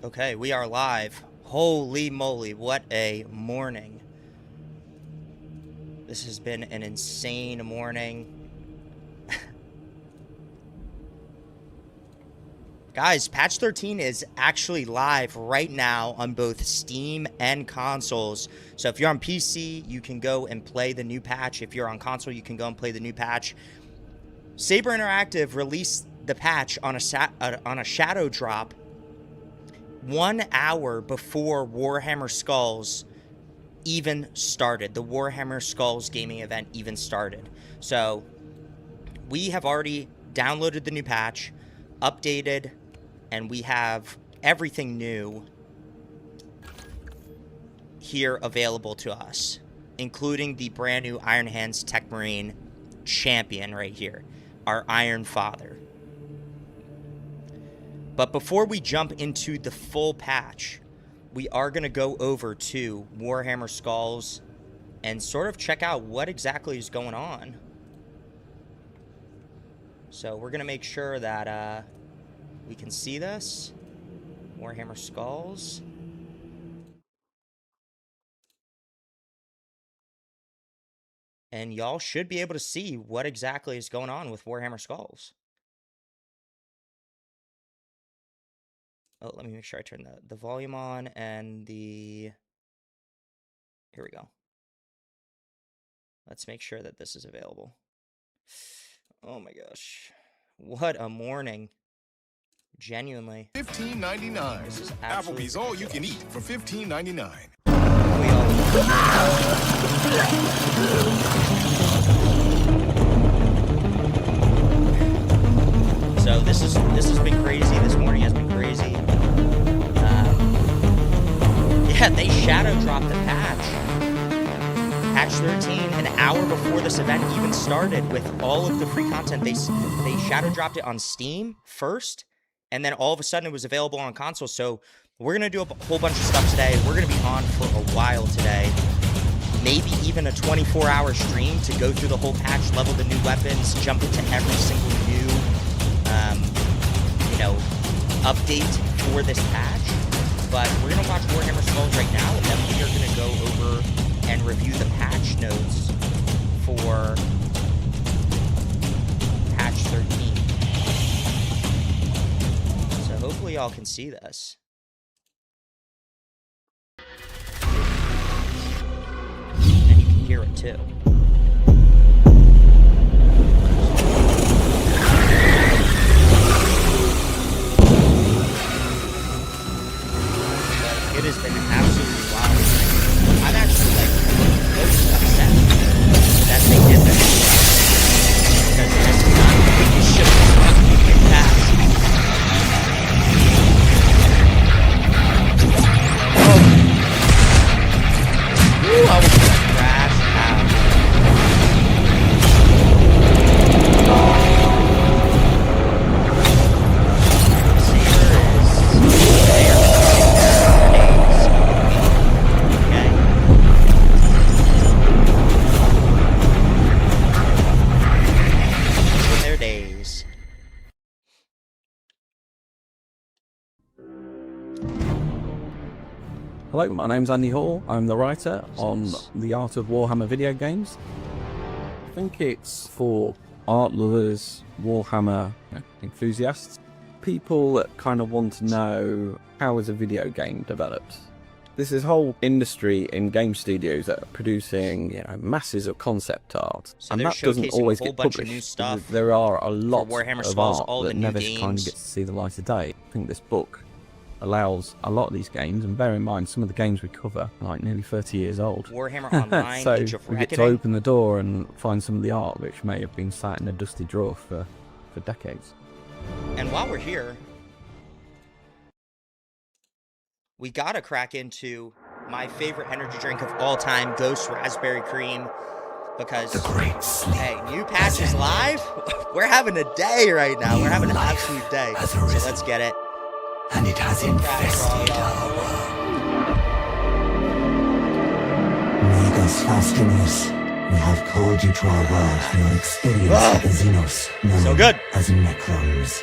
Okay, we are live. Holy moly, what a morning. This has been an insane morning. Guys, patch 13 is actually live right now on both Steam and consoles. So if you're on PC, you can go and play the new patch. If you're on console, you can go and play the new patch. Saber Interactive released the patch on a shadow drop 1 hour before Warhammer Skulls even started. The Warhammer Skulls gaming event even started. So we have already downloaded the new patch, updated, and we have everything new here available to us, including the brand new Iron Hands Tech Marine champion right here, our Iron Father. But before we jump into the full patch, we are going to go over to Warhammer Skulls and sort of check out what exactly is going on. So we're going to make sure that we can see this. Warhammer Skulls. And y'all should be able to see what exactly is going on with Warhammer Skulls. Oh, let me make sure I turn the volume on and the... Here we go. Let's make sure that this is available. Oh my gosh. What a morning. Genuinely. $15.99. This is Applebee's all you can eat for $15.99. So this has been crazy. This morning has been crazy. Yeah, they shadow dropped the patch. Patch 13, an hour before this event even started with all of the free content. They shadow dropped it on Steam first, and then all of a sudden it was available on console. So we're going to do a whole bunch of stuff today. We're going to be on for a while today. Maybe even a 24-hour stream to go through the whole patch, level the new weapons, jump into every single new, update for this patch. But we're going to watch Warhammer Skulls right now, and then we are going to go over and review the patch notes for patch 13. So hopefully y'all can see this. And you can hear it too. It has been absolutely wild. I'm actually most upset that they did this. Because this is not the way you should have been fast. Ooh, I was gonna crash out. Hello, my name's Andy Hall. I'm the writer on The Art of Warhammer video games. I think it's for art lovers, Warhammer enthusiasts, people that kind of want to know how is a video game developed. There's this whole industry in game studios that are producing, masses of concept art, So and they're that doesn't showcasing always a whole get bunch of published. new stuff There are a lot Warhammer of Skulls, art all that the new never kind of games. gets to see the light of day. I think this book allows a lot of these games, and bear in mind some of the games we cover are like nearly 30 years old. Warhammer Online, So Age of we get to Reckoning. open the door and find some of the art which may have been sat in a dusty drawer for decades. And while we're here, we gotta crack into my favorite energy drink of all time, Ghost Raspberry Cream, because, hey, new patch is live. We're having a day right now. We're having an absolute day. So let's get it. And it has infested our world. Negus Fastimus, we have called you to our world for your experience of the Xenos, known So good. as Necrons.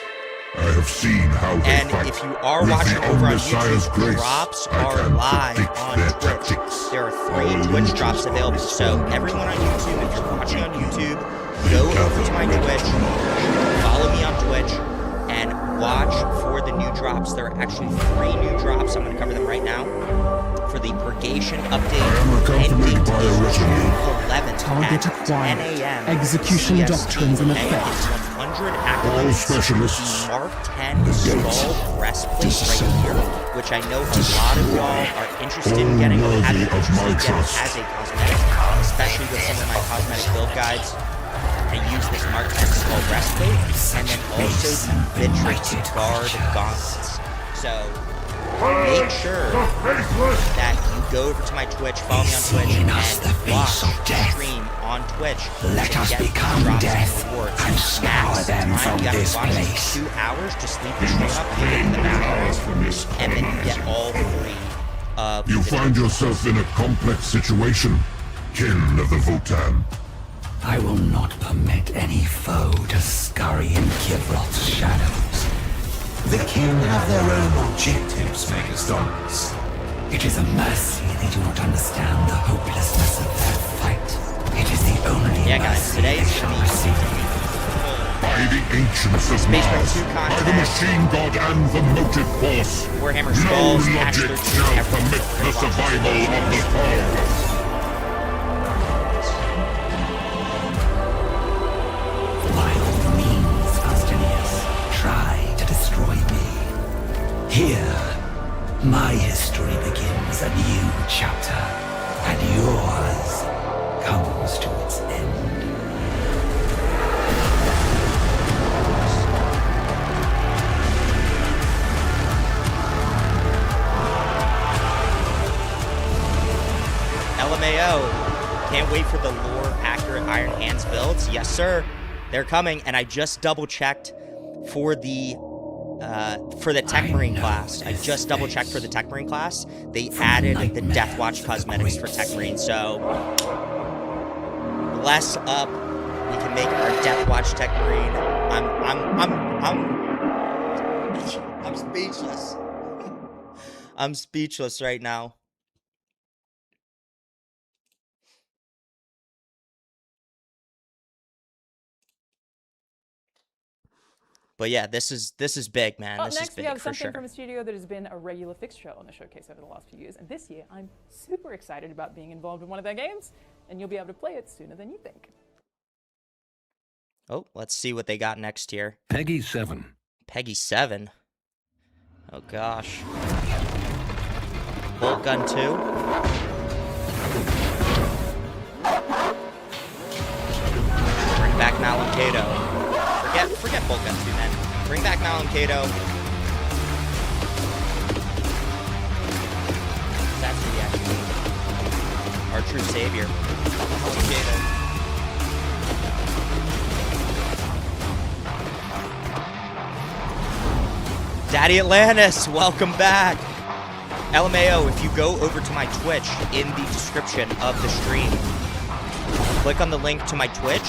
I have seen how they And fight. if you are With watching the over on Messiah's YouTube, grace, drops I are can live predict on their Twitch. tactics. There are All 3 Twitch legions drops are available. So responding everyone to on my YouTube, if you're command. watching on YouTube, The go over to cavalry my Twitch, charge. follow me on Twitch, and watch for the new drops. There are actually 3 new drops. I'm going to cover them right now. For the Purgation update, I am accompanied by a retinue. 11th Target at acquired. 10 a.m. Execution CST, doctrines in and effect. it's 100 All accolades. specialists. The Mark 10 The skull gates. breastplate right here, which I know a lot of y'all are interested in getting, or have been Worthy of my interested in getting trust. as a cosmetic, especially with some of my cosmetic build guides. I use this Mark 10 skull breastplate, and then also the Vitreous Guard gauntlets. So make sure that you go over to my Twitch, follow me on Twitch, and watch the stream on Twitch. Let to us get become drops death and rewards. and scour Max them time, from you gotta this watch it place. 2 hours, just leave the stream up, put it in the background, and then you get all 3 of You the find videos. yourself in a complex situation. Kin of the Votan. I will not permit any foe to scurry in Kivroth's shadows. The kin have their own objectives, Megastorms. It is a mercy they do not understand the hopelessness of their fight. It is the only Yeah, guys, mercy today they is shall gonna be receive. By the ancients of Space Marine Mars, 2 by the content. machine god and the motive force, Warhammer no Skulls, Patch logic 13, shall everything. permit the survival of the power. By all means, Faustinius, try to destroy me. Here, my history begins a new chapter, and yours comes to its end. LMAO. Can't wait for the lore accurate Iron Hands builds. Yes, sir. They're coming, and I just double checked for the Tech Marine class. I just double checked for the Tech Marine class. They added the Death Watch cosmetics for Tech Marine. So bless up. We can make our Death Watch Tech Marine. I'm speechless. I'm speechless right now. But yeah, this is big, man. This is Next, we big have for something sure. from a studio that has been a regular fixture on the showcase over the last few years. And this year, I'm super excited about being involved in one of their games, and you'll be able to play it sooner than you think. Oh, let's see what they got next here. Peggy 7. Peggy 7. Oh gosh. Bolt Gun 2. Bring back Malincato. Forget Bolt Gun 2, man. Bring back Malincato. That's who we actually need. Our true savior. Malincato. Daddy Atlantis, welcome back. LMAO, if you go over to my Twitch in the description of the stream, click on the link to my Twitch,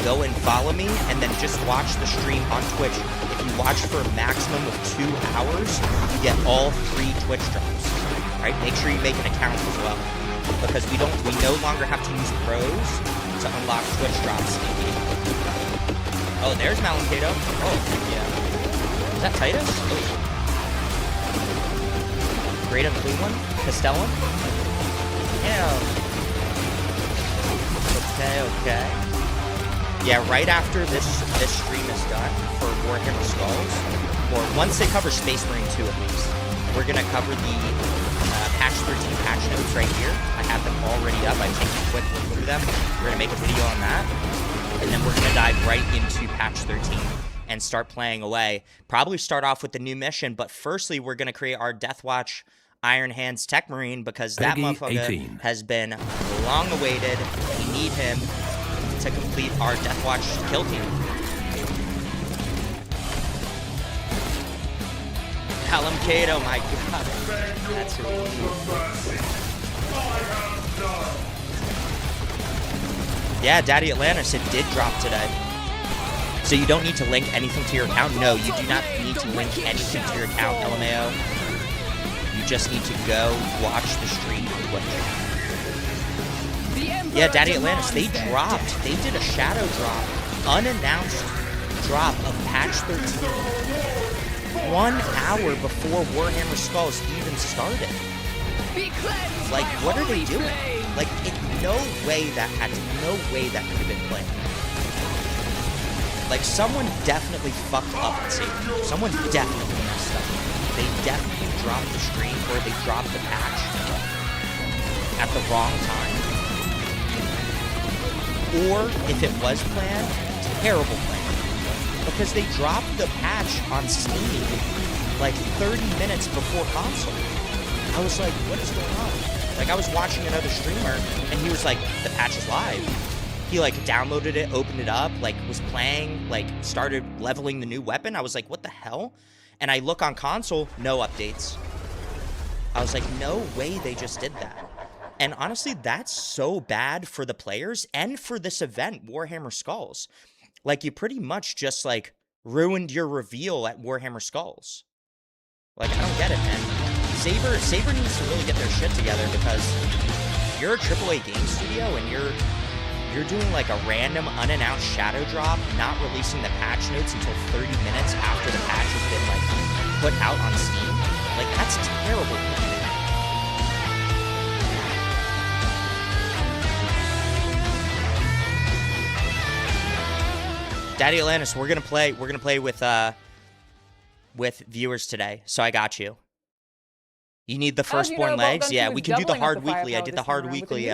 go and follow me, and then just watch the stream on Twitch. If you watch for a maximum of 2 hours, you get all 3 Twitch drops. Right? Make sure you make an account as well, because we no longer have to use pros to unlock Twitch drops in game. Oh, there's Malincato. Oh, yeah. Is that Titus? Oh. Great and clean one? Castellan? Yeah. Okay. Yeah, right after this stream is done for Warhammer Skulls, or once they cover Space Marine 2 at least, we're going to cover the patch 13 patch notes right here. I have them already up. I've taken a quick look through them. We're going to make a video on that. And then we're going to dive right into patch 13. And start playing away. Probably start off with the new mission, but firstly, we're going to create our Deathwatch Iron Hands Tech Marine because that Peggy motherfucker 18. has been long awaited. We need him to complete our Deathwatch kill team. Callum Cato, my god. That's who we need. Yeah, Daddy Atlantis, it did drop today. So you don't need to link anything to your account. No, you do not need to link anything to your account, LMAO. You just need to go watch the stream on Twitch. Yeah, Daddy Atlantis, they did a shadow drop, unannounced drop of patch 13 1 hour before Warhammer Skulls even started. Like, what are they doing? Like, no way that could have been planned. Like, someone definitely fucked up at Saber. Someone definitely messed up. They definitely dropped the stream, or they dropped the patch at the wrong time. Or, if it was planned, terrible plan. Because they dropped the patch on Steam like 30 minutes before console. I was like, what is going on? Like, I was watching another streamer, and he was like, the patch is live. He, like, downloaded it, opened it up, like, was playing, like, started leveling the new weapon. I was like, what the hell? And I look on console, no updates. I was like, no way they just did that. And honestly, that's so bad for the players and for this event, Warhammer Skulls. Like, you pretty much just, like, ruined your reveal at Warhammer Skulls. Like, I don't get it, man. Saber needs to really get their shit together, because you're a AAA game studio and you're doing like a random unannounced shadow drop, not releasing the patch notes until 30 minutes after the patch has been like put out on Steam. Like, that's terrible. Daddy Atlantis, we're gonna play with viewers today, so I got you. You need the firstborn legs? Yeah, we can do the hard weekly. I did the hard weekly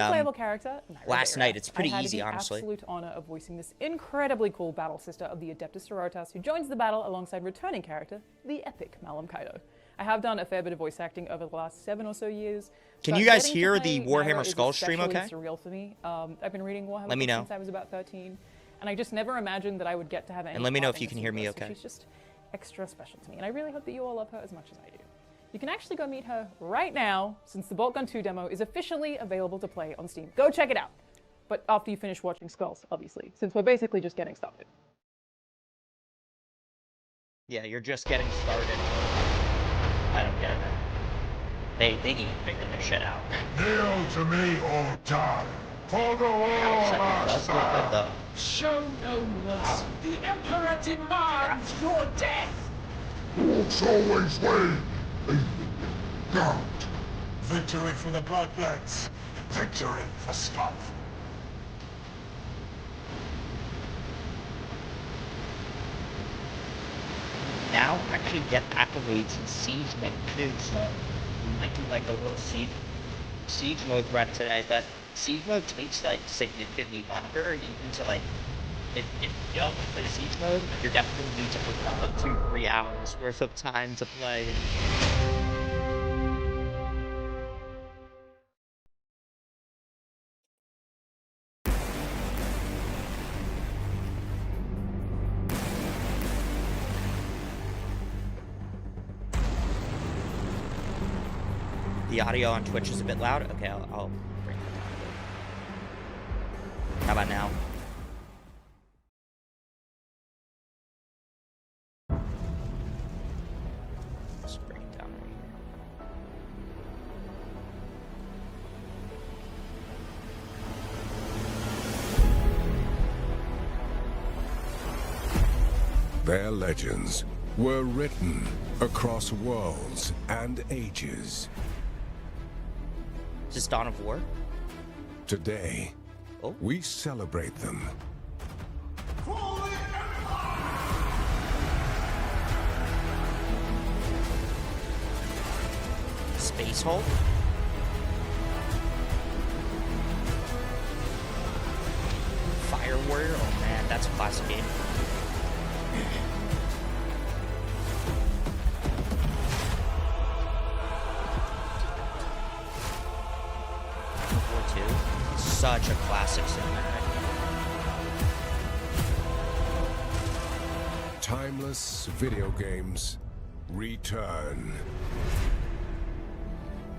last night. It's pretty easy, honestly. I had the absolute honor of voicing this incredibly cool battle sister of the Adeptus Sororitas, who joins the battle alongside returning character, the epic Malum Kaido. I have done a fair bit of voice acting over the last 7 or so years. Can you guys hear the Warhammer Skull stream okay? Surreal for me. I've been reading Warhammer let me know. since I was about 13, and I just never imagined that I would get to have any. And let me know if you can hear me universe, okay. She's just extra special to me, and I really hope that you all love her as much as I do. You can actually go meet her right now, since the Boltgun 2 demo is officially available to play on Steam. Go check it out. But after you finish watching Skulls, obviously, since we're basically just getting started. Yeah, you're just getting started. I don't get it. They need to figure this shit out. Kneel to me, or die. For the war, master. Show no mercy. The Emperor demands your death. Wolves always win. Don't. Victory for the Bloodbloods. Victory for Scott. Now actually get accolades in siege mode too, so we might do like a little siege mode run today, but siege mode takes like significantly longer, even to like if you don't play siege mode, you're definitely need to put up 2-3 hours worth of time to play. The audio on Twitch is a bit loud. Okay, I'll bring that down a bit. How about now? Let's bring it down right here. Their legends were written across worlds and ages. Is this Dawn of War? Today, Oh. we celebrate them. Space Hulk? Fire Warrior? Oh man, that's a classic game. War 2. Such a classic cinematic. Timeless video games return.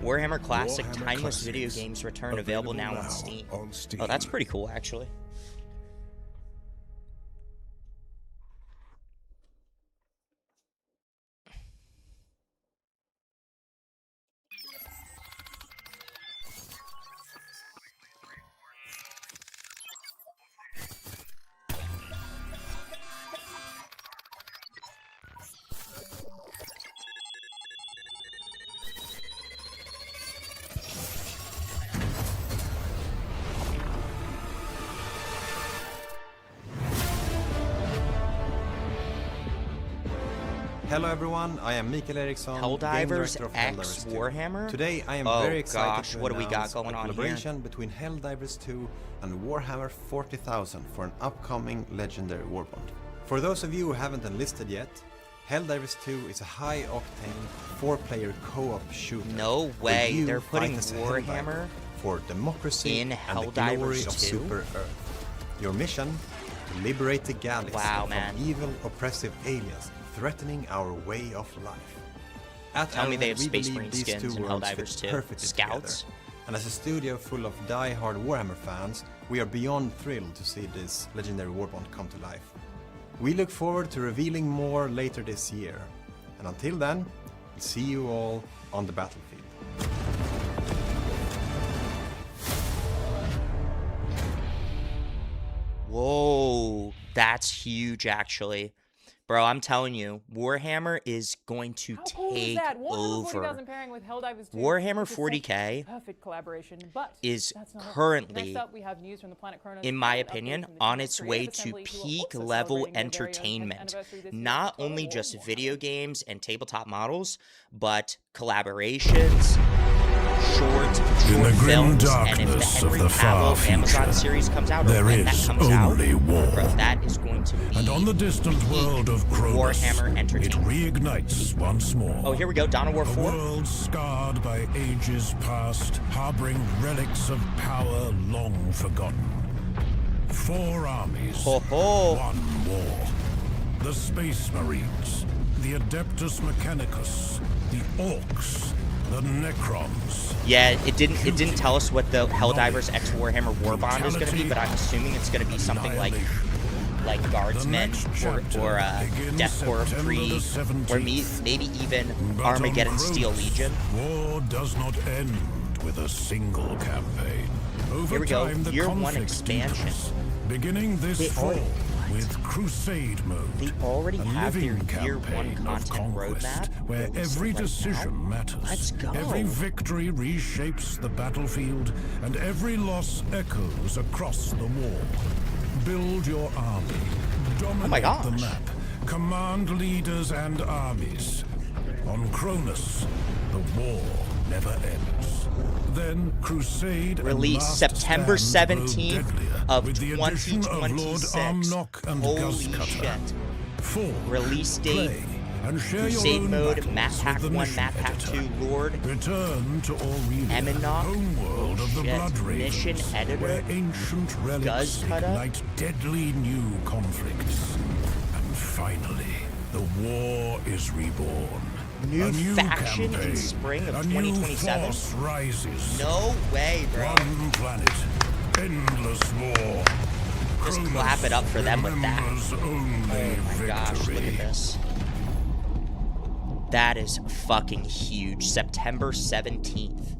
Warhammer Classic Warhammer Timeless Video Classics Games return available now on Steam. on Steam. Oh, that's pretty cool, actually. Hello everyone, I am Mikael Eriksson, game Helldivers director of X Helldivers 2. Warhammer? Today I am Oh, very excited gosh, to what do we got announce going a on here? collaboration between Helldivers 2 and Warhammer 40,000 for an upcoming legendary warband. For those of you who haven't enlisted yet, Helldivers 2 is a high-octane 4-player co-op shooter. No where way, you they're fight putting as a Warhammer Helldiver for democracy in and the Helldivers glory of 2? Super Earth. Your mission? To liberate the galaxy from evil, oppressive aliens threatening our way of life. At Tell me they Arrowhead, have we Space believe Marine these skins two in worlds Helldivers fit 2. perfectly Scouts. together. And as a studio full of die-hard Warhammer fans, we are beyond thrilled to see this legendary warband come to life. We look forward to revealing more later this year. And until then, we'll see you all on the battlefield. Whoa, that's huge, actually. Bro, I'm telling you, Warhammer is going to How cool is take that? Warhammer over. 40,000 pairing with Helldivers 2. Warhammer It's just 40K such perfect collaboration, but is that's not all. currently, Next up, we have news from the Planet Kronos in my and updates opinion, from the on Team its Creative way to Assembly, who are peak also level celebrating their very own 10th entertainment. anniversary this year Not with only Total just War video Warhammer. games and tabletop models, but collaborations, short grim films, and if the darkness of Henry the far Cavill Amazon future, series comes out, or there when that is comes out, only war. bro, that is going to be And on the distant world of Kronos, Warhammer it entertainment. reignites once more. Oh, here we go, Dawn of War A 4. world scarred by ages past, harboring relics of power long forgotten. 4 armies, Ho ho. 1 war. The Space Marines, the Adeptus Mechanicus, the Orcs, the Necrons. Yeah, it didn't tell us what the Helldivers X Warhammer Warband is going to be, but I'm assuming it's going to be something like Guardsmen or Death Corps Free, or maybe even Armageddon Steel Legion. War does not end with a single campaign. Over Here we go, time, the Year 1 conflict expansion. deepens, beginning this They fall already- with Crusade mode. They already a have their living Year 1 campaign of content conquest, roadmap where released every right decision now. matters. Let's go. Every victory reshapes the battlefield, and every loss echoes across the war. Build your army. Dominate gosh. the map. Command leaders and armies. On Kronos, the war never ends. Then Crusade Release and Last September Stand grow 17th deadlier of with the addition of Lord 2026. Armnock and Holy Guzcutter. shit. Forge, Release date, play, and share Crusade your own mode, battles Map with Pack the 1, mission Map Pack editor. 2, Lord, Return to Aurelia, Eminok, homeworld of the shit, Blood Ravens, mission editor, where ancient relics Guzcutter. ignite deadly new conflicts. And finally, the war is reborn. New a new faction in campaign, spring of a 2027? New force rises. No way, bro. One planet, endless war. Just Kronos clap it up for them with that. remembers only Oh my gosh, look victory. at this. That is fucking huge. September 17th.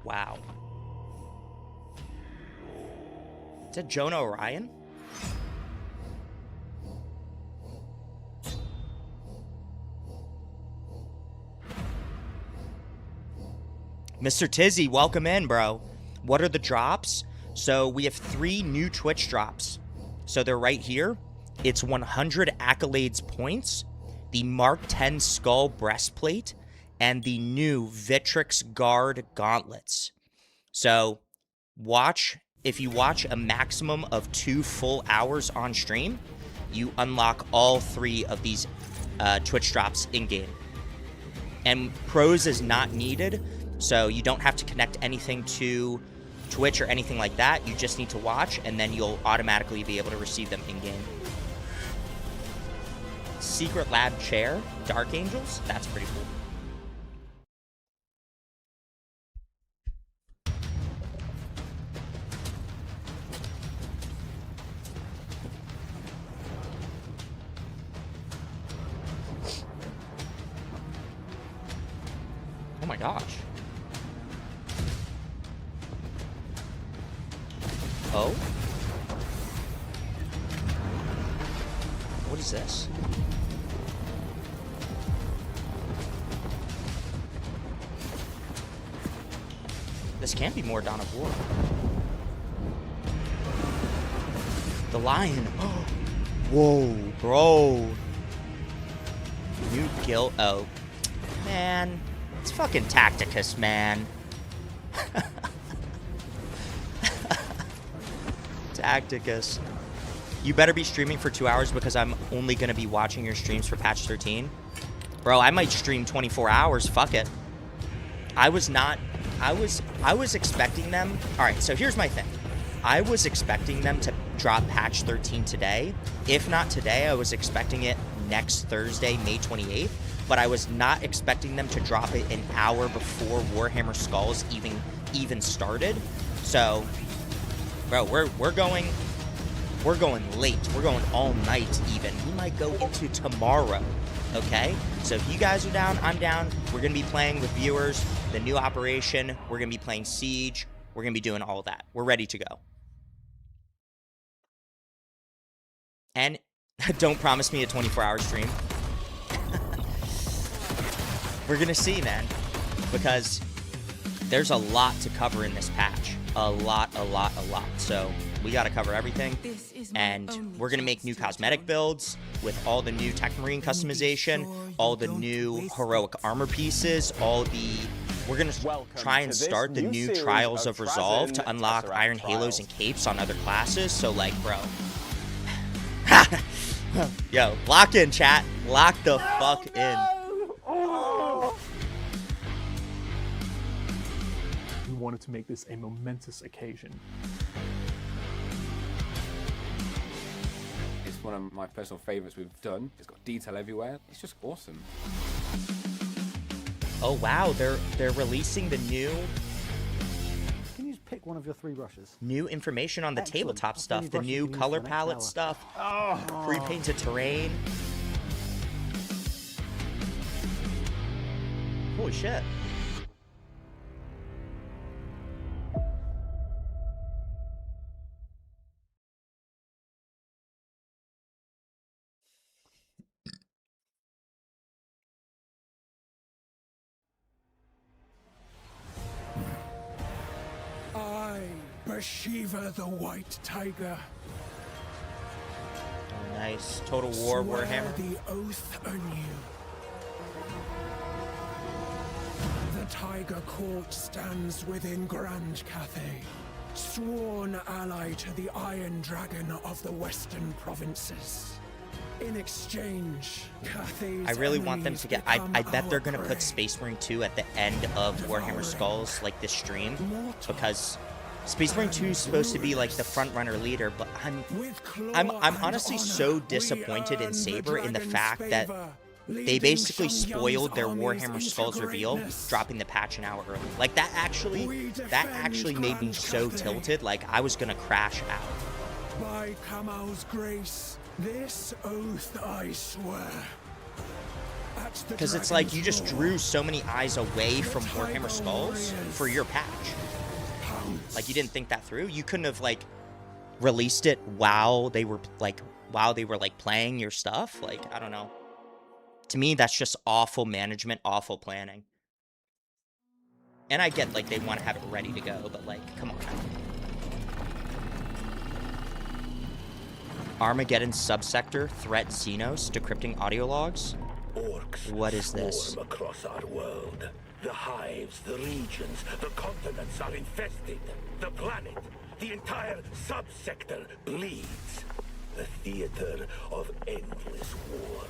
Wow. Is that Jonah Orion? Mr. Tizzy, welcome in, bro. What are the drops? So we have 3 new Twitch drops. So they're right here. It's 100 accolades points, the Mark 10 skull breastplate, and the new Vitrix Guard gauntlets. So if you watch a maximum of 2 full hours on stream, you unlock all 3 of these Twitch drops in-game. And pros is not needed, so you don't have to connect anything to Twitch or anything like that. You just need to watch, and then you'll automatically be able to receive them in-game. Secret Lab Chair, Dark Angels, that's pretty cool. Oh my gosh. Oh? What is this? This can't be more Dawn of War. The lion. Whoa, bro. New guild. Oh. Man. It's fucking Tacticus, man. Tacticus. You better be streaming for 2 hours because I'm only going to be watching your streams for patch 13. Bro, I might stream 24 hours. Fuck it. I was expecting them. All right, so here's my thing. I was expecting them to drop patch 13 today. If not today, I was expecting it next Thursday, May 28th. But I was not expecting them to drop it an hour before Warhammer Skulls even started. So, bro, we're going late. We're going all night even. We might go into tomorrow. Okay? So if you guys are down, I'm down. We're going to be playing with viewers, the new operation. We're going to be playing Siege. We're going to be doing all that. We're ready to go. And don't promise me a 24-hour stream. We're going to see, man. Because there's a lot to cover in this patch. A lot. So we got to cover everything. And we're going to make new cosmetic builds with all the new Tech Marine customization, all the new heroic armor pieces, we're going to try and start the new Trials of Resolve to unlock Iron Halos and Capes on other classes. So, like, bro. Yo, lock in, chat. Lock the fuck in. We wanted to make this a momentous occasion. It's one of my personal favorites we've done. It's got detail everywhere. It's just awesome. Oh wow, they're releasing the new. Can you just pick one of your 3 brushes? New information on the Excellent. tabletop That's stuff, the the only brush new you can use color for the next palette hour. stuff, Oh. pre-painted terrain. Holy shit. I, Bashiva the White Tiger, Oh, nice. Total War swear Warhammer. the oath anew. The Tiger Court stands within Grand Cathay, sworn ally to the Iron Dragon of the Western Provinces. In exchange, Cathay's I really want them enemies to get. become I bet they're our gonna prey. put Space Marine 2 at the end of Warhammer Skulls, like this stream, because Space Marine 2 is supposed to be like the front runner leader. But I'm honestly so disappointed in Saber in the fact that they basically spoiled their Warhammer Skulls reveal, dropping the patch an hour early. Like that actually made me so tilted. Like I was gonna crash out. By Kamau's grace, this oath I swear. Because it's like you just drew so many eyes away from Warhammer Skulls for your patch. Like you didn't think that through. You couldn't have like released it while they were like playing your stuff. Like I don't know. To me, that's just awful management, awful planning. And I get like they want to have it ready to go, but like, come on. Armageddon subsector threat Xenos decrypting audio logs. Orcs What is this? swarm across our world. The hives, the regions, the continents are infested. The planet, the entire subsector bleeds. A theater of endless war.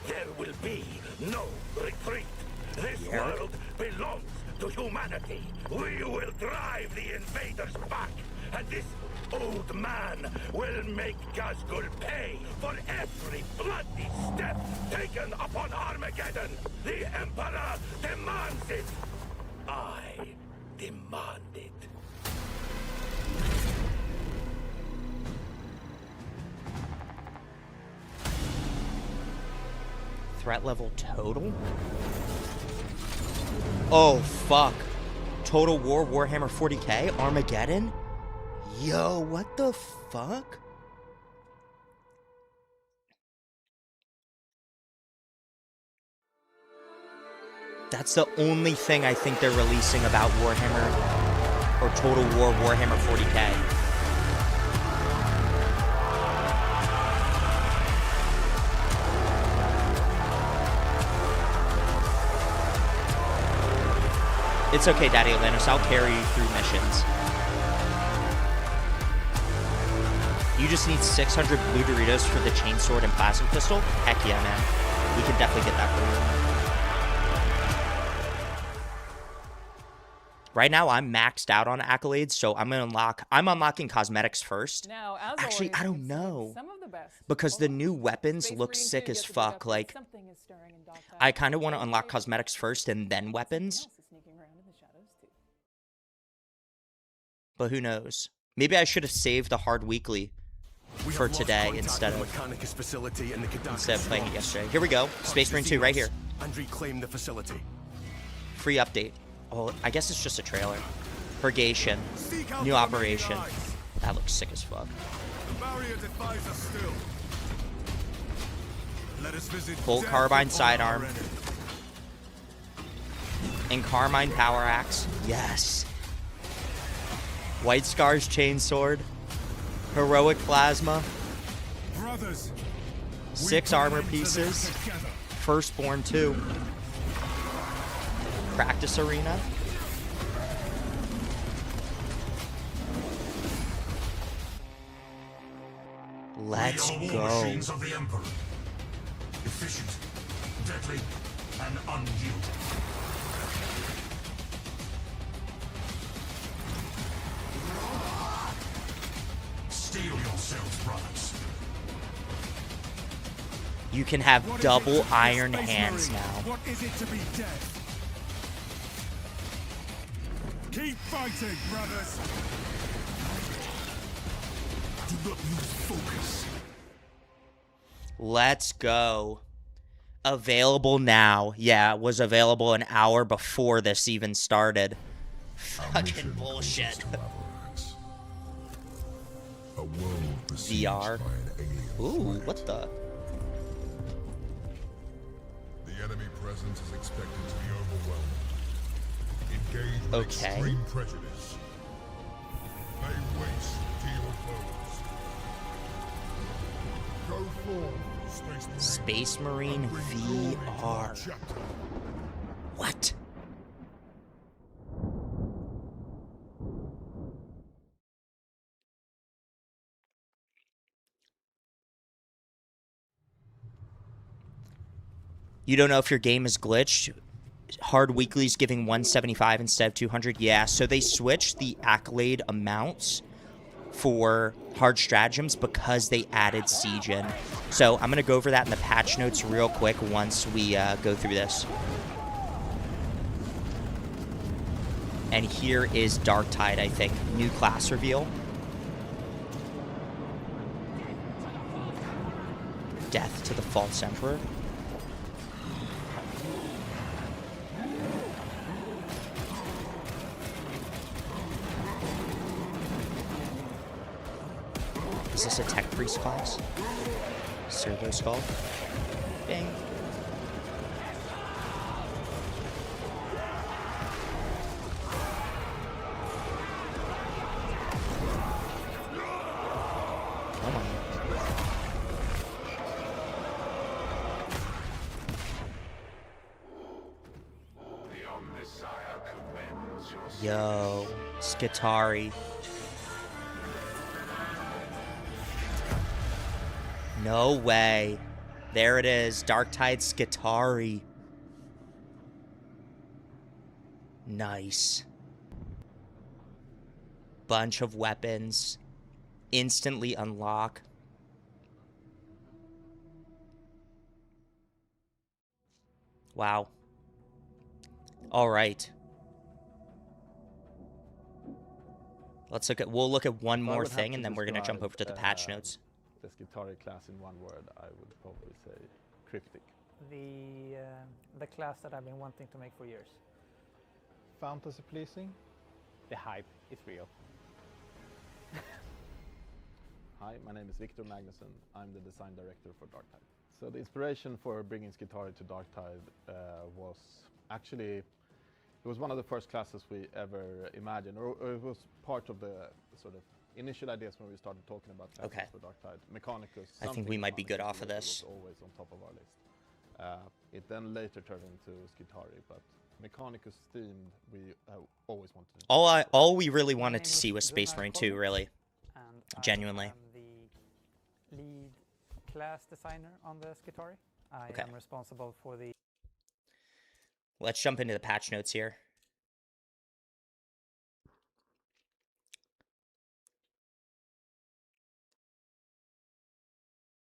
There will be no retreat. This world belongs to humanity. We will drive the invaders back, and this old man will make Gazgul pay for every bloody step taken upon Armageddon. The Emperor demands it. I demand it. Threat level total? Oh, fuck. Total War Warhammer 40k? Armageddon? Yo, what the fuck? That's the only thing I think they're releasing about Warhammer or Total War Warhammer 40K. It's okay, Daddy Atlantis. I'll carry you through missions. You just need 600 blue Doritos for the chainsword and plasma pistol? Heck yeah, man. We can definitely get that for you. Right now, I'm maxed out on accolades, so I'm unlocking cosmetics first. Now, as Actually, always, I don't we've know. some of the best. Because the new weapons Space look Marine sick 2 as gets a big fuck. update. Like, Something is stirring in Dark I Tide. kind of want to Space unlock Marine cosmetics first and then weapons. Something else is sneaking around in the shadows, too. But who knows? Maybe I should have saved the hard weekly for today instead of playing it yesterday. Here we go. Space Marine 2 right here. And reclaim the facility. Free update. Oh, I guess it's just a trailer. Purgation. New operation. That looks sick as fuck. The barrier defies us still. Let us visit Bolt carbine sidearm. And Carmine power axe. Yes. White Scars chainsword. Heroic plasma. Brothers, 6 armor pieces. Firstborn 2. Practice arena. Let's We are war go. machines of the Emperor. Efficient, deadly, and unyielding. Steel yourselves, brothers. You can have double iron hands now. What is it to be dead? Keep fighting, brothers. Do not lose focus. Let's go. Available now. Yeah, it was available an hour before this even started. Fucking bullshit. A world VR. by an alien Ooh, threat. what the? The enemy presence is expected to be overwhelming. Engage with Okay. extreme prejudice. Lay waste to your foes. Go forth, Space Marine. Space Marine and bring glory to our VR. chapter. What? You don't know if your game is glitched? Hard Weekly's giving 175 instead of 200. Yeah, so they switched the accolade amounts for hard stratagems because they added siege in. So I'm going to go over that in the patch notes real quick once we go through this. And here is Dark Tide, I think. New class reveal. Death to the False Emperor. Is this a tech priest class? Servo skull. Bang. Oh my. Yo, Skitari. No way. There it is. Darktide Skitari. Nice. Bunch of weapons. Instantly unlock. Wow. All right. We'll look at one more thing and then we're going to jump over to the patch notes. The Skitari class in one word, I would probably say cryptic. The class that I've been wanting to make for years. Fantasy pleasing. The hype is real. Hi, my name is Victor Magnusson. I'm the design director for Darktide. So the inspiration for bringing Skitarii to Darktide was actually, it was one of the first classes we ever imagined, or it was part of the sort of initial ideas when we started talking about classes for Darktide. Mechanicus. I think we might be good off of this. Was always on top of our list. It then later turned into Skitarii, but Mechanicus themed we always wanted to do. All we really wanted to see was Space Marine 2, really. Genuinely. I'm the lead class designer on the Skitarii. I am responsible for the... Let's jump into the patch notes here.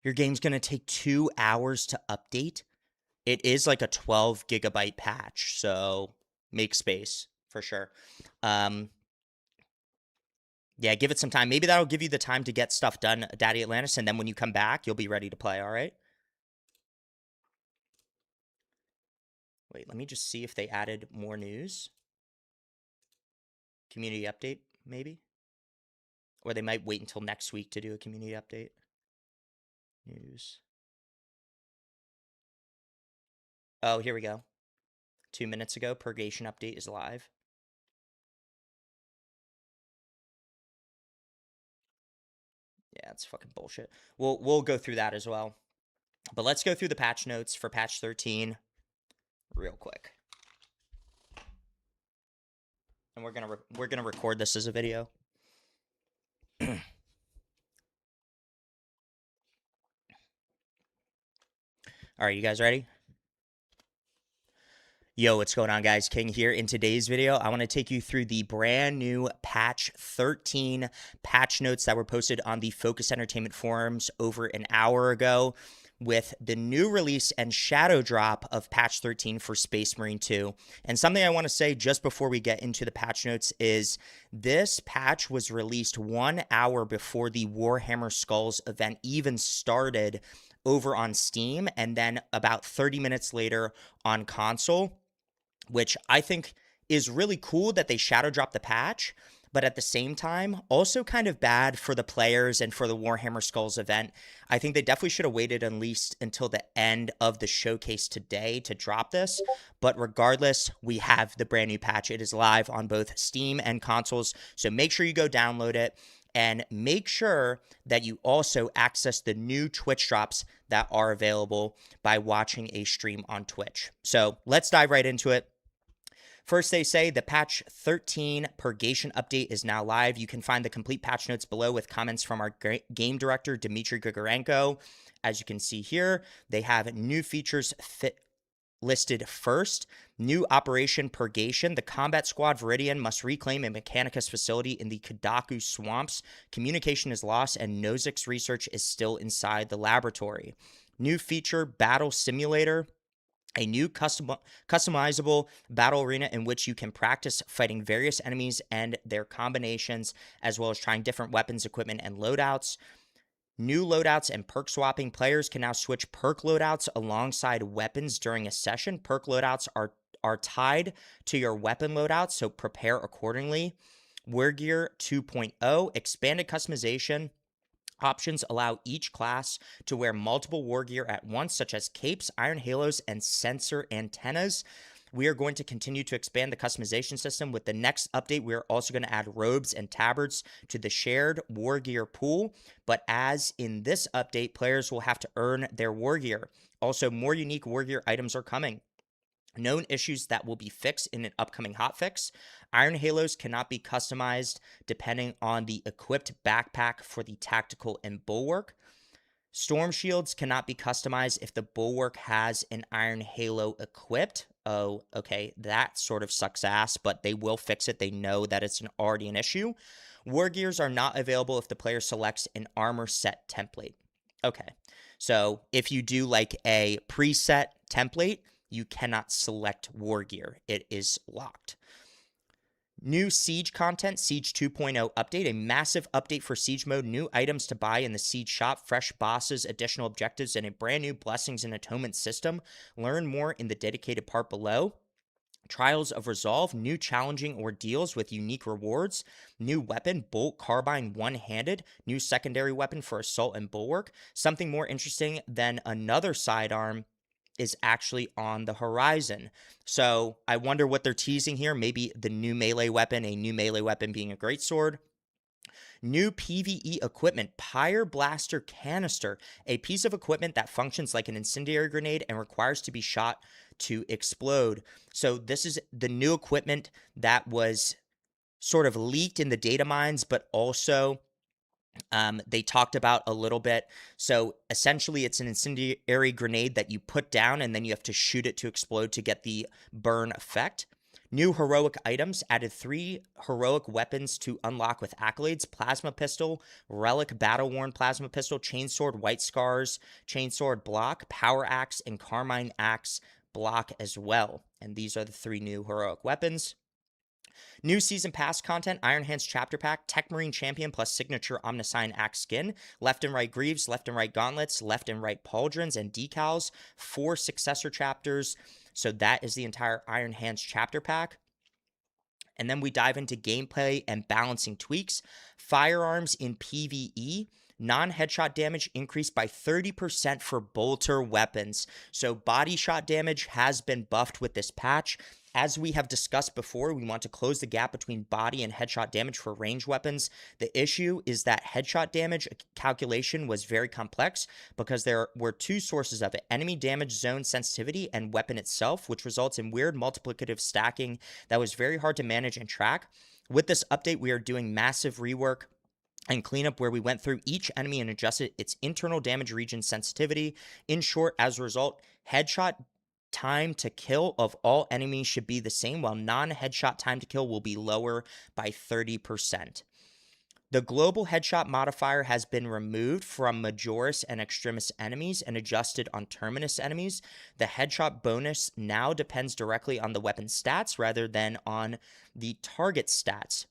Your game's going to take 2 hours to update. It is like a 12 gigabyte patch, so make space for sure. Yeah, give it some time. Maybe that'll give you the time to get stuff done, Daddy Atlantis, and then when you come back, you'll be ready to play, all right? Wait, let me just see if they added more news. Community update, maybe? Or they might wait until next week to do a community update. News. Oh, here we go. 2 minutes ago, Purgation update is live. Yeah, it's fucking bullshit. We'll go through that as well. But let's go through the patch notes for patch 13 real quick. And we're gonna record this as a video. All right, you guys ready? Yo, what's going on, guys? King here. In today's video, I want to take you through the brand new patch 13 patch notes that were posted on the Focus Entertainment forums over an hour ago with the new release and shadow drop of patch 13 for Space Marine 2. And something I want to say just before we get into the patch notes is this patch was released 1 hour before the Warhammer Skulls event even started over on Steam, and then about 30 minutes later on console, which I think is really cool that they shadow dropped the patch, but at the same time, also kind of bad for the players and for the Warhammer Skulls event. I think they definitely should have waited at least until the end of the showcase today to drop this, but regardless, we have the brand new patch. It is live on both Steam and consoles, so make sure you go download it. And make sure that you also access the new Twitch drops that are available by watching a stream on Twitch. So let's dive right into it. First, they say the patch 13 Purgation update is now live. You can find the complete patch notes below with comments from our game director, Dmitry Grigorenko. As you can see here, they have new features listed first. New Operation Purgation. The combat squad Viridian must reclaim a Mechanicus facility in the Kadaku swamps. Communication is lost and Nozick's research is still inside the laboratory. New feature, Battle Simulator. A new customizable battle arena in which you can practice fighting various enemies and their combinations, as well as trying different weapons, equipment, and loadouts. New loadouts and perk swapping. Players can now switch perk loadouts alongside weapons during a session. Perk loadouts are tied to your weapon loadouts, so prepare accordingly. Wargear 2.0, expanded customization. Options allow each class to wear multiple war gear at once, such as capes, iron halos, and sensor antennas. We are going to continue to expand the customization system. With the next update, we are also going to add robes and tabards to the shared war gear pool. But as in this update, players will have to earn their war gear. Also, more unique war gear items are coming. Known issues that will be fixed in an upcoming hotfix. Iron halos cannot be customized depending on the equipped backpack for the tactical and bulwark. Storm shields cannot be customized if the bulwark has an iron halo equipped. Oh, okay, that sort of sucks ass, but they will fix it. They know that it's already an issue. War gears are not available if the player selects an armor set template. Okay, so if you do like a preset template, you cannot select war gear. It is locked. New Siege content, Siege 2.0 update, a massive update for Siege mode, new items to buy in the Siege shop, fresh bosses, additional objectives, and a brand new Blessings and Atonement system. Learn more in the dedicated part below. Trials of Resolve, new challenging ordeals with unique rewards, new weapon, bolt carbine one-handed, new secondary weapon for assault and bulwark. Something more interesting than another sidearm is actually on the horizon. So I wonder what they're teasing here. Maybe the new melee weapon, a new melee weapon being a greatsword. New PvE equipment, Pyre Blaster Canister, a piece of equipment that functions like an incendiary grenade and requires to be shot to explode. So this is the new equipment that was sort of leaked in the data mines, but also they talked about a little bit. So essentially, it's an incendiary grenade that you put down and then you have to shoot it to explode to get the burn effect. New heroic items, added 3 heroic weapons to unlock with accolades: plasma pistol, relic battle-worn plasma pistol, chainsword white scars, chainsword block, power axe, and carmine axe block as well. And these are the 3 new heroic weapons. New Season Pass content, Iron Hands Chapter Pack, Tech Marine Champion plus Signature Omnisign Axe Skin, Left and Right Greaves, Left and Right Gauntlets, Left and Right Pauldrons, and decals, 4 successor chapters. So that is the entire Iron Hands Chapter Pack. And then we dive into gameplay and balancing tweaks. Firearms in PvE. Non-headshot damage increased by 30% for bolter weapons. So body shot damage has been buffed with this patch. As we have discussed before, we want to close the gap between body and headshot damage for range weapons. The issue is that headshot damage calculation was very complex because there were 2 sources of it: enemy damage zone sensitivity and weapon itself, which results in weird multiplicative stacking that was very hard to manage and track. With this update, we are doing massive rework and cleanup where we went through each enemy and adjusted its internal damage region sensitivity. In short, as a result, headshot time to kill of all enemies should be the same, while non-headshot time to kill will be lower by 30%. The global headshot modifier has been removed from Majoris and Extremis enemies and adjusted on Terminus enemies. The headshot bonus now depends directly on the weapon stats rather than on the target stats.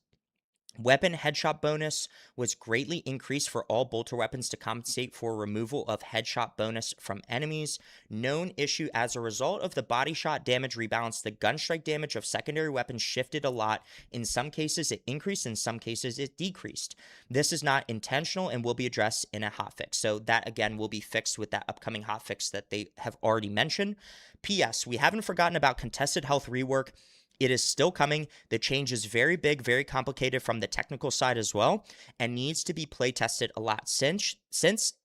Weapon headshot bonus was greatly increased for all bolter weapons to compensate for removal of headshot bonus from enemies. Known issue: as a result of the body shot damage rebalance, the gunstrike damage of secondary weapons shifted a lot. In some cases it increased, in some cases it decreased. This is not intentional and will be addressed in a hotfix. So that again will be fixed with that upcoming hotfix that they have already mentioned. P.S. We haven't forgotten about contested health rework. It is still coming. The change is very big, very complicated from the technical side as well, and needs to be play tested a lot. Since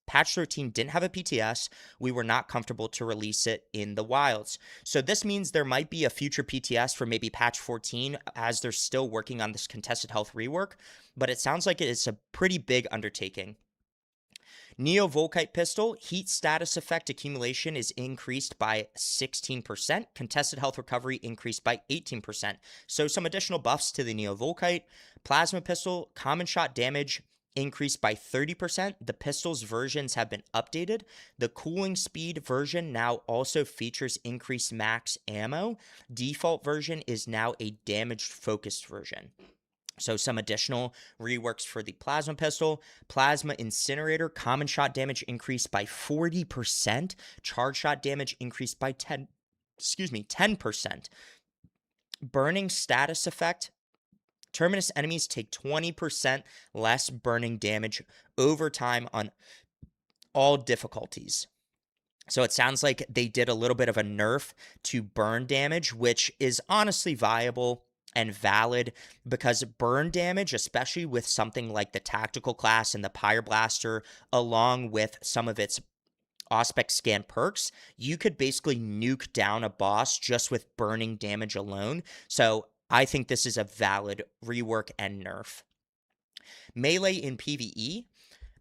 patch 13 didn't have a PTS, we were not comfortable to release it in the wilds. So this means there might be a future PTS for maybe patch 14 as they're still working on this contested health rework, but it sounds like it's a pretty big undertaking. Neo Volkite Pistol, heat status effect accumulation is increased by 16%. Contested health recovery increased by 18%. So some additional buffs to the Neo Volkite. Plasma Pistol, common shot damage increased by 30%. The pistol's versions have been updated. The cooling speed version now also features increased max ammo. Default version is now a damaged focused version. So some additional reworks for the plasma pistol. Plasma incinerator, common shot damage increased by 40%. Charge shot damage increased by 10%. Burning status effect. Terminus enemies take 20% less burning damage over time on all difficulties. So it sounds like they did a little bit of a nerf to burn damage, which is honestly viable and valid, because burn damage, especially with something like the tactical class and the Pyre Blaster, along with some of its Auspex scan perks, you could basically nuke down a boss just with burning damage alone. So I think this is a valid rework and nerf. Melee in PvE.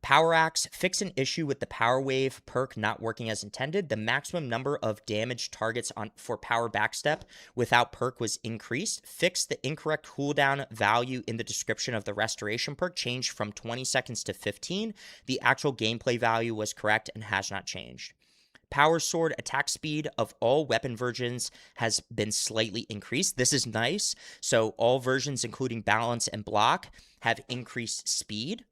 Power Axe, fix an issue with the Power Wave perk not working as intended. The maximum number of damaged targets for Power Backstep without perk was increased. Fix the incorrect cooldown value in the description of the Restoration perk, changed from 20 seconds to 15. The actual gameplay value was correct and has not changed. Power Sword attack speed of all weapon versions has been slightly increased. This is nice. So all versions, including balance and block, have increased speed.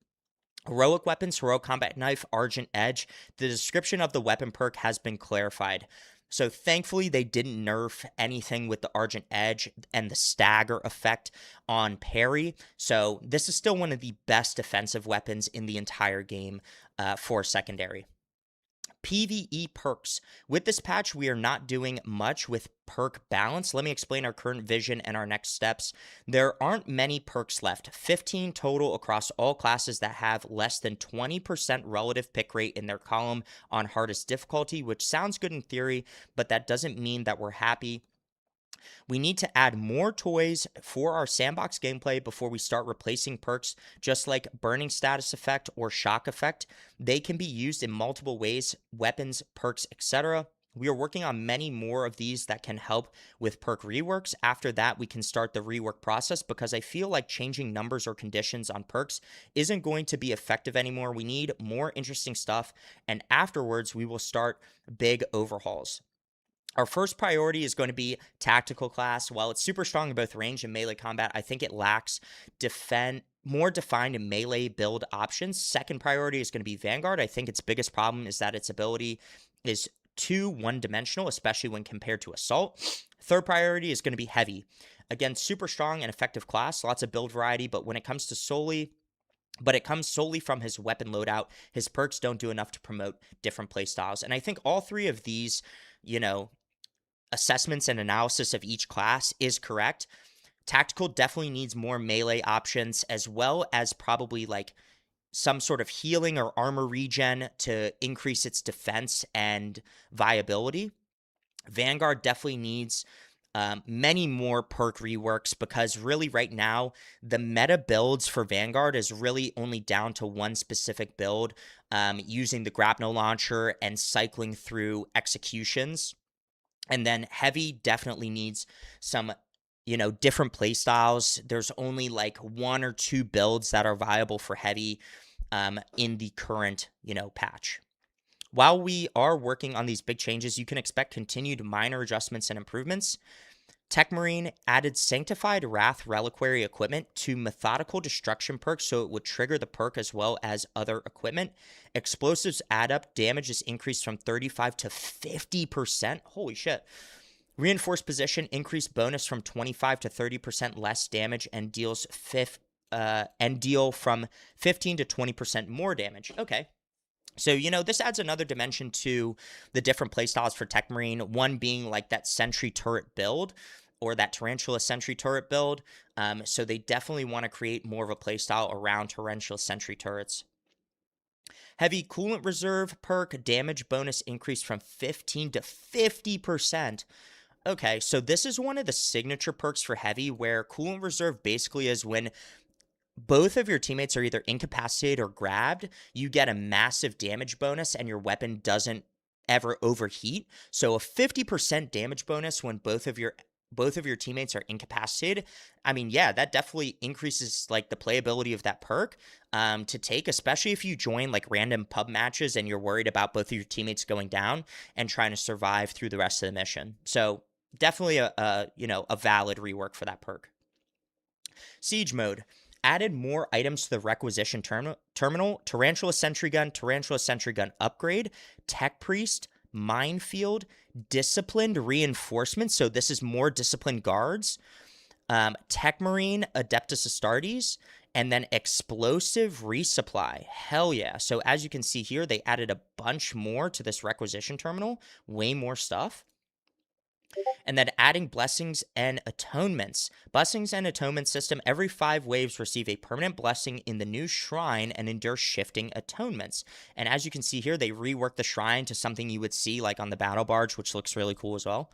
Heroic weapons, heroic combat knife, Argent Edge. The description of the weapon perk has been clarified. So thankfully, they didn't nerf anything with the Argent Edge and the stagger effect on parry. So this is still one of the best defensive weapons in the entire game for secondary. PvE perks. With this patch, we are not doing much with perk balance. Let me explain our current vision and our next steps. There aren't many perks left, 15 total across all classes that have less than 20% relative pick rate in their column on hardest difficulty, which sounds good in theory, but that doesn't mean that we're happy. We need to add more toys for our sandbox gameplay before we start replacing perks, just like burning status effect or shock effect. They can be used in multiple ways, weapons, perks, etc. We are working on many more of these that can help with perk reworks. After that, we can start the rework process because I feel like changing numbers or conditions on perks isn't going to be effective anymore. We need more interesting stuff, and afterwards, we will start big overhauls. Our first priority is going to be tactical class. While it's super strong in both range and melee combat, I think it lacks more defined melee build options. Second priority is going to be Vanguard. I think its biggest problem is that its ability is too one-dimensional, especially when compared to Assault. Third priority is going to be Heavy. Again, super strong and effective class, lots of build variety, but when it comes to it comes solely from his weapon loadout. His perks don't do enough to promote different playstyles. And I think all three of these, assessments and analysis of each class is correct. Tactical definitely needs more melee options, as well as probably like some sort of healing or armor regen to increase its defense and viability. Vanguard definitely needs many more perk reworks, because really right now the meta builds for Vanguard is really only down to one specific build, using the grapnel launcher and cycling through executions. And then Heavy definitely needs some, different play styles. There's only like one or two builds that are viable for Heavy in the current, patch. While we are working on these big changes, you can expect continued minor adjustments and improvements. Tech Marine added Sanctified Wrath Reliquary equipment to Methodical Destruction perk, so it would trigger the perk as well as other equipment. Explosives add up. Damage is increased from 35 to 50%. Holy shit. Reinforced Position increased bonus from 25 to 30% less damage and deal from 15 to 20% more damage. Okay. So, this adds another dimension to the different playstyles for Tech Marine, one being like that Sentry Turret build, or that Tarantula Sentry Turret build. So they definitely want to create more of a playstyle around Tarantula Sentry Turrets. Heavy Coolant Reserve perk, damage bonus increased from 15 to 50%. Okay, so this is one of the signature perks for Heavy, where Coolant Reserve basically is when both of your teammates are either incapacitated or grabbed, you get a massive damage bonus and your weapon doesn't ever overheat. So a 50% damage bonus when both of your teammates are incapacitated. I mean, yeah, that definitely increases like the playability of that perk to take, especially if you join like random pub matches and you're worried about both of your teammates going down and trying to survive through the rest of the mission. So definitely a valid rework for that perk. Siege mode. Added more items to the requisition terminal. Tarantula Sentry Gun upgrade, Tech Priest, Minefield, Disciplined Reinforcement. So this is more disciplined guards. Tech Marine, Adeptus Astartes, and then Explosive Resupply. Hell yeah. So as you can see here, they added a bunch more to this requisition terminal. Way more stuff. And then adding Blessings and Atonements. Blessings and Atonement system. Every 5 waves receive a permanent blessing in the new shrine and endure shifting atonements. And as you can see here, they reworked the shrine to something you would see like on the battle barge, which looks really cool as well.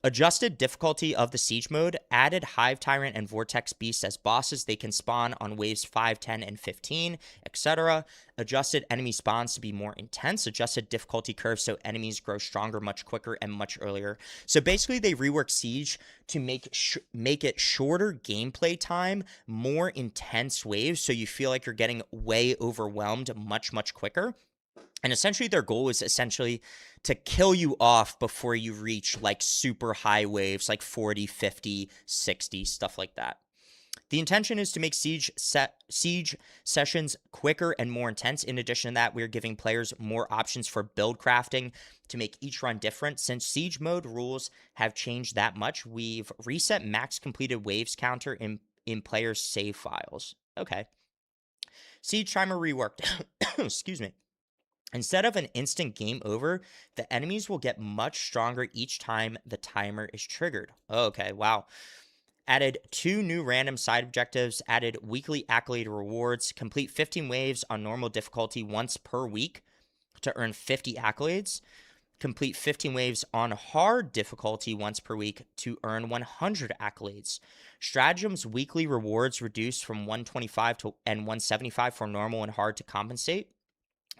Adjusted difficulty of the siege mode, added Hive Tyrant and Vortex Beast as bosses. They can spawn on waves 5, 10, and 15, etc. Adjusted enemy spawns to be more intense. Adjusted difficulty curve so enemies grow stronger much quicker and much earlier. So basically they reworked Siege to make it shorter gameplay time, more intense waves, so you feel like you're getting way overwhelmed much, much quicker. And essentially their goal is essentially to kill you off before you reach like super high waves, like 40, 50, 60, stuff like that. The intention is to make siege sessions quicker and more intense. In addition to that, we're giving players more options for build crafting to make each run different. Since siege mode rules have changed that much, we've reset max completed waves counter in players' save files. Okay. Siege timer reworked. Excuse me. Instead of an instant game over, the enemies will get much stronger each time the timer is triggered. Okay, wow. Added 2 new random side objectives, added weekly accolade rewards, complete 15 waves on normal difficulty once per week to earn 50 accolades, complete 15 waves on hard difficulty once per week to earn 100 accolades. Stratagem's weekly rewards reduced from 125 to and 175 for normal and hard to compensate.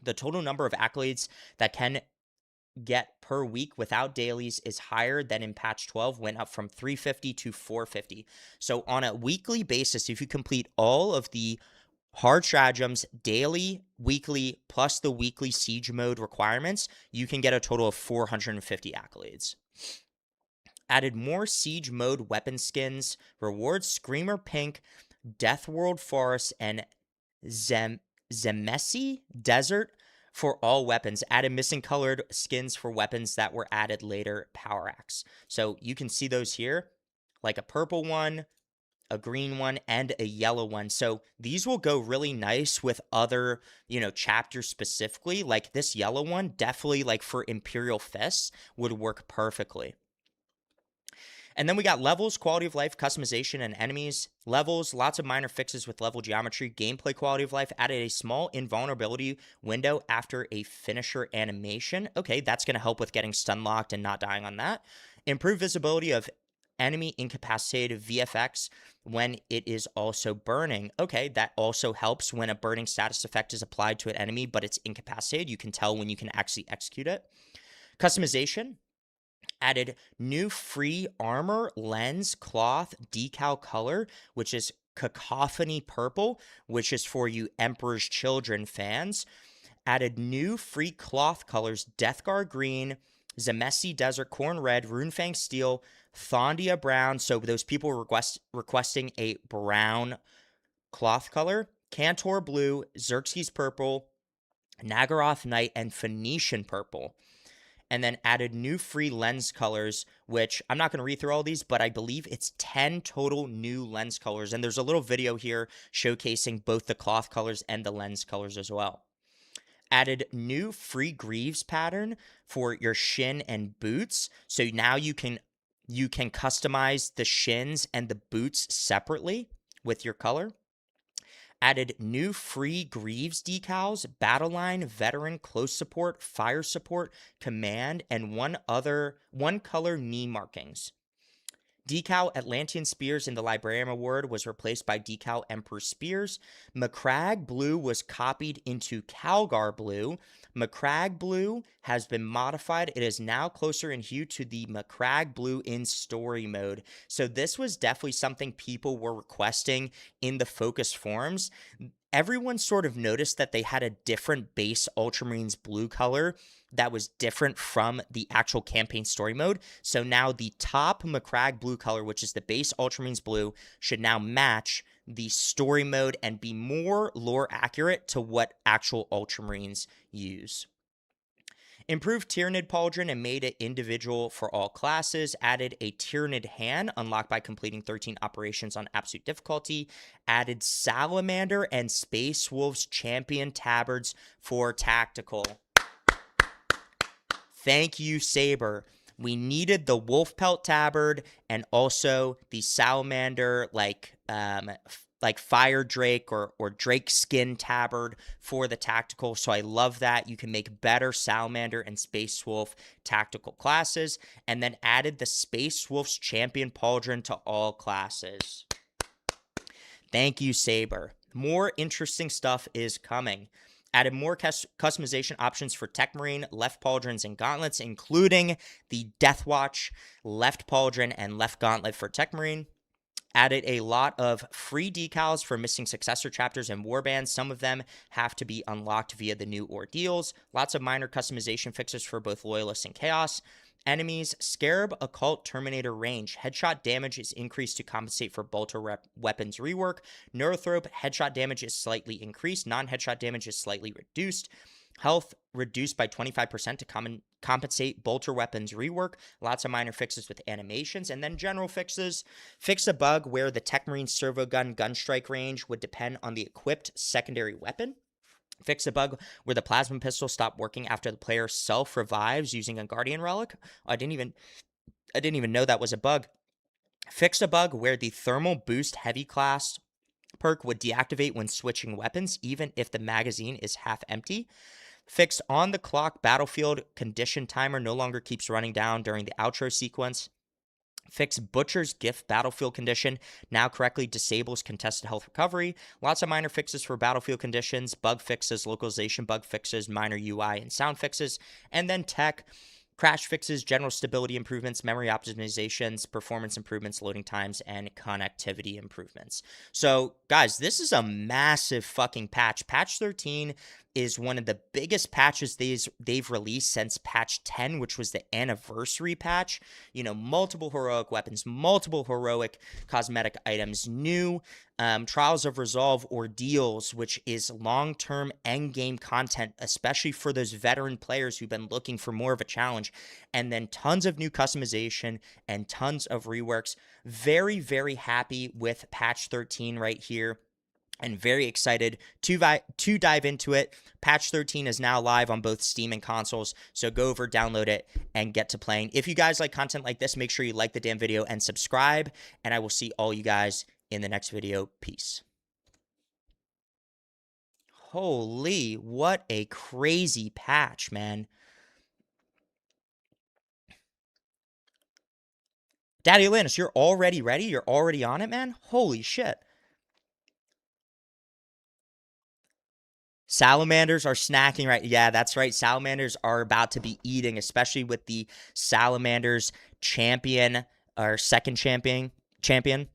The total number of accolades that can get per week without dailies is higher than in patch 12, went up from 350 to 450. So on a weekly basis, if you complete all of the hard stratagems, daily, weekly, plus the weekly siege mode requirements, you can get a total of 450 accolades. Added more siege mode weapon skins, rewards Screamer Pink, Death World Forest, and Zemesi Desert for all weapons. Added missing colored skins for weapons that were added later power acts. So you can see those here, like a purple one, a green one, and a yellow one. So these will go really nice with other, chapters specifically. Like this yellow one, definitely like for Imperial Fists would work perfectly. And then we got levels, quality of life, customization, and enemies. Levels, lots of minor fixes with level geometry. Gameplay quality of life, added a small invulnerability window after a finisher animation. Okay, that's going to help with getting stun locked and not dying on that. Improved visibility of enemy incapacitated VFX when it is also burning. Okay, that also helps when a burning status effect is applied to an enemy, but it's incapacitated. You can tell when you can actually execute it. Customization. Added new free armor, lens, cloth, decal color, which is Cacophony Purple, which is for you Emperor's Children fans. Added new free cloth colors, Deathguard Green, Zemesi Desert Corn Red, Runefang Steel, Thondia Brown. So those people requesting a brown cloth color. Cantor Blue, Xerxes Purple, Nagaroth Night, and Phoenician Purple. And then added new free lens colors, which I'm not going to read through all these, but I believe it's 10 total new lens colors. And there's a little video here showcasing both the cloth colors and the lens colors as well. Added new free greaves pattern for your shin and boots. So now you can customize the shins and the boots separately with your color. Added new free Greaves decals, Battle Line, Veteran, Close Support, Fire Support, Command, and one color knee markings. Decal Atlantean Spears in the Librarian Award was replaced by Decal Emperor Spears. Macragge Blue was copied into Calgar Blue. Macragge Blue has been modified. It is now closer in hue to the Macragge Blue in story mode. So this was definitely something people were requesting in the focus forums. Everyone sort of noticed that they had a different base Ultramarines blue color that was different from the actual campaign story mode. So now the top Macragge blue color, which is the base Ultramarines blue, should now match the story mode and be more lore accurate to what actual Ultramarines use. Improved Tyranid Pauldron and made it individual for all classes. Added a Tyranid hand, unlocked by completing 13 operations on absolute difficulty. Added Salamander and Space Wolves Champion Tabards for tactical. Thank you, Saber. We needed the Wolf Pelt Tabard and also the Salamander, like Fire Drake or Drake Skin Tabard for the tactical. So I love that. You can make better Salamander and Space Wolf tactical classes. And then added the Space Wolf's Champion Pauldron to all classes. Thank you, Saber. More interesting stuff is coming. Added more customization options for Tech Marine, left pauldrons, and gauntlets, including the Death Watch, left pauldron, and left gauntlet for Tech Marine. Added a lot of free decals for missing successor chapters and warbands. Some of them have to be unlocked via the new ordeals. Lots of minor customization fixes for both Loyalists and Chaos. Enemies, Scarab, Occult, Terminator range. Headshot damage is increased to compensate for bolter weapons rework. Neurothrope, headshot damage is slightly increased. Non-headshot damage is slightly reduced. Health reduced by 25% to compensate bolter weapons rework. Lots of minor fixes with animations. And then general fixes. Fix a bug where the Tech Marine servo gun strike range would depend on the equipped secondary weapon. Fix a bug where the plasma pistol stopped working after the player self-revives using a Guardian Relic. I didn't even know that was a bug. Fix a bug where the Thermal Boost Heavy class perk would deactivate when switching weapons, even if the magazine is half empty. Fixed on the clock battlefield condition timer no longer keeps running down during the outro sequence. Fix Butcher's Gift battlefield condition now correctly disables contested health recovery. Lots of minor fixes for battlefield conditions, bug fixes, localization bug fixes, minor UI and sound fixes, and then tech, crash fixes, general stability improvements, memory optimizations, performance improvements, loading times, and connectivity improvements. So, guys, this is a massive fucking patch. Patch 13 is one of the biggest patches they've released since patch 10, which was the anniversary patch. You know, multiple heroic weapons, multiple heroic cosmetic items, new Trials of Resolve ordeals, which is long-term endgame content, especially for those veteran players who've been looking for more of a challenge, and then tons of new customization and tons of reworks. Very, very happy with patch 13 right here, and very excited to dive into it. Patch 13 is now live on both Steam and consoles, so go over, download it, and get to playing. If you guys like content like this, make sure you like the damn video and subscribe, and I will see all you guys in the next video. Peace. Holy, what a crazy patch, man. Daddy Atlantis, you're already ready? You're already on it, man? Holy shit. Salamanders are snacking right. Yeah, that's right. Salamanders are about to be eating, especially with the Salamanders champion or second champion.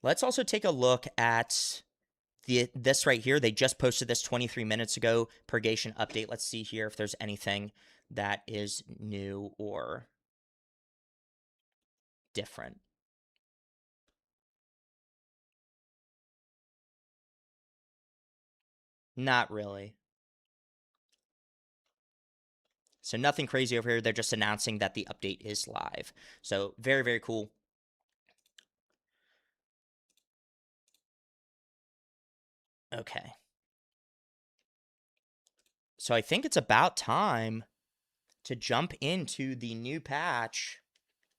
Let's also take a look at this right here. They just posted this 23 minutes ago. Purgation update. Let's see here if there's anything that is new or different. Not really. So nothing crazy over here. They're just announcing that the update is live. So very, very cool. Okay. So I think it's about time to jump into the new patch.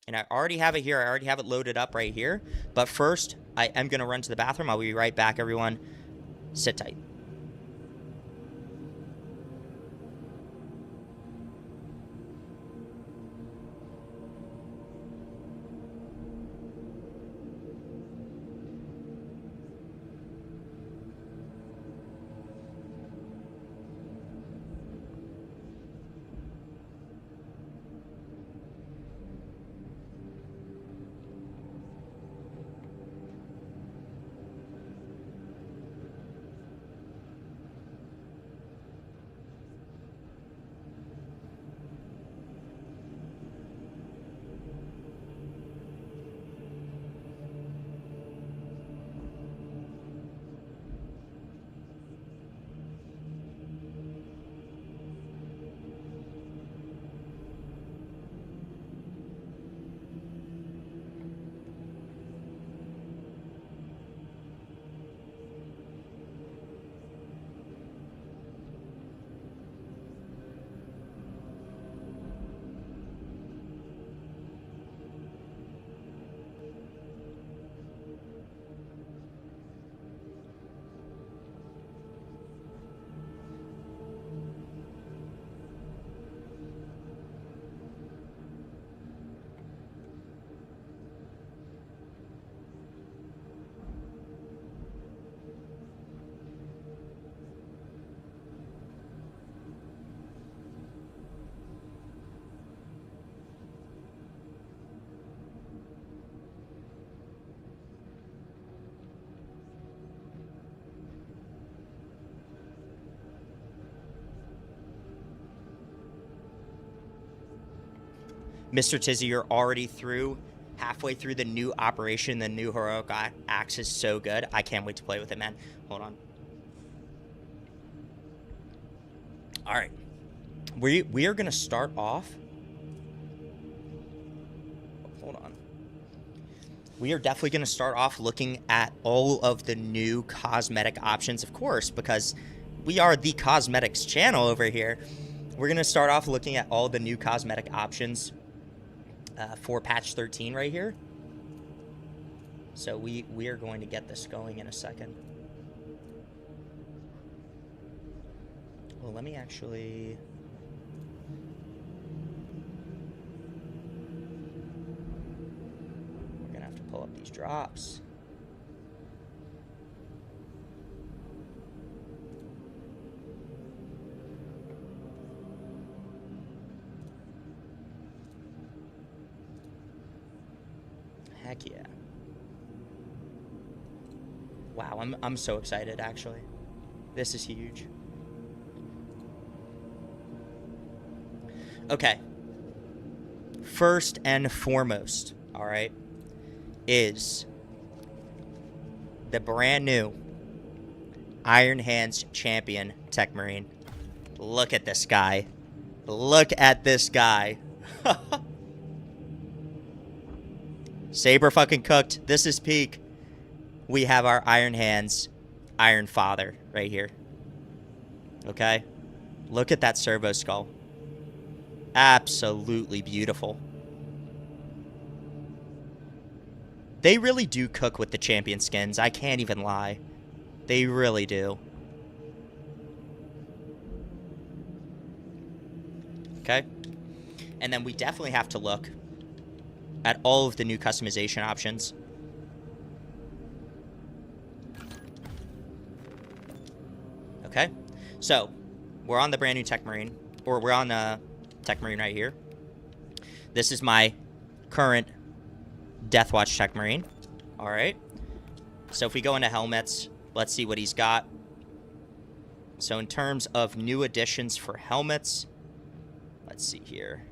And I already have it here. I already have it loaded up right here. But first, I am going to run to the bathroom. I'll be right back, everyone. Sit tight. Mr. Tizzy, you're already halfway through the new operation. The new heroic axe is so good. I can't wait to play with it, man. Hold on. All right. We are going to start off. Hold on. We are definitely going to start off looking at all of the new cosmetic options, of course, because we are the cosmetics channel over here. We're going to start off looking at all the new cosmetic options for patch 13 right here. So we are going to get this going in a second. Well, let me actually... We're going to have to pull up these drops. Heck yeah. Wow, I'm so excited, actually. This is huge. Okay. First and foremost, all right, is the brand new Iron Hands Champion Tech Marine. Look at this guy. Look at this guy. Saber fucking cooked. This is peak. We have our Iron Hands, Iron Father right here. Okay? Look at that servo skull. Absolutely beautiful. They really do cook with the champion skins. I can't even lie. They really do. Okay? And then we definitely have to look at all of the new customization options. Okay, so we're on the brand new Tech Marine, or we're on Tech Marine right here. This is my current Deathwatch Tech Marine. All right, so if we go into helmets, let's see what he's got. So in terms of new additions for helmets, let's see here.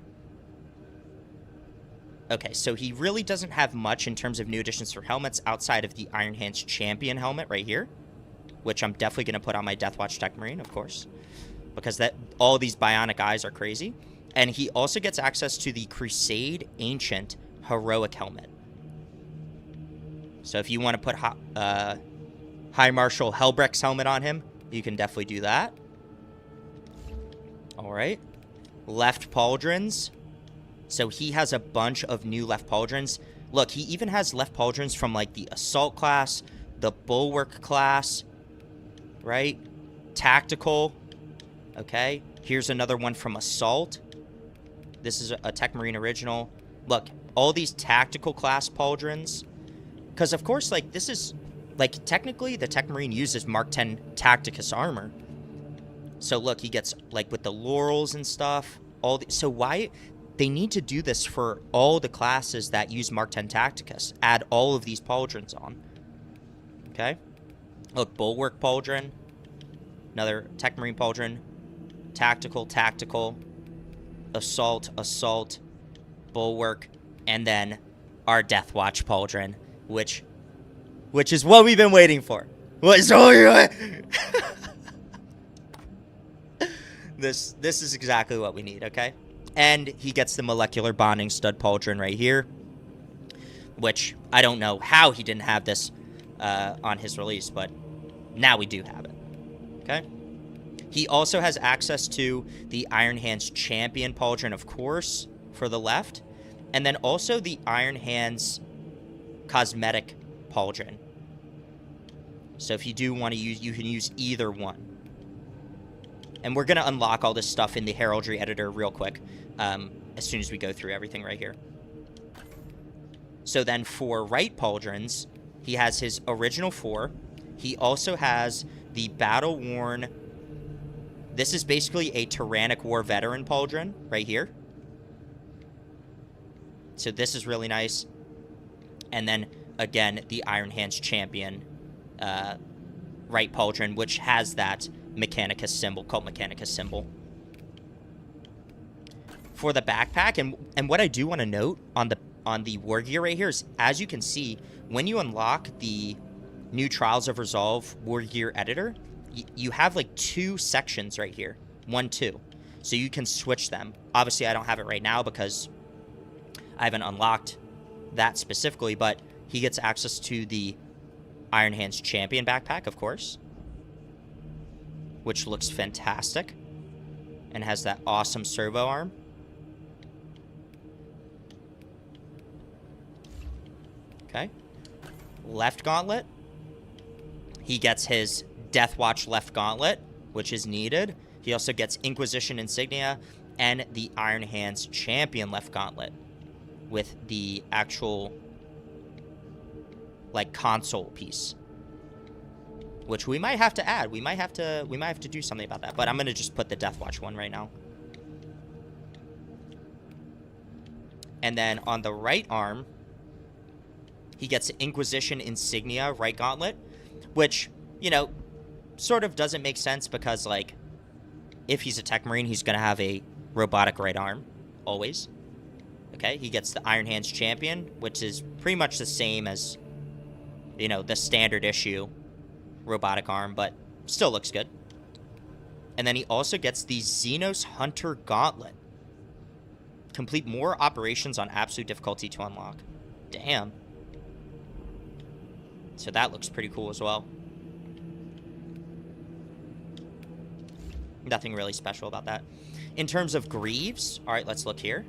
Okay, so he really doesn't have much in terms of new additions for helmets outside of the Iron Hands Champion helmet right here, which I'm definitely going to put on my Deathwatch Tech Marine, of course, because all these bionic eyes are crazy. And he also gets access to the Crusade Ancient Heroic helmet. So if you want to put High Marshal Helbrecht's helmet on him, you can definitely do that. All right. Left pauldrons. So he has a bunch of new left pauldrons. Look, he even has left pauldrons from like the Assault class, the Bulwark class, right? Tactical. Okay. Here's another one from Assault. This is a Tech Marine original. Look, all these tactical class pauldrons. Because, of course, like, this is... Like, technically, the Tech Marine uses Mark 10 Tacticus armor. So, look, he gets, like, with the laurels and stuff. So, why... They need to do this for all the classes that use Mark 10 Tacticus. Add all of these pauldrons on. Okay? Look, Bulwark pauldron. Another Tech Marine pauldron. Tactical, tactical. Assault, assault. Bulwark. And then our Deathwatch pauldron. Which is what we've been waiting for. This is exactly what we need, okay? And he gets the molecular bonding stud pauldron right here, which I don't know how he didn't have this on his release, but now we do have it, okay? He also has access to the Iron Hands Champion pauldron, of course, for the left, and then also the Iron Hands Cosmetic pauldron. So if you do want to use, you can use either one. And we're going to unlock all this stuff in the heraldry editor real quick as soon as we go through everything right here. So then for right pauldrons, he has his original 4. He also has the battle-worn... This is basically a Tyrannic War veteran pauldron right here. So this is really nice. And then, again, the Iron Hands Champion right pauldron, which has that Mechanicus symbol, Cult Mechanicus symbol. for the backpack. And what I do want to note on the war gear right here is, as you can see, when you unlock the new Trials of Resolve war gear editor, you have like 2 sections right here. 1, 2. So you can switch them. Obviously, I don't have it right now because I haven't unlocked that specifically, but he gets access to the Iron Hands Champion backpack, of course, which looks fantastic and has that awesome servo arm. Okay. Left gauntlet. He gets his Deathwatch left gauntlet, which is needed. He also gets Inquisition insignia and the Iron Hands Champion left gauntlet with the actual like console piece, which we might have to add. We might have to do something about that. But I'm gonna just put the Deathwatch one right now. And then on the right arm, he gets Inquisition insignia right gauntlet, which, you know, sort of doesn't make sense because, like, if he's a Tech Marine, he's going to have a robotic right arm, always. Okay, he gets the Iron Hands Champion, which is pretty much the same as, you know, the standard issue robotic arm, but still looks good. And then he also gets the Xenos Hunter Gauntlet. Complete more operations on absolute difficulty to unlock. Damn. So that looks pretty cool as well. Nothing really special about that. In terms of greaves, all right, let's look here.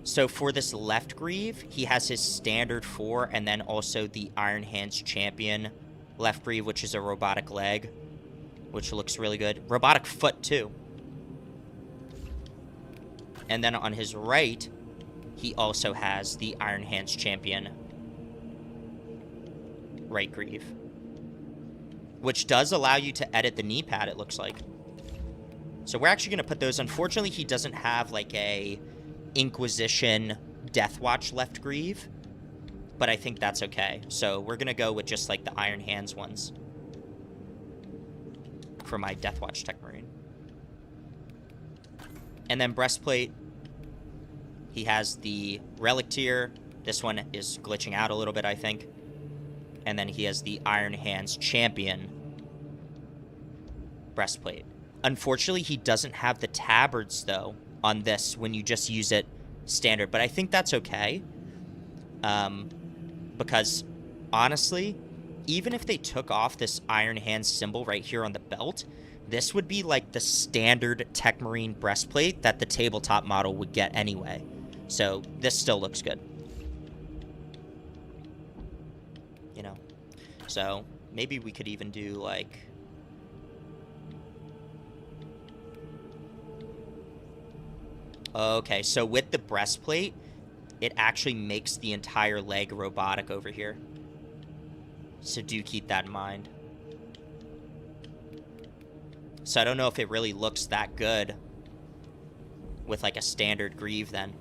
So for this left greave, he has his standard 4 and then also the Iron Hands Champion left greave, which is a robotic leg, which looks really good. Robotic foot too. And then on his right, he also has the Iron Hands Champion right greave, which does allow you to edit the knee pad, it looks like. So we're actually going to put those. Unfortunately, he doesn't have like a Inquisition Deathwatch left greave, but I think that's okay. So we're going to go with just like the Iron Hands ones for my Deathwatch Tech Marine. And then breastplate, he has the Relic tier. This one is glitching out a little bit, I think. And then he has the Iron Hands Champion breastplate. Unfortunately, he doesn't have the tabards, though, on this when you just use it standard. But I think that's okay. Because, honestly, even if they took off this Iron Hands symbol right here on the belt, this would be like the standard Tech Marine breastplate that the tabletop model would get anyway. So this still looks good. You know, so maybe we could even do like, okay, so with the breastplate, it actually makes the entire leg robotic over here. So do keep that in mind. So I don't know if it really looks that good with like a standard greave then.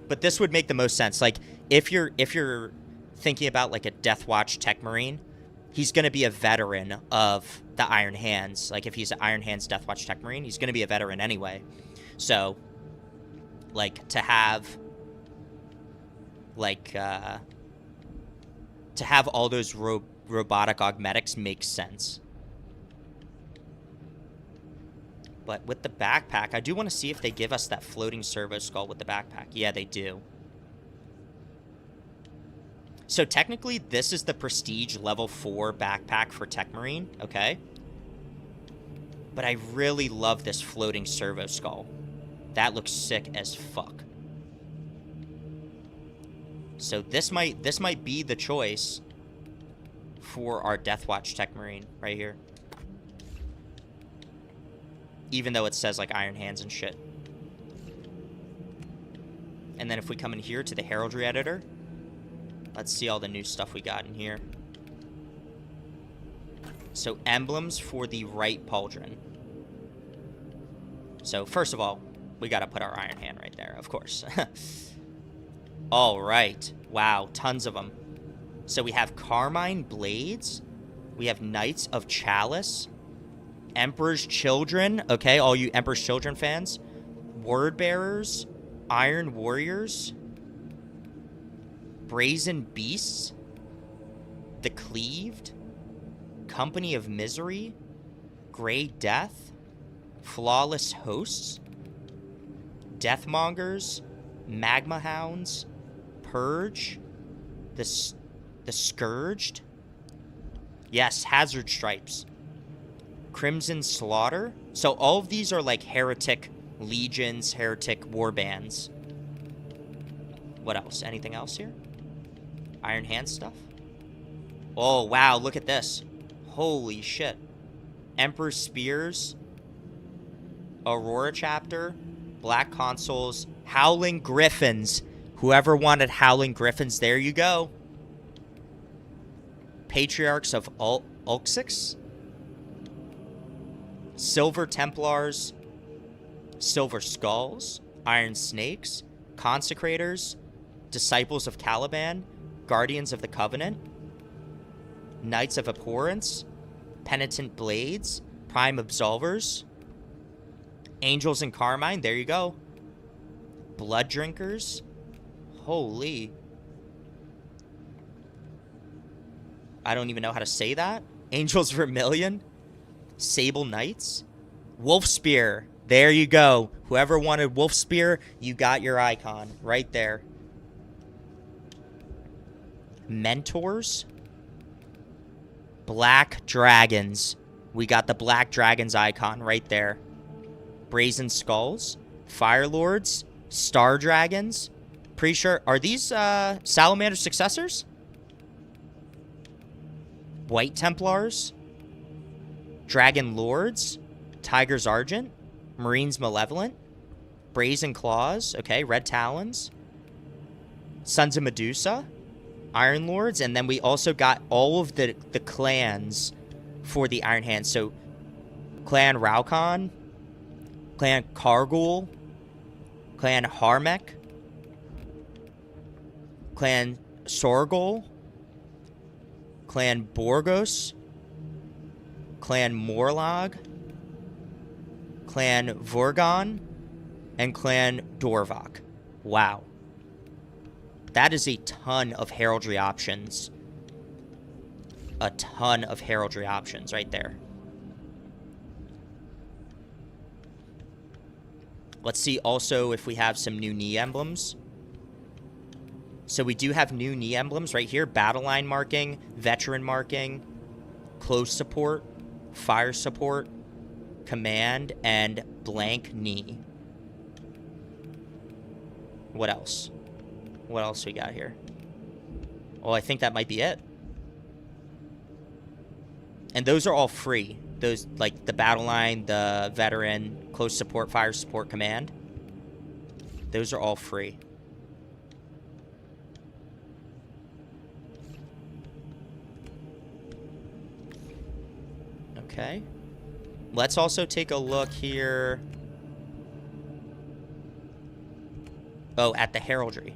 But this would make the most sense. Like if you're thinking about like a Deathwatch Tech Marine, he's going to be a veteran of the Iron Hands. Like if he's an Iron Hands Deathwatch Tech Marine, he's going to be a veteran anyway. So like to have like to have all those robotic augmetics makes sense. But with the backpack, I do want to see if they give us that floating servo skull with the backpack. Yeah, they do. So technically, this is the Prestige Level 4 backpack for Tech Marine, okay? But I really love this floating servo skull. That looks sick as fuck. So this might be the choice for our Deathwatch Tech Marine right here. Even though it says like Iron Hands and shit. And then if we come in here to the heraldry editor, let's see all the new stuff we got in here. So emblems for the right pauldron. So first of all, we got to put our Iron Hand right there, of course. All right. Wow, tons of them. So we have Carmine Blades. We have Knights of Chalice. Emperor's Children. Okay, all you Emperor's Children fans. Word Bearers. Iron Warriors. Brazen Beasts. The Cleaved. Company of Misery. Grey Death. Flawless Hosts. Deathmongers. Magma Hounds. Purge. The Scourged. Yes, Hazard Stripes. Crimson Slaughter. So all of these are like heretic legions, heretic war bands. What else? Anything else here? Iron Hand stuff? Oh, wow, look at this. Holy shit. Emperor Spears. Aurora Chapter. Black Consoles. Howling Griffins. Whoever wanted Howling Griffins, there you go. Patriarchs of Ulxix. Silver Templars. Silver Skulls. Iron Snakes. Consecrators. Disciples of Caliban. Guardians of the Covenant. Knights of Abhorrence. Penitent Blades. Prime Absolvers. Angels in Carmine. There you go. Blood Drinkers. Holy. I don't even know how to say that. Angels Vermilion. Sable Knights. Wolf Spear. There you go. Whoever wanted Wolf Spear, you got your icon right there. Mentors. Black Dragons. We got the Black Dragons icon right there. Brazen Skulls. Fire Lords. Star Dragons. Pretty sure. Are these Salamander successors? White Templars. Dragon Lords. Tiger's Argent. Marines Malevolent. Brazen Claws. Okay, Red Talons. Sons of Medusa. Iron Lords. And then we also got all of the clans for the Iron Hands. So, Clan Raukon. Clan Kargul. Clan Harmech. Clan Sorgol. Clan Borgos. Clan Morlag. Clan Vorgon. And Clan Dorvak. Wow. That is a ton of heraldry options. A ton of heraldry options right there. Let's see also if we have some new knee emblems. So we do have new knee emblems right here. Battle line marking, veteran marking, close support, fire support, command, and blank knee. What else? What else we got here? Oh, I think that might be it. And those are all free. Those, like the battle line, the veteran, close support, fire support, command. Those are all free. Okay. Let's also take a look here. Oh, at the heraldry.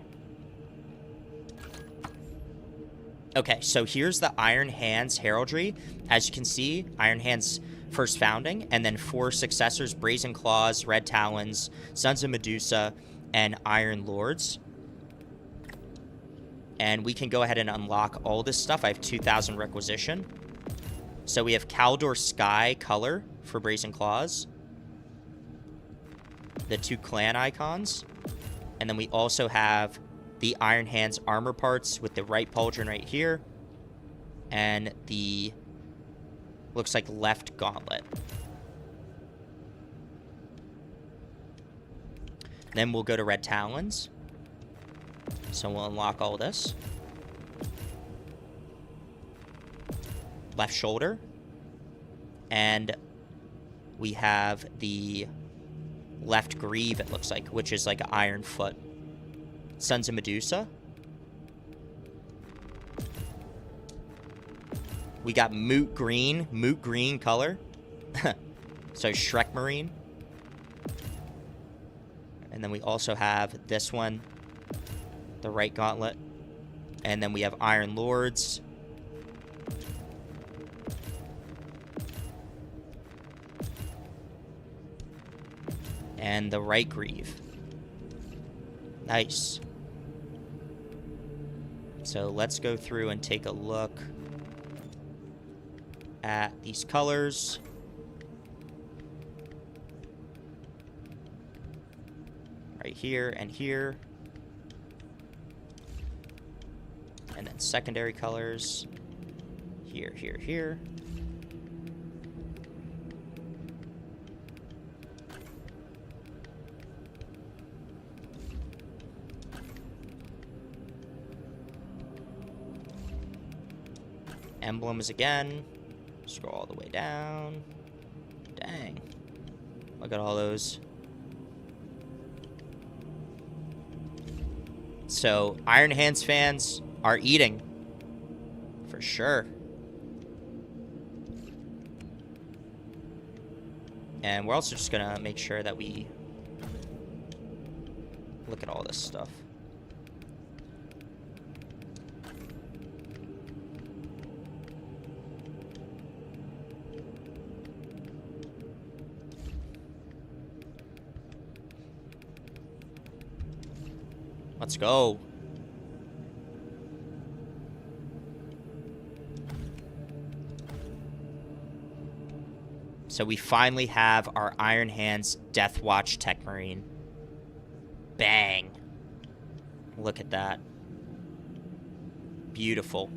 Okay, so here's the Iron Hands heraldry. As you can see, Iron Hands first founding, and then 4 successors: Brazen Claws, Red Talons, Sons of Medusa, and Iron Lords. And we can go ahead and unlock all this stuff. I have 2,000 requisition. So we have Kaldor Sky color for Brazen Claws. The 2 clan icons. And then we also have the Iron Hands armor parts with the right pauldron right here. And the, looks like, left gauntlet. Then we'll go to Red Talons. So we'll unlock all this. Left shoulder. And we have the left greave, it looks like, which is like an iron foot. Sons of Medusa. We got moot green color. So Shrek Marine. And then we also have this one, the right gauntlet. And then we have Iron Lords. And the right greave. Nice. So let's go through and take a look at these colors. Right here and here. And then secondary colors. Here, here, here. Emblems again. Scroll all the way down. Dang. Look at all those. So, Iron Hands fans are eating. For sure. And we're also just gonna make sure that we look at all this stuff. Let's go. So we finally have our Iron Hands Deathwatch Tech Marine. Bang. Look at that. Beautiful.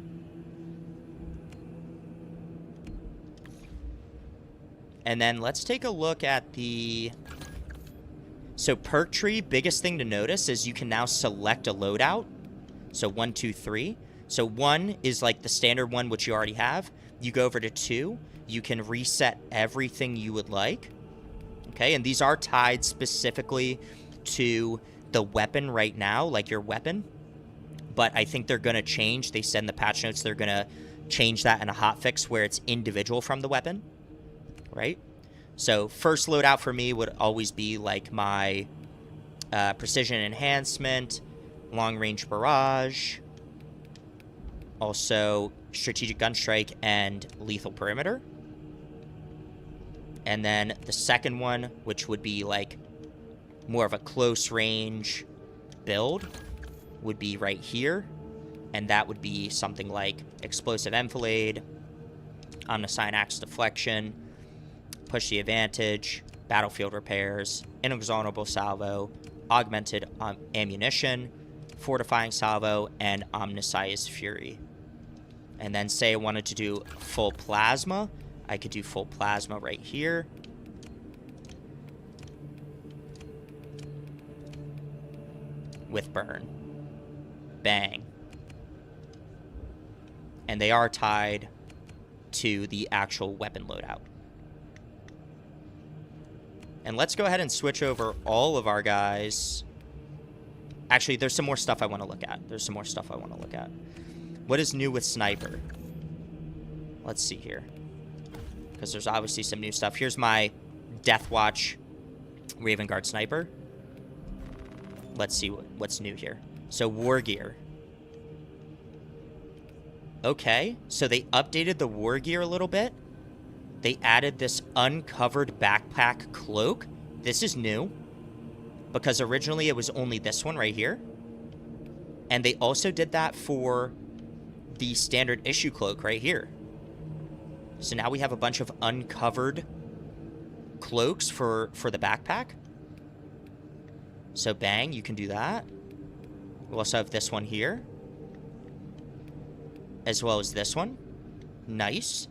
And then let's take a look at the... So perk tree, biggest thing to notice is you can now select a loadout. So 1, 2, 3. So 1 is like the standard one, which you already have. You go over to 2. You can reset everything you would like. Okay, and these are tied specifically to the weapon right now, like your weapon. But I think they're going to change. They said in the patch notes they're going to change that in a hotfix where it's individual from the weapon. Right? So first loadout for me would always be like my precision enhancement, long range barrage, also strategic gun strike and lethal perimeter. And then the second one, which would be like more of a close range build, would be right here. And that would be something like explosive enfilade, omniscient axe deflection, push the advantage, battlefield repairs, inexhaustible salvo, augmented ammunition, fortifying salvo, and omniscience fury. And then say I wanted to do full plasma, I could do full plasma right here. With burn. Bang. And they are tied to the actual weapon loadout. And let's go ahead and switch over all of our guys. Actually, there's some more stuff I want to look at. What is new with Sniper? Let's see here. Because there's obviously some new stuff. Here's my Deathwatch Raven Guard Sniper. Let's see what's new here. So, War Gear. Okay, so they updated the War Gear a little bit. They added this uncovered backpack cloak. This is new, because originally it was only this one right here. And they also did that for the standard issue cloak right here. So now we have a bunch of uncovered cloaks for the backpack. So bang, you can do that. We also have this one here, as well as this one. Nice.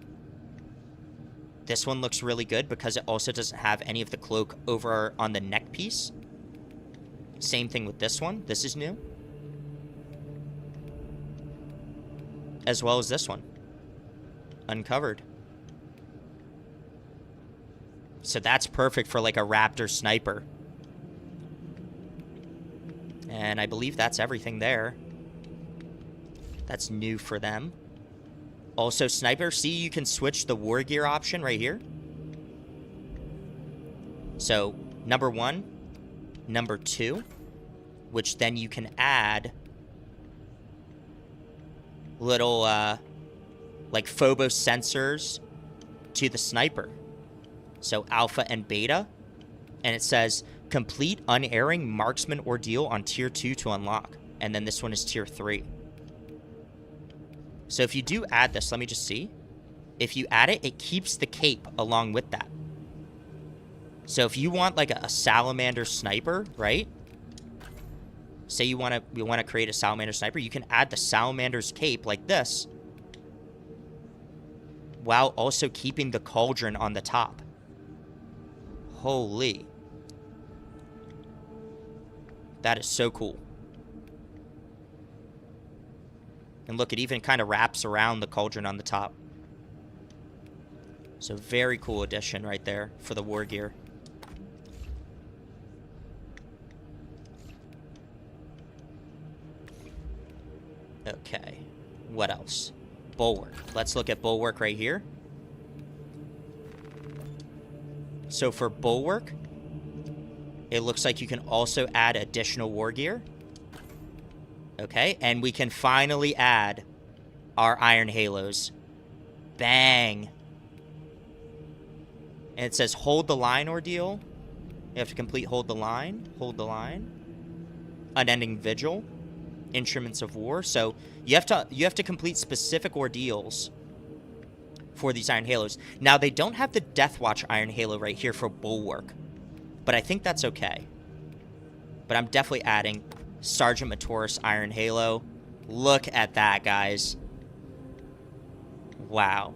This one looks really good because it also doesn't have any of the cloak over on the neck piece. Same thing with this one. This is new. As well as this one. Uncovered. So that's perfect for like a Raptor sniper. And I believe that's everything there. That's new for them. Also, Sniper, see, you can switch the War Gear option right here. So, number 1, number 2, which then you can add little, like, Phobos sensors to the Sniper. So, Alpha and Beta. And it says, Complete unerring marksman ordeal on tier 2 to unlock. And then this one is tier 3. So if you do add this, let me just see. If you add it, it keeps the cape along with that. So if you want like a salamander sniper, right? Say you want to create a salamander sniper, you can add the salamander's cape like this, while also keeping the cauldron on the top. Holy. That is so cool. And look, it even kind of wraps around the cauldron on the top. So very cool addition right there for the war gear. Okay, what else? Bulwark. Let's look at Bulwark right here. So for Bulwark, it looks like you can also add additional war gear. Okay, and we can finally add our iron halos. Bang! And it says hold the line ordeal. You have to complete hold the line, unending vigil, instruments of war. So you have to complete specific ordeals for these iron halos. Now they don't have the Deathwatch iron halo right here for Bulwark, but I think that's okay. But I'm definitely adding Sergeant Matoris iron halo. Look at that, guys. Wow.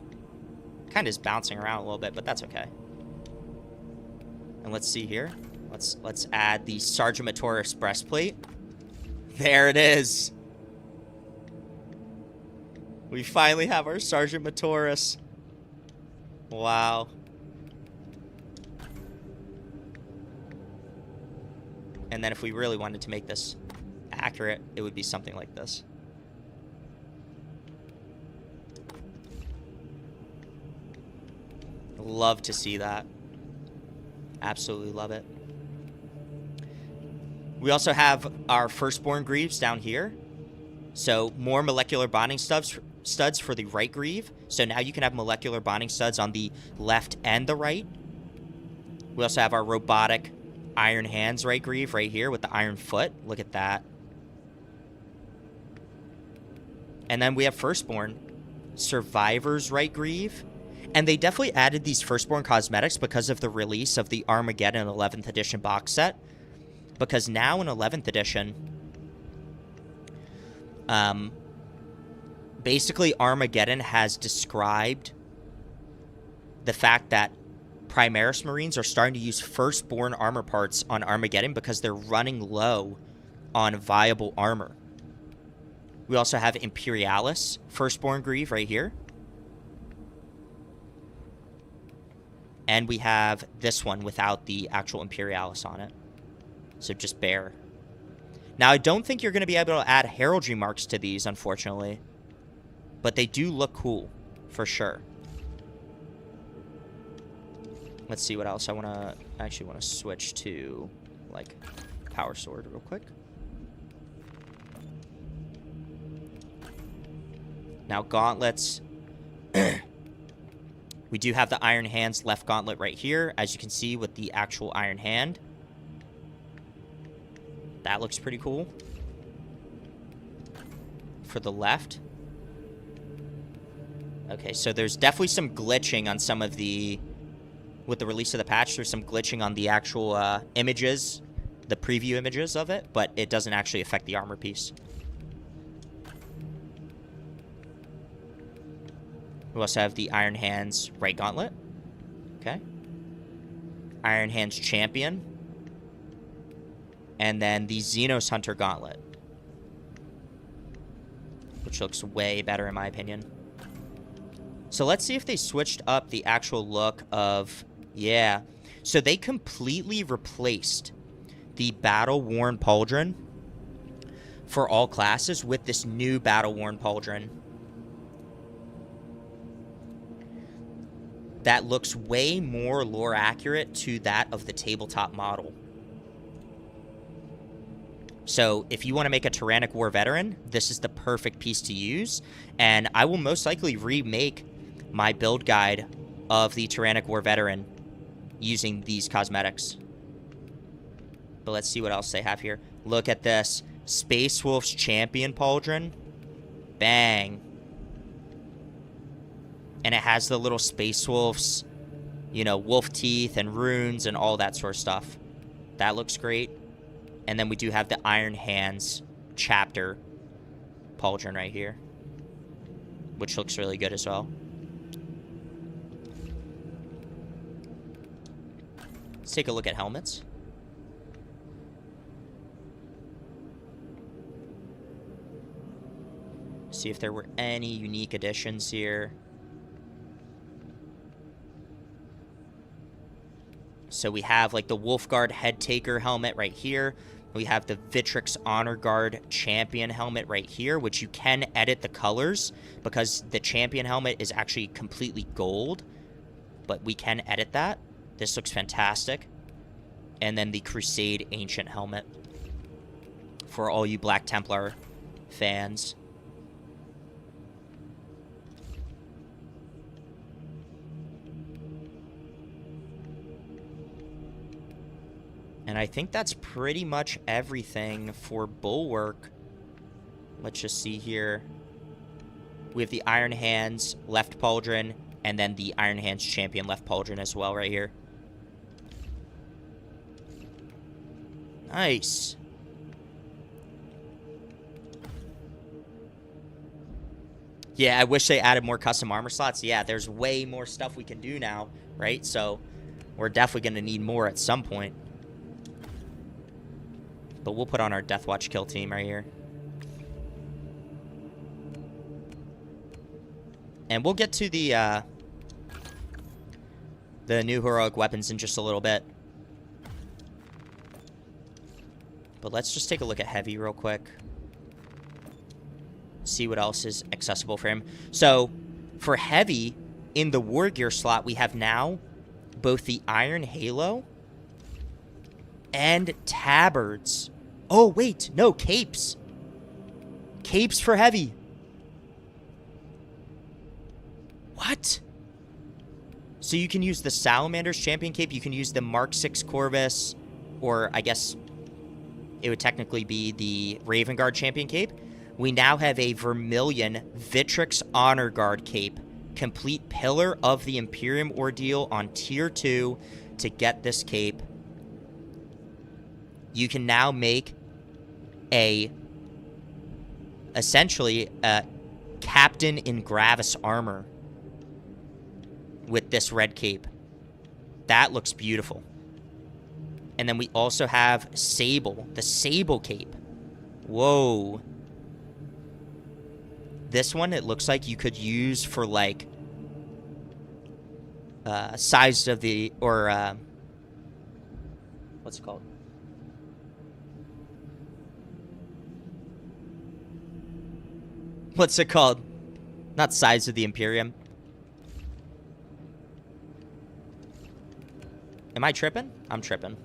Kind of is bouncing around a little bit, but that's okay. And let's see here. Let's add the Sergeant Matoris breastplate. There it is. We finally have our Sergeant Matoris. Wow. And then if we really wanted to make this accurate, it would be something like this. Love to see that. Absolutely love it. We also have our Firstborn Greaves down here. So more molecular bonding studs for the right greave. So now you can have molecular bonding studs on the left and the right. We also have our robotic iron hands right greave right here with the iron foot. Look at that. And then we have Firstborn Survivor's right greave. And they definitely added these Firstborn cosmetics because of the release of the Armageddon 11th edition box set. Because now in 11th edition, basically Armageddon has described the fact that Primaris Marines are starting to use Firstborn armor parts on Armageddon because they're running low on viable armor. We also have Imperialis Firstborn Greave right here. And we have this one without the actual Imperialis on it. So just bare. Now, I don't think you're going to be able to add heraldry marks to these, unfortunately. But they do look cool, for sure. Let's see what else. I actually want to switch to, like, Power Sword real quick. Now, gauntlets. We do have the Iron Hand's left gauntlet right here, as you can see with the actual Iron Hand. That looks pretty cool. For the left. Okay, so there's definitely some glitching on some of the... With the release of the patch, there's some glitching on the actual images, the preview images of it, but it doesn't actually affect the armor piece. We also have the Iron Hand's right gauntlet. Okay. Iron Hand's champion. And then the Xenos Hunter gauntlet. Which looks way better in my opinion. So let's see if they switched up the actual look of... Yeah. So they completely replaced the Battle-Worn Pauldron for all classes with this new Battle-Worn Pauldron. That looks way more lore accurate to that of the tabletop model. So if you want to make a Tyrannic War Veteran, this is the perfect piece to use. And I will most likely remake my build guide of the Tyrannic War Veteran using these cosmetics. But let's see what else they have here. Look at this. Space Wolf's Champion pauldron. Bang. And it has the little Space Wolves, you know, wolf teeth and runes and all that sort of stuff. That looks great. And then we do have the Iron Hands chapter pauldron right here, which looks really good as well. Let's take a look at helmets. See if there were any unique additions here. So we have like the Wolfguard Head Taker helmet right here. We have the Vitrix Honor Guard Champion helmet right here, which you can edit the colors because the Champion helmet is actually completely gold, but we can edit that. This looks fantastic. And then the Crusade Ancient helmet for all you Black Templar fans. And I think that's pretty much everything for Bulwark. Let's just see here. We have the Iron Hands left pauldron, and then the Iron Hands Champion left pauldron as well right here. Nice. Yeah, I wish they added more custom armor slots. Yeah, there's way more stuff we can do now, right? So we're definitely going to need more at some point. But we'll put on our Deathwatch kill team right here. And we'll get to the new heroic weapons in just a little bit. But let's just take a look at Heavy real quick. See what else is accessible for him. So, for Heavy, in the War Gear slot, we have now both the Iron Halo and tabards. Oh, wait. No, capes. Capes for Heavy. What? So you can use the Salamander's Champion Cape. You can use the Mark 6 Corvus. Or, I guess, it would technically be the Raven Guard Champion Cape. We now have a Vermilion Vitrix Honor Guard Cape. Complete Pillar of the Imperium Ordeal on Tier 2 to get this cape. You can now make essentially a Captain in Gravis armor with this red cape. That looks beautiful. And then we also have Sable, the Sable cape. Whoa. This one, it looks like you could use for like size of the, or what's it called? What's it called? Not size of the Imperium. Am I tripping? I'm tripping.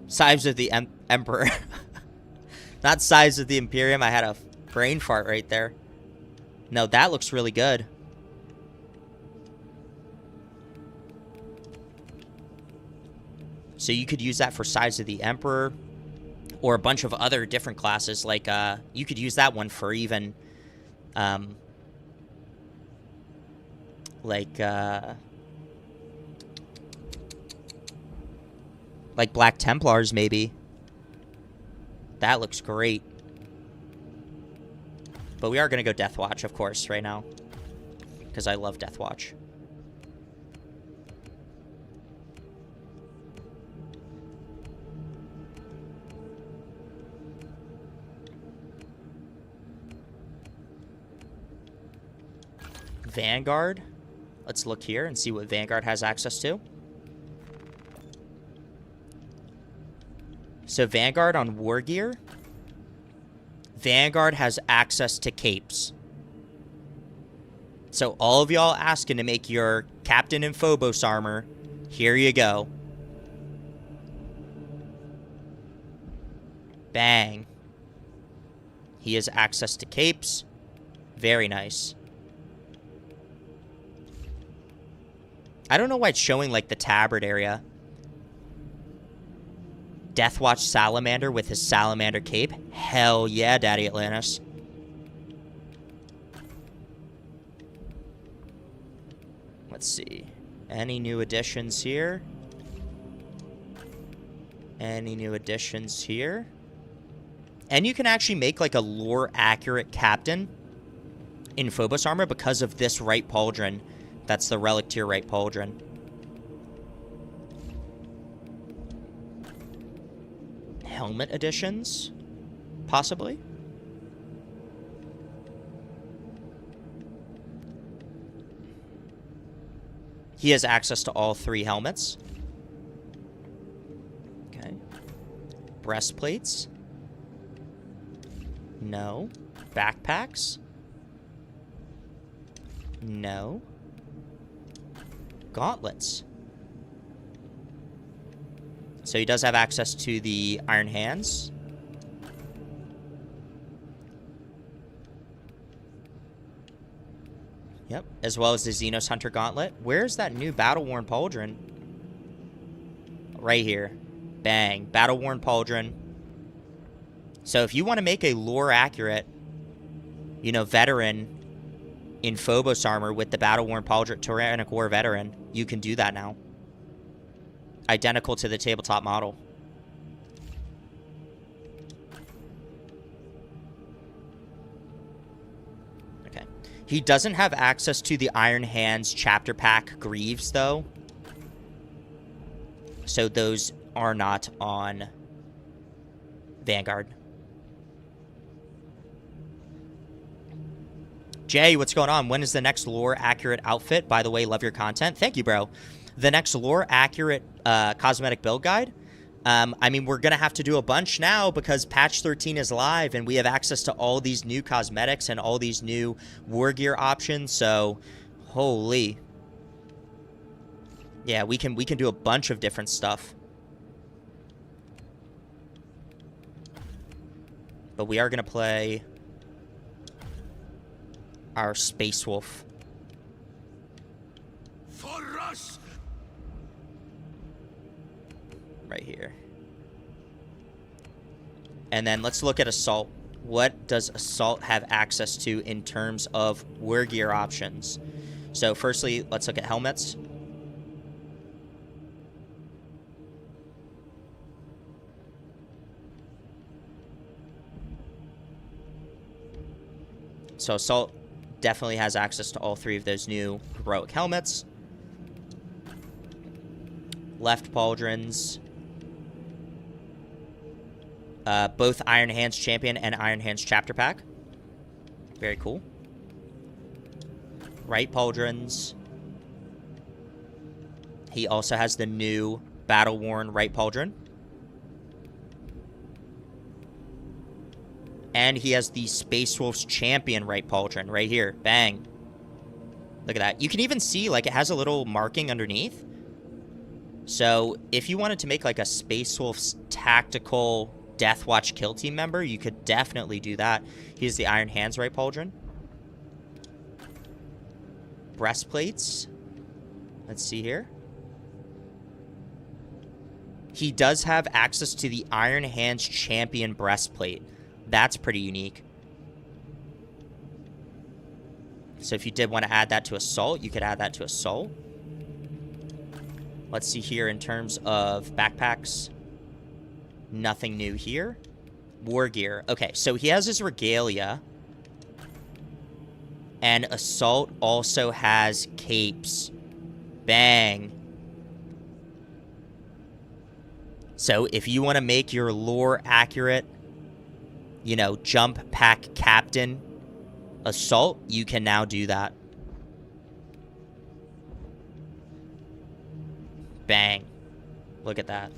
Size of the Emperor. Not size of the Imperium. I had a brain fart right there. No, that looks really good. So you could use that for size of the Emperor. Or a bunch of other different classes. Like, you could use that one for even... like Black Templars, maybe. That looks great. But we are going to go Deathwatch, of course, right now. Because I love Deathwatch. Vanguard. Let's look here and see what Vanguard has access to. So Vanguard on War Gear. Vanguard has access to capes. So all of y'all asking to make your Captain and Phobos armor, here you go. Bang. He has access to capes. Very nice. I don't know why it's showing like the tabard area. Deathwatch Salamander with his Salamander cape. Hell yeah, Daddy Atlantis. Let's see. Any new additions here? Any new additions here? And you can actually make like a lore-accurate captain in Phobos armor because of this right pauldron. That's the relic tier right pauldron. Helmet additions? Possibly? He has access to all 3 helmets. Okay. Breastplates? No. Backpacks? No. Gauntlets. So he does have access to the Iron Hands. Yep, as well as the Xenos Hunter Gauntlet. Where's that new Battle-Worn Pauldron? Right here. Bang. Battle-Worn Pauldron. So if you want to make a lore-accurate, you know, veteran in Phobos armor with the Battle-Worn Pauldron Tyrannic War veteran, you can do that now. Identical to the tabletop model. Okay. He doesn't have access to the Iron Hands Chapter Pack Greaves, though. So those are not on Vanguard. Jay, what's going on? When is the next lore-accurate outfit? By the way, love your content. Thank you, bro. The next lore-accurate cosmetic build guide. I mean, we're going to have to do a bunch now because patch 13 is live and we have access to all these new cosmetics and all these new war gear options. So, holy. Yeah, we can do a bunch of different stuff. But we are going to play our Space Wolf. For us. Right here. And then let's look at Assault. What does Assault have access to in terms of war gear options? So firstly, let's look at helmets. So Assault definitely has access to all 3 of those new heroic helmets. Left pauldrons. Both Iron Hands Champion and Iron Hands Chapter Pack. Very cool. Right pauldrons. He also has the new Battle-Worn right pauldron. And he has the Space Wolf's Champion right pauldron right here. Bang. Look at that. You can even see, like, it has a little marking underneath. So, if you wanted to make, like, a Space Wolf's tactical Deathwatch kill team member, you could definitely do that. He has the Iron Hands right pauldron. Breastplates. Let's see here. He does have access to the Iron Hands Champion breastplate. That's pretty unique. So if you did want to add that to Assault, you could add that to Assault. Let's see here in terms of backpacks. Nothing new here. War gear. Okay, so he has his regalia. And Assault also has capes. Bang. So if you want to make your lore accurate, you know, jump pack captain Assault, you can now do that. Bang. Look at that.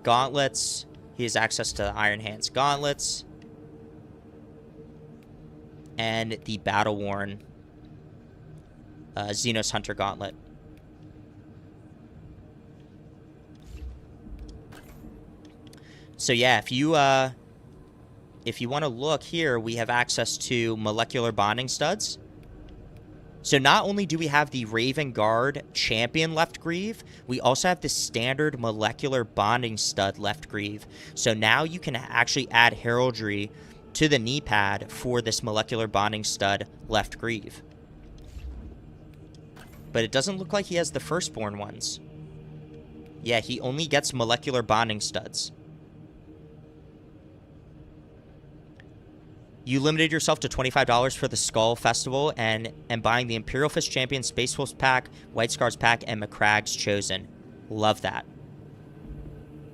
Gauntlets. He has access to Iron Hands gauntlets. And the Battle-Worn Xenos Hunter Gauntlet. So yeah, if you want to look here, we have access to molecular bonding studs. So not only do we have the Raven Guard Champion left greave, we also have the standard molecular bonding stud left greave. So now you can actually add heraldry to the knee pad for this molecular bonding stud left greave. But it doesn't look like he has the firstborn ones. Yeah, he only gets molecular bonding studs. You limited yourself to $25 for the Skull Festival and buying the Imperial Fist Champion, Space Wolves pack, White Scars pack, and McCragg's Chosen. Love that.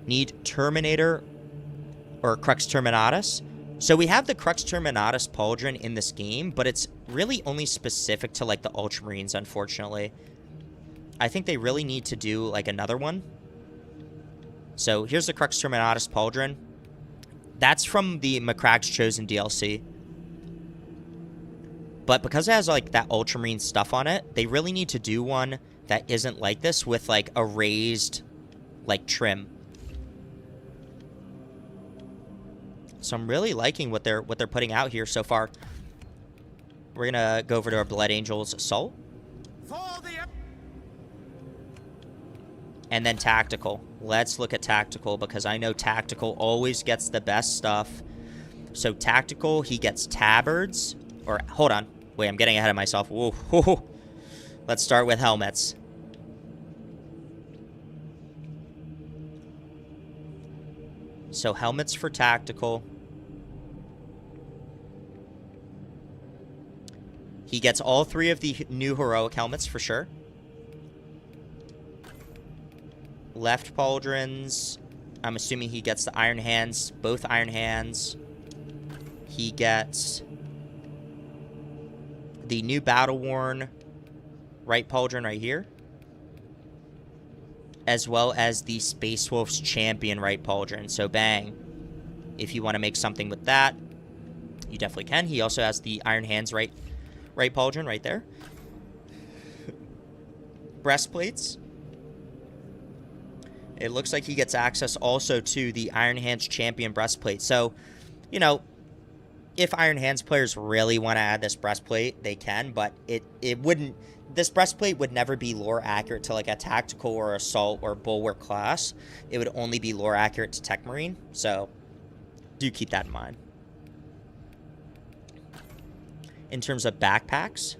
Need Terminator or Crux Terminatus. So we have the Crux Terminatus Pauldron in this game, but it's really only specific to like the Ultramarines, unfortunately. I think they really need to do like another one. So here's the Crux Terminatus Pauldron. That's from the McCragg's Chosen DLC. But because it has like that Ultramarine stuff on it, they really need to do one that isn't like this with like a raised like trim. So I'm really liking what they're putting out here so far. We're gonna go over to our Blood Angels Assault. And then Tactical. Let's look at Tactical because I know Tactical always gets the best stuff. So Tactical, he gets tabards. Or, hold on. Wait, I'm getting ahead of myself. Whoa. Let's start with helmets. So helmets for Tactical. He gets all 3 of the new heroic helmets for sure. Left pauldrons. I'm assuming he gets the Iron Hands, both Iron Hands. He gets the new Battle Worn right pauldron right here. As well as the Space Wolves Champion right pauldron. So bang. If you want to make something with that, you definitely can. He also has the Iron Hands right pauldron right there. Breastplates. It looks like he gets access also to the Iron Hands Champion breastplate. So, you know, if Iron Hands players really want to add this breastplate, they can, but it wouldn't. This breastplate would never be lore accurate to like a Tactical or Assault or Bulwark class. It would only be lore accurate to Tech Marine. So, do keep that in mind. In terms of backpacks,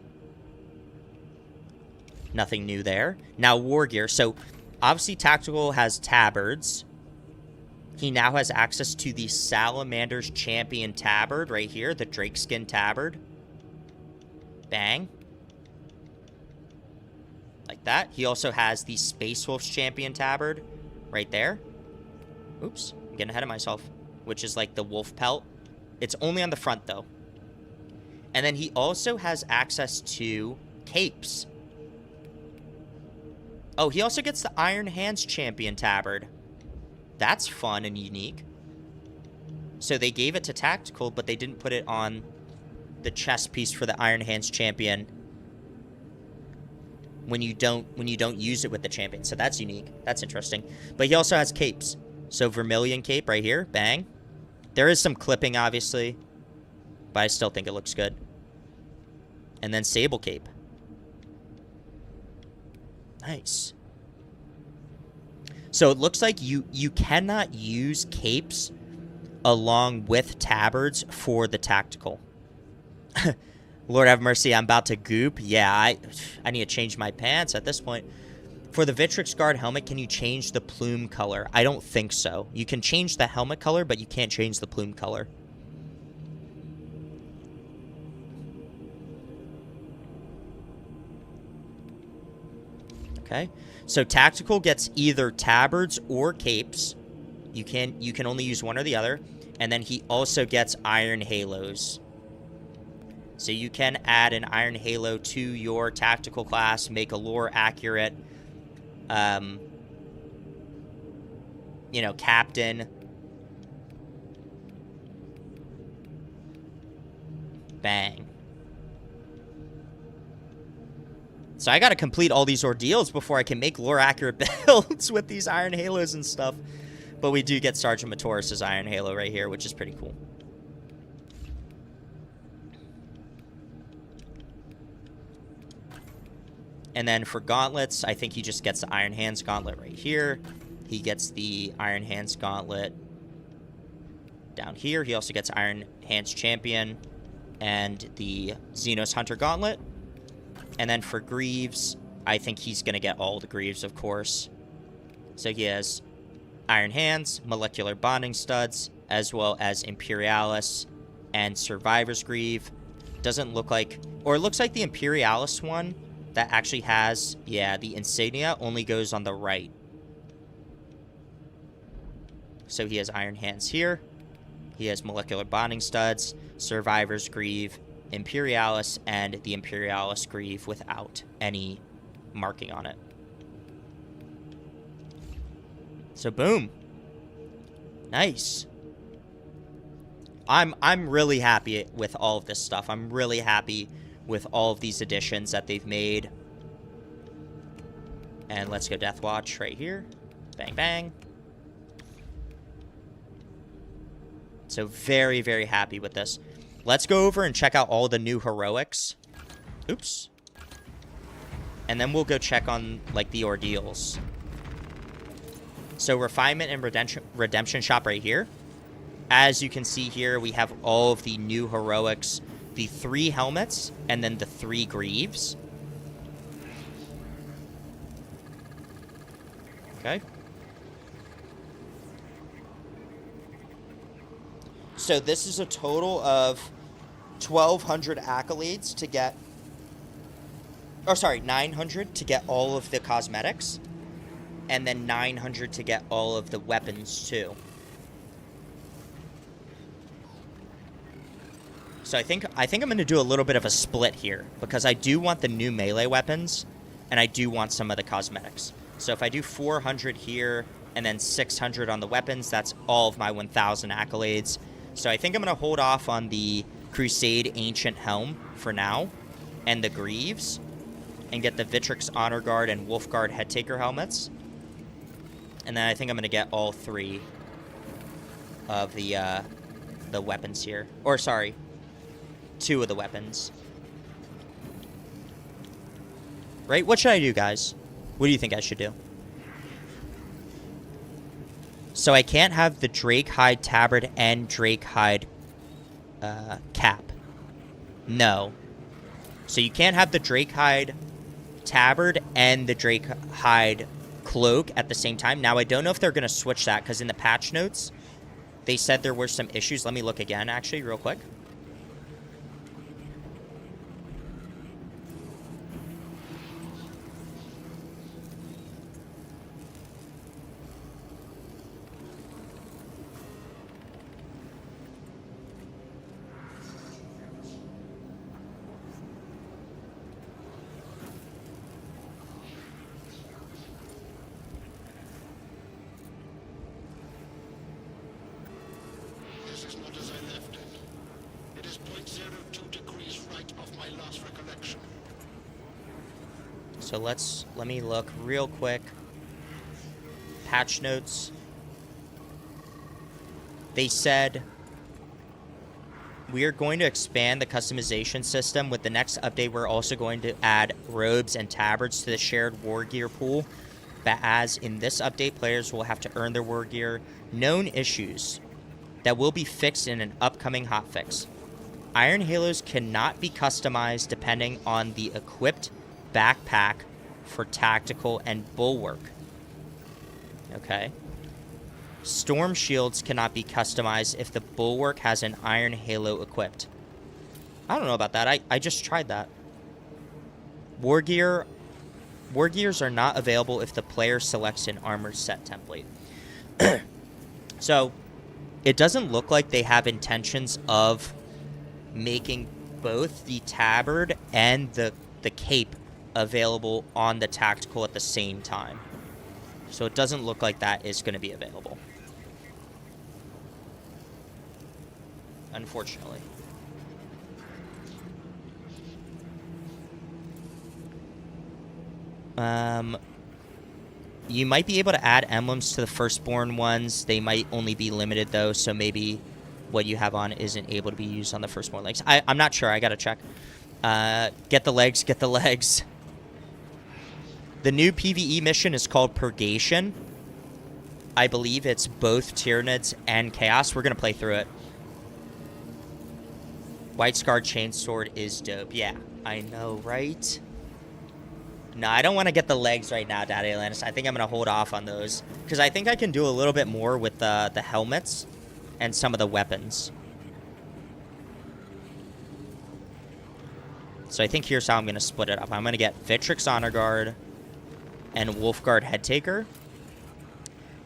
nothing new there. Now, war gear. So, obviously, Tactical has tabards. He now has access to the Salamander's Champion tabard right here, the Drakeskin tabard. Bang. Like that. He also has the Space Wolves Champion tabard right there. Oops, I'm getting ahead of myself. Which is like the wolf pelt. It's only on the front, though. And then he also has access to capes. Oh, he also gets the Iron Hands Champion tabard. That's fun and unique. So they gave it to Tactical, but they didn't put it on the chest piece for the Iron Hands Champion when you don't use it with the champion. So that's unique. That's interesting. But he also has capes. So Vermilion cape right here. Bang. There is some clipping, obviously, but I still think it looks good. And then Sable cape. Nice. So it looks like you cannot use capes along with tabards for the Tactical. Lord have mercy, I'm about to goop. Yeah, I need to change my pants at this point. For the Vitrix Guard helmet, can you change the plume color? I don't think so. You can change the helmet color, but you can't change the plume color. Okay. So Tactical gets either tabards or capes. You can only use one or the other. And then he also gets Iron Halos. So you can add an Iron Halo to your Tactical class, make a lore accurate, you know, captain. Bang. So I got to complete all these ordeals before I can make lore-accurate builds with these Iron Halos and stuff. But we do get Sergeant Matoris' Iron Halo right here, which is pretty cool. And then for gauntlets, I think he just gets the Iron Hands gauntlet right here. He gets the Iron Hands gauntlet down here. He also gets Iron Hands Champion and the Xenos Hunter gauntlet. And then for Greaves, I think he's going to get all the Greaves, of course. So he has Iron Hands, Molecular Bonding Studs, as well as Imperialis and Survivor's Greave. Doesn't look like... Or it looks like the Imperialis one that actually has... Yeah, the insignia only goes on the right. So he has Iron Hands here. He has Molecular Bonding Studs, Survivor's Greave, Imperialis, and the Imperialis Greave without any marking on it. So boom. Nice. I'm really happy with all of this stuff. I'm really happy with all of these additions that they've made. And let's go Deathwatch right here. Bang, bang. So very, very happy with this. Let's go over and check out all the new heroics. Oops. And then we'll go check on, like, the ordeals. So Refinement and Redemption Shop right here. As you can see here, we have all of the new heroics. The 3 helmets, and then the 3 greaves. Okay. So this is a total of 1,200 accolades to get... Or sorry, 900 to get all of the cosmetics. And then 900 to get all of the weapons, too. So I think I'm going to do a little bit of a split here, because I do want the new melee weapons, and I do want some of the cosmetics. So if I do 400 here, and then 600 on the weapons, that's all of my 1,000 accolades. So I think I'm going to hold off on the Crusade Ancient Helm for now, and the Greaves, and get the Vitrix Honor Guard and Wolf Guard Headtaker helmets. And then I think I'm going to get all 3 of the weapons here. Or, sorry, 2 of the weapons. Right? What should I do, guys? What do you think I should do? So I can't have the Drake Hide Tabard and Drake Hide cap. No. So you can't have the Drake Hide Tabard and the Drake Hide cloak at the same time. Now, I don't know if they're going to switch that, because in the patch notes, they said there were some issues. Let me look again, actually, real quick. So let me look real quick. Patch notes. They said we are going to expand the customization system. With the next update, we're also going to add robes and tabards to the shared war gear pool. But as in this update, players will have to earn their war gear. Known issues that will be fixed in an upcoming hotfix. Iron Halos cannot be customized depending on the equipped backpack for tactical and bulwark. Okay. Storm shields cannot be customized if the bulwark has an Iron Halo equipped. I don't know about that. I just tried that. War gears are not available if the player selects an armor set template. So, it doesn't look like they have intentions of making both the tabard and the cape available on the tactical at the same time. So it doesn't look like that is going to be available. Unfortunately. You might be able to add emblems to the firstborn ones. They might only be limited, though, so maybe what you have on isn't able to be used on the firstborn legs. I'm not sure. I gotta check. Get the legs. Get the legs. The new PvE mission is called Purgation. I believe it's both Tyranids and Chaos. We're going to play through it. White Scar Chainsword is dope. Yeah, I know, right? No, I don't want to get the legs right now, Daddy Atlantis. I think I'm going to hold off on those. Because I think I can do a little bit more with the helmets and some of the weapons. So I think here's how I'm going to split it up. I'm going to get Vitrix Honor Guard and Wolfguard Headtaker.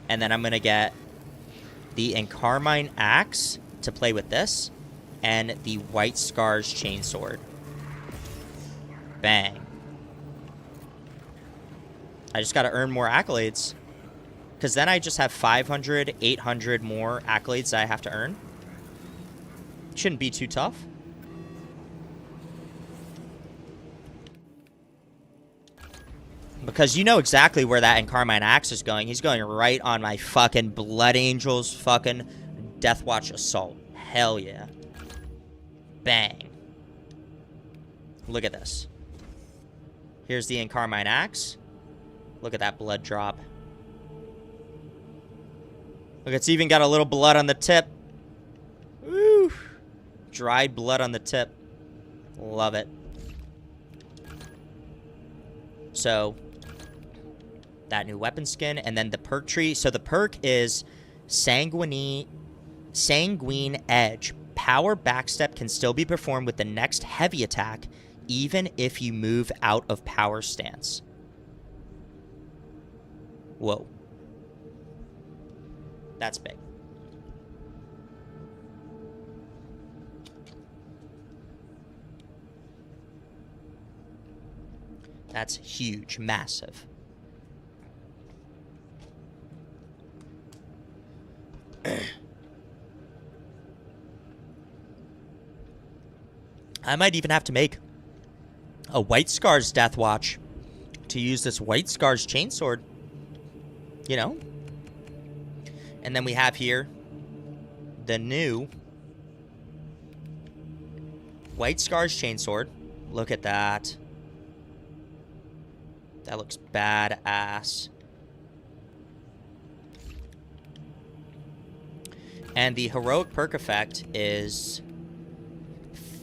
And then I'm going to get the Encarmine Axe to play with this. And the White Scars Chainsword. Bang. I just got to earn more accolades. Because then I just have 500, 800 more accolades that I have to earn. Shouldn't be too tough. Because you know exactly where that Encarmine Axe is going. He's going right on my fucking Blood Angels fucking Deathwatch Assault. Hell yeah. Bang. Look at this. Here's the Encarmine Axe. Look at that blood drop. Look, it's even got a little blood on the tip. Woo! Dried blood on the tip. Love it. So, that new weapon skin, and then the perk tree. So the perk is Sanguine Edge. Power backstep can still be performed with the next heavy attack, even if you move out of power stance. Whoa. That's big. That's huge, massive. I might even have to make a White Scars Deathwatch to use this White Scars Chainsword. You know? And then we have here the new White Scars Chainsword. Look at that. That looks badass. And the heroic perk effect is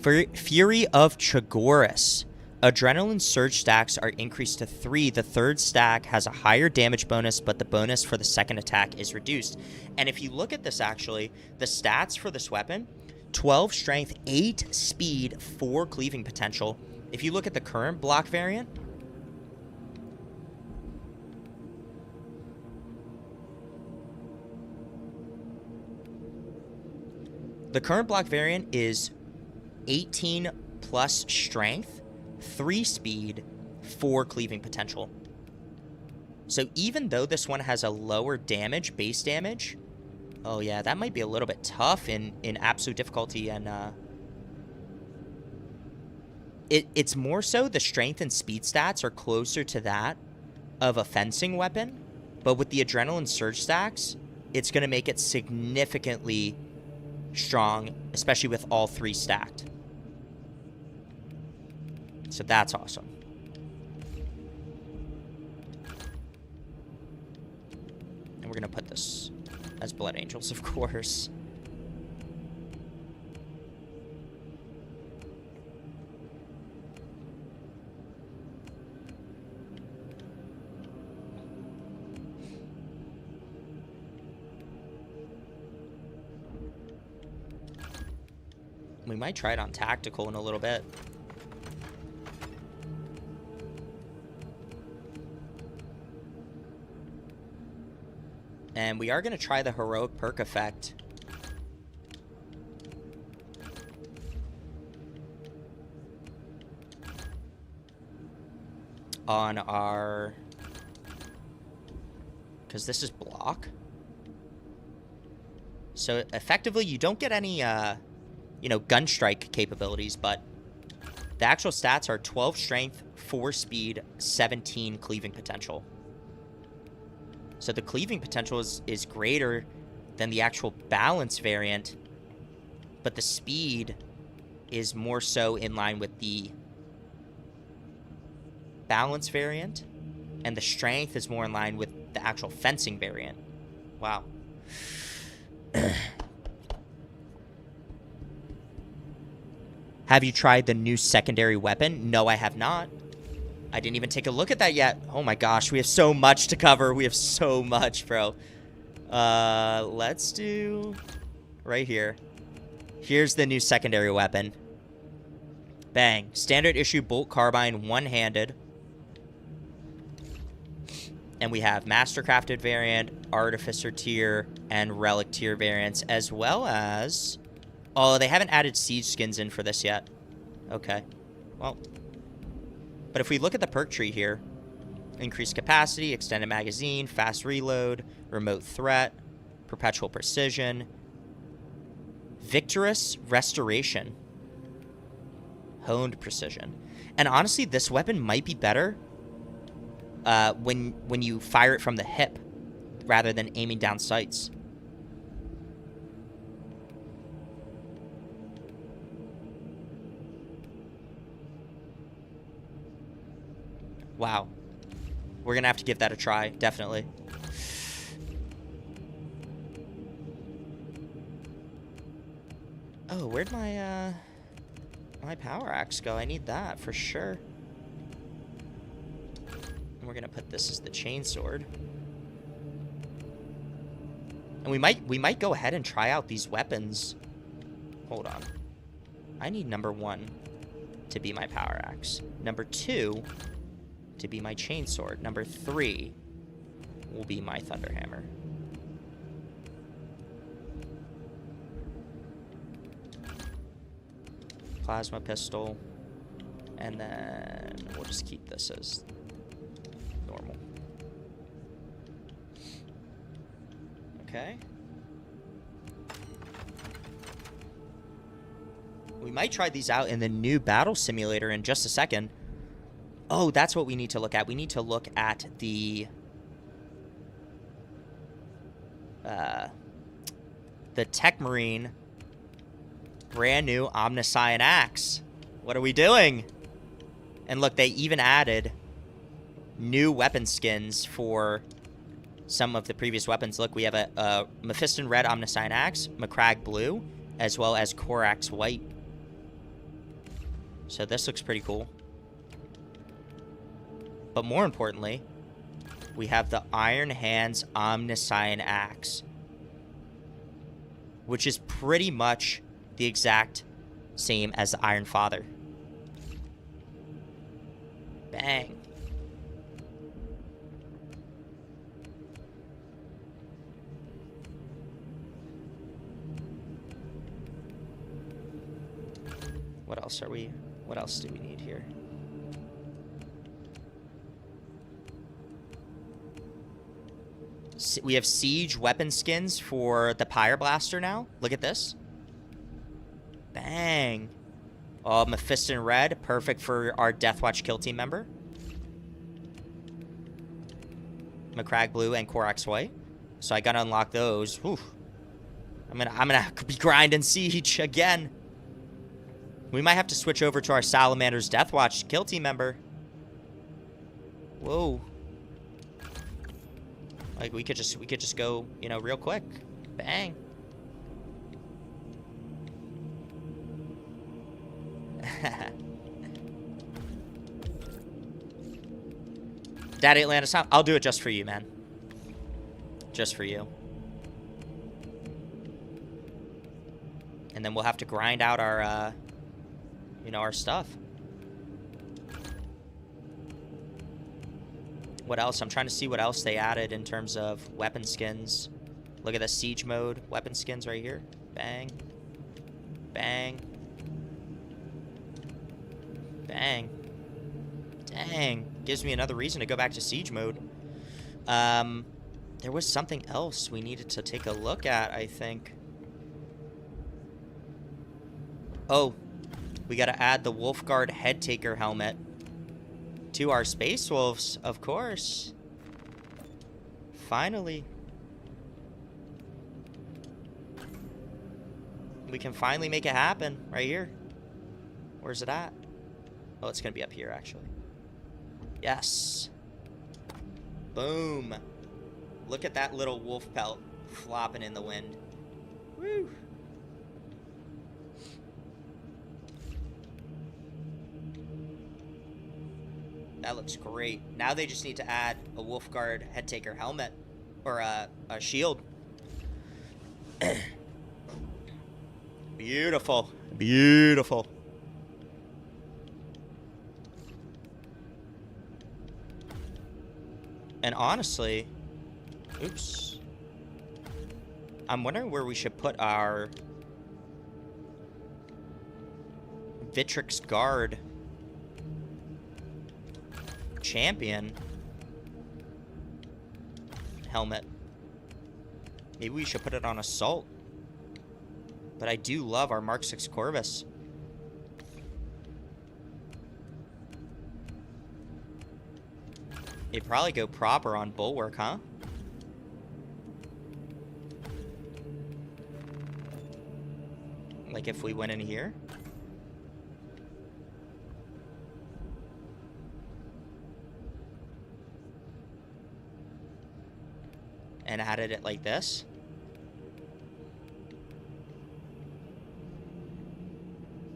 Fury of Chagoris. Adrenaline surge stacks are increased to 3. The third stack has a higher damage bonus, but the bonus for the second attack is reduced. And if you look at this, actually, the stats for this weapon, 12 strength, 8 speed, 4 cleaving potential. If you look at the current block variant, the current block variant is 18 plus strength, 3 speed, 4 cleaving potential. So even though this one has a lower damage, base damage, oh yeah, that might be a little bit tough in absolute difficulty. And it's more so the strength and speed stats are closer to that of a fencing weapon. But with the adrenaline surge stacks, it's going to make it significantly strong, especially with all 3 stacked. So that's awesome. And we're going to put this as Blood Angels, of course. We might try it on tactical in a little bit. And we are going to try the heroic perk effect. On our... because this is block. So effectively, you don't get any, you know, gun strike capabilities, but the actual stats are 12 strength, 4 speed, 17 cleaving potential. So the cleaving potential is greater than the actual balance variant, but the speed is more so in line with the balance variant, And the strength is more in line with the actual fencing variant. Wow. Have you tried the new secondary weapon? No, I have not. I didn't even take a look at that yet. Oh my gosh, we have so much to cover. We have so much, bro. Let's do right here. Here's the new secondary weapon. Bang. Standard issue bolt carbine, one-handed. And we have Mastercrafted variant, Artificer tier, and Relic tier variants, as well as... Oh, they haven't added siege skins in for this yet. Okay. Well. But if we look at the perk tree here, increased capacity, extended magazine, fast reload, remote threat, perpetual precision, victorious restoration, honed precision. And honestly, this weapon might be better when you fire it from the hip rather than aiming down sights. Wow. We're gonna have to give that a try, definitely. Oh, where'd my my power axe go? I need that for sure. And we're gonna put this as the chainsword. And we might go ahead and try out these weapons. Hold on. I need number 1 to be my power axe. Number 2 to be my chainsword. Number 3 will be my thunderhammer. Plasma pistol. And then we'll just keep this as normal. Okay. We might try these out in the new battle simulator in just a second. Oh, that's what we need to look at. We need to look at the Tech Marine brand new Omniscient Axe. What are we doing? And look, they even added new weapon skins for some of the previous weapons. Look, we have a Mephiston Red Omniscient Axe, Macragge Blue, as well as Corax White. So this looks pretty cool. But more importantly, we have the Iron Hands Omniscient Axe, which is pretty much the exact same as the Iron Father. Bang. What else do we need here? We have siege weapon skins for the Pyre Blaster now. Look at this. Bang. Oh, Mephiston Red. Perfect for our Deathwatch kill team member. Macragge Blue and Corax White. So I gotta unlock those. Whew. I'm gonna be grinding siege again. We might have to switch over to our Salamander's Deathwatch kill team member. Whoa. Like we could just go, you know, real quick. Bang. Daddy Atlantis, I'll do it just for you, man. Just for you. And then we'll have to grind out our, you know, our stuff. What else? I'm trying to see what else they added in terms of weapon skins. Look at the siege mode weapon skins right here. Bang. Bang. Bang. Dang. Gives me another reason to go back to siege mode. There was something else we needed to take a look at, I think. Oh, we gotta add the Wolfguard Headtaker helmet to our Space Wolves, of course. Finally. We can finally make it happen right here. Where's it at? Oh, it's gonna be up here, actually. Yes. Boom. Look at that little wolf pelt flopping in the wind. Woo. That looks great. Now they just need to add a Wolfguard head taker helmet or a shield. Beautiful. Beautiful. And honestly, oops. I'm wondering where we should put our Vitrix Guard champion helmet. Maybe we should put it on Assault. But I do love our Mark 6 Corvus. It'd probably go proper on Bulwark, huh? Like if we went in here. And added it like this.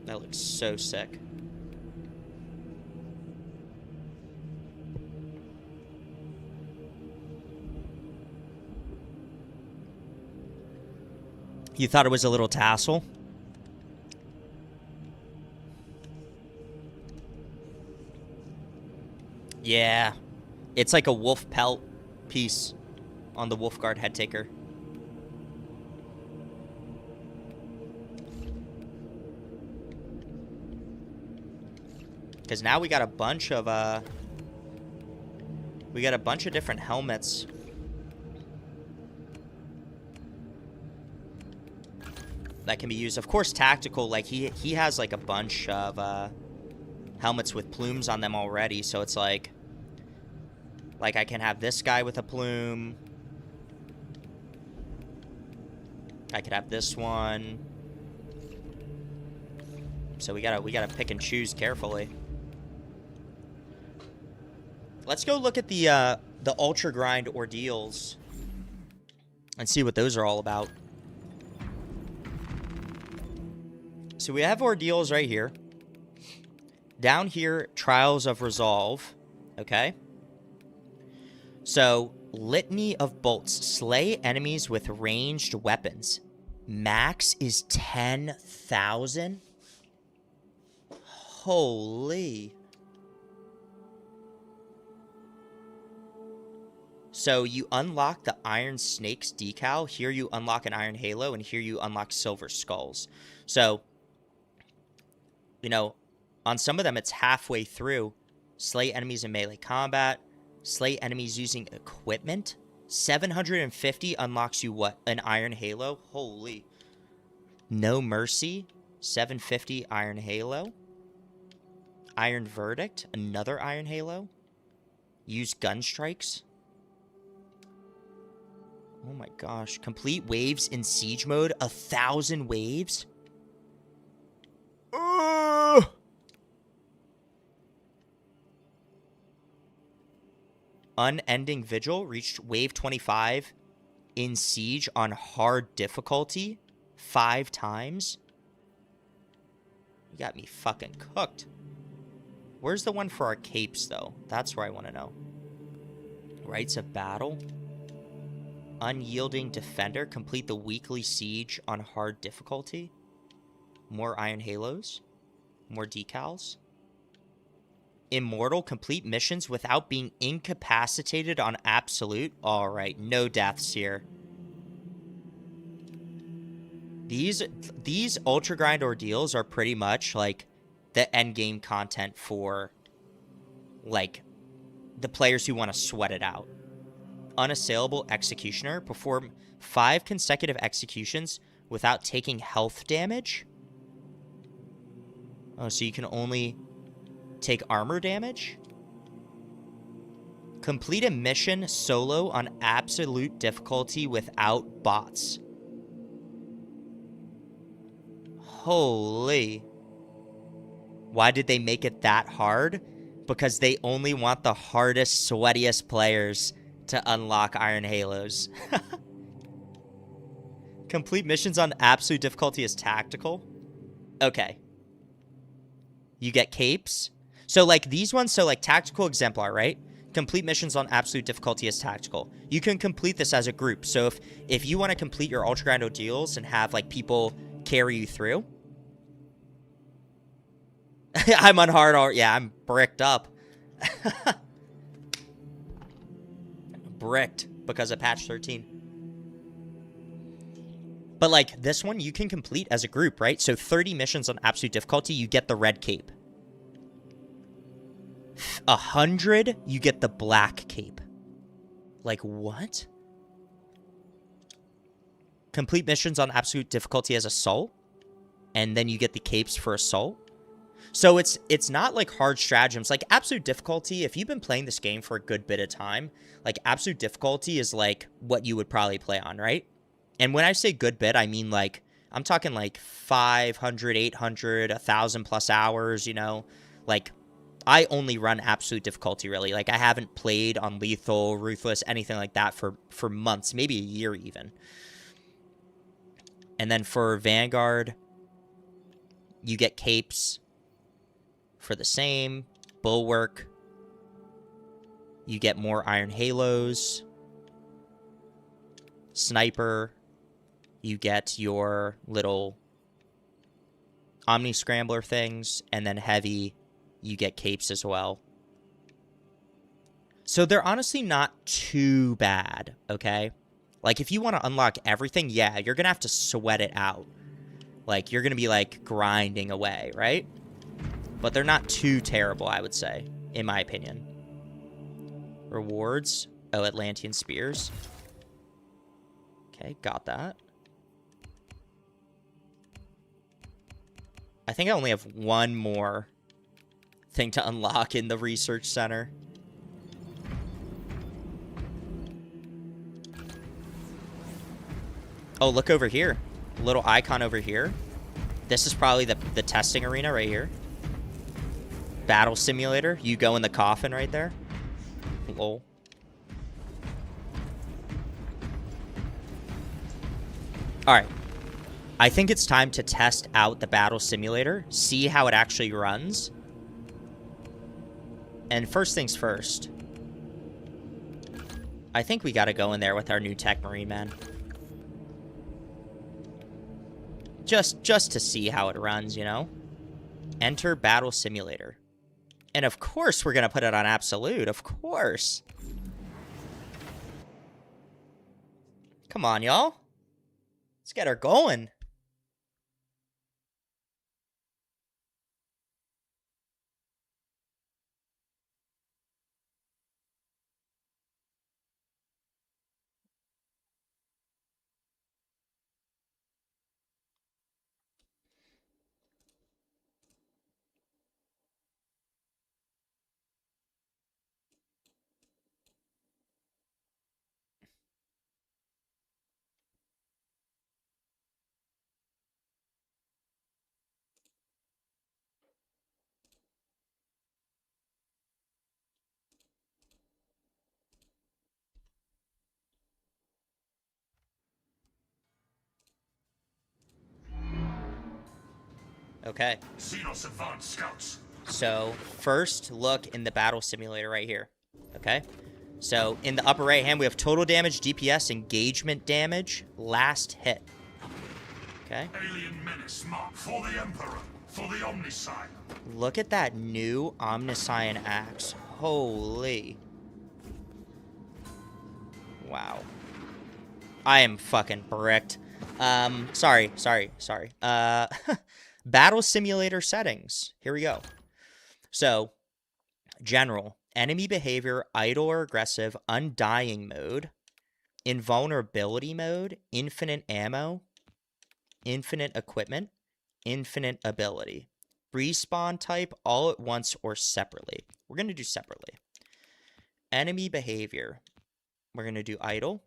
That looks so sick. You thought it was a little tassel? Yeah. It's like a wolf pelt piece on the Wolfguard head taker. Because now we got a bunch of different helmets. That can be used. Of course, tactical, like he has like a bunch of helmets with plumes on them already, so it's like I can have this guy with a plume. I could have this one. So we gotta pick and choose carefully. Let's go look at the Ultra Grind ordeals and see what those are all about. So we have ordeals right here. Down here, Trials of Resolve. Okay. So, Litany of Bolts. Slay enemies with ranged weapons. Max is 10,000. Holy. So you unlock the Iron Snakes decal. Here you unlock an Iron Halo, and here you unlock Silver Skulls. So, you know, on some of them it's halfway through. Slay enemies in melee combat. Slay enemies using equipment. 750 unlocks you what? An Iron Halo? Holy. No Mercy. 750 Iron Halo. Iron Verdict. Another Iron Halo. Use gun strikes. Oh my gosh. Complete waves in siege mode. 1,000 waves. Unending Vigil reached wave 25 in siege on hard difficulty 5 times. You got me fucking cooked. Where's the one for our capes, though? That's where I want to know. Rites of Battle. Unyielding Defender. Complete the weekly siege on hard difficulty. More Iron Halos. More decals. Immortal. Complete missions without being incapacitated on absolute. Alright, no deaths here. These Ultra Grind ordeals are pretty much like the endgame content for like the players who want to sweat it out. Unassailable Executioner. Perform 5 consecutive executions without taking health damage. Oh, so you can only take armor damage? Complete a mission solo on absolute difficulty without bots. Holy. Why did they make it that hard? Because they only want the hardest, sweatiest players to unlock Iron Halos. Complete missions on absolute difficulty is tactical. Okay. You get capes. So, like, these ones, so, like, tactical exemplar, right? Complete missions on absolute difficulty is tactical. You can complete this as a group. So, if you want to complete your Ultra Grand Ordeals and have, like, people carry you through. I'm on hard art. Yeah, I'm bricked up. Bricked because of patch 13. But, like, this one you can complete as a group, right? So 30 missions on absolute difficulty, you get the red cape. 100, you get the black cape. Like, what? Complete missions on absolute difficulty as assault, and then you get the capes for assault. So it's not like hard stratagems. Like, absolute difficulty, if you've been playing this game for a good bit of time, like, absolute difficulty is like what you would probably play on, right? And when I say good bit, I mean, like, I'm talking like 500, 800, 1,000 plus hours, you know? Like, I only run absolute difficulty, really. Like, I haven't played on lethal, ruthless, anything like that for months, maybe a year even. And then for Vanguard, you get capes for the same. Bulwark, you get more Iron Halos. Sniper, you get your little Omni Scrambler things. And then Heavy, you get capes as well. So they're honestly not too bad, okay? Like, if you want to unlock everything, yeah, you're going to have to sweat it out. Like, you're going to be, like, grinding away, right? But they're not too terrible, I would say, in my opinion. Rewards. Oh, Atlantean Spears. Okay, got that. I think I only have one more thing to unlock in the research center. Oh, look over here. Little icon over here. This is probably the testing arena right here. Battle simulator. You go in the coffin right there. Lol. Alright. I think it's time to test out the battle simulator. See how it actually runs. And first things first. I think we gotta go in there with our new Tech Marine, man. Just to see how it runs, you know? Enter battle simulator. And of course we're gonna put it on absolute. Of course. Come on, y'all. Let's get her going. Okay. Xenos advanced scouts. So, first look in the battle simulator right here. Okay? So, in the upper right hand, we have total damage, DPS, engagement damage, last hit. Okay? Alien menace marked for the Emperor, for the Omnisign. Look at that new Omnisign axe. Holy. Wow. I am fucking bricked. Sorry. Battle simulator settings. Here we go. So, general, enemy behavior, idle or aggressive, undying mode, invulnerability mode, infinite ammo, infinite equipment, infinite ability. Respawn type, all at once or separately. We're going to do separately. Enemy behavior. We're going to do idle.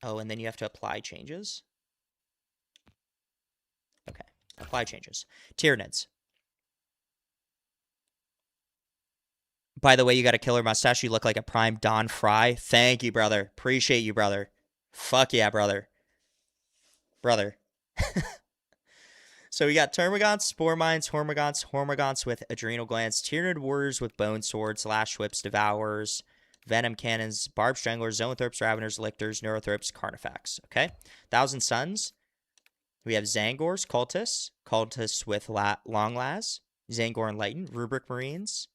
Oh, and then you have to apply changes. Okay, apply changes. Tyranids. By the way, you got a killer mustache. You look like a prime Don Fry. Thank you, brother. Appreciate you, brother. Fuck yeah, brother. Brother. So we got Termagants, Spore Mines, Hormagaunts with Adrenal Glands, Tyranid Warriors with Bone Swords, Slash Whips, Devourers, Venom Cannons, Barb Stranglers, Zoanthropes, Raveners, Lictors, Neurothropes, Carnifex. Okay? Thousand Suns. We have Zangors, Cultists with Long Las, Zangor Enlightened, Rubric Marines,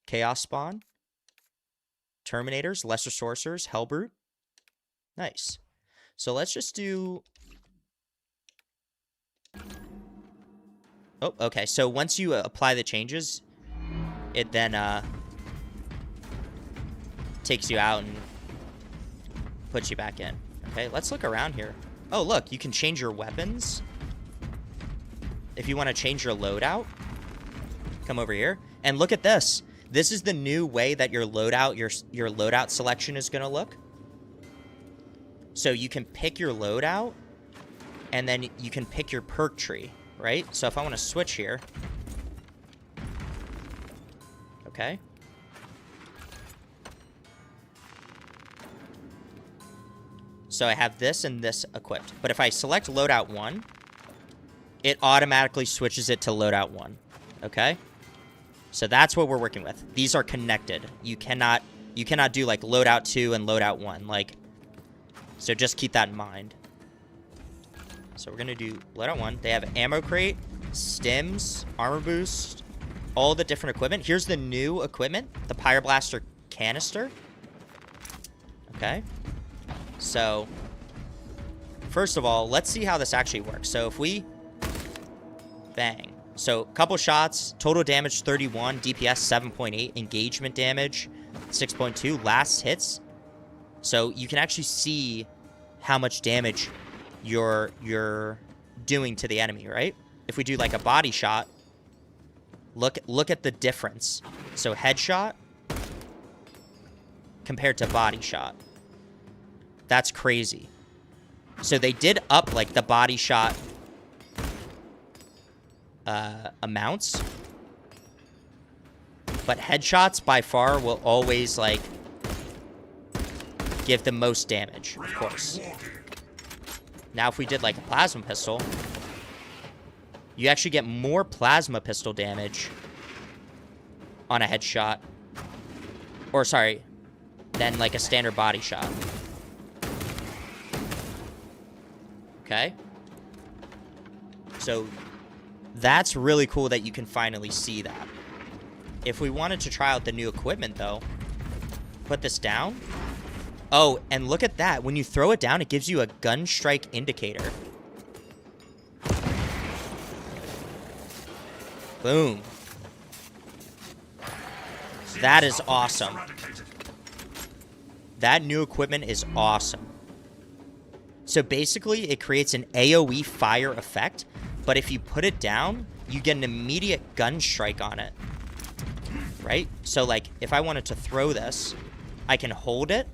Chaos Spawn, Terminators, Lesser Sorcerers, Hellbrute. Nice. So let's just do... Oh, okay. So once you apply the changes, it then takes you out and puts you back in. Okay, let's look around here. Oh, look, you can change your weapons. If you want to change your loadout, come over here. And look at this. This is the new way that your loadout selection is going to look. So you can pick your loadout, and then you can pick your perk tree, right? So if I want to switch here. Okay. So I have this and this equipped. But if I select loadout 1, it automatically switches it to loadout 1. Okay? So that's what we're working with. These are connected. You cannot do like loadout 2 and loadout 1. Like, so just keep that in mind. So we're gonna do loadout 1. They have ammo crate, stims, armor boost, all the different equipment. Here's the new equipment, the Pyroblaster canister. Okay. So, first of all, let's see how this actually works. So if we bang. So, couple shots, total damage 31, DPS 7.8, engagement damage 6.2, last hits. So, you can actually see how much damage you're doing to the enemy, right? If we do like a body shot, look at the difference. So, headshot compared to body shot. That's crazy. So they did up like the body shot amounts, but headshots by far will always like give the most damage, of course. Now if we did like a plasma pistol, you actually get more plasma pistol damage on a headshot, or sorry, than like a standard body shot. Okay? So, that's really cool that you can finally see that. If we wanted to try out the new equipment, though, put this down. Oh, and look at that. When you throw it down, it gives you a gun strike indicator. Boom. That is awesome. That new equipment is awesome. So basically, it creates an AoE fire effect, but if you put it down, you get an immediate gun strike on it, right? So like, if I wanted to throw this, I can hold it,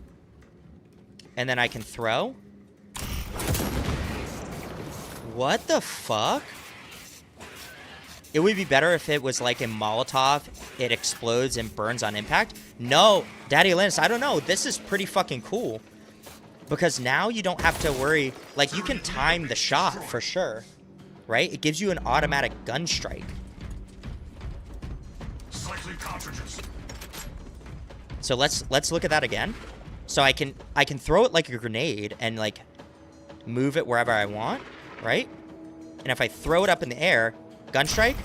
and then I can throw. What the fuck? It would be better if it was like a Molotov, it explodes and burns on impact. No, Daddy Linus, I don't know. This is pretty fucking cool. Because now you don't have to worry, like you can time the shot for sure, right? It gives you an automatic gun strike. So let's look at that again. So I can throw it like a grenade and like move it wherever I want, right? And if I throw it up in the air, gun strike,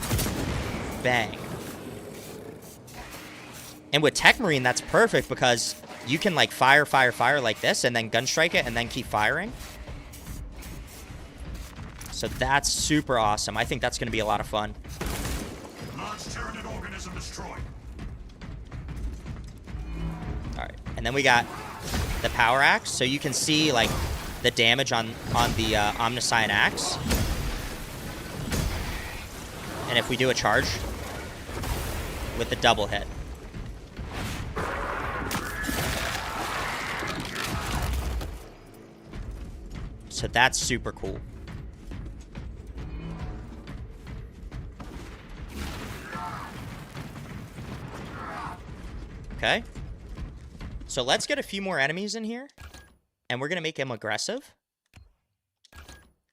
bang. And with Tech Marine, that's perfect because you can like fire like this and then gun strike it and then keep firing. So that's super awesome. I think that's going to be a lot of fun. Large Tyranid organism destroyed. All right, and then we got the power axe, so you can see like the damage on the Omniscient axe. And if we do a charge with the double hit. So that's super cool. Okay. So let's get a few more enemies in here. And we're going to make them aggressive.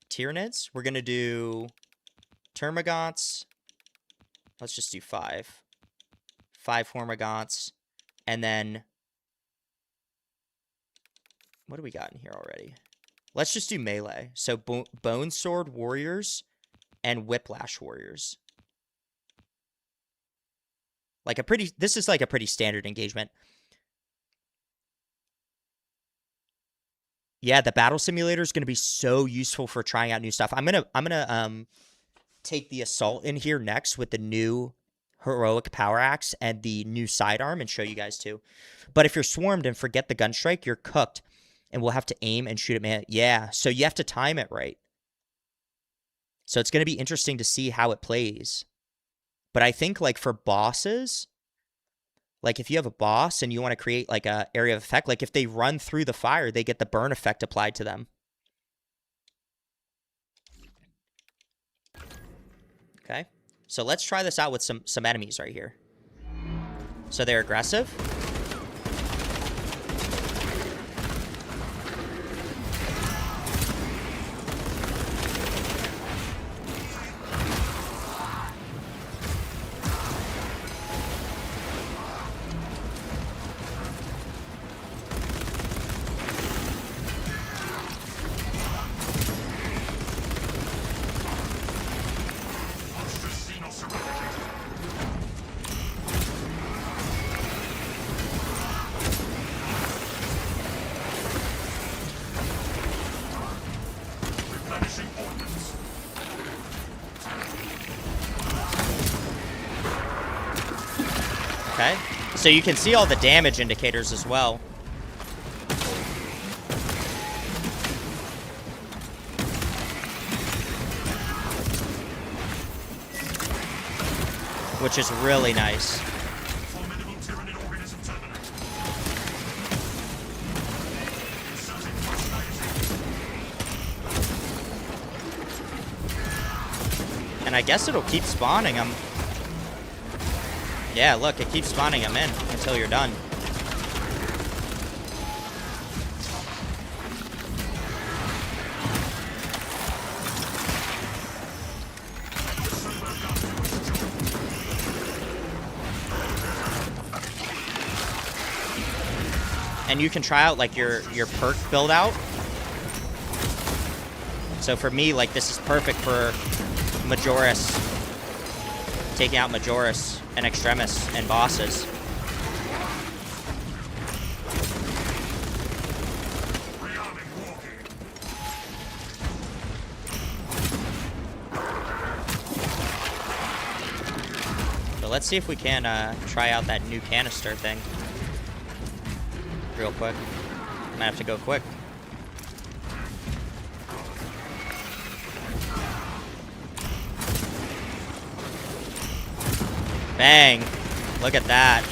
Tyranids. We're going to do Termagants. Let's just do 5. 5 Hormagaunts. And then... what do we got in here already? Let's just do melee. So Bone Sword Warriors and Whiplash Warriors. Like a pretty... this is like a pretty standard engagement. Yeah, the battle simulator is going to be so useful for trying out new stuff. I'm gonna take the assault in here next with the new heroic power axe and the new sidearm and show you guys too. But if you're swarmed and forget the gun strike, you're cooked, and we'll have to aim and shoot at man. Yeah, so you have to time it right. So it's going to be interesting to see how it plays. But I think like for bosses, like if you have a boss and you want to create like a area of effect, like if they run through the fire, they get the burn effect applied to them. Okay. So let's try this out with some enemies right here. So they're aggressive. Okay, so you can see all the damage indicators as well. Which is really nice. And I guess it'll keep spawning them. Yeah, look, it keeps spawning them in until you're done. And you can try out like your perk build out. So for me, like this is perfect for Majoris, taking out Majoris and Extremis and bosses. So let's see if we can try out that new canister thing real quick. Might have to go quick. Bang! Look at that.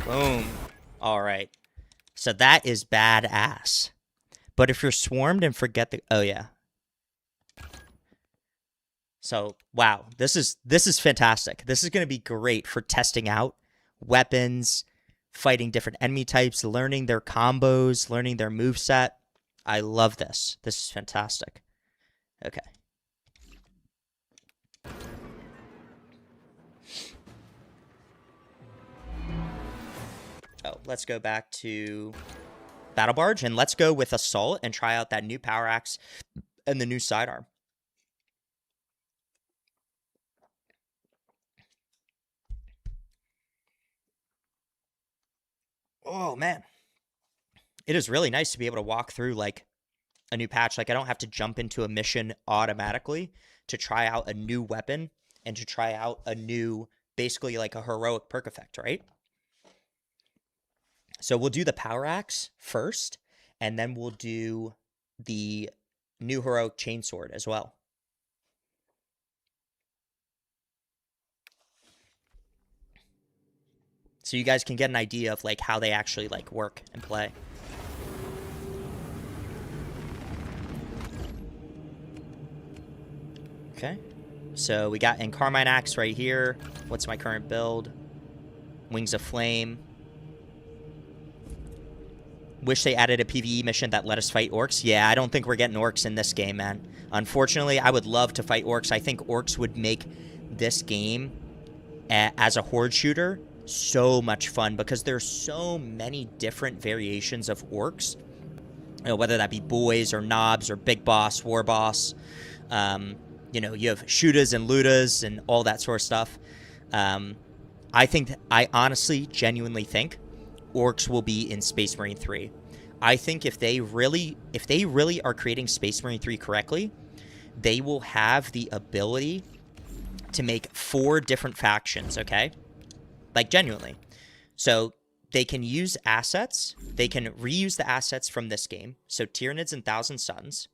Boom. All right. So that is badass. But if you're swarmed and forget the... oh, yeah. So, wow. This is fantastic. This is going to be great for testing out weapons, fighting different enemy types, learning their combos, learning their moveset. I love this. This is fantastic. Okay. Oh, let's go back to Battle Barge, and let's go with Assault and try out that new Power Axe and the new Sidearm. Oh, man. It is really nice to be able to walk through, like, a new patch. Like, I don't have to jump into a mission automatically to try out a new weapon and to try out a new, basically, like, a heroic perk effect, right? So we'll do the Power Axe first, and then we'll do the new heroic chainsword as well. So you guys can get an idea of like how they actually like work and play. Okay. So we got Encarmine Axe right here. What's my current build? Wings of Flame. Wish they added a PvE mission that let us fight orcs. Yeah, I don't think we're getting orcs in this game, man. Unfortunately, I would love to fight orcs. I think orcs would make this game as a horde shooter so much fun because there's so many different variations of orcs. You know, whether that be boys or knobs or big boss, war boss. You know, you have shootas and lootas and all that sort of stuff. I honestly, genuinely think orcs will be in Space Marine 3. I think if they really are creating Space Marine 3 correctly, they will have the ability to make 4 different factions, okay? Like, genuinely. So they can use assets. They can reuse the assets from this game. So Tyranids and Thousand Suns,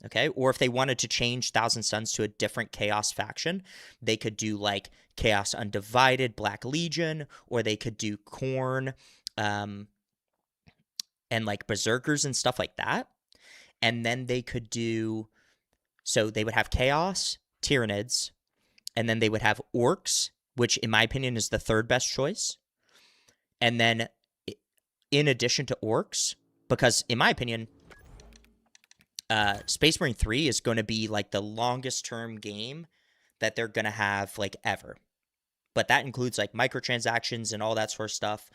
okay? Or if they wanted to change Thousand Suns to a different Chaos faction, they could do, like, Chaos Undivided, Black Legion, or they could do Khorne, and, like, Berserkers and stuff like that. And then they could do... So they would have Chaos, Tyranids, and then they would have Orcs, which in my opinion is the 3rd best choice. And then in addition to Orcs, because in my opinion, Space Marine 3 is going to be like the longest term game that they're going to have like ever. But that includes like microtransactions and all that sort of stuff.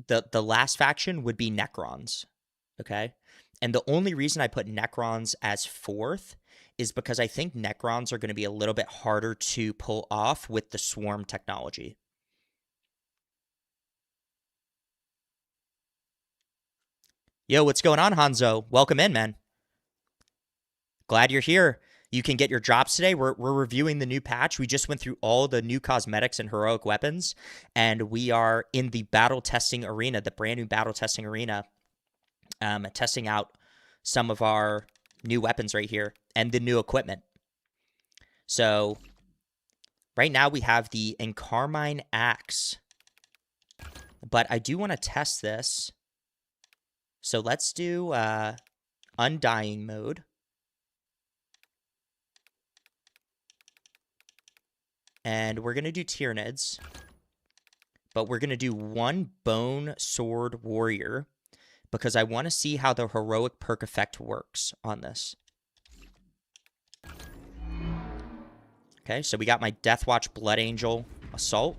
The last faction would be Necrons, okay? And the only reason I put Necrons as 4th is because I think Necrons are going to be a little bit harder to pull off with the Swarm technology. Yo, what's going on, Hanzo? Welcome in, man. Glad you're here. You can get your drops today. We're reviewing the new patch. We just went through all the new cosmetics and heroic weapons, and we are in the battle testing arena, the brand new battle testing arena, testing out some of our new weapons right here and the new equipment. So right now we have the Encarmine Axe, but I do want to test this. So let's do Undying mode. And we're going to do Tyranids, but we're going to do 1 Bone Sword Warrior because I want to see how the heroic perk effect works on this. Okay, so we got my Deathwatch Blood Angel Assault.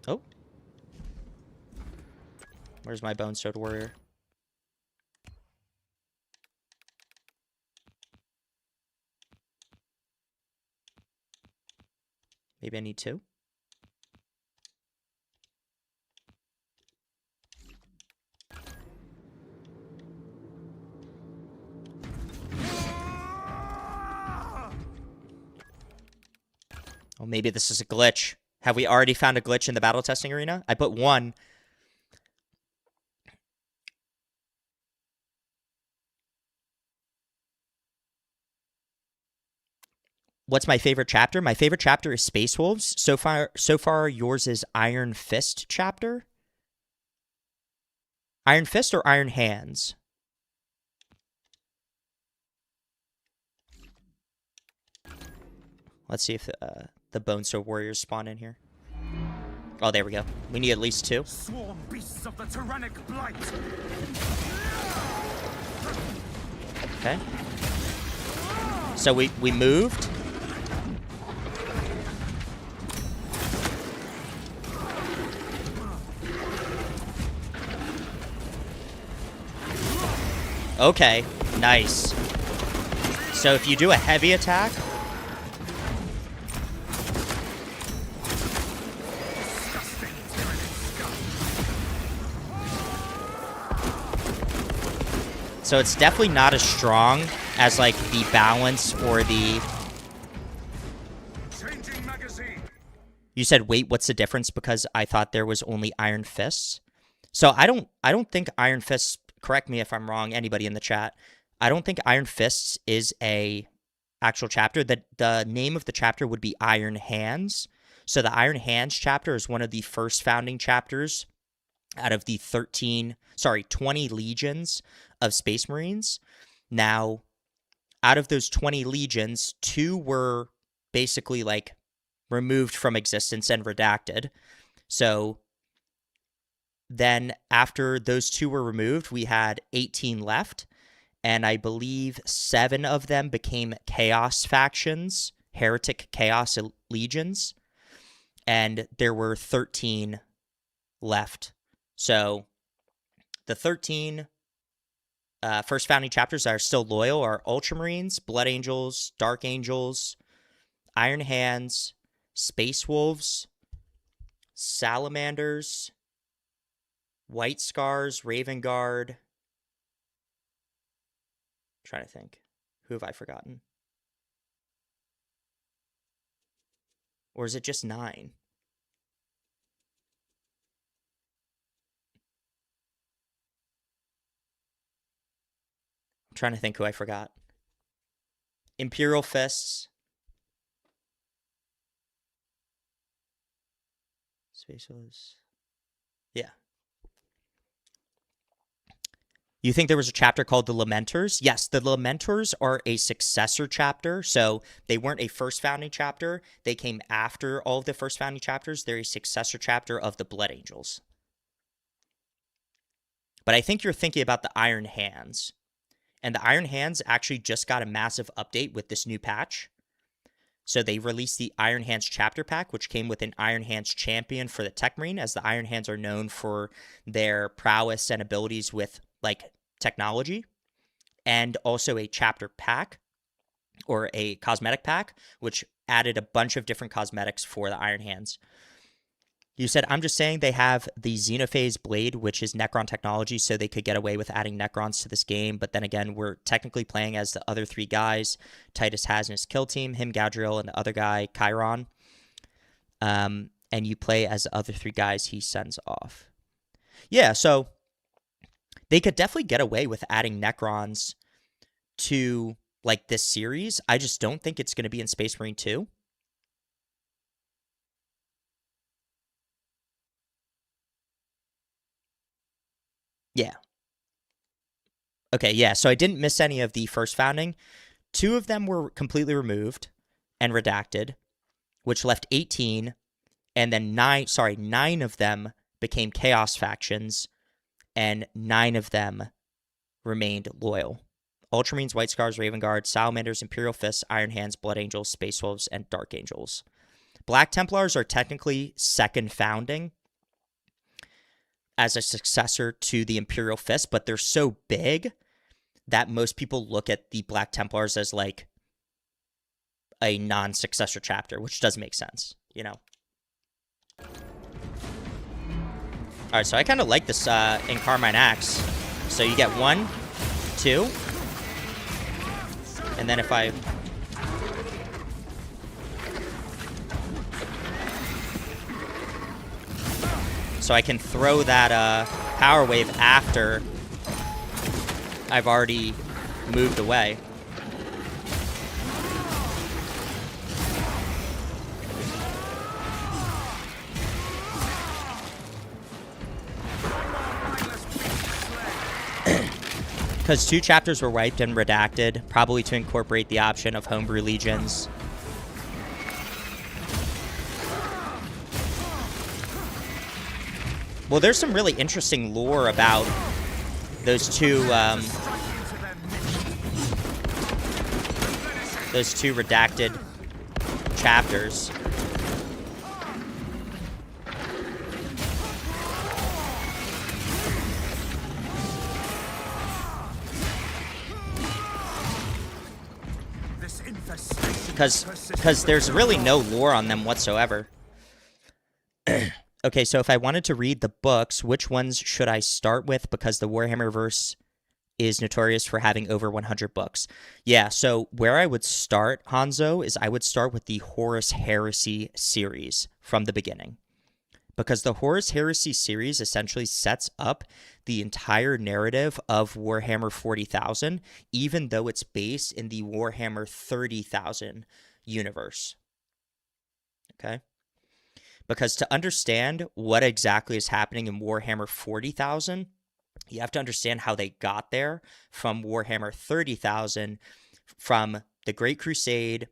Oh. Where's my Bone Sword Warrior? Maybe I need 2. Oh, maybe this is a glitch. Have we already found a glitch in the battle testing arena? I put 1. What's my favorite chapter? My favorite chapter is Space Wolves. So far, yours is Iron Fist chapter. Iron Fist or Iron Hands? Let's see if the Bone Sword Warriors spawn in here. Oh, there we go. We need at least 2. Swarm beasts of the tyrannic blight. Okay. So we moved. Okay, nice. So if you do a heavy attack... So it's definitely not as strong as, like, the balance or the... Changing magazine. You said, wait, what's the difference? Because I thought there was only Iron Fists. So I don't think Iron Fists, correct me if I'm wrong, anybody in the chat. I don't think Iron Fists is a actual chapter. The name of the chapter would be Iron Hands. So the Iron Hands chapter is one of the first founding chapters out of the 20 legions of Space Marines. Now, out of those 20 legions, 2 were basically like removed from existence and redacted. So then after those 2 were removed, we had 18 left. And I believe 7 of them became Chaos factions, Heretic Chaos Legions. And there were 13 left. So the 13 first founding chapters that are still loyal are Ultramarines, Blood Angels, Dark Angels, Iron Hands, Space Wolves, Salamanders, White Scars, Raven Guard. I'm trying to think. Who have I forgotten? Or is it just 9? I'm trying to think who I forgot. Imperial Fists. Space Wolves. Yeah. You think there was a chapter called the Lamenters? Yes, the Lamenters are a successor chapter. So they weren't a first founding chapter. They came after all of the first founding chapters. They're a successor chapter of the Blood Angels. But I think you're thinking about the Iron Hands. And the Iron Hands actually just got a massive update with this new patch. So they released the Iron Hands chapter pack, which came with an Iron Hands champion for the Tech Marine, as the Iron Hands are known for their prowess and abilities with like technology, and also a chapter pack or a cosmetic pack, which added a bunch of different cosmetics for the Iron Hands. You said, I'm just saying they have the Xenophase Blade, which is Necron technology, so they could get away with adding Necrons to this game. But then again, we're technically playing as the other 3 guys Titus has in his kill team, him, Gadriel, and the other guy, Chiron. And you play as the other 3 guys he sends off. Yeah, so they could definitely get away with adding Necrons to like this series. I just don't think it's going to be in Space Marine 2. Yeah. Okay, yeah, so I didn't miss any of the first founding. 2 of them were completely removed and redacted, which left 18, and then 9 of them became Chaos factions, and 9 of them remained loyal. Ultramarines, White Scars, Raven Guard, Salamanders, Imperial Fists, Iron Hands, Blood Angels, Space Wolves, and Dark Angels. Black Templars are technically second founding as a successor to the Imperial Fist, but they're so big that most people look at the Black Templars as like a non-successor chapter, which does make sense, you know? All right, so I kind of like this in Carmine Axe. So you get 1, 2, and then if I... So I can throw that power wave after I've already moved away. Because 2 chapters were wiped and redacted, probably to incorporate the option of homebrew legions. Well, there's some really interesting lore about those two redacted chapters. Because there's really no lore on them whatsoever. Okay, so if I wanted to read the books, which ones should I start with? Because the Warhammer verse is notorious for having over 100 books. Yeah, so where I would start, Hanzo, is I would start with the Horus Heresy series from the beginning. because the Horus Heresy series essentially sets up the entire narrative of Warhammer 40,000, even though it's based in the Warhammer 30,000 universe. Okay? Because to understand what exactly is happening in Warhammer 40,000, you have to understand how they got there from Warhammer 30,000, from the Great Crusade,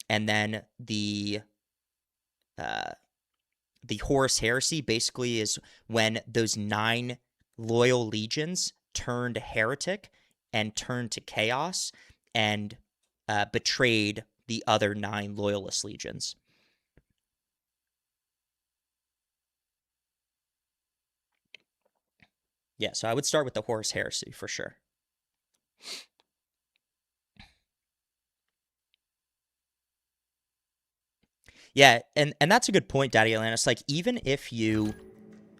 and then the Horus Heresy basically is when those 9 loyal legions turned heretic and turned to chaos and betrayed the other 9 loyalist legions. Yeah, so I would start with the Horus Heresy for sure. Yeah, and that's a good point, Daddy Atlantis. Like, even if you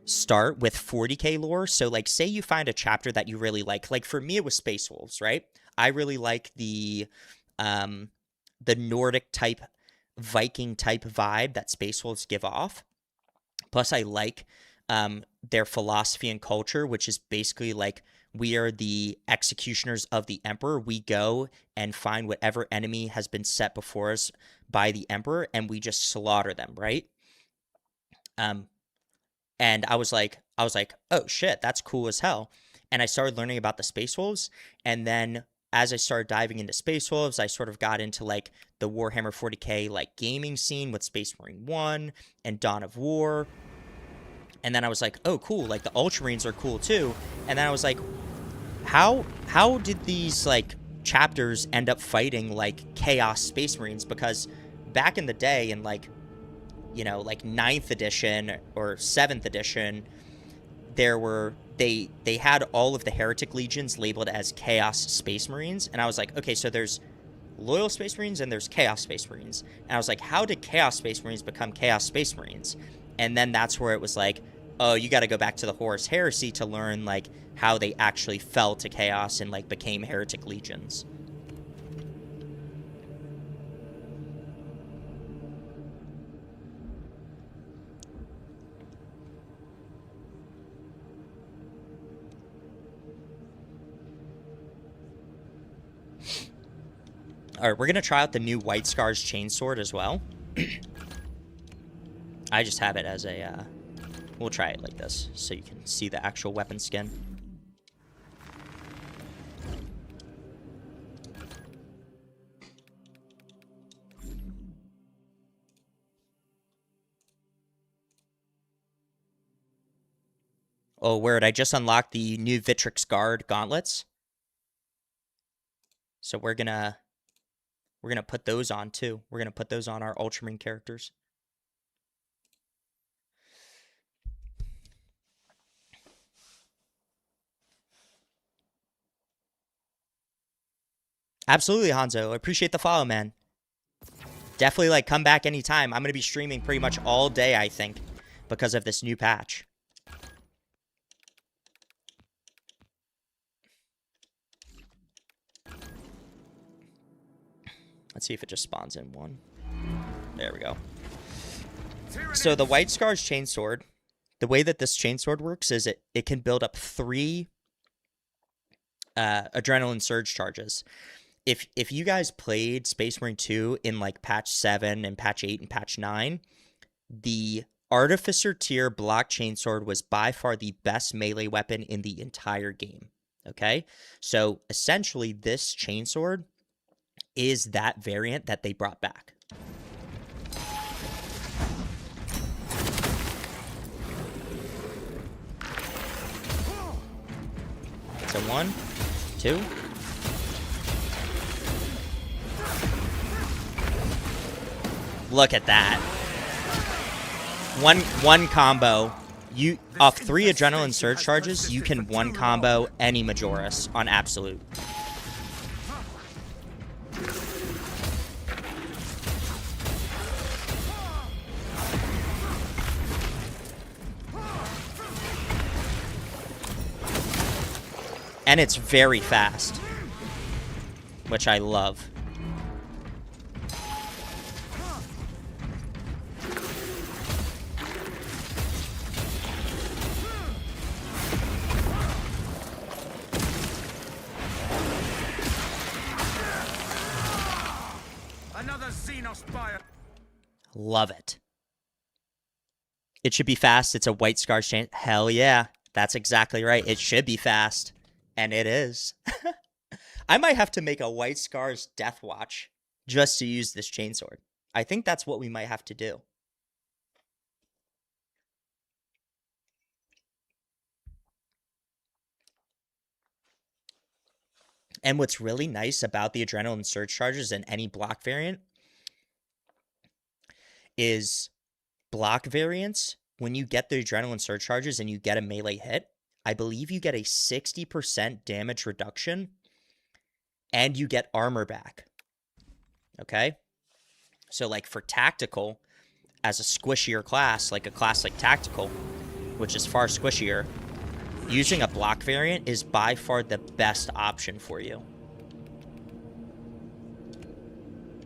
start with 40k lore, so like say you find a chapter that you really like for me it was Space Wolves, right? I really like the Nordic type, Viking type vibe that Space Wolves give off. Plus I like their philosophy and culture, which is basically like, we are the executioners of the Emperor. We go and find whatever enemy has been set before us by the Emperor, and we just slaughter them, right? And I was like, oh shit, that's cool as hell. And I started learning about the Space Wolves, and then as I started diving into Space Wolves, I sort of got into like the Warhammer 40k like gaming scene with Space Marine 1 and Dawn of War. And then I was like, oh, cool, like the Ultramarines are cool too. And then I was like, how did these like chapters end up fighting like Chaos Space Marines? Because back in the day, in like, you know, like 9th edition or 7th edition, they had all of the Heretic Legions labeled as Chaos Space Marines. And I was like, okay, so there's Loyal Space Marines and there's Chaos Space Marines. And I was like, how did Chaos Space Marines become Chaos Space Marines? And then that's where it was like, oh, you got to go back to the Horus Heresy to learn like how they actually fell to chaos and like became Heretic Legions. All right, we're going to try out the new White Scars Chainsword as well. I just have it as a, we'll try it like this so you can see the actual weapon skin. Oh, word, I just unlocked the new Vitrix Guard gauntlets. So we're gonna put those on too. We're gonna put those on our Ultramarine characters. Absolutely, Hanzo. I appreciate the follow, man. Definitely, like, come back anytime. I'm going to be streaming pretty much all day, I think, because of this new patch. Let's see if it just spawns in one. There we go. So the White Scars Chainsword, the way that this Chainsword works is it can build up 3 Adrenaline Surge charges. If you guys played Space Marine 2 in like patch 7 and patch 8 and patch 9, the Artificer tier block Chainsword was by far the best melee weapon in the entire game. Okay? So essentially this Chainsword is that variant that they brought back. So 1, 2. Look at that. One combo. You off 3 Adrenaline Surge charges, you can 1 combo any Majoris on Absolute. And it's very fast, which I love. join us by Love it. It should be fast. It's a White Scars chain. Hell yeah. That's exactly right. It should be fast. And it is. I might have to make a White Scars Death Watch just to use this chainsword. I think that's what we might have to do. And what's really nice about the Adrenaline Surge Charges in any block variant is block variants, when you get the Adrenaline Surge Charges and you get a melee hit, I believe you get a 60% damage reduction and you get armor back. Okay? So like for tactical, as a squishier class, like a class like tactical, which is far squishier, using a block variant is by far the best option for you.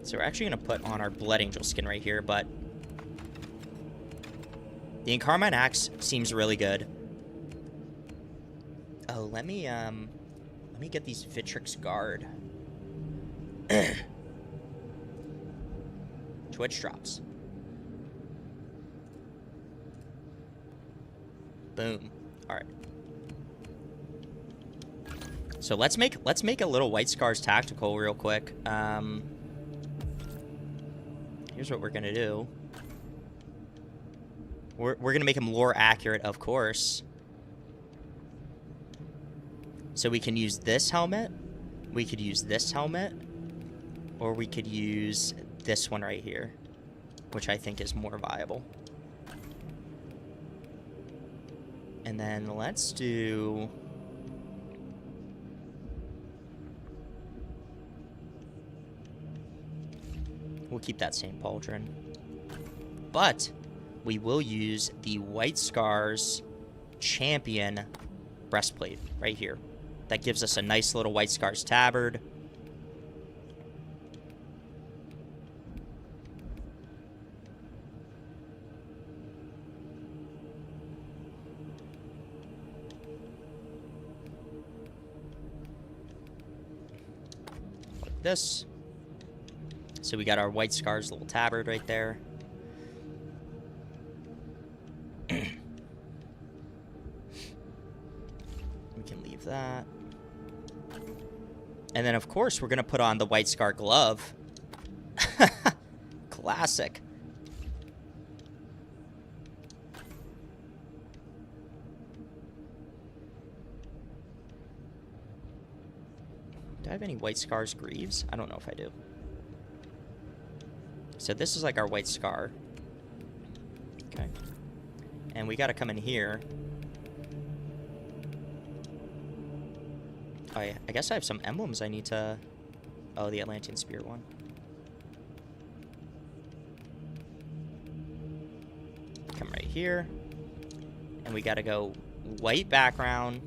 So we're actually going to put on our Blood Angel skin right here, but the Incarmine Axe seems really good. Oh, let me get these Vitrix Guard. Twitch drops. Boom. All right. So let's make a little White Scars tactical real quick. Here's what we're gonna do. We're gonna make him lore accurate, of course. So we can use this helmet, we could use this helmet, or we could use this one right here, which I think is more viable. And then let's do... We'll keep that same pauldron. But we will use the White Scars Champion breastplate right here. That gives us a nice little White Scars tabard. Like this. So we got our White Scars little tabard right there. We can leave that. And then, of course, we're going to put on the White Scar glove. Classic. Do I have any White Scars greaves? I don't know if I do. So this is like our White Scar. Okay. And we got to come in here. Oh, yeah. I guess I have some emblems I need to... Oh, the Atlantean Spear one. Come right here. And we got to go white background.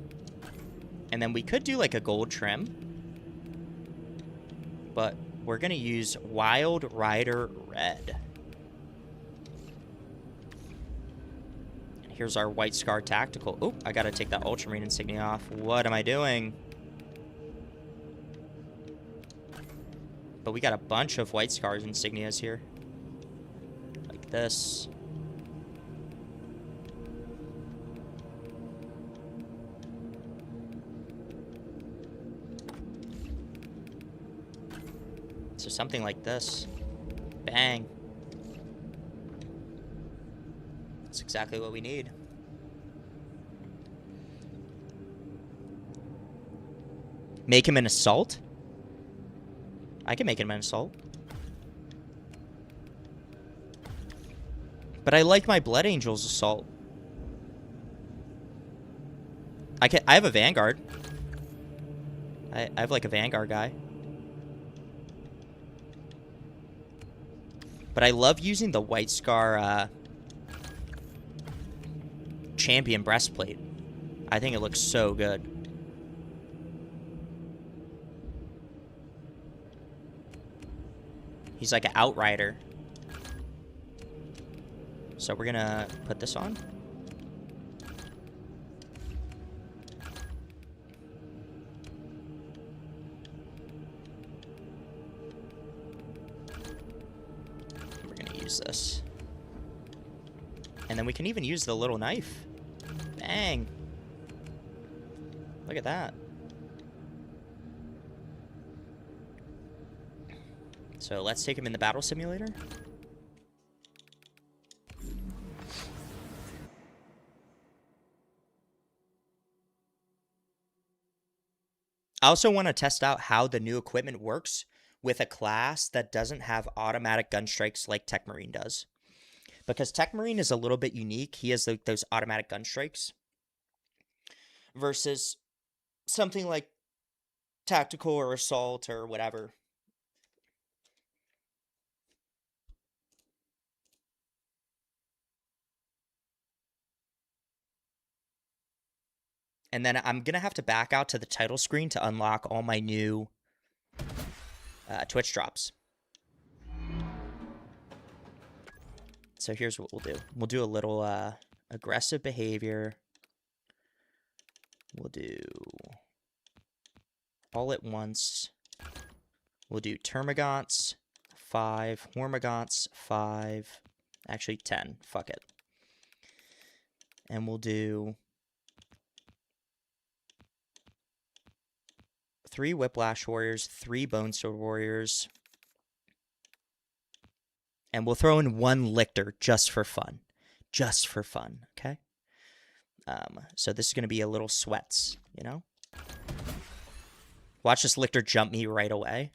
And then we could do like a gold trim. But we're going to use Wild Rider Red. And here's our White Scar Tactical. Oh, I got to take that Ultramarine insignia off. What am I doing? But we got a bunch of White Scars insignias here. Like this. So something like this. Bang. That's exactly what we need. Make him an assault? I can make him an assault. But I like my Blood Angel's assault. I have a Vanguard. I have like a Vanguard guy. But I love using the White Scar Champion breastplate. I think it looks so good. He's like an outrider. So we're gonna put this on. use this. And then we can even use the little knife. Dang. Look at that. So let's take him in the battle simulator. I also want to test out how the new equipment works with a class that doesn't have automatic gun strikes like Tech Marine does. Because Tech Marine is a little bit unique. He has those automatic gun strikes. Versus something like Tactical or Assault or whatever. And then I'm going to have to back out to the title screen to unlock all my new Twitch drops. So here's what we'll do. We'll do a little aggressive behavior. We'll do all at once. We'll do Termagants, 5. Hormagaunts, 5. Actually, 10. Fuck it. And we'll do 3 Whiplash Warriors, 3 Bone Sword Warriors. And we'll throw in 1 Lictor just for fun. Just for fun, okay? So this is going to be a little sweats, you know? Watch this Lictor jump me right away.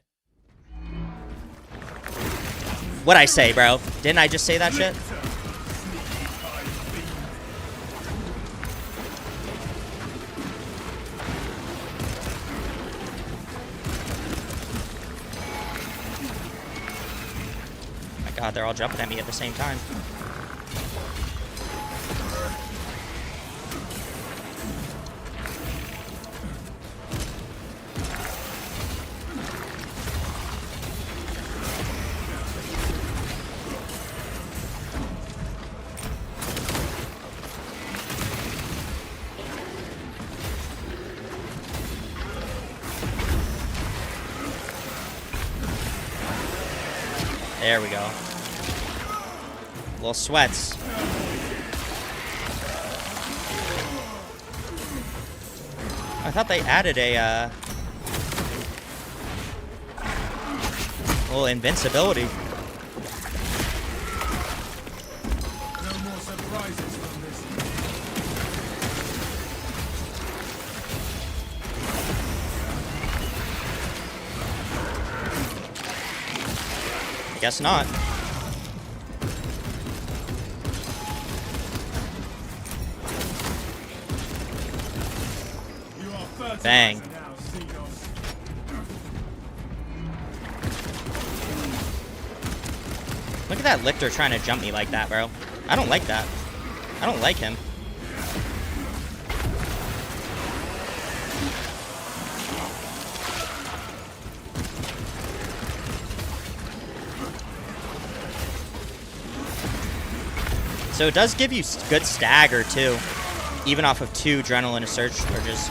What'd I say, bro? Didn't I just say that shit? My God, they're all jumping at me at the same time. There we go. Little sweats. I thought they added a little invincibility. No more surprises from this. Guess not. Bang. Look at that Lictor trying to jump me like that, bro. I don't like that. I don't like him. So it does give you good stagger too, even off of 2 Adrenaline Surge charges.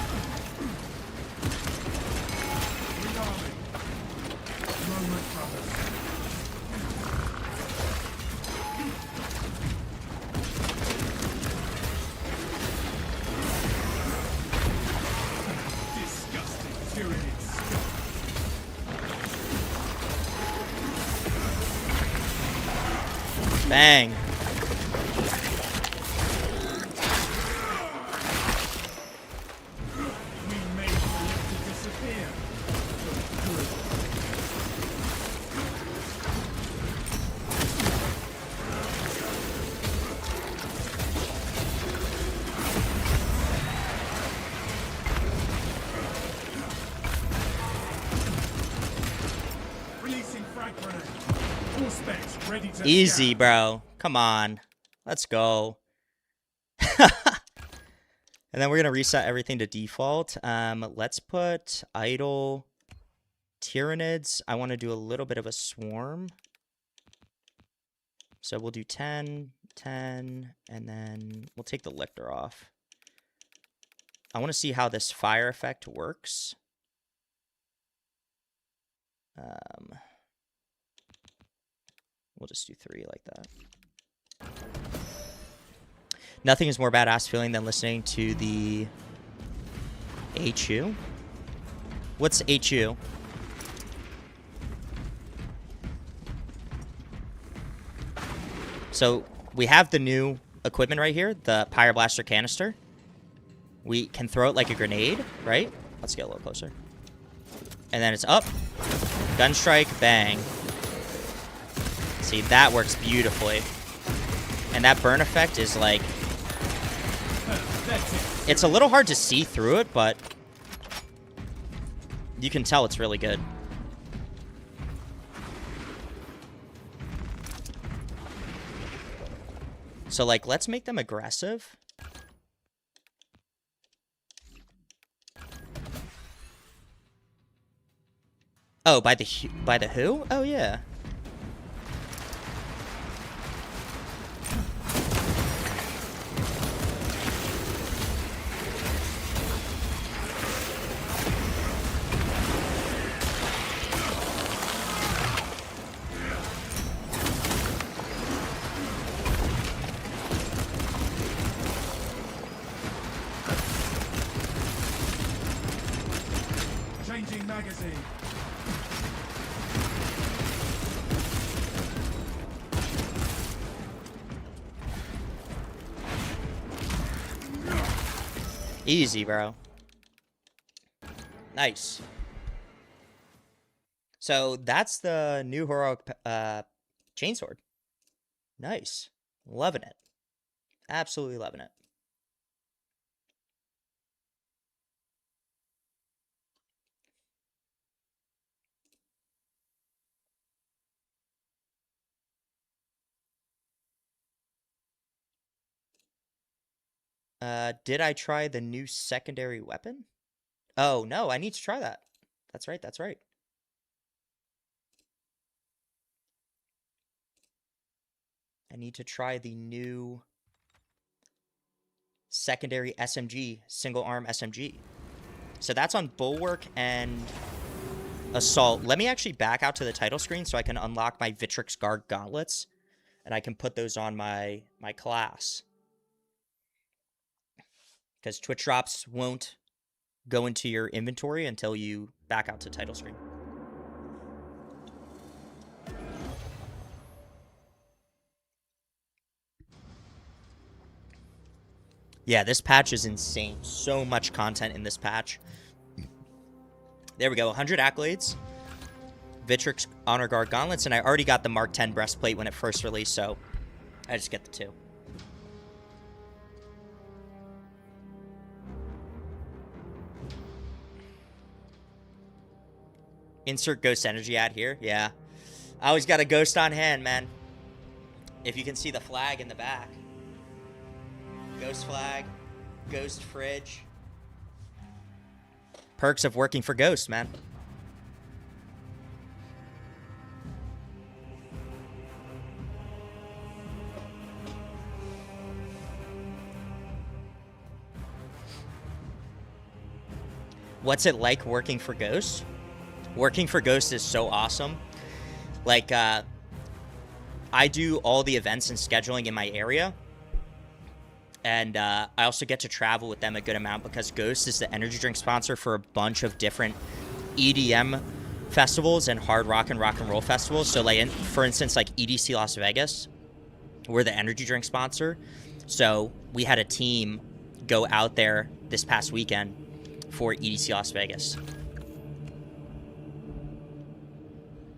Bang. Easy, bro. Come on. Let's go. And then we're going to reset everything to default. Let's put idle Tyranids. I want to do a little bit of a swarm. So we'll do 10, 10, and then we'll take the Lictor off. I want to see how this fire effect works. We'll just do 3 like that. Nothing is more badass feeling than listening to the HU. What's HU? So we have the new equipment right here, the Pyroblaster canister. We can throw it like a grenade, right? Let's get a little closer. And then it's up. Gun strike, bang. See, that works beautifully. And that burn effect is like... It's a little hard to see through it, but... you can tell it's really good. So, like, let's make them aggressive. Oh, by the who? Oh, yeah. Changing magazine. Easy, bro. Nice. So that's the new heroic chainsword. Nice. Loving it. Absolutely loving it. Did I try the new secondary weapon? Oh, no, I need to try that. That's right, that's right. I need to try the new secondary SMG, single arm SMG. So that's on Bulwark and Assault. Let me actually back out to the title screen so I can unlock my Vitrix Guard gauntlets, and I can put those on my class. Because Twitch drops won't go into your inventory until you back out to title screen. Yeah, this patch is insane. So much content in this patch. There we go, 100 accolades. Vitrix Honor Guard gauntlets, and I already got the Mark 10 breastplate when it first released, so I just get the 2. Insert ghost energy ad here. Yeah. I always got a ghost on hand, man. If you can see the flag in the back. Ghost flag. Ghost fridge. Perks of working for Ghost, man. What's it like working for Ghost? Working for Ghost is so awesome. Like, I do all the events and scheduling in my area. And I also get to travel with them a good amount because Ghost is the energy drink sponsor for a bunch of different EDM festivals and hard rock and roll festivals. So, like, for instance, like EDC Las Vegas, we're the energy drink sponsor. So we had a team go out there this past weekend for EDC Las Vegas.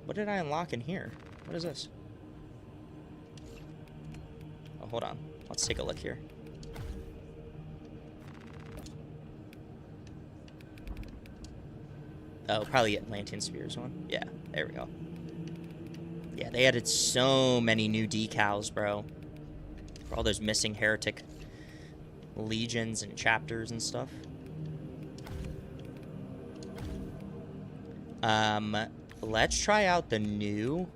What did I unlock in here? What is this? Oh, hold on. Let's take a look here. Oh, probably Atlantean Spears one. Yeah, there we go. Yeah, they added so many new decals, bro. For all those missing heretic legions and chapters and stuff. Let's try out the new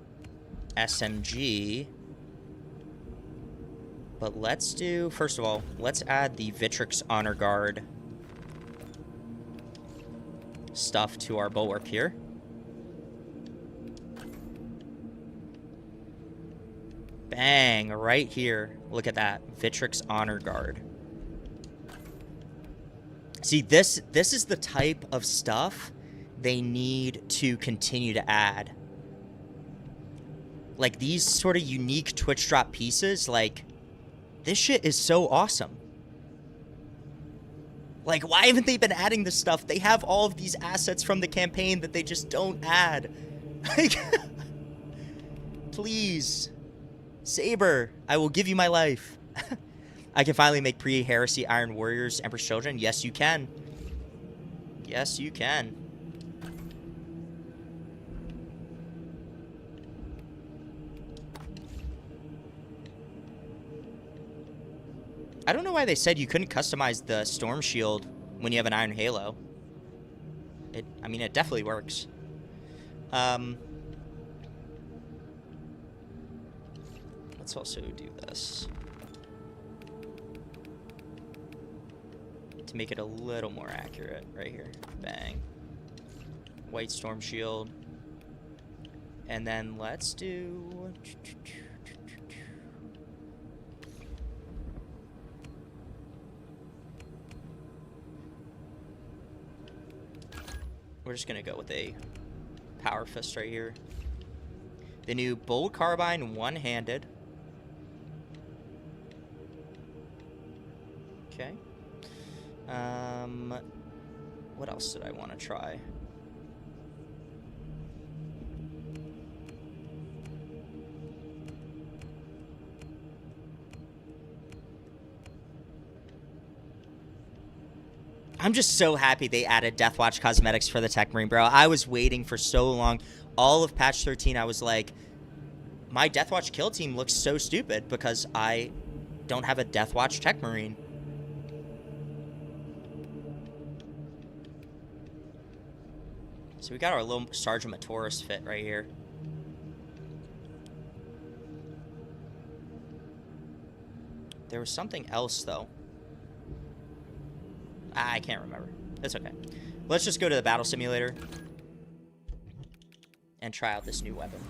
SMG. But let's do, first of all, let's add the Vitrix Honor Guard stuff to our Bulwark here. Bang, right here. Look at that. Vitrix Honor Guard. See, this is the type of stuff they need to continue to add. Like, these sort of unique Twitch drop pieces, like, this shit is so awesome. Like, why haven't they been adding this stuff? They have all of these assets from the campaign that they just don't add. Like, please. Saber, I will give you my life. I can finally make pre-Heresy Iron Warriors Emperor's Children. Yes, you can. Yes, you can. I don't know why they said you couldn't customize the Storm Shield when you have an Iron Halo. I mean, it definitely works. Let's also do this. To make it a little more accurate, right here. Bang. White Storm Shield. And then let's do... We're just going to go with a Power Fist right here. The new Bold Carbine one-handed. Okay. What else did I want to try? I'm just so happy they added Deathwatch cosmetics for the Tech Marine, bro. I was waiting for so long. All of patch 13, I was like, my Deathwatch kill team looks so stupid because I don't have a Deathwatch Tech Marine. So we got our little Sergeant Matoris fit right here. There was something else, though. I can't remember. That's okay. Let's just go to the battle simulator and try out this new weapon.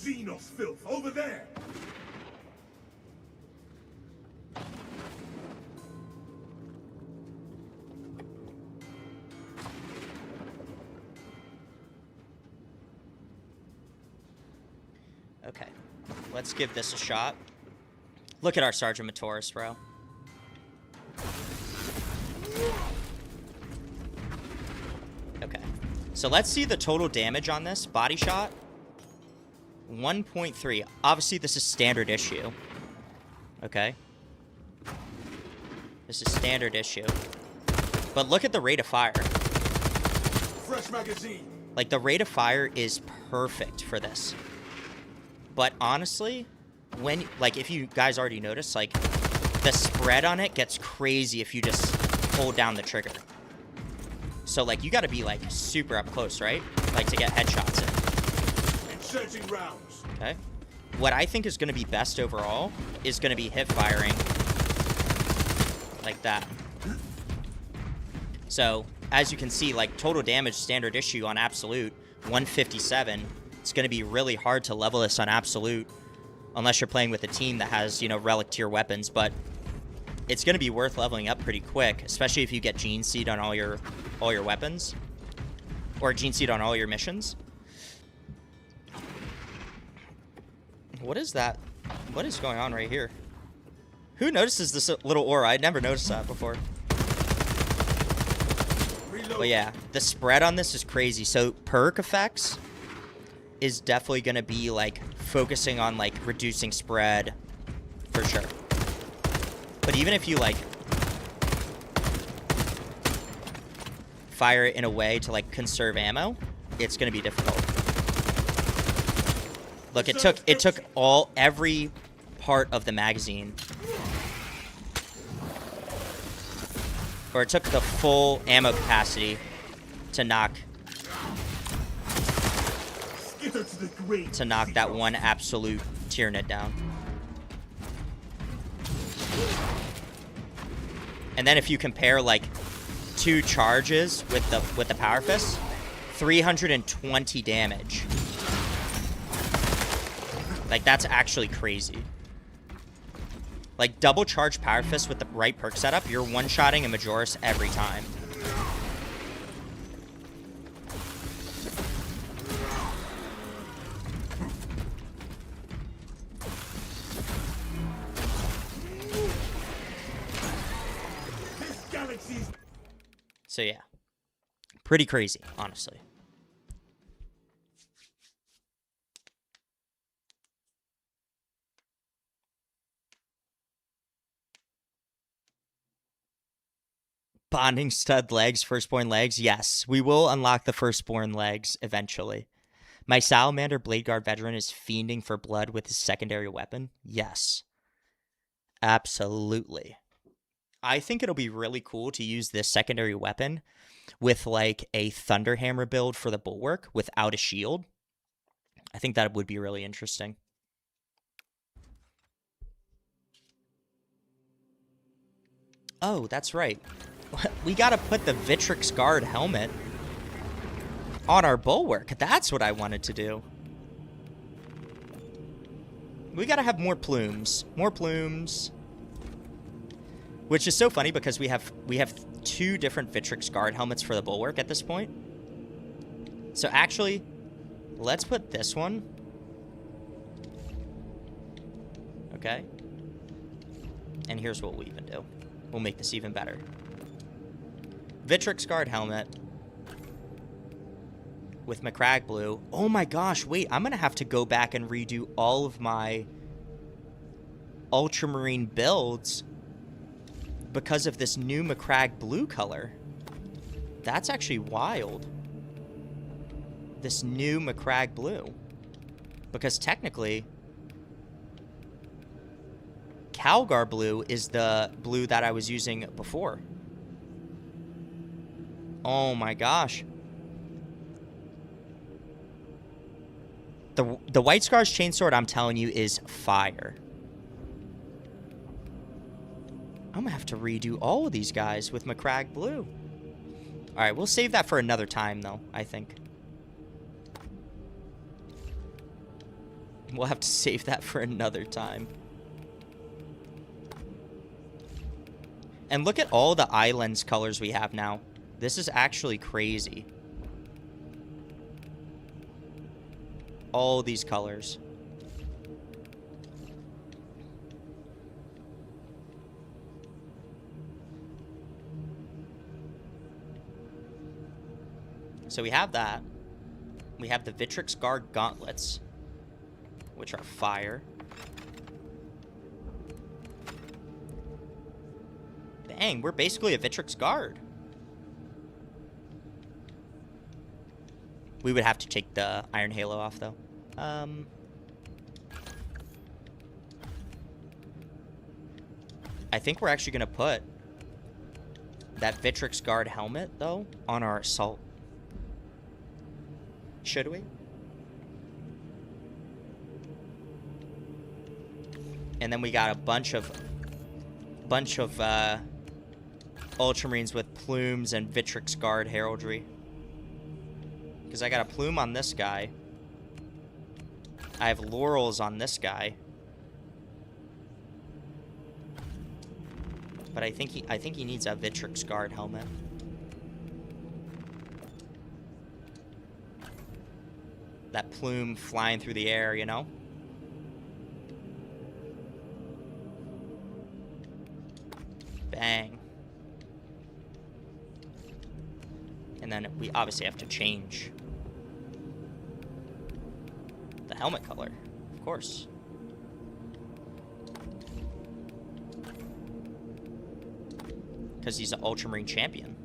Xenos filth over there! Okay, let's give this a shot. Look at our Sergeant Matoris, bro. Okay, so let's see the total damage on this. Body shot, 1.3. Obviously, this is standard issue. Okay. This is standard issue. But look at the rate of fire. Fresh magazine. Like, the rate of fire is perfect for this. But honestly, when, like, if you guys already noticed, like, the spread on it gets crazy if you just hold down the trigger. So, like, you gotta be, like, super up close, right? Like, to get headshots in. Inserting rounds. Okay. What I think is gonna be best overall is gonna be hip firing. Like that. So, as you can see, like, total damage standard issue on Absolute, 157. It's going to be really hard to level this on Absolute unless you're playing with a team that has, you know, relic tier weapons, but it's going to be worth leveling up pretty quick, especially if you get Gene Seed on all your weapons or Gene Seed on all your missions. What is that? What is going on right here? Who notices this little aura? I'd never noticed that before. But yeah, the spread on this is crazy. So perk effects is definitely going to be, like, focusing on, like, reducing spread for sure. But even if you, like, fire it in a way to, like, conserve ammo, it's going to be difficult. Look, it took every part of the magazine. Or it took the full ammo capacity to knock that one absolute Tyranid down. And then if you compare like 2 charges with the Power Fist, 320 damage. Like, that's actually crazy. Like, double charge Power Fist with the right perk setup, you're one-shotting a Majoris every time. So yeah, pretty crazy, honestly. Bonding stud legs, firstborn legs. Yes, we will unlock the firstborn legs eventually. My Salamander Blade Guard veteran is fiending for blood with his secondary weapon. Yes, absolutely. I think it'll be really cool to use this secondary weapon with like a Thunderhammer build for the Bulwark without a shield. I think that would be really interesting. Oh, that's right. We gotta put the Vitrix Guard helmet on our Bulwark. That's what I wanted to do. We gotta have more plumes. More plumes. Which is so funny because we have 2 different Vitrix Guard helmets for the Bulwark at this point. So actually, let's put this one. Okay. And here's what we'll even do. We'll make this even better. Vitrix Guard helmet with Macragge blue. Oh my gosh, wait, I'm gonna have to go back and redo all of my Ultramarine builds because of this new Macragge blue color. That's actually wild. This new Macragge blue. Because technically, Calgar blue is the blue that I was using before. Oh my gosh. The White Scars Chainsword, I'm telling you, is fire. I'm gonna have to redo all of these guys with Macragge blue. Alright, we'll save that for another time, though, I think. We'll have to save that for another time. And look at all the islands colors we have now. This is actually crazy. All these colors. So we have that. We have the Vitrix Guard gauntlets, which are fire. Dang, we're basically a Vitrix Guard. We would have to take the Iron Halo off, though. I think we're actually going to put that Vitrix Guard helmet, though, on our Assault. Should we? And then we got a bunch of Ultramarines with plumes and Vitrix Guard heraldry. Because I got a plume on this guy. I have laurels on this guy. But I think he needs a Vitrix Guard helmet. That plume flying through the air, you know? Bang. And then we obviously have to change the helmet color, of course. Because he's an Ultramarine champion.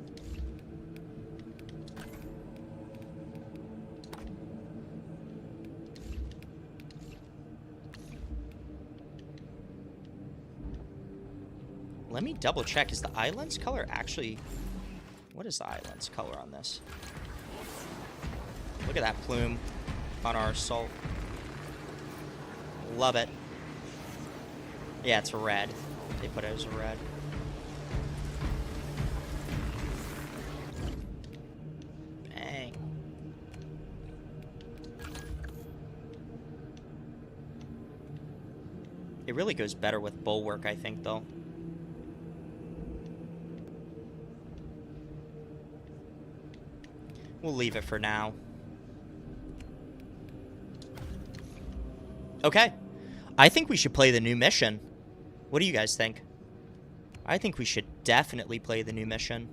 Let me double check. Is the eye lens color actually... What is the eye lens color on this? Look at that plume on our assault. Love it. Yeah, it's red. They put it as red. Bang. It really goes better with bulwark, I think, though. We'll leave it for now. Okay. I think we should play the new mission. What do you guys think? I think we should definitely play the new mission.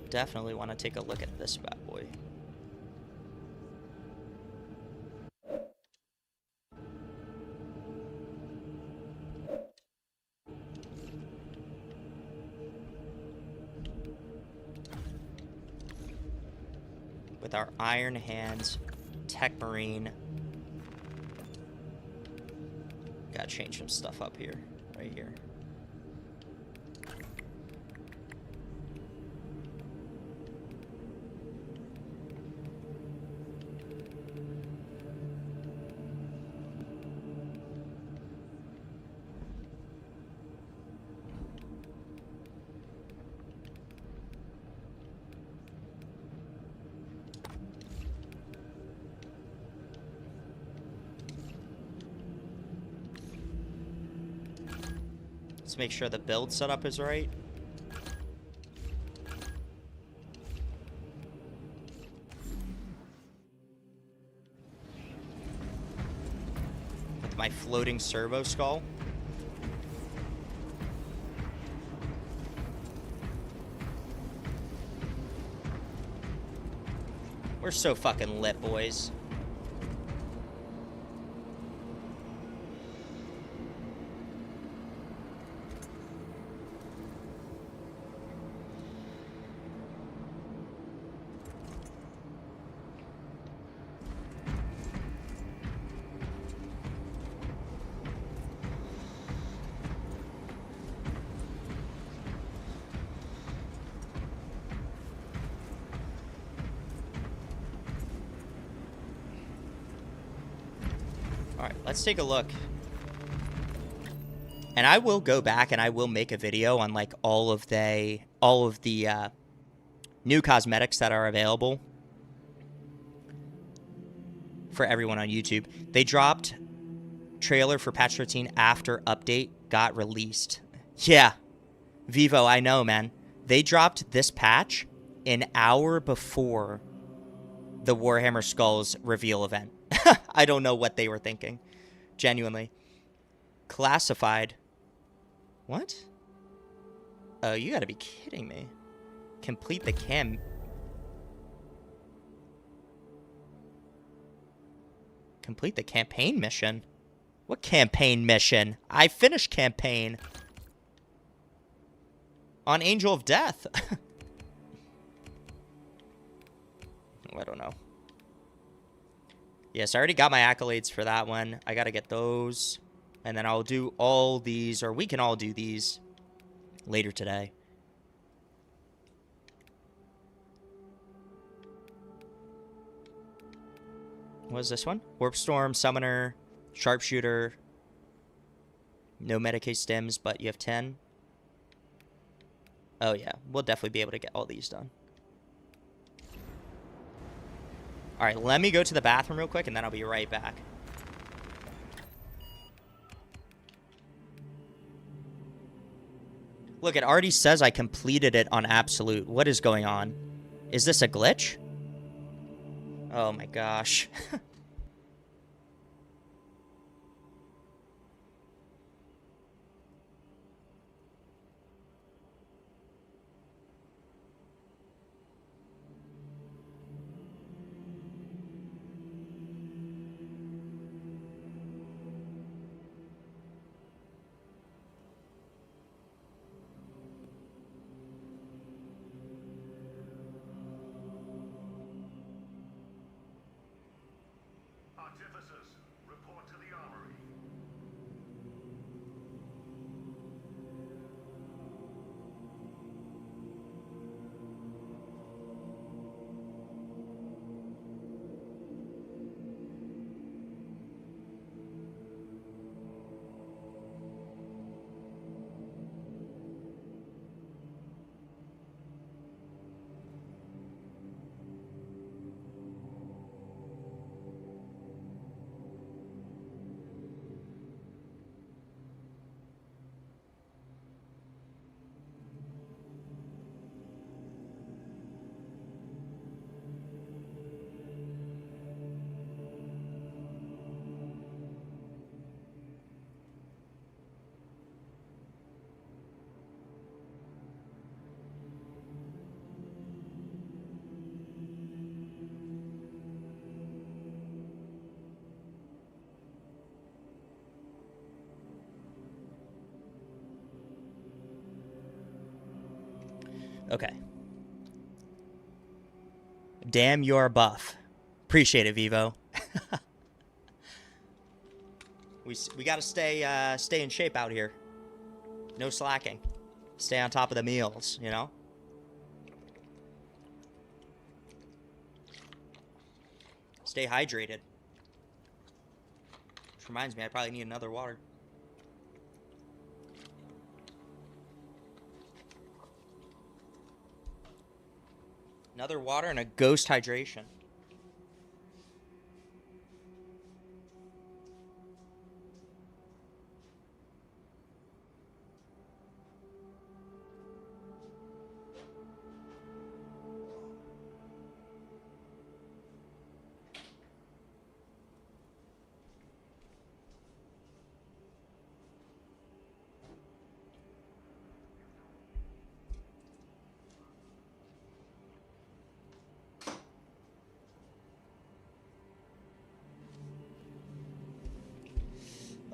Definitely want to take a look at this bad boy. With our Iron Hands Tech Marine. Gotta change some stuff up here, right here. Let's make sure the build setup is right. With my floating servo skull. We're so fucking lit, boys. Let's take a look. And I will go back and I will make a video on like all of the new cosmetics that are available for everyone on YouTube. They dropped trailer for patch 13 after update got released. Yeah. Vivo, I know, man. They dropped this patch an hour before the Warhammer Skulls reveal event. I don't know what they were thinking. Genuinely. Classified. What? Oh, you gotta be kidding me. Complete the Complete the campaign mission? What campaign mission? I finished campaign. On Angel of Death. I don't know. Yes, I already got my accolades for that one. I gotta get those. And then I'll do all these, or we can all do these later today. What is this one? Warp Storm, Summoner, Sharpshooter. No Medicaid stims, but you have 10. Oh yeah, we'll definitely be able to get all these done. Alright, let me go to the bathroom real quick, and then I'll be right back. Look, it already says I completed it on Absolute. What is going on? Is this a glitch? Oh my gosh. Okay. Damn, you're buff. Appreciate it, Vivo. we gotta stay in shape out here. No slacking. Stay on top of the meals, you know? Stay hydrated. Which reminds me, I probably need another water. Another water and a ghost hydration.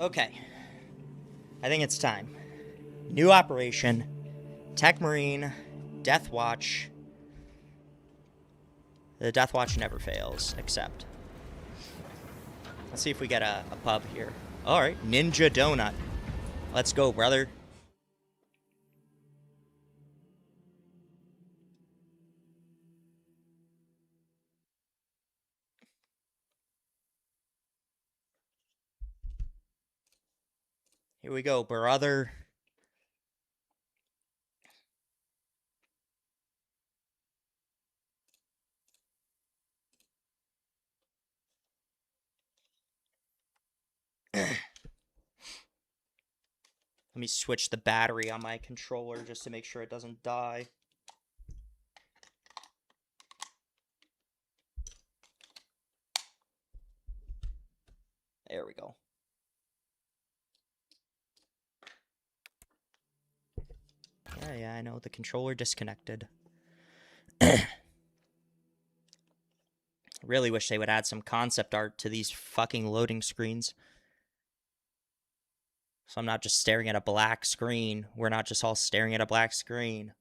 Okay. I think it's time. New operation. Tech Marine. Death Watch. The Death Watch never fails, except. Let's see if we get a pub here. Alright. Ninja Donut. Let's go, brother. Here we go, brother. Let me switch the battery on my controller just to make sure it doesn't die. There we go. Yeah, I know. The controller disconnected. Really wish they would add some concept art to these fucking loading screens. So I'm not just staring at a black screen. We're not just all staring at a black screen.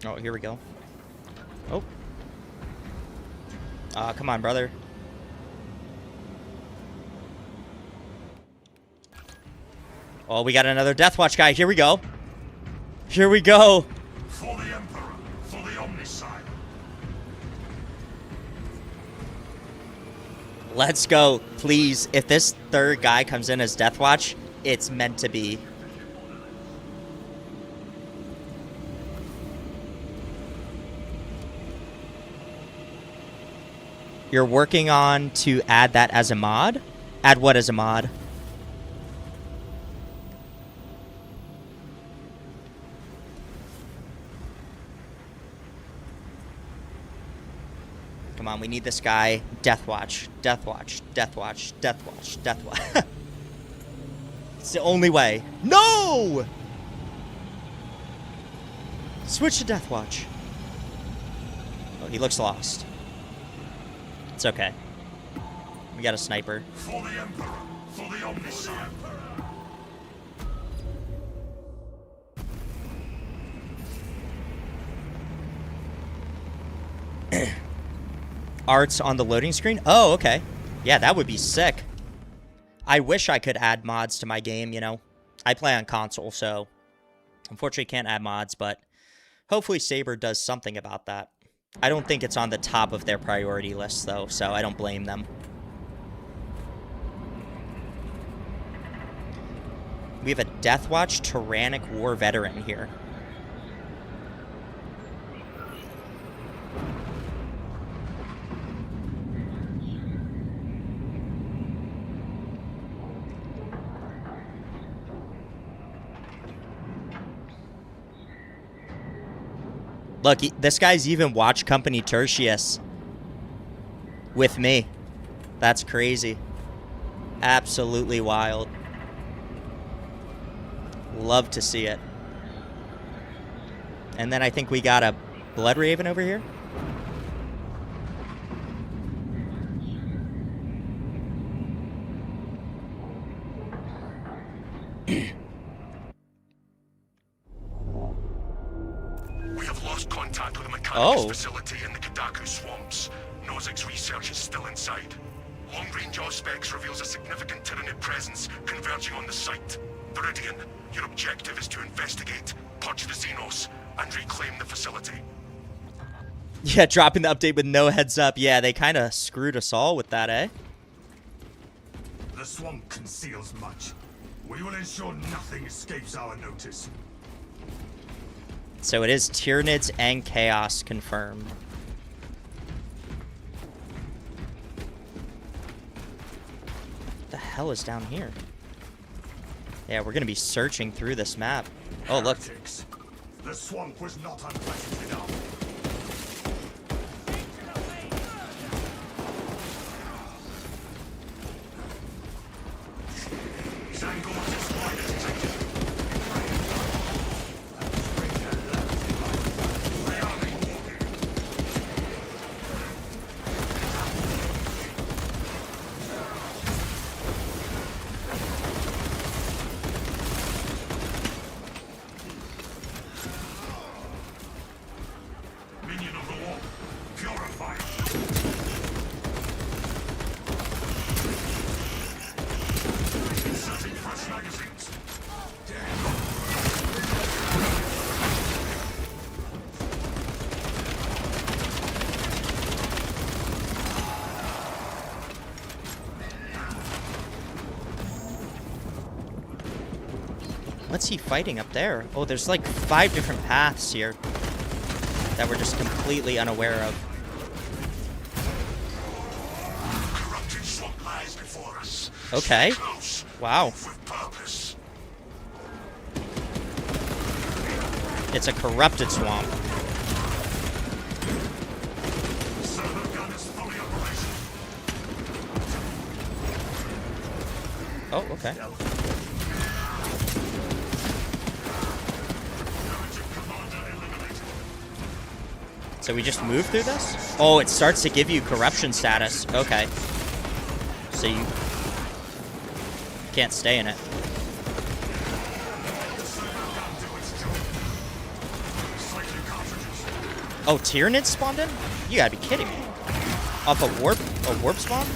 Oh, here we go. Oh. Come on, brother. Oh, we got another Death Watch guy. Here we go. Here we go. For the Emperor, for the Omnicide. Let's go. Please, if this third guy comes in as Death Watch, it's meant to be. You're working on to add that as a mod? Add what as a mod? Come on, we need this guy. Death Watch. Death Watch. Death Watch. Death Watch. Death Watch. It's the only way. No! Switch to Death Watch. Oh, he looks lost. It's okay. We got a sniper. For the Emperor, for the Omnicide. Arts on the loading screen? Oh, okay. Yeah, that would be sick. I wish I could add mods to my game, you know. I play on console, so unfortunately can't add mods, but hopefully Saber does something about that. I don't think it's on the top of their priority list, though, so I don't blame them. We have a Death Watch Tyrannic War veteran here. Look, this guy's even watch Company Tertius. with me. That's crazy. Absolutely wild. Love to see it. And then I think we got a Blood Raven over here. We have lost contact with the mechanics facility in the Kadaku swamps. Nozik's research is still inside. Long-range Auspex reveals a significant Tyranid presence converging on the site. Viridian, your objective is to investigate, purge the Xenos, and reclaim the facility. Yeah, dropping the update with no heads up. Yeah, they kind of screwed us all with that, eh? The swamp conceals much. We will ensure nothing escapes our notice. So it is Tyranids and Chaos confirmed. What the hell is down here? Yeah, we're gonna be searching through this map. Oh, look. The swamp was not unpleasant enough. What's he fighting up there? Oh, there's like 5 different paths here that we're just completely unaware of. Corrupted swamp lies before us. Okay. Wow. It's a corrupted swamp. Oh, okay. So we just move through this? Oh, it starts to give you corruption status. Okay. So you can't stay in it. Oh, Tyranids spawned in? You gotta be kidding me. Off a warp spawn?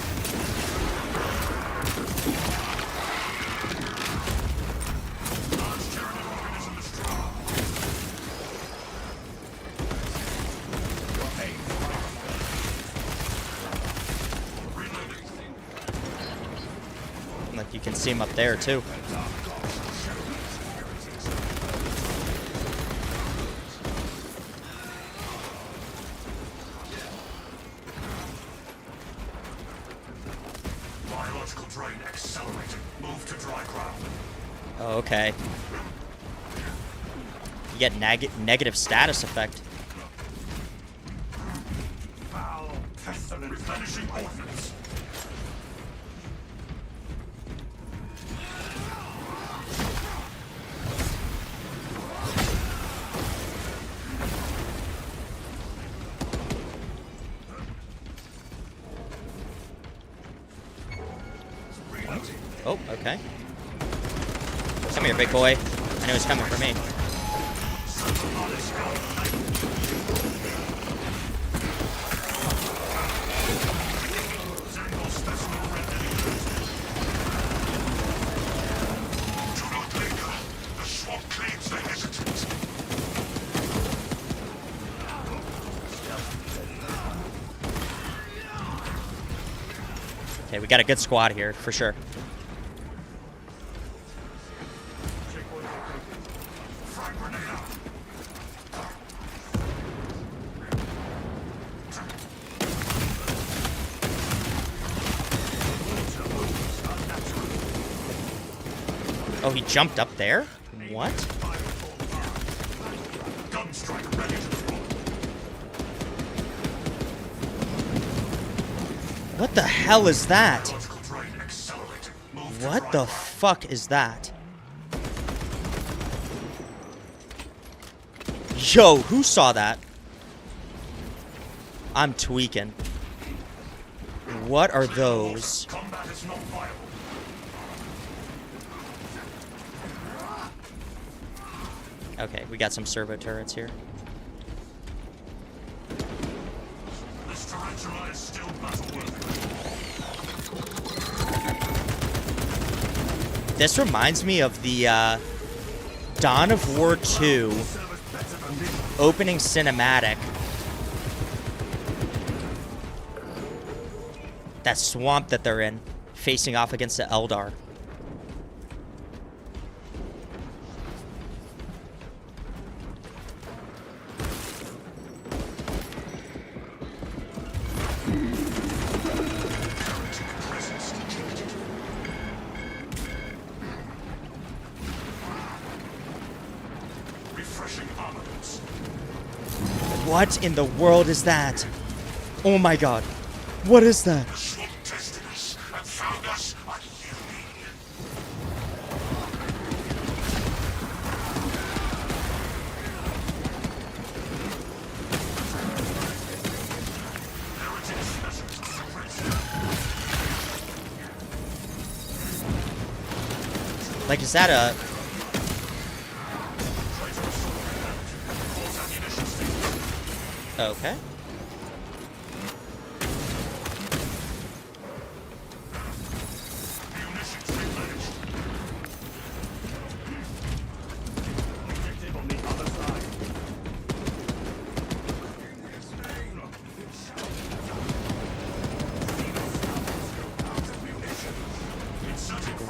Like you can see him up there too. Biological drain accelerated. Move to dry ground. Oh, okay. You get negative status effect. Foul, pestilent, replenishing ordnance. Oh, okay. Come here, big boy. I know he's coming for me. Okay, we got a good squad here, for sure. Oh, he jumped up there? What? What the hell is that? What the fuck is that? Yo, who saw that? I'm tweaking. What are those? Okay, we got some servo turrets here. This reminds me of the Dawn of War 2 opening cinematic. That swamp that they're in, facing off against the Eldar. What in the world is that? Oh my god. What is that? Like, is that a... Okay.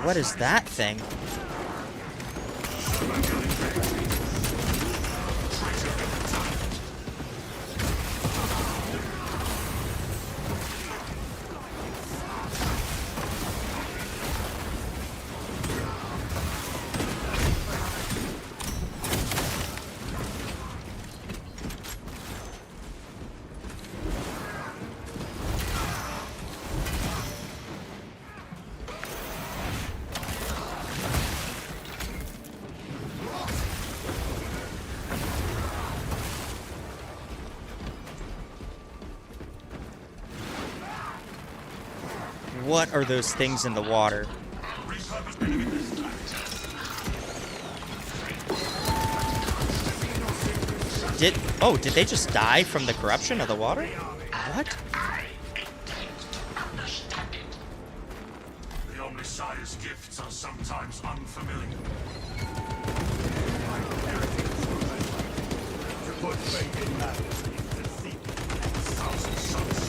What is that thing? What are those things in the water? Did they just die from the corruption of the water? What? The Omnissiah's gifts are sometimes unfamiliar. To put faith in majesty is a secret. Thousand suns.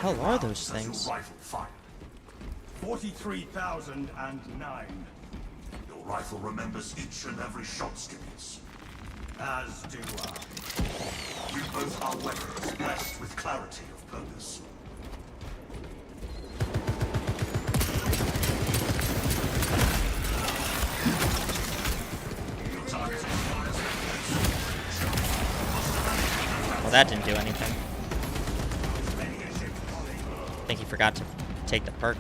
What the hell are those things? Rifle fire. 43,009. Your rifle remembers each and every shot, Skippers. As do I. We both are weapons blessed with clarity of purpose. Well, that didn't do anything. I think he forgot to take the perk.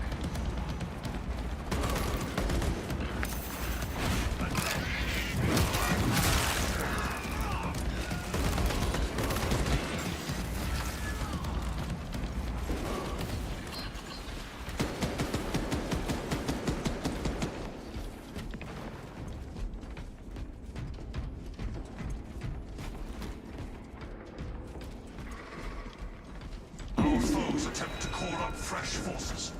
fresh forces.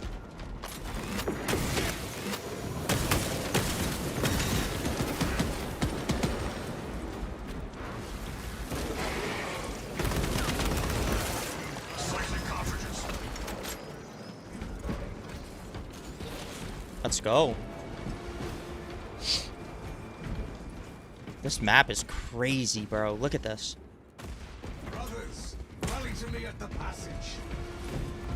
Cycling cartridges. Let's go. This map is crazy, bro. Look at this. Brothers, rally to me at the passage.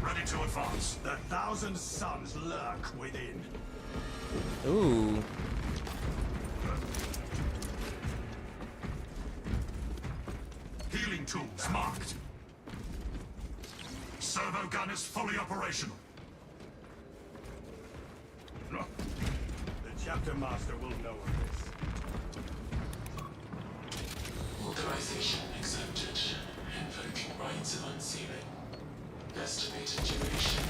Ready to advance. The thousand suns lurk within. Ooh. Healing tools marked. Servo gun is fully operational. The chapter master will know of this. Authorization accepted. Invoking rights of unsealing. Estimated duration.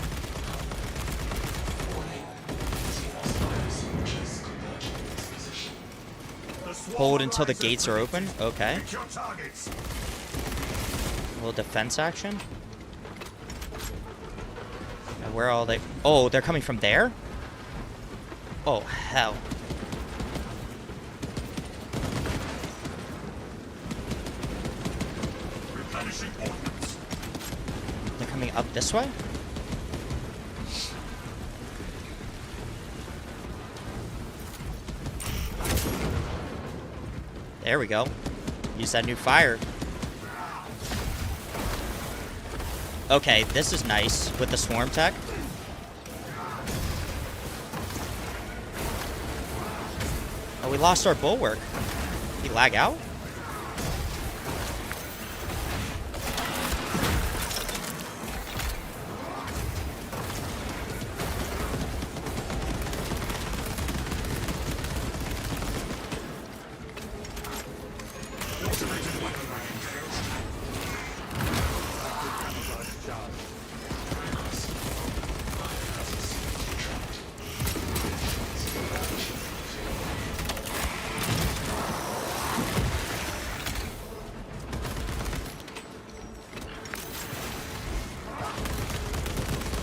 Warning. Xenos biosignatures converging in its position. Hold until the gates are open. Okay. Hit your targets. A little defense action. Now, where are all they? Oh, they're coming from there? Oh, hell. Replenishing ordnance. They're coming up this way? There we go. Use that new fire. Okay, this is nice with the swarm tech. Oh, we lost our bulwark. Did he lag out?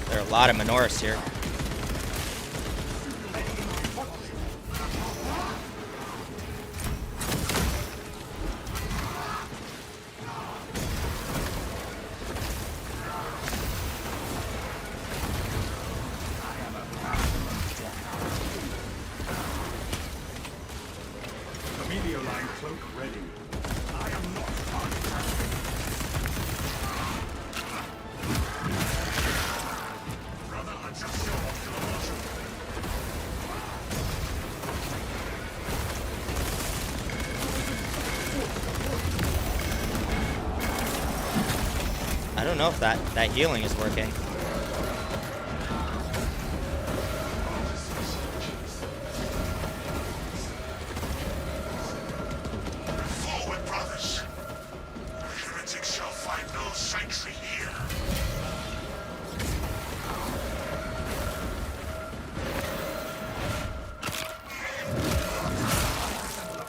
There are a lot of Minoris here. Emilio line cloak ready. I am not target tasking. Brother, adjust your ocular motion. I don't know if that healing is working. Forward, brothers. Heretics shall find no sanctuary here.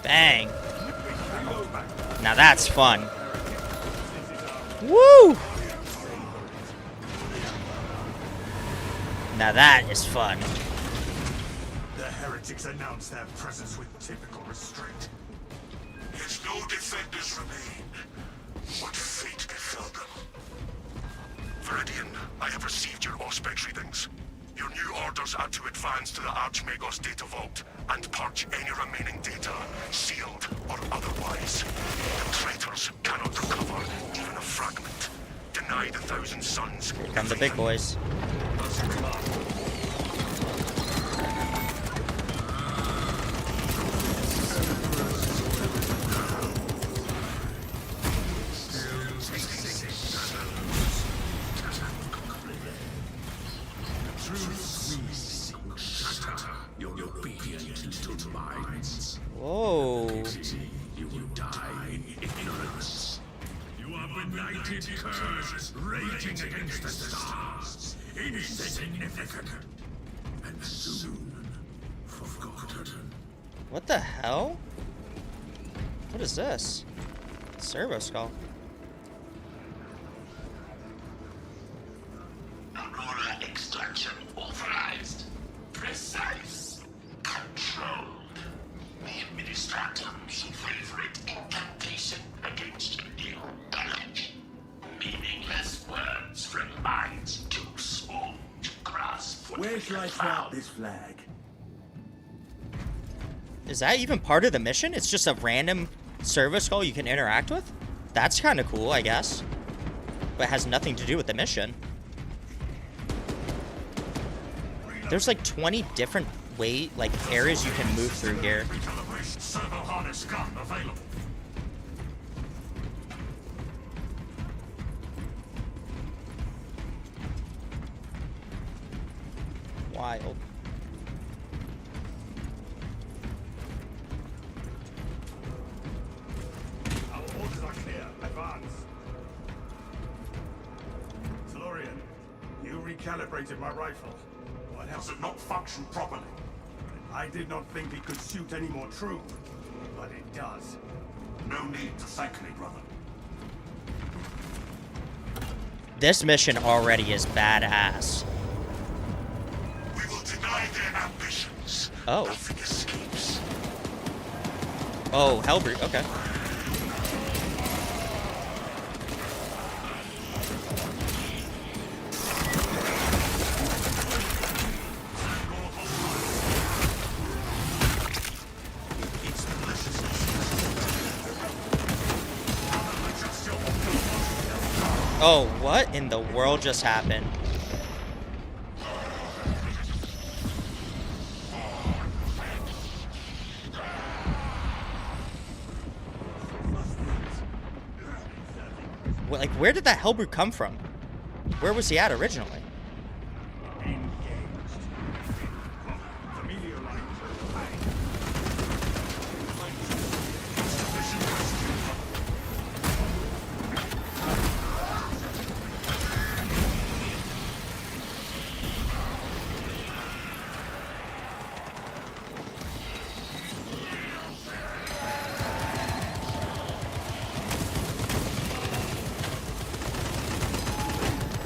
Bang. Now that's fun. Woo! Now that is fun. The heretics announce their presence with typical restraint. Yet no defenders remain. What fate befell them? Viridian, I have received your Auspex readings. Your new orders are to advance to the Archmagos data vault and purge any remaining data, sealed or otherwise. The traitors cannot recover even a fragment. Deny the Thousand Suns. Here come the big boys. Whoa. You will die in ignorance. You are benighted curs raging against the stars. Insignificant. And soon forgotten. What the hell? What is this? Servo skull. Aurora Found this flag. Is that even part of the mission? It's just a random service call you can interact with? That's kind of cool, I guess. But it has nothing to do with the mission. There's like 20 different areas you can move through here. Servo harness gun available. Wild. Our orders are clear. Advance. Tellurian, you recalibrated my rifle. What else had not functioned properly? I did not think it could shoot any more true, but it does. No need to thank me, brother. This mission already is badass. We will deny their ambitions. Oh. Nothing escapes. Oh, Hellbrute. Okay. Oh, what in the world just happened? Like, where did that Hellbrute come from? Where was he at originally?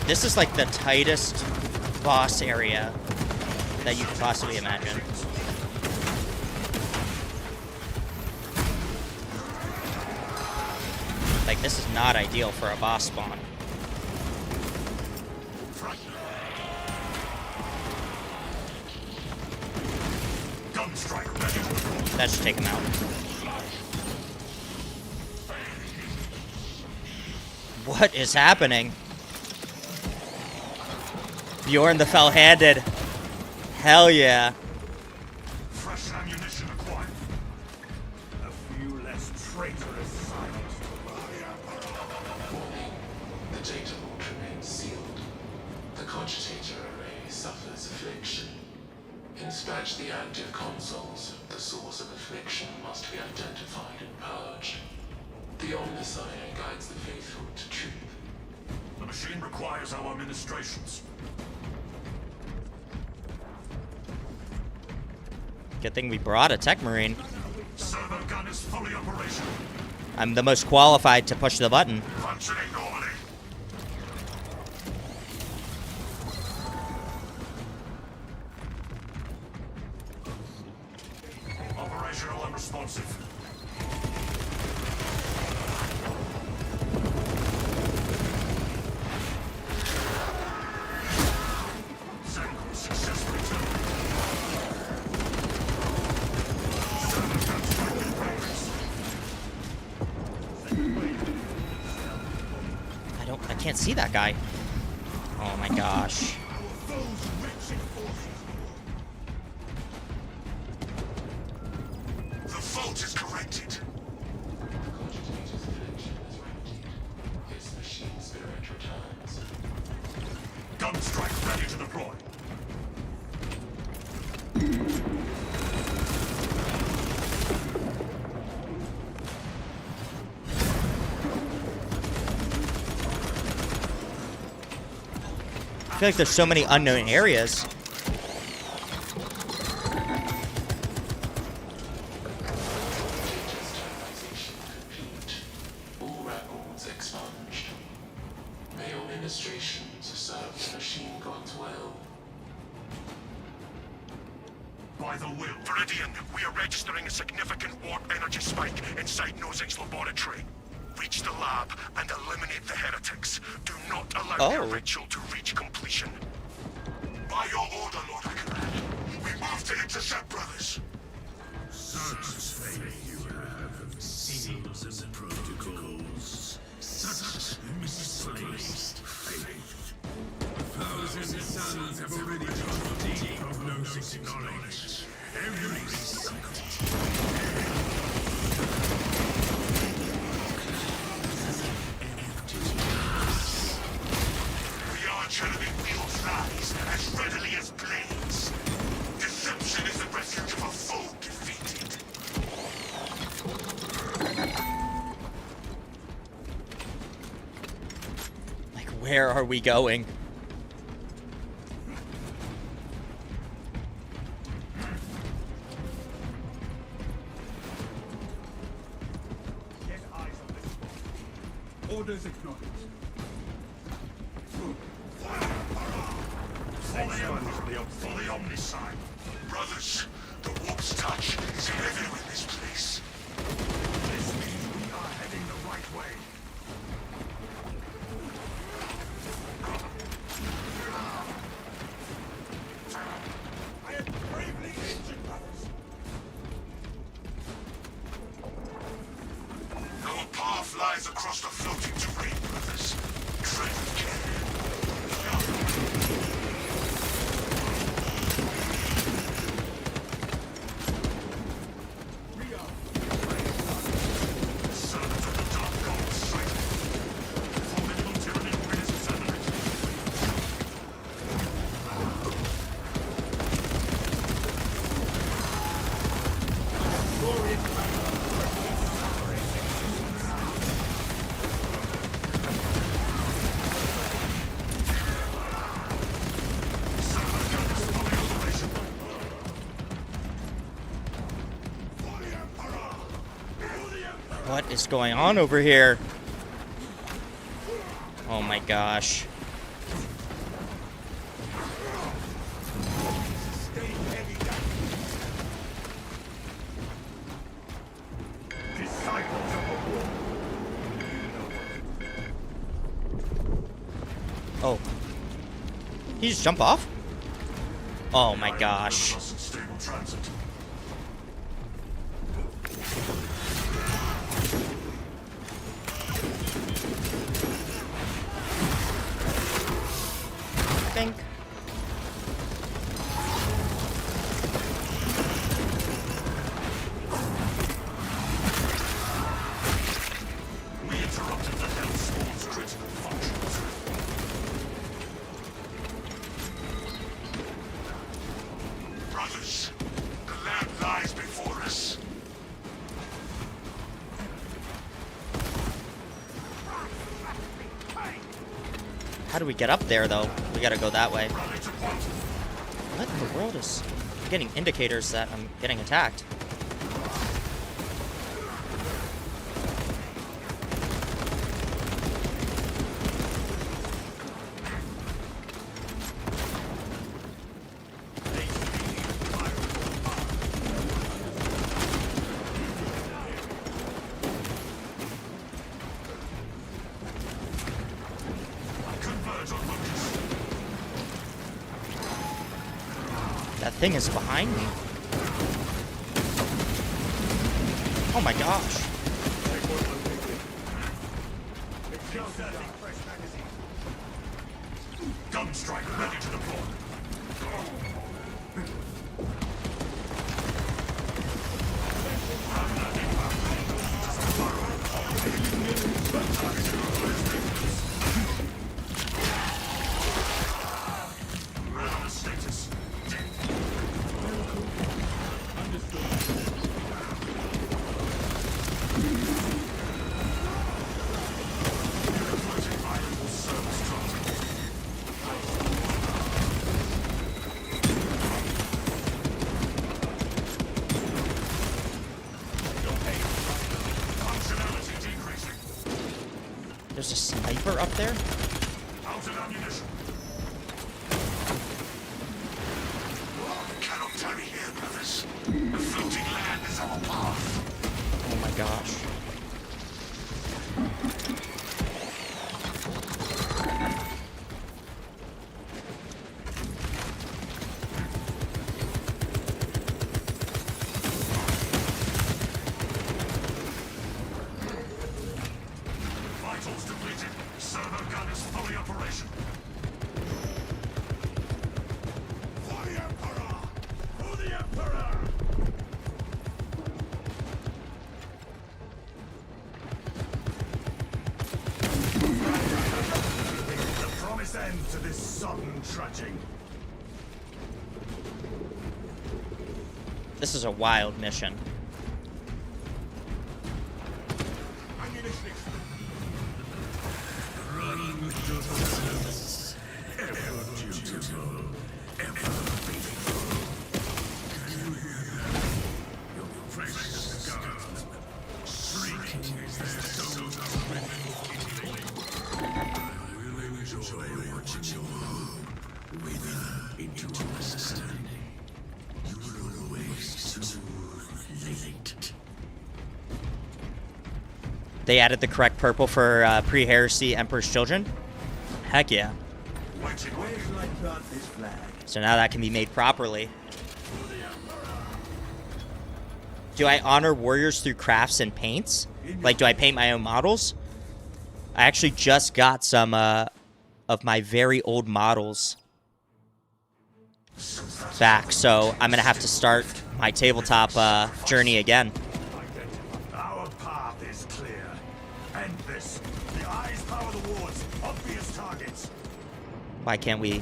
This is like the tightest boss area that you could possibly imagine. Like, this is not ideal for a boss spawn. That should take him out. What is happening? Bjorn the Fell-Handed. Hell yeah. Fresh ammunition acquired. A few less traitorous silence to Warning. The data vault remains sealed. The cogitator array suffers affliction. Inspect the active consoles. The source of affliction must be identified and purged. The Omnissiah guides the faithful to truth. The machine requires our ministrations. Good thing we brought a Tech Marine. Servo gun is fully operational. I'm the most qualified to push the button. Functioning normally. Operational and responsive. Zangle successfully turned. I can't see that guy. Oh my gosh. The fault is corrected. Its machine spirit returns. Gun strike ready to deploy. I feel like there's so many unknown areas. All records expunged. May your ministrations serve the machine gods well. By the will. Viridian, we are registering a significant warp energy spike inside Nozik's laboratory. Reach the lab and eliminate the heretics. Do not allow their ritual to reach completion. By your order, Lord Off to intercept, brothers. Such faith you have, seals and protocols. Such misplaced faith. 1,000 suns have already gone deep of Gnosis knowledge. Every The arch-enemy wield flies as readily as blades. Deception is the refuge of a foe defeated. Like, where are we going? Get eyes on this one. Orders acknowledged. For the Omnicide. Brothers, the warp's touch is heavy with this place. This means we are heading the right way. I am bravely injured, brothers. Our path lies across the floating terrain, brothers. Tread with care. What is going on over here? Oh my gosh. Oh. He just jump off? Oh my gosh. Stable transit. Think. We interrupted the Hellspawn's critical functions. Brothers, the land lies before us. How do we get up there, though? We gotta go that way. What in the world is... I'm getting indicators that I'm getting attacked. That thing is behind me. Oh my gosh. Gunstrike ready to deploy. Radar status. There's a sniper up there? Out of ammunition. Cannot tarry here, brothers. The floating land is our path. Oh my gosh. this sudden trudging. This is a wild mission. They added the correct purple for pre-heresy Emperor's Children. Heck yeah. So now that can be made properly. Do I honor warriors through crafts and paints? Like, do I paint my own models? I actually just got some of my very old models back, so I'm gonna have to start my tabletop journey again. Our path is clear. End this. The eyes power the wards. Obvious targets. Why can't we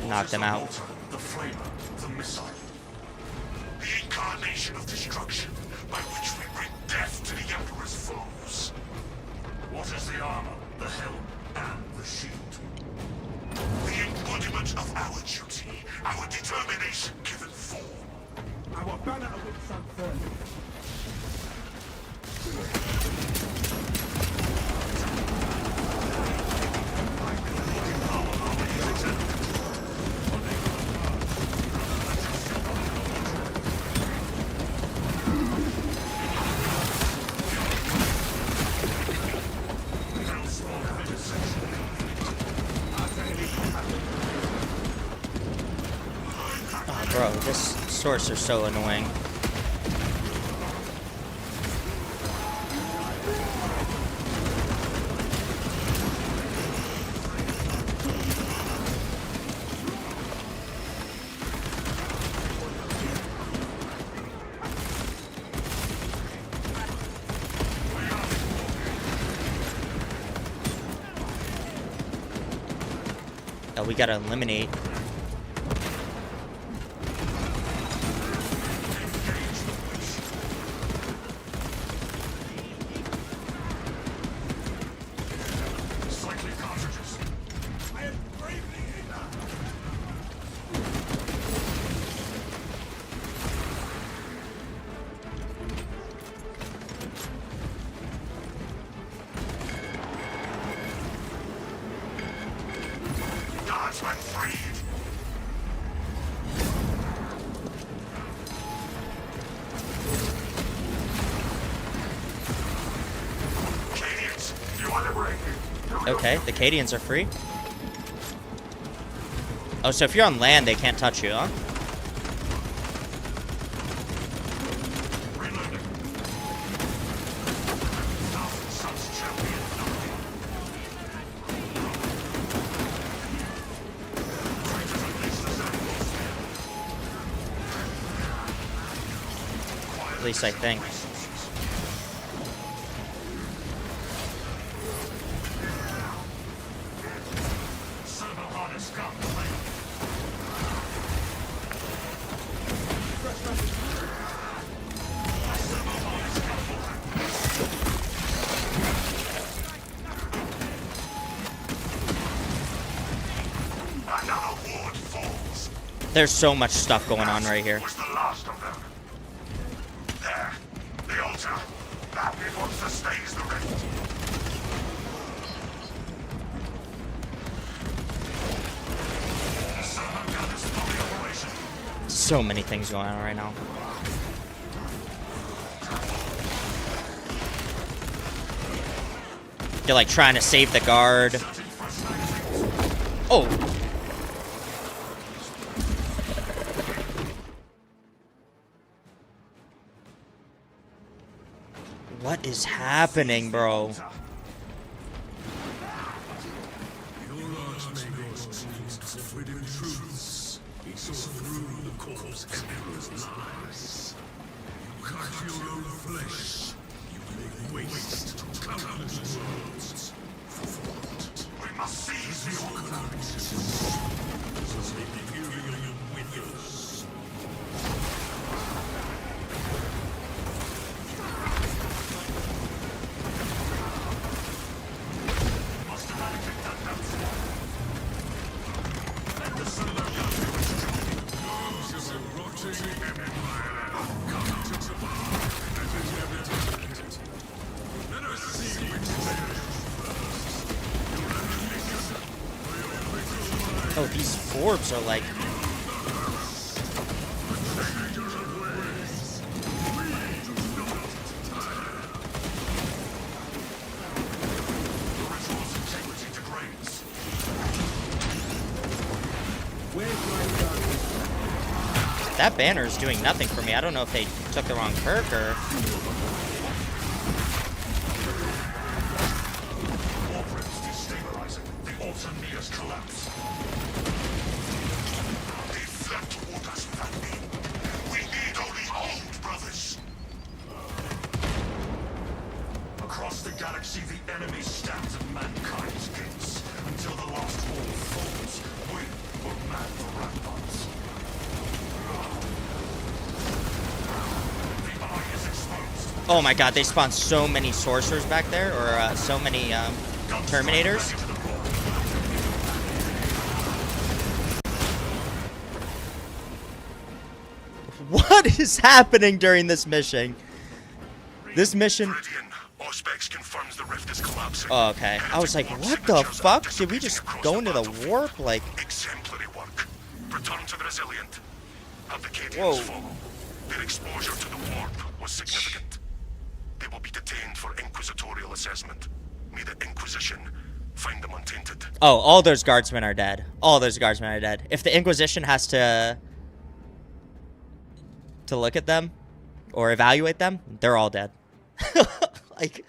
knock them out? The flamer, the missile. The incarnation of destruction by which we bring death to the Emperor's foes. What is the armor, the helm, and the shield? The embodiment of our duty, our determination given form. Our banner of its sun. Oh, bro, this source are so annoying. Oh, we gotta eliminate. Okay, the Cadians are free. Oh, so if you're on land, they can't touch you, huh? At least I think. There's so much stuff going on right here. Was the last of them. There, the altar. That is what sustains the rift. So many things going on right now. They're like trying to save the guard. Oh. What is happening, bro? We Oh, these orbs are like... That banner is doing nothing for me. I don't know if they took the wrong perk or... Across the galaxy, the enemy stands at mankind's gates. Until the last wall falls, we will man the ramparts. The eye is exposed. Oh my god, they spawned so many sorcerers back there, or so many Terminators. What is happening during this mission? This mission... confirms the rift is collapsing. Oh, okay. I was like, what the fuck? Did we just go into the warp? Like... Exemplary work. Return to the Resilient. Have the Whoa. Cadians follow. Their exposure to the warp was significant. They will be detained for inquisitorial assessment. May the Inquisition find them untainted. Oh, all those guardsmen are dead. All those guardsmen are dead. If the Inquisition has to look at them or evaluate them, they're all dead. Like,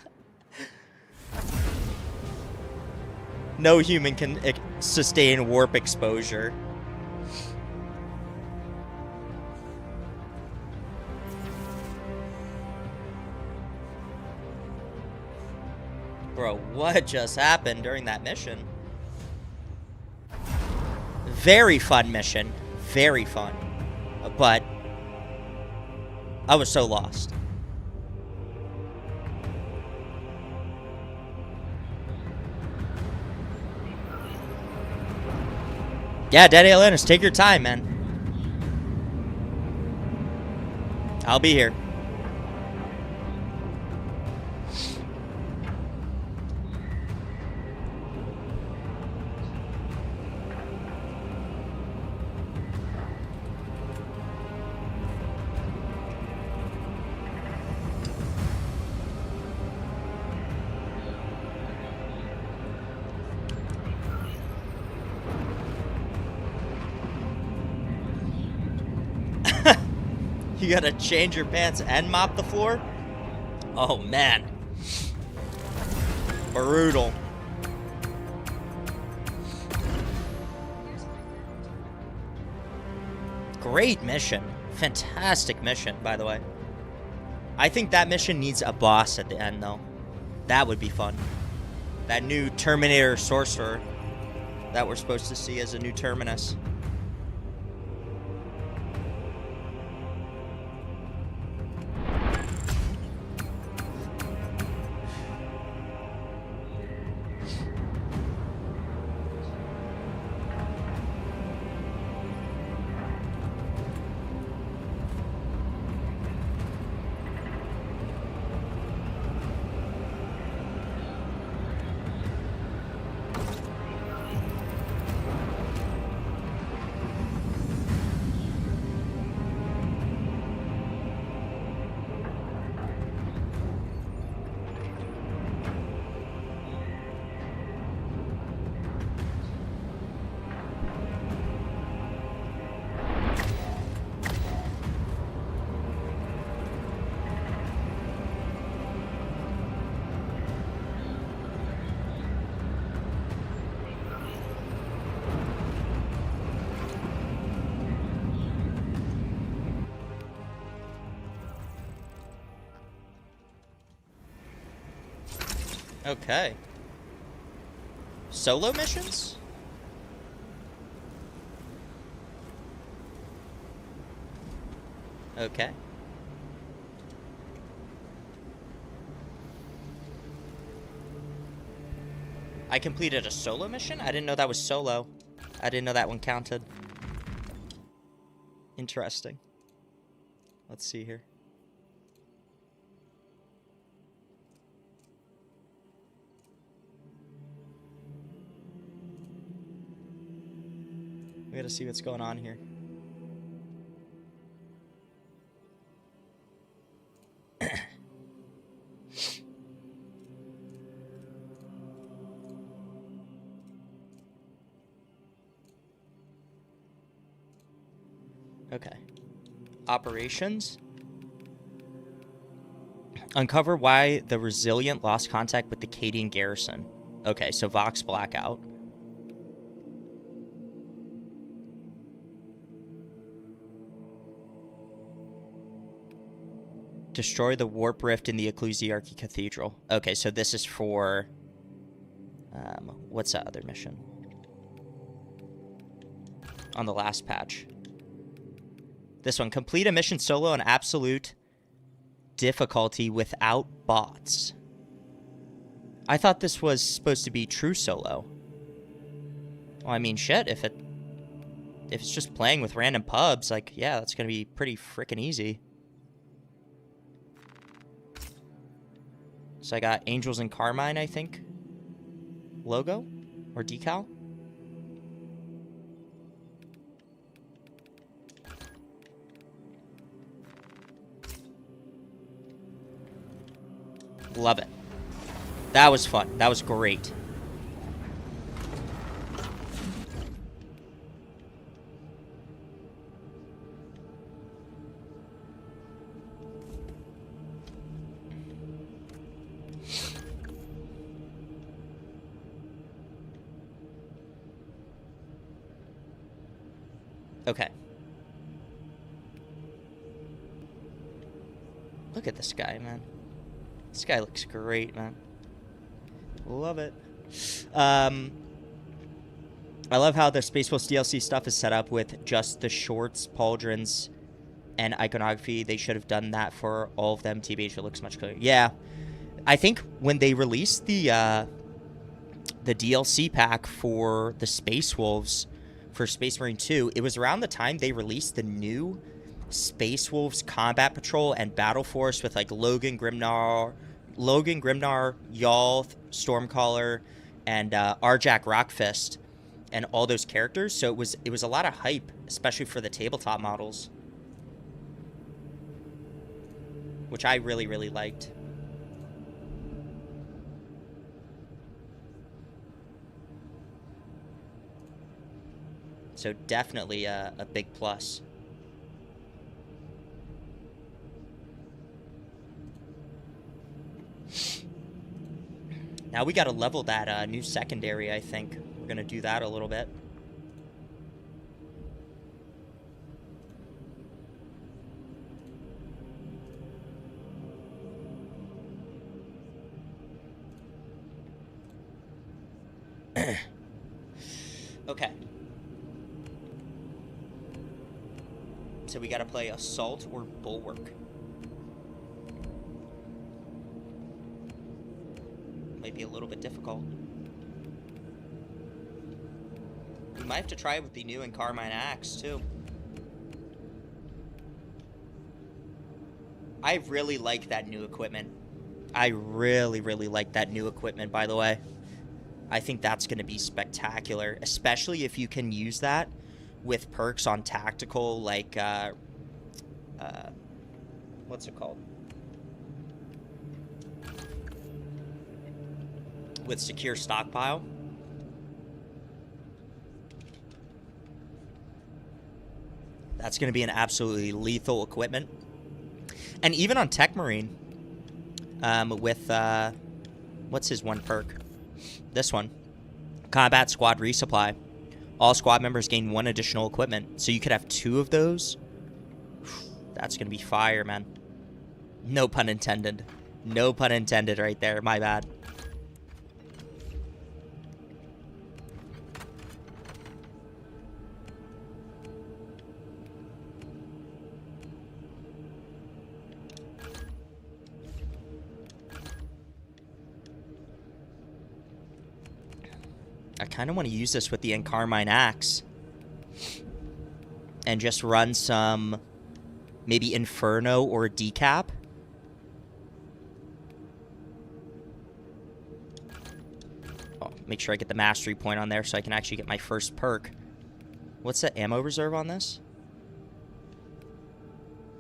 no human can sustain warp exposure. Bro, what just happened during that mission? Very fun mission. Very fun. But I was so lost. Yeah, Daddy Atlantis, take your time, man. I'll be here. You gotta change your pants and mop the floor? Oh, man. Brutal. Great mission. Fantastic mission, by the way. I think that mission needs a boss at the end, though. That would be fun. That new Terminator Sorcerer that we're supposed to see as a new Terminus. Okay. Solo missions? Okay. I completed a solo mission? I didn't know that was solo. I didn't know that one counted. Interesting. Let's see here. We gotta see what's going on here. Okay. Operations. Uncover why the Resilient lost contact with the Cadian garrison. Okay, so Vox Blackout. Destroy the warp rift in the Ecclesiarchy Cathedral. Okay, so this is for... what's that other mission? On the last patch. This one. Complete a mission solo on absolute difficulty without bots. I thought this was supposed to be true solo. Well, I mean, shit, if it's just playing with random pubs, like, yeah, that's gonna be pretty freaking easy. So I got Angels and Carmine, I think. Logo? Or decal? Love it. That was fun. That was great. Okay. Look at this guy, man. This guy looks great, man. Love it. I love how the Space Wolves DLC stuff is set up with just the shorts, pauldrons, and iconography. They should have done that for all of them. TBH, it looks much clearer. Yeah. I think when they released the DLC pack for the Space Wolves for Space Marine 2, it was around the time they released the new Space Wolves Combat Patrol and Battle Force with like Logan Grimnar, Yalth, Stormcaller, and Arjak Rockfist, and all those characters. So it was a lot of hype, especially for the tabletop models, which I really, really liked. So definitely a big plus. Now we got to level that new secondary, I think. We're going to do that a little bit. Okay. So we got to play Assault or Bulwark. Might be a little bit difficult. We might have to try it with the new and Carmine Axe, too. I really like that new equipment. I really, really like that new equipment, by the way. I think that's going to be spectacular, especially if you can use that with perks on tactical, like, what's it called? With secure stockpile. That's going to be an absolutely lethal equipment. And even on Tech Marine, with, what's his one perk? This one. Combat Squad Resupply. All squad members gain one additional equipment. So you could have 2 of those. That's going to be fire, man. No pun intended. No pun intended right there. My bad. I kind of want to use this with the Encarmine Axe. And just run some, maybe Inferno or Decap. Oh, make sure I get the mastery point on there so I can actually get my first perk. What's the ammo reserve on this?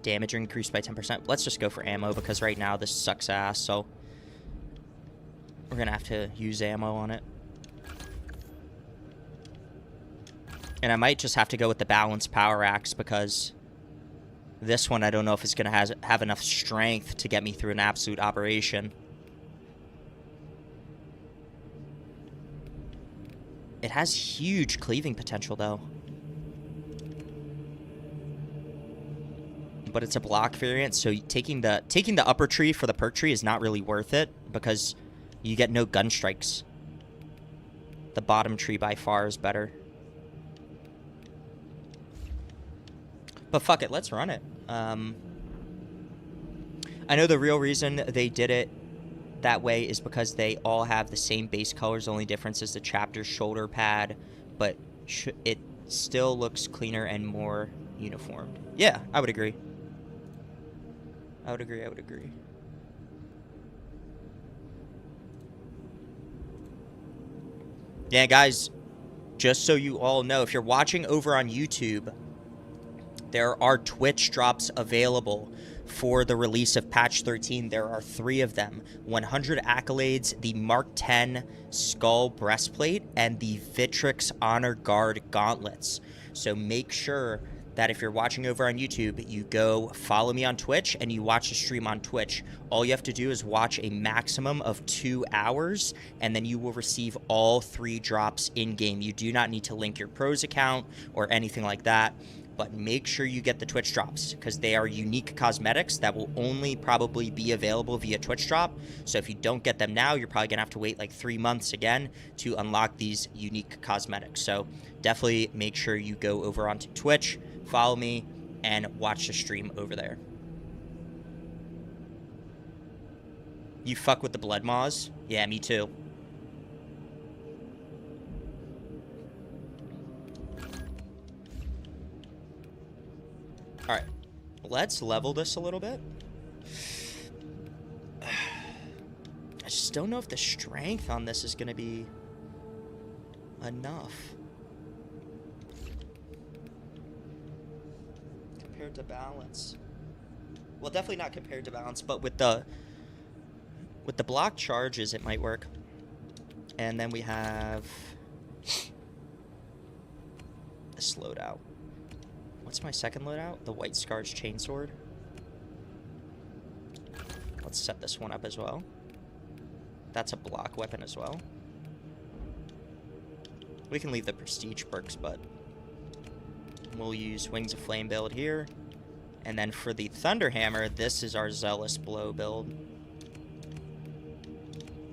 Damage increased by 10%. Let's just go for ammo because right now this sucks ass, so we're gonna have to use ammo on it. And I might just have to go with the balanced power axe because this one I don't know if it's gonna have enough strength to get me through an absolute operation. It has huge cleaving potential though. But it's a block variant, so taking the upper tree for the perk tree is not really worth it because you get no gun strikes. The bottom tree by far is better. But fuck it, let's run it. I know the real reason they did it that way is because they all have the same base colors. The only difference is the chapter shoulder pad, but it still looks cleaner and more uniformed. Yeah, I would agree. I would agree. Yeah, guys, just so you all know, if you're watching over on YouTube, there are Twitch drops available for the release of patch 13. There are 3 of them. 100 accolades, the Mark 10 skull breastplate, and the Vitrix Honor Guard gauntlets. So make sure that if you're watching over on YouTube, you go follow me on Twitch and you watch the stream on Twitch. All you have to do is watch a maximum of 2 hours, and then you will receive all 3 drops in-game. You do not need to link your pros account or anything like that. But make sure you get the Twitch drops because they are unique cosmetics that will only probably be available via Twitch drop. So if you don't get them now, you're probably going to have to wait like 3 months again to unlock these unique cosmetics. So definitely make sure you go over onto Twitch, follow me, and watch the stream over there. You fuck with the blood maws? Yeah, me too. Alright, let's level this a little bit. I just don't know if the strength on this is going to be enough. Compared to balance. Well, definitely not compared to balance, but with the block charges, it might work. And then we have this loadout. What's my second loadout? The White Scar's Chainsword. Let's set this one up as well. That's a block weapon as well. We can leave the prestige perks, but we'll use Wings of Flame build here. And then for the Thunderhammer, this is our Zealous Blow build.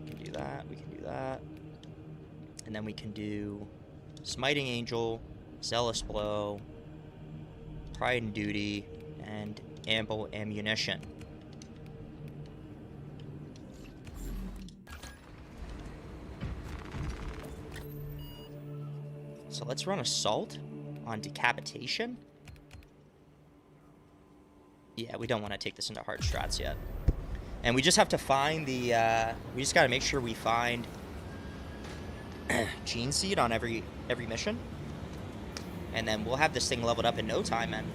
We can do that, we can do that. And then we can do Smiting Angel, Zealous Blow, Pride and Duty, and Ample Ammunition. So let's run Assault on Decapitation. Yeah, we don't want to take this into hard strats yet. And we just have to find the, we just got to make sure we find Gene Seed on every mission. And then we'll have this thing leveled up in no time, man.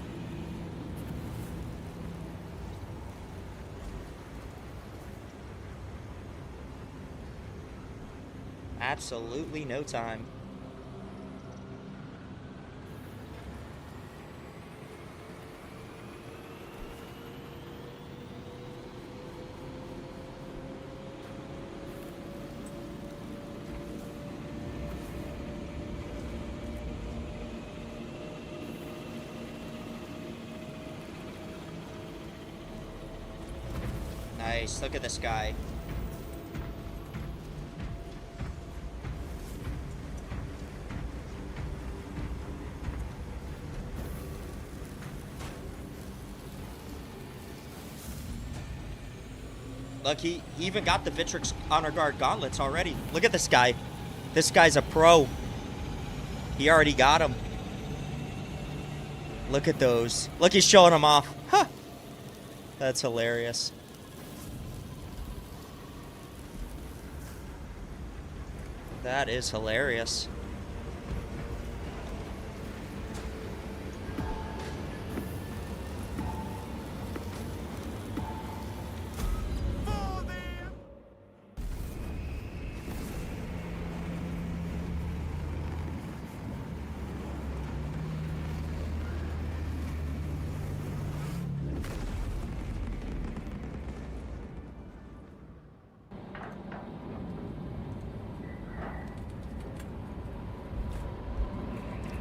Absolutely no time. Nice, look at this guy. Look, he even got the Vitrix Honor Guard gauntlets already. Look at this guy. This guy's a pro. He already got him. Look at those. Look, he's showing them off. Huh. That's hilarious. That is hilarious.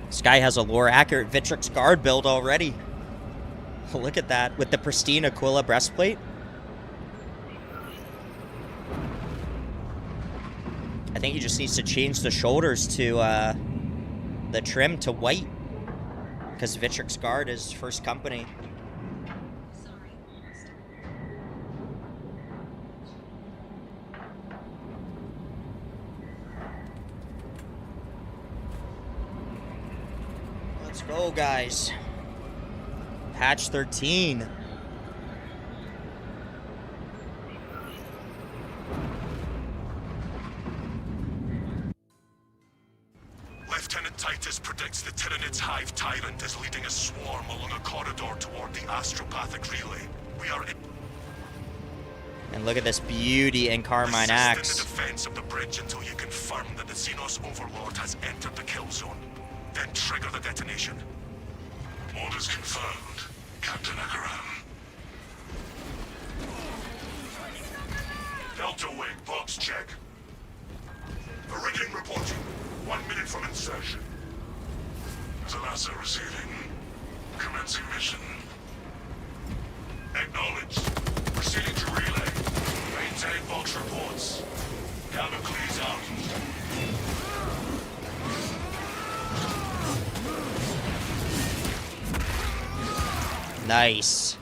This guy has a lore-accurate Vitrix guard build already. Look at that, with the pristine Aquila breastplate. I think he just needs to change the shoulders to the trim to white, because Vitrix guard is first company. Let's go, guys. Patch 13. Lieutenant Titus predicts the Tyrannid's Hive Tyrant is leading a swarm along a corridor toward the astropathic relay. We are in... And look at this beauty in Carmine Assist Axe. in the defense of the bridge until you confirm that the Xenos Overlord has entered the kill zone. Then trigger the detonation. Orders confirmed, Captain Akaram. Delta Wing, box check. Iridium reporting. 1 minute from insertion. Thalassa receiving. Commencing mission. Acknowledged. Proceeding to relay. Maintain box reports. Damocles out. Nice.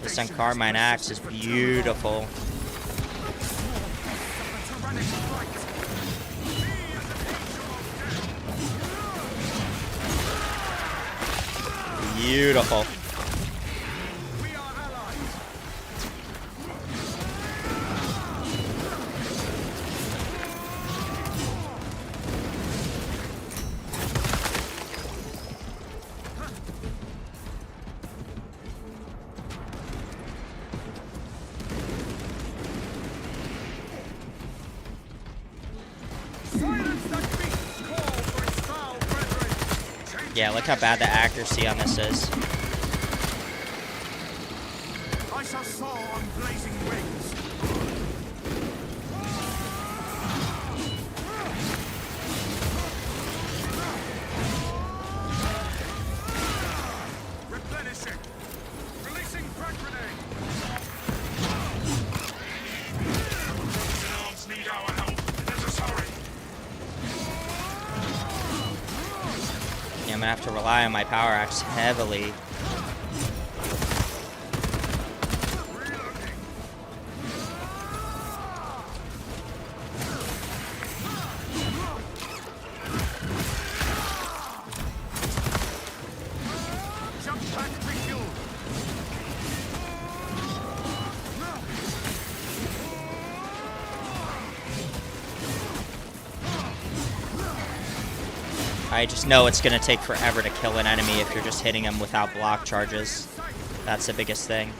This on Carmine Axe is beautiful. Beautiful. Yeah, look how bad the accuracy on this is. I shall soar on blazing wings. Replenishing. Releasing frag grenade. Arms need our help. Let us hurry. Yeah, I'm gonna have to rely on my power axe heavily. I just know it's going to take forever to kill an enemy if you're just hitting them without block charges. That's the biggest thing.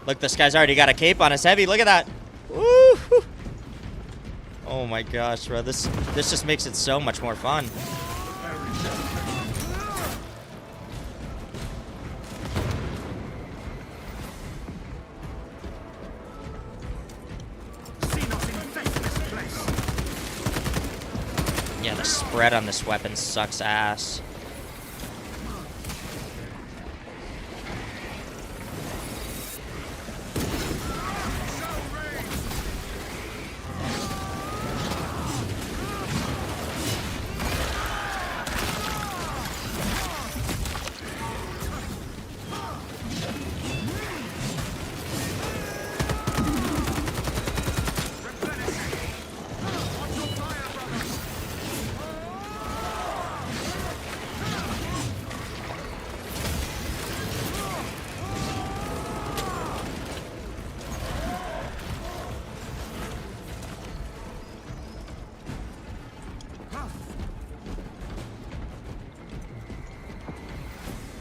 Look, this guy's already got a cape on his heavy. Look at that. Woo! Oh my gosh, bro. This just makes it so much more fun. spread on this weapon sucks ass.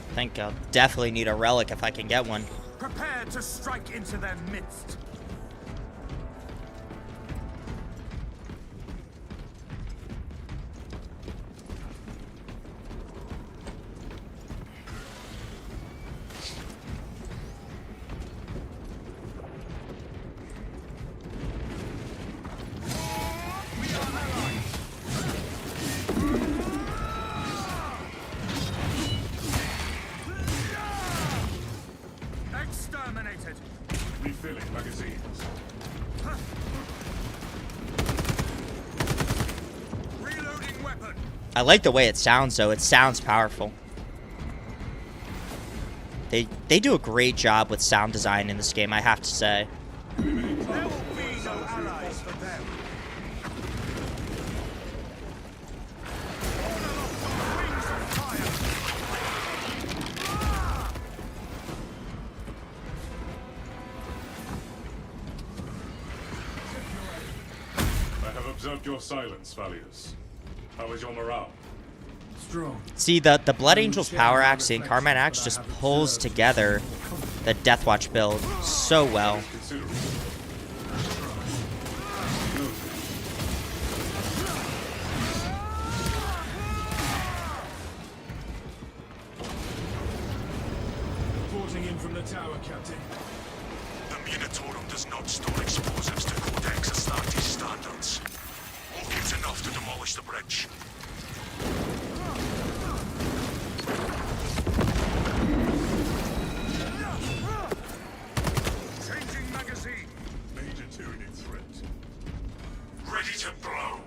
I think I'll definitely need a relic if I can get one. Prepare to strike into their midst. Exterminated. Refilling magazines. Reloading weapon. I like the way it sounds, though. It sounds powerful. They do a great job with sound design in this game, I have to say. There will be no allies for them. I have observed your silence, Valius. How is your morale? Strong. See, the Blood Angel's Power Axe and Carmine Axe just pulls together the Deathwatch build so well. Reporting in from the tower, Captain. The Munitorum does not store explosives to Codex Astartes standards. It's enough to demolish the bridge. Changing magazine. Major Tyranid threat. Ready to blow.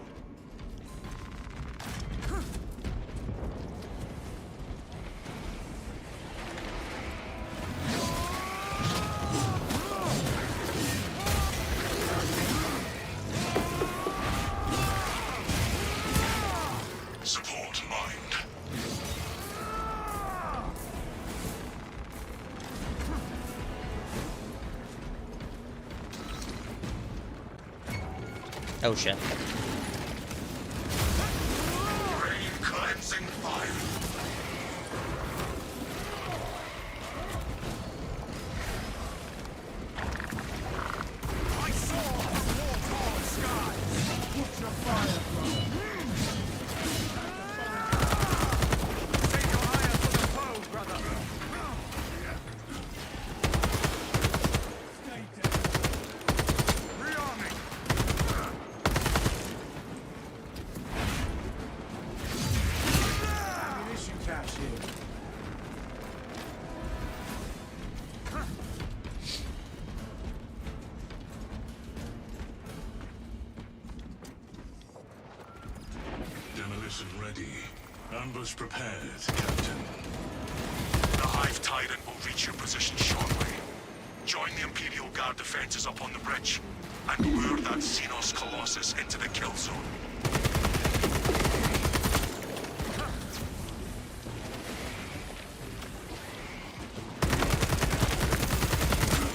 Support mind. Oh shit. Rain cleansing fire. I saw the war-torn skies. Put your fire, brother. Take your eye for the foe, brother. Stay down. Rearming. Ammunition cache here. Demolition ready. Ambush prepared, Captain. The Hive Tyrant will reach your position shortly. Join the Imperial Guard defenses up on the bridge, and lure that Xenos Colossus into the kill zone.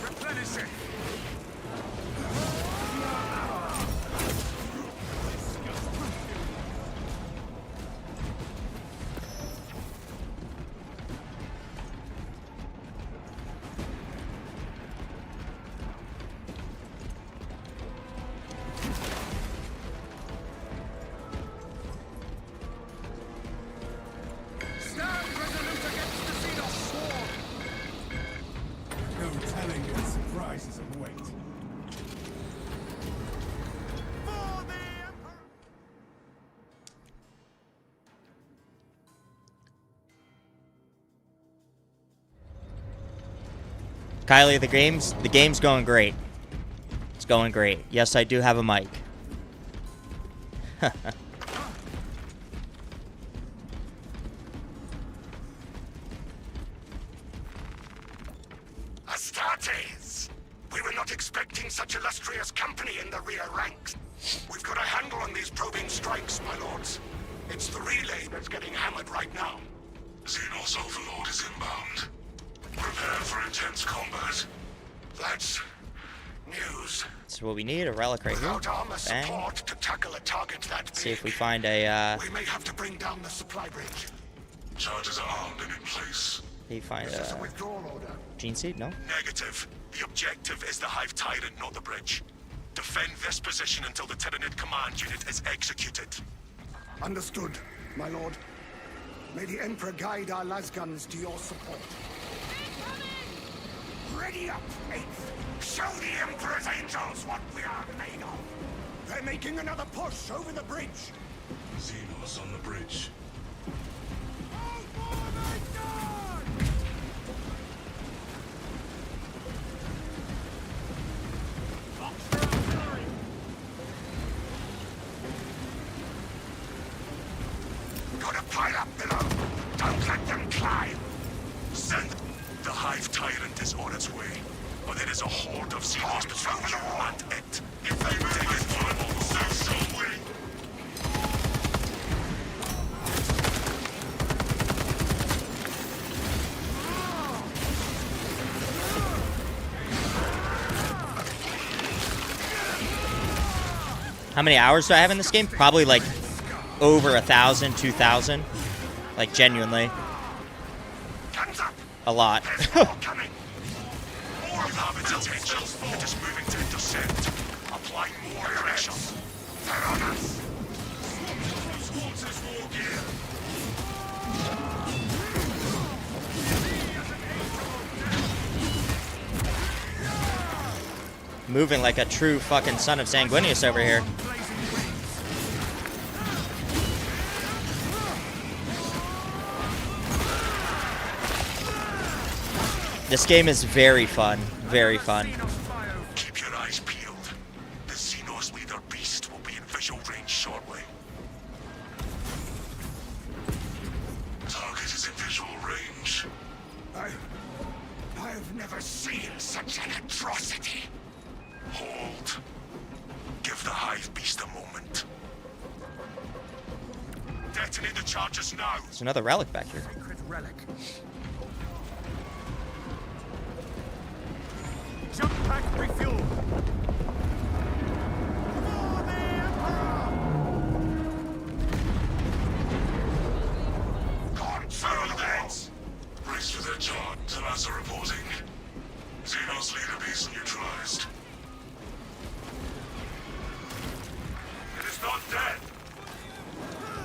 Replenishing. Kylie, the game's going great. It's going great. Yes, I do have a mic. Astartes! We were not expecting such illustrious company in the rear ranks. We've got a handle on these probing strikes, my lords. It's the relay that's getting hammered right now. Xenos Overlord is inbound. Prepare for intense combat. That's news. That's what we need, a relic right here. Without armor Bang. support to tackle a target that big, See if we find a, we may have to bring down the supply bridge. Charges are armed and in place. you find This is a a withdrawal order. gene seed? No? Negative. The objective is the Hive Tyrant, not the bridge. Defend this position until the Tyranid command unit is executed. Understood, my lord. May the Emperor guide our lasguns to your support. Ready up, 8th. Show the Emperor's angels what we are made of. They're making another push over the bridge. Xenos on the bridge. Gotta pile up below. Don't let them climb. Send. The Hive Tyrant is on its way. But it is a horde of Xenos between you and it. If they take it, so shall we. How many hours do I have in this game? Probably like over 1,000, 2,000. Like genuinely. A lot. Coming. More of its attention. It is moving to intercept. Apply more pressure. They're on us. Swartz's war gear. Moving like a true fucking son of Sanguinius over here. This game is very fun. Very fun. Keep your eyes peeled. The Xenos leader beast will be in visual range shortly. Target is in visual range. I've never seen such an atrocity. Hold. Give the Hive beast a moment. Detonate the charges now. There's another relic back here. Sacred relic. Jump pack refuel. Consolidate. Brace for their charge. Talassa reporting. Xenos leader beast neutralized. It is not dead.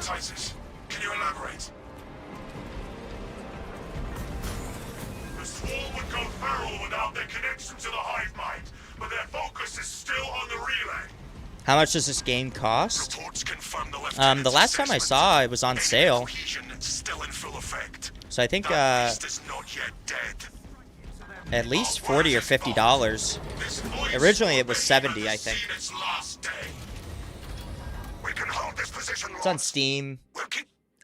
Titus, can you elaborate? The swarm would go feral without their connection to the hive mind, but their focus is still on the relay. How much does this game cost? Reports confirm the The last time I saw it was on sale. Still in full effect. So I think That beast is not yet dead. at least $40 or $50. Originally it was 70, I think. Its last day. We can hold this position. It's on Steam,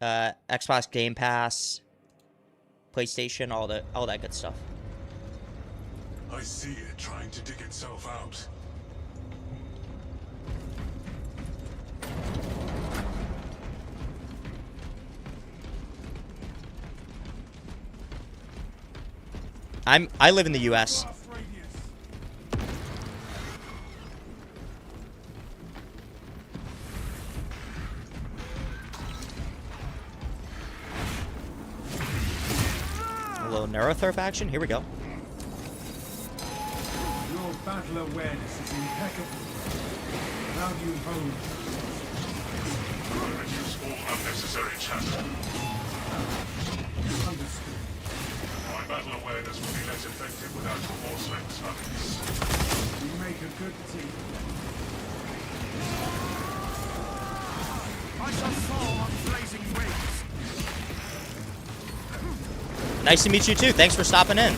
Xbox Game Pass, PlayStation, all that good stuff. I see it trying to dig itself out. I live in the US. A little Neurothorpe action. Here we go. Your battle awareness is impeccable. How do you hold? Reduce all unnecessary chatter. Understood. My battle awareness will be less effective without your force length studies. You make a good team. I shall fall on blazing wings. Nice to meet you too. Thanks for stopping in.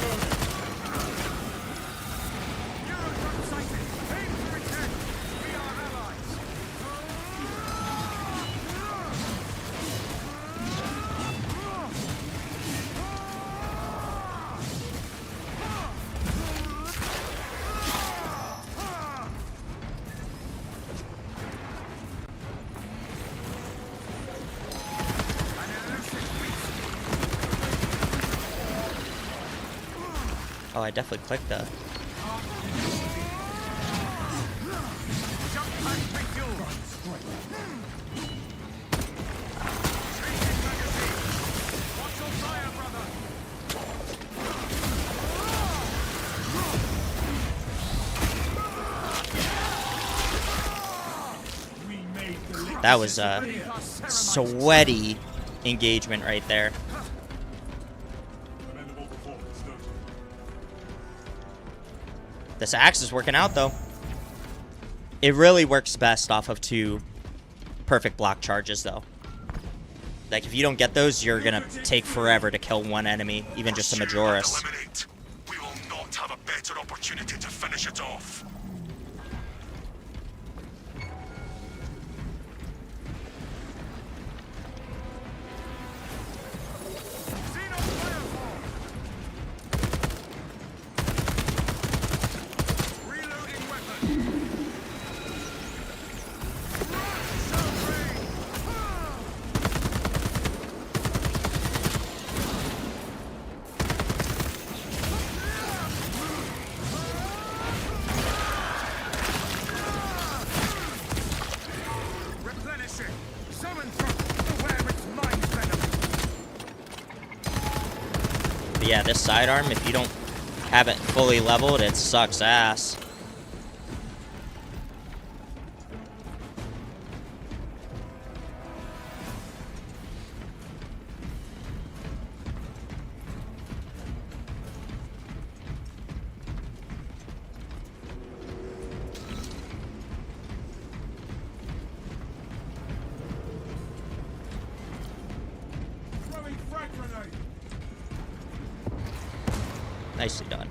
Oh, I definitely clicked that. That was a sweaty engagement right there. This axe is working out, though. It really works best off of 2 perfect block charges, though. Like, if you don't get those, you're going to take forever to kill one enemy, even just a Majoris. We will not have a better opportunity to finish it off. But yeah, this sidearm, if you don't have it fully leveled, it sucks ass. Nicely done.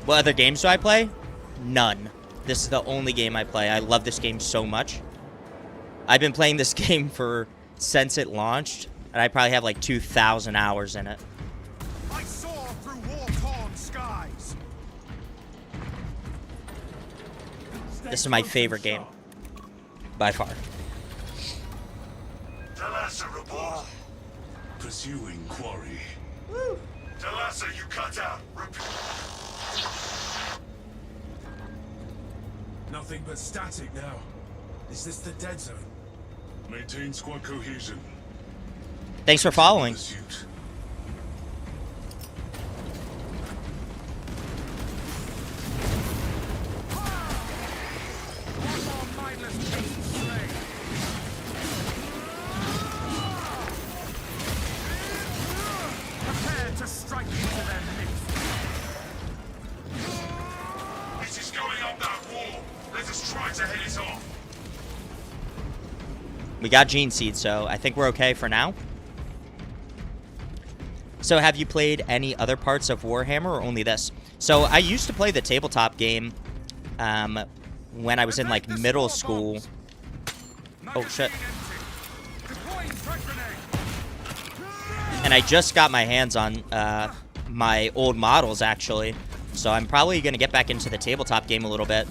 What other games do I play? None. This is the only game I play. I love this game so much. I've been playing this game since it launched, and I probably have like 2,000 hours in it. I soar through war-torn skies. This is my favorite game. By far. Talassa report. Pursuing quarry. Talassa, you cut out. Nothing but static now. Is this the dead zone? Maintain squad cohesion. Thanks for following. Prepare to strike into their midst. This is going up that wall. Let us try to hit it off. We got Gene Seed, so I think we're okay for now. So have you played any other parts of Warhammer or only this? So I used to play the tabletop game when I was in like middle school. Oh shit. And I just got my hands on my old models actually. So I'm probably going to get back into the tabletop game a little bit.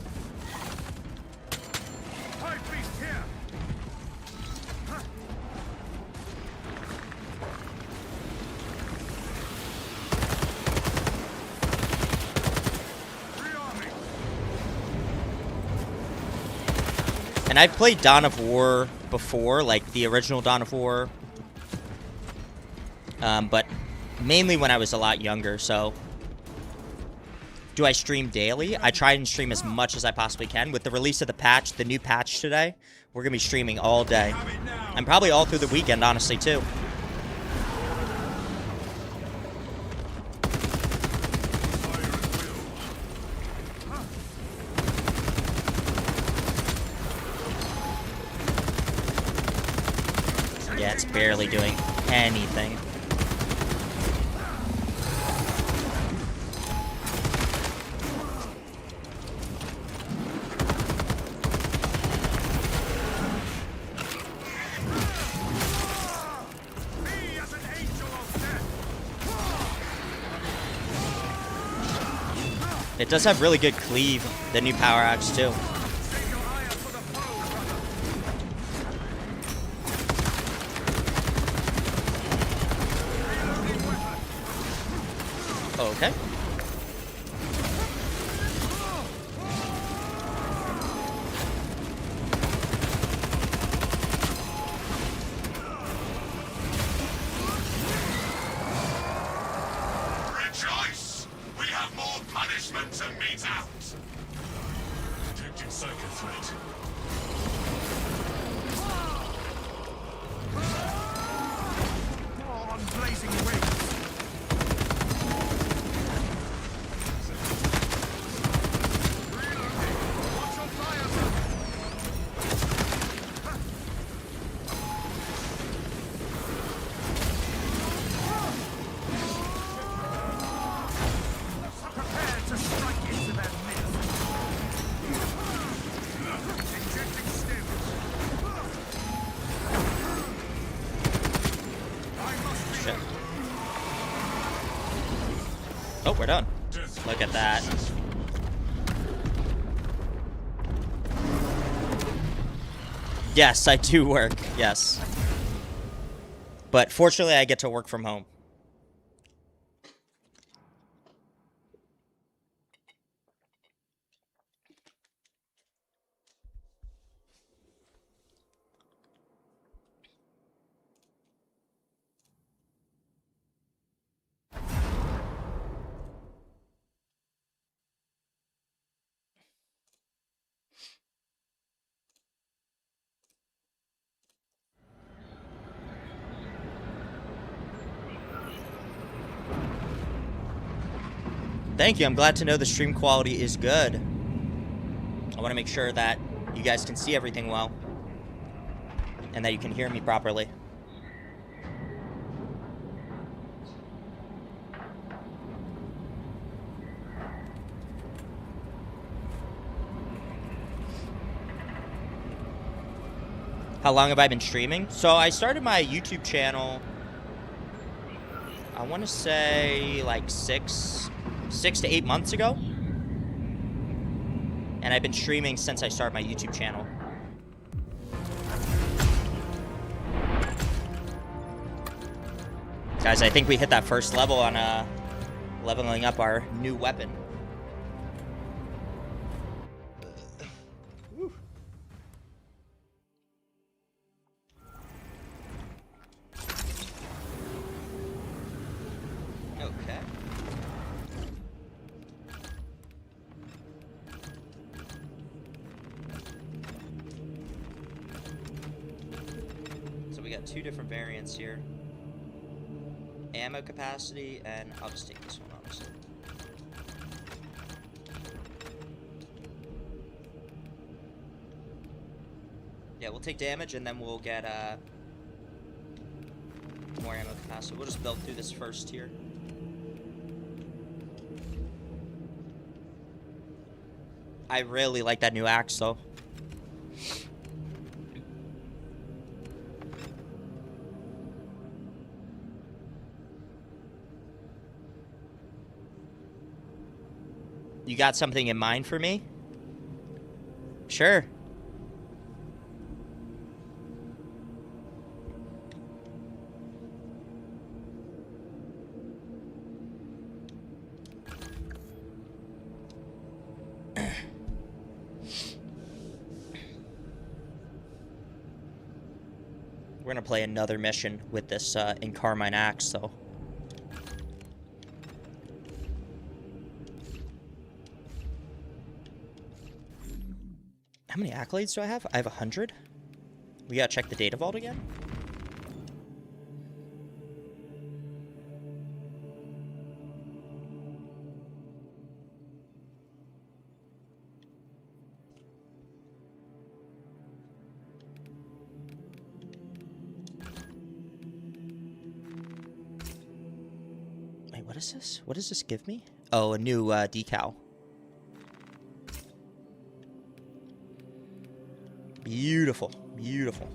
And I've played Dawn of War before, like the original Dawn of War. But mainly when I was a lot younger, so. Do I stream daily? I try and stream as much as I possibly can. With the release of the patch, the new patch today, we're going to be streaming all day. And probably all through the weekend, honestly, too. It's barely doing anything. It does have really good cleave, the new power axe too. Okay. Rejoice! We have more punishment to mete out! Detecting psycho threat. On blazing wings! Prepare to strike into their midst! Injecting stimulus! Shit. Oh, we're done. Look at that. Yes, I do work. Yes. But fortunately, I get to work from home. Thank you. I'm glad to know the stream quality is good. I want to make sure that you guys can see everything well and that you can hear me properly. How long have I been streaming? So I started my YouTube channel, I want to say like 6 to 8 months ago. And I've been streaming since I started my YouTube channel. Guys, I think we hit that first level on leveling up our new weapon. Okay. So we got two different variants here. Ammo capacity, and I'll just take this one, honestly. Yeah, we'll take damage and then we'll get more ammo capacity. We'll just build through this first here. I really like that new axe though. You got something in mind for me? Sure. We're gonna play another mission with this in Carmine Axe, so. How many accolades do I have? I have 100. We gotta check the data vault again. What is this? What does this give me? Oh, a new decal. Beautiful. Beautiful.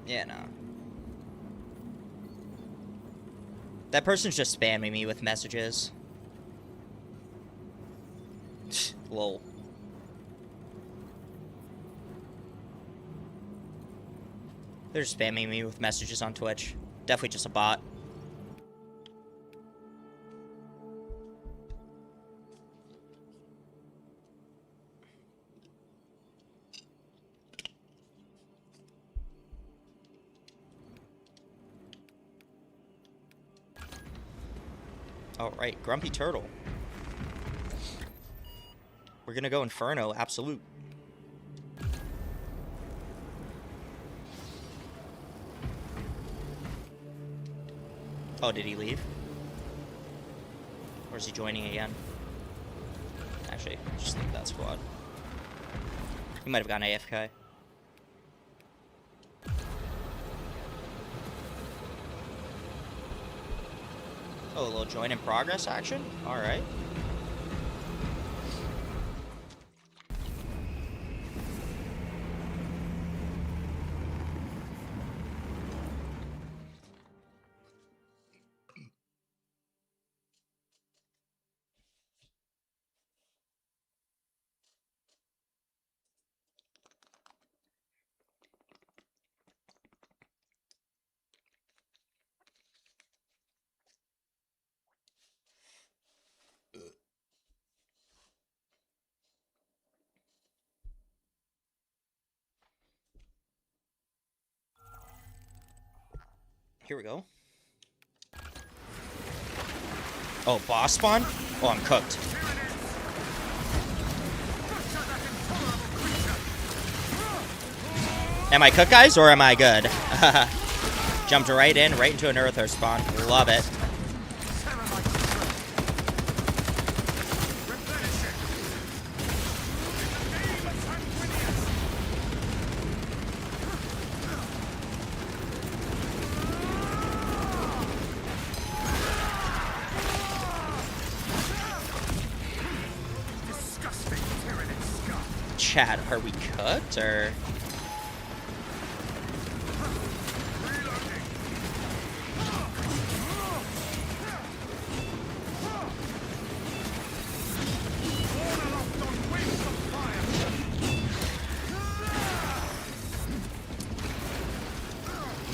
Yeah, no. That person's just spamming me with messages. Lol. They're just spamming me with messages on Twitch. Definitely just a bot. Alright, Grumpy Turtle. We're gonna go Inferno, absolute. Oh, did he leave? Or is he joining again? Actually, just leave that squad. He might have gone AFK. Oh, a little join in progress action? Alright. Here we go. Oh, boss spawn? Oh, I'm cooked. Am I cooked, guys, or am I good? Jumped right in, right into an Earther spawn. Love it. Chat, are we cooked, or?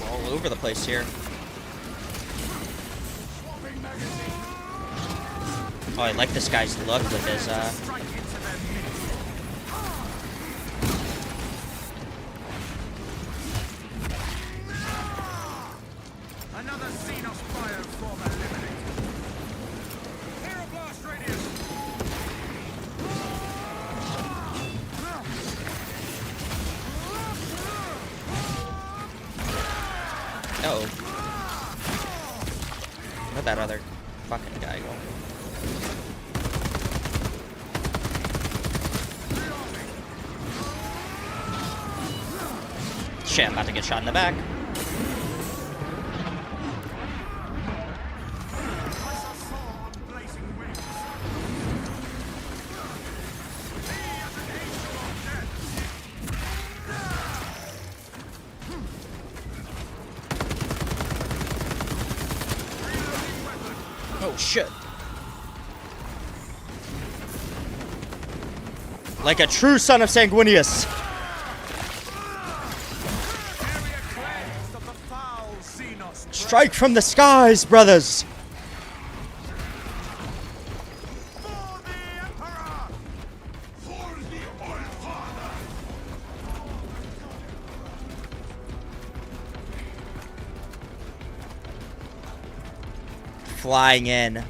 All over the place here. Oh, I like this guy's look with his, Uh-oh. Where'd that other fucking guy go? Shit, I'm about to get shot in the back. Oh shit. Like a true son of Sanguinius. Strike from the skies, brothers. Flying in.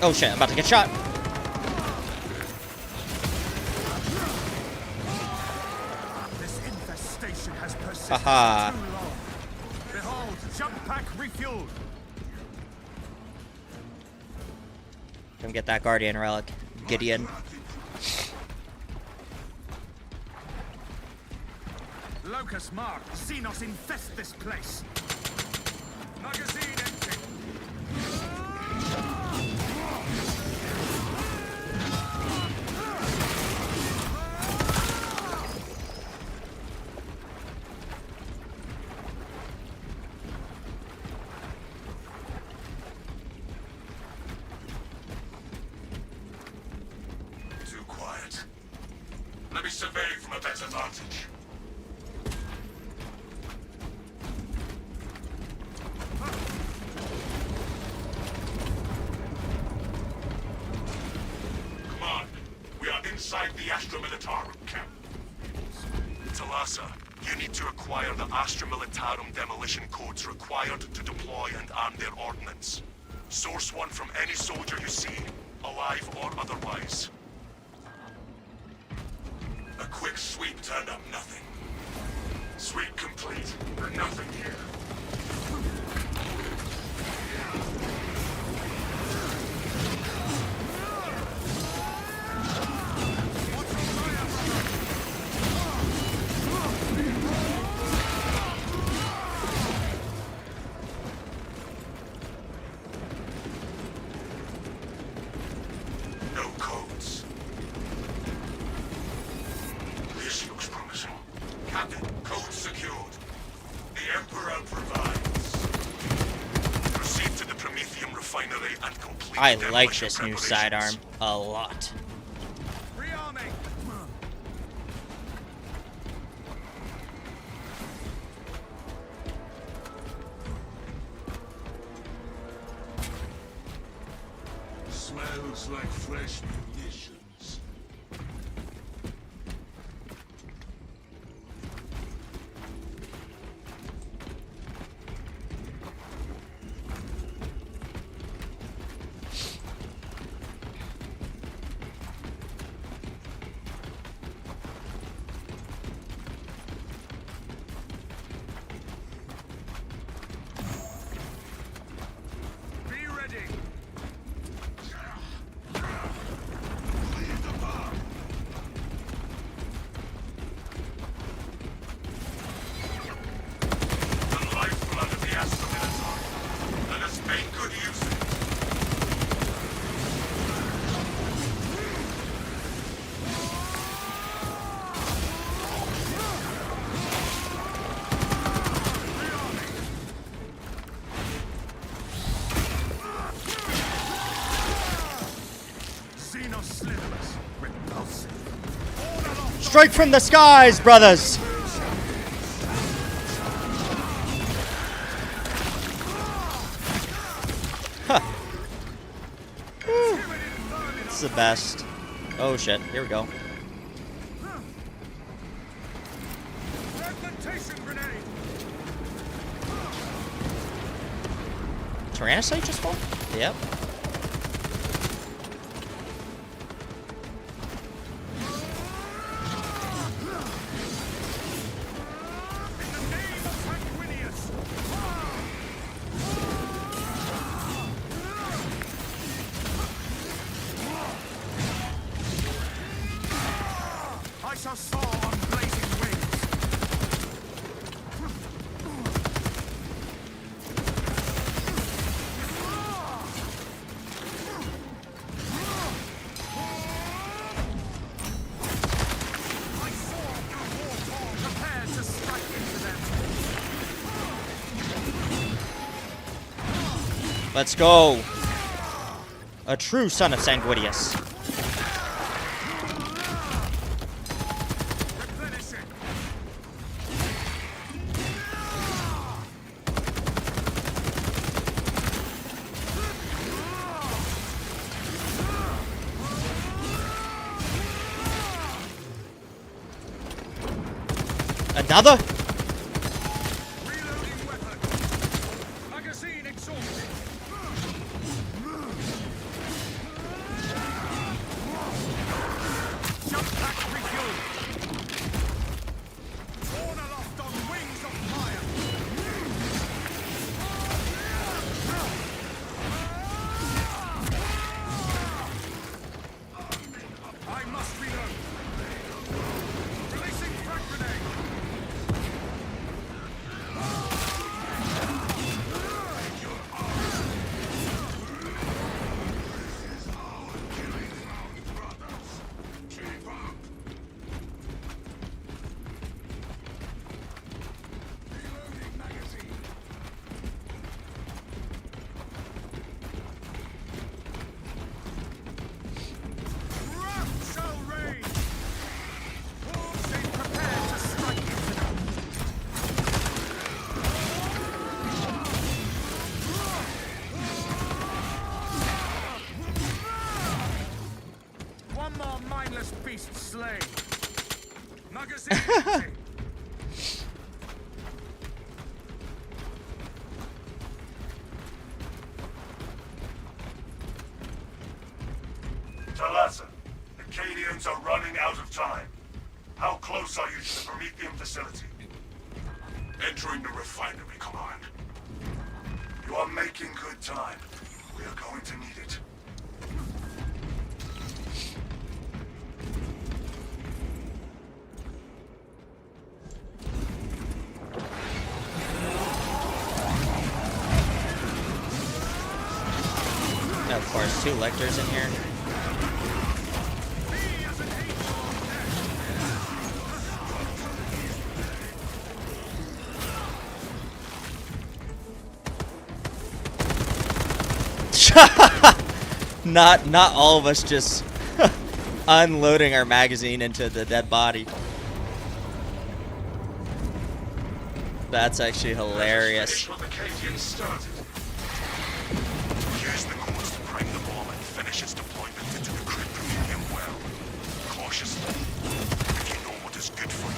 Oh shit, I'm about to get shot. This infestation has persisted Haha. too long. Behold, jump pack refueled. Come get that Guardian relic, Gideon. Locust mark. Xenos infest this place. Magazine empty. Too quiet. Let me survey from a better vantage. Come on. We are inside the Astra Militarum camp. Talassa, you need to acquire the Astra Militarum demolition codes required to deploy and arm their ordnance. Source one from any soldier you see, alive or otherwise. A quick sweep turned up nothing. Sweep complete, but nothing here. No codes. This looks promising. Captain, code secured. The Emperor provides. Proceed to the Prometheum refinery and complete I like demolition this new preparations. sidearm a lot. Rearming. Smells like fresh munitions. Be ready. The lifeblood of the Astra Militarum. Let us make good use of it. Xenos slithers. Repulsive. Strike from the skies, brothers! Huh. Whew. It's the best. Oh shit, here we go. Fragmentation grenade. Tyrannocyte just fall? Yep. In the name of Sanguinius. I shall soar on blazing wings. I soar through war, prepared to strike into them. Let's go. A true son of Sanguinius. Replenishing. Another? Reloading weapon. Magazine exhausted. Last beast slain. Magazine empty. Talassa, the Cadians are running out of time. How close are you to the Prometheum facility? Entering the refinery, Command. You are making good time. We are going to need it. Of course, 2 lectors in here. Not all of us just unloading our magazine into the dead body. That's actually hilarious. What the Cadians started. Use the cores to bring the bomb and finish its deployment into the crypt Prometheum well. Cautiously. If you know what is good for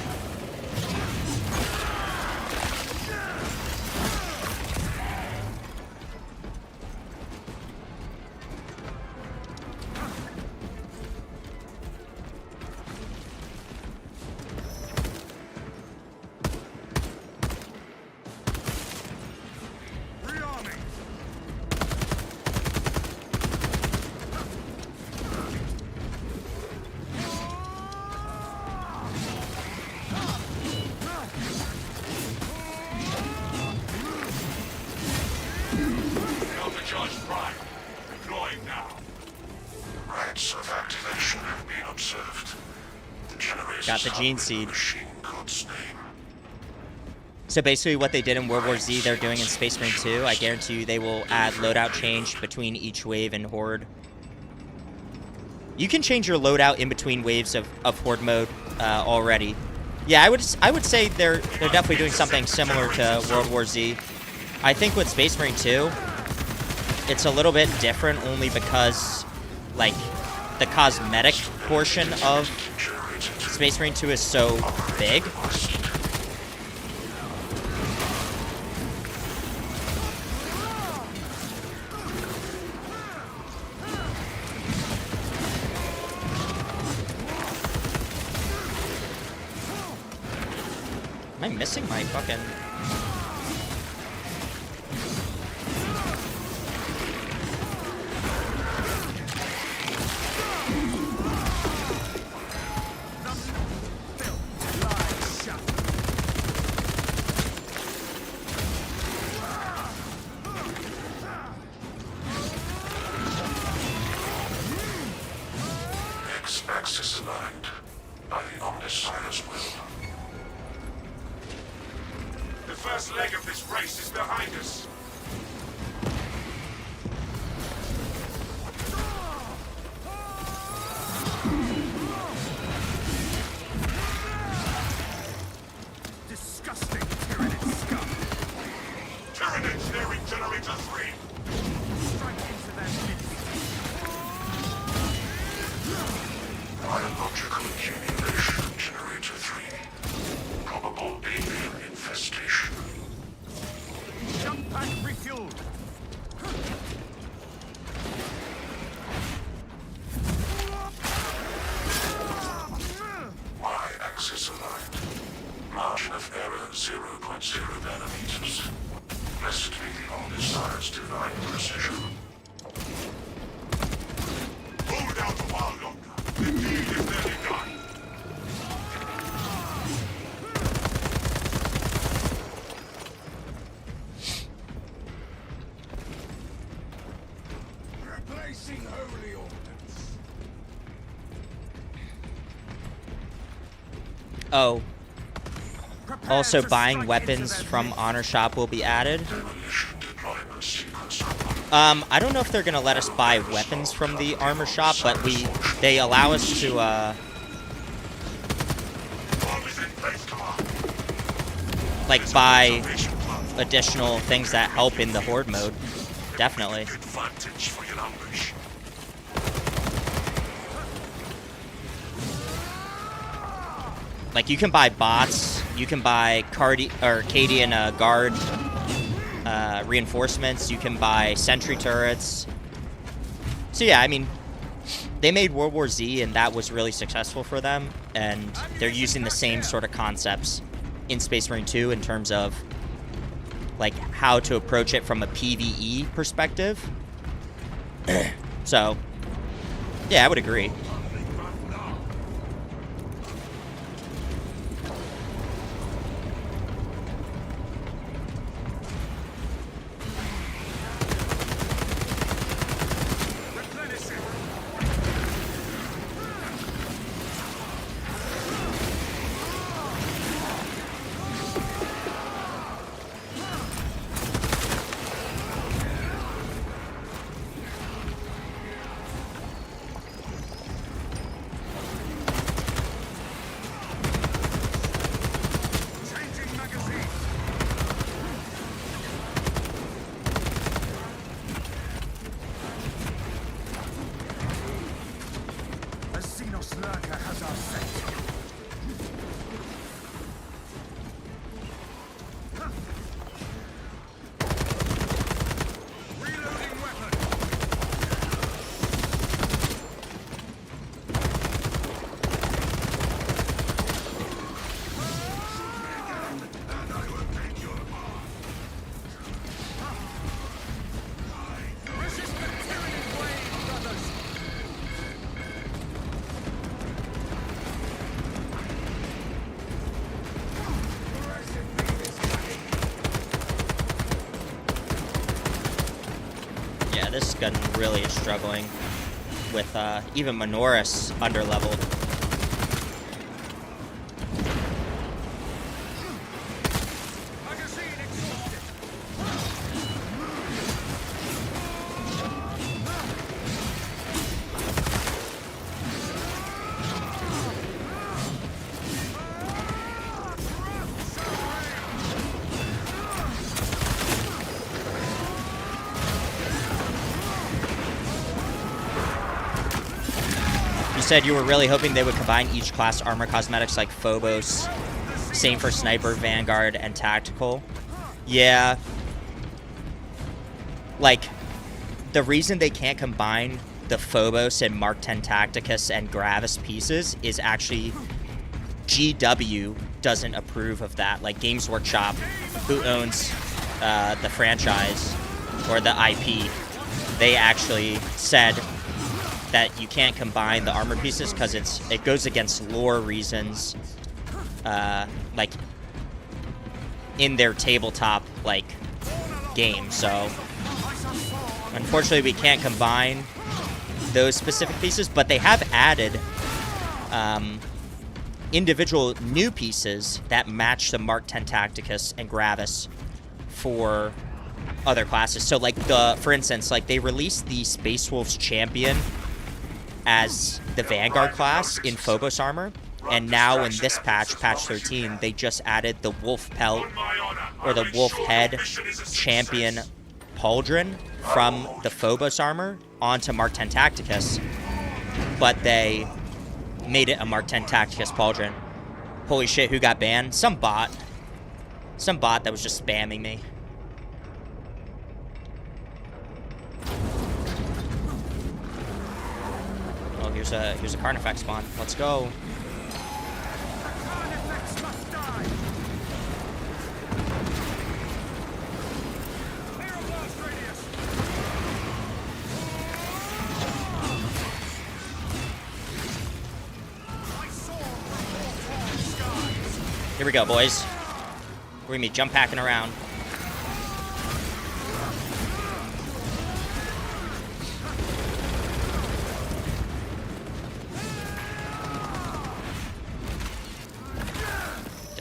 Got the gene seed. So basically what they did in World War Z, they're doing in Space Marine 2. I guarantee you they will add loadout change between each wave and Horde. You can change your loadout in between waves of Horde mode already. Yeah, I would say they're definitely doing something similar to World War Z. I think with Space Marine 2, it's a little bit different only because, like, the cosmetic portion of Space Marine 2 is so big. Am I missing my fucking... X-axis aligned by the Omnissiah's will. The first leg of this race is behind us. Disgusting Tyranid scum. Tyranids nearing Generator 3. Strike into their midst. Biological accumulation, Generator 3. Probable alien infestation. Jump pack refueled. Y-axis aligned. Margin of error 0.0 nanometers. Blessed be the Omnissiah's divine precision. Hold it out a while longer. The deed is nearly done. Replacing holy ordnance. Oh. Also, buying weapons from Honor Shop will be added. I don't know if they're gonna let us buy weapons from the armor shop, but they allow us to like buy additional things that help in the Horde mode. Definitely. Advantage for your ambush. Like, you can buy bots, you can buy Cadian guard reinforcements, you can buy sentry turrets. So yeah, I mean, they made World War Z, and that was really successful for them, and they're using the same sort of concepts in Space Marine 2 in terms of, like, how to approach it from a PvE perspective. So, yeah, I would agree. This gun really is struggling with even Minoris underleveled. Said you were really hoping they would combine each class armor cosmetics like Phobos. Same for Sniper, Vanguard, and Tactical. Yeah. Like, the reason they can't combine the Phobos and Mark 10 Tacticus and Gravis pieces is actually GW doesn't approve of that. Like, Games Workshop, who owns the franchise or the IP, they actually said that you can't combine the armor pieces because it goes against lore reasons, like in their tabletop like game. So unfortunately, we can't combine those specific pieces, but they have added individual new pieces that match the Mark 10 Tacticus and Gravis for other classes. So like for instance, like they released the Space Wolves Champion as the Vanguard class in Phobos armor, and now in this patch, patch 13, they just added the Wolf Pelt or the Wolf Head Champion Pauldron from the Phobos armor onto Mark 10 Tacticus, but they made it a Mark 10 Tacticus Pauldron. Holy shit, who got banned? Some bot that was just spamming me. Here's a Carnifex spawn. Let's go. Here we go, boys. We're gonna be jump packing around.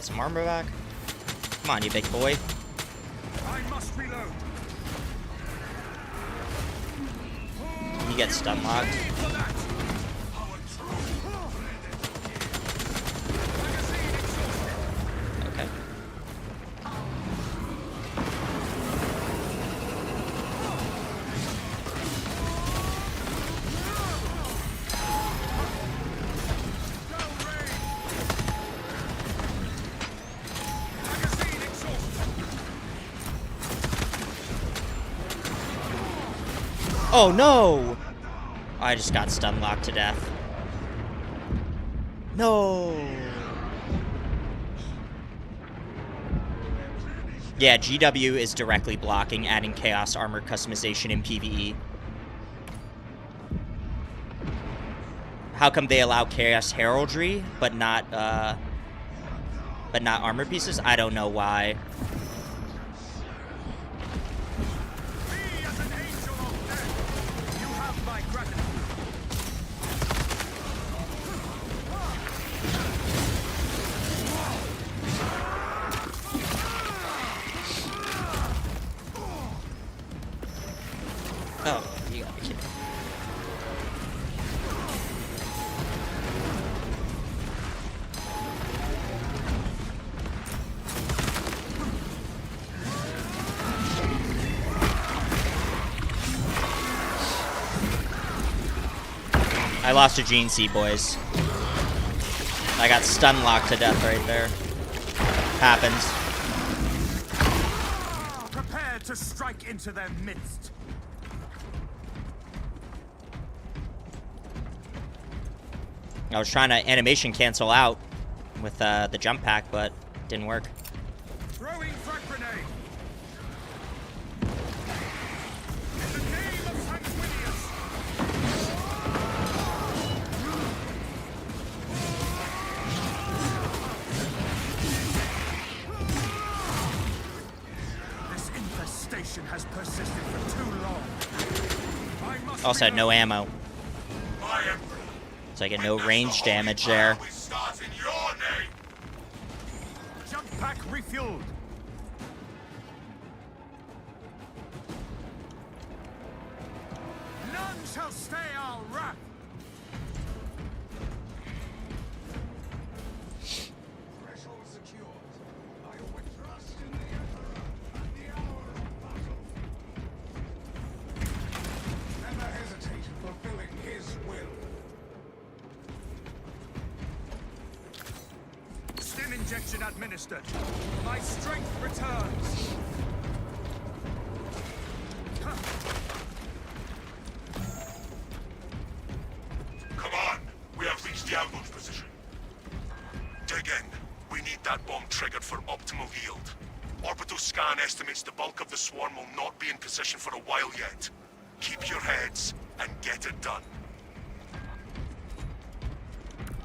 Some armor back. Come on, you big boy. I must reload. You get stun locked. Okay. Oh no! I just got stun locked to death. No! Yeah, GW is directly blocking adding Chaos Armor customization in PvE. How come they allow Chaos Heraldry, but not armor pieces? I don't know why. Oh, you gotta be kidding. I lost a GNC, boys. I got stun locked to death right there. Happens. Prepare to strike into their midst. I was trying to animation cancel out with the jump pack, but didn't work. Throwing frag grenade. In the name of Sanguinius. This infestation has persisted for too long. I must Also had no ammo, I am so I get no range damage there. we start in your name. Jump pack refueled. None shall stay our wrath. Threshold secured. I await trust in the Emperor at the hour of battle. Never hesitate in fulfilling his will. Stim injection administered. My strength returns. Come on, we have reached the ambush position. Dig in. We need that bomb triggered for optimal yield. Orbital scan estimates the bulk of the swarm will not be in position for a while yet. Keep your heads and get it done.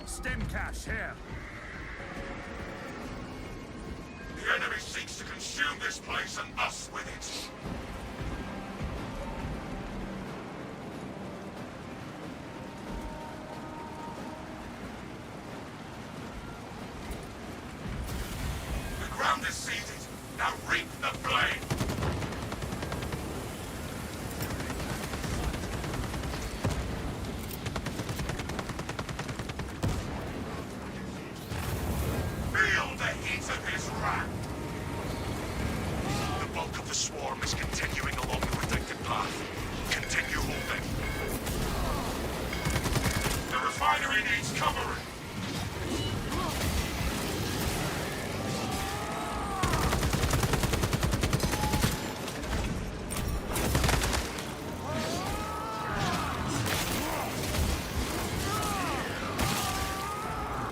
Stim cache here. The enemy seeks to consume this place and us with it. The ground is seized. Now reap the flame. Feel the heat of his wrath. The bulk of the swarm is continuing along the predicted path. Continue holding. The refinery needs covering.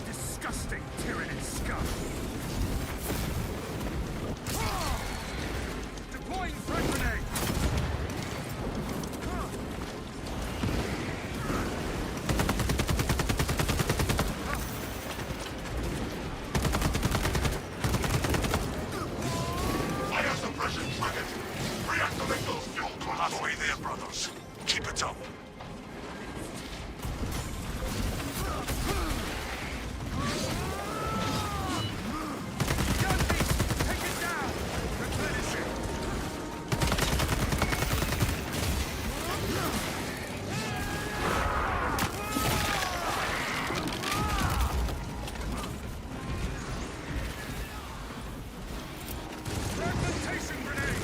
Disgusting tyrannid scum. Deploying frag grenade. Fire suppression triggered. Reactivate those fuel collapse. Halfway there, brothers. Keep it up. Gun beast, take it down. Replenish it. Fragmentation grenade.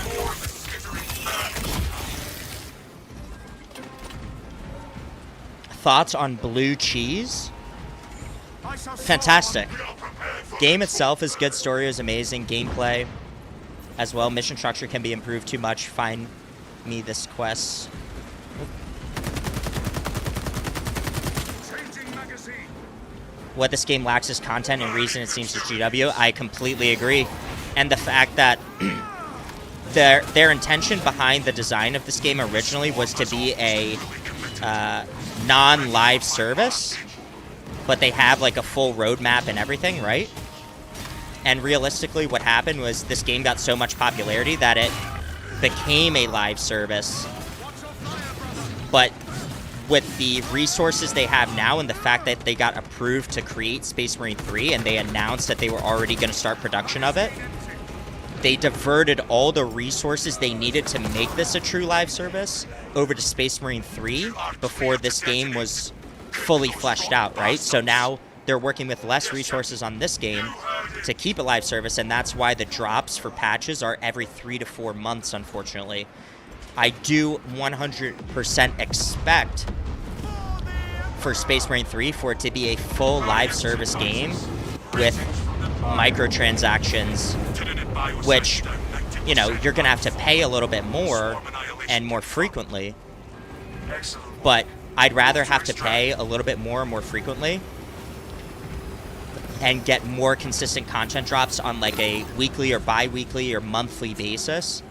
More skittering Thoughts on blue cheese? I shall Fantastic. We are prepared for game itself is good. Story is amazing. Gameplay as well. Mission structure can be improved too much. Find me this quest. What this game lacks is content and reason, it seems, to GW. I completely agree. And the fact that their intention behind the design of this game originally was to be a non-live service, but they have like a full roadmap and everything, right? And realistically, what happened was this game got so much popularity that it became a live service. But with the resources they have now and the fact that they got approved to create Space Marine 3 and they announced that they were already going to start production of it, they diverted all the resources they needed to make this a true live service over to Space Marine 3 before this game was fully fleshed out, right? So now they're working with less resources on this game to keep a live service, and that's why the drops for patches are every 3 to 4 months, unfortunately. I do 100% expect for Space Marine 3 for it to be a full live service game with microtransactions, which, you know, you're going to have to pay a little bit more and more frequently. But I'd rather have to pay a little bit more and more frequently and get more consistent content drops on like a weekly or bi-weekly or monthly basis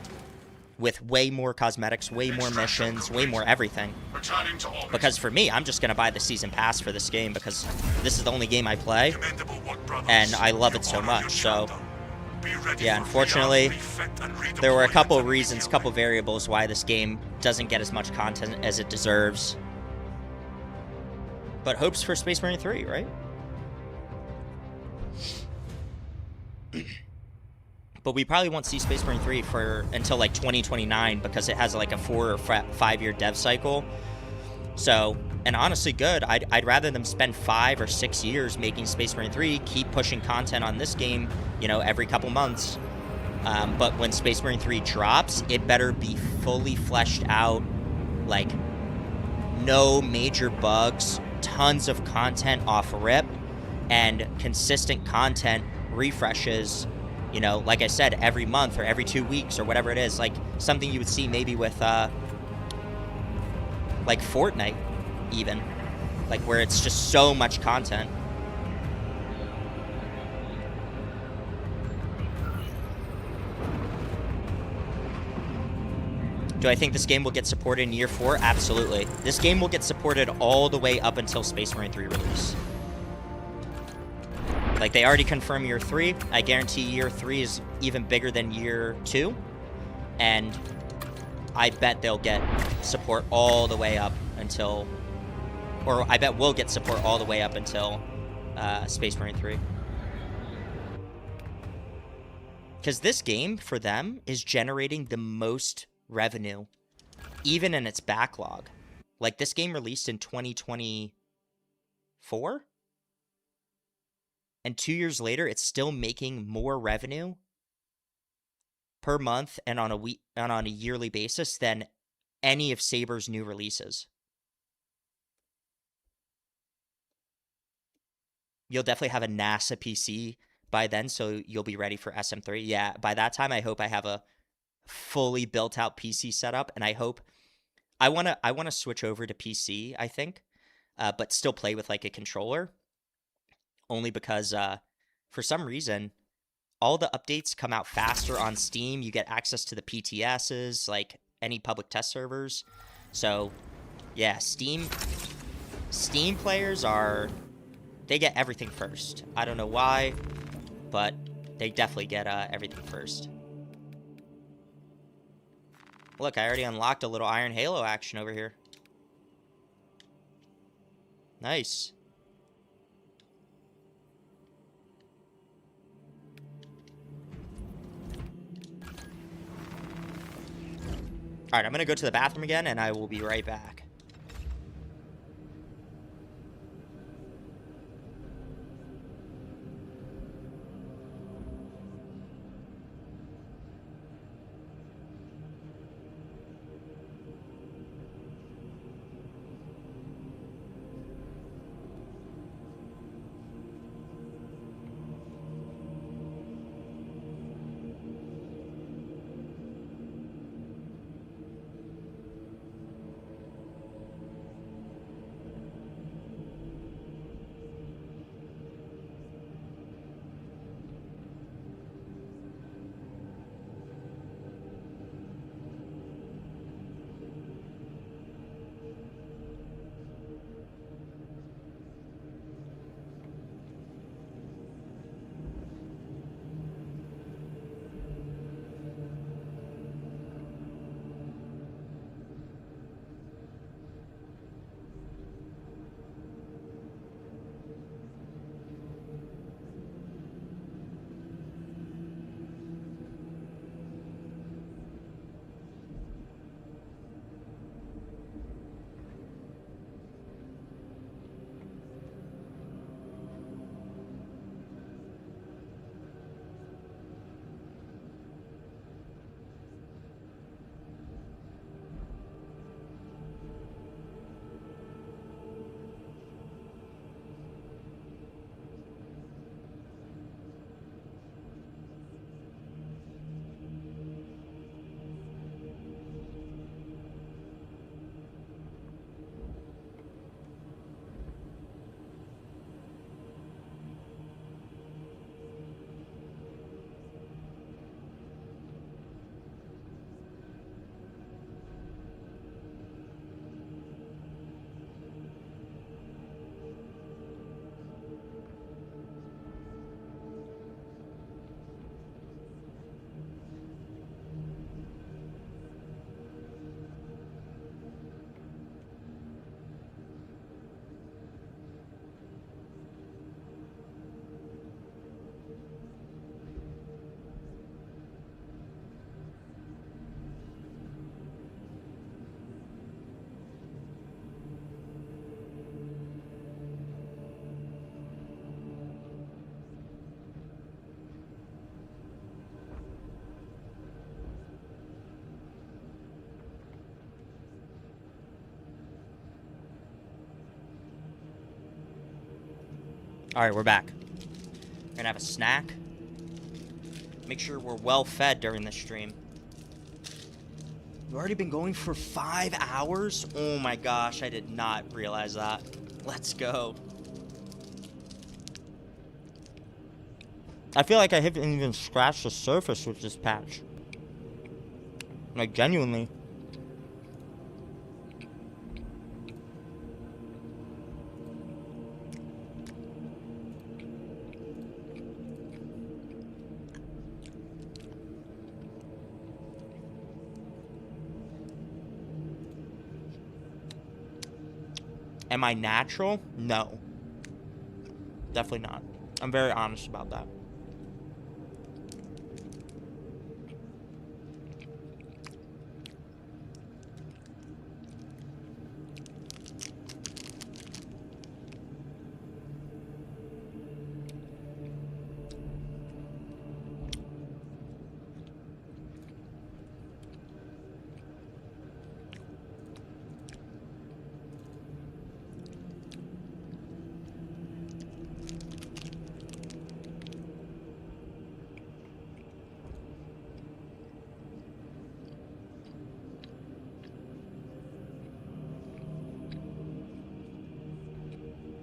with way more cosmetics, way more missions, way more everything. Because for me, I'm just going to buy the season pass for this game because this is the only game I play, and I love it so much. So, yeah, unfortunately, there were a couple of reasons, couple variables why this game doesn't get as much content as it deserves. But hopes for Space Marine 3, right? But we probably won't see Space Marine 3 until like 2029 because it has like a 4 or 5 year dev cycle. So, and honestly good. I'd rather them spend 5 or 6 years making Space Marine 3, keep pushing content on this game, you know, every couple months. But when Space Marine 3 drops, it better be fully fleshed out, like no major bugs, tons of content off rip, and consistent content refreshes, you know, like I said, every month or every 2 weeks or whatever it is, like something you would see maybe with like Fortnite even, like where it's just so much content. Do I think this game will get supported in year 4? Absolutely. This game will get supported all the way up until Space Marine 3 release. Like, they already confirmed year 3. I guarantee year 3 is even bigger than year 2. And I bet they'll get support all the way up until... Or I bet we'll get support all the way up until Space Marine 3. Because this game, for them, is generating the most revenue, even in its backlog. Like, this game released in 2024? And 2 years later, it's still making more revenue per month and on a yearly basis than any of Saber's new releases. You'll definitely have a NASA PC by then, so you'll be ready for SM3. Yeah, by that time, I hope I have a fully built-out PC setup, and I hope I wanna switch over to PC, I think, but still play with like a controller. Only because, for some reason, all the updates come out faster on Steam. You get access to the PTSs, like any public test servers. So, yeah, Steam players they get everything first. I don't know why, but they definitely get everything first. Look, I already unlocked a little Iron Halo action over here. Nice. Alright, I'm gonna go to the bathroom again, and I will be right back. Alright, we're back. We're gonna have a snack. Make sure we're well fed during the stream. We've already been going for 5 hours? Oh my gosh, I did not realize that. Let's go. I feel like I haven't even scratched the surface with this patch. Like, genuinely. Am I natural? No. Definitely not. I'm very honest about that.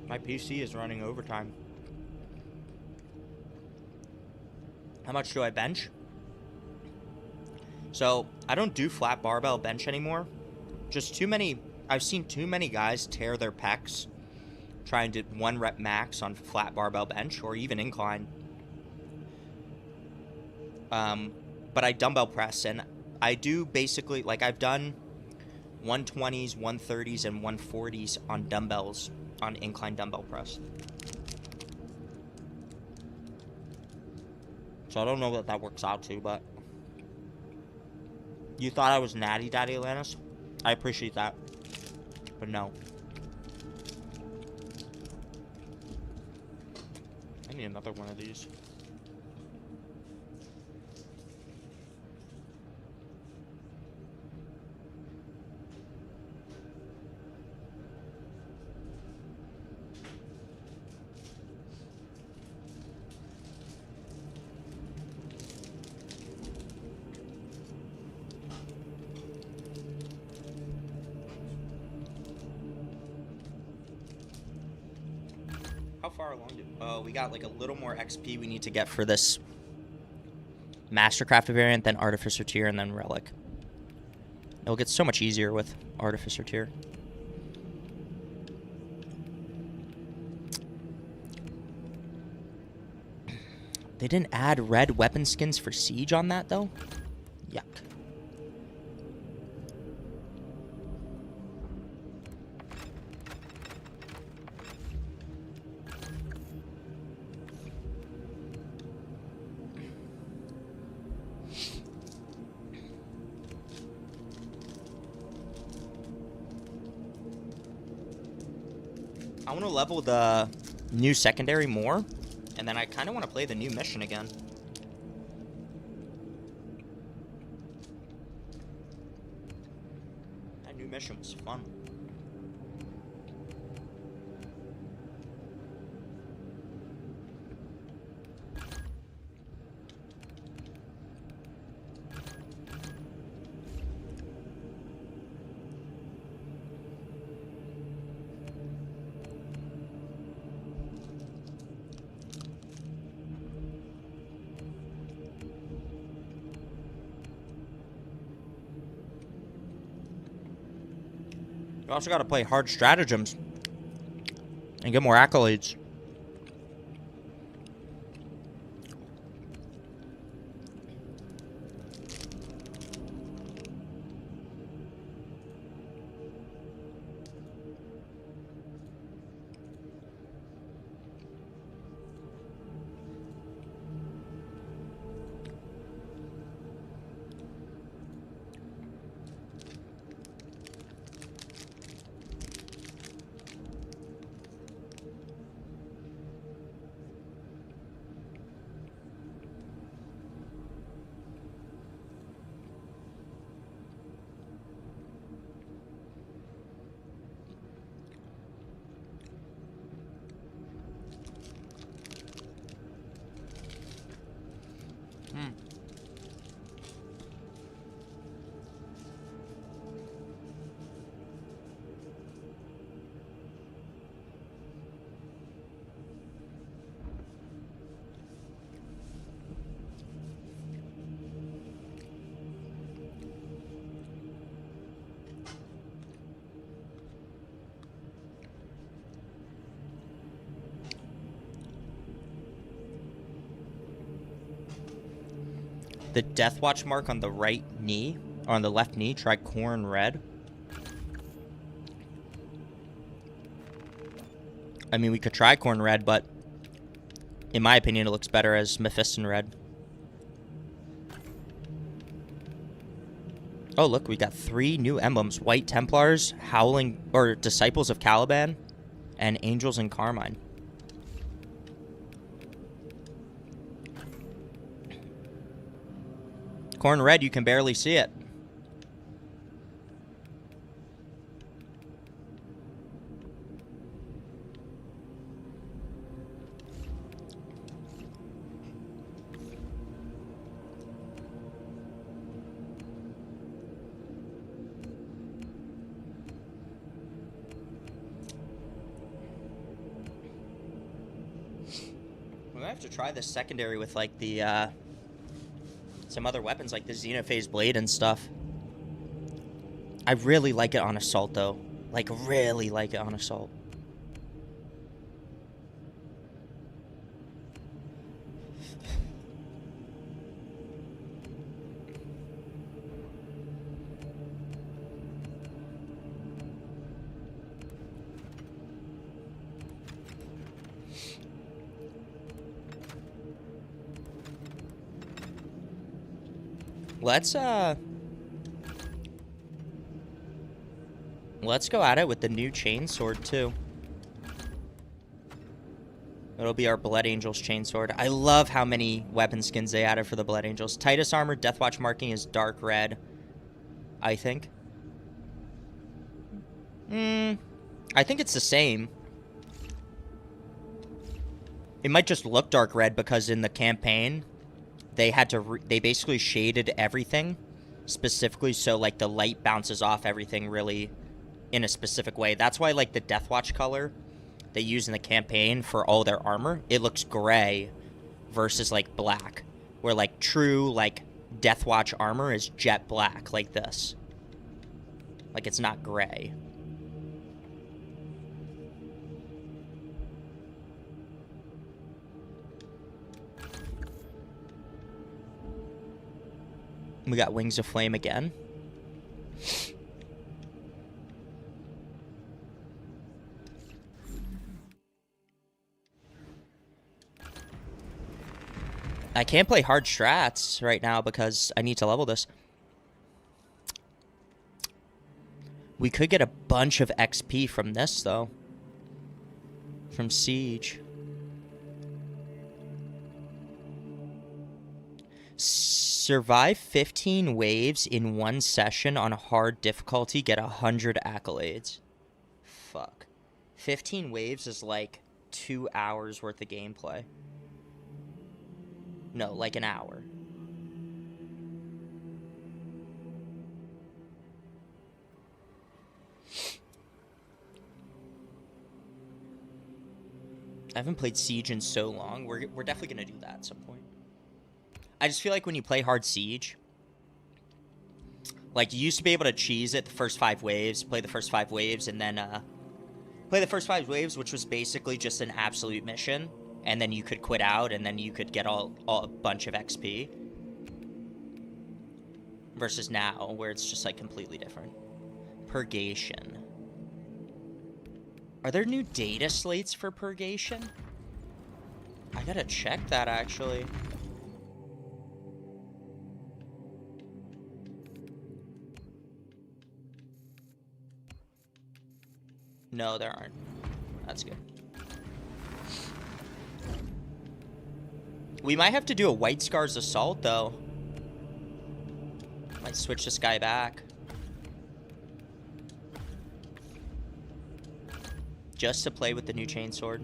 My PC is running overtime. How much do I bench? So, I don't do flat barbell bench anymore. Just too many... I've seen too many guys tear their pecs trying to 1 rep max on flat barbell bench or even incline. But I dumbbell press, and I do basically... Like, I've done 120s, 130s, and 140s on dumbbells. On incline dumbbell press. So I don't know what that works out to, but... You thought I was natty daddy, Atlantis? I appreciate that. But no. I need another one of these. How far along do... Oh, we got like a little more XP we need to get for this Mastercraft variant, then Artificer tier, and then Relic. It'll get so much easier with Artificer tier. They didn't add red weapon skins for Siege on that, though? Yuck. I want to level the new secondary more, and then I kind of want to play the new mission again. That new mission was fun. You also got to play hard stratagems and get more accolades. the Death Watch mark on the right knee, or on the left knee, try Corn Red. I mean, we could try Corn Red, but in my opinion, it looks better as Mephiston Red. Oh, look, we got 3 new emblems. White Templars, Howling, or Disciples of Caliban, and Angels in Carmine. Corn Red, you can barely see it. We might have to try this secondary with, like, the, some other weapons, like the Xenophase Blade and stuff. I really like it on Assault, though. Like, really like it on Assault. Let's go at it with the new chainsword too. It'll be our Blood Angels chainsword. I love how many weapon skins they added for the Blood Angels. Titus armor, Deathwatch marking is dark red, I think. I think it's the same. It might just look dark red because in the campaign they had to they basically shaded everything specifically so like the light bounces off everything really in a specific way. That's why like the Deathwatch color they use in the campaign for all their armor, it looks gray versus like black, where like true like Deathwatch armor is jet black like this. Like it's not gray. We got Wings of Flame again. I can't play hard strats right now because I need to level this. We could get a bunch of XP from this, though. From Siege. Survive 15 waves in one session on a hard difficulty, get 100 accolades. Fuck. 15 waves is like 2 hours worth of gameplay. No, like an hour. I haven't played Siege in so long. We're definitely going to do that at some point. I just feel like when you play hard Siege, like you used to be able to cheese it the first 5 waves, play the first 5 waves, and then play the first 5 waves, which was basically just an absolute mission, and then you could quit out, and then you could get all a bunch of XP. Versus now, where it's just like completely different. Purgation. Are there new data slates for Purgation? I gotta check that actually. No, there aren't. That's good. We might have to do a White Scars Assault, though. Might switch this guy back. Just to play with the new chainsword.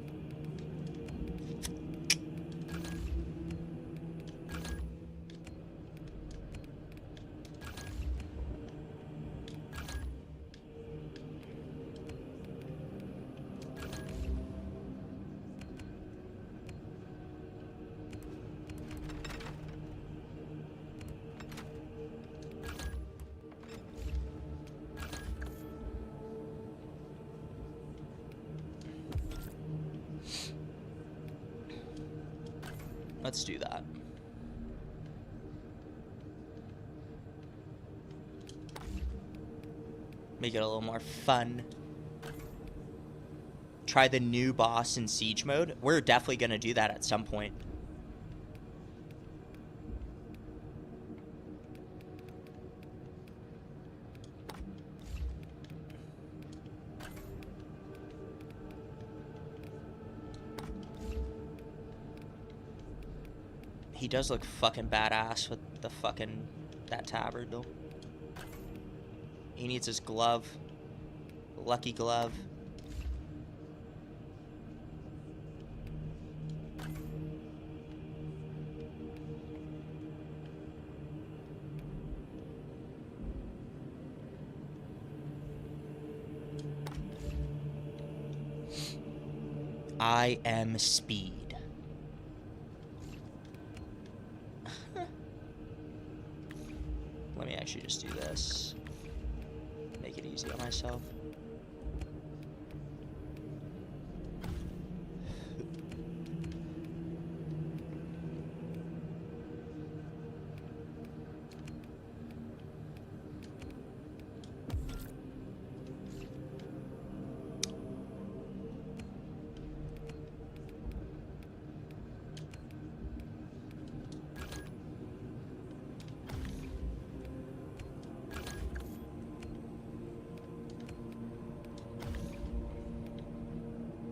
Let's do that. Make it a little more fun. Try the new boss in Siege mode. We're definitely going to do that at some point. He does look fucking badass with the fucking, that tabard though. He needs his glove. Lucky glove. I am speed. Let me actually just do this. Make it easy on myself.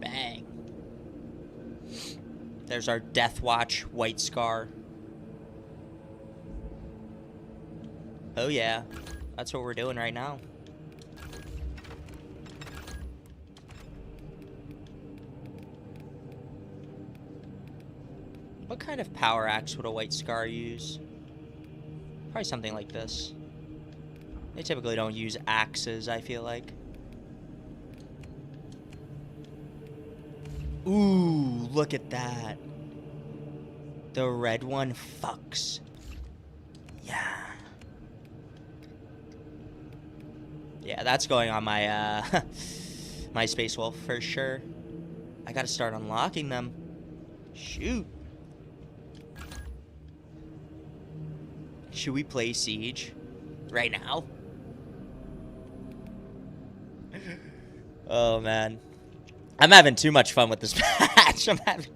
Bang. There's our Death Watch White Scar. Oh yeah, that's what we're doing right now. What kind of power axe would a White Scar use? Probably something like this. They typically don't use axes, I feel like. Ooh, look at that. The red one fucks. Yeah. Yeah, that's going on my, my Space Wolf for sure. I gotta start unlocking them. Shoot. Should we play Siege right now? Oh, man. I'm having too much fun with this patch. I'm having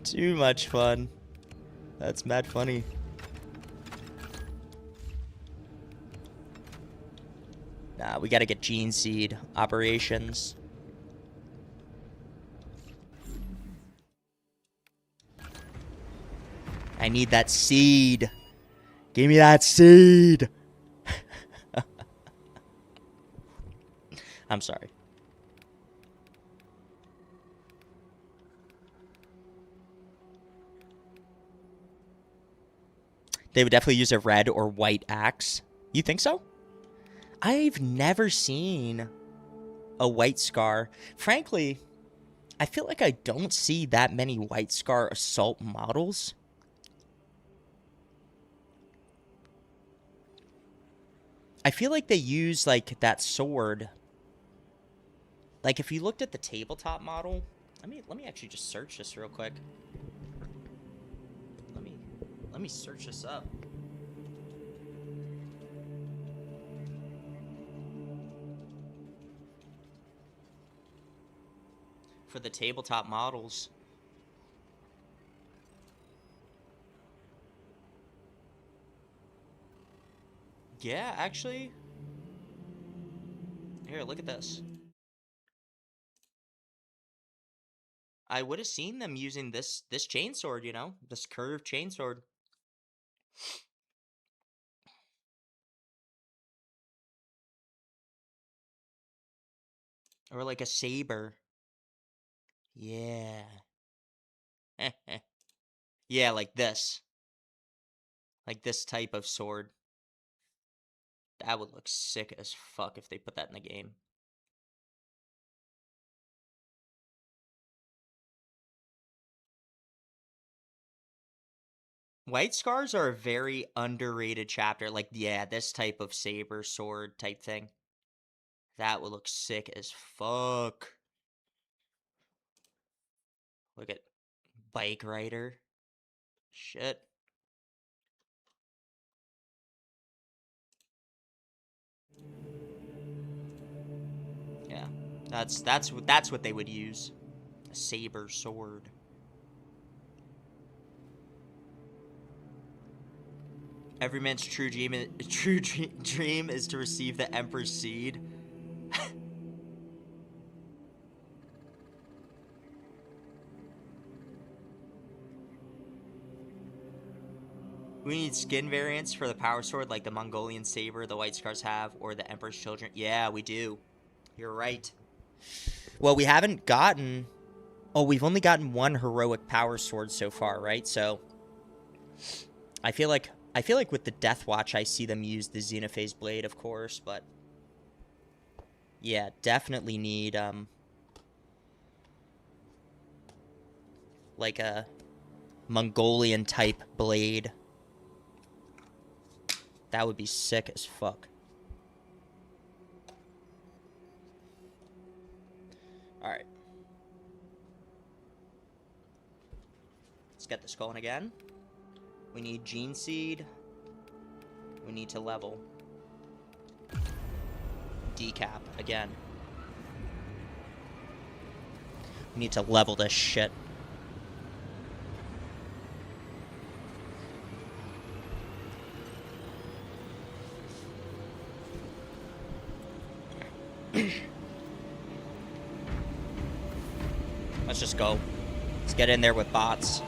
too much fun. That's mad funny. Nah, we gotta get Gene Seed operations. I need that seed. Give me that seed. I'm sorry. They would definitely use a red or white axe. You think so? I've never seen a White Scar. Frankly, I feel like I don't see that many White Scar assault models. I feel like they use, like, that sword. Like, if you looked at the tabletop model... Let me actually just search this real quick. Let me search this up. For the tabletop models. Yeah, actually. Here, look at this. I would have seen them using this chainsword, you know? This curved chainsword. Or like a saber. Yeah. Yeah, like this. Like this type of sword. That would look sick as fuck if they put that in the game. White Scars are a very underrated chapter. Like, yeah, this type of saber sword type thing. That would look sick as fuck. Look at Bike Rider. Shit. That's what they would use. A saber sword. Every man's true dream is to receive the Emperor's seed. We need skin variants for the power sword, like the Mongolian saber the White Scars have, or the Emperor's Children. Yeah, we do. You're right. Well, we haven't gotten... Oh, we've only gotten one heroic power sword so far, right? So, I feel like with the Death Watch, I see them use the Xenophase Blade, of course, but... Yeah, definitely need, like a Mongolian-type blade. That would be sick as fuck. Alright. Let's get this going again. We need Gene Seed. We need to level. Decap again. We need to level this shit. Let's just go. Let's get in there with bots.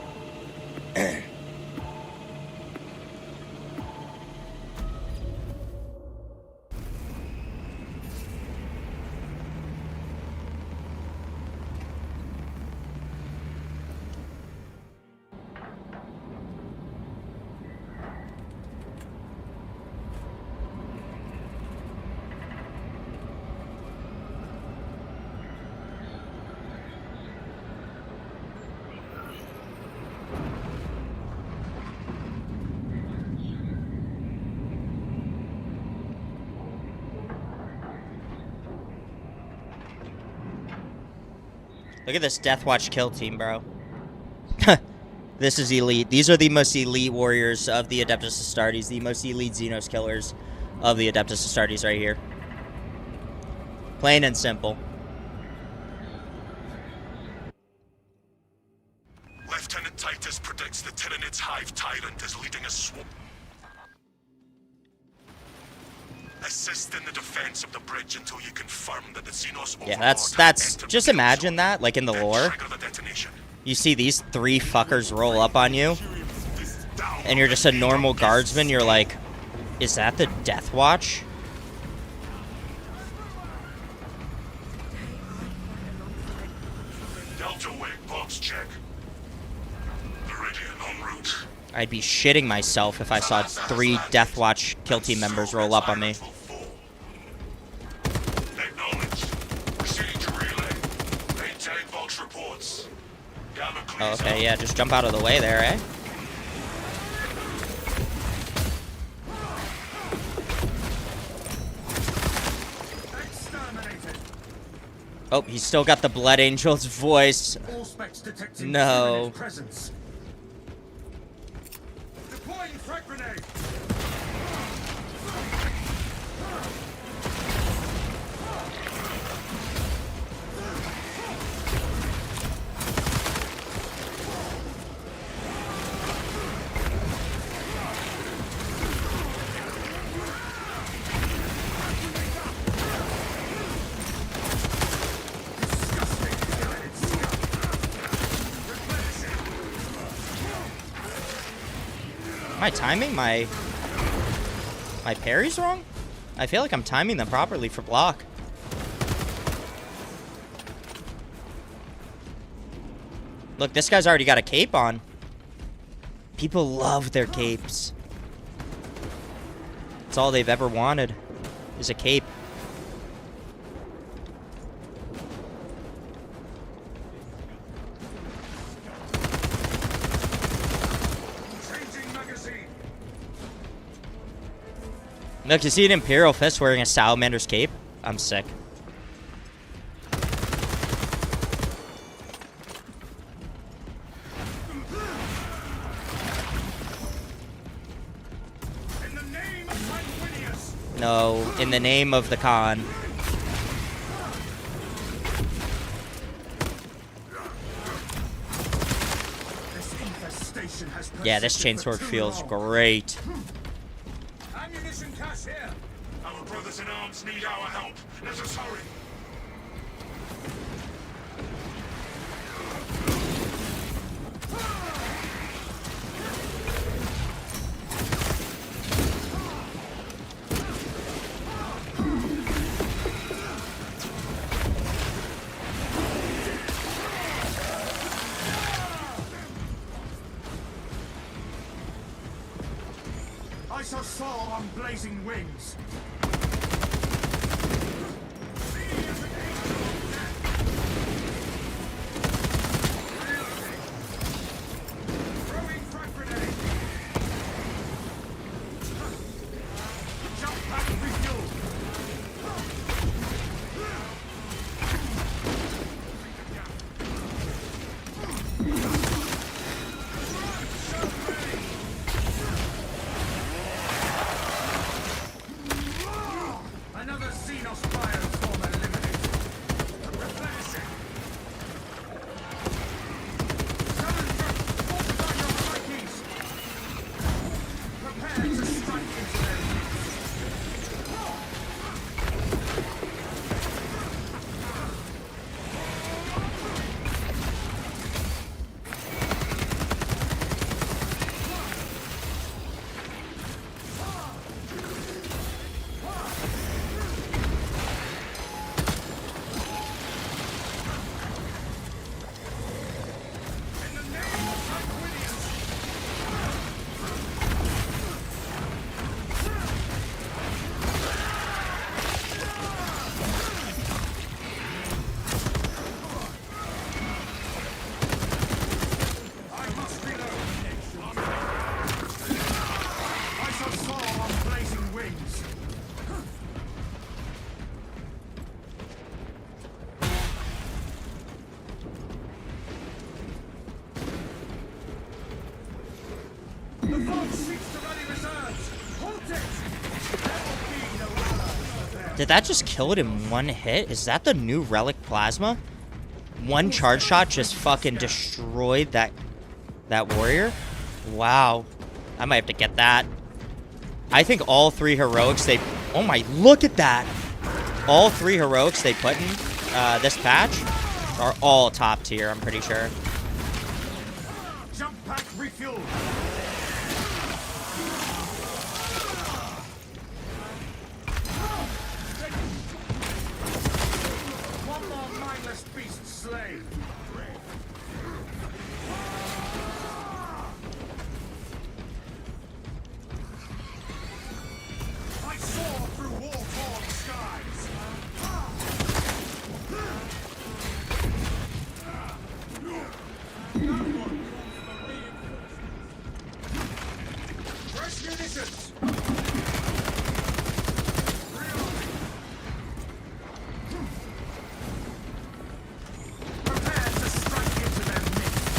Look at this Deathwatch kill team, bro. This is elite. These are the most elite warriors of the Adeptus Astartes, the most elite Xenos killers of the Adeptus Astartes right here. Plain and simple. Lieutenant Titus predicts the Tyranids Hive Tyrant is leading a swarm. Assist in the defense of the bridge until you confirm that the Xenos Yeah, that's just imagine that, like in the lore. You see these three fuckers roll up on you, and you're just a normal guardsman, you're like, is that the Death Watch? Delta Wing box check. Meridian en route. I'd be shitting myself if I saw three Death Watch kill team members roll up on me. Oh, okay, yeah, just jump out of the way there, eh? Oh, he's still got the Blood Angel's voice. No. Deploying frag grenade. Am I timing my parries wrong? I feel like I'm timing them properly for block. Look, this guy's already got a cape on. People love their capes. It's all they've ever wanted is a cape. Look, you see an Imperial Fist wearing a Salamander's cape? I'm sick. No, in the name of the Khan. nation has Yeah, this persisted chainsword for too feels long. great. Ammunition cache here. Our brothers in arms need our help. Let us hurry. I shall soar on blazing wings. Throwing frag grenade. Jump pack refuel. Another Xenos bioform eliminated. Replenishing. Summon fortify your psyches. Prepare to strike into them. I must reload. I shall soar on blazing wings. The foe seeks to rally reserves. Halt it! There will be no allies there. Did that just kill it in one hit? Is that the new relic plasma? One charge shot just fucking destroyed that warrior? Wow. I might have to get that. I think all three heroics they... Oh my, look at that! All three heroics they put in this patch are all top tier, I'm pretty sure. Jump pack refuel. One more mindless beast slain. I soar through war-torn skies. Fresh munitions. Prepare to strike into their midst.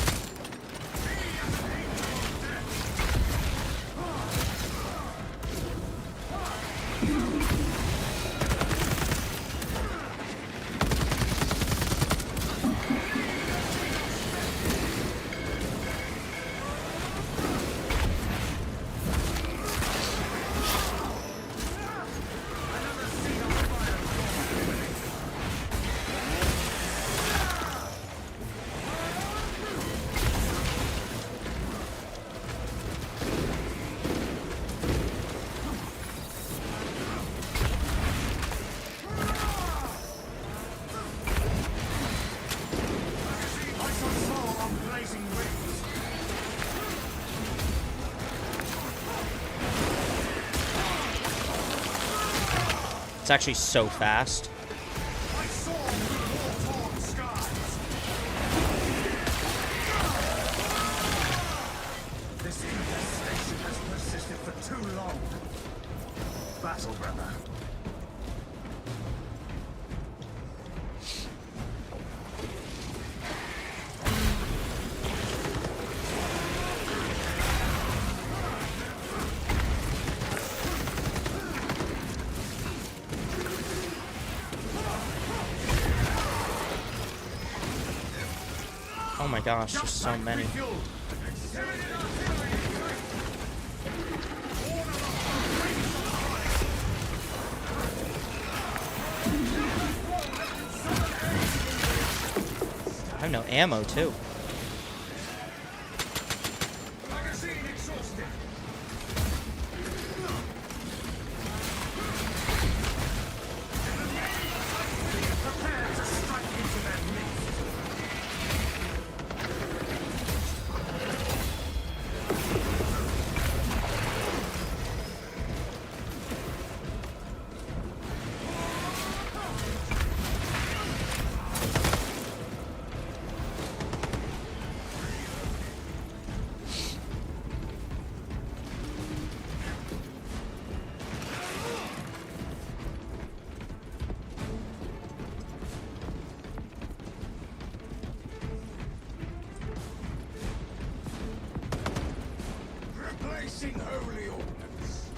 I shall soar on blazing wings. It's actually so fast. I soar through war-torn skies. This infestation has persisted for too long. Battle brother. Oh my gosh, there's so many. I have no ammo too. Replacing holy ordnance.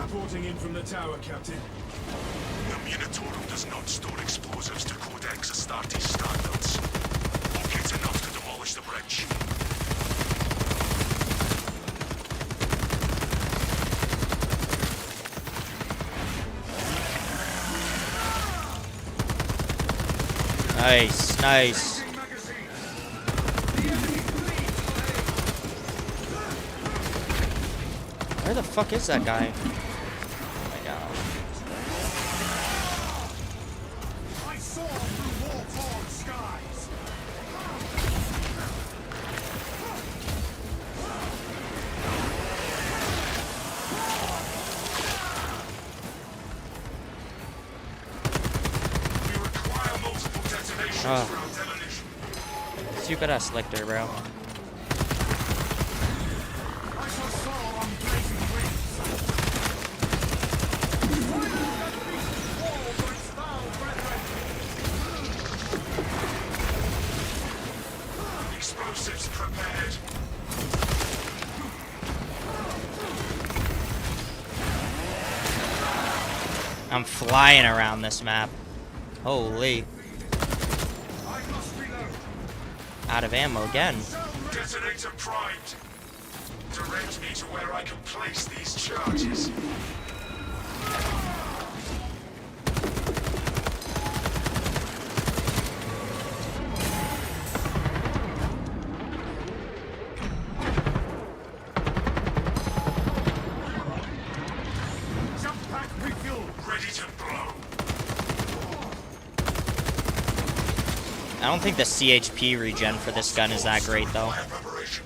Reporting in from the tower, Captain. The Munitorum does not store explosives to Codex Astartes standards. Locate enough to demolish the bridge. Nice, nice. Where the fuck is that guy? Oh my god. I saw through war-torn skies. We require multiple detonations Ah. for our demolition. Stupid ass Lictor, bro. I saw Saul on blazing wings. Walls on its foul brethren. Explosives prepared. I'm flying around this map. Holy. Out of ammo again. Detonator primed. Direct me to where I can place these charges. Jump pack refuel. Ready to blow. I don't think the CHP regen for this gun is that great though. Preparation.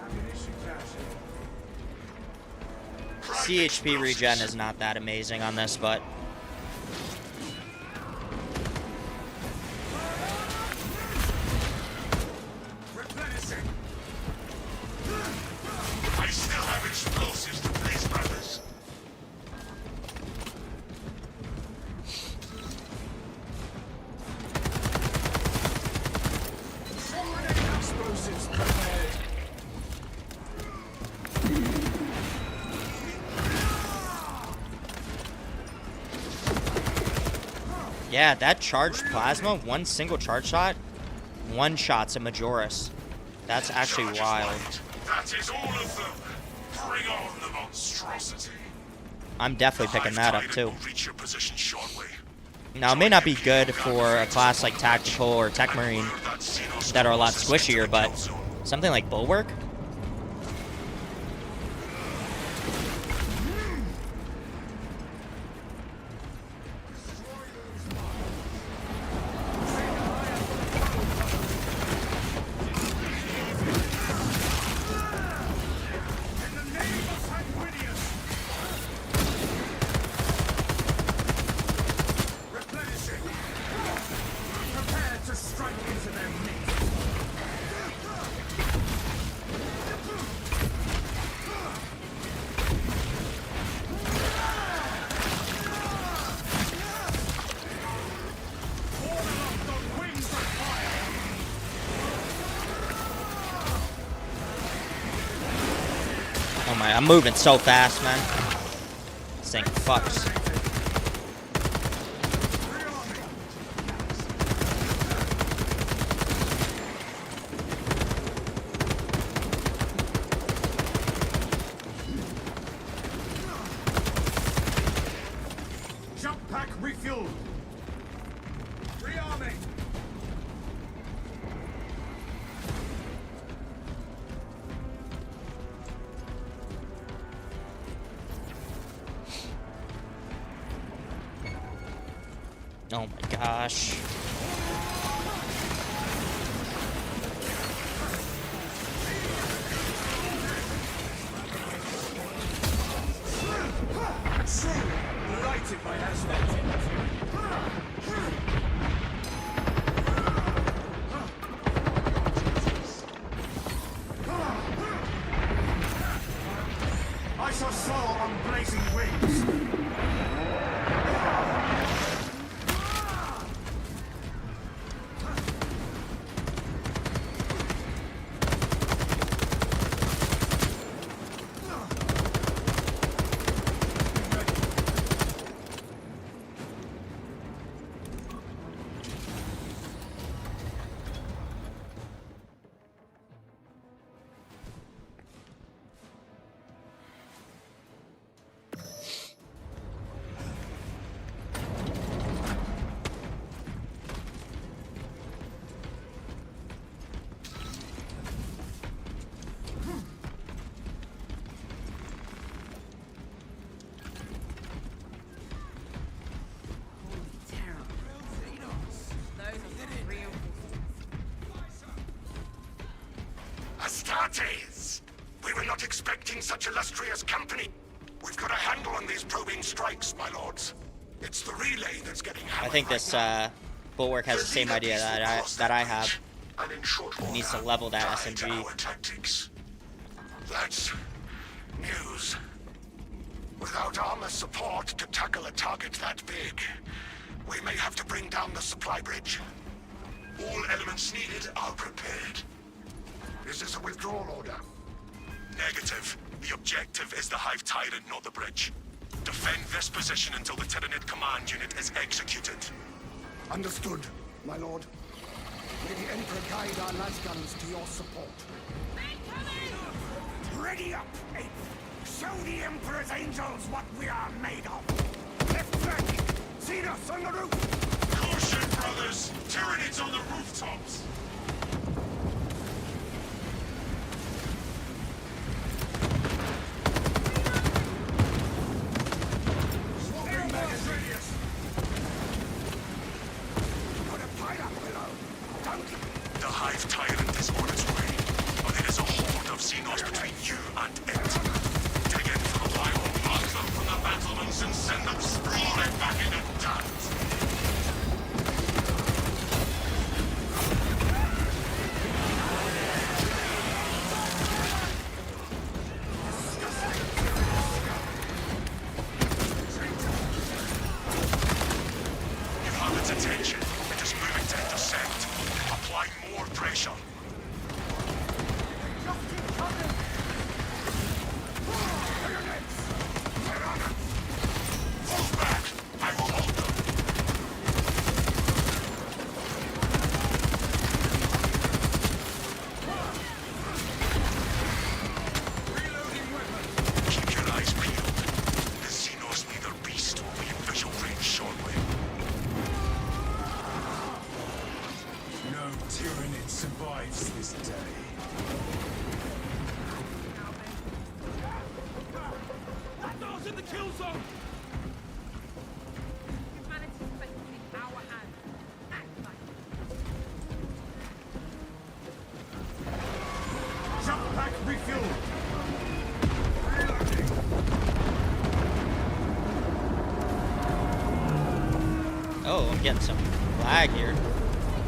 Ammunition cache. CHP regen is not that amazing on this, but Replenishing. I still have explosives to place, brothers. Explosives prepared. yeah, that charged plasma, one single charge shot, one shot's a Majoris. That's actually Charges wild. light. That is all of them. Bring on the monstrosity. I'm definitely picking that up too. Will reach your position shortly. Now, it may not be good for a class like Tactical or Tech Marine that are a lot squishier, but something like Bulwark? Alright, I'm moving so fast, man. This thing fucks. Jump pack refueled. Rearming. Oh my gosh. Lighted by asphalt. I shall soar on blazing wings. Astartes! We were not expecting such illustrious company. We've got a handle on these probing strikes, my lords. It's the relay that's getting hammered. I think this bulwark has the same idea that I have. It needs to level that SMG. That's news. Without armor support to tackle a target that big, we may have to bring down the supply bridge. All elements needed are prepared. Is this a withdrawal order? Negative. The objective is the Hive Tyrant, not the bridge. Defend this position until the Tyranid command unit is executed. Understood, my lord. May the Emperor guide our lasguns to your support. Ready up, ape! Show the Emperor's angels what we are made of! Left flank! Xenos on the roof! Caution, brothers! Tyranids on the rooftops! The Hive Tyrant is on its way, but it is a horde of Xenos between you and it. Dig in for the while, mark them from the battlements and send them sprawling back into dust. You have its attention. It is moving to intercept. Apply more pressure. Fall back. I will hold them. Keep your eyes peeled. The Xenos neither beast will be in visual range shortly. No Tyranid survives this day. That door's in the kill zone! Jump pack refueled! Oh, I'm getting some lag here.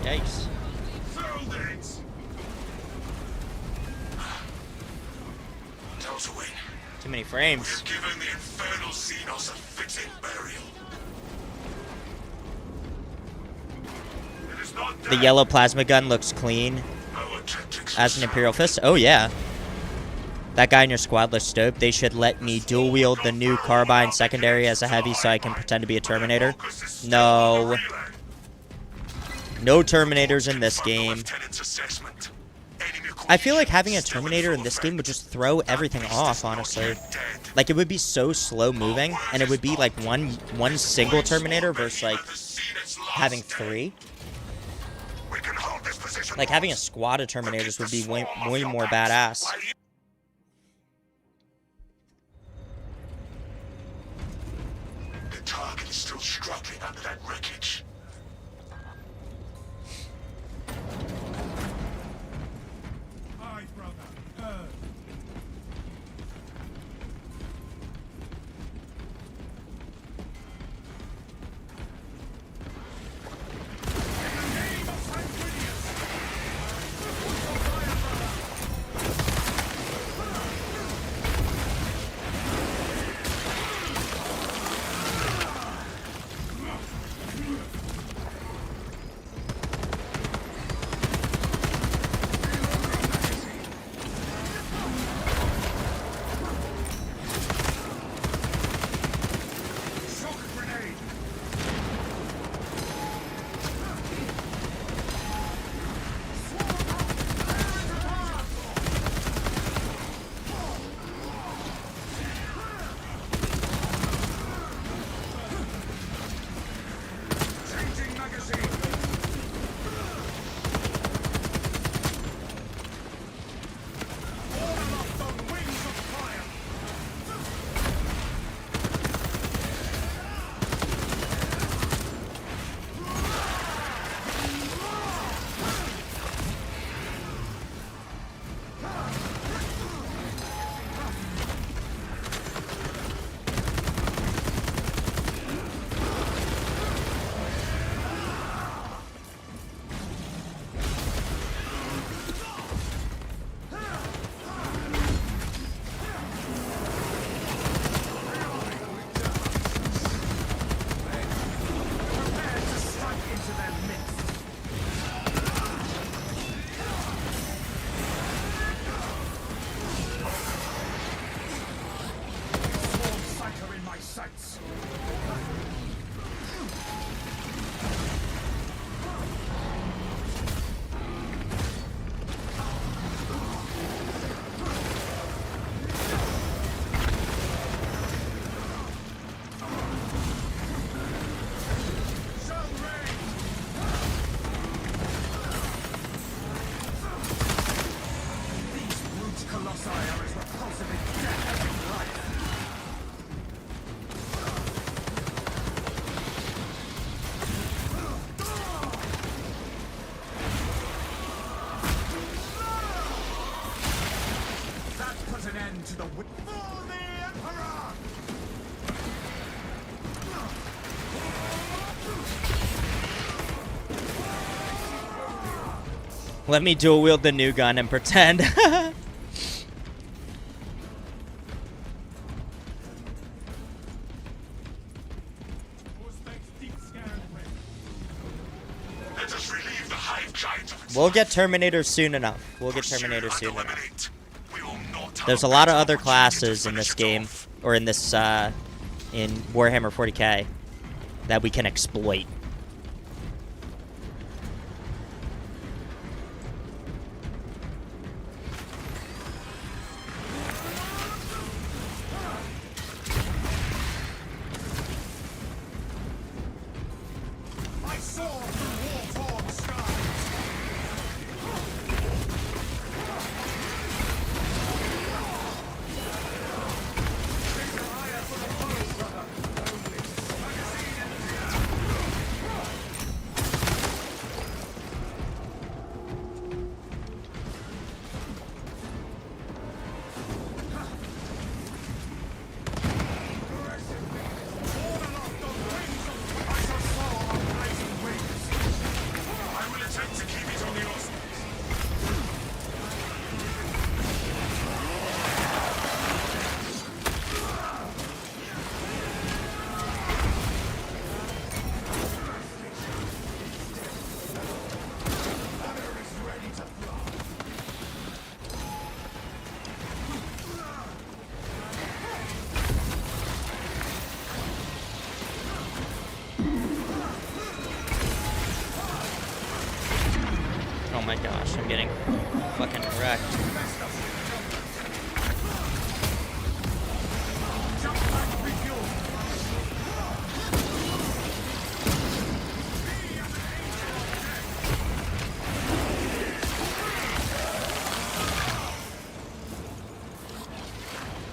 Yikes. Delta-Wing, Too many frames. we've given the infernal Xenos a fitting burial. It is not The yellow plasma gun looks clean as an Imperial Fist. Oh, yeah. that guy in your squad looks dope. They should let me dual wield the new carbine secondary as a heavy so I can pretend to be a Terminator. No. No Terminators in this game. I feel like having a Terminator in this game would just throw everything off, honestly. Like, it would be so slow moving, and it would be like one single Terminator versus like having 3. Like, having a squad of Terminators would be way more badass. The target is still struggling under that wreckage. Aye, brother. Let me dual wield the new gun and pretend. We'll get Terminator soon enough. We'll get Terminator soon enough. There's a lot of other classes in this game, or in this, in Warhammer 40k, that we can exploit. Oh my gosh, I'm getting fucking wrecked.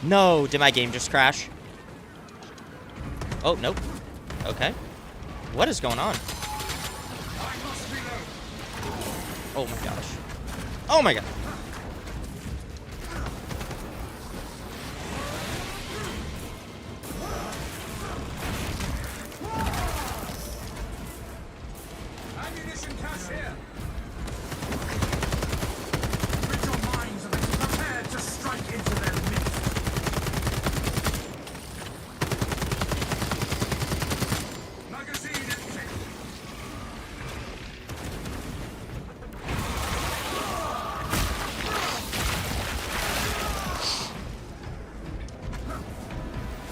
No, did my game just crash? Oh, nope. Okay. What is going on? Oh my gosh. Oh my god. Ammunition cache here. Rid your minds of it. Prepare to strike into their midst. Magazine empty.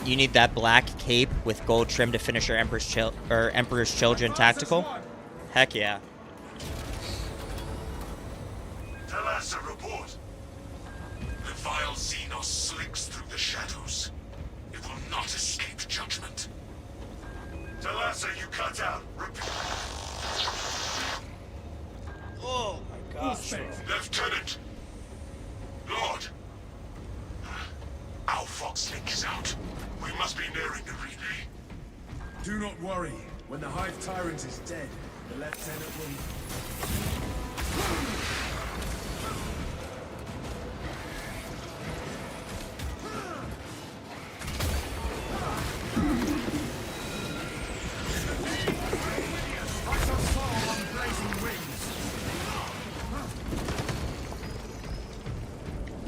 You need that black cape with gold trim to finish your Emperor's Children tactical? Heck yeah. Tell us a report. The vile Xenos slinks through the shadows. It will not escape judgment. Tell us you cut out. Oh my gosh. Lieutenant! Lord! Our Fox link is out. We must be nearing the relay. Do not worry. When the Hive Tyrant is dead, the Lieutenant will...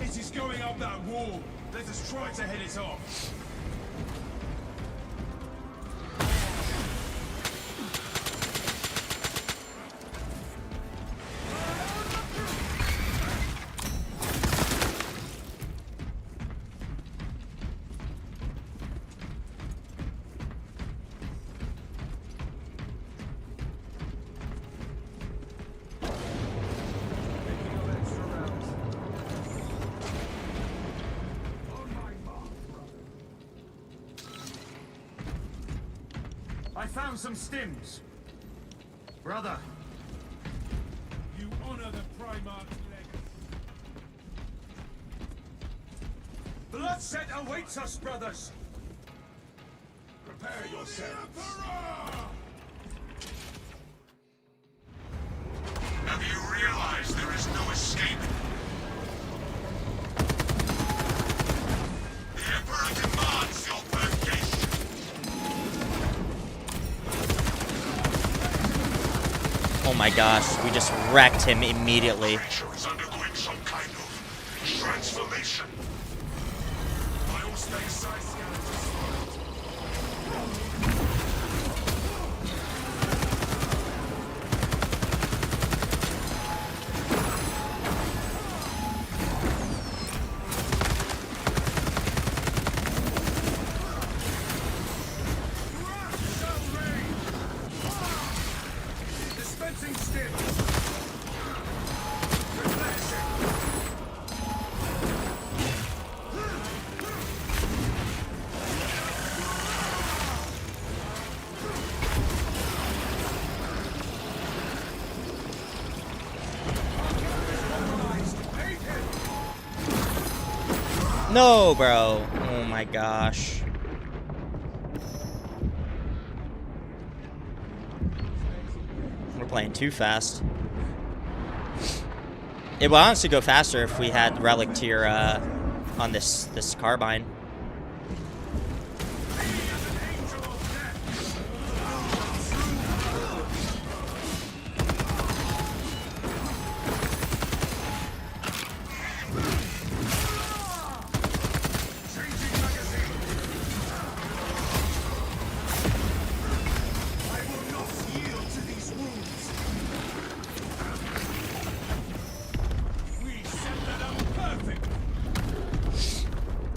It is going up that wall. Let us try to head it off. I found some stims. Brother. You honor the Primarch's legacy. Bloodshed awaits us, brothers. Prepare yourselves. Have you realized there is no escape? The Emperor demands your purgation. Oh my gosh, we just wrecked him immediately. The creature is undergoing some kind of transformation. Biospace-sized skeletons. Dispensing stim. No, bro. Oh my gosh. We're playing too fast. It would honestly go faster if we had Relic Tier on this carbine.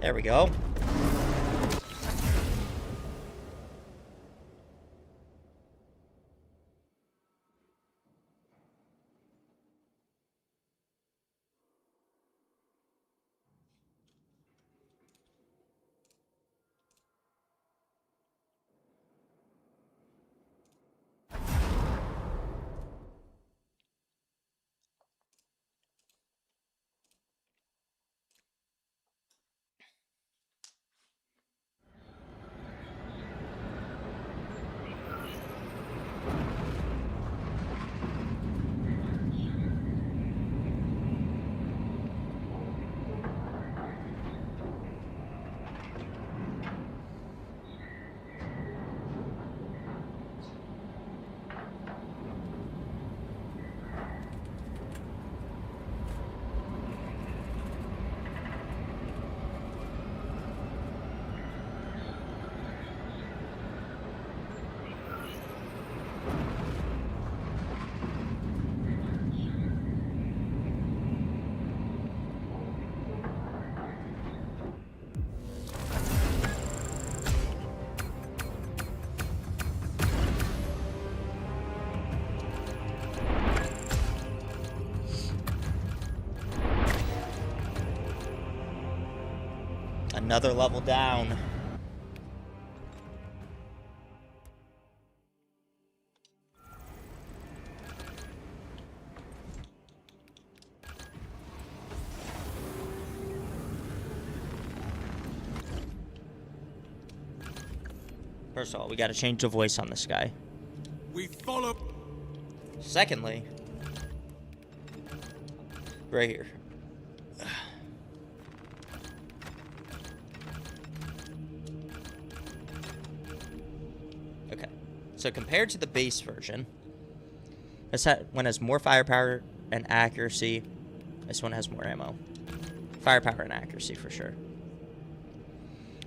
There we go. Another level down. First of all, we gotta change the voice on this guy. We follow. Secondly, right here. Okay, so compared to the base version, this one has more firepower and accuracy. This one has more ammo. Firepower and accuracy for sure.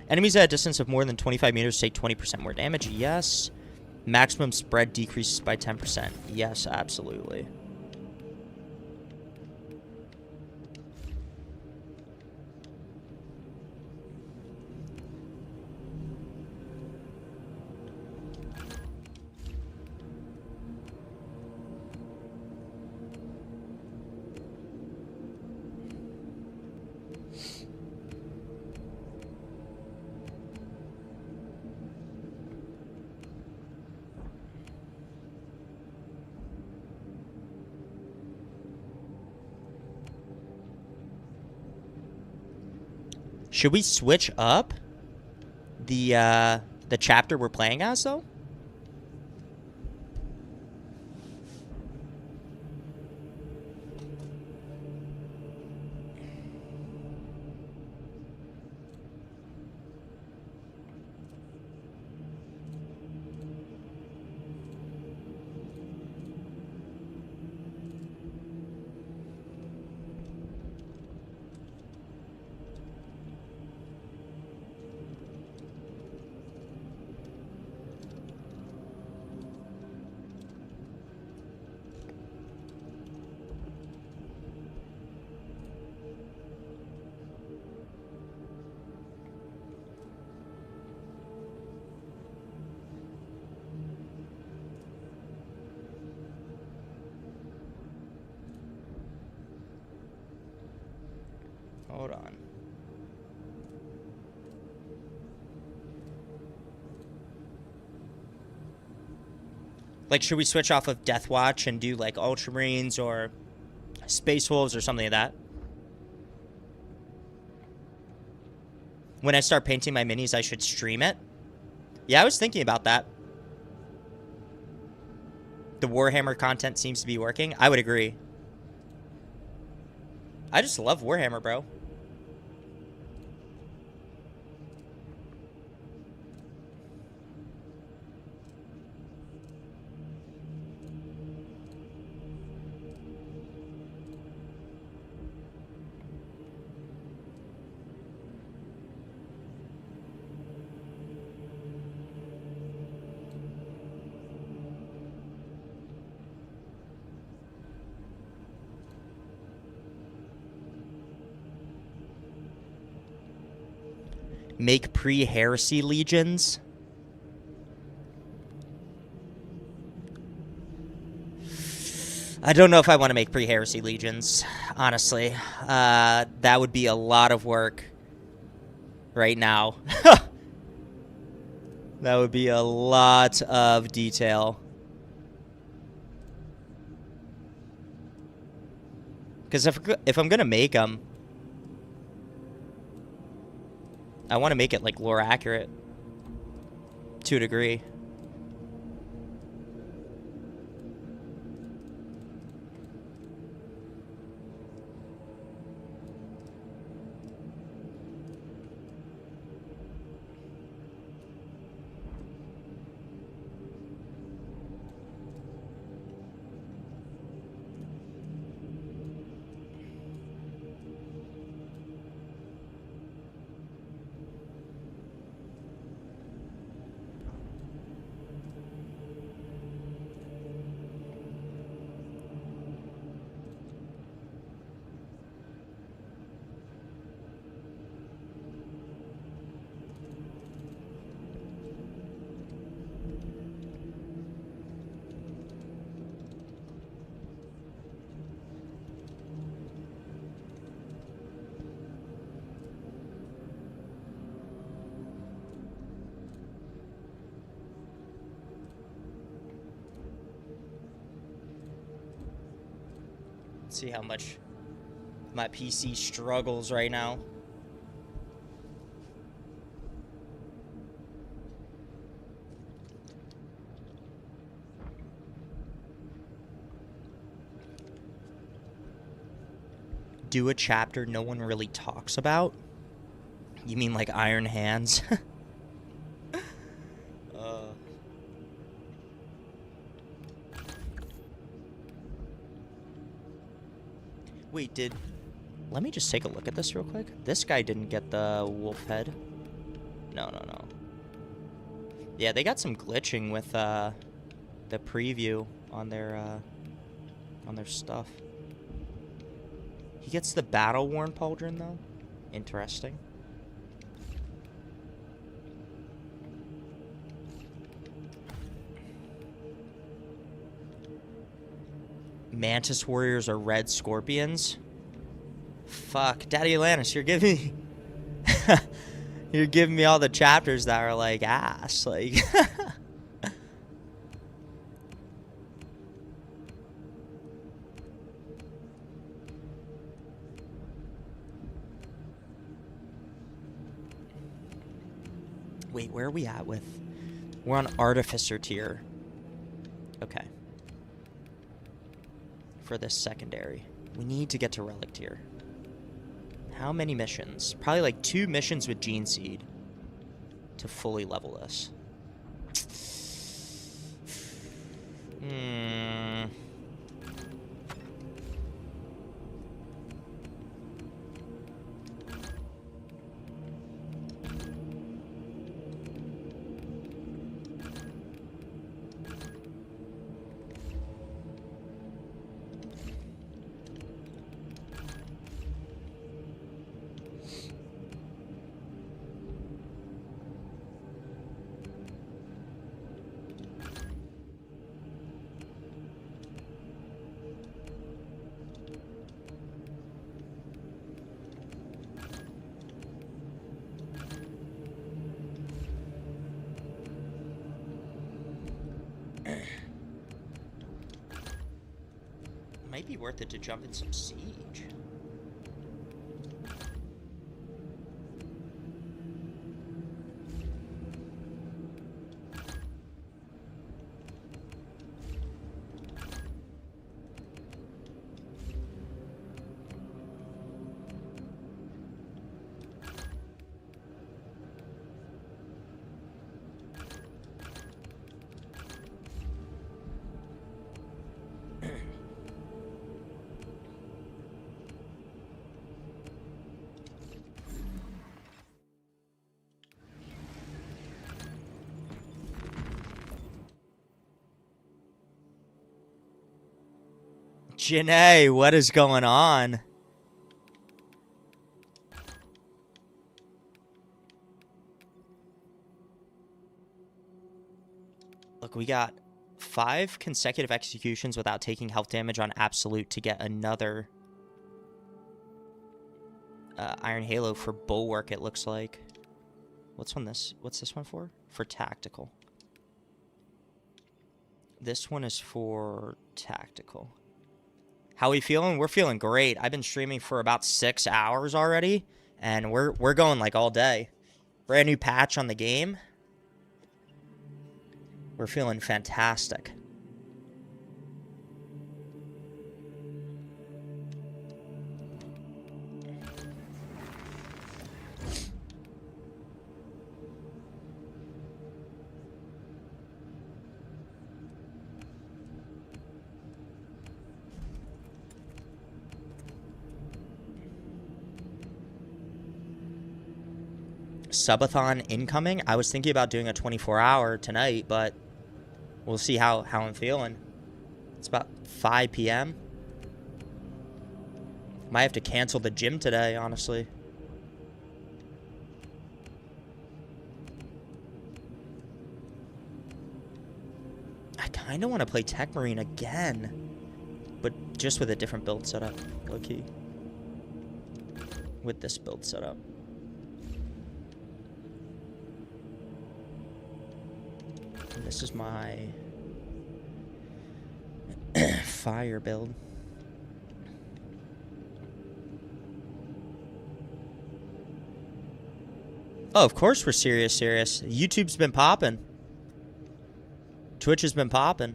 Enemies at a distance of more than 25 meters take 20% more damage. Yes. Maximum spread decreases by 10%. Yes, absolutely. Should we switch up the chapter we're playing as, though? Hold on. Like, should we switch off of Death Watch and do, like, Ultramarines or Space Wolves or something like that? When I start painting my minis, I should stream it? Yeah, I was thinking about that. The Warhammer content seems to be working. I would agree. I just love Warhammer, bro. Make pre-heresy legions. I don't know if I want to make pre-heresy legions, honestly. That would be a lot of work right now. That would be a lot of detail. Because if I'm going to make them, I want to make it, like, lore accurate. To a degree. Let's see how much my PC struggles right now. Do a chapter no one really talks about? You mean like Iron Hands? Wait, let me just take a look at this real quick. This guy didn't get the wolf head. No. Yeah, they got some glitching with the preview on their stuff. He gets the battle worn pauldron though. Interesting. Mantis warriors are red scorpions. Fuck, Daddy Atlantis, you're giving me all the chapters that are like ass, like. Wait, where are we at with? We're on Artificer tier. Okay. For this secondary. We need to get to Relic tier. How many missions? Probably like 2 missions with Gene Seed to fully level this. Might be worth it to jump in some siege. Janae, what is going on? Look, we got 5 consecutive executions without taking health damage on absolute to get another Iron Halo for Bulwark, it looks like. What's this one for? For tactical. This one is for tactical. How we feeling? We're feeling great. I've been streaming for about 6 hours already, and we're going like all day. Brand new patch on the game. We're feeling fantastic. Subathon incoming. I was thinking about doing a 24-hour tonight, but we'll see how I'm feeling. It's about 5 p.m. Might have to cancel the gym today, honestly. I kind of want to play Tech Marine again, but just with a different build setup, low-key. With this build setup. This is my fire build. Oh, of course we're serious. YouTube's been popping. Twitch has been popping.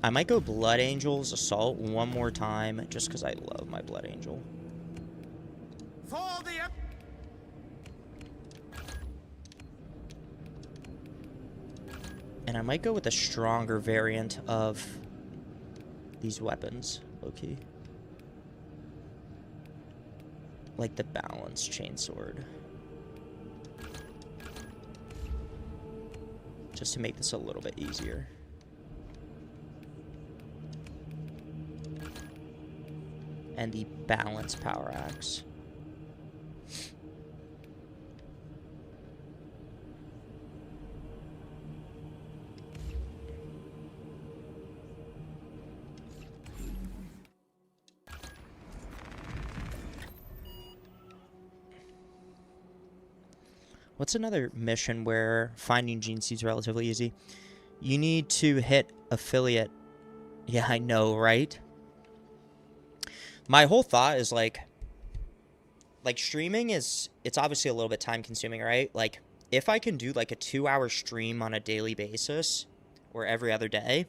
I might go Blood Angel's Assault one more time, just because I love my Blood Angel. And I might go with a stronger variant of these weapons, low-key. Like the Balance Chainsword. Just to make this a little bit easier. And the Balance Power Axe. What's another mission where finding gene seeds is relatively easy? You need to hit affiliate. Yeah, I know, right? My whole thought is like streaming is, it's obviously a little bit time consuming, right? Like if I can do like a 2-hour stream on a daily basis or every other day,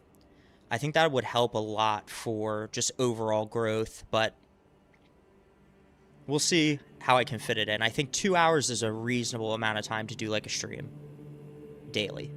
I think that would help a lot for just overall growth, but we'll see how I can fit it in. I think 2 hours is a reasonable amount of time to do like a stream daily.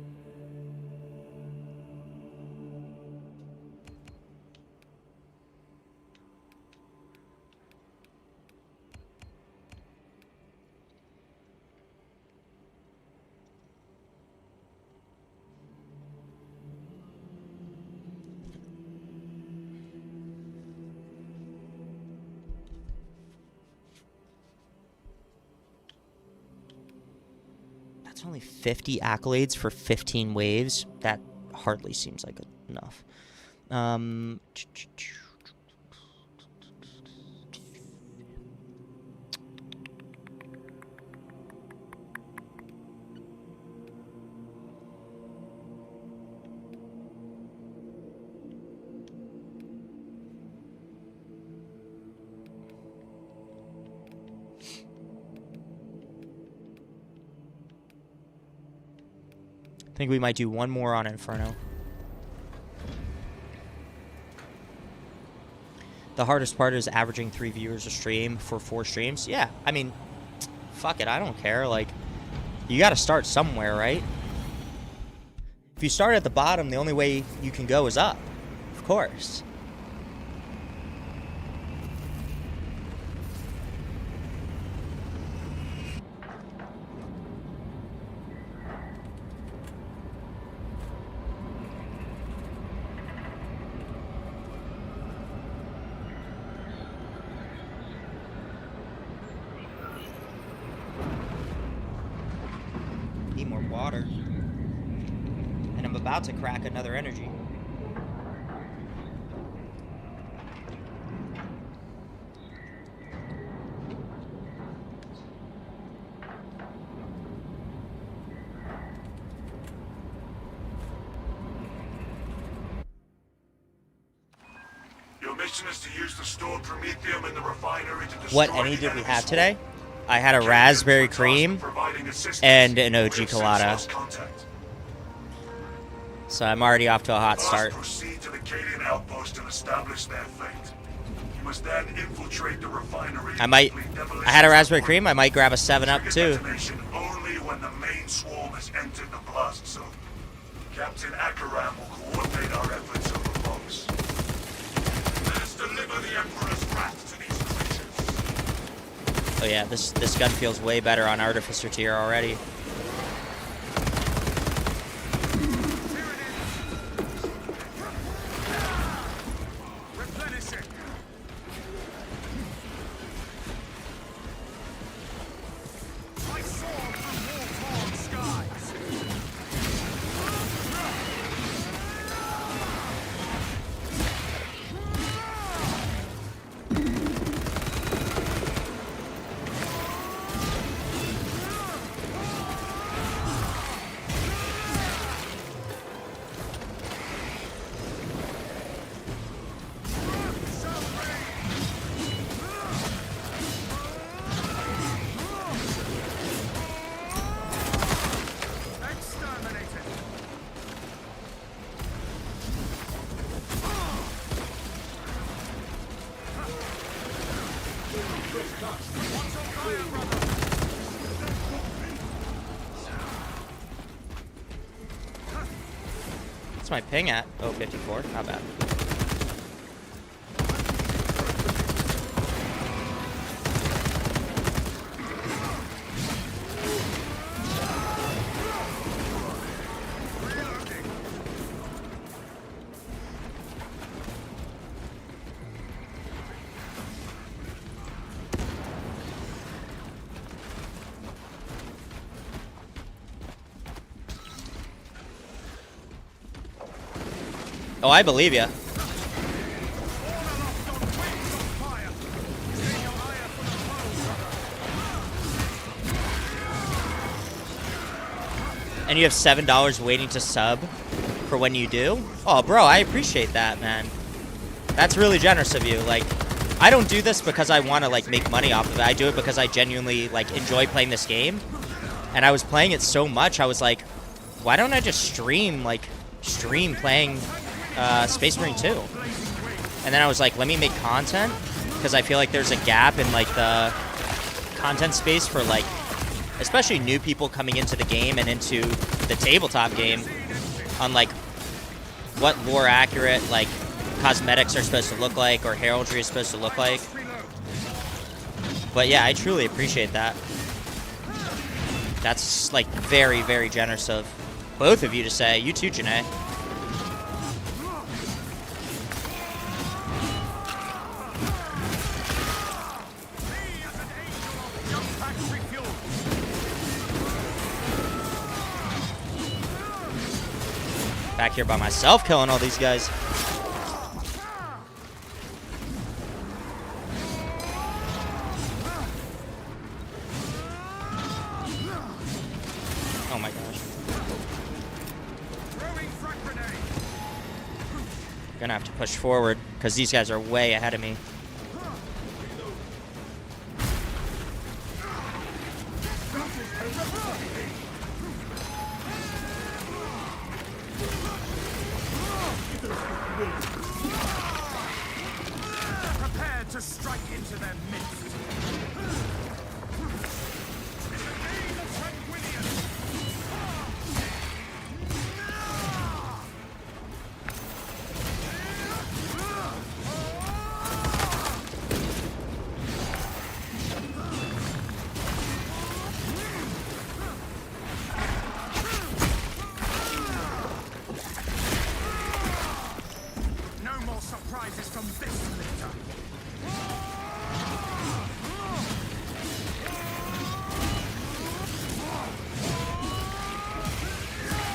That's only 50 accolades for 15 waves. That hardly seems like enough. I think we might do one more on Inferno. The hardest part is averaging 3 viewers a stream for 4 streams. Yeah, I mean, fuck it, I don't care. Like, you gotta start somewhere, right? If you start at the bottom, the only way you can go is up. Of course. Need more water. And I'm about to crack another energy. Your mission is to use the stored promethium in the refinery to destroy What any did we have today? I had a raspberry cream and an OG colada. So I'm already off to a hot start. Proceed to the Cadian outpost and establish their fate. You must then infiltrate the refinery. I had a raspberry cream. I might grab a 7-Up too. Only when the main swarm has entered the blast zone. Captain Akaram will coordinate our efforts over box. Let us deliver the Emperor's wrath to these creatures. Oh yeah, this gun feels way better on Artificer tier already. my ping at? Oh, 54. Not bad. Oh, I believe you. And you have $7 waiting to sub for when you do? Oh, bro, I appreciate that, man. That's really generous of you. Like, I don't do this because I want to, like, make money off of it. I do it because I genuinely, like, enjoy playing this game. And I was playing it so much, I was like, why don't I just stream playing Space Marine 2? And then I was like, let me make content, because I feel like there's a gap in, like, the content space for, like, especially new people coming into the game and into the tabletop game on, like, what lore accurate, like, cosmetics are supposed to look like or heraldry is supposed to look like. But yeah, I truly appreciate that. That's, like, very, very generous of both of you to say. You too, Janae. Back here by myself, killing all these guys. Oh my gosh. Gonna have to push forward because these guys are way ahead of me. Prepare to strike into their midst. No more surprises from this litter.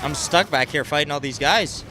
I'm stuck back here fighting all these guys.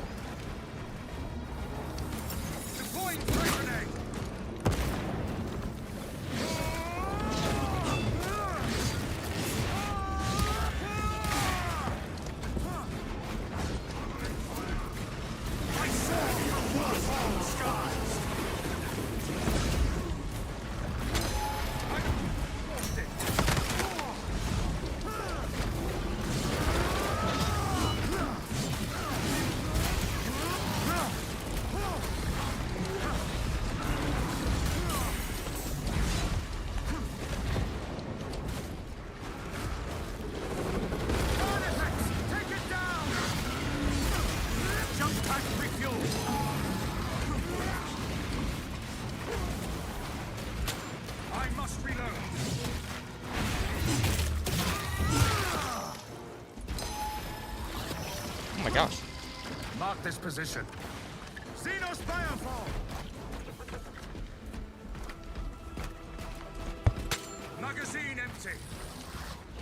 Oh my gosh. Mark this position. Xenos Firefall! Magazine empty.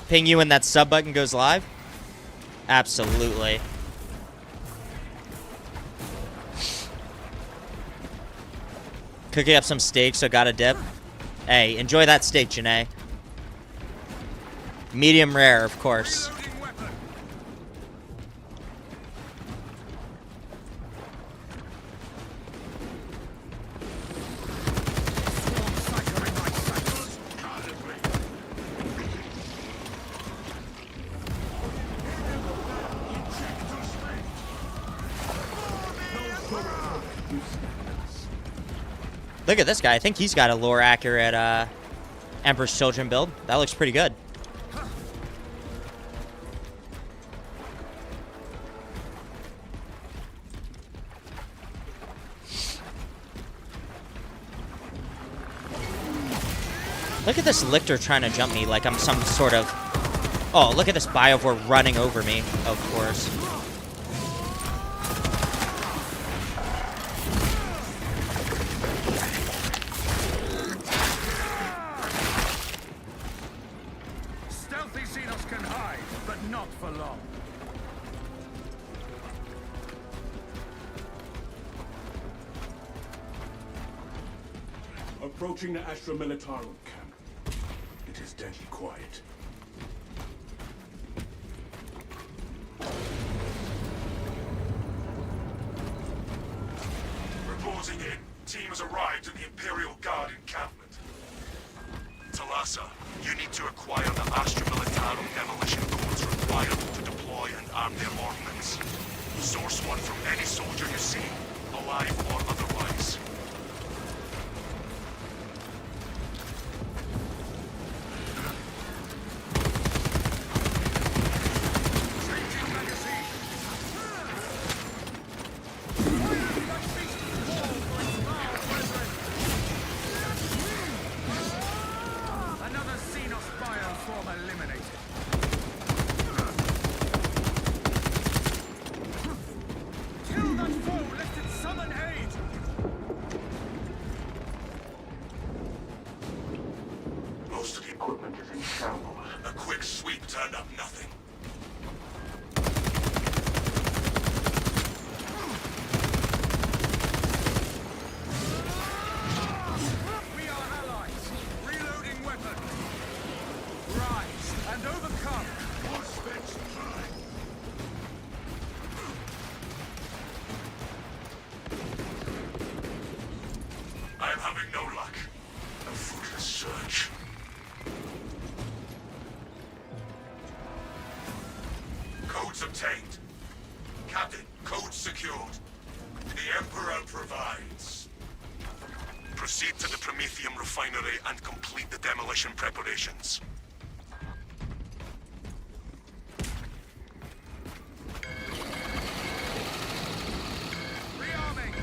Ping you when that sub button goes live? Absolutely. Cooking up some steak, so got a dip. Hey, enjoy that steak, Janae. Medium rare, of course. Look at this guy. I think he's got a lore accurate Emperor's Children build. That looks pretty good. Look at this lictor trying to jump me like I'm some sort of... Oh, look at this Biovore running over me, of course. Stealthy Xenos can hide, but not for long. Approaching the Astra Militarum camp. It is deadly quiet. Reporting in. Team has arrived at the Imperial Guard encampment. Talassa, you need to acquire the Astra Militarum demolition codes required to deploy and arm their ordnance. Source one from any soldier you see, alive or otherwise. Another Xenos bioform eliminated. Kill that foe, lest it summon aid! Most of the equipment is in shambles. A quick sweep turned up nothing. We are allies. Reloading weapon. Rise and overcome. I am having no luck. A fruitless search. Codes obtained. Captain, codes secured. The Emperor provides. Proceed to the Prometheum refinery and complete the demolition preparations. Rearming.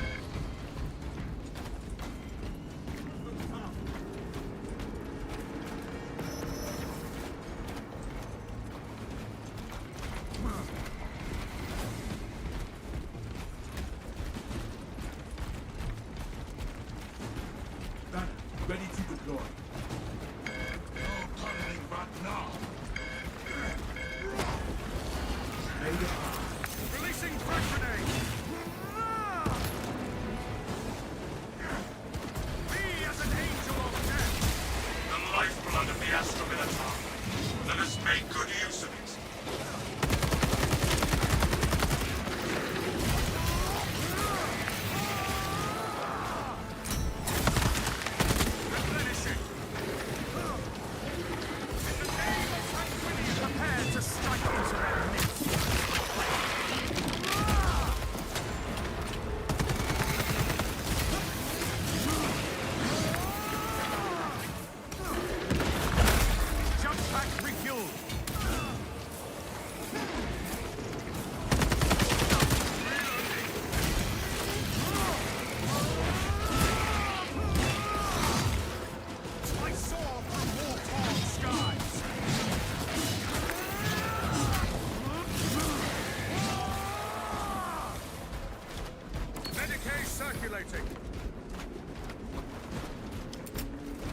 Banner, ready to deploy. No tunneling back now. Made it. Releasing frag grenade. Be as an angel of death. The lifeblood of the Astra Militarum. Let us make good use of it. Replenishing. In the name of tranquility, prepare to strike into their midst. Jump pack refueled. I soar through war-torn skies. Medicaid circulating.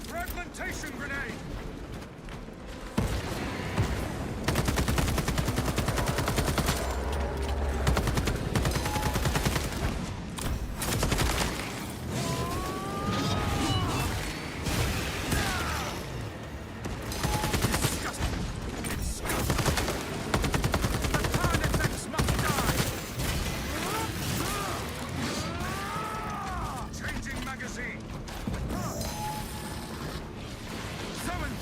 Fragmentation grenade. Changing magazine. Summon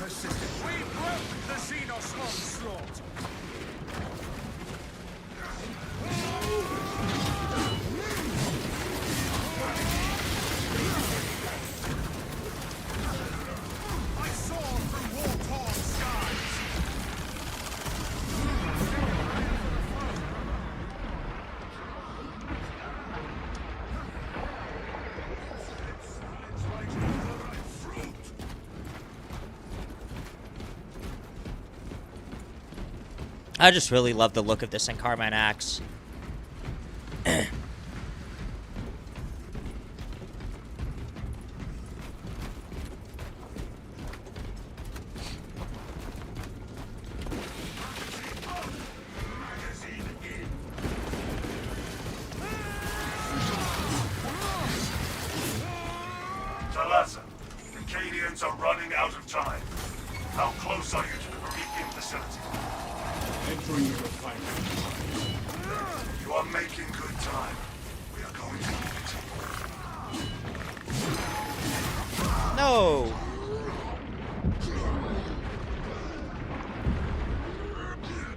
persisted. We broke the Xenos onslaught. I soar through war-torn skies. I just really love the look of this Encarmine axe. Talassa, the Cadians are running out of time. How close are you to the Promethean facility? Entering the refinery. You are making good time. We are going to need it. No!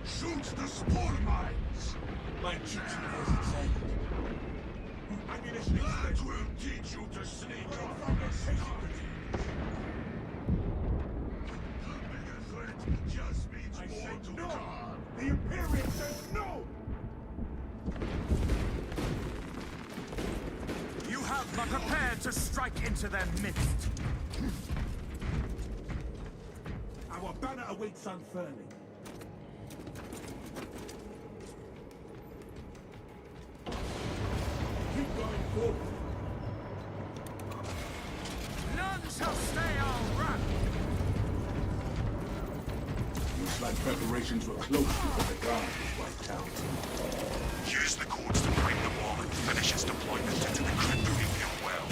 Shoot the spore mines! My duty was inside. Ammunition that will teach you to sneak off from the security. Just means more to no. The Imperium says no! You have but prepared to strike into their midst. Our banner awaits unfurling. Keep going forward. None shall stay our wrath. Looks like preparations were close before the guard was wiped out. Use the codes to bring the wall and finish its deployment into the crypt Promethean well.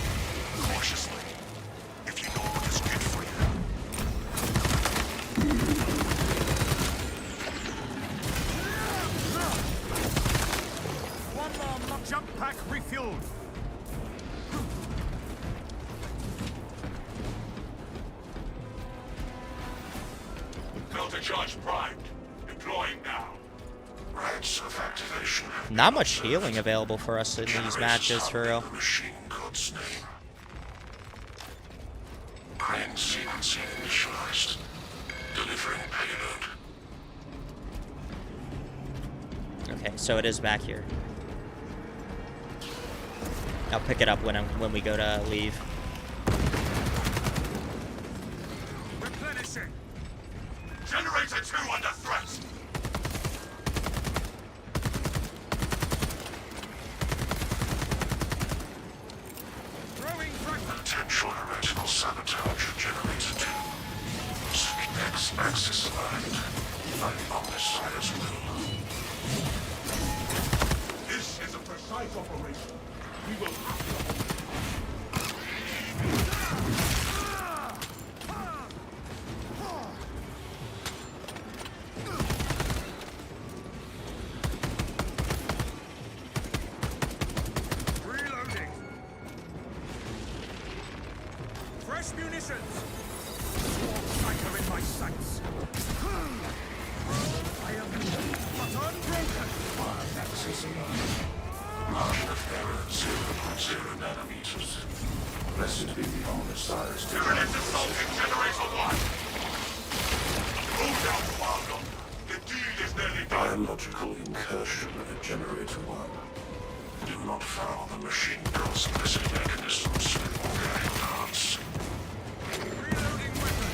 Cautiously. If you know what is good for you. One more jump pack refueled. Filter charge primed. Deploying now. Rights of activation. Not much healing available for us in these matches, for real. Machine code's name. Crane sequencing initialized. Delivering payload. Okay, so it is back here. I'll pick it up when we go to leave. Replenishing. Generator 2 under threat. Potential heretical sabotage of Generator 2. X-axis aligned. Fighting on this side as well. This is a precise operation. We will reloading. Fresh munitions. Swarm striker in my sights. I am but unbroken. Axis aligned. Margin of error 0.0 nanometers. Blessed be the omniscience. Unit assaulting Generator 1. Move down, Waldo. The deed is nearly done. Biological incursion at Generator 1. Do not foul the machine transmission mechanisms with organic parts. Reloading weapon.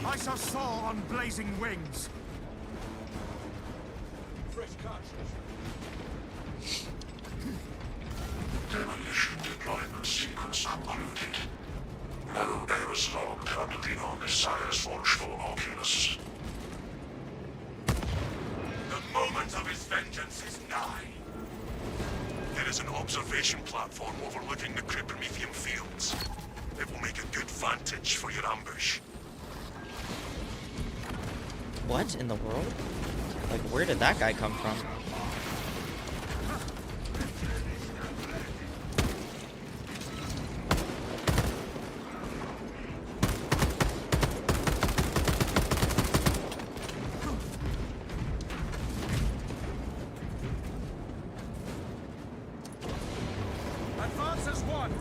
I shall soar on blazing wings. Fresh cartridge. Demolition deployment sequence concluded. No errors logged under the Omniscience watchful Oculus. The moment of his vengeance is nigh. There is an observation platform overlooking the Promethean fields. It will make a good vantage for your ambush. What in the world? Like, where did that guy come from? Advance as one.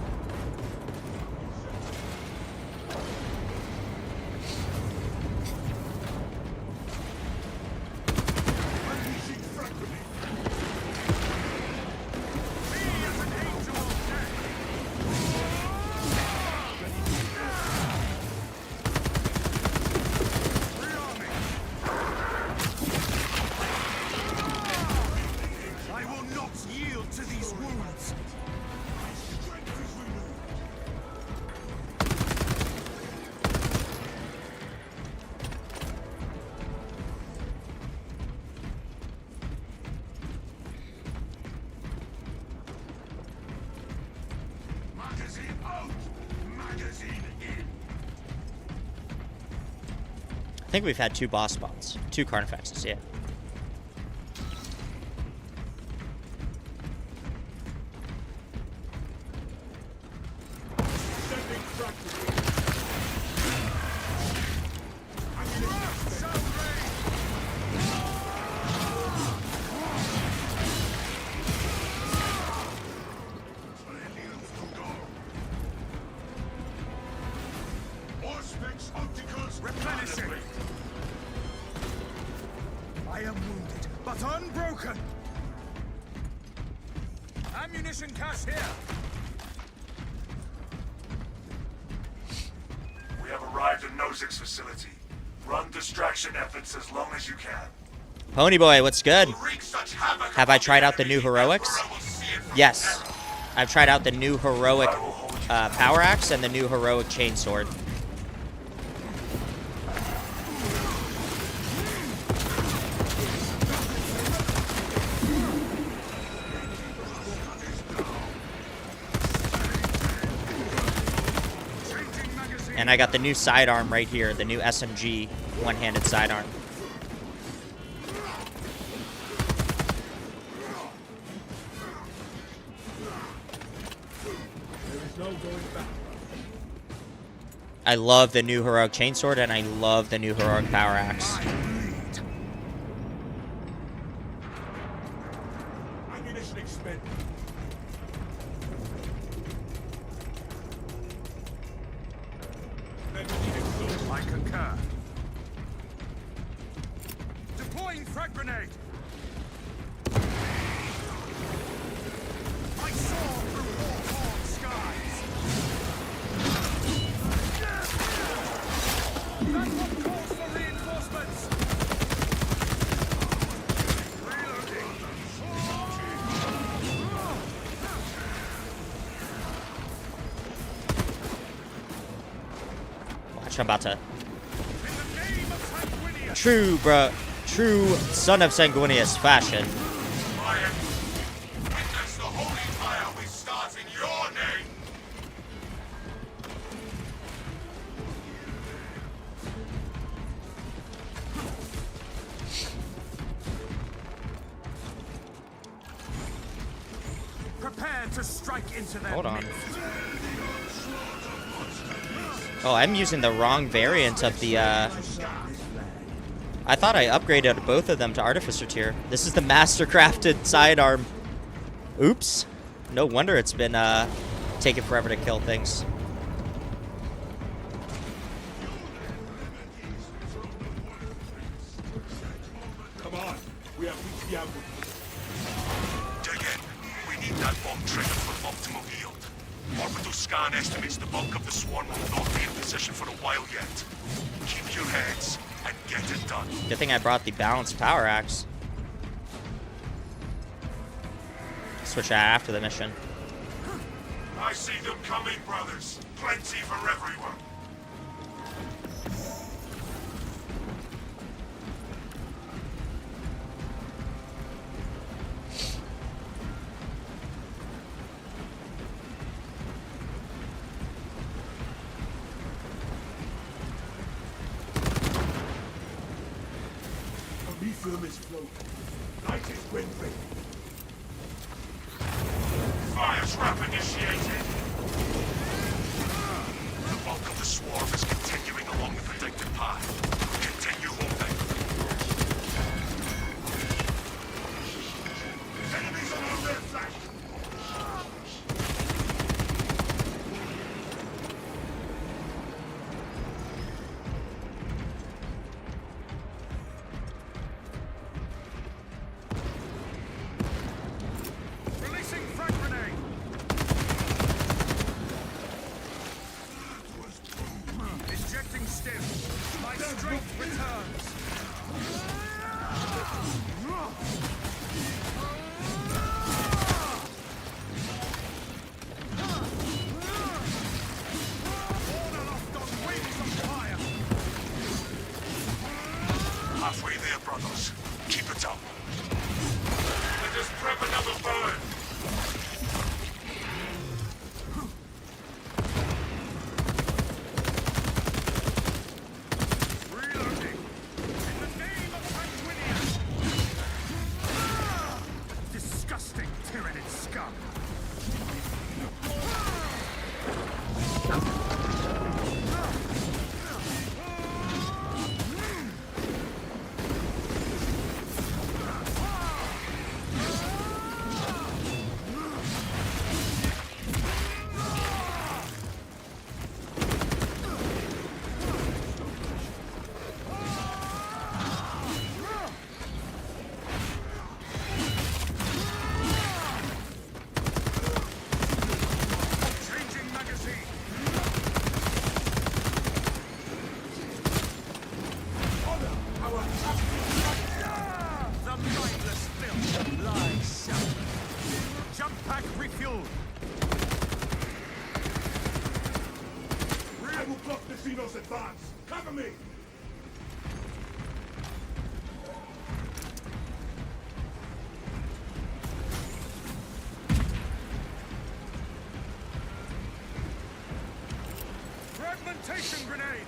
Unleashing frag grenade. Me as an angel of death. Rearming. I will not yield to these wounds. Magazine out! Magazine in! I think we've had 2 boss spots. 2 Carnifexes, yeah. Sending frag grenade. Auspex opticals replenishing. I am wounded, but unbroken. Ammunition cache here. We have arrived at Nozik's facility. Run distraction efforts as long as you can. Pony Boy, what's good? Wreak such havoc Have I tried out the new heroics? Yes. I've tried out the new heroic power axe and the new heroic chainsword. And I got the new sidearm right here, the new SMG one-handed sidearm. I love the new heroic chainsword and I love the new heroic power axe. Ammunition expended. I concur. Deploying frag grenade. I soar through war-torn skies. That's what calls for reinforcements. Reloading. Watch, I'm about to... True, bruh. True son of Sanguinius fashion. Witness the holy fire we start in your name. Prepare to strike into their Hold on. midst. Oh, I'm using the wrong variant of the, I thought I upgraded both of them to Artificer tier. This is the master-crafted sidearm. Oops. No wonder it's been, taking forever to kill things. Come on, we have reached the output. Dig in. We need that bomb triggered for optimal yield. Orbital scan estimates the bulk of the swarm will not be in position for a while yet. Keep your heads and get it done. Good thing I brought the balanced power axe. Switch that after the mission. I see them coming, brothers. Plenty for everyone. Mithram is floating. Light is windbreak. Fire trap initiated! The bulk of the swarm is continuing along the predicted path. Continue holding. Enemies on our left flank! Releasing frag grenade! Injecting stim. My strength returns. Halfway there, brothers. Keep it up. Let us prep another burn. Reloading. In the name of Sanguinius. Disgusting tyrannid scum. Changing magazine. Honor our captain. The mindless filth lies shut. Jump pack refueled. I will block the Xenos advance. Cover me. Fragmentation grenade!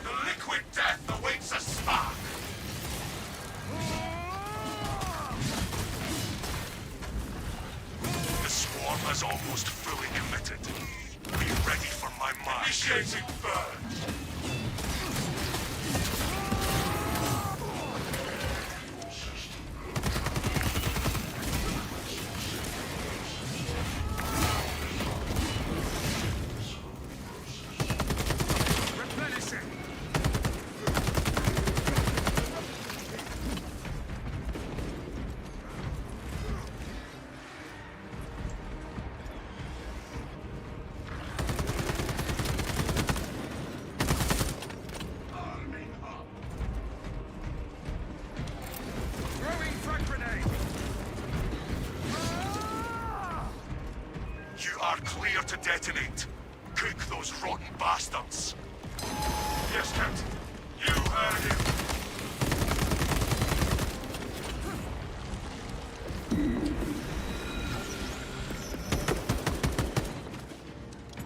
The liquid death awaits a spark. The swarm has almost fully committed. Be ready for my mark. Initiating burn. Replenishing. Throwing frag grenade. You are clear to detonate. Cook those rotten bastards. Yes, Captain. You heard him.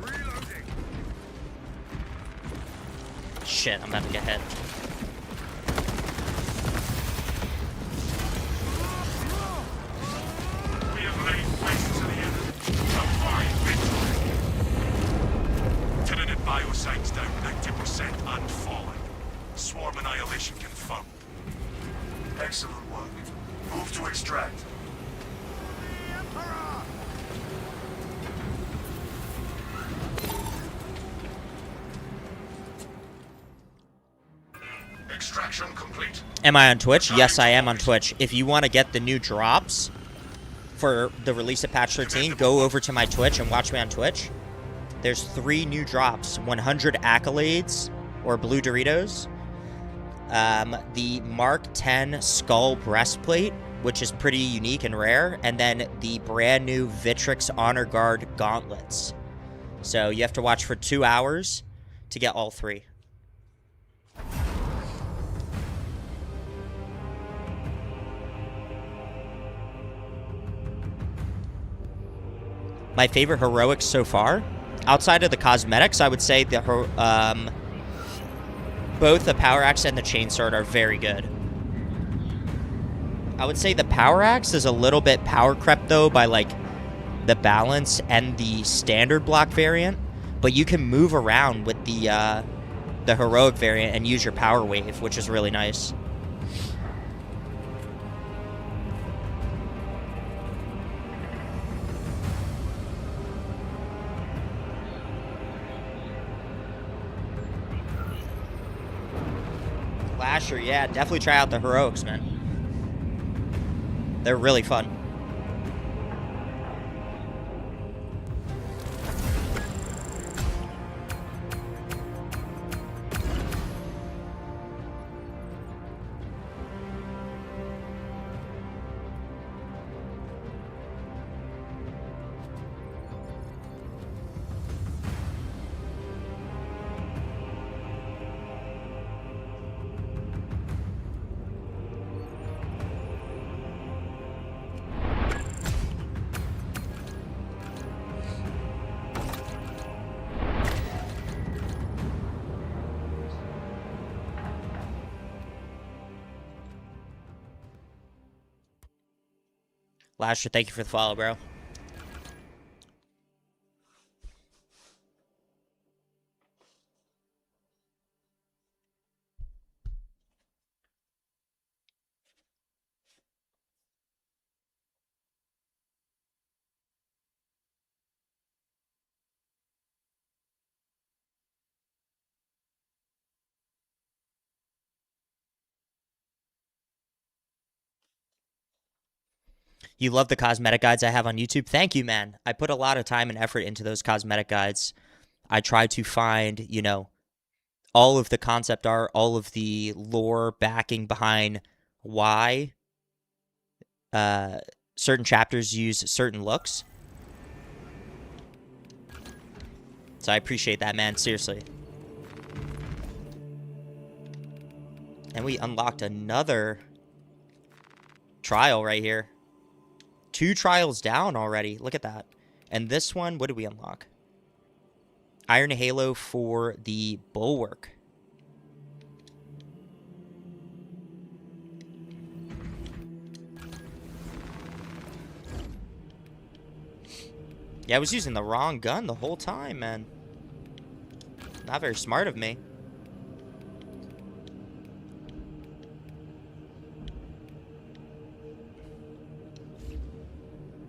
Reloading. Shit, I'm about to get hit. We have laid waste to the enemy. A fine victory. Tyranid biosites down 90% and falling. Swarm annihilation confirmed. Excellent work. Move to extract. Extraction complete. Am I on Twitch? Yes, I am on Twitch. If you want to get the new drops for the release of patch 13, go over to my Twitch and watch me on Twitch. There's 3 new drops: 100 accolades or blue Doritos, the Mark 10 skull breastplate, which is pretty unique and rare, and then the brand new Vitrix Honor Guard gauntlets. So you have to watch for 2 hours to get all 3. My favorite heroics so far? outside of the cosmetics, I would say the both the power axe and the chainsword are very good. I would say the power axe is a little bit power crept though by like the balance and the standard block variant, but you can move around with the heroic variant and use your power wave, which is really nice. Lasher, yeah, definitely try out the heroics, man. They're really fun. Lasher, thank you for the follow, bro. You love the cosmetic guides I have on YouTube? Thank you, man. I put a lot of time and effort into those cosmetic guides. I try to find, you know, all of the concept art, all of the lore backing behind why certain chapters use certain looks. So I appreciate that, man. Seriously. And we unlocked another trial right here. 2 trials down already. Look at that. And this one, what did we unlock? Iron Halo for the Bulwark. Yeah, I was using the wrong gun the whole time, man. Not very smart of me.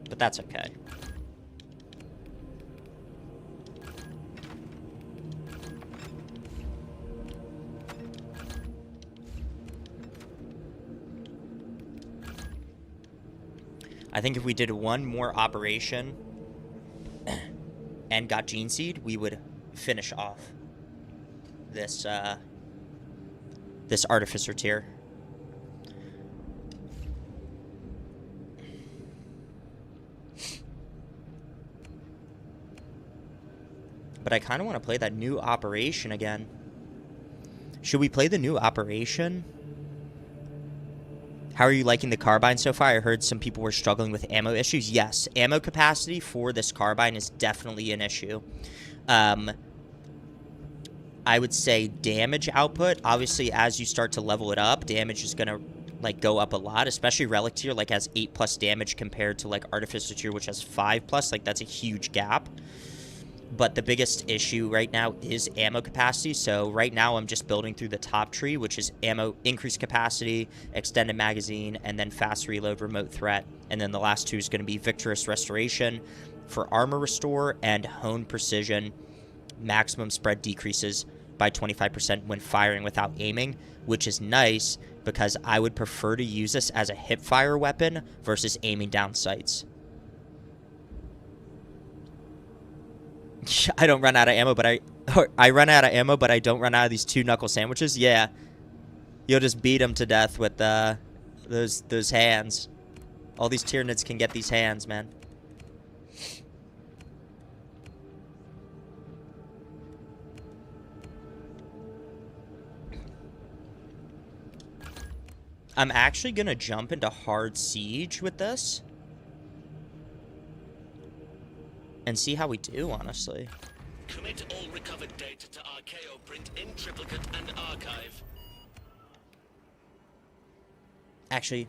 But that's okay. I think if we did one more operation and got Gene Seed, we would finish off this this Artificer tier. But I kind of want to play that new operation again. Should we play the new operation? How are you liking the carbine so far? I heard some people were struggling with ammo issues. Yes, ammo capacity for this carbine is definitely an issue. I would say damage output. Obviously, as you start to level it up, damage is going to like go up a lot, especially Relic tier like has 8+ damage compared to like Artificer tier, which has 5+. Like that's a huge gap. But the biggest issue right now is ammo capacity. So right now I'm just building through the top tree, which is ammo increased capacity, extended magazine, and then fast reload, remote threat. And then the last 2 is going to be Victorious Restoration for armor restore and hone precision. Maximum spread decreases by 25% when firing without aiming, which is nice because I would prefer to use this as a hip fire weapon versus aiming down sights. I don't run out of ammo, but I run out of ammo, but I don't run out of these 2 knuckle sandwiches. Yeah, you'll just beat them to death with those hands. All these Tyranids can get these hands, man. I'm actually gonna jump into hard siege with this. And see how we do, honestly. Commit all recovered data to Archaeo print in triplicate and archive. Actually,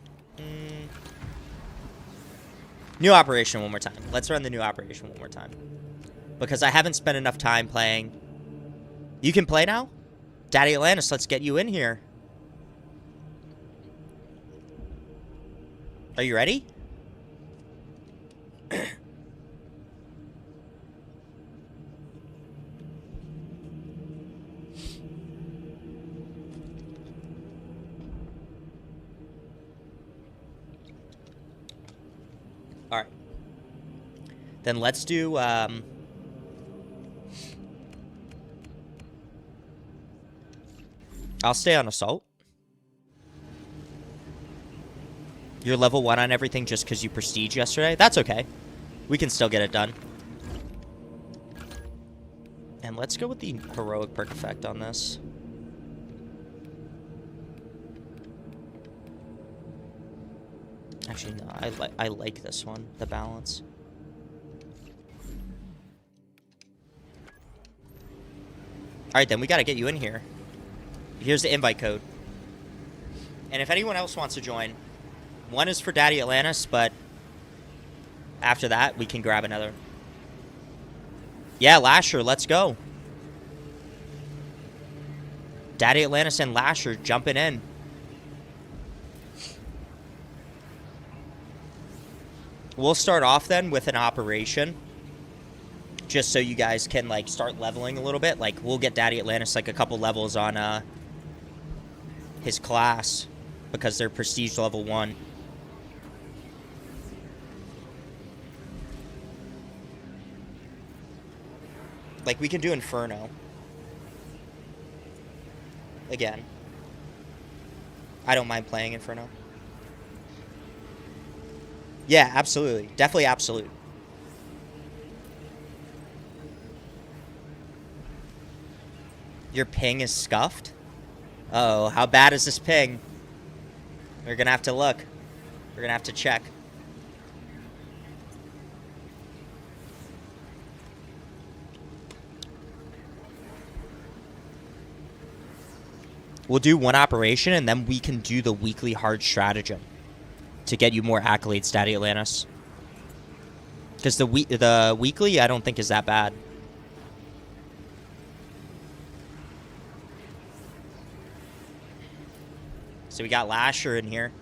new operation one more time. Let's run the new operation one more time. Because I haven't spent enough time playing. You can play now? Daddy Atlantis, let's get you in here. Are you ready? Alright. Then let's do, I'll stay on Assault. You're level 1 on everything just because you prestige yesterday? That's okay. We can still get it done. And let's go with the heroic perk effect on this. Actually, no. I like this one. The balance. Alright, then we gotta get you in here. Here's the invite code. And if anyone else wants to join, one is for Daddy Atlantis, but after that, we can grab another. Yeah, Lasher, let's go. Daddy Atlantis and Lasher jumping in. We'll start off then with an operation. Just so you guys can, like, start leveling a little bit. Like, we'll get Daddy Atlantis, like, a couple levels on, his class. Because they're prestige level 1. Like, we can do Inferno. Again. I don't mind playing Inferno. Yeah, absolutely. Definitely absolute. Your ping is scuffed? Uh-oh, how bad is this ping? We're gonna have to look. We're gonna have to check. We'll do one operation, and then we can do the weekly hard stratagem to get you more accolades, Daddy Atlantis. Because the weekly, I don't think is that bad. So we got Lasher in here.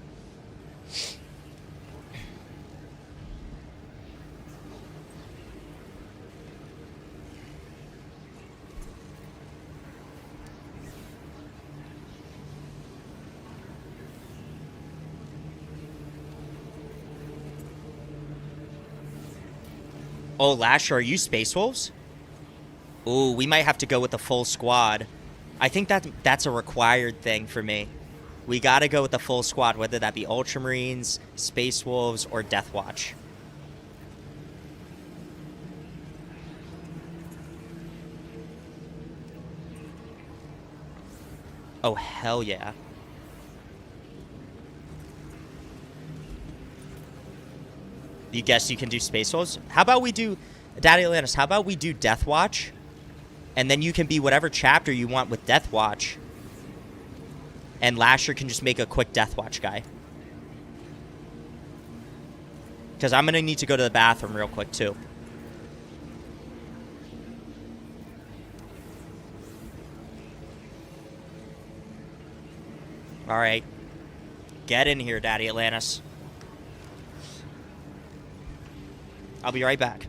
Oh, Lasher, are you Space Wolves? Ooh, we might have to go with the full squad. I think that's a required thing for me. We gotta go with the full squad, whether that be Ultramarines, Space Wolves, or Death Watch. Oh, hell yeah. You guess you can do Space Wolves? How about we do, Daddy Atlantis, how about we do Death Watch? And then you can be whatever chapter you want with Death Watch. And Lasher can just make a quick Death Watch guy. Because I'm going to need to go to the bathroom real quick, too. Alright. Get in here, Daddy Atlantis. I'll be right back.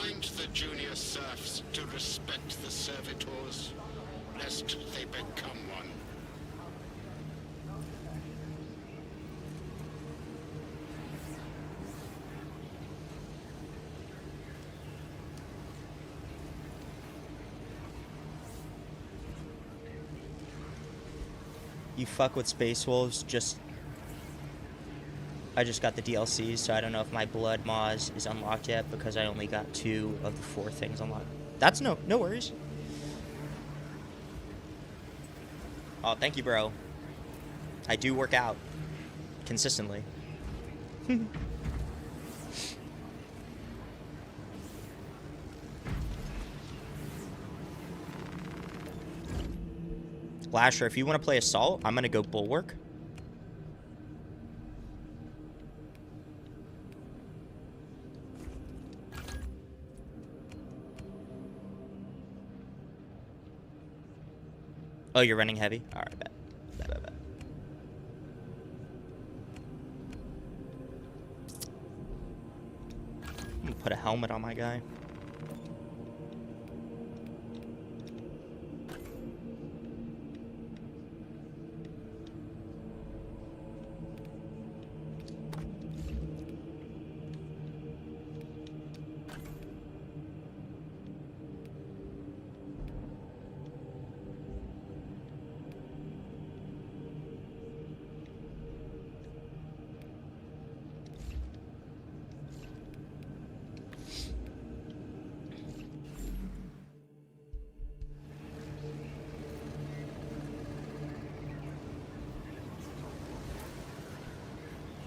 Remind the junior serfs to respect the servitors, lest they become one. You fuck with Space Wolves, I just got the DLC, so I don't know if my Blood Moz is unlocked yet because I only got 2 of the 4 things unlocked. That's no worries. Oh, thank you, bro. I do work out consistently. Lasher, if you want to play Assault, I'm going to go Bulwark. Oh, you're running heavy? Alright, bet. Bet. I'm gonna put a helmet on my guy.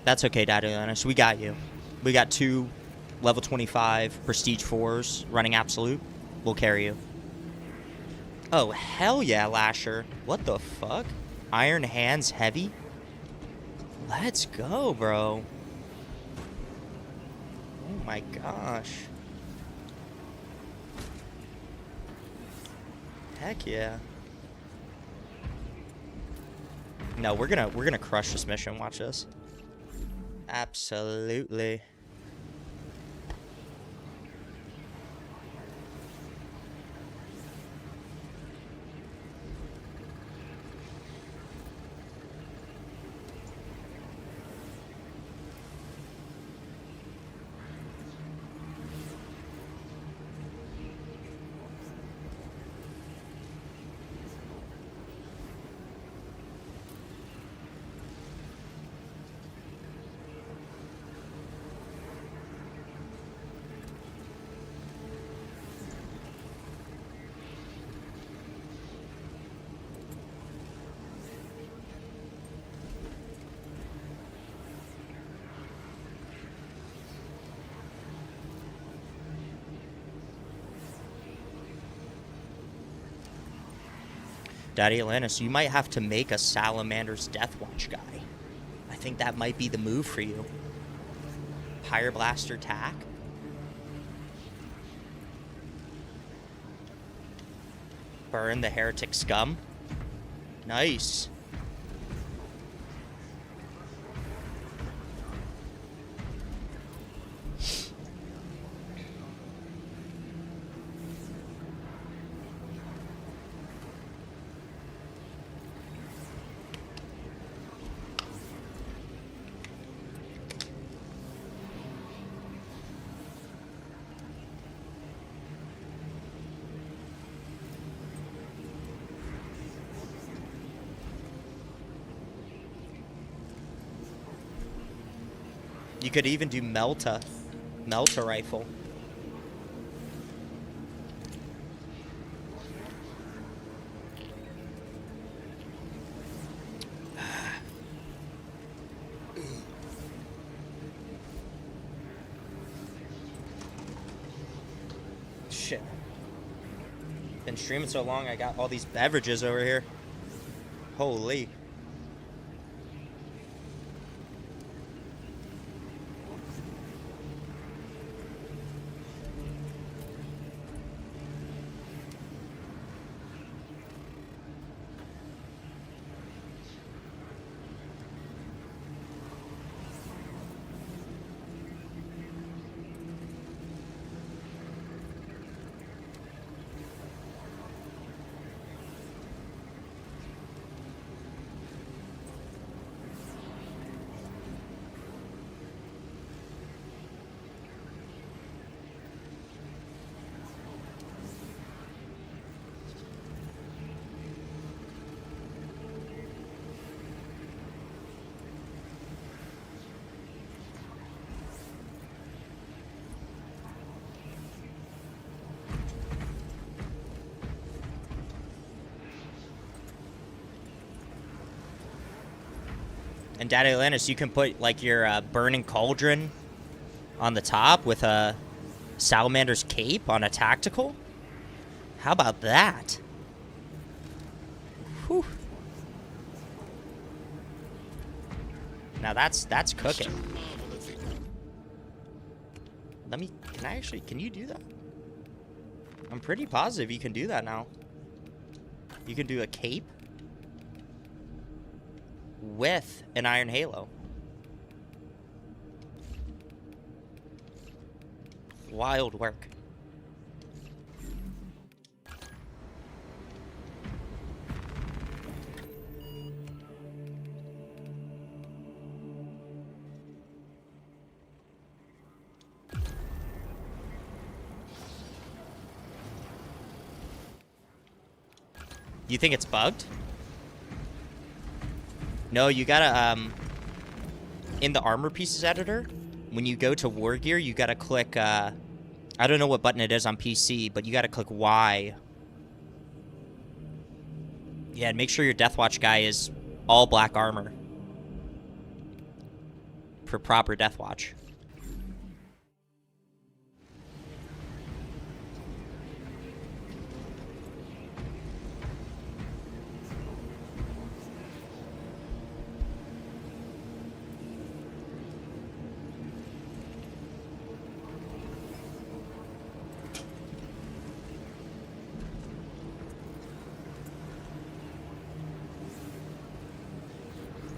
That's okay, Daddy Lennox. We got you. We got 2 level 25 prestige 4s running absolute. We'll carry you. Oh, hell yeah, Lasher. What the fuck? Iron Hands heavy? Let's go, bro. Oh my gosh. Heck yeah. No, we're gonna crush this mission. Watch this. Absolutely. Daddy Atlantis, you might have to make a Salamander's Deathwatch guy. I think that might be the move for you. Pyreblaster Tack. Burn the Heretic Scum. Nice. You could even do Melta rifle. Shit. Been streaming so long, I got all these beverages over here. Holy. And Daddy Atlantis, you can put like your burning cauldron on the top with a Salamander's cape on a tactical. How about that? Whew. Now that's cooking. Can you do that? I'm pretty positive you can do that now. You can do a cape with an iron halo. Wild work. You think it's bugged? No, you gotta, in the armor pieces editor, when you go to war gear, you gotta click, I don't know what button it is on PC, but you gotta click Y. Yeah, and make sure your Deathwatch guy is all black armor. For proper Deathwatch.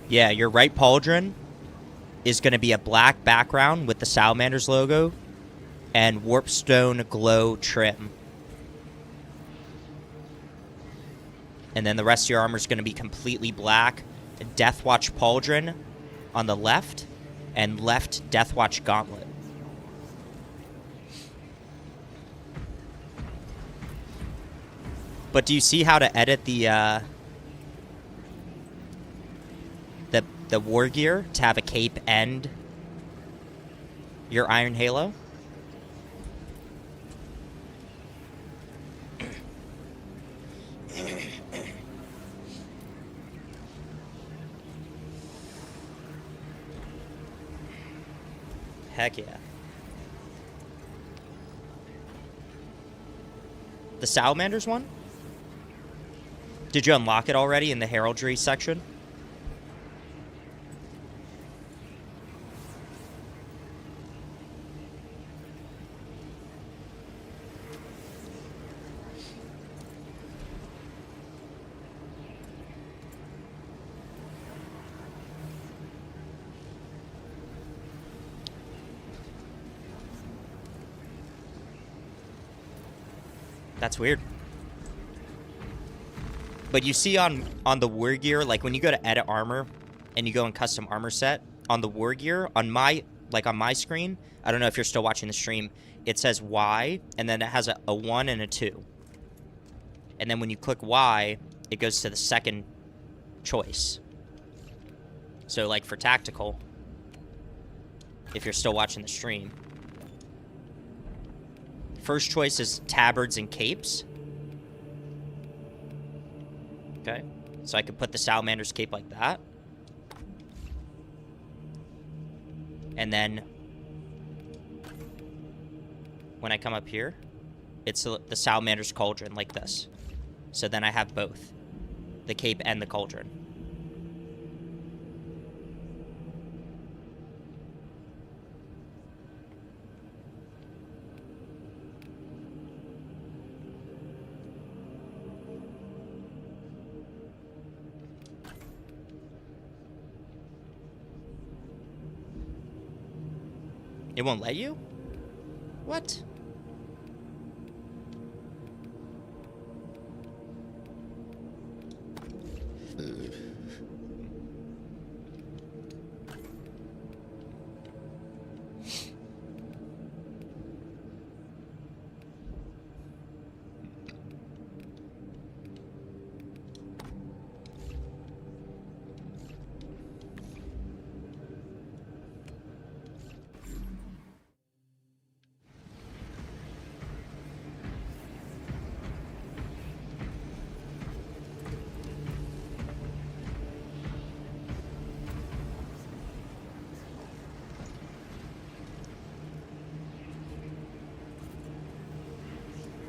Yeah, your right pauldron is going to be a black background with the Salamander's logo and Warpstone glow trim. And then the rest of your armor is going to be completely black. Deathwatch pauldron on the left and left Deathwatch gauntlet. But do you see how to edit the war gear to have a cape and your iron halo? Heck yeah. The Salamanders one? Did you unlock it already in the heraldry section? That's weird. But you see on the war gear, like when you go to edit armor and you go in custom armor set, on the war gear, on my screen, I don't know if you're still watching the stream, it says Y, and then it has a 1 and a 2. And then when you click Y, it goes to the second choice. So like for tactical, if you're still watching the stream, first choice is tabards and capes. Okay, so I could put the Salamander's cape like that. And then when I come up here, it's the Salamander's cauldron like this. So then I have both, the cape and the cauldron. It won't let you? What?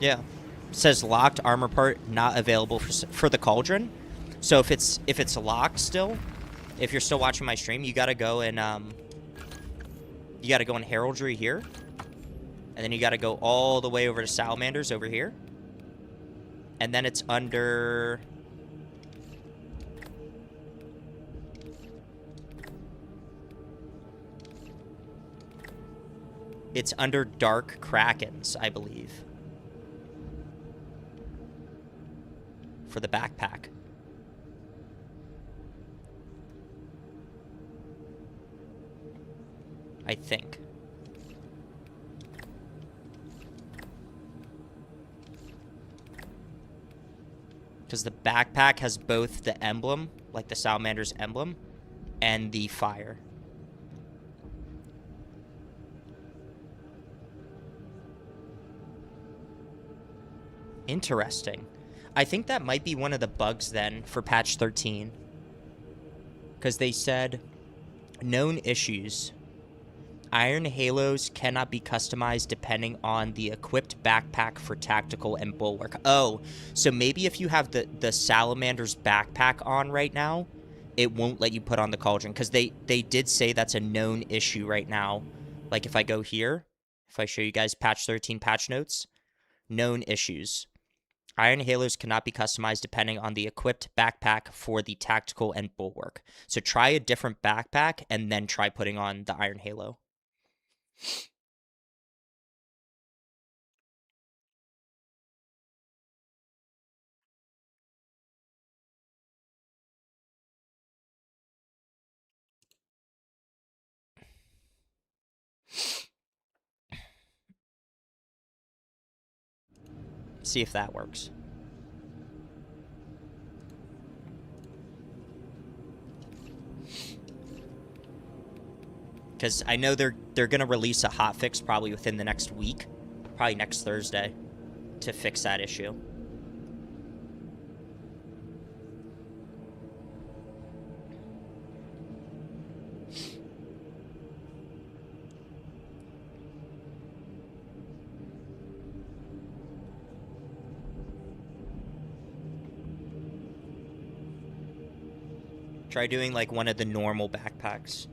Yeah. It says locked armor part not available for the cauldron. So if it's locked still, if you're still watching my stream, you gotta go and heraldry here. And then you gotta go all the way over to salamanders over here. And then it's under... It's under Dark Krakens, I believe. For the backpack. I think. Because the backpack has both the emblem, like the Salamander's emblem, and the fire. Interesting. I think that might be one of the bugs then for patch 13. Because they said, known issues. Iron halos cannot be customized depending on the equipped backpack for tactical and bulwark. Oh, so maybe if you have the Salamander's backpack on right now, it won't let you put on the cauldron. Because they did say that's a known issue right now. Like if I go here, if I show you guys patch 13 patch notes, known issues. Iron halos cannot be customized depending on the equipped backpack for the tactical and bulwark. So try a different backpack and then try putting on the iron halo. See if that works. Because I know they're going to release a hotfix probably within the next week. Probably next Thursday. To fix that issue. Try doing like one of the normal backpacks.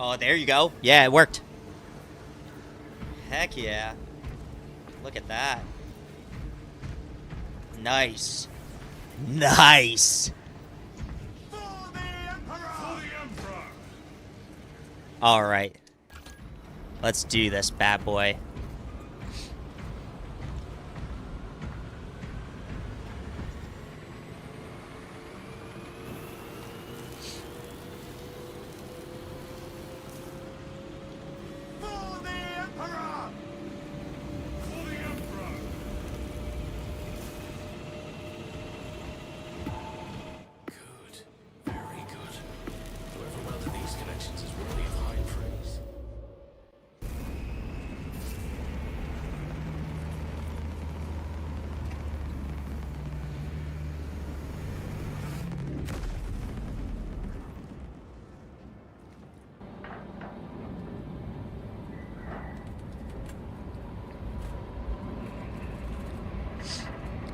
Oh, there you go. Yeah, it worked. Heck yeah. Look at that. Nice. Nice. All right. Let's do this, bad boy.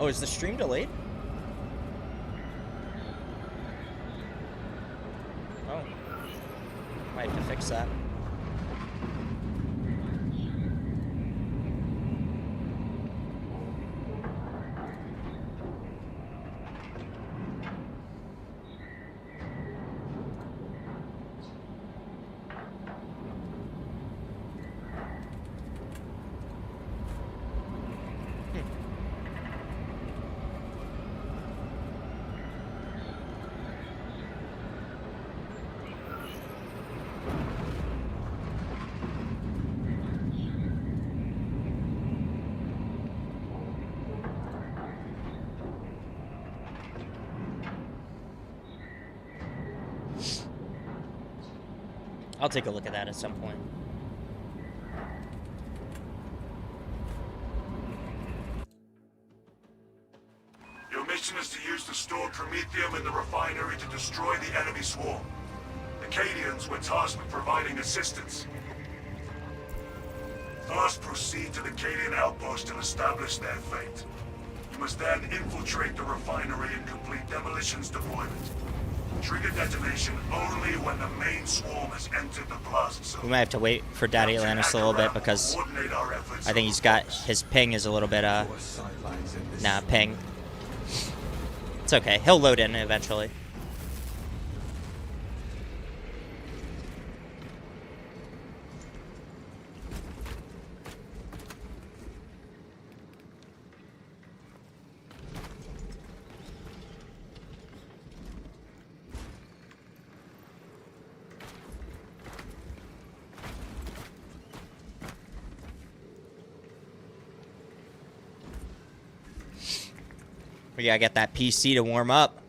Oh, is the stream delayed? Oh. Might have to fix that. I'll take a look at that at some point. Your mission is to use the stored Promethium in the refinery to destroy the enemy swarm. The Cadians were tasked with providing assistance. First, proceed to the Cadian outpost and establish their fate. You must then infiltrate the refinery and complete demolitions deployment. Trigger detonation only when the main swarm has entered the blast zone. We might have to wait for Daddy Atlantis a little bit because I think he's got his ping is a little bit ping. It's okay. He'll load in eventually. We gotta get that PC to warm up.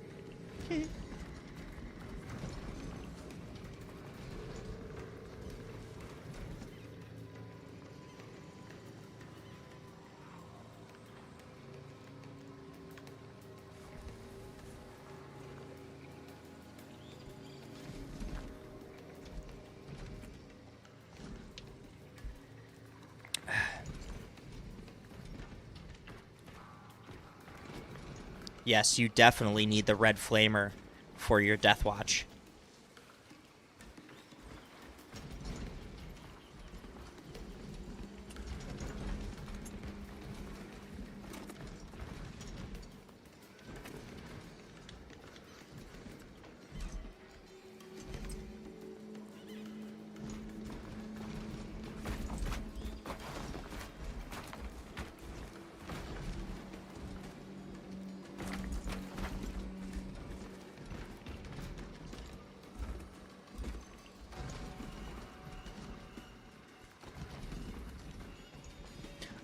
Yes, you definitely need the red flamer for your Death Watch.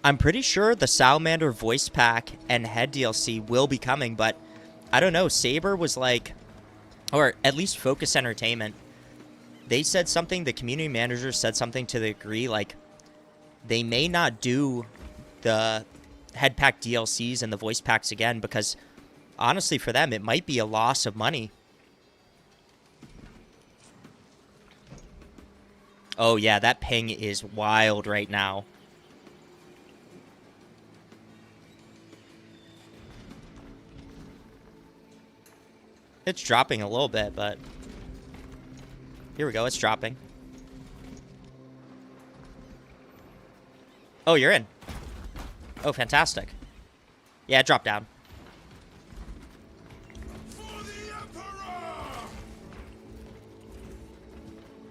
I'm pretty sure the Salamander voice pack and head DLC will be coming, but I don't know. Saber was like, or at least Focus Entertainment, they said something, the community manager said something to the degree, like, they may not do the head pack DLCs and the voice packs again because, honestly, for them, it might be a loss of money. Oh, yeah, that ping is wild right now. It's dropping a little bit, but here we go. It's dropping. Oh, you're in. Oh, fantastic. Yeah, it dropped down.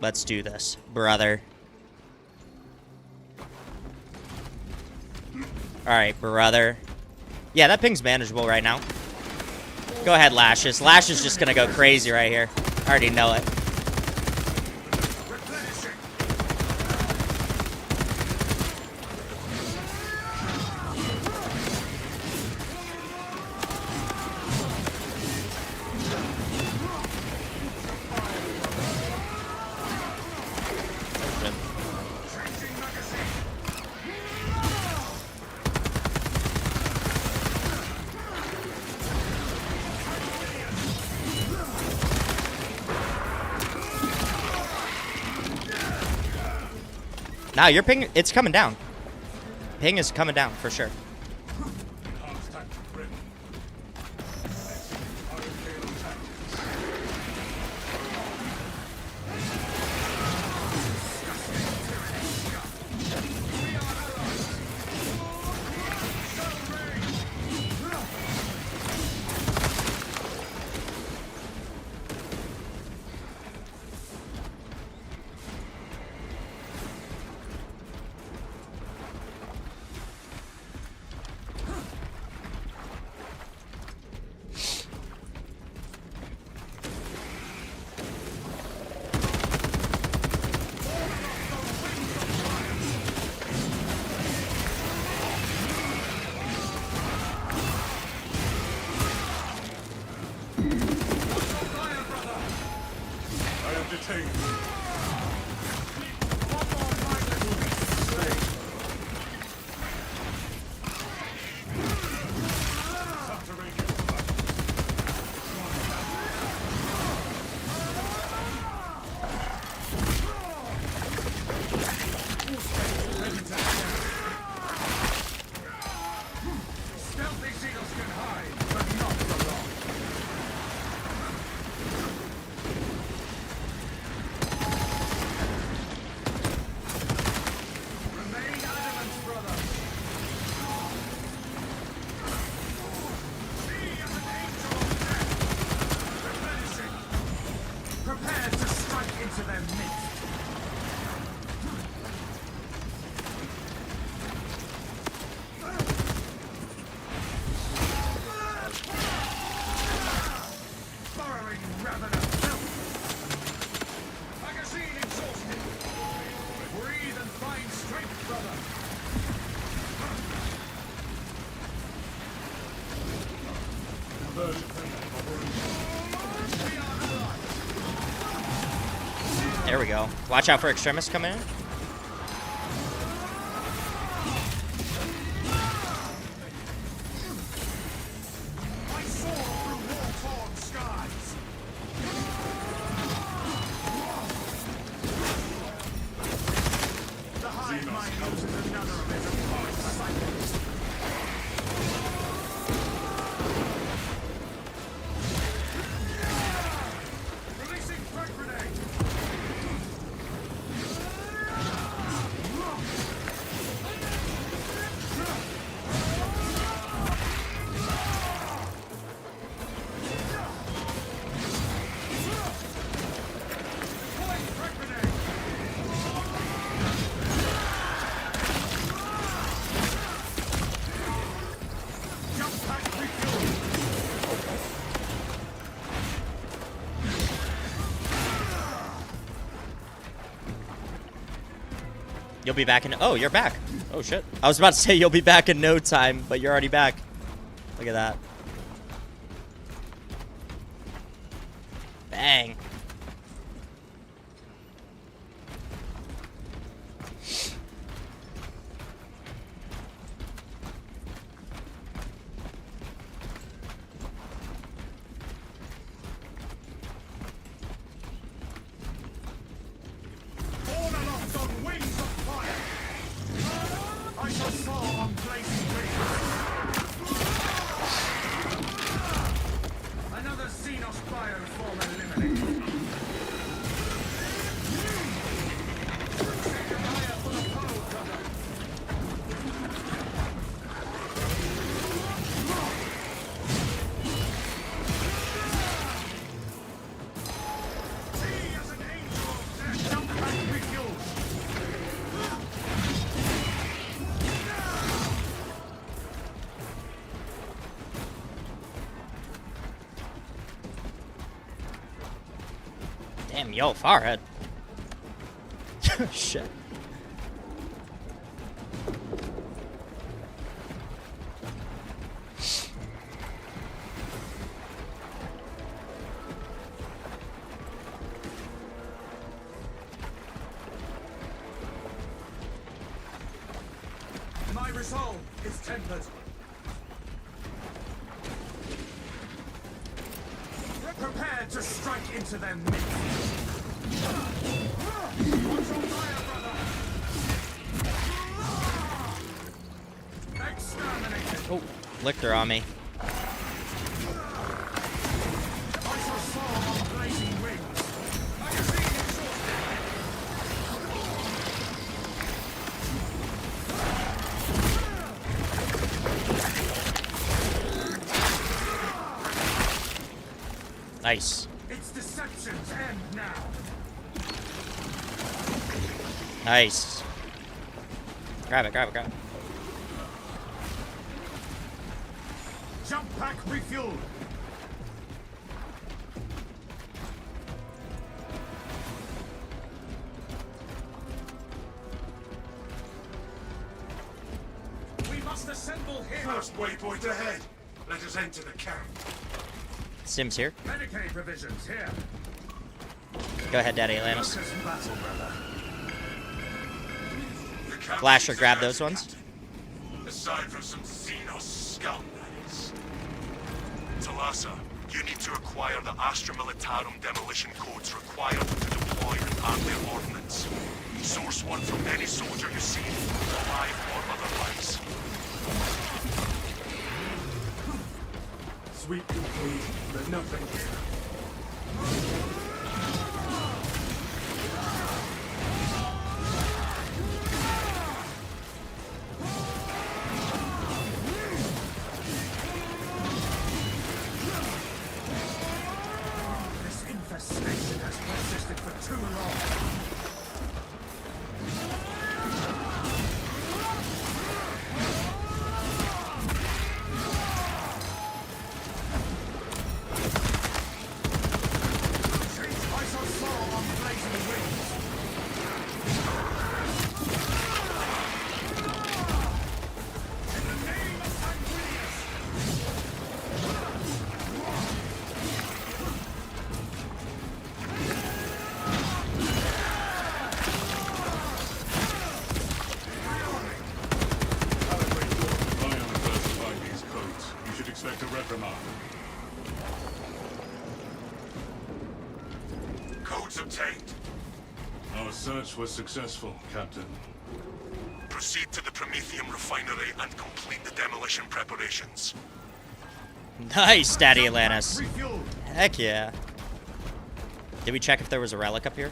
Let's do this, brother. All right, brother. Yeah, that ping's manageable right now. Go ahead, Lashes. Lash is just going to go crazy right here. I already know it. Now your ping, it's coming down. Ping is coming down for sure. we go. Watch out for extremists coming in. You'll be back in... Oh, you're back. Oh, shit. I was about to say you'll be back in no time, but you're already back. Look at that. Bang. Another Xenos bioform eliminated. Damn, yo, far ahead. Shit. My resolve is tempered. Prepare to strike into their midst. What's on fire, brother? Exterminated. Oh, Lictor on me. I shall soar on blazing wings. Magazine Nice. its deceptions end now. Nice. Grab it, grab it, grab it. Jump pack refueled. We must assemble here. First waypoint ahead. Let us enter the camp. Sim's here. Medicaid provisions here. Go ahead, Daddy Atlantis. Focus battle, brother. Flasher, grab those ones. Aside from some Xenos scum, that is. Talassa, you need to acquire the Astra Militarum demolition codes required to deploy and arm their ordnance. Source one from any soldier you see, alive or otherwise. Sweep complete, but nothing here. This infestation has persisted for too long. Expect a reprimand. Codes obtained. Our search was successful, Captain. Proceed to the Prometheum refinery and complete the demolition preparations. Nice, Daddy Atlantis. Heck yeah. Did we check if there was a relic up here?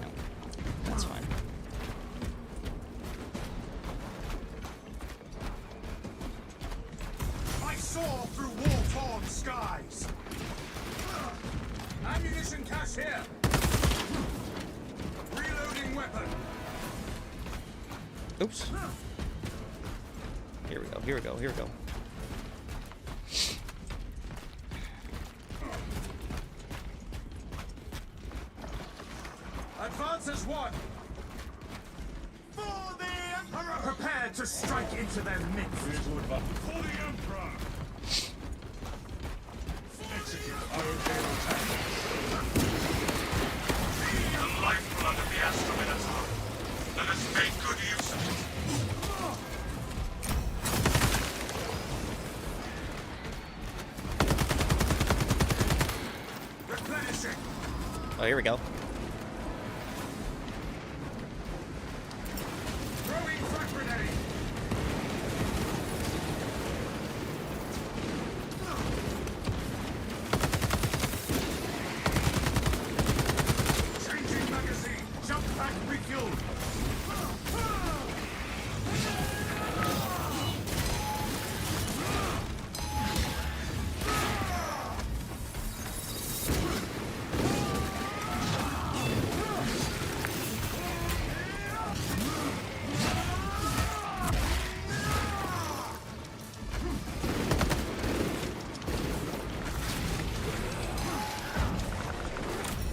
No. That's fine. I soar through war-torn skies. Ammunition cache here. Reloading weapon. Oops. Here we go, here we go, here we go. Advance as one. For the Emperor! Prepare to strike into their midst. For the Emperor! Execute our attack. The lifeblood of the Astro Minotaur. Let us make good use of it. Replenishing. Oh, here we go. Throwing frag grenade. Changing magazine. Jump back, refuel.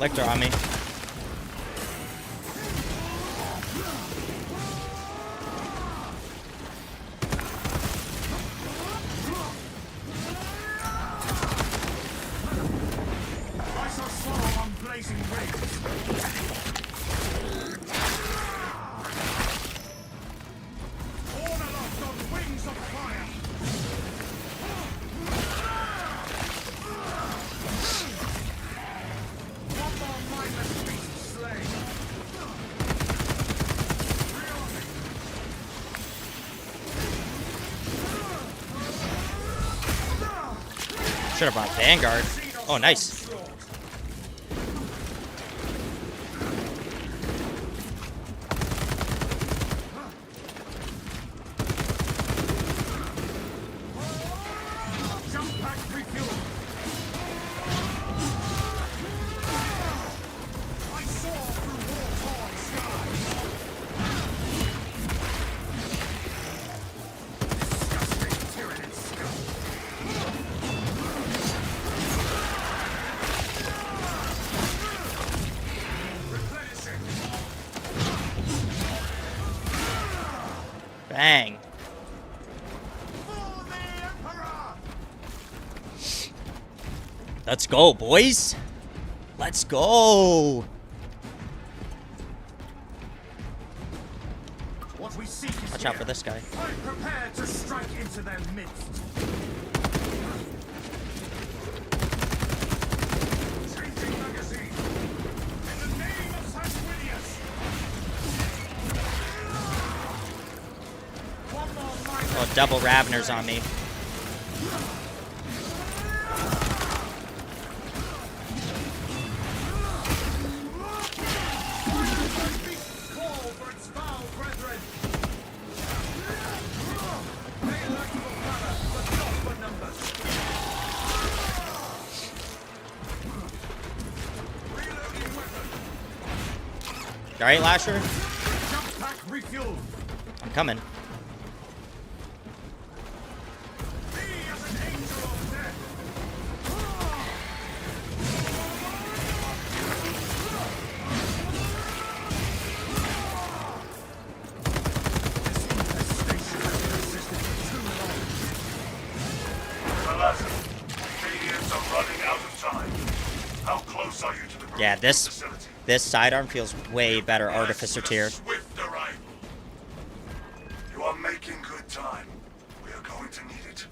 Lecter on me. I shall swallow on blazing rays. Born aloft on wings of fire. One more mindless beast slain. Rearming. Should have brought Vanguard. Oh, nice. Jump back, refuel. I soar through war-torn skies. Disgusting tyrannid scum. Replenishing. Bang. For the Emperor! Let's go, boys. Let's go. What we seek is Watch out for this guy. I'm prepared to strike into their midst. Changing magazine. In the name of Sanguinius. One more mindless. Oh, double Raveners on me. Call for its foul brethren. They lack for valor, but not for numbers. Reloading weapon. All right, Lasher. Jump pack refueled. I'm coming. Be as an angel of death. Alas, Canadians are running out of time. How close are you to the Yeah, this facility? sidearm feels way better Artificer tier. Swift arrival. You are making good time. to need it.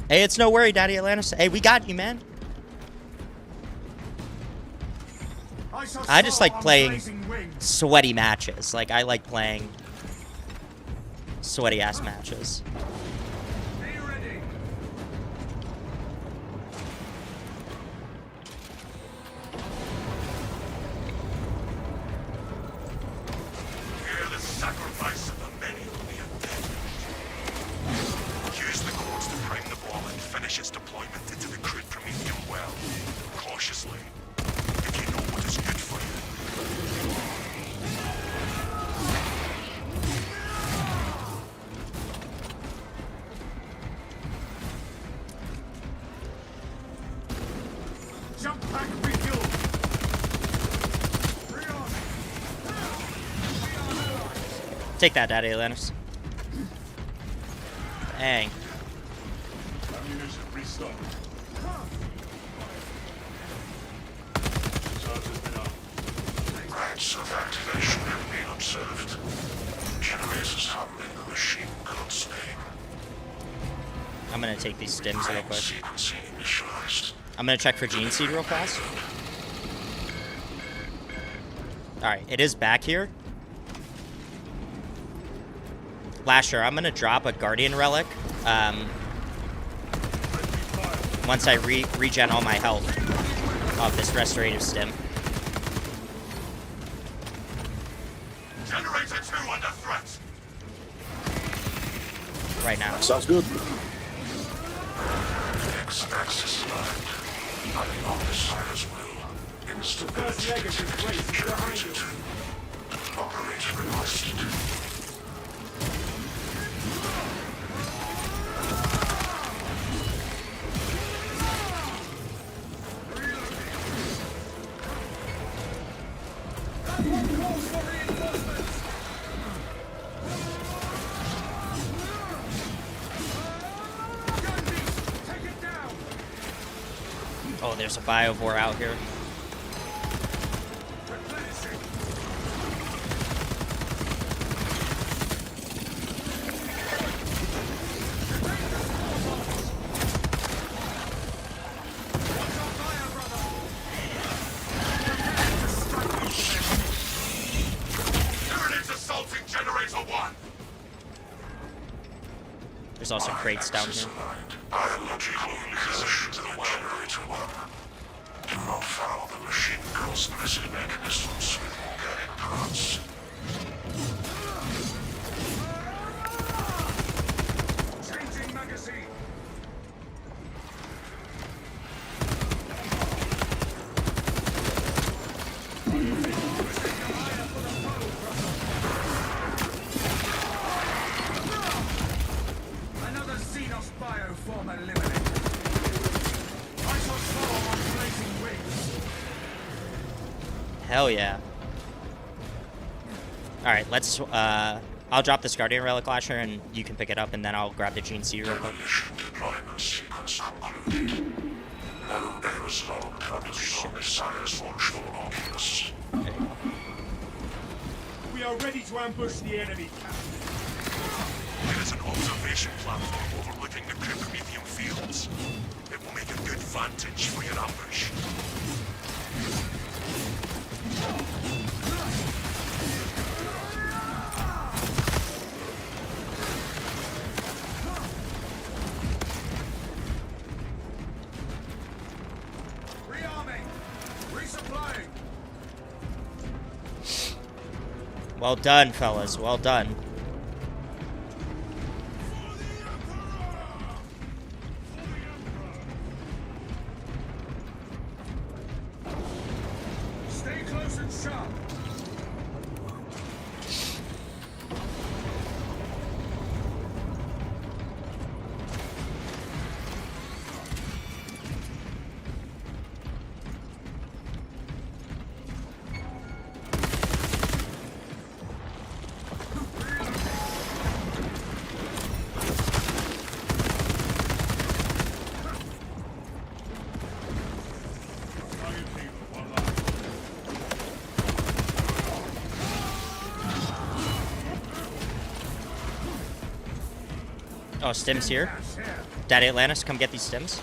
Hey, it's no worry, Daddy Atlantis. Hey, we got you, man. I just like playing sweaty matches. Like, I like playing sweaty-ass matches. Here the sacrifice of the many will be avenged. Use the codes to prime the ball and finish its deployment into the crude Promethean well. Cautiously. If you know what is good for you. Jump back, refuel! Take that, Daddy Atlantis. Dang. Ammunition restock. Rights of activation have been observed. Generators harboring the machine code's name. I'm gonna take these stims real quick. Sequencing initialized. I'm gonna check for Gene Seed real fast. Alright, it is back here. Lasher, I'm gonna drop a Guardian Relic. Once I regen all my health of this restorative stim. Generator 2 under threat. Right now. Sounds good. X-axis line. Running on the sire's will. Instability detected. Generator 2. Operator requested. Oh, there's a Biovore out here. Units assaulting Generator 1. There's also crates down here. Biological incursion to the Generator 1. Do not foul the machine code's missing mechanisms with organic parts. Changing magazine! Another Xenos bioform eliminated. I shall swarm on blazing wings. Hell yeah. Alright, let's, I'll drop this Guardian Relic Lasher and you can pick it up and then I'll grab the Gene Seed real quick. Deployment sequence concluded. No errors logged under the Messiah's watchful oculus. We are ready to ambush the enemy camp. There is an observation platform overlooking the Promethean fields. It will make a good vantage for your ambush. Rearming! Resupplying! Well done, fellas. Well done. Stay close and sharp! Oh, stims here. Daddy Atlantis, come get these stims.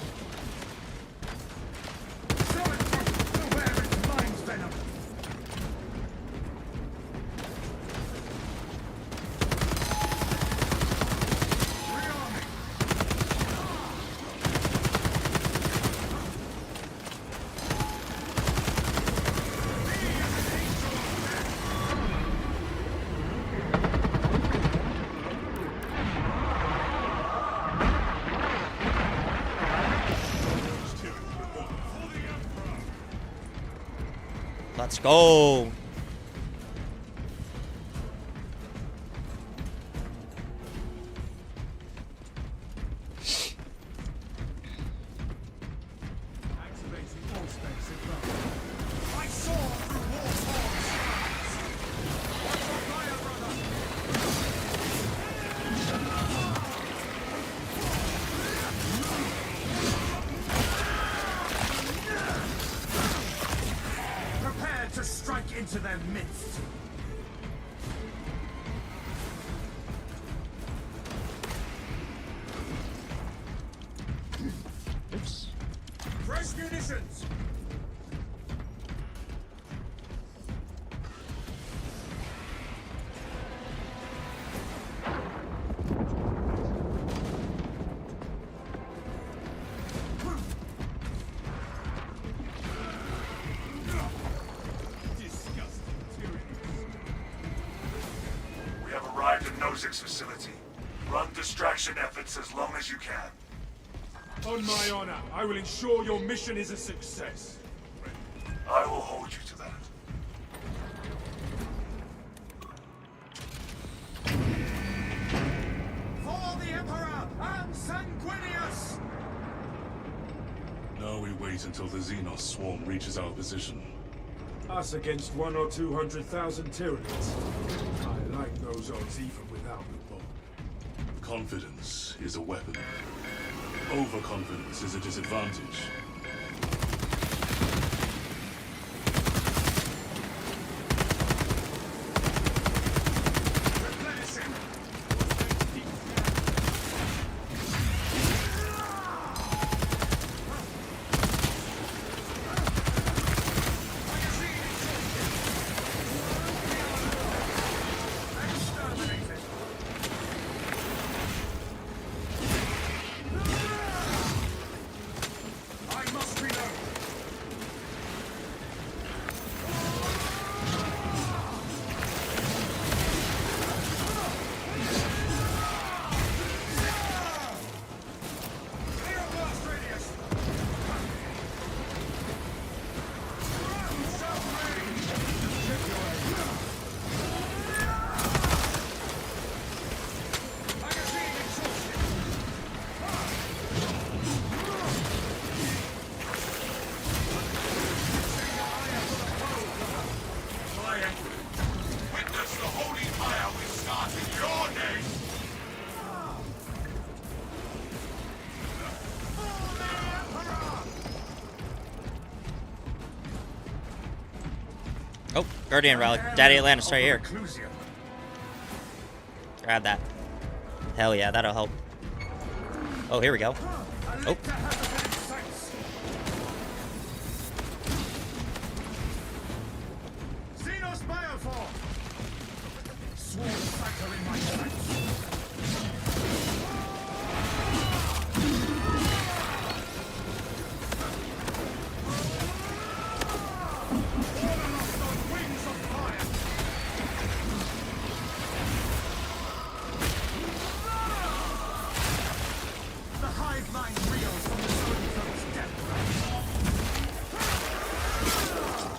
Let's go. To strike into their midst. Oops. Fresh munitions. Nozik's facility. Run distraction efforts as long as you can. On my honor, I will ensure your mission is a success. I will hold you to that. For the Emperor and Sanguinius! Now we wait until the Xenos swarm reaches our position. Us against 100,000 or 200,000 Tyranids. I like those odds even without the bomb. Confidence is a weapon. Overconfidence is a disadvantage. Oh, Guardian Relic. Daddy Atlantis right here. Grab that. Hell yeah, that'll help. Oh, here we go. Oh. Xenos Bioform! Swarm factor in my sights.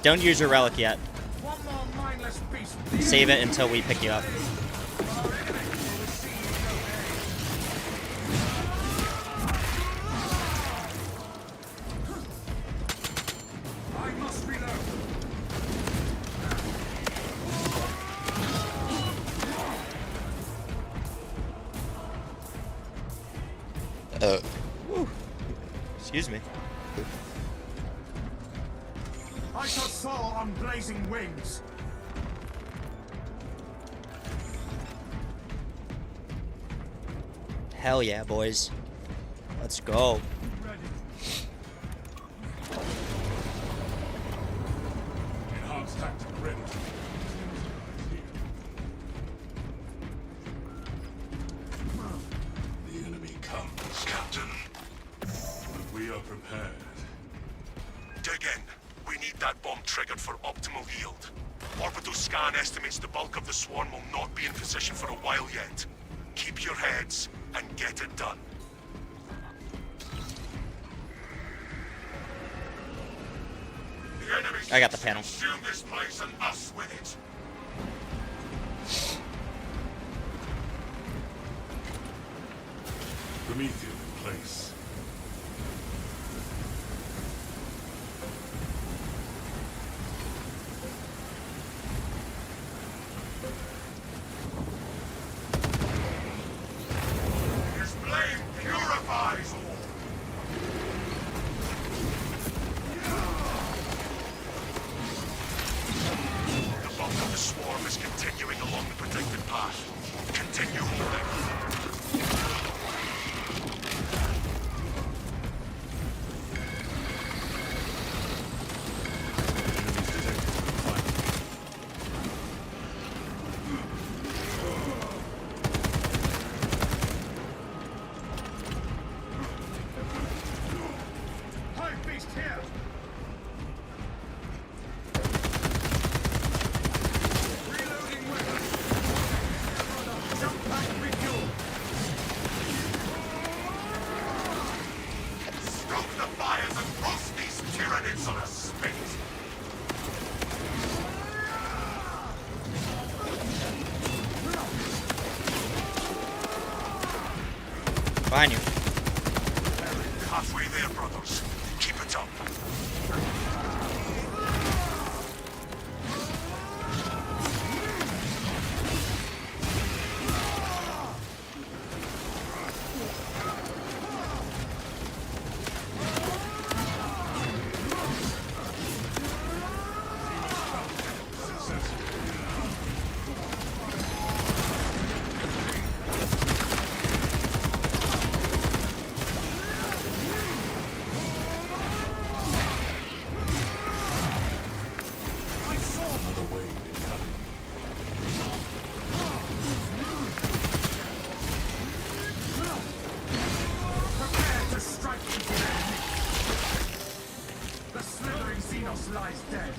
Don't use your relic yet. Save it until we pick you up. Excuse me. I shall soar on blazing wings. Hell yeah, boys. Let's go. Enhanced tactic ready. The enemy comes, Captain. But we are prepared. Dig in. We need that bomb triggered for optimal yield. Orbital scan estimates the bulk of the swarm will not be in position for a while yet. Keep your heads and get it done. The enemy I got the panel. consume this place and us with it. Prometheus in place. His blade purifies all. The bulk of the swarm is continuing along the predicted path. Continue holding. Hive beast here! Reloading weapon! Jump pack refuel! Stoke the fires and roast these tyrannids on a spit. Find you. Halfway there, brothers. Keep it up. Prepare to strike into the enemy! The slithering Xenos lies dead!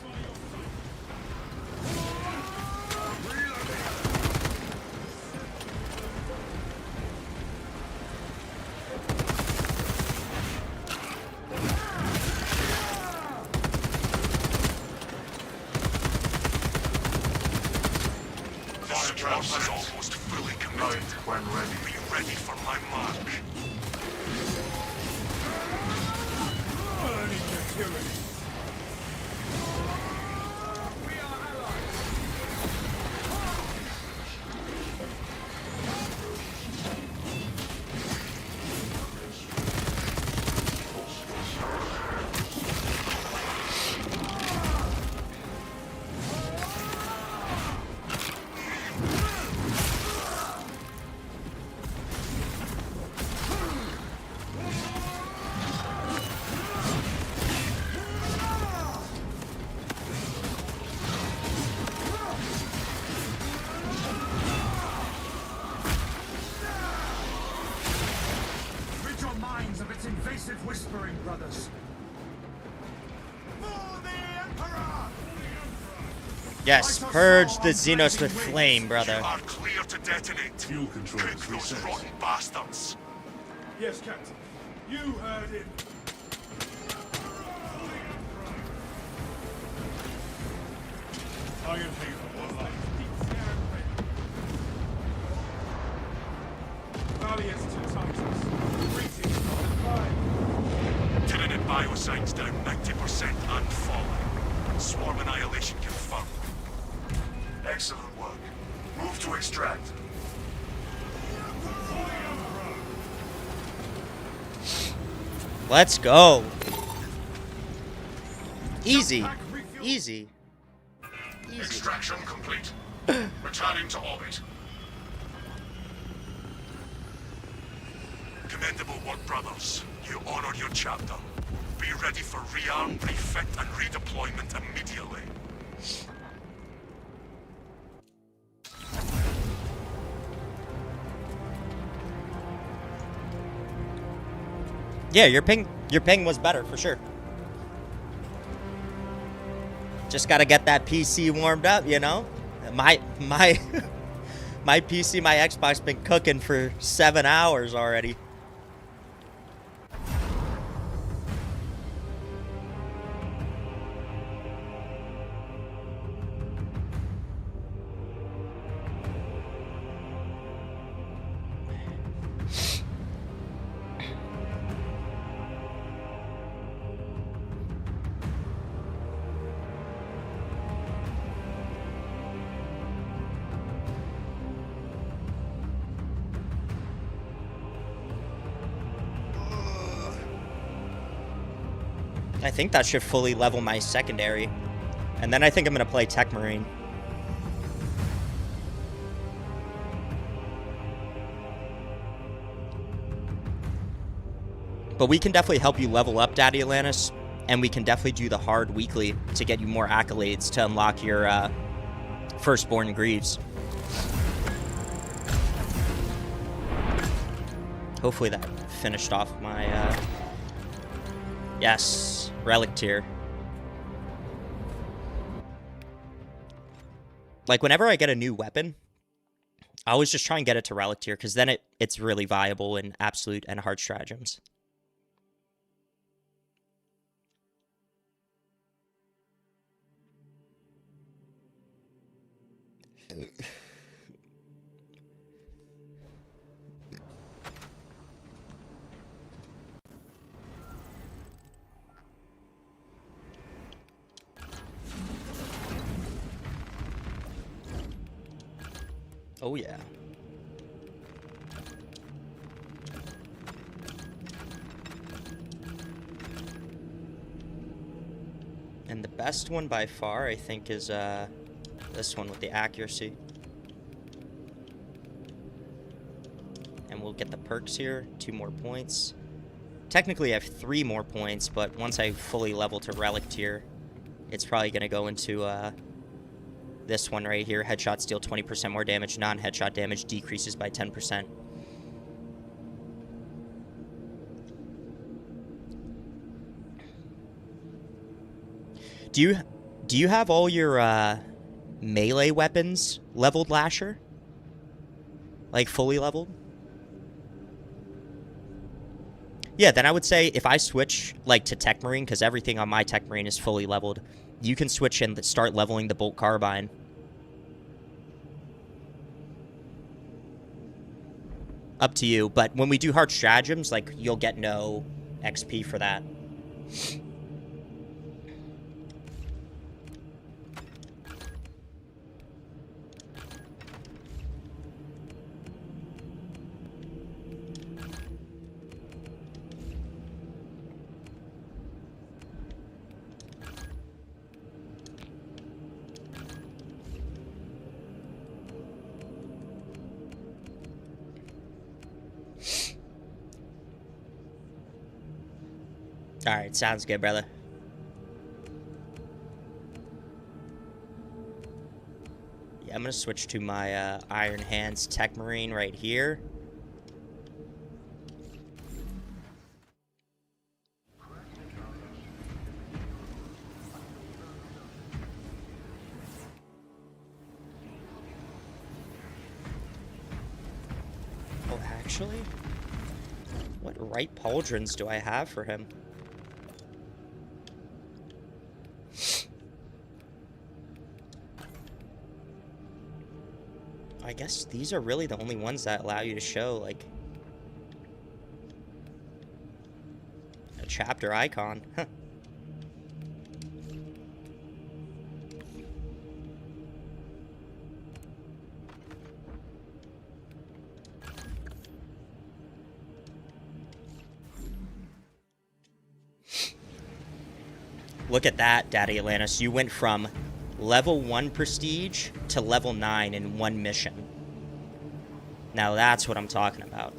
The swarm is almost fully committed. When ready. Be ready for my mark. Burning your tyranny! We are allies! Rid your minds of its invasive whispering, brothers. For the Emperor! Yes, purge the Xenos with flame, brother. You are clear to detonate. Fuel control Cook those rotten bastards. Yes, Captain. You heard him. Iron Haven online. Valiance to Titans. Greetings from the prime. Tyranid biosigns down 90% and falling. Swarm annihilation confirmed. Excellent work. Move to extract. Let's go. Easy. Easy. Extraction complete. Returning to orbit. what, brothers? You honor your chapter. Be ready for rearm, refit, and redeployment immediately. Yeah, your ping was better for sure. Just gotta get that PC warmed up, you know. My my PC, my Xbox been cooking for 7 hours already. I think that should fully level my secondary. And then I think I'm going to play Tech Marine. But we can definitely help you level up, Daddy Atlantis. And we can definitely do the hard weekly to get you more accolades to unlock your Firstborn Greaves. Hopefully that finished off my... Yes, Relic Tier. Like, whenever I get a new weapon, I always just try and get it to Relic Tier, because then it's really viable in Absolute and Hard Stratagems. Oh, yeah. And the best one by far, I think, is this one with the accuracy. And we'll get the perks here. 2 more points. Technically, I have 3 more points, but once I fully level to Relic Tier, it's probably going to go into... this one right here, headshots deal 20% more damage, non-headshot damage decreases by 10%. Do you have all your melee weapons leveled, Lasher? Like fully leveled? Yeah, then I would say if I switch like to Tech Marine, because everything on my Tech Marine is fully leveled, you can switch and start leveling the Bolt Carbine. Up to you, but when we do hard stratagems, like, you'll get no XP for that. Alright, sounds good, brother. Yeah, I'm gonna switch to my Iron Hands Tech Marine right here. Oh, actually? What right pauldrons do I have for him? I guess these are really the only ones that allow you to show, like, a chapter icon. Huh. Look at that, Daddy Atlantis. You went from level 1 prestige to level 9 in 1 mission. Now that's what I'm talking about.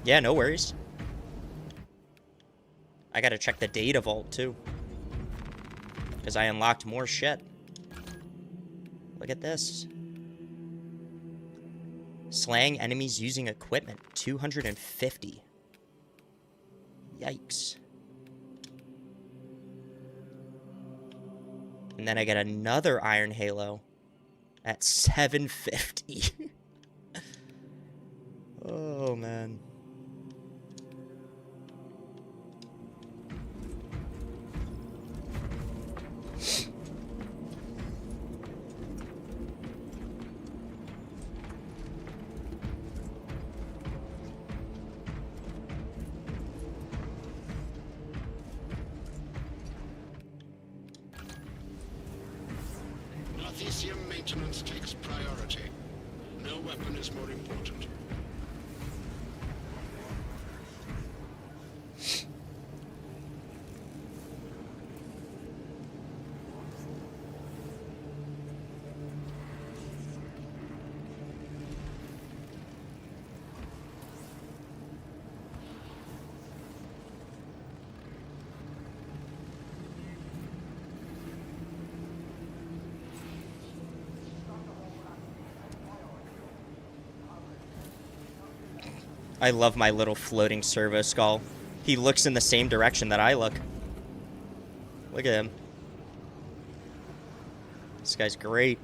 Yeah, no worries. I gotta check the data vault, too. Because I unlocked more shit. Look at this. Slaying enemies using equipment. 250. Yikes. And then I get another Iron Halo at 750. Oh, man. Northesium maintenance takes priority. No weapon is more important. I love my little floating servo skull. He looks in the same direction that I look. Look at him. This guy's great.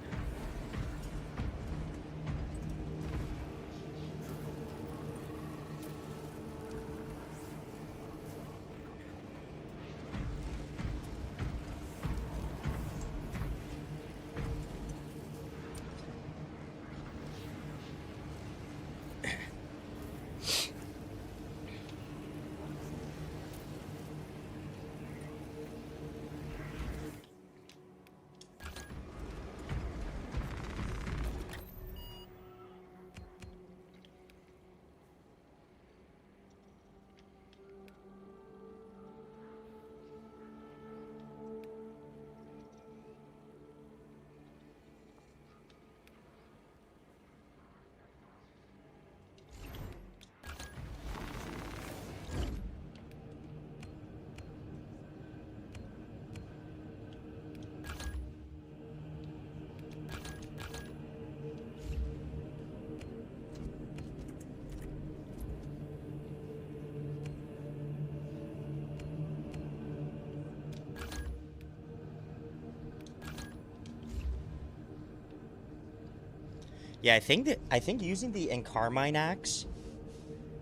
Yeah, I think using the Encarmine axe,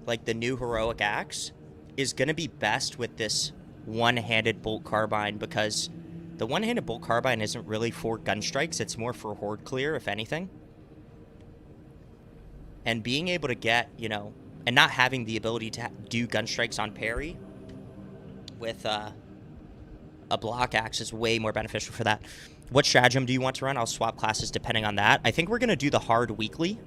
like the new heroic axe, is gonna be best with this one-handed bolt carbine, because the one-handed bolt carbine isn't really for gun strikes, it's more for horde clear, if anything. And being able to get, you know, and not having the ability to do gun strikes on parry with a block axe is way more beneficial for that. What stratagem do you want to run? I'll swap classes depending on that. I think we're going to do the hard weekly,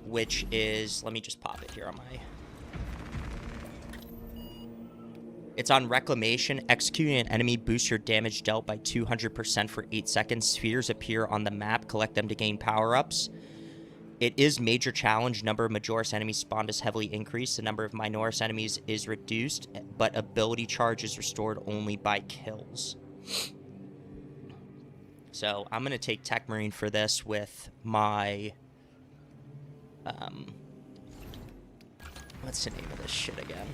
which is, let me just pop it here on my... It's on Reclamation. Executing an enemy boosts your damage dealt by 200% for 8 seconds. Spheres appear on the map. Collect them to gain power-ups. It is major challenge. Number of Majoris enemies spawned is heavily increased. The number of Minoris enemies is reduced, but ability charge is restored only by kills. So I'm going to take Tech Marine for this with my... what's the name of this shit again?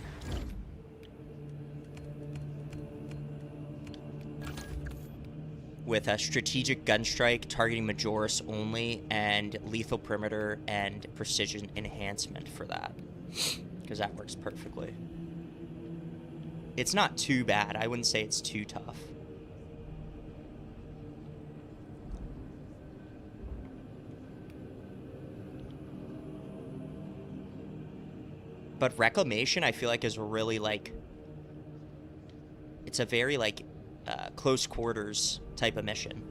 With a strategic gun strike, targeting Majoris only, and lethal perimeter and precision enhancement for that, because that works perfectly. It's not too bad. I wouldn't say it's too tough. But Reclamation, I feel like, is really, like... It's a very, like, close quarters type of mission.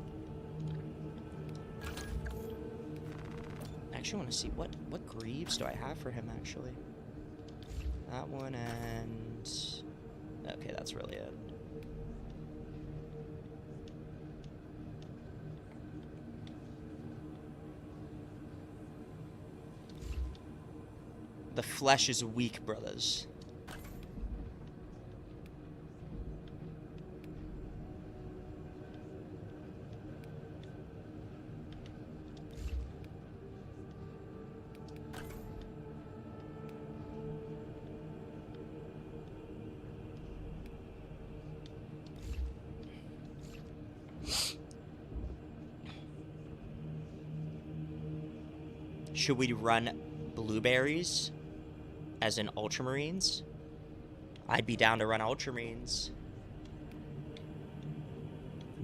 I actually want to see what greaves do I have for him, actually. That one and... Okay, that's really it. The flesh is weak, brothers. Should we run blueberries as in Ultramarines? I'd be down to run Ultramarines.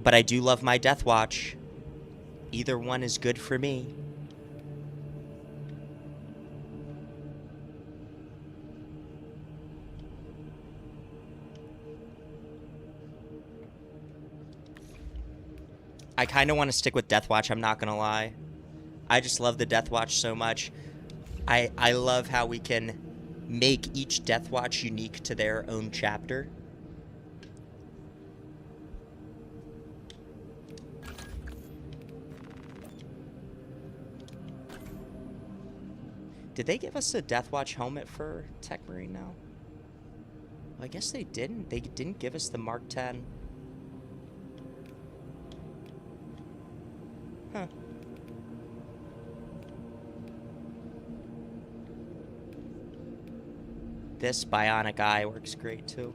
But I do love my Death Watch. Either one is good for me. I kind of want to stick with Death Watch, I'm not going to lie. I just love the Death Watch so much. I love how we can make each Death Watch unique to their own chapter. Did they give us a Death Watch helmet for Tech Marine now? Well, I guess they didn't. They didn't give us the Mark 10. Huh. This bionic eye works great too.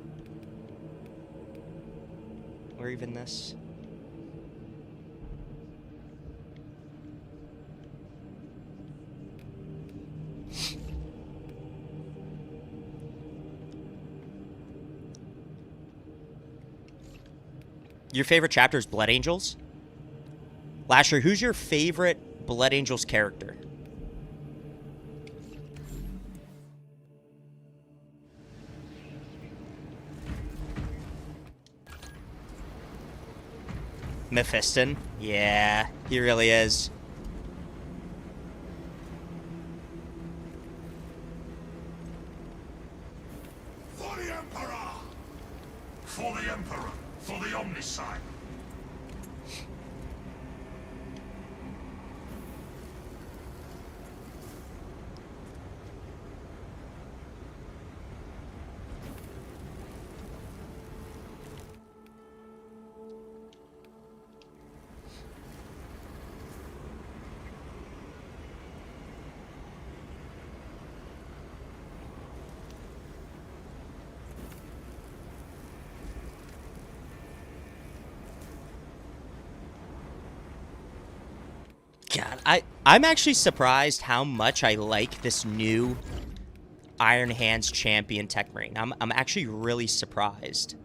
Or even this. Your favorite chapter is Blood Angels? Lasher, who's your favorite Blood Angels character? Mephiston? Yeah, he really is. For the Emperor! For the Emperor! For the Omnicide! God, I'm actually surprised how much I like this new Iron Hands Champion Tech Marine. I'm actually really surprised.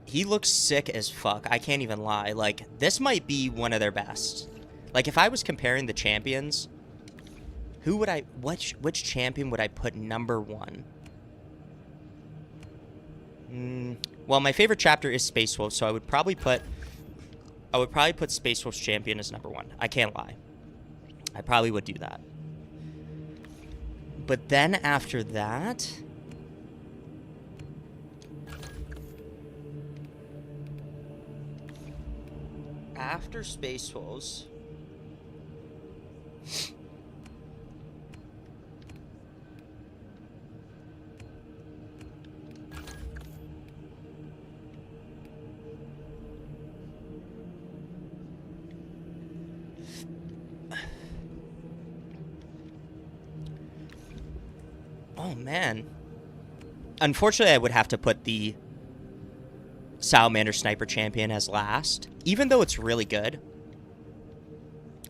He looks sick as fuck. I can't even lie. Like, this might be one of their best. Like, if I was comparing the champions, who would I... Which champion would I put number one? Well, my favorite chapter is Space Wolf, so I would probably put Space Wolf's champion as number one. I can't lie. I probably would do that. But then after that... After Space Wolves... Oh, man. Unfortunately, I would have to put the Salamander Sniper Champion as last. Even though it's really good,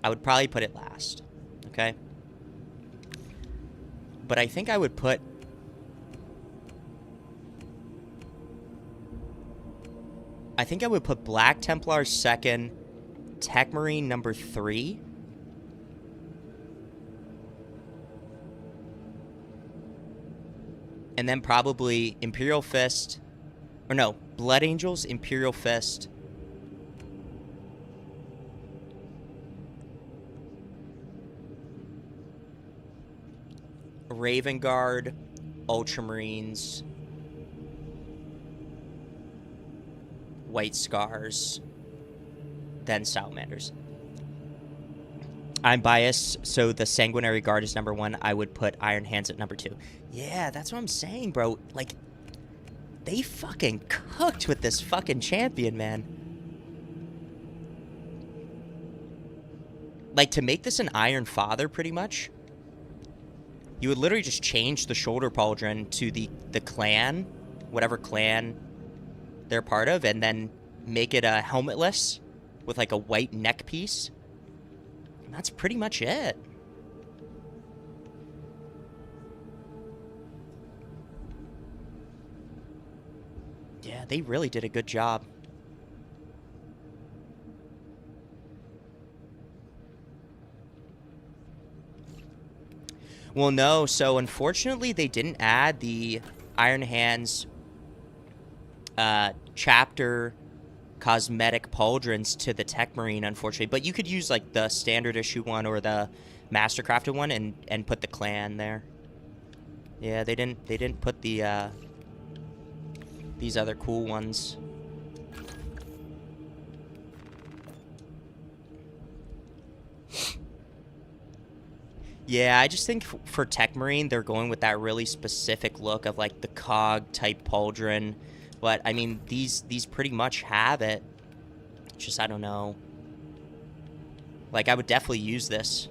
I would probably put it last. Okay? But I think I would put... Black Templar second, Tech Marine number 3. And then probably Imperial Fist. Or no, Blood Angels, Imperial Fist. Raven Guard, Ultramarines. White Scars. Then Salamanders. I'm biased, so the Sanguinary Guard is #1. I would put Iron Hands at #2. Yeah, that's what I'm saying, bro. Like, they fucking cooked with this fucking champion, man. Like, to make this an Iron Father, pretty much, you would literally just change the shoulder pauldron to the clan, whatever clan they're part of, and then make it a helmetless with, like, a white neck piece. And that's pretty much it. Yeah, they really did a good job. Well, no, so unfortunately they didn't add the Iron Hands chapter cosmetic pauldrons to the Tech Marine, unfortunately. But you could use, like, the standard issue one or the Mastercrafted one and put the clan there. Yeah, they didn't put the these other cool ones. Yeah, I just think for Tech Marine, they're going with that really specific look of, like, the cog type pauldron. But I mean, these pretty much have it. Just, I don't know. Like, I would definitely use this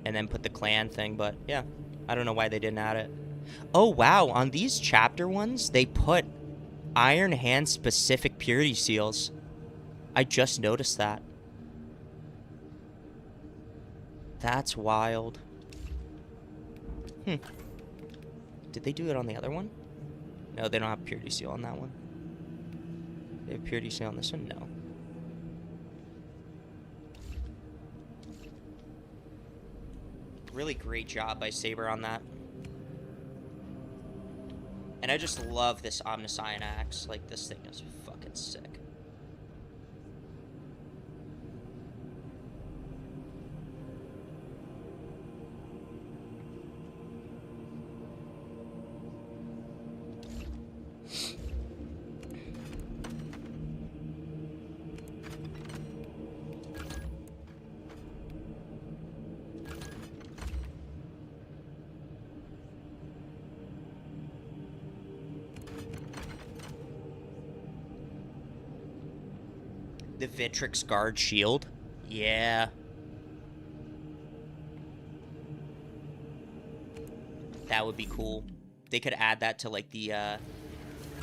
and then put the clan thing, but yeah, I don't know why they didn't add it. Oh wow, on these chapter ones, they put Iron Hand specific purity seals. I just noticed that. That's wild. Did they do it on the other one? No, they don't have purity seal on that one. They have purity seal on this one? No. Really great job by Saber on that. And I just love this Omniscient axe. Like, this thing is fucking sick. The Vitrix Guard shield? Yeah. That would be cool. They could add that to, like, the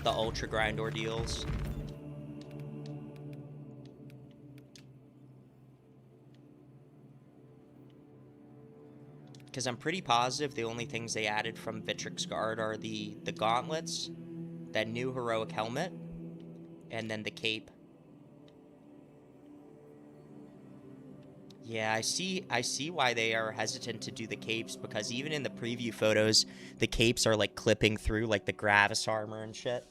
Ultra Grind ordeals. Because I'm pretty positive the only things they added from Vitrix Guard are the gauntlets, that new heroic helmet, and then the cape. Yeah, I see why they are hesitant to do the capes, because even in the preview photos, the capes are, like, clipping through, like, the Gravis armor and shit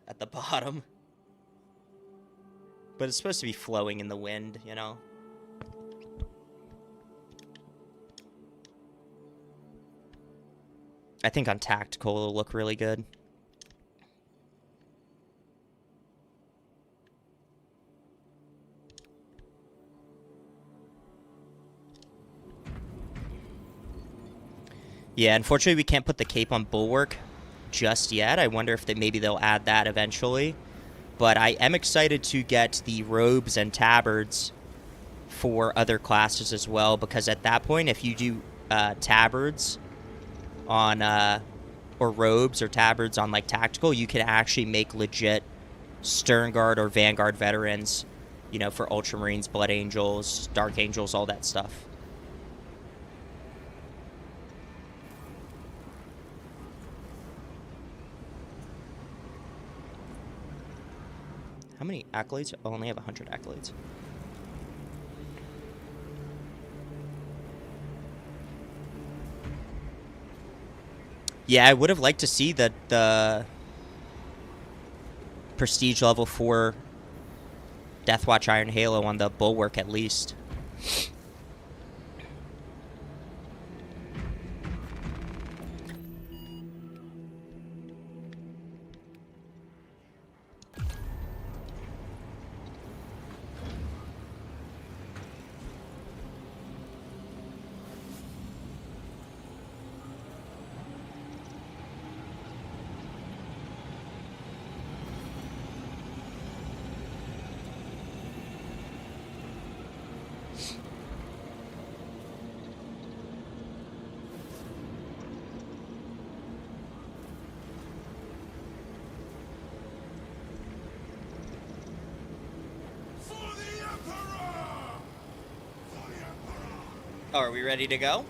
at the bottom. But it's supposed to be flowing in the wind, you know? I think on tactical it'll look really good. Yeah, unfortunately we can't put the cape on Bulwark just yet. I wonder if maybe they'll add that eventually. But I am excited to get the robes and tabards for other classes as well, because at that point, if you do tabards on, or robes or tabards on, like, tactical, you can actually make legit Sternguard or Vanguard veterans, you know, for Ultramarines, Blood Angels, Dark Angels, all that stuff. How many accolades? I only have 100 accolades. Yeah, I would have liked to see the prestige level 4 Deathwatch Iron Halo on the Bulwark at least. Oh, are we ready to go?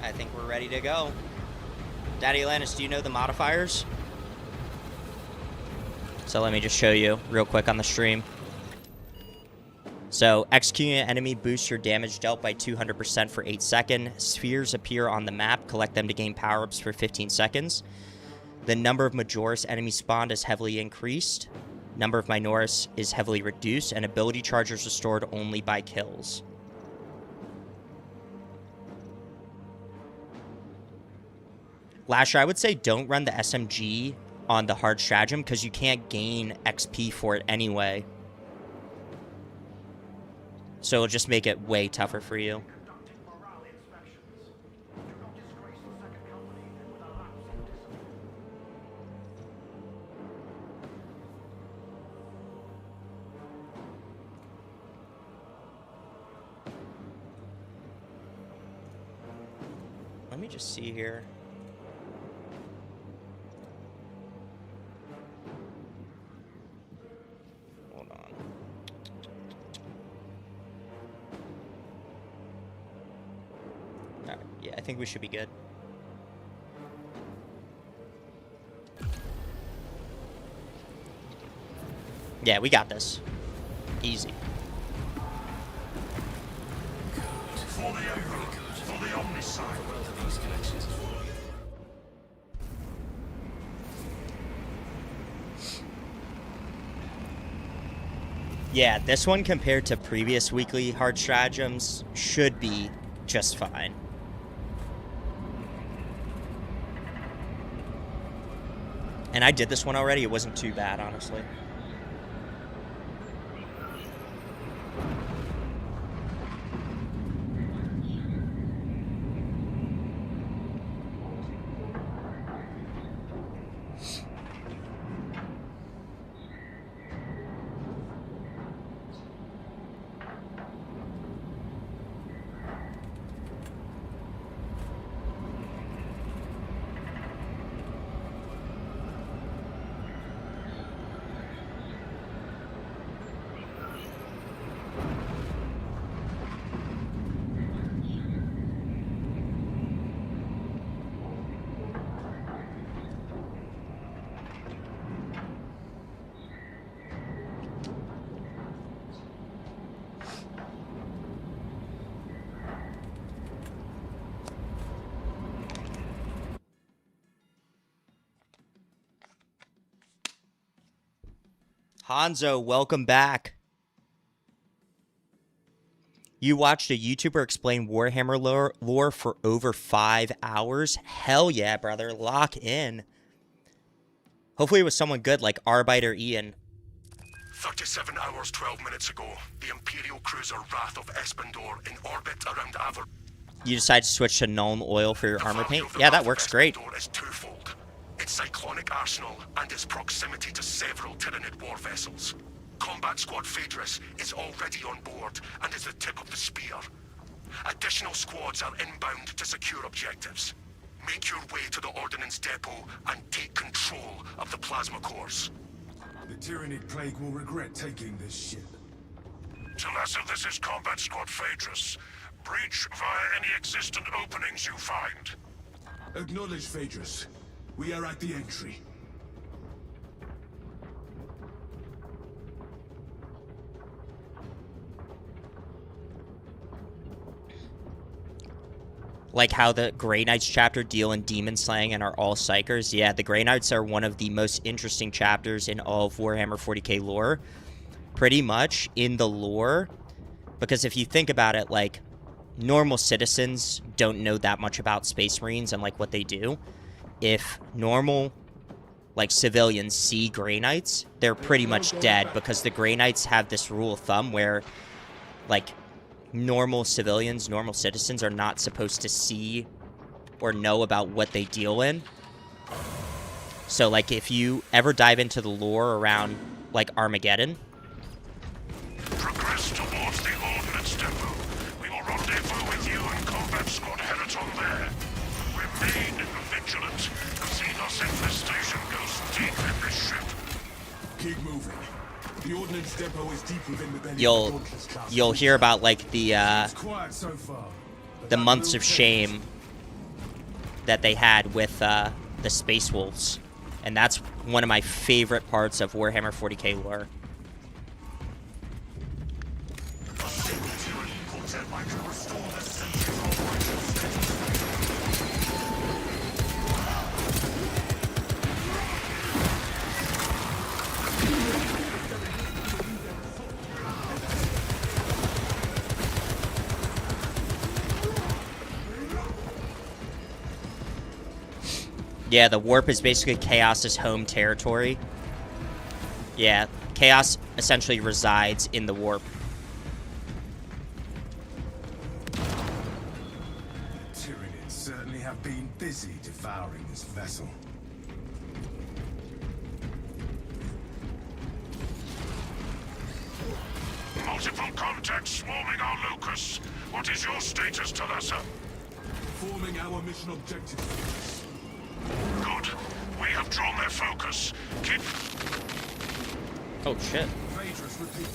I think we're ready to go. Daddy Atlantis, do you know the modifiers? So let me just show you real quick on the stream. So, executing an enemy boosts your damage dealt by 200% for 8 seconds. Spheres appear on the map. Collect them to gain power-ups for 15 seconds. The number of Majoris enemies spawned is heavily increased. Number of Minoris is heavily reduced. And ability charges restored only by kills. Lasher, I would say don't run the SMG on the hard stratagem because you can't gain XP for it anyway. So it'll just make it way tougher for you. Let me just see here. Hold on. Alright, yeah, I think we should be good. Yeah, we got this. Easy. For the Emperor, for the Omnicide. Yeah, this one compared to previous weekly hard stratagems should be just fine. And I did this one already. It wasn't too bad, honestly. Hanzo, welcome back. You watched a YouTuber explain Warhammer lore for over 5 hours? Hell yeah, brother. Lock in. Hopefully it was someone good like Arbite or Ian. 37 hours, 12 minutes ago, the Imperial cruiser Wrath of Espandor in orbit around Avar. You decide to switch to Nuln Oil for your armor paint? Yeah, that works great. Is twofold. Its cyclonic arsenal and its proximity to several Tyranid war vessels. Combat Squad Phaedrus is already on board and is the tip of the spear. Additional squads are inbound to secure objectives. Make your way to the Ordnance Depot and take control of the plasma cores. The Tyranid plague will regret taking this ship. Talassa, this is Combat Squad Phaedrus. Breach via any existent openings you find. Acknowledge, Phaedrus. We are at the entry. Like how the Grey Knights chapter deal in demon slaying and are all psychers. Yeah, the Grey Knights are one of the most interesting chapters in all of Warhammer 40k lore. Pretty much in the lore. Because if you think about it, like, normal citizens don't know that much about Space Marines and, like, what they do. If normal, like, civilians see Grey Knights, they're pretty much dead because the Grey Knights have this rule of thumb where, like, normal civilians, normal citizens are not supposed to see or know about what they deal in. So, like, if you ever dive into the lore around, like, Armageddon. Progress towards the Ordnance Depot. We will rendezvous with you and Combat Squad Heraton there. Remain vigilant. The Xenos infestation goes deep in this ship. Keep moving. The ordnance depot is deep within the belly of you'll the Dauntless class. you'll hear about like the It's quiet so far. the months of shame that they had with the Space Wolves, and that's one of my favorite parts of Warhammer 40k lore. Yeah, the warp is basically Chaos's home territory. Yeah, Chaos essentially resides in the warp. Tyranids certainly have been busy devouring this vessel. Multiple contacts swarming our locus. What is your status, Talassa? Forming our mission objectives. Good. We have drawn their focus. Keep... Oh, shit. Phaedrus, repeat.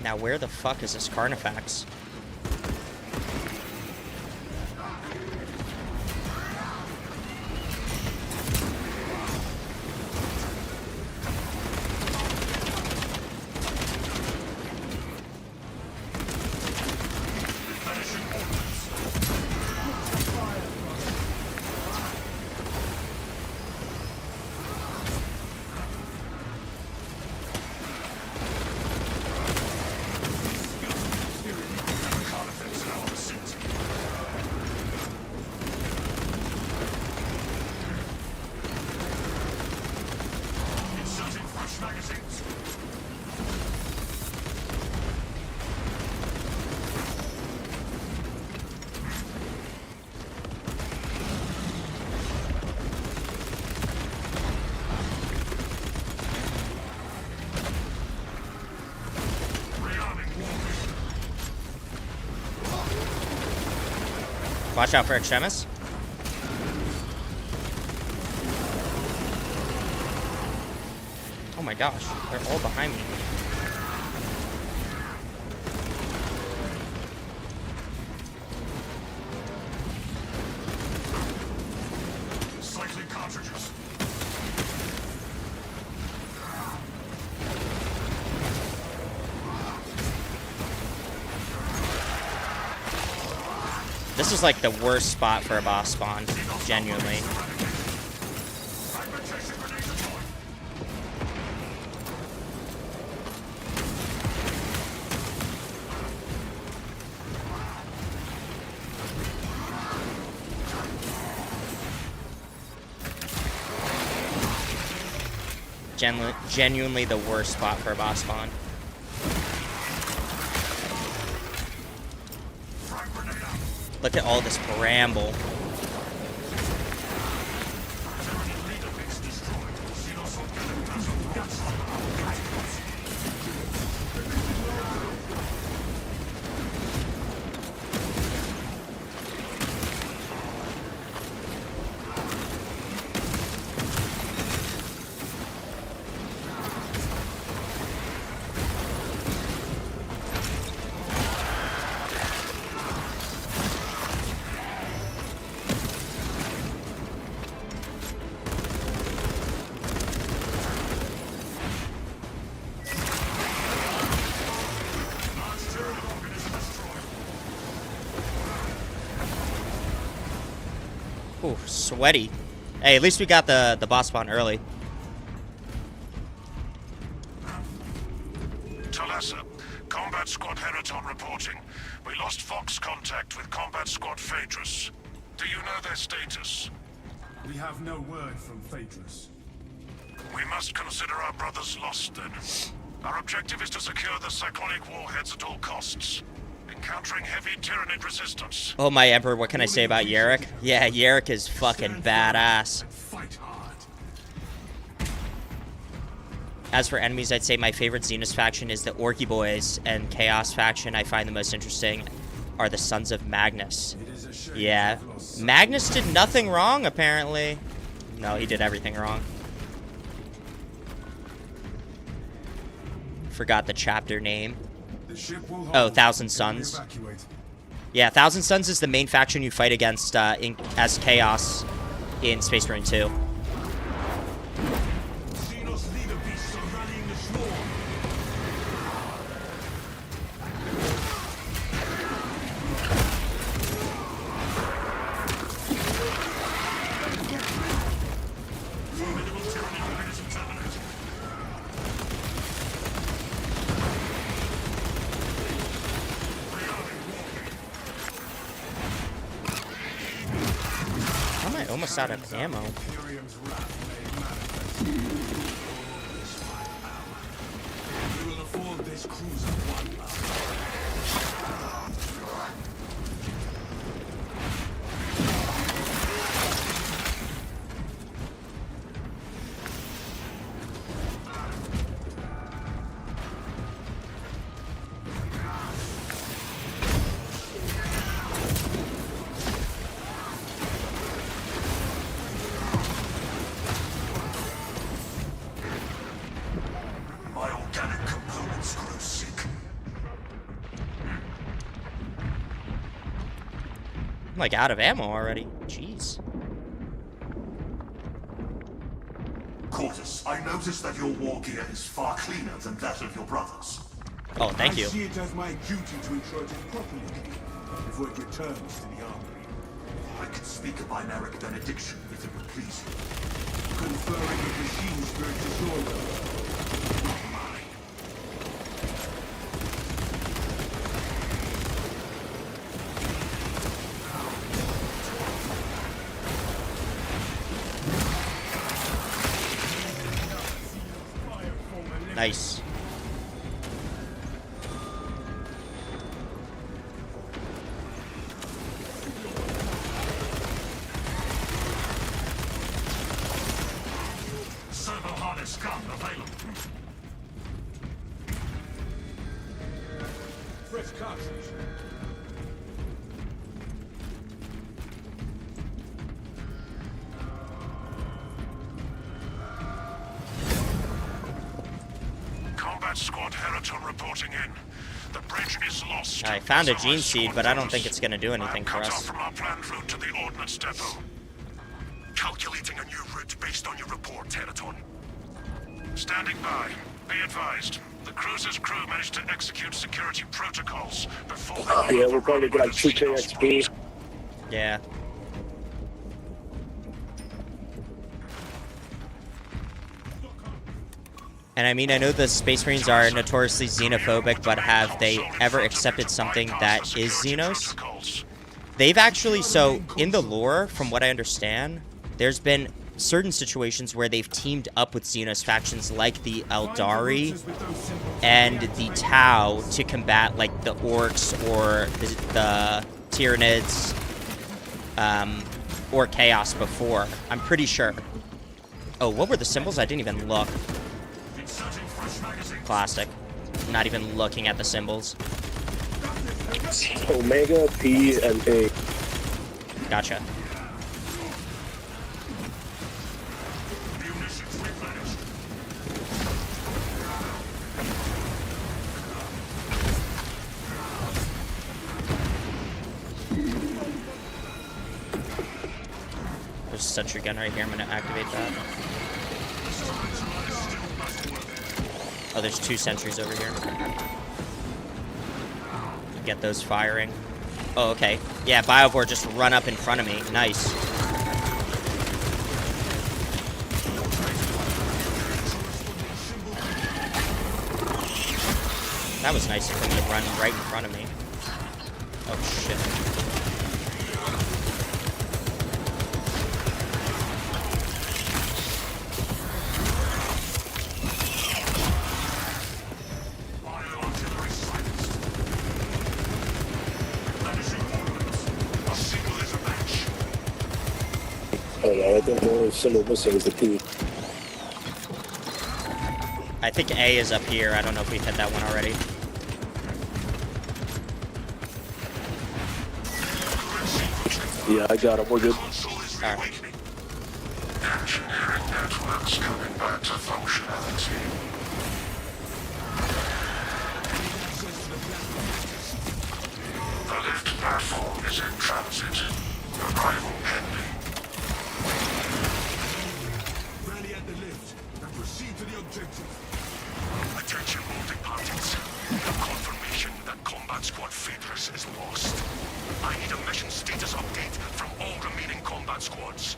Now, where the fuck is this Carnifex? Watch out for Extremis. Oh my gosh, they're all behind me. Cycling cartridges. This is like the worst spot for a boss spawn, genuinely. Genuinely the worst spot for a boss spawn. Look at all this bramble. Ooh, sweaty. Hey, at least we got the boss spawn early. Talassa, Combat Squad Heraton reporting. We lost Fox contact with Combat Squad Phaedrus. Do you know their status? We have no word from Phaedrus. We must consider our brothers lost then. Our objective is to secure the cyclonic warheads at all costs. Encountering heavy Tyranid resistance. Oh, my Emperor, what can I say about Yarrick? Yeah, Yarrick is fucking badass. Fight hard. as for enemies, I'd say my favorite Xenos faction is the Orky Boys, and Chaos faction I find the most interesting are the Sons of Magnus. Yeah, Magnus did nothing wrong, apparently. No, he did everything wrong. Forgot the chapter name. Oh, Thousand Suns. Yeah, Thousand Suns is the main faction you fight against as Chaos in Space Marine 2. Almost out of ammo. I'm like out of ammo already. Jeez. Cortus, I noticed that your war gear is far cleaner than that of your brothers. Oh, thank you. I see it as my duty to ensure it is properly cleaned before it returns to the armory. I could speak a binaric benediction if it would please you. Conferring with machine spirit is your will, not mine. Nice. Servo harness gun available. Fresh cartridge. Squad Heraton reporting in. The bridge is lost. I found a gene seed, but I don't think it's going to do anything for us. From our planned route to the ordnance depot. Calculating a new route based on your report, Heraton. Standing by. Be advised. The cruiser's crew managed to execute security protocols before yeah, we'll probably get like 2k XP. Yeah. And I mean, I know the Space Marines are notoriously xenophobic, but have they ever accepted something that is Xenos? They've actually, so in the lore, from what I understand, there's been certain situations where they've teamed up with Xenos factions like the Eldari and the Tau to combat like the Orcs or the Tyranids or Chaos before. I'm pretty sure. Oh, what were the symbols? I didn't even look. Plastic. Not even looking at the symbols. Omega, P, and A. Gotcha. There's a sentry gun right here. I'm going to activate that. Oh, there's 2 sentries over here. Get those firing. Oh, okay. Yeah, Biovore just run up in front of me. Nice. That was nice of him to run right in front of me. Oh, shit. Oh yeah, I think the only symbol missing is the P. I think A is up here. I don't know if we've hit that one already. Yeah, I got him. We're good. All right. Engineering networks coming back to functionality. The lift platform is in transit. Arrival pending. Rally at the lift and proceed to the objective. Attention boarding parties. Confirmation that Combat Squad Phaedrus is lost. I need a mission status update from all remaining combat squads.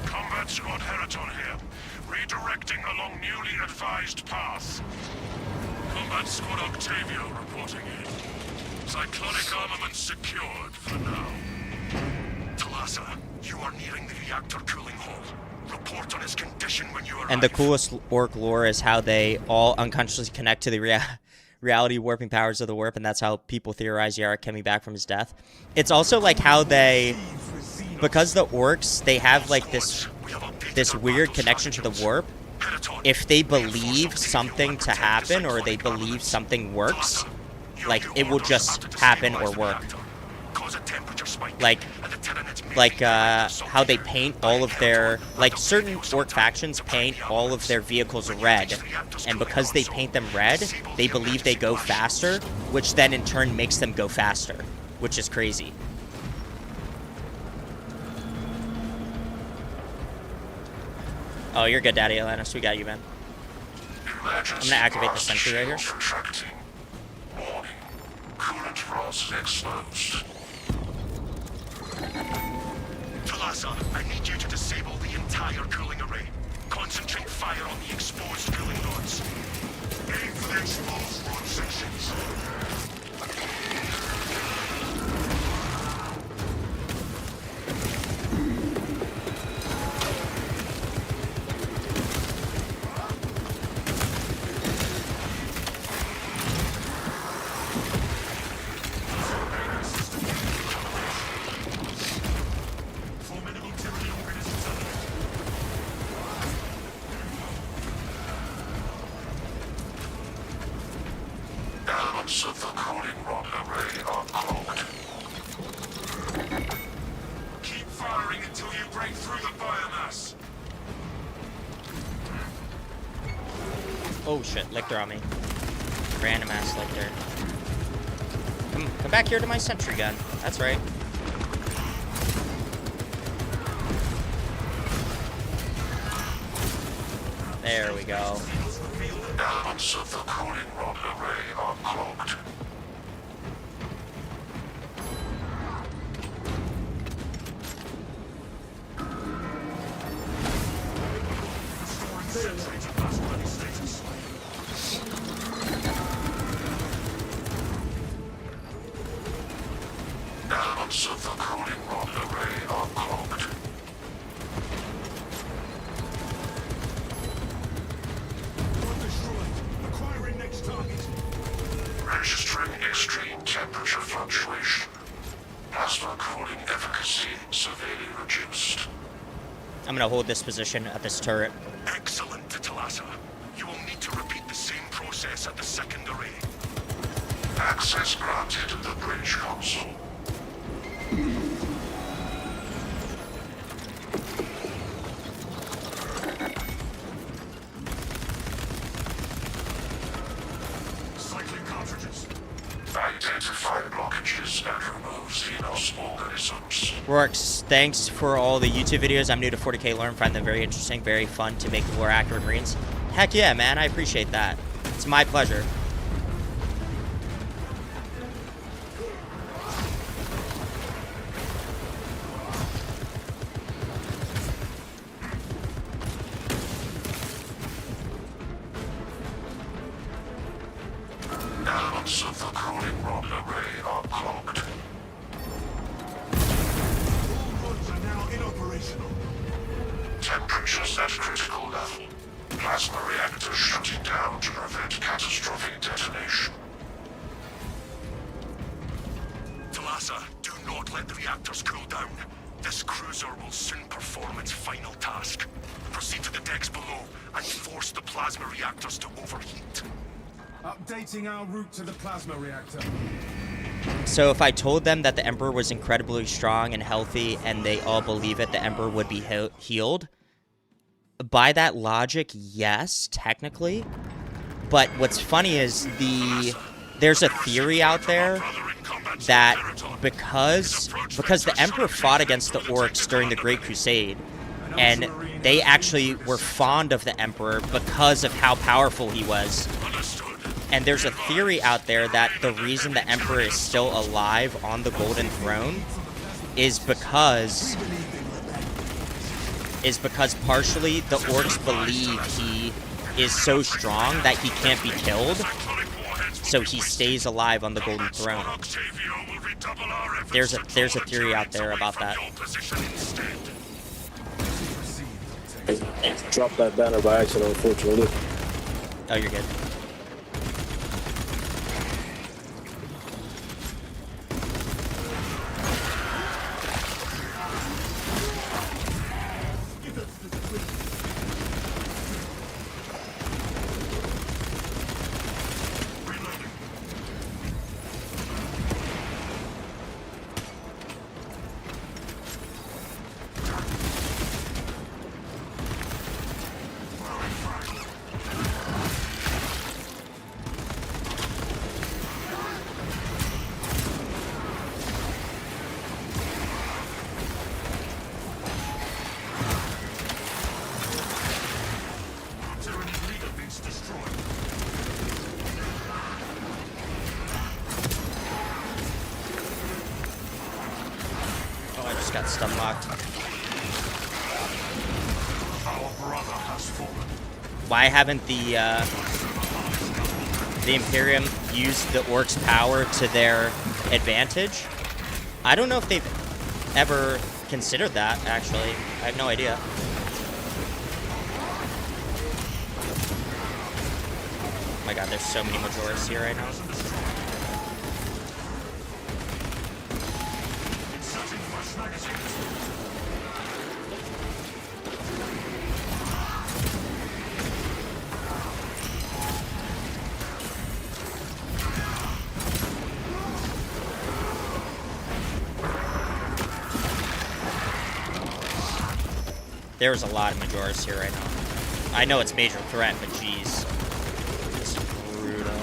Combat Squad Heraton here. Redirecting along newly advised path. Combat Squad Octavio reporting in. Cyclonic armament secured for now. Talassa, you are nearing the reactor cooling hall. Report on its condition when you arrive. And the coolest orc lore is how they all unconsciously connect to the reality warping powers of the warp, and that's how people theorize Yarrick coming back from his death. It's also like how they, because the orcs, they have like this weird connection to the warp. If they believe something to happen or they believe something works, like it will just happen or work. Like how they paint all of their, like certain orc factions paint all of their vehicles red, and because they paint them red, they believe they go faster, which then in turn makes them go faster, which is crazy. Oh, you're good, Daddy Atlantis. We got you, man. I'm gonna activate the sentry right here. Warning. Coolant rods exposed. Talassa, I need you to disable the entire cooling array. Concentrate fire on the exposed cooling rods. Aim for the exposed rod sections. Elements of the cooling rod array are clogged. Keep firing until you break through the biomass. Oh shit, Lictor on me. Random ass Lictor. Come back here to my sentry gun. That's right. There we go. Elements of the cooling rod array are clogged. Elements of the cooling rod array are clogged. Acquiring next target. Registering extreme temperature fluctuation. Plasma cooling efficacy severely reduced. I'm gonna hold this position at this turret. Excellent, Talassa. You will need to repeat the same process at the second array. Access granted to the bridge console. Cycling cartridges. Identify blockages and remove Xenos organisms. Rorks, thanks for all the YouTube videos. I'm new to 40k lore and find them very interesting, very fun to make lore accurate Marines. Heck yeah, man, I appreciate that. It's my pleasure. Elements of the cooling rod array are clogged. All rods are now inoperational. Temperatures at critical level. Plasma reactors shutting down to prevent catastrophic detonation. Talassa, do not let the reactors cool down. This cruiser will soon perform its final task. Proceed to the decks below and force the plasma reactors to overheat. Updating our route to the plasma reactor. So if I told them that the Emperor was incredibly strong and healthy and they all believe it, the Emperor would be healed? By that logic, yes, technically. But what's funny is there's a theory out there that because the Emperor fought against the Orcs during the Great Crusade, and they actually were fond of the Emperor because of how powerful he was. And there's a theory out there that the reason the Emperor is still alive on the Golden Throne is because partially the Orcs believe he is so strong that he can't be killed, so he stays alive on the Golden Throne. There's a theory out there about that. Drop that banner by accident, unfortunately. Oh, you're good. Got stun locked. Why haven't the Imperium used the Orcs' power to their advantage? I don't know if they've ever considered that, actually. I have no idea. Oh my god, there's so many Majoras here right now. There's a lot of Majoras here right now. I know it's major threat, but jeez. It's brutal.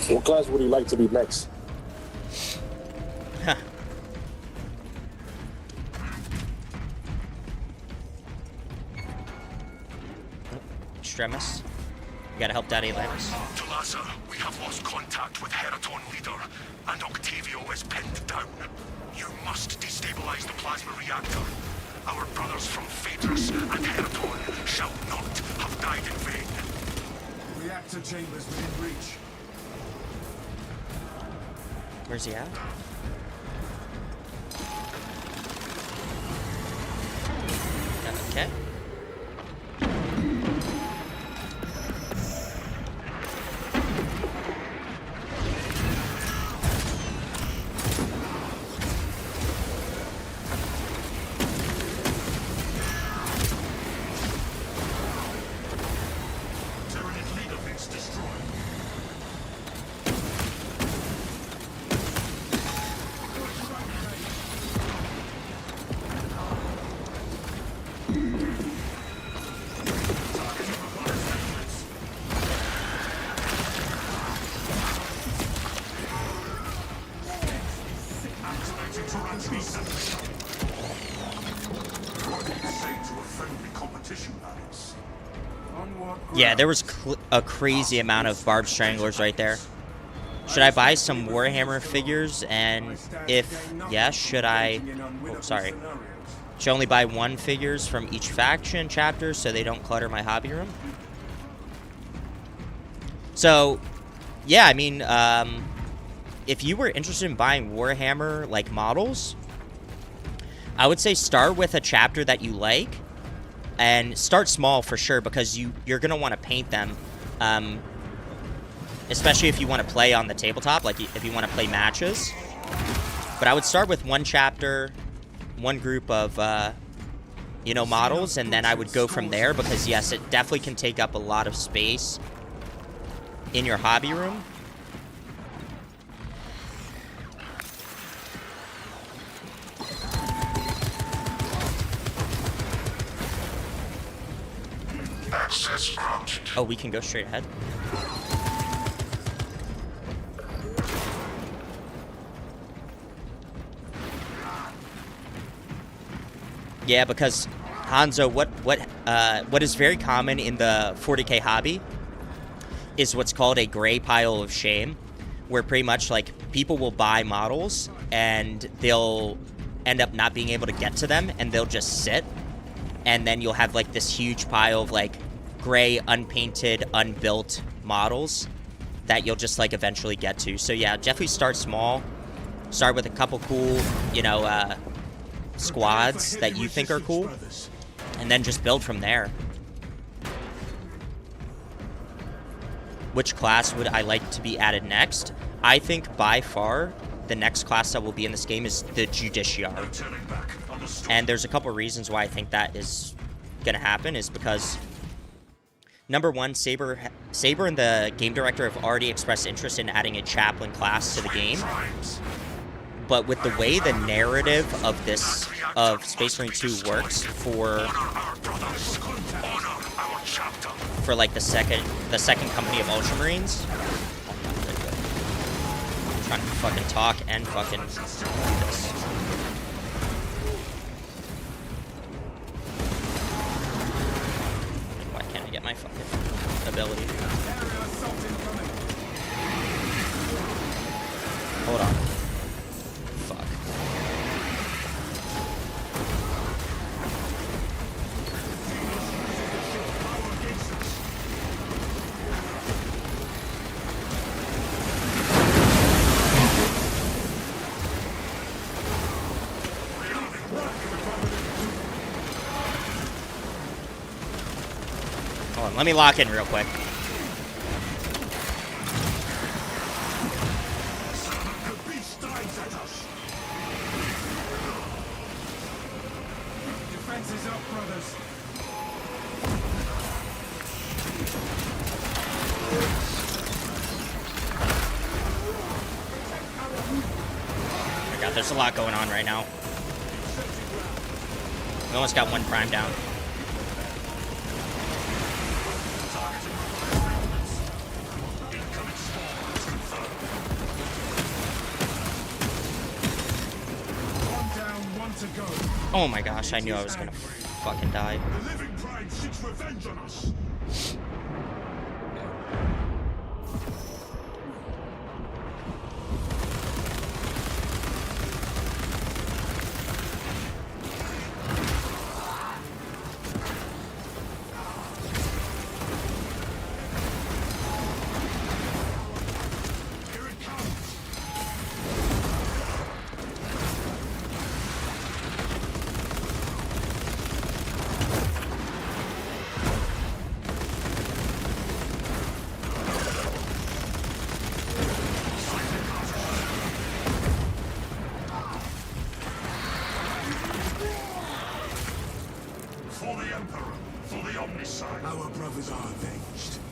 What class would you like to be next? Extremis. You gotta help Daddy Atlantis. Talassa, we have lost contact with Heraton leader, and Octavio is pinned down. You must destabilize the plasma reactor. Our brothers from Phaedrus and Heraton shall not have died in vain. Reactor chambers within reach. Where's he at? Okay. Yeah, there was a crazy amount of barbed stranglers right there. Should I buy some Warhammer figures? And if yes, should I... Oh, sorry. Should I only buy one figures from each faction chapter so they don't clutter my hobby room? So, yeah, I mean, if you were interested in buying Warhammer like models, I would say start with a chapter that you like, and start small for sure, because you're gonna want to paint them, especially if you want to play on the tabletop, like if you want to play matches. But I would start with one chapter, one group of you know, models, and then I would go from there, because yes, it definitely can take up a lot of space in your hobby room. Oh, we can go straight ahead. Yeah, because Hanzo, what is very common in the 40k hobby is what's called a gray pile of shame, where pretty much like people will buy models and they'll end up not being able to get to them, and they'll just sit, and then you'll have like this huge pile of like gray, unpainted, unbuilt models that you'll just like eventually get to. So yeah, definitely start small. Start with a couple cool, you know, squads that you think are cool, and then just build from there. Which class would I like to be added next? I think by far the next class that will be in this game is the Justiciar. And there's a couple reasons why I think that is going to happen, is because number one, Saber and the game director have already expressed interest in adding a chaplain class to the game. But with the way the narrative of Space Marine 2 works for like the second company of Ultramarines, I'm trying to fucking talk and fucking do this. Why can't I get my fucking ability? Hold on. Let me lock in real quick. Defense is up, brothers. Oh my god, there's a lot going on right now. We almost got one prime down. Oh my gosh, I knew I was gonna fucking die. The living pride seeks revenge on us.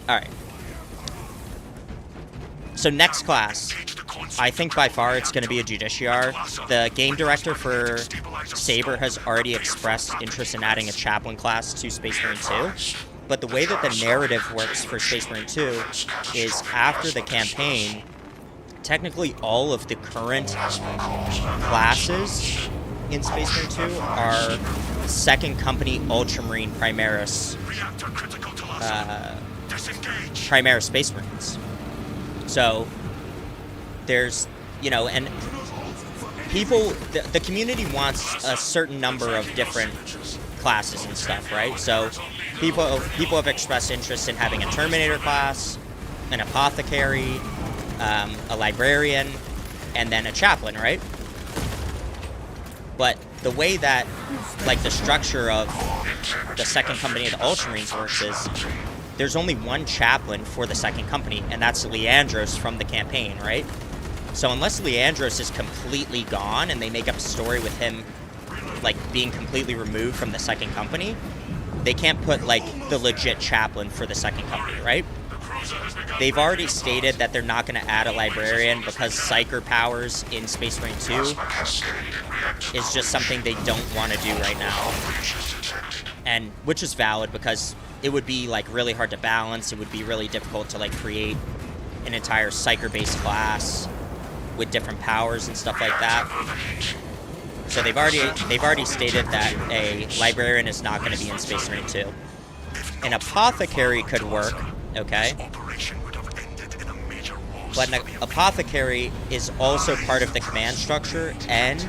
Alright. So next class, I think by far it's going to be a Justiciar. The game director for Saber has already expressed interest in adding a chaplain class to Space Marine 2. But the way that the narrative works for Space Marine 2 is after the campaign, technically all of the current classes in Space Marine 2 are second company Ultramarine Primaris Primaris Space Marines. So there's, you know, and people, the community wants a certain number of different classes and stuff, right? So people have expressed interest in having a Terminator class, an Apothecary, a librarian, and then a chaplain, right? But the way that, like, the structure of the second company of the Ultramarines works is there's only one chaplain for the second company, and that's Leandros from the campaign, right? So unless Leandros is completely gone and they make up a story with him, like, being completely removed from the second company, they can't put, like, the legit chaplain for the second company, right? They've already stated that they're not going to add a librarian because Psyker powers in Space Marine 2 is just something they don't want to do right now. And which is valid because it would be, like, really hard to balance. It would be really difficult to, like, create an entire Psyker-based class with different powers and stuff like that. So they've already stated that a librarian is not going to be in Space Marine 2. An apothecary could work, okay? But an apothecary is also part of the command structure, and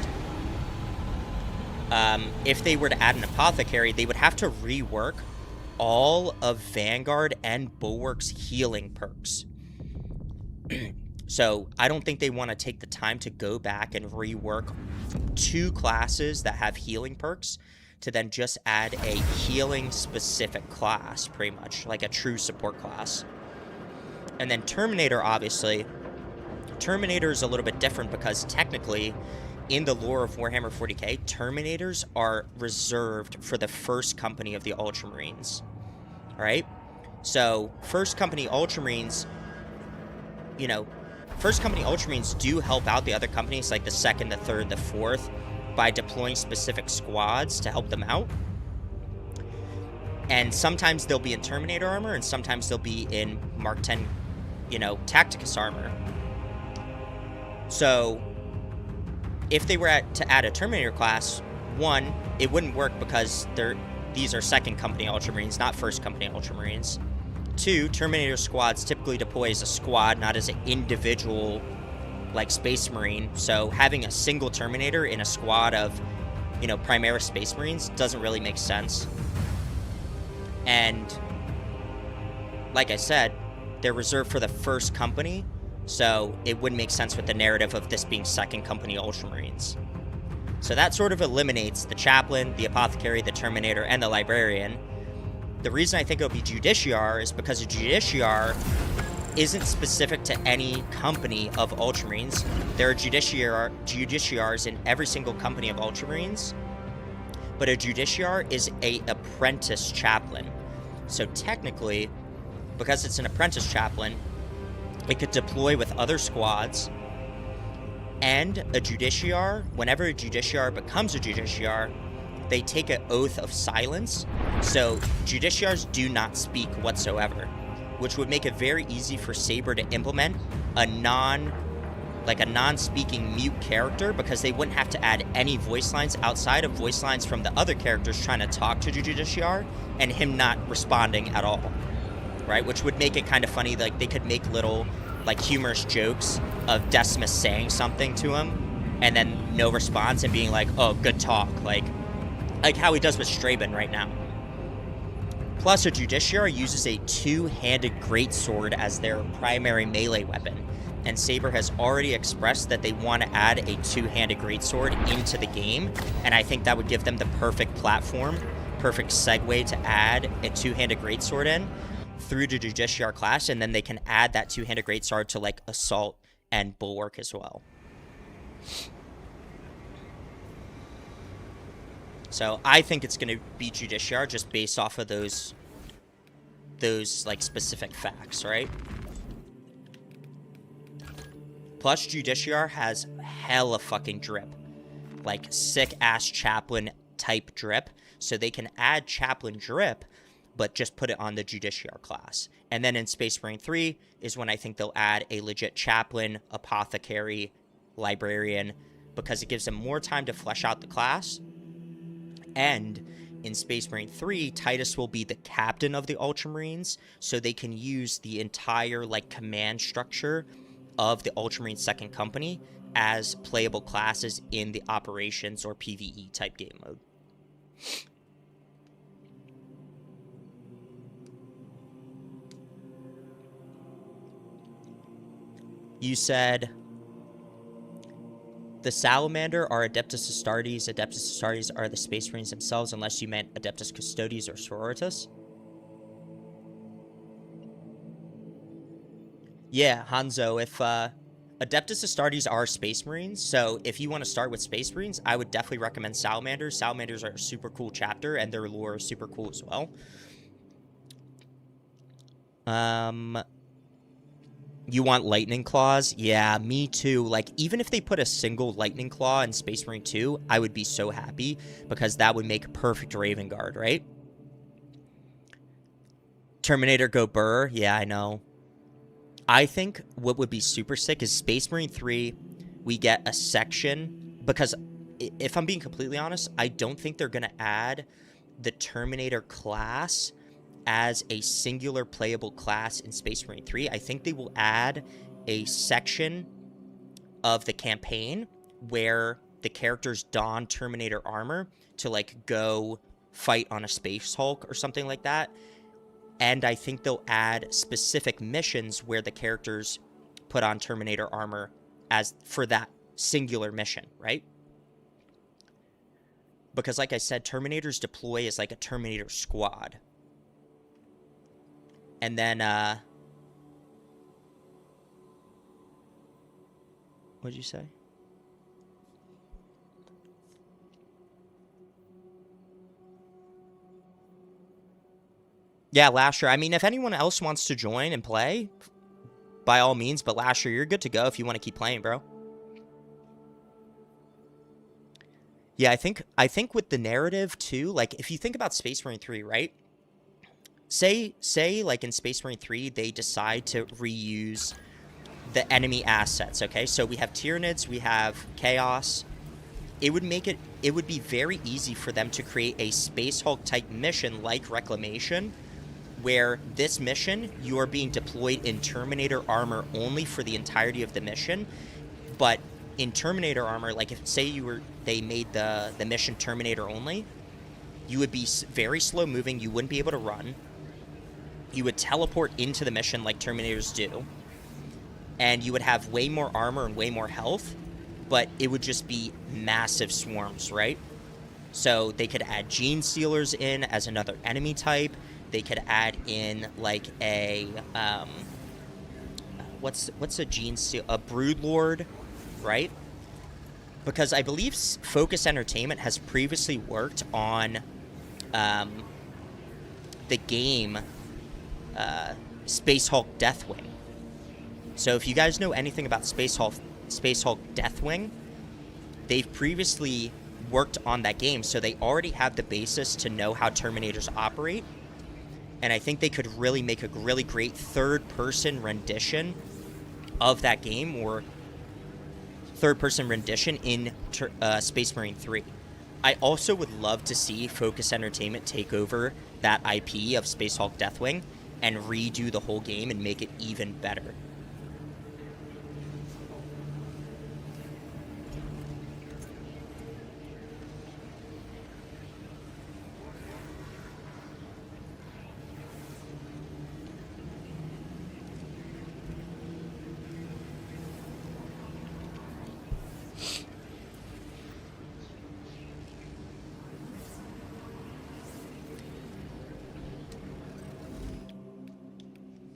if they were to add an apothecary, they would have to rework all of Vanguard and Bulwark's healing perks. So I don't think they want to take the time to go back and rework 2 classes that have healing perks to then just add a healing specific class, pretty much, like a true support class. And then Terminator, obviously, Terminator is a little bit different because technically, in the lore of Warhammer 40k, Terminators are reserved for the first company of the Ultramarines. Alright? So, first company Ultramarines, you know, first company Ultramarines do help out the other companies, like the second, the third, the fourth, by deploying specific squads to help them out. And sometimes they'll be in Terminator armor, and sometimes they'll be in Mark 10, you know, Tacticus armor. So, if they were to add a Terminator class, one, it wouldn't work because these are second company Ultramarines, not first company Ultramarines. 2, Terminator squads typically deploy as a squad, not as an individual, like, Space Marine. So having a single Terminator in a squad of, you know, Primaris Space Marines doesn't really make sense. And, like I said, they're reserved for the first company, so it wouldn't make sense with the narrative of this being second company Ultramarines. So that sort of eliminates the Chaplain, the Apothecary, the Terminator, and the Librarian. The reason I think it'll be Justiciar is because a Justiciar isn't specific to any company of Ultramarines. There are Justiciars in every single company of Ultramarines, but a Justiciar is a apprentice chaplain. So technically, because it's an apprentice chaplain, it could deploy with other squads, and a Justiciar, whenever a Justiciar becomes a Justiciar, they take an oath of silence, so Justiciars do not speak whatsoever, which would make it very easy for Saber to implement a non-speaking mute character, because they wouldn't have to add any voice lines outside of voice lines from the other characters trying to talk to Justiciar, and him not responding at all, right? Which would make it kind of funny, like they could make little, like, humorous jokes of Decimus saying something to him, and then no response, and being like, oh, good talk, like how he does with Straben right now. Plus, a Justiciar uses a two-handed greatsword as their primary melee weapon, and Saber has already expressed that they want to add a two-handed greatsword into the game, and I think that would give them the perfect platform, perfect segue to add a two-handed greatsword in through the Justiciar class, and then they can add that two-handed greatsword to, like, Assault and Bulwark as well. So I think it's going to be Justiciar just based off of those like specific facts, right? Plus, Justiciar has hella fucking drip, like sick ass Chaplain type drip, so they can add Chaplain drip, but just put it on the Justiciar class. And then in Space Marine 3 is when I think they'll add a legit Chaplain, Apothecary, Librarian, because it gives them more time to flesh out the class. And in Space Marine 3, Titus will be the captain of the Ultramarines, so they can use the entire, like, command structure of the Ultramarine Second Company as playable classes in the Operations or PvE type game mode. You said the Salamander are Adeptus Astartes. Adeptus Astartes are the Space Marines themselves, unless you meant Adeptus Custodes or Sororitas. Yeah, Hanzo, if Adeptus Astartes are Space Marines, so if you want to start with Space Marines, I would definitely recommend Salamanders. Salamanders are a super cool chapter, and their lore is super cool as well. You want Lightning Claws? Yeah, me too. Like, even if they put a single Lightning Claw in Space Marine 2, I would be so happy, because that would make a perfect Raven Guard, right? Terminator go Burr? Yeah, I know. I think what would be super sick is Space Marine 3, we get a section, because if I'm being completely honest, I don't think they're going to add the Terminator class as a singular playable class in Space Marine 3. I think they will add a section of the campaign where the characters don Terminator armor to, like, go fight on a Space Hulk or something like that. And I think they'll add specific missions where the characters put on Terminator armor as for that singular mission, right? Because like I said, Terminators deploy as like a Terminator squad. And then, what'd you say? Yeah, Lasher. I mean, if anyone else wants to join and play, by all means. But Lasher, you're good to go if you want to keep playing, bro. Yeah, I think with the narrative too, like if you think about Space Marine 3, right? Say like in Space Marine 3, they decide to reuse the enemy assets, okay? So we have Tyranids, we have Chaos. It would be very easy for them to create a Space Hulk type mission like Reclamation, where this mission, you are being deployed in Terminator armor only for the entirety of the mission. But in Terminator armor, like if say they made the mission Terminator only, you would be very slow moving, you wouldn't be able to run. You would teleport into the mission like Terminators do, and you would have way more armor and way more health, but it would just be massive swarms, right? So they could add Gene Stealers in as another enemy type. They could add in like a what's a Gene Steal? A Broodlord, right? Because I believe Focus Entertainment has previously worked on the game Space Hulk Deathwing. So if you guys know anything about Space Hulk Deathwing, they've previously worked on that game, so they already have the basis to know how Terminators operate. And I think they could really make a really great third-person rendition of that game, or third-person rendition in Space Marine 3. I also would love to see Focus Entertainment take over that IP of Space Hulk Deathwing and redo the whole game and make it even better.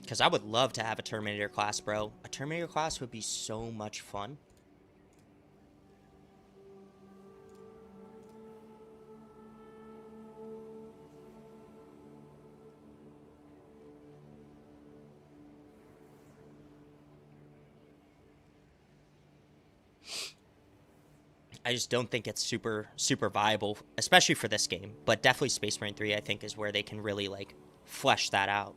Because I would love to have a Terminator class, bro. A Terminator class would be so much fun. I just don't think it's super viable, especially for this game. But definitely Space Marine 3, I think, is where they can really, like, flesh that out.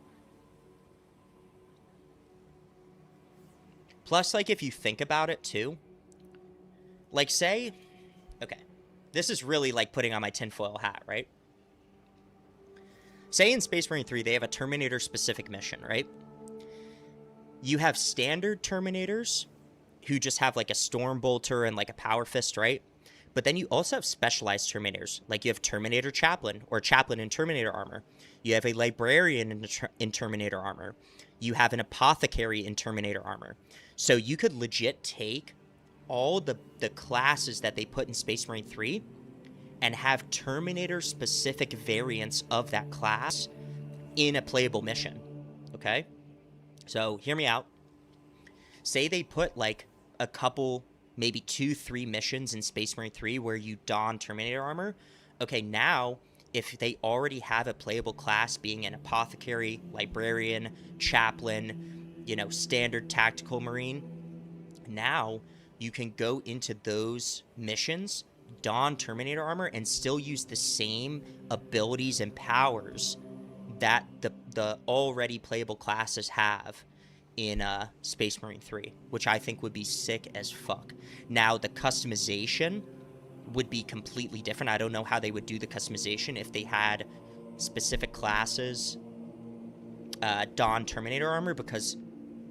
Plus, like, if you think about it, too, like, say, okay, this is really, like, putting on my tinfoil hat, right? Say in Space Marine 3, they have a Terminator-specific mission, right? You have standard Terminators who just have, like, a Storm Bolter and, like, a Power Fist, right? But then you also have specialized Terminators, like you have Terminator Chaplain or Chaplain in Terminator armor. You have a Librarian in Terminator armor. You have an Apothecary in Terminator armor. So you could legit take all the classes that they put in Space Marine 3 and have Terminator-specific variants of that class in a playable mission, okay? So hear me out. Say they put like a couple, maybe 2-3 missions in Space Marine 3 where you don Terminator armor. Okay, now if they already have a playable class being an Apothecary, Librarian, Chaplain, you know, standard tactical Marine, now you can go into those missions, don Terminator armor, and still use the same abilities and powers that the already playable classes have in Space Marine 3, which I think would be sick as fuck. Now, the customization would be completely different. I don't know how they would do the customization if they had specific classes don Terminator armor, because,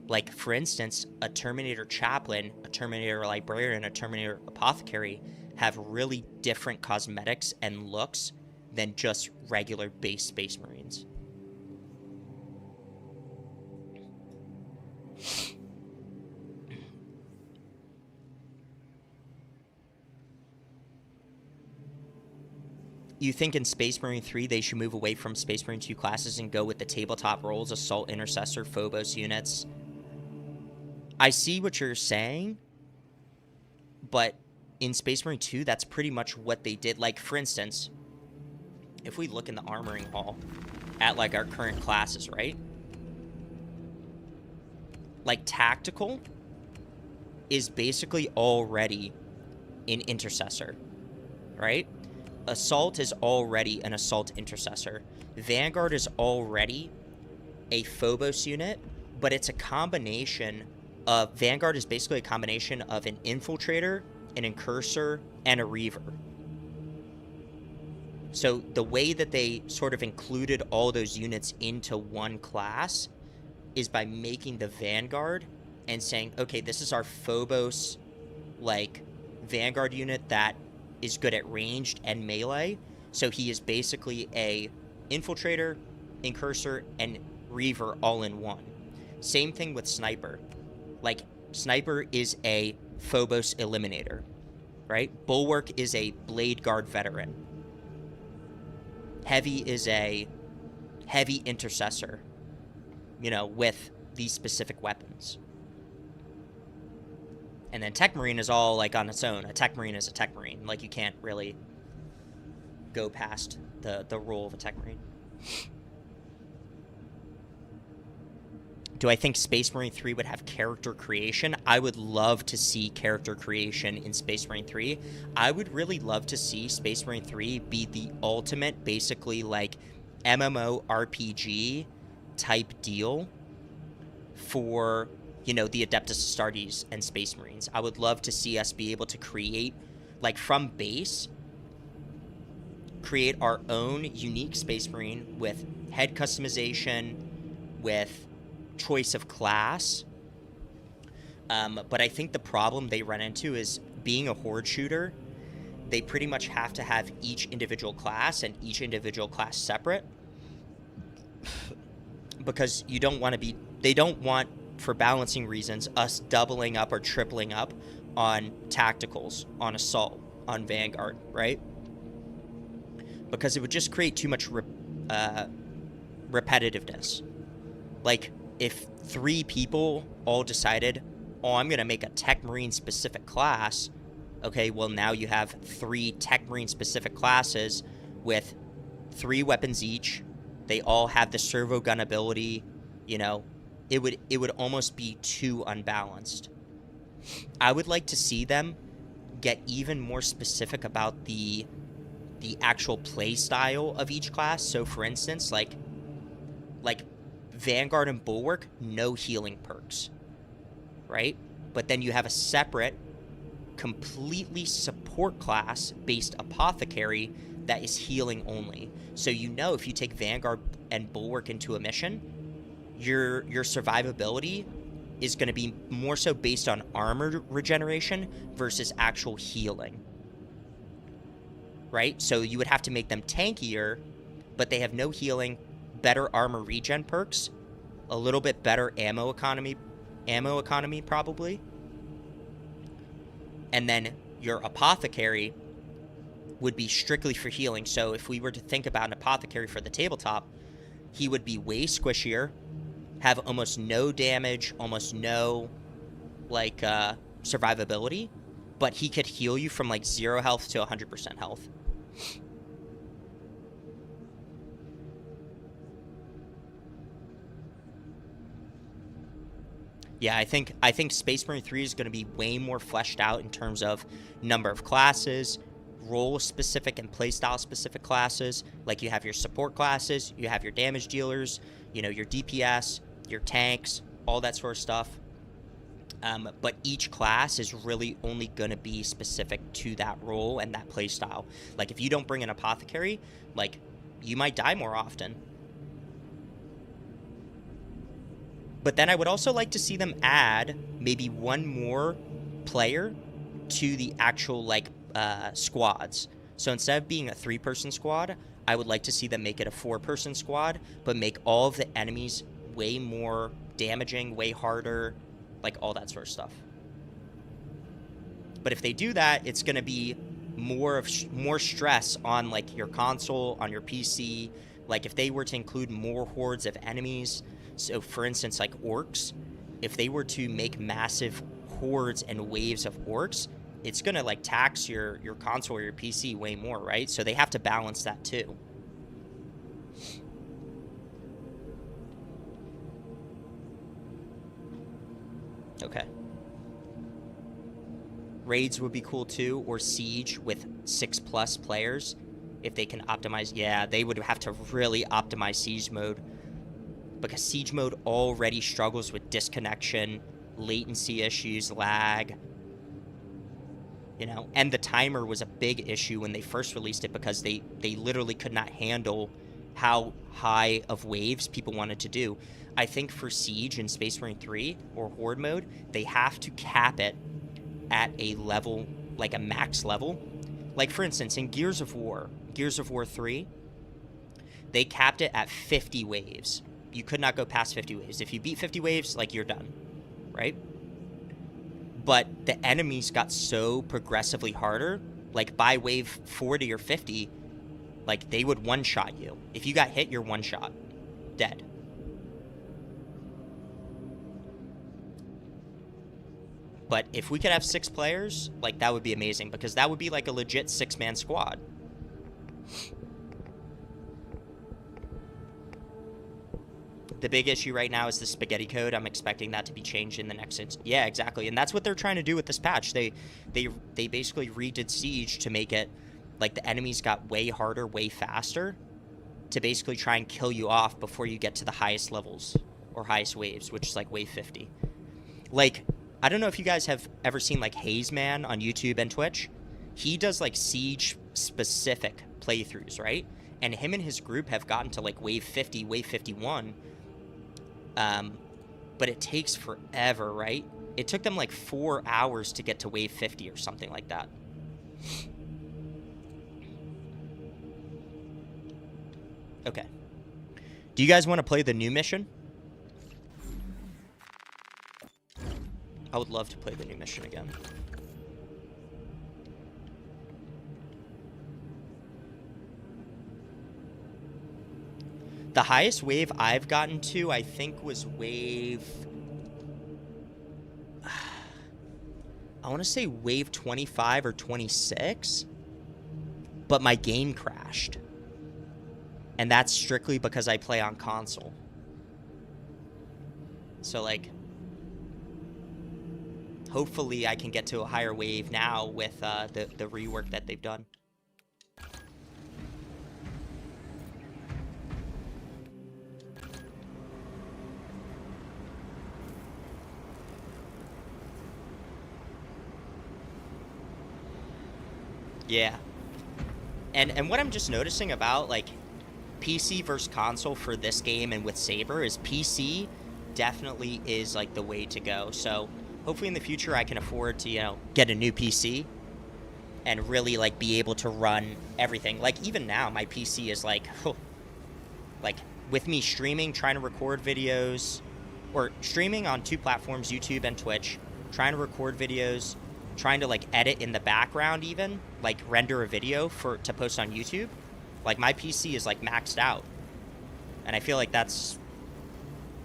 like, for instance, a Terminator Chaplain, a Terminator Librarian, a Terminator Apothecary have really different cosmetics and looks than just regular base Space Marines. You think in Space Marine 3 they should move away from Space Marine 2 classes and go with the tabletop roles, Assault, Intercessor, Phobos units? I see what you're saying, but in Space Marine 2, that's pretty much what they did. Like, for instance, if we look in the armoring hall at, like, our current classes, right? Like, Tactical is basically already an Intercessor, right? Assault is already an Assault Intercessor. Vanguard is already a Phobos unit, but it's a combination of... Vanguard is basically a combination of an Infiltrator, an Incursor, and a Reaver. So the way that they sort of included all those units into one class is by making the Vanguard and saying, okay, this is our Phobos, like, Vanguard unit that is good at ranged and melee. So he is basically a Infiltrator, Incursor, and Reaver all in one. Same thing with Sniper. Like, Sniper is a Phobos Eliminator, right? Bulwark is a Blade Guard Veteran. Heavy is a Heavy Intercessor, you know, with these specific weapons. And then Tech Marine is all, like, on its own. A Tech Marine is a Tech Marine. Like, you can't really go past the role of a Tech Marine. Do I think Space Marine 3 would have character creation? I would love to see character creation in Space Marine 3. I would really love to see Space Marine 3 be the ultimate, basically, like, MMORPG type deal for, you know, the Adeptus Astartes and Space Marines. I would love to see us be able to create, like, from base, create our own unique Space Marine with head customization, with choice of class. But I think the problem they run into is, being a horde shooter, they pretty much have to have each individual class and each individual class separate. Because you don't want to be... They don't want, for balancing reasons, us doubling up or tripling up on tacticals, on assault, on Vanguard, right? Because it would just create too much repetitiveness. Like, if 3 people all decided, oh, I'm going to make a Tech Marine specific class, okay, well, now you have 3 Tech Marine specific classes with 3 weapons each. They all have the servo gun ability, you know. It would almost be too unbalanced. I would like to see them get even more specific about the actual play style of each class. So, for instance, like Vanguard and Bulwark, no healing perks, right? But then you have a separate, completely support class based Apothecary that is healing only. So you know, if you take Vanguard and Bulwark into a mission, your survivability is going to be more so based on armor regeneration versus actual healing. right? So you would have to make them tankier, but they have no healing, better armor regen perks, a little bit better ammo economy probably. And then your apothecary would be strictly for healing. So if we were to think about an apothecary for the tabletop, he would be way squishier, have almost no damage, almost no like survivability, but he could heal you from like 0 health to 100% health. Yeah, I think Space Marine 3 is going to be way more fleshed out in terms of number of classes, role-specific and playstyle-specific classes. Like you have your support classes, you have your damage dealers, you know, your DPS, your tanks, all that sort of stuff. But each class is really only going to be specific to that role and that playstyle. Like if you don't bring an apothecary, like you might die more often. But then I would also like to see them add maybe one more player to the actual like squads. So instead of being a 3-person squad, I would like to see them make it a 4-person squad, but make all of the enemies way more damaging, way harder, like all that sort of stuff. But if they do that, it's going to be more stress on like your console, on your PC. Like if they were to include more hordes of enemies, so for instance like orcs, if they were to make massive hordes and waves of orcs, it's going to like tax your console or your PC way more, right? So they have to balance that too. Okay. Raids would be cool too, or Siege with 6+ players. If they can optimize, yeah, they would have to really optimize Siege mode. Because Siege mode already struggles with disconnection, latency issues, lag. You know, and the timer was a big issue when they first released it because they literally could not handle how high of waves people wanted to do. I think for Siege in Space Marine 3 or Horde mode, they have to cap it at a level, like a max level. Like for instance, in Gears of War 3, they capped it at 50 waves. You could not go past 50 waves. If you beat 50 waves, like you're done, right? But the enemies got so progressively harder, like by wave 40 or 50, like they would one-shot you. If you got hit, you're one-shot, dead. But if we could have 6 players, like that would be amazing because that would be like a legit 6-man squad. The big issue right now is the spaghetti code. I'm expecting that to be changed in the next... Yeah, exactly. And that's what they're trying to do with this patch. They basically redid Siege to make it like the enemies got way harder, way faster to basically try and kill you off before you get to the highest levels or highest waves, which is like wave 50. Like, I don't know if you guys have ever seen like Haze Man on YouTube and Twitch. He does like Siege specific playthroughs, right? And him and his group have gotten to like wave 50, wave 51. But it takes forever, right? It took them like 4 hours to get to wave 50 or something like that. Okay. Do you guys want to play the new mission? I would love to play the new mission again. The highest wave I've gotten to, I think, was wave... I want to say wave 25 or 26. But my game crashed. And that's strictly because I play on console. So, like... hopefully I can get to a higher wave now with the rework that they've done. Yeah. And what I'm just noticing about, like, PC versus console for this game and with Saber is PC definitely is, like, the way to go. So, hopefully in the future I can afford to, you know, get a new PC. and really like be able to run everything. Like even now, my PC is like, like with me streaming, trying to record videos, or streaming on 2 platforms, YouTube and Twitch, trying to record videos, trying to like edit in the background, even like render a video to post on YouTube. Like my PC is like maxed out, and I feel like that's,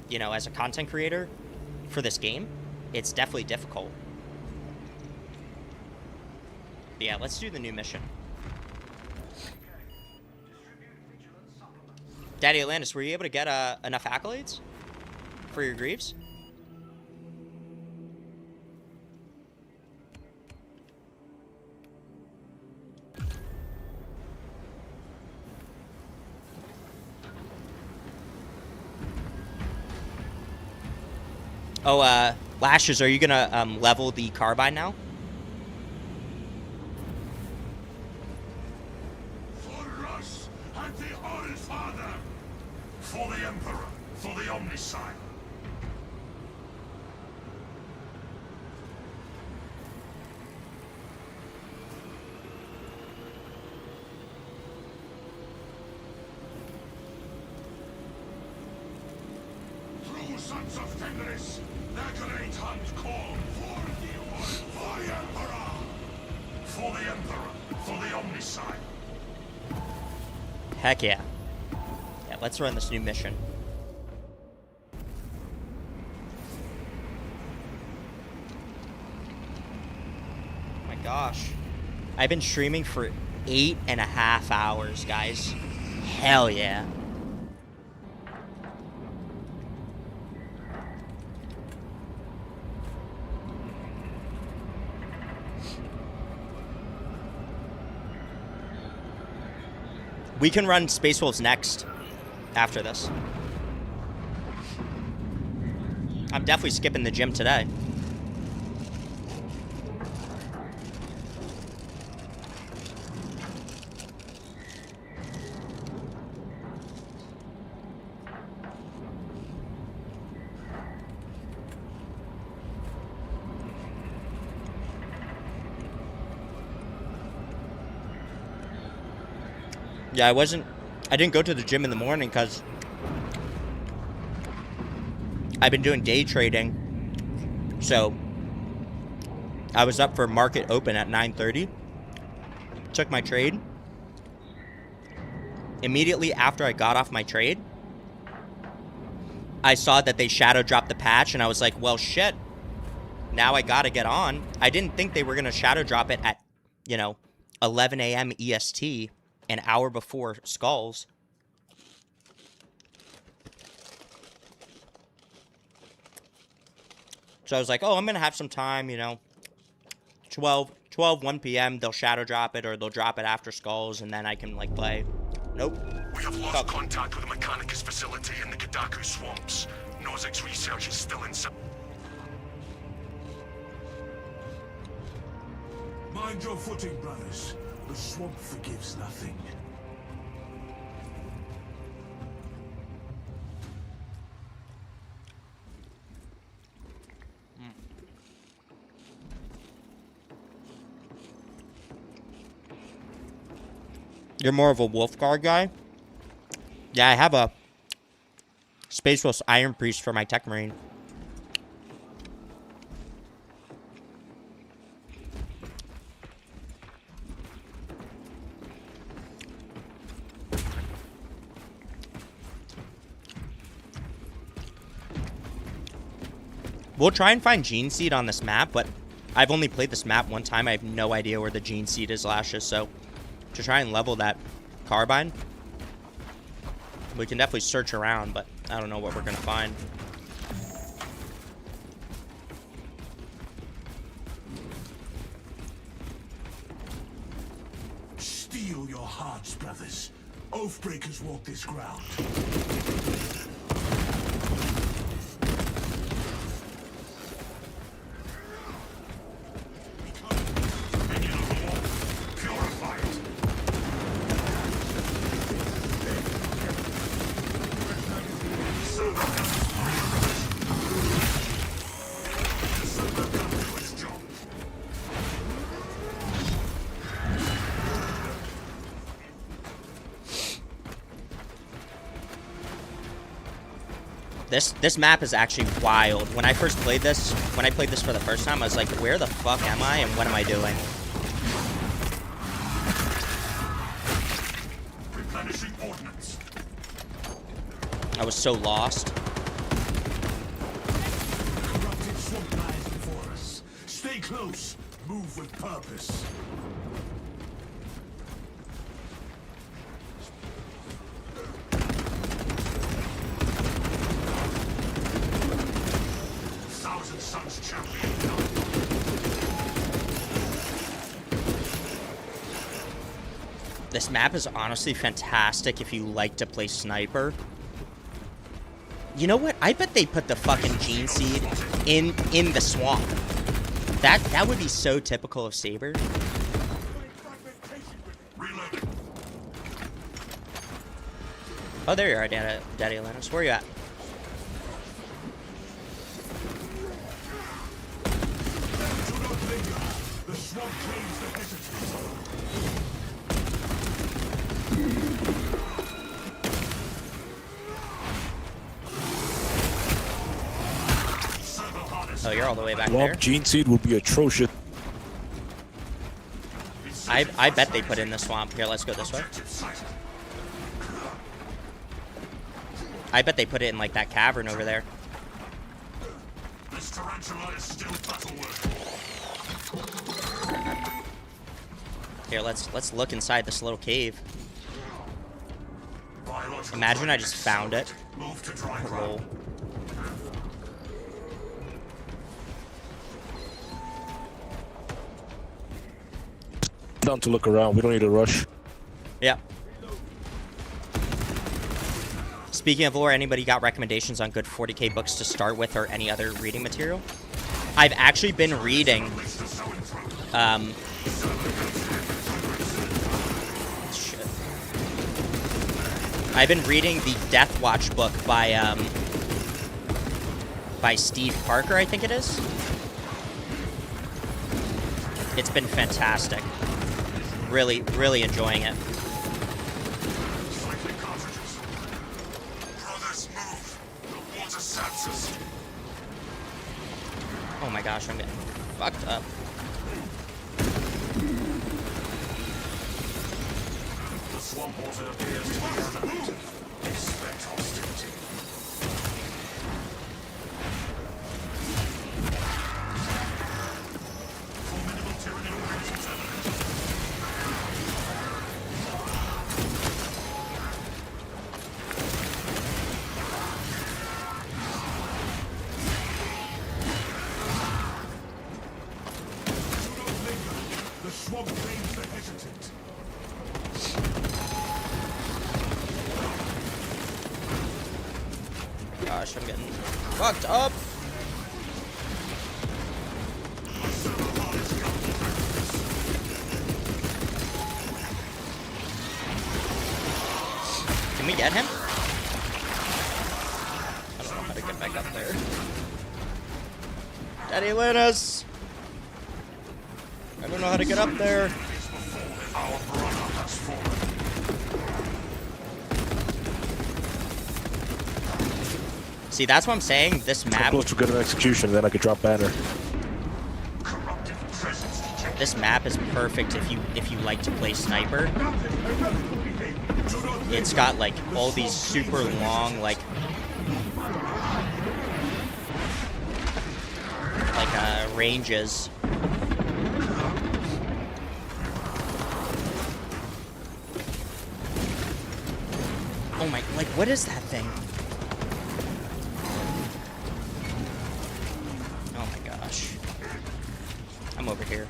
you know, as a content creator for this game, it's definitely difficult. But yeah, let's do the new mission. Daddy Atlantis, were you able to get enough accolades for your Greaves? Oh, Lashes, are you gonna level the carbine now? For us and the All-Father! For the Emperor! For the Omnicide! True sons of Fenris, the great hunt call for the Emperor! For the Emperor! For the Omnicide! Heck yeah. Yeah, let's run this new mission. Oh my gosh. I've been streaming for 8.5 hours, guys. Hell yeah. We can run Space Wolves next, after this. I'm definitely skipping the gym today. Yeah, I didn't go to the gym in the morning because I've been doing day trading. So I was up for market open at 9:30. Took my trade. Immediately after I got off my trade, I saw that they shadow dropped the patch, and I was like, well, shit. Now I gotta get on. I didn't think they were gonna shadow drop it at, 11 a.m. EST, an hour before Skulls. So I was like, oh, I'm gonna have some time, 12, 1 p.m. they'll shadow drop it, or they'll drop it after Skulls, and then I can play. Nope. We have lost contact with the Mechanicus facility in the Kadaku swamps. Nozik's research is still inside. Mind your footing, brothers. The swamp forgives nothing. You're more of a Wolfguard guy? Yeah, I have a Space Wolf's Iron Priest for my Tech Marine. We'll try and find Gene Seed on this map, but I've only played this map one time. I have no idea where the Gene Seed is, Lashes, so to try and level that carbine, we can definitely search around, but I don't know what we're gonna find. Steel your hearts, brothers. Oathbreakers walk this ground. This map is actually wild. When I first played this, when I played this for the first time, I was like, where the fuck am I and what am I doing? Replenishing ordnance. I was so lost. Corrupted swamp lies before us. Stay close. Move with purpose. Thousand Suns champion. This map is honestly fantastic if you like to play sniper. You know what? I bet they put the fucking gene seed in the swamp. That would be so typical of Saber. Oh, there you are, Daddy Atlantis. Where are you at? The swamp claims the hesitant. Oh, you're all the way back there. Gene seed would be atrocious. I bet they put in the swamp. Here, let's go this way. I bet they put it in like that cavern over there. This tarantula is still battle-worthy. Here, let's look inside this little cave. Imagine I just found it. Move to dry Roll. ground. Down to look around. We don't need to rush. Yeah. Speaking of lore, anybody got recommendations on good 40k books to start with or any other reading material? I've actually been reading shit. I've been reading the Death Watch book by Steve Parker, I think it is. It's been fantastic. Really, really enjoying it. Oh my gosh, I'm getting fucked up. The swamp water appears to be animated. Expect hostility. Formidable tyrannical presence evident. The swamp claims the hesitant. Gosh, I'm getting fucked up. Can we get him? I don't know how to get back up there. Daddy Linus! I don't know how to get up there. Our brother has fallen. See, that's what I'm saying. This map. Close to get an execution, then I could drop banner. This map is perfect if you like to play sniper. It's got like all these super long ranges. Oh my, like what is that thing? Oh my gosh. I'm over here.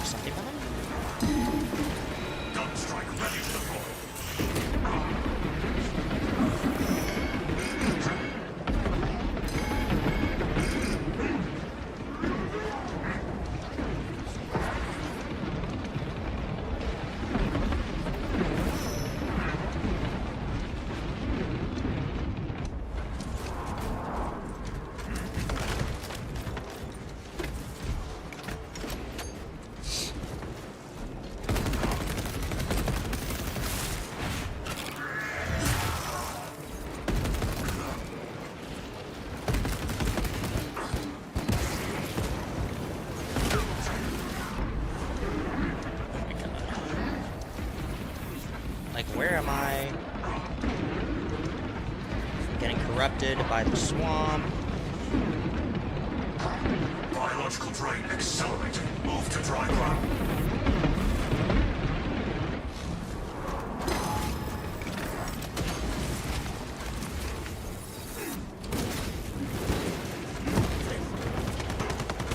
Something behind me? Gunstrike ready to deploy. interrupted by the swamp. Biological drain accelerating. Move to dry ground.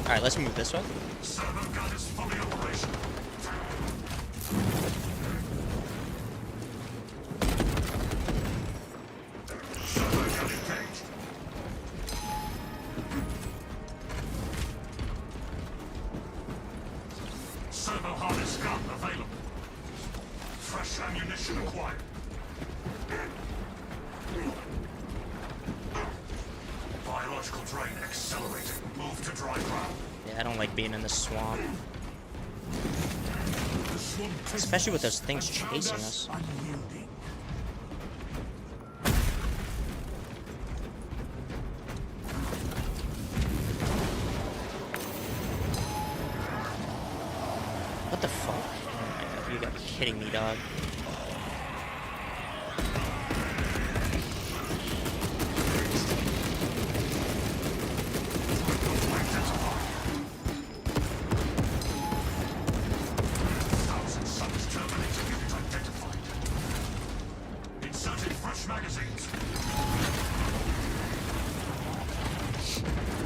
Alright, let's move this way. Servo gun is fully operational. Servo gun engaged. Servo harness gun available. Fresh ammunition acquired. Biological drain accelerating. Move to dry ground. Yeah, I don't like being in the swamp. Especially with those things chasing us. What the fuck? Oh my god, you gotta be kidding me, dog.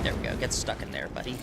There we go, get stuck in there, buddy.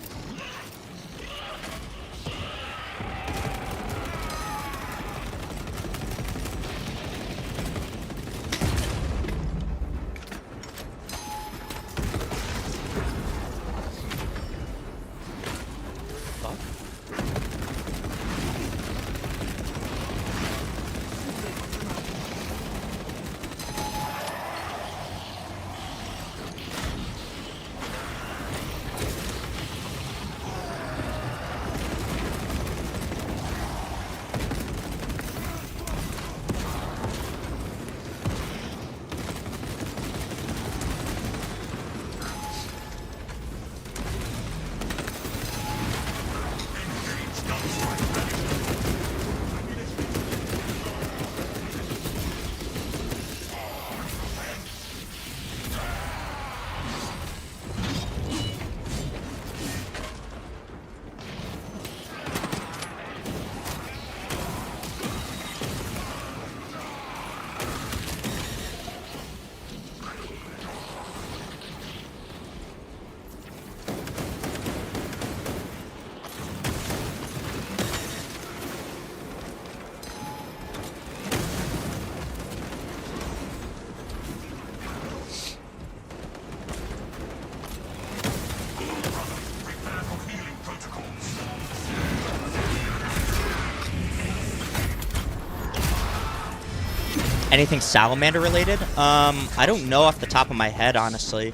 Anything salamander related? I don't know off the top of my head, honestly.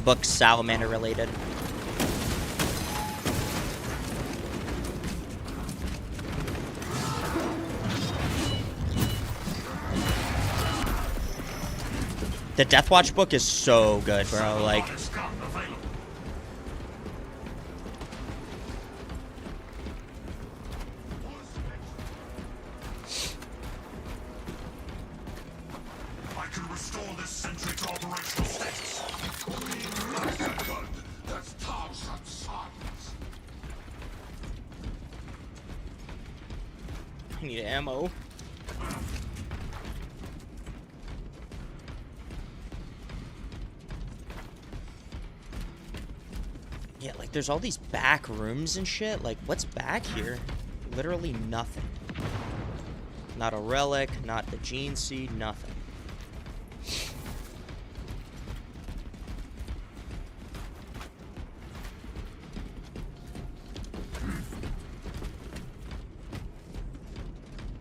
Book salamander related. The Deathwatch book is so good, bro. Like, I need ammo. Yeah, like there's all these back rooms and shit. Like, what's back here? Literally nothing. Not a relic, not the gene seed, nothing.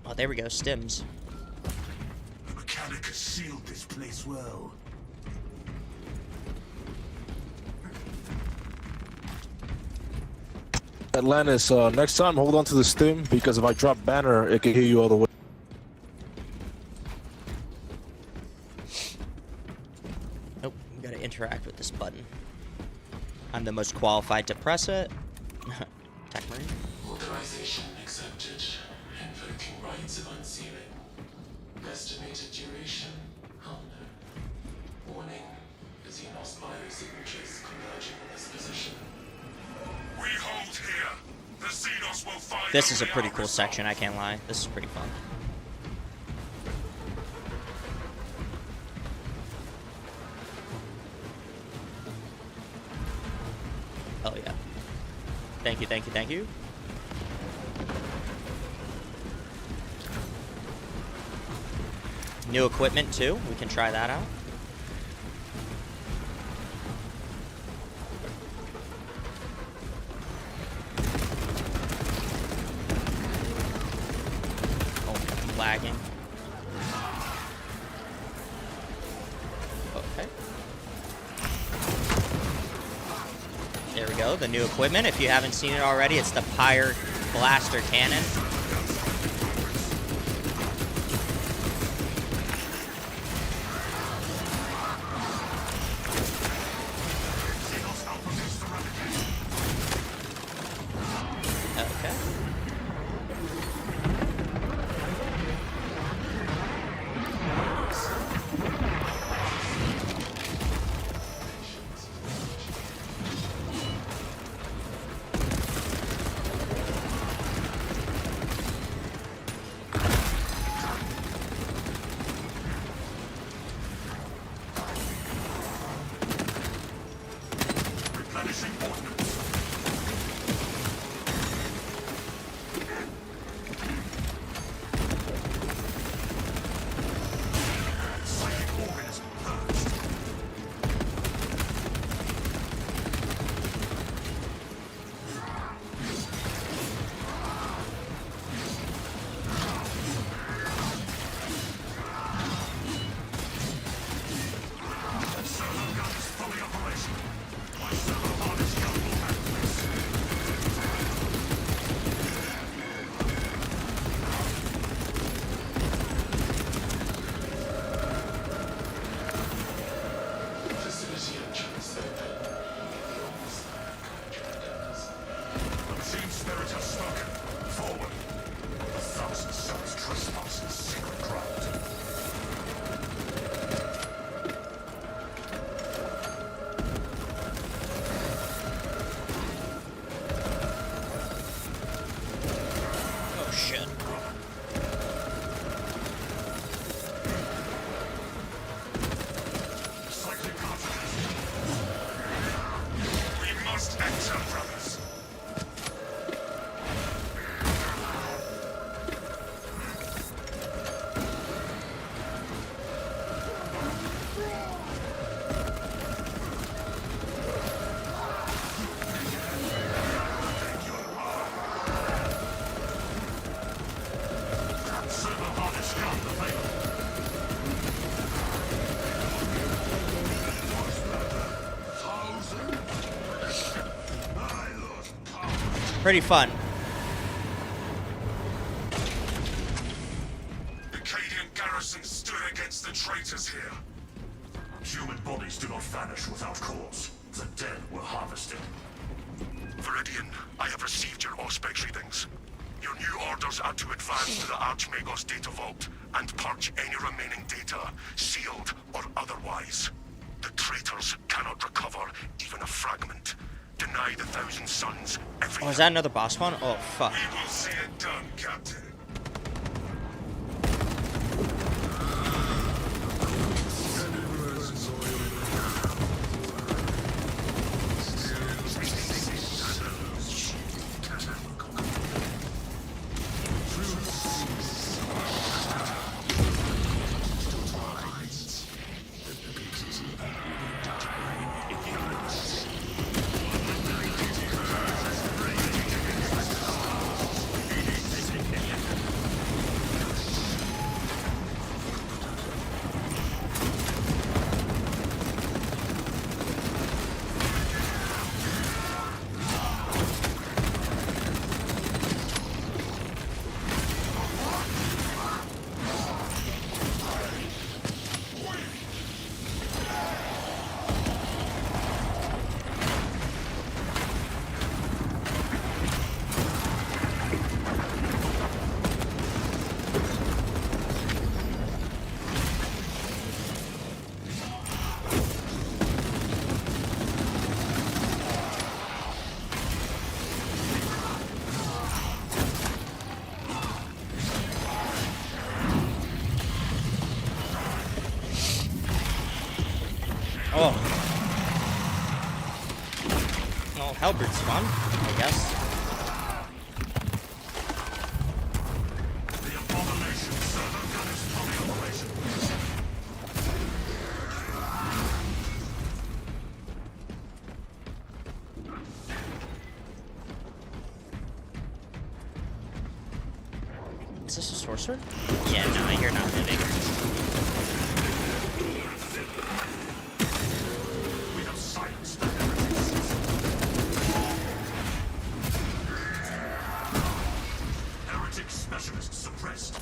Oh, there we go, stims. The mechanic has sealed this place well. Atlantis, next time hold on to the stim, because if I drop banner, it can hear you all the way. Nope, you gotta interact with this button. I'm the most qualified to press it. Tech Marine. Authorization accepted. Invoking rites of unsealing. Estimated duration unknown. Warning. Xenos biosignatures converging in this position. We hold here. The Xenos will find This is a only pretty our cool resolve. section, I can't lie. This is pretty fun. Oh yeah. Thank you, thank you, thank you. New equipment too. We can try that out. Oh, lagging. Okay. There we go. The new equipment. If you haven't seen it already, it's the Pyre Blaster Cannon. Okay. Replenishing ordnance. Psychic organism purged. Servo gun is fully operational. My servo harness gun will handle this. Facility entrance open. The machine spirit has spoken. Forward. The thousand suns trespass in sacred ground. Oh shit. Cycling cartridges. We must enter, brothers. Servo harness gun available. Pretty fun. Acadian garrison stood against the traitors here. Human bodies do not vanish without cause. The dead were harvested. Viridian, I have received your Auspex readings. Your new orders are to advance to the Archmagos data vault and purge any remaining data, sealed or otherwise. The traitors cannot recover even a fragment. Deny the Thousand Suns everything. Oh, is that another boss one? Oh, fuck. We will see it done, Captain. Halberd's fun, I guess. The Abomination server gun is fully operational. Is this a sorcerer? Yeah, no, you're not moving. We have silenced the heretics. Heretic specialist suppressed.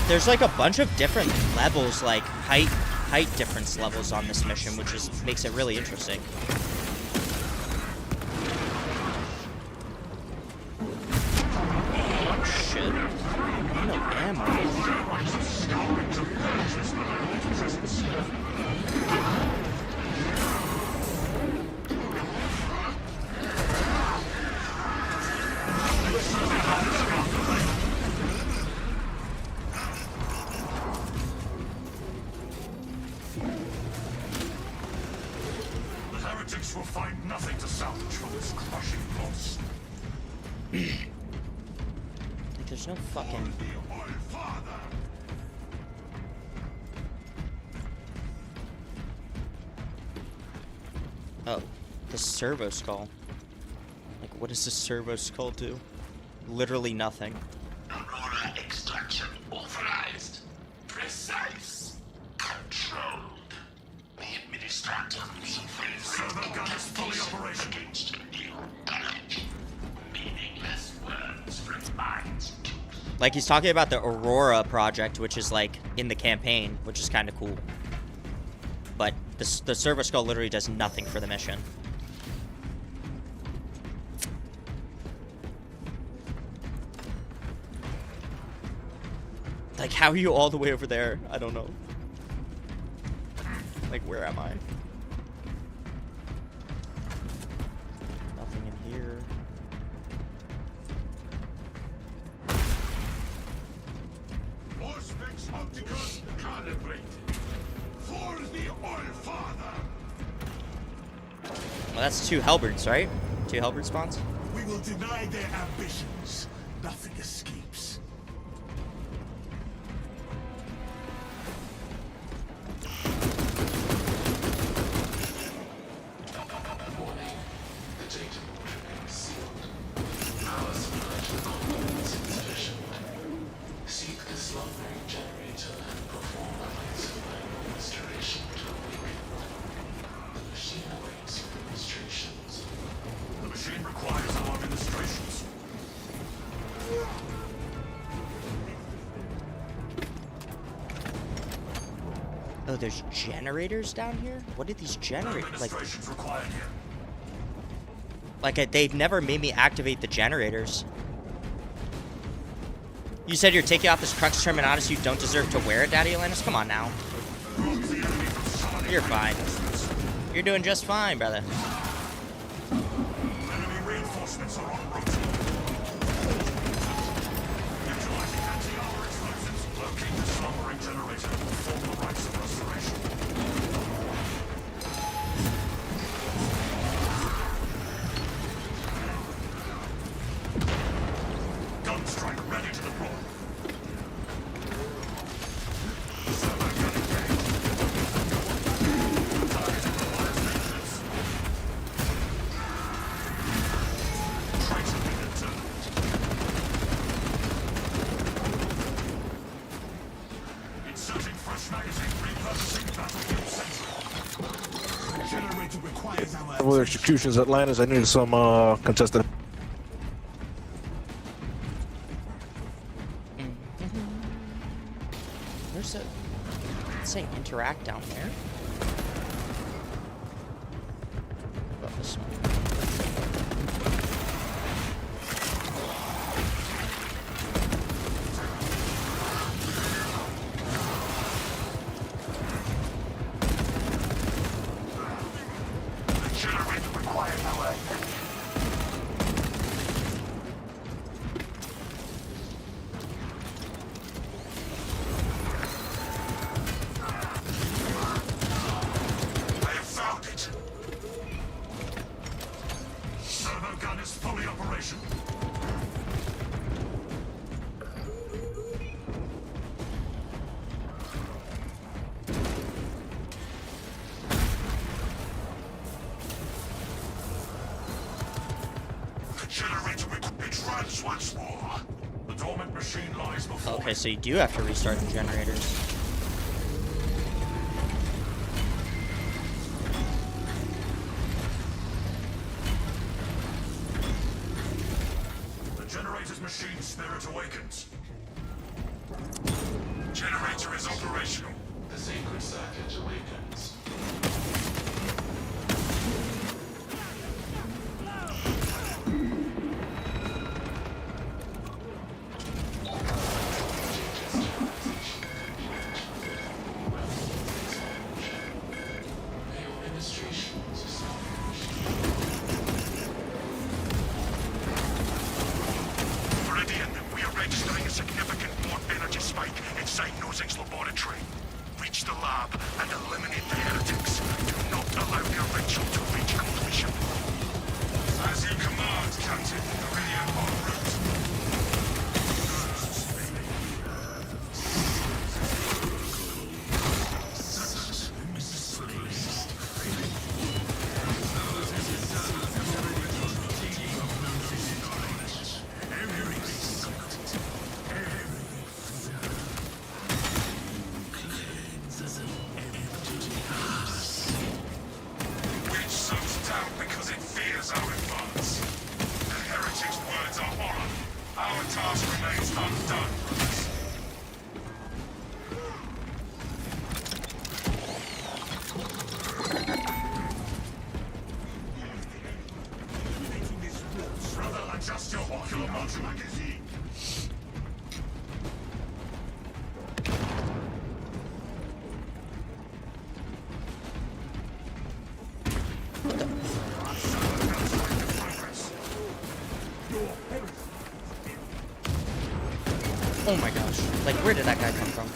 There's like a bunch of different levels, like height difference levels on this mission, which is makes it really interesting. Oh shit. No ammo. The heretics will find nothing to salvage from this crushing loss. Like there's no fucking... Oh, the servo skull. Like, what does the servo skull do? Literally nothing. Aurora extraction authorized. Precise. Controlled. The administrators Servo gun is fully operational. against new knowledge. Meaningless words from minds to Like, he's talking about the Aurora project, which is, like, in the campaign, which is kind of cool. But the servo skull literally does nothing for the mission. Like, how are you all the way over there? I don't know. Like, where am I? Nothing in here. Auspex opticus calibrated. For the All-Father. Well, that's 2 halberds, right? 2 halberd spawns? We will deny their ambitions. Nothing escapes. Warning. The data board remains sealed. Power supply to the components insufficient. Seek the slumbering generator and perform a light supply restoration to awaken. The machine awaits your demonstrations. The machine requires our administrations. Oh, there's generators down here? What are these generators? Like, Administrations required here. they've never made me activate the generators. You said you're taking off this Crux Terminatus, you don't deserve to wear it, Daddy Atlantis? Come on now. You're fine. You're doing just fine, brother. Enemy reinforcements are en route. Utilizing anti-armor explosives, locate the slumbering generator and perform the rites of restoration. Gun strike ready to deploy. Servo gun engaged. Target requires maintenance. Traitor been determined. Inserting fresh magazine, repurposing battlefield sensor. Generator requires our Several executions at Atlantis. I needed some contested. There's a... Let's say interact down there. What about this one? Generator it runs once more. The dormant machine lies before Okay, so you do have to restart the generators. The generator's machine spirit awakens. Generator is operational. The sacred circuit awakens. Meridian, we are registering a significant warp energy spike inside Nozik's laboratory. Reach the lab and eliminate the heretics. Do not allow their ritual to reach completion. As you command, Captain. Meridian en route. Which sucks down because it fears our advance. The heretic's words are horror. Our task remains undone. Brother, adjust your ocular module magazine. Oh my gosh. Like, where did that guy come from?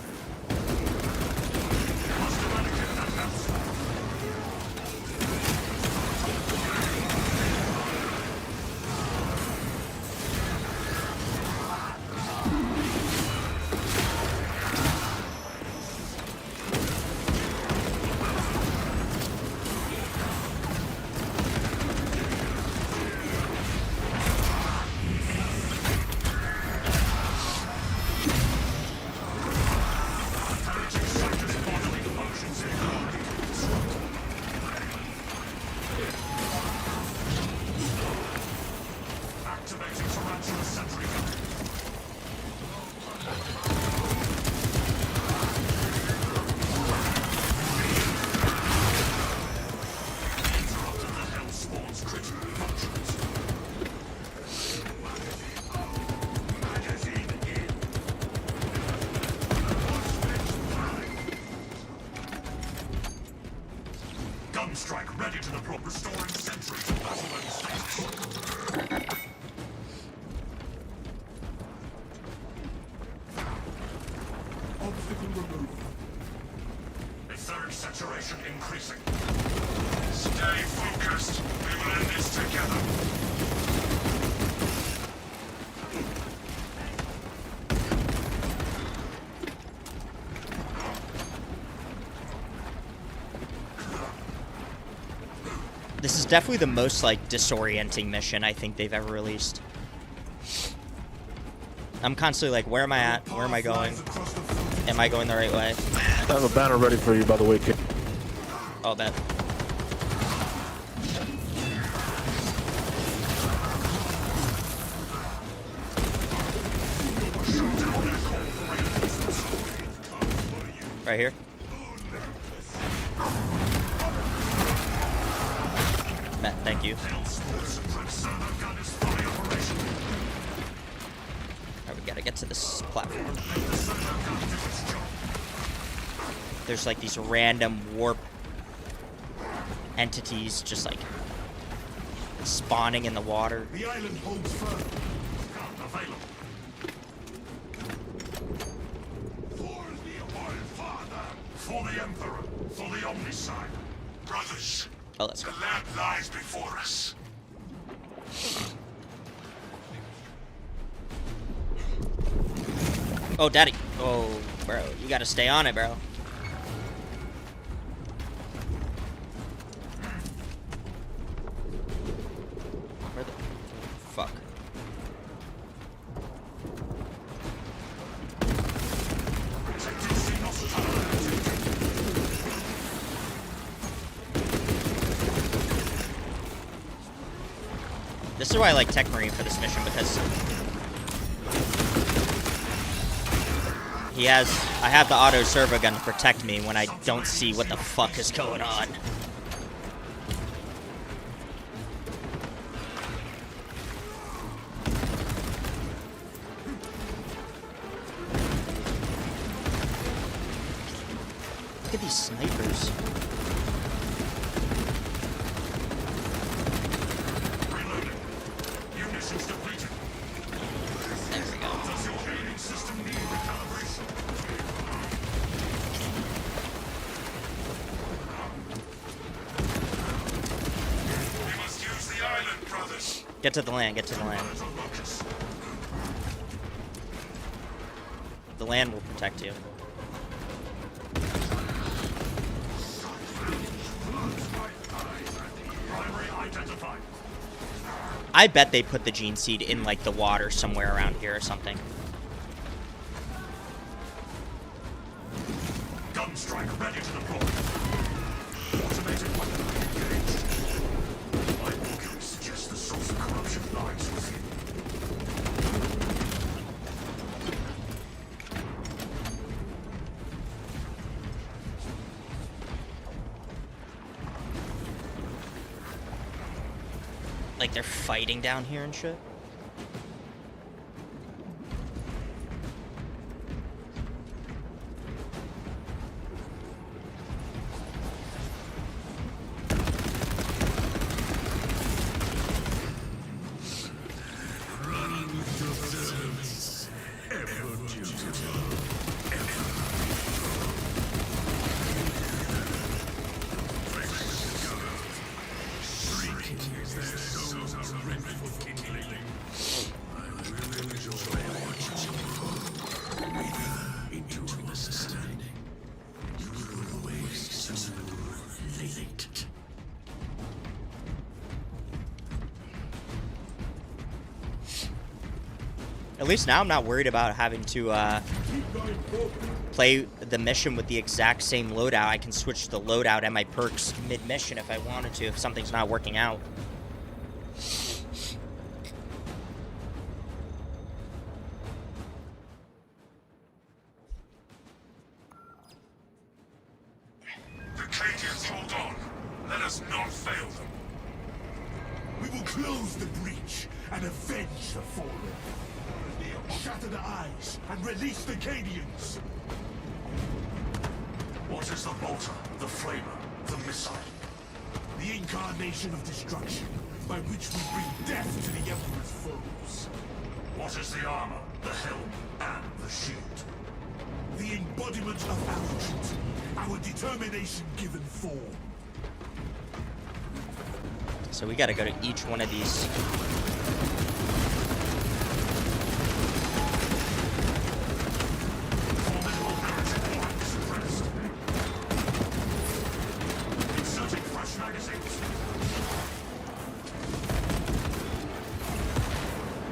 Activating tarantula sentry gun. Interrupted the hell spawn's critical functions. Magazine in. Gunstrike ready to deploy, restoring sentry to battle-ready status. Obstacle removed. A third saturation increasing. Stay focused. We will end this together. This is definitely the most, like, disorienting mission I think they've ever released. I'm constantly like, where am I at? Where am I going? Am I going the right way? I have a banner ready for you, by the way, kid. Oh, that. Right here. Matt, thank you. Alright, we gotta get to this platform. There's like these random warp entities just like spawning in the water. The island holds firm. Gun available. For the All Father. For the Emperor. For the Omnicide. Brothers. Oh, that's the land lies before us. Oh, daddy. Oh, bro. You gotta stay on it, bro. Where the fuck? This is why I like Tech Marine for this mission, because I have the auto servo gun to protect me when I don't see what the fuck is going on. Look at these snipers. There we go. Get to the land, get to the land. The land will protect you. I bet they put the gene seed in like the water somewhere around here or something. Gun strike ready to deploy. Automated weapon engaged. My organs suggest the source of corruption lies within. Like they're fighting down here and shit. At least now I'm not worried about having to play the mission with the exact same loadout. I can switch the loadout and my perks mid-mission if I wanted to, if something's not working out. The Cadians hold on. Let us not fail them. We will close the breach and avenge the fallen. Shatter the eyes and release the Cadians. What is the bolter, the flamer, the missile? The incarnation of destruction, by which we bring death to the Emperor's foes. What is the armor, the helm, and the shield? The embodiment of our duty, our determination given form. So we gotta go to each one of these.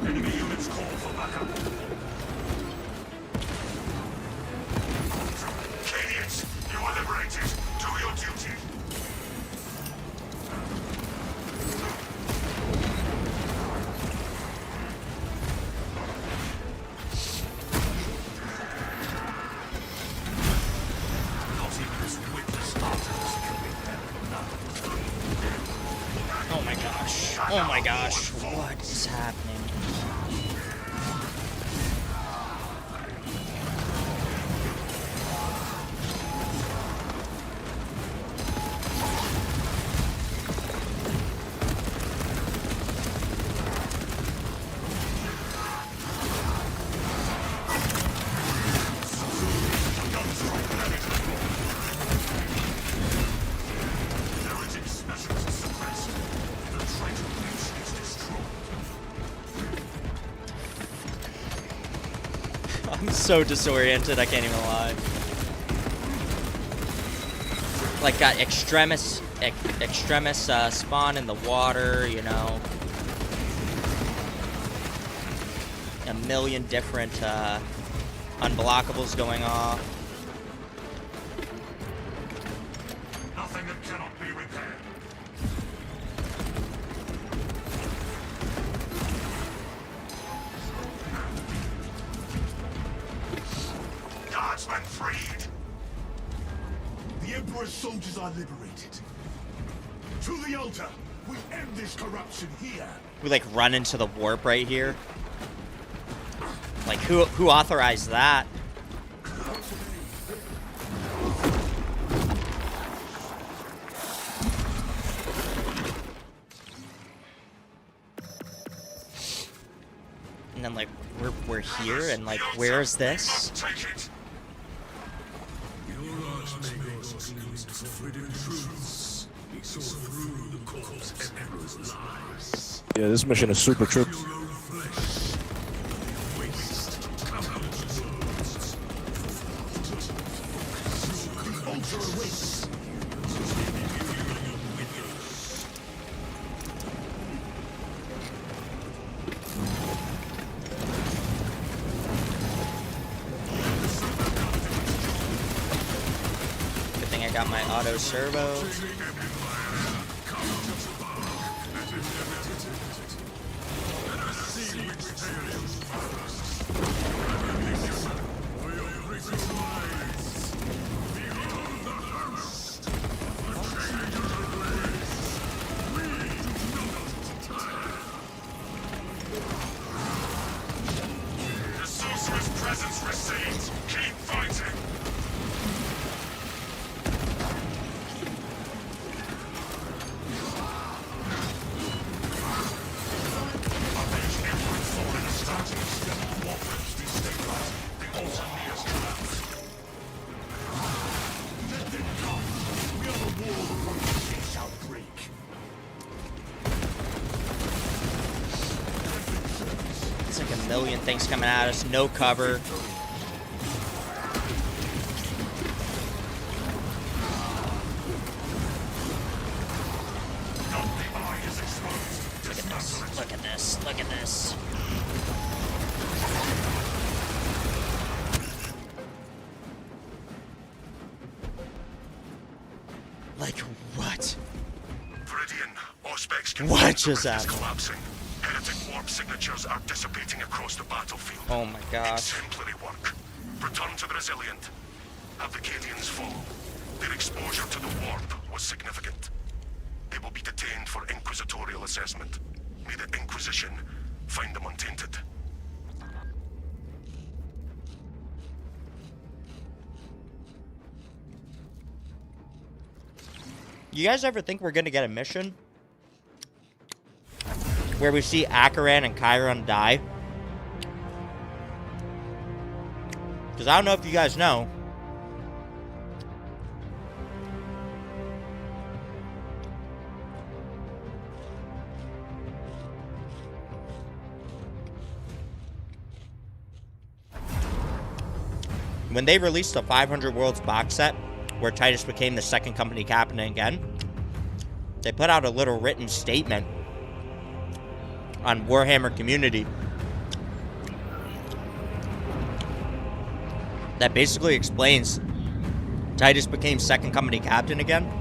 Enemy units call for backup. Cadians, you are liberated. Do your duty. Not even this witless artist can be better. Oh my gosh. Oh my gosh. What is happening? I'm so disoriented, I can't even lie. Like, got extremis spawn in the water, you know. A million different unblockables going off. Nothing that cannot be repaired. numerous soldiers are liberated. To the altar! We end this corruption here! We like run into the warp right here. Like who authorized that? And then like we're here and like where's this? Yeah, this mission is super tricky. Good thing I got my auto servo. The sorcerer's presence recedes. Keep fighting. It's like a million things coming at us. No cover. Look at this. Look at this. Look at this. Like what? Viridian, Auspex What just is happened? collapsing. Heretic warp signatures are dissipating across the battlefield. Oh my gosh. Exemplary work. Return to the Resilient. Have the Cadians follow. Their exposure to the warp was significant. They will be detained for inquisitorial assessment. May the Inquisition find them untainted. You guys ever think we're gonna get a mission where we see Akaran and Chiron die? Because I don't know if you guys know. When they released the 500 Worlds box set, where Titus became the second company captain again, they put out a little written statement on Warhammer community that basically explains Titus became second company captain again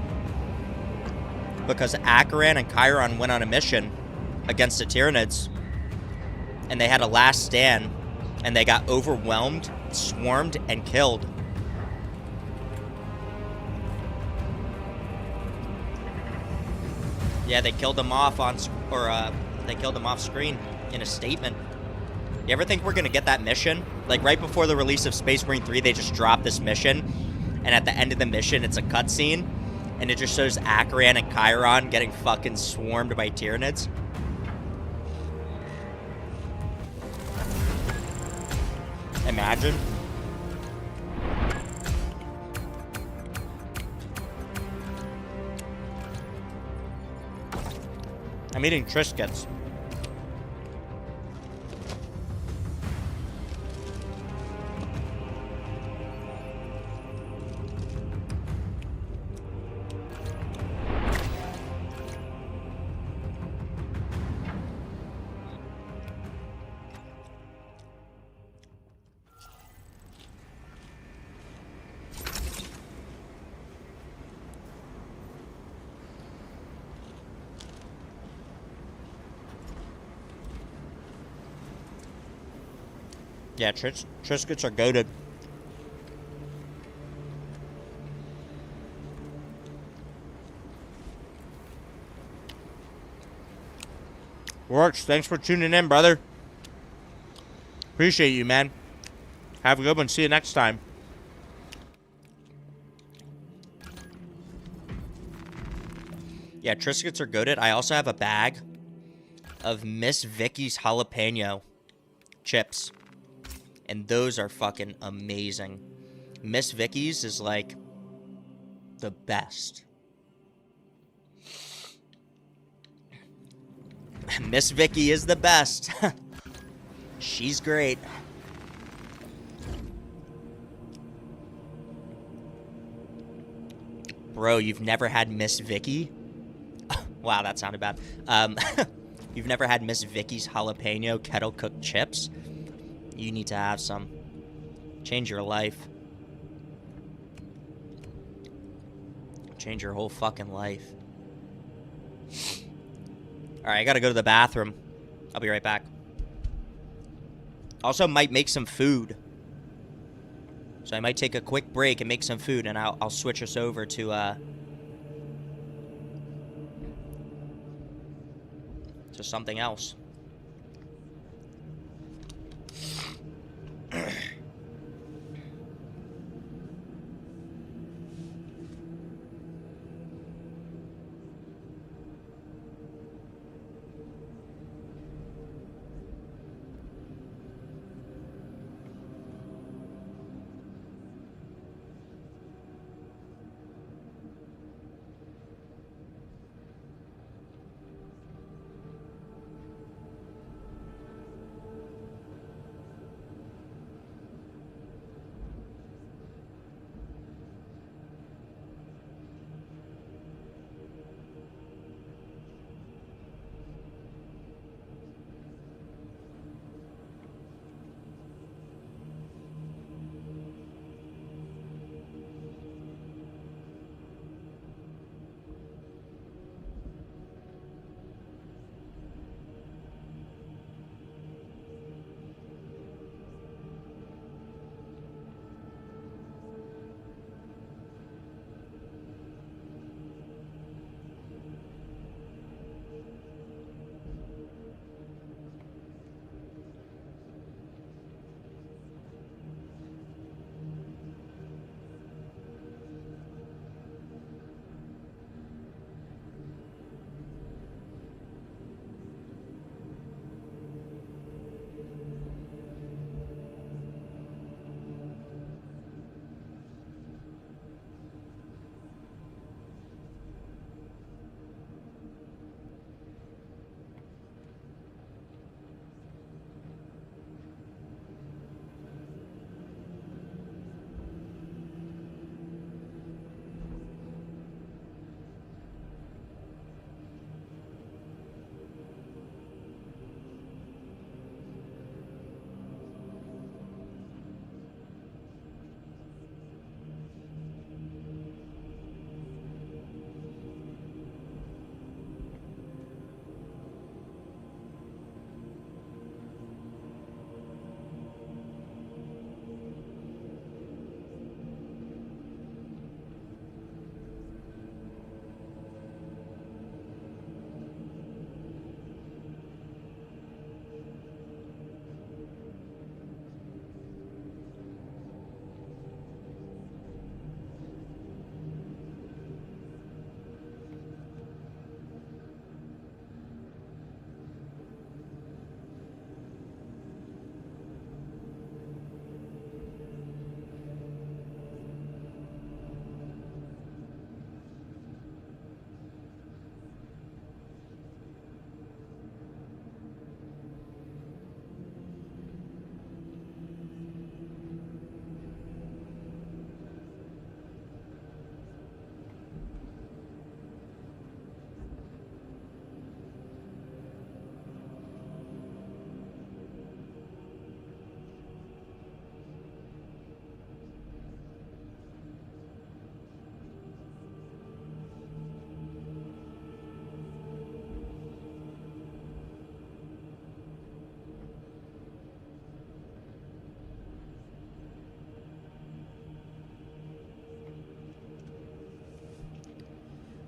because Akaran and Chiron went on a mission against the Tyranids and they had a last stand and they got overwhelmed, swarmed, and killed. Yeah, they killed them off on, they killed them off screen in a statement. You ever think we're gonna get that mission? Like right before the release of Space Marine 3, they just dropped this mission, and at the end of the mission, it's a cutscene, and it just shows Akaran and Chiron getting fucking swarmed by Tyranids. Imagine. I'm eating Triscuits. Yeah, Triscuits are goated. Works. Thanks for tuning in, brother. Appreciate you, man. Have a good one. See you next time. Yeah, Triscuits are goated. I also have a bag of Miss Vicky's jalapeno chips. And those are fucking amazing. Miss Vicky's is like the best. Miss Vicky is the best. She's great. Bro, you've never had Miss Vicky? Wow, that sounded bad. You've never had Miss Vicky's jalapeno kettle cooked chips? You need to have some. Change your life. Change your whole fucking life. Alright, I gotta go to the bathroom. I'll be right back. Also, might make some food. So I might take a quick break and make some food, and I'll switch us over to something else.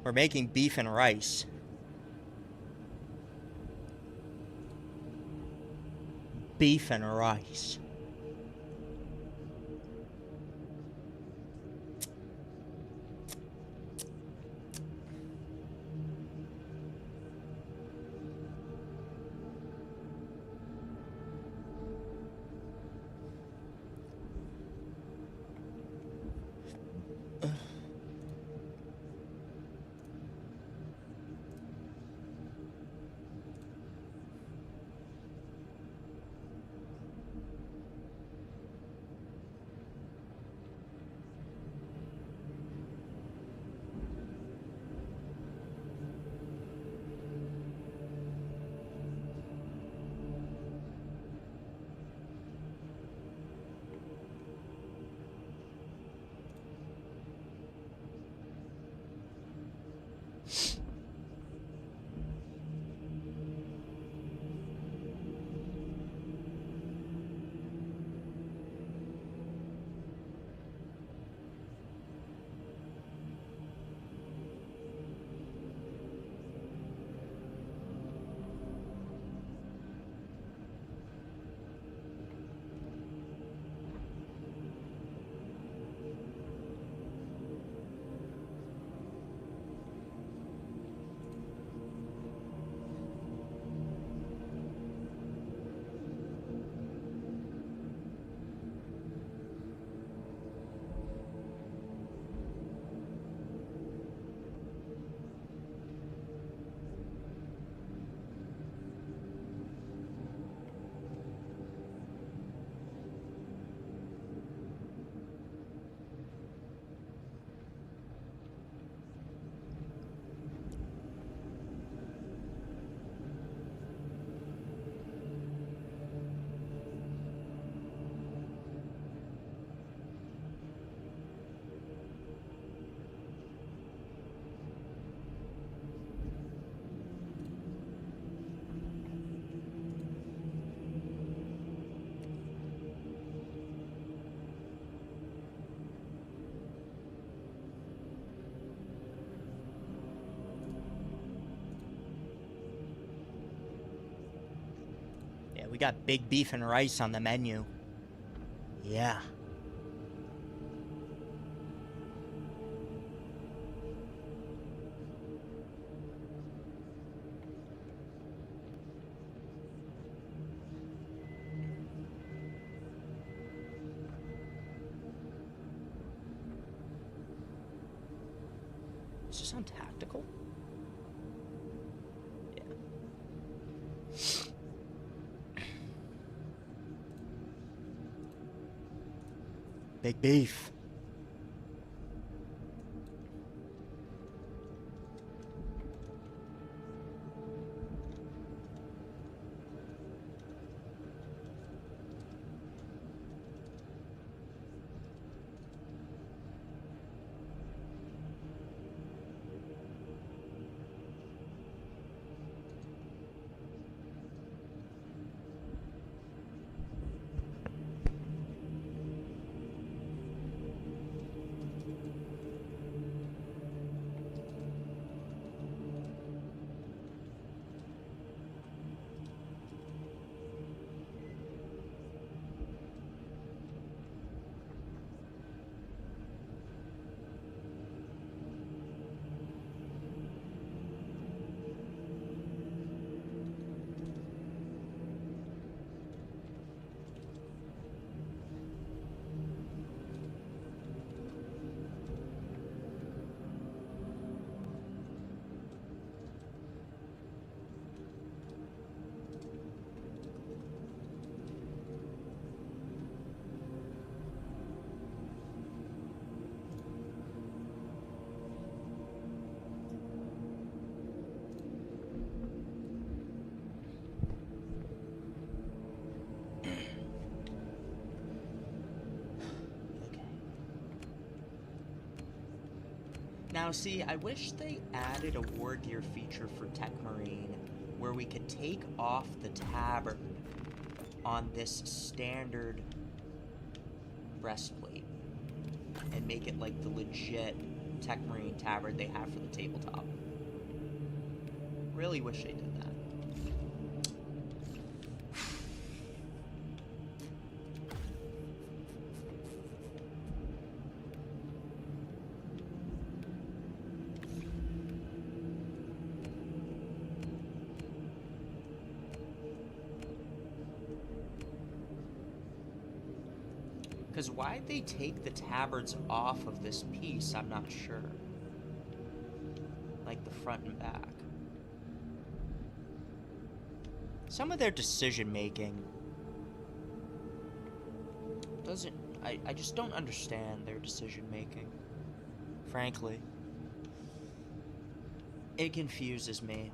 We're making beef and rice. beef and rice. We got big beef and rice on the menu. Yeah. Does this sound tactical? Big beef. Now, see, I wish they added a war gear feature for Tech Marine where we could take off the tabard on this standard breastplate and make it like the legit Tech Marine tabard they have for the tabletop. Really wish they did that. Because why'd they take the tabards off of this piece? I'm not sure. Like the front and back. Some of their decision making doesn't. I just don't understand their decision making. Frankly. It confuses me.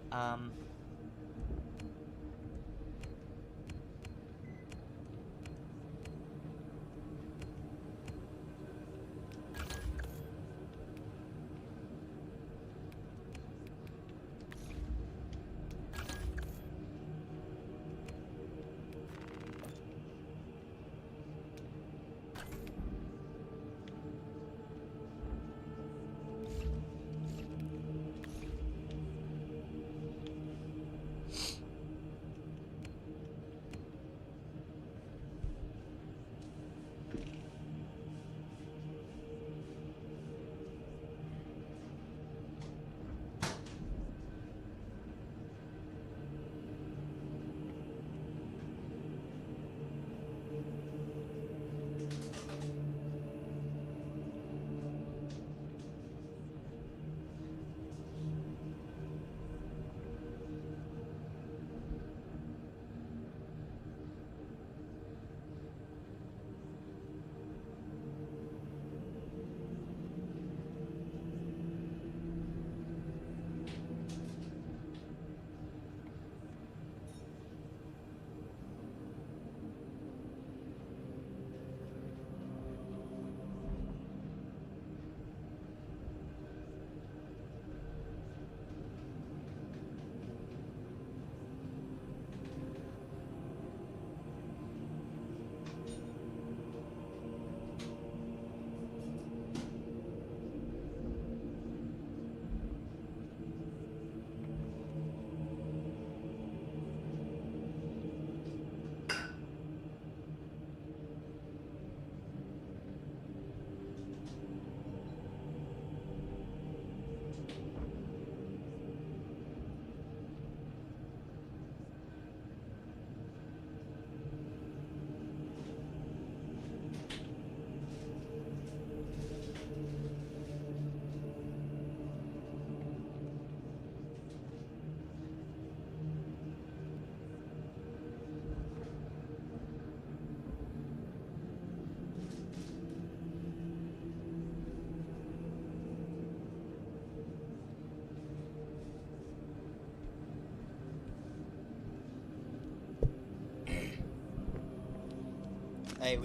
Hey,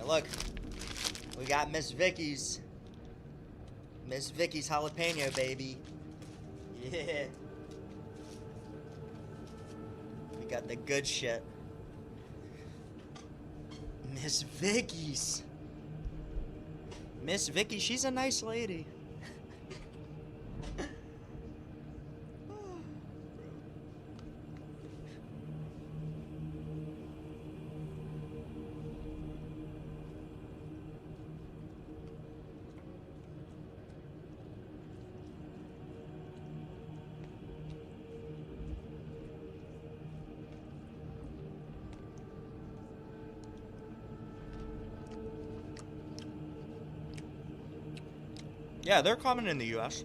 look, we got Miss Vicky's jalapeno, baby. Yeah. We got the good shit. Miss Vicky's. Miss Vicky, she's a nice lady. Yeah, they're common in the US.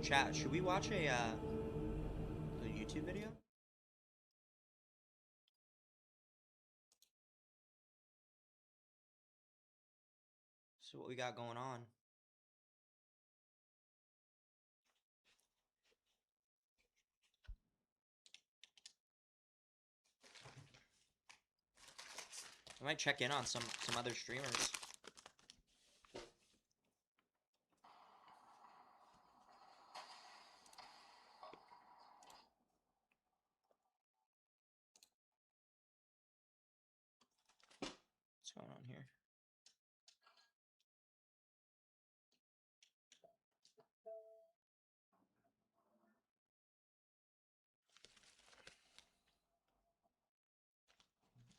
Chat, should we watch a YouTube video? So what we got going on? I might check in on some other streamers. What's going on here?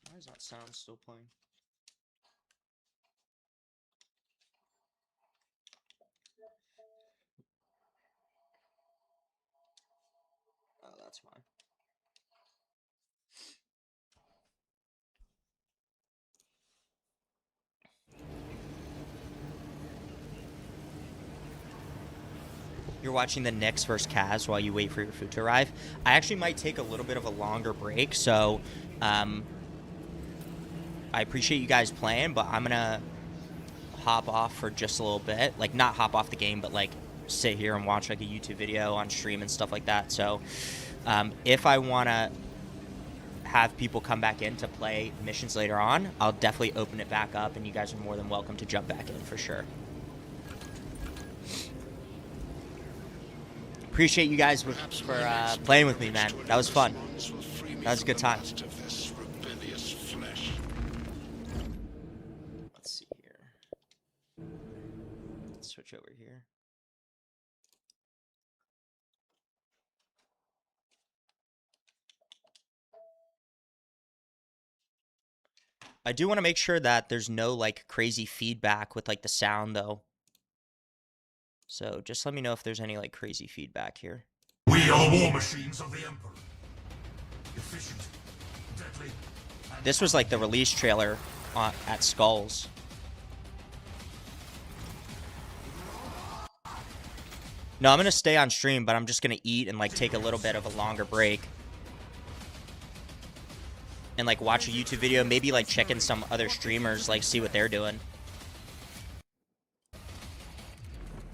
Why is that sound still playing? Oh, that's why. You're watching the Knicks versus Cavs while you wait for your food to arrive. I actually might take a little bit of a longer break, so I appreciate you guys playing, but I'm gonna hop off for just a little bit. Like, not hop off the game, but like sit here and watch like a YouTube video on stream and stuff like that. So if I want to have people come back in to play missions later on, I'll definitely open it back up, and you guys are more than welcome to jump back in for sure. Appreciate you guys for playing with me, man. That was fun. That was a good time. Let's see here. Let's switch over here. I do want to make sure that there's no like crazy feedback with like the sound though. So just let me know if there's any like crazy feedback here. We are war machines of the Emperor. Efficient, deadly. This was like the release trailer at Skulls. No, I'm going to stay on stream, but I'm just going to eat and like take a little bit of a longer break. And like watch a YouTube video, maybe like check in some other streamers, like see what they're doing.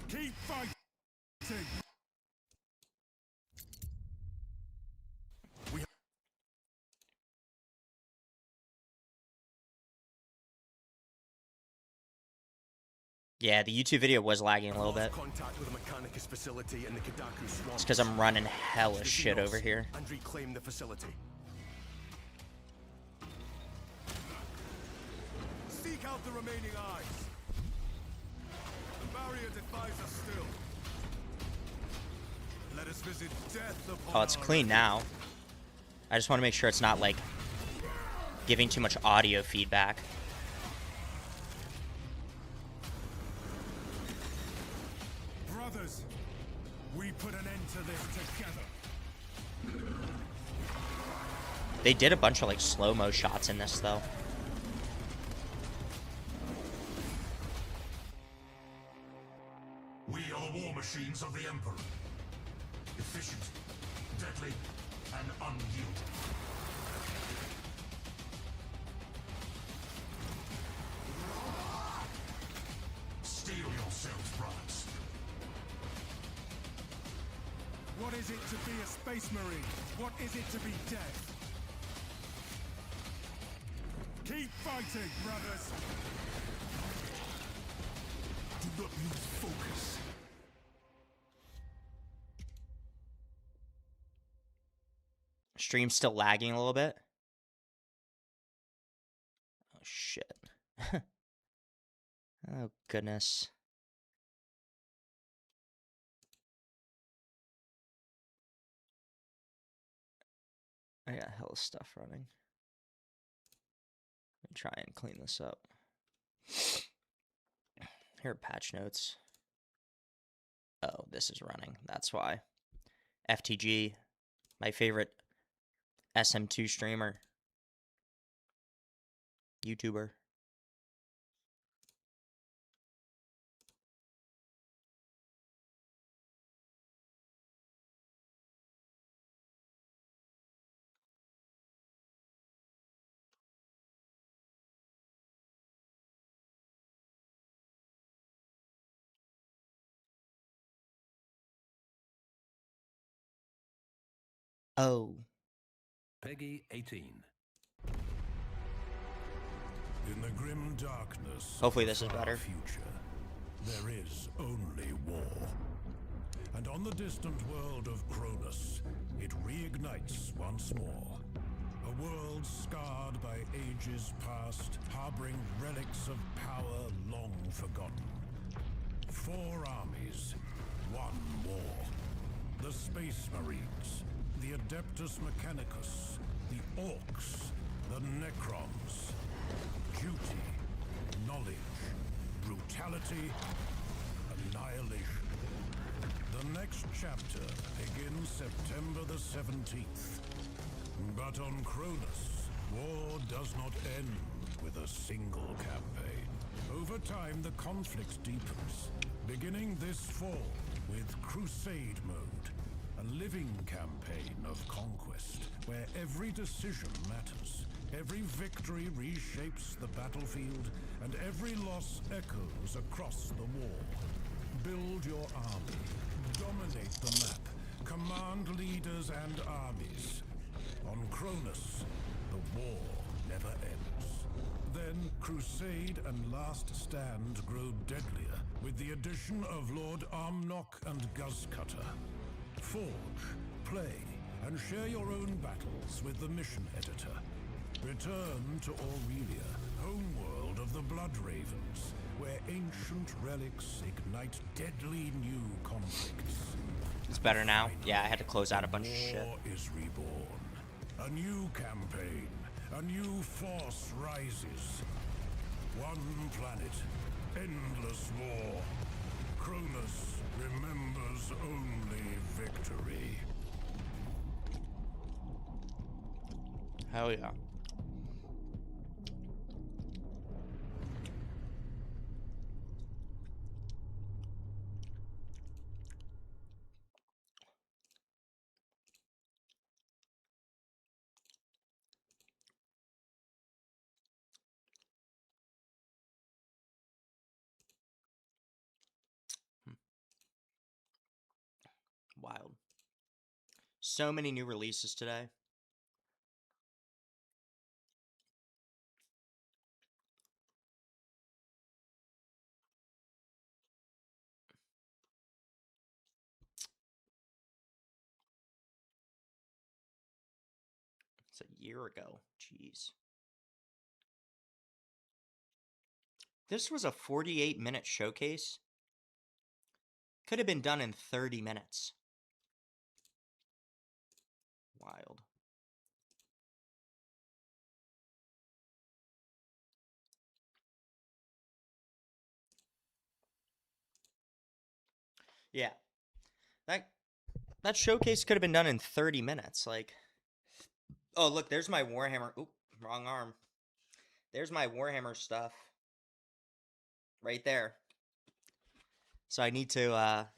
Keep fighting. Yeah, the YouTube video was lagging a little bit. It's because I'm running hella shit over here. And reclaim the facility. Seek out the remaining eyes. The barrier defies us still. Let us visit death upon Oh, it's clean now. I just want to make sure it's not like giving too much audio feedback. Brothers, we put an end to this together. They did a bunch of like slow-mo shots in this though. We are war machines of the Emperor. Efficient, deadly, and unyielding. Steel yourselves, brothers. What is it to be a space marine? What is it to be death? Keep fighting, brothers! Do not lose focus. Stream's still lagging a little bit. Oh shit. Oh goodness. I got hella stuff running. Let me try and clean this up. Here are patch notes. Oh, this is running. That's why. FTG, my favorite SM2 streamer. YouTuber. Oh. Peggy 18. In the grim darkness Hopefully of this is far better. Future, there is only war. And on the distant world of Cronus, it reignites once more. A world scarred by ages past, harboring relics of power long forgotten. 4 armies, 1 war. The Space Marines, the Adeptus Mechanicus, the Orcs, the Necrons. Duty, knowledge, brutality, annihilation. The next chapter begins September the 17th. But on Cronus, war does not end with a single campaign. Over time, the conflict deepens, beginning this fall with Crusade Mode, a living campaign of conquest, where every decision matters. Every victory reshapes the battlefield, and every loss echoes across the war. Build your army, dominate the map, command leaders and armies. On Cronus, the war never ends. Then Crusade and Last Stand grow deadlier with the addition of Lord Armnock and Guzcutter. Forge, play, and share your own battles with the mission editor. Return to Aurelia, homeworld of the Blood Ravens, where ancient relics ignite deadly new conflicts. It's better now. Yeah, I had to close out a bunch of shit. War is reborn. A new campaign. A new force rises. One planet. Endless war. Cronus remembers only victory. Hell yeah. Wild. So many new releases today. It's a year ago. Jeez. This was a 48-minute showcase. Could have been done in 30 minutes. Wild. Yeah. That showcase could have been done in 30 minutes. Like, oh, look, there's my Warhammer. Oop, wrong arm. There's my Warhammer stuff. Right there. So I need to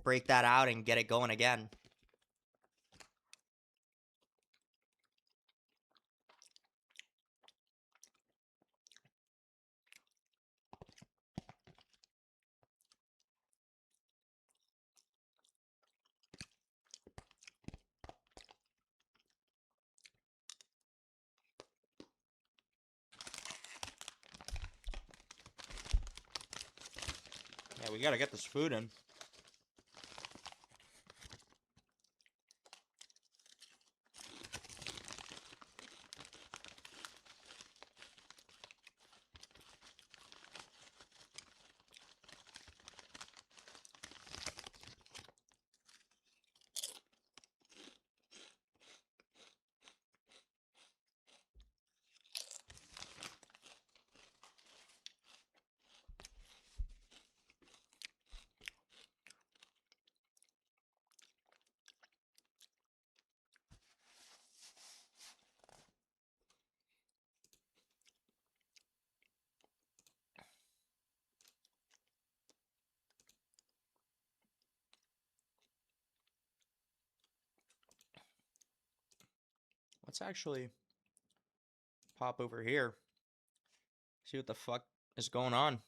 break that out and get it going again. Yeah, we gotta get this food in. Let's actually pop over here. See what the fuck is going on.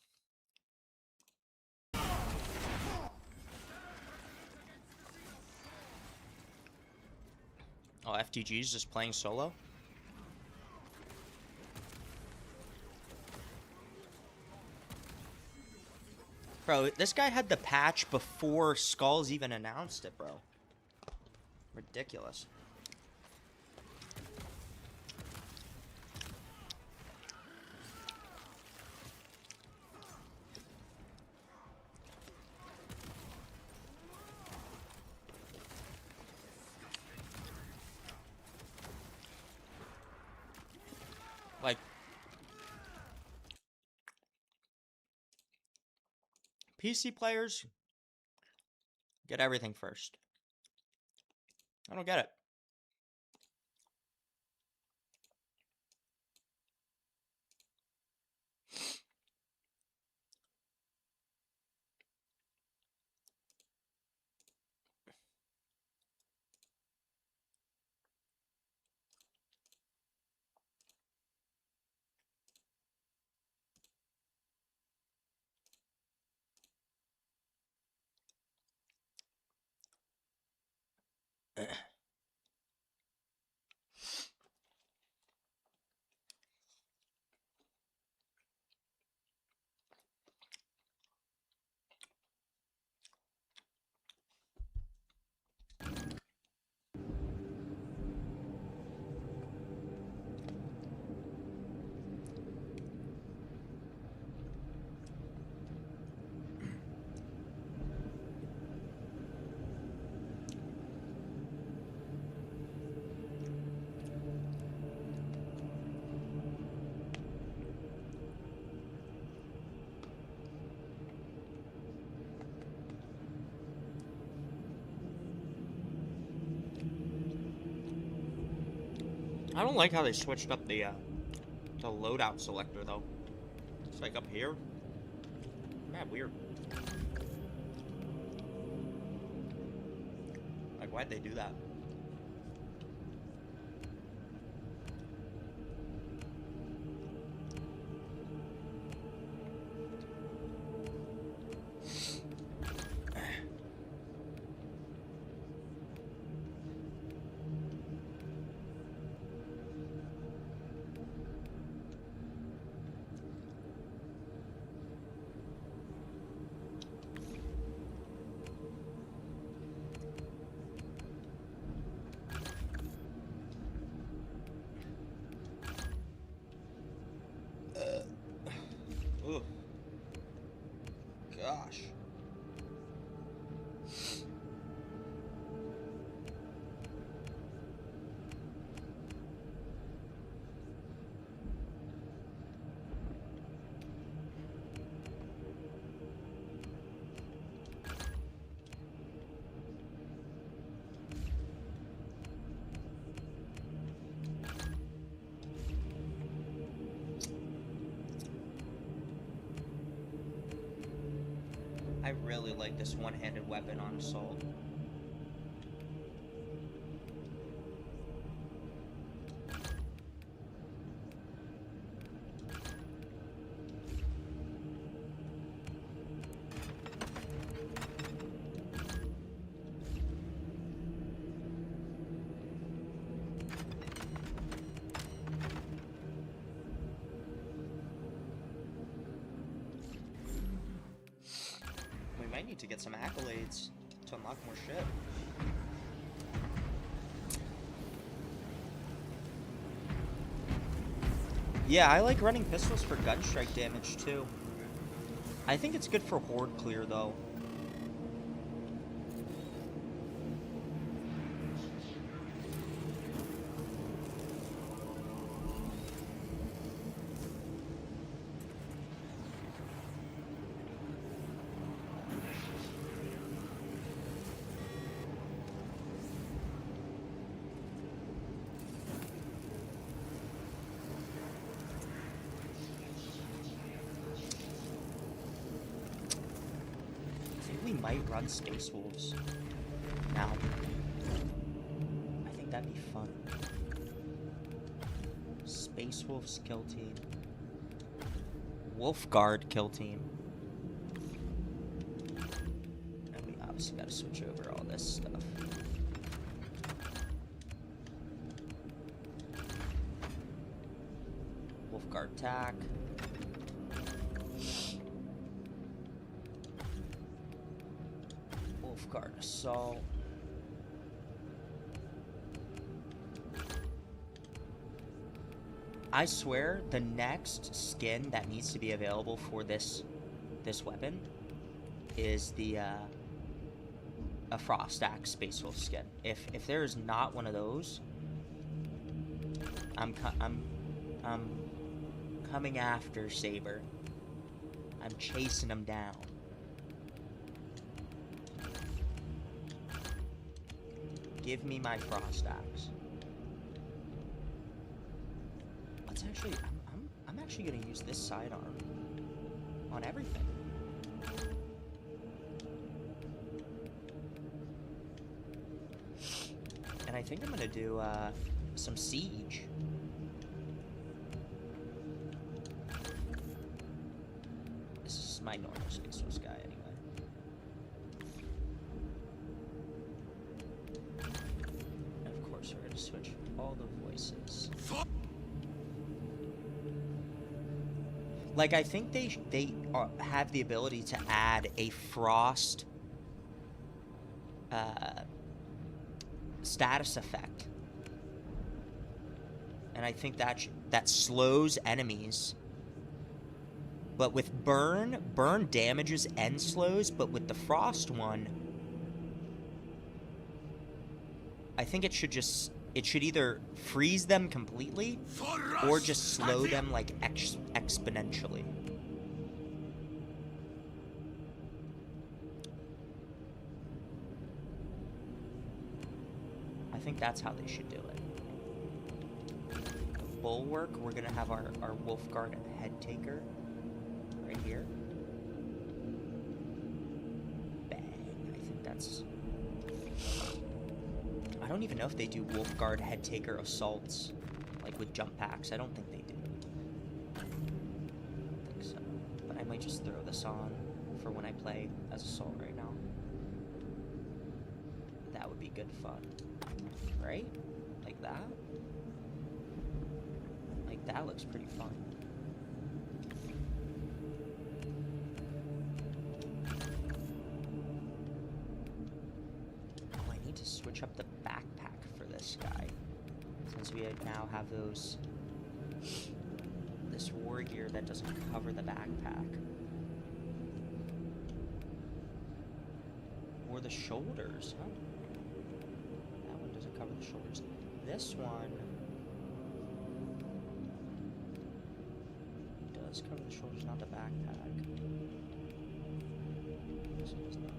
Oh, FTG's just playing solo? Bro, this guy had the patch before Skulls even announced it, bro. Ridiculous. Like, PC players get everything first. I don't get it. I don't like how they switched up the loadout selector though. It's like up here. Man, weird. Like, why'd they do that? Ugh. Gosh. I really like this one-handed weapon on Assault. I need to get some accolades to unlock more shit. Yeah, I like running pistols for gun strike damage too. I think it's good for horde clear though. We might run Space Wolves now. I think that'd be fun. Space Wolves kill team. Wolf Guard kill team. And we obviously gotta switch over all this stuff. Wolfguard attack. Wolfguard assault. I swear the next skin that needs to be available for this weapon is the a Frost Axe Space Wolf skin. If there is not one of those, I'm coming after Saber. I'm chasing him down. Give me my Frost Axe. Let's actually, I'm actually gonna use this sidearm on everything. And I think I'm gonna do some siege. This is my normal Space Wolf guy anyway. And of course we're gonna switch all the voices. Like, I think they have the ability to add a frost status effect, and I think that slows enemies. But with burn damages and slows. But with the frost one, I think it should either freeze them completely or just slow them like exponentially. I think that's how they should do it. Bulwark, we're gonna have our Wolfguard head taker right here. Bang. I think that's... I don't even know if they do Wolfguard head taker assaults, like with jump packs. I don't think they do. I don't think so. But I might just throw this on for when I play as assault right now. That would be good fun. Right? Like that? Like that looks pretty fun. Oh, I need to switch up the backpack for this guy. Since we now have this war gear that doesn't cover the backpack. Or the shoulders, huh? That one doesn't cover the shoulders. This one does cover the shoulders, not the backpack. This one does not.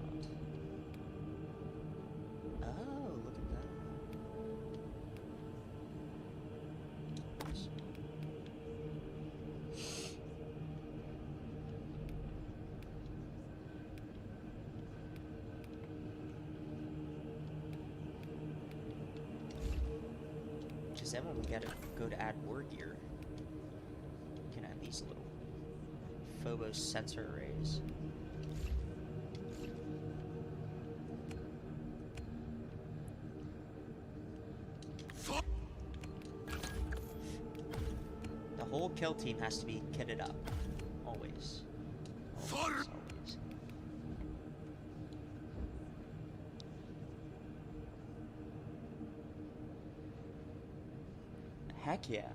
Oh, look at that. This one. Because then when we gotta go to add war gear, we can add these little Phobos sensor arrays. The whole kill team has to be kitted up. Always. Always, always. Heck yeah.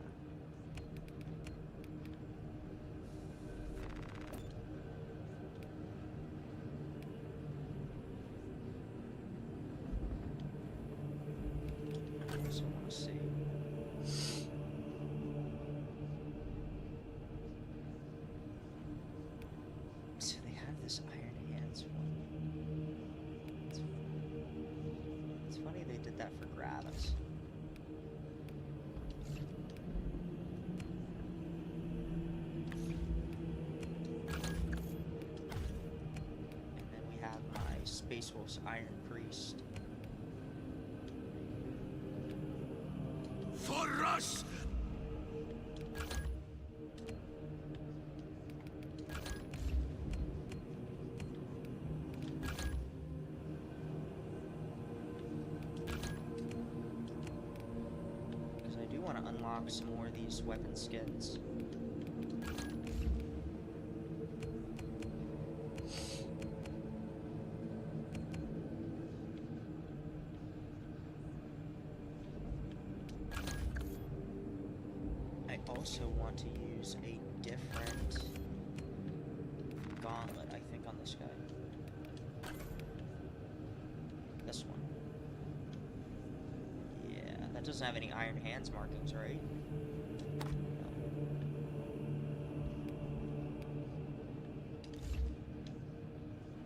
I also want to see. So they have this Iron Hands one. It's funny they did that for Gravis. Space Wolf's Iron Priest. For us! Because I do want to unlock some more of these weapon skins. also want to use a different gauntlet, I think, on this guy. This one. Yeah, that doesn't have any Iron Hands markings, right?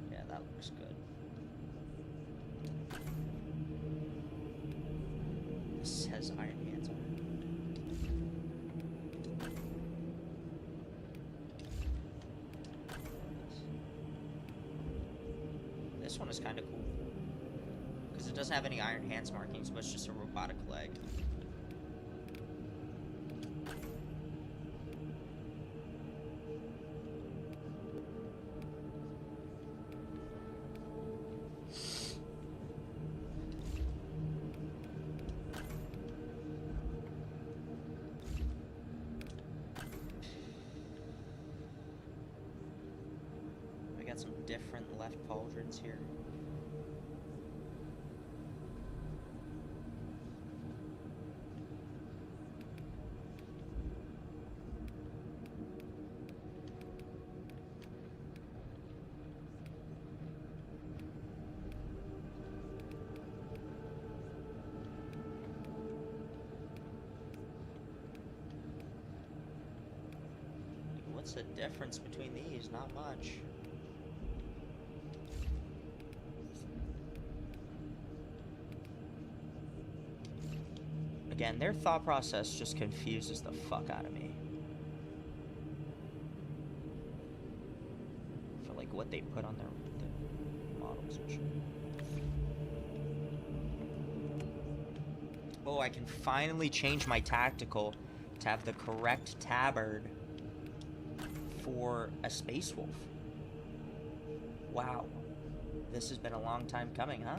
Yeah, that looks good. This has Iron Hands on it. This one is kind of cool. Because it doesn't have any Iron Hands markings, but it's just a robotic leg. We got some different left pauldrons here. What's the difference between these? Not much. Again, their thought process just confuses the fuck out of me. For like what they put on their models and shit. Oh, I can finally change my tactical to have the correct tabard for a Space Wolf. Wow. This has been a long time coming, huh?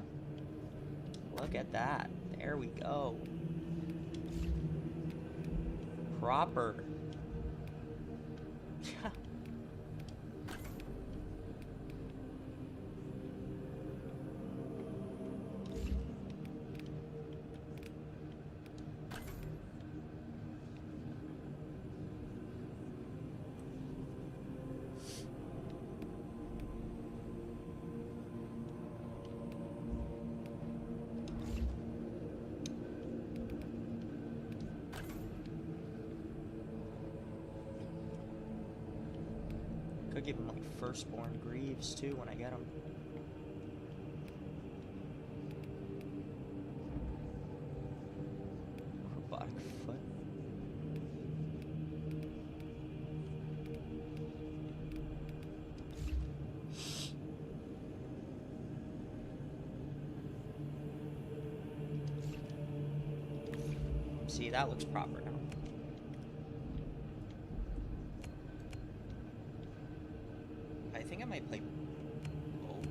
Look at that. There we go. Proper. Could give him like firstborn Greaves too when I get him. Robotic foot. See, that looks proper now. I think I might play Bulwark.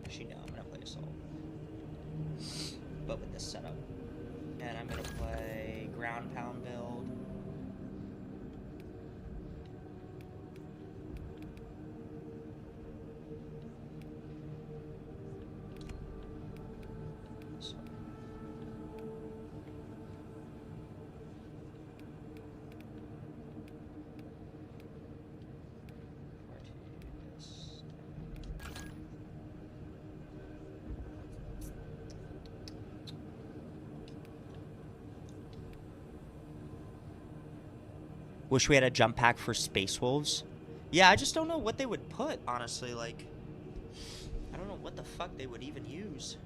Actually, no, I'm gonna play Assault. But with this setup. And I'm gonna play Ground Pound build. Wish we had a jump pack for Space Wolves. Yeah, I just don't know what they would put, honestly. Like, I don't know what the fuck they would even use.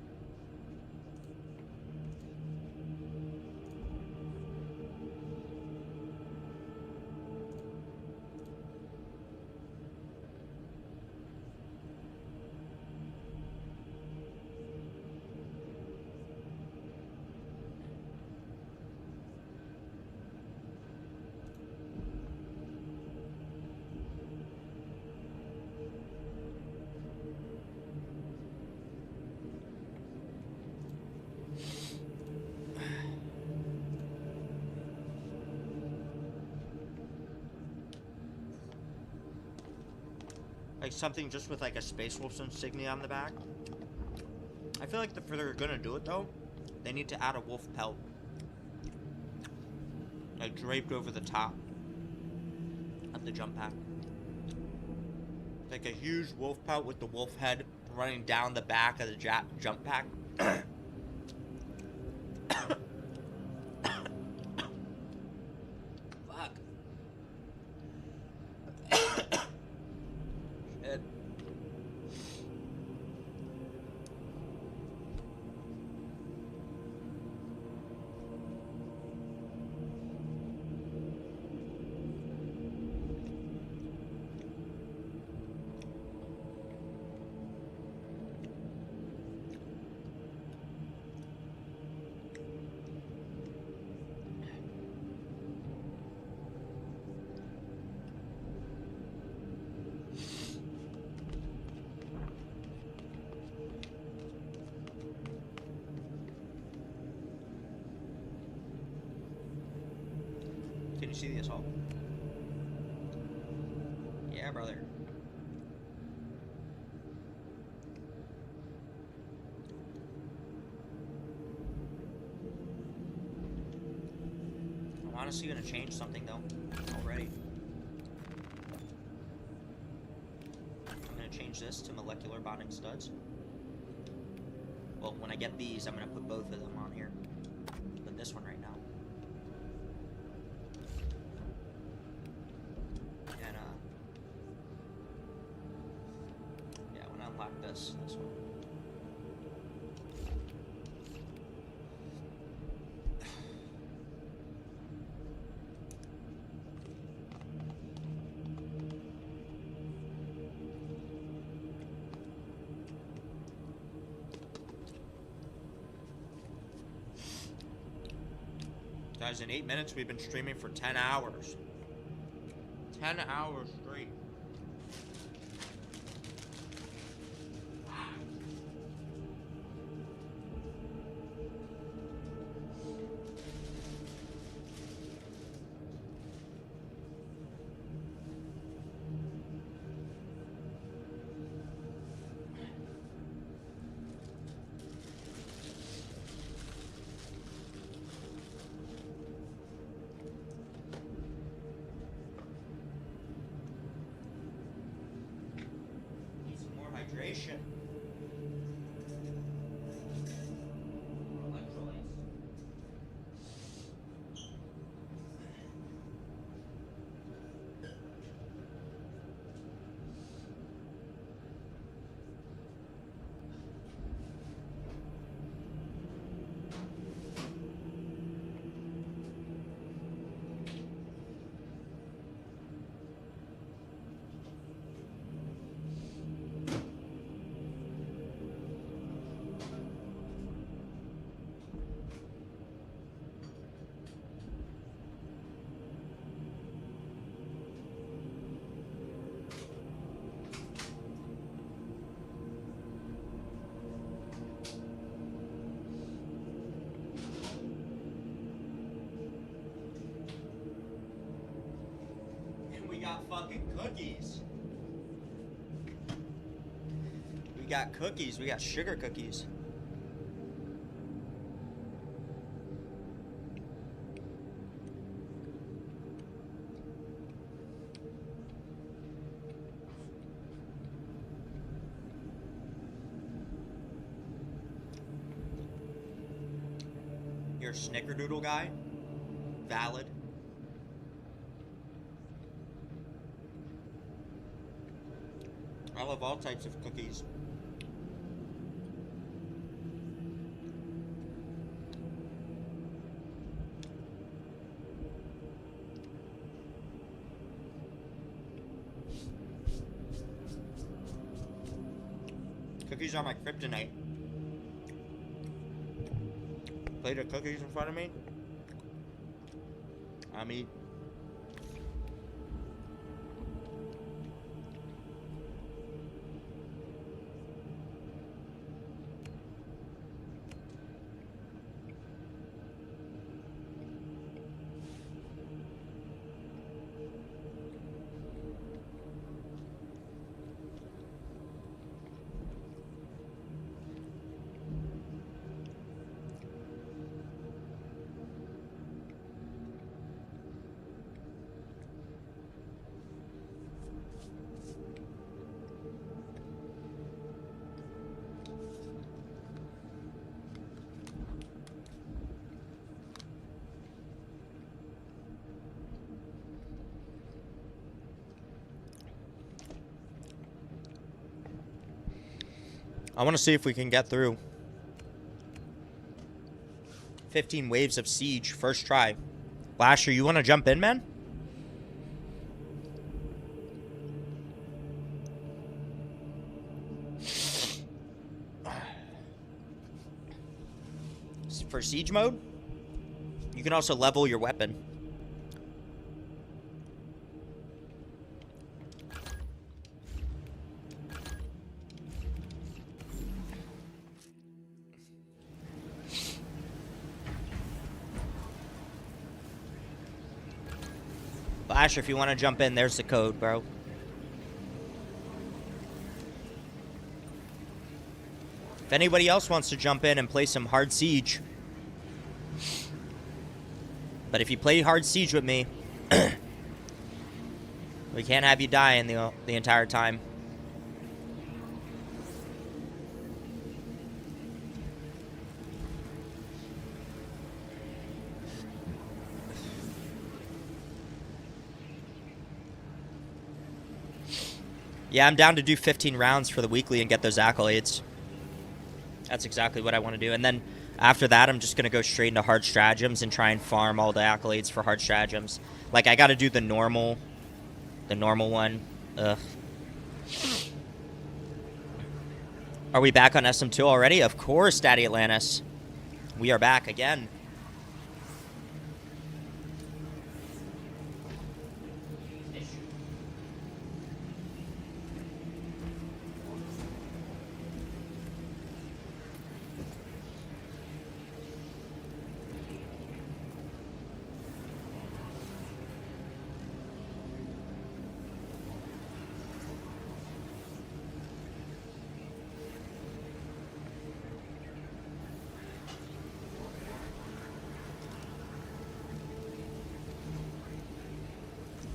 Like something just with like a Space Wolf's insignia on the back. I feel like if they're gonna do it though, they need to add a wolf pelt, like draped over the top of the jump pack. Like a huge wolf pelt with the wolf head running down the back of the jump pack. Fuck. Shit. Can you see the assault? Yeah, brother. I'm honestly gonna change something though, already. I'm gonna change this to molecular bonding studs. Well, when I get these, I'm gonna put both of them on here. Put this one right now. And yeah, when I unlock this one. Guys, in 8 minutes, we've been streaming for 10 hours. 10 hours straight. Hydration. Electrolytes. We got fucking cookies. We got cookies. We got sugar cookies. You're a snickerdoodle guy? Valid. I love all types of cookies. Cookies are my kryptonite. Plate of cookies in front of me, I'm eating. I want to see if we can get through 15 waves of siege. First try. Lasher, you want to jump in, man? For siege mode, you can also level your weapon. Asher, if you want to jump in, there's the code, bro. If anybody else wants to jump in and play some hard siege. But if you play hard siege with me, we can't have you dying the entire time. Yeah, I'm down to do 15 rounds for the weekly and get those accolades. That's exactly what I want to do. And then after that, I'm just going to go straight into hard stratagems and try and farm all the accolades for hard stratagems. Like, I got to do the normal one. Ugh. Are we back on SM2 already? Of course, Daddy Atlantis. We are back again.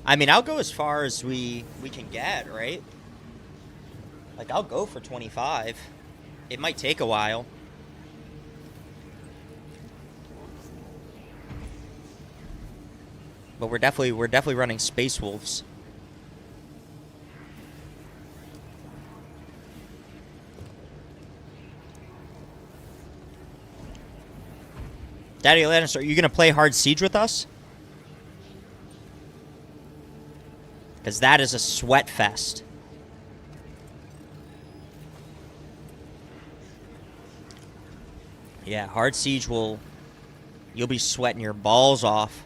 I mean, I'll go as far as we can get, right? Like, I'll go for 25. It might take a while. But we're definitely running Space Wolves. Daddy Atlantis, are you gonna play hard siege with us? Because that is a sweat fest. Yeah, hard siege you'll be sweating your balls off.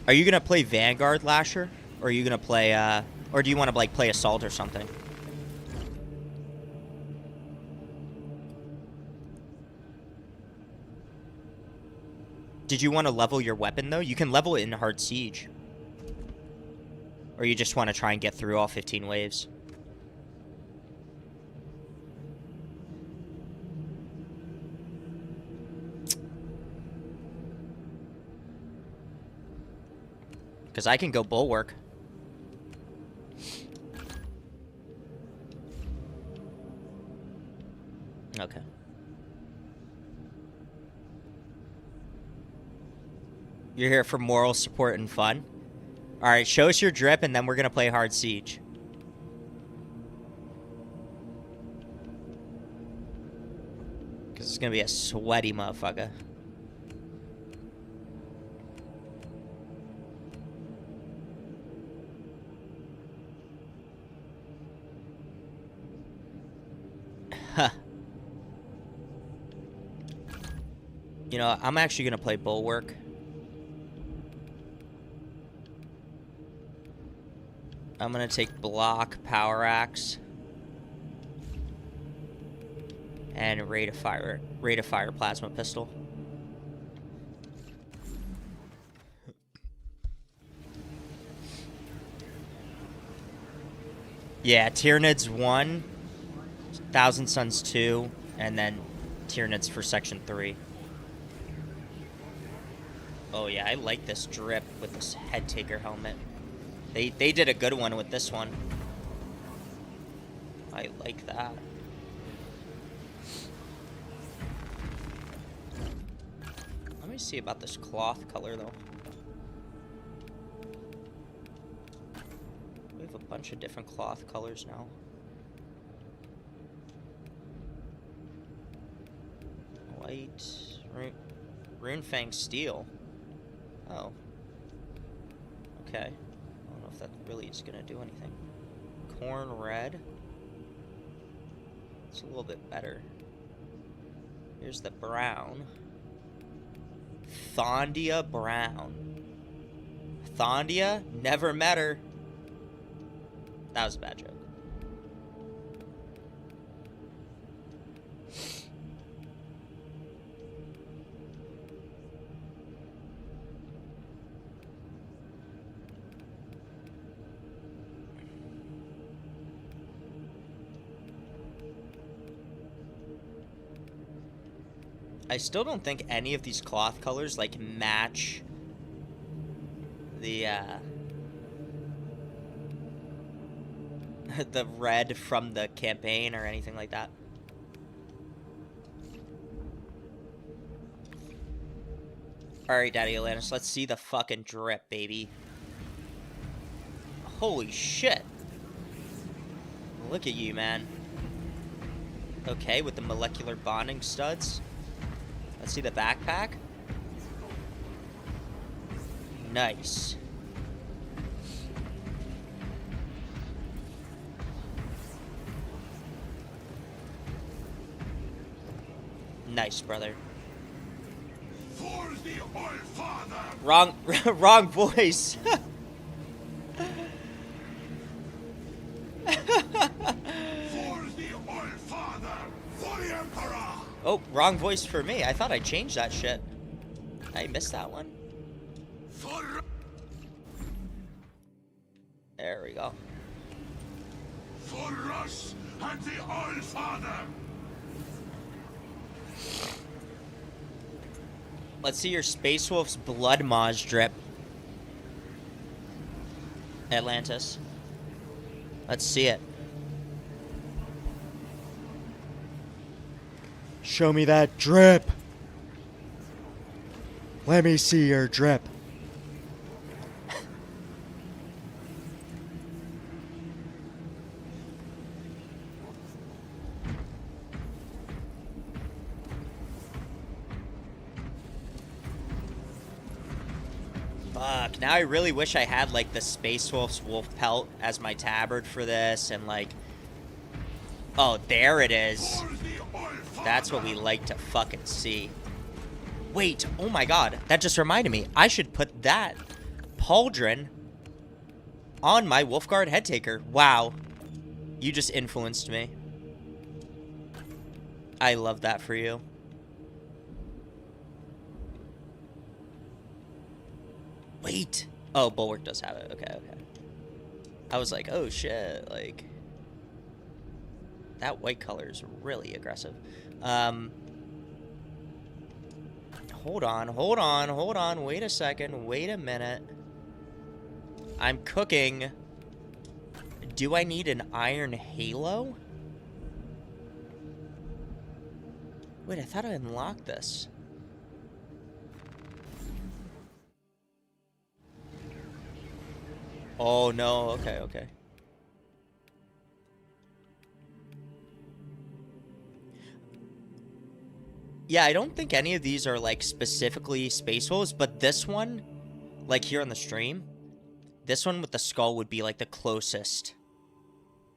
Are you gonna play Vanguard, Lasher? Or are you gonna play or do you want to like play Assault or something? Did you want to level your weapon, though? You can level it in hard siege. Or you just want to try and get through all 15 waves? Because I can go Bulwark. Okay. You're here for moral support and fun? Alright, show us your drip and then we're going to play hard siege. Because it's going to be a sweaty motherfucker. Huh. You know, I'm actually going to play Bulwark. I'm going to take Block, Power Axe, and Rate of Fire Plasma Pistol. Yeah, Tyranids 1, Thousand Suns 2, and then Tyranids for Section 3. Oh yeah, I like this drip with this Head Taker helmet. They did a good one with this one. I like that. I me see about this cloth color, though. We have a bunch of different cloth colors now. White, Runefang steel. Oh. Okay. I don't know if that really is gonna do anything. Corn red. It's a little bit better. Here's the brown. Thondia brown. Thondia? Never met her. That was a bad joke. I still don't think any of these cloth colors like match the the red from the campaign or anything like that. Alright, Daddy Atlantis, let's see the fucking drip, baby. Holy shit. Look at you, man. Okay, with the molecular bonding studs. Let's see the backpack. Nice. Nice, brother. For the All-Father! Wrong, wrong voice. For the All-Father! For the Emperor! Oh, wrong voice for me. I thought I changed that shit. I missed that one. There we go. For us and the All-Father! Let's see your Space Wolf's blood Maj drip. Atlantis. Let's see it. Show me that drip. Let me see your drip. Fuck, now I really wish I had like the Space Wolf's wolf pelt as my tabard for this and like... Oh, there it is. That's what we like to fucking see. Wait, oh my god, that just reminded me. I should put that pauldron on my Wolfguard head taker. Wow. You just influenced me. I love that for you. Wait. Oh, Bulwark does have it. Okay, okay. I was like, oh shit, like... That white color is really aggressive. Hold on. Wait a second. Wait a minute. I'm cooking. Do I need an iron halo? Wait, I thought I unlocked this. Oh, no. Okay, okay. Yeah, I don't think any of these are, like, specifically Space Wolves, but this one, like, here on the stream, this one with the skull would be, like, the closest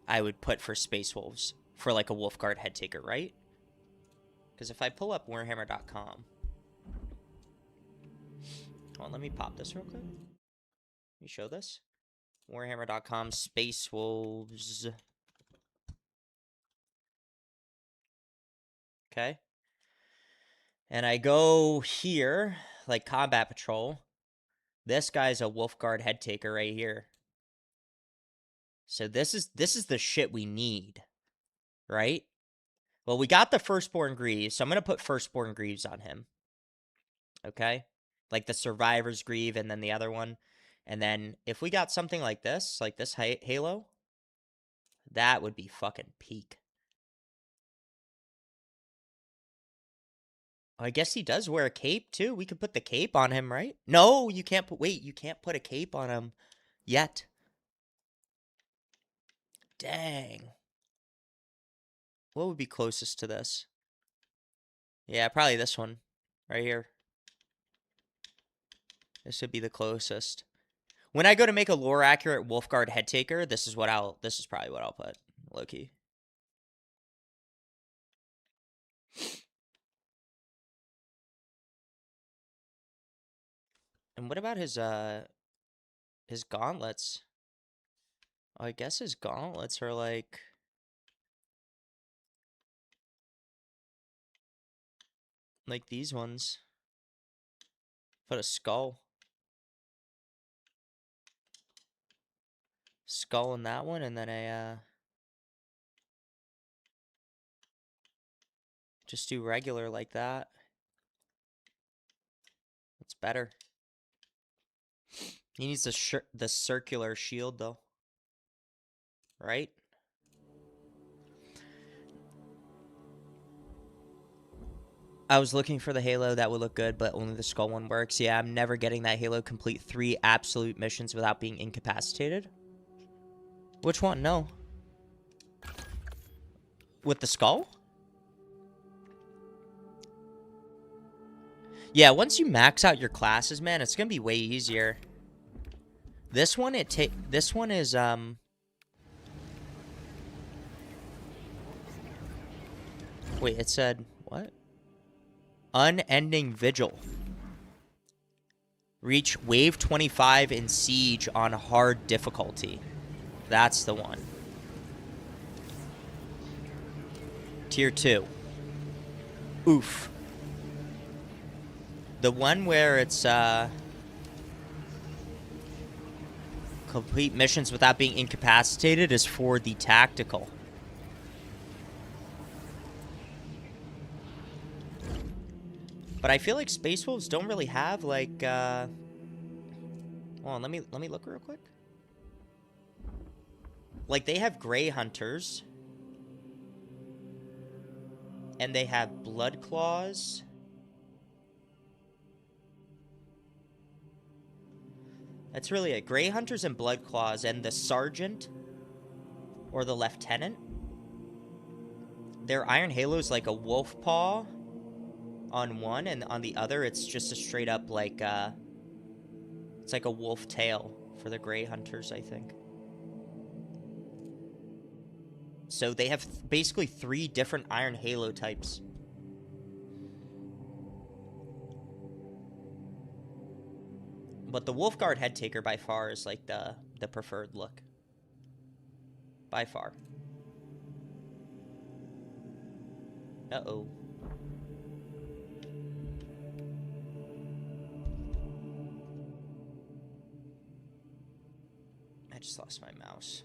I would put for Space Wolves for, like, a Wolfguard head taker, right? Because if I pull up Warhammer.com... Hold on, let me pop this real quick. Let me show this. Warhammer.com, Space Wolves. Okay. And I go here, like Combat Patrol. This guy's a Wolfguard head taker right here. So this is the shit we need, right? Well, we got the Firstborn Greaves, so I'm going to put Firstborn Greaves on him. Okay? Like the Survivor's Greave and then the other one. And then if we got something like this Halo, that would be fucking peak. I guess he does wear a cape too. We could put the cape on him, right? No, you can't put. Wait, you can't put a cape on him yet. Dang. What would be closest to this? Yeah, probably this one. Right here. This would be the closest. When I go to make a lore accurate Wolfguard head taker, this is probably what I'll put. Low-key. And what about his gauntlets? Oh, I guess his gauntlets are like these ones. Put a skull. Skull in that one, and then a just do regular like that. It's better. He needs the circular shield though. Right? I was looking for the Halo that would look good, but only the skull one works. Yeah, I'm never getting that Halo complete 3 absolute missions without being incapacitated. Which one? No. With the skull? Yeah, once you max out your classes, man, it's gonna be way easier. This one, this one is wait, it said what? Unending Vigil. Reach wave 25 in Siege on hard difficulty. That's the one. Tier 2. Oof. The one where it's complete missions without being incapacitated is for the tactical. But I feel like Space Wolves don't really have like hold on, let me look real quick. Like they have Grey Hunters. And they have Blood Claws. That's really it. Grey Hunters and Blood Claws, and the Sergeant or the Lieutenant. Their Iron Halo is like a wolf paw on one, and on the other it's just a straight up like it's like a wolf tail for the Grey Hunters, I think. So they have basically 3 different Iron Halo types. But the Wolfguard head taker by far is like the preferred look. By far. Uh-oh. I just lost my mouse.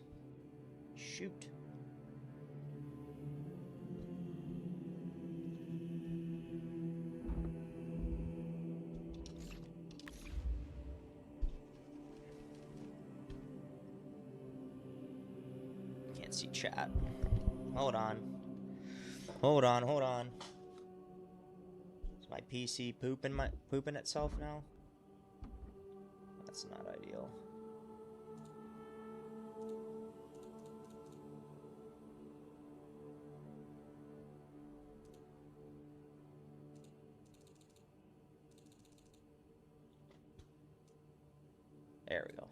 Shoot. Can't see chat. Hold on. Hold on, hold on. Is my PC pooping itself now? That's not ideal. There we go.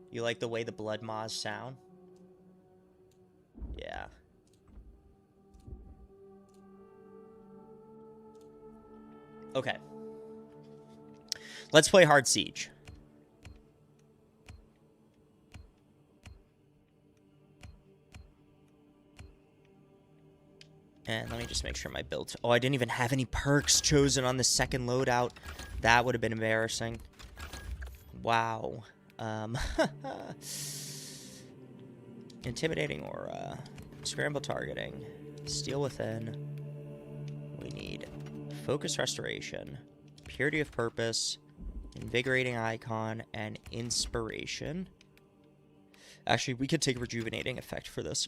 You like the way the blood maws sound? Yeah. Okay. Let's play Hard Siege. And let me just make sure my build... Oh, I didn't even have any perks chosen on the second loadout. That would have been embarrassing. Wow. Intimidating aura. Scramble targeting. Steel within. We need focus restoration. Purity of purpose. Invigorating Icon, and Inspiration. Actually, we could take Rejuvenating Effect for this.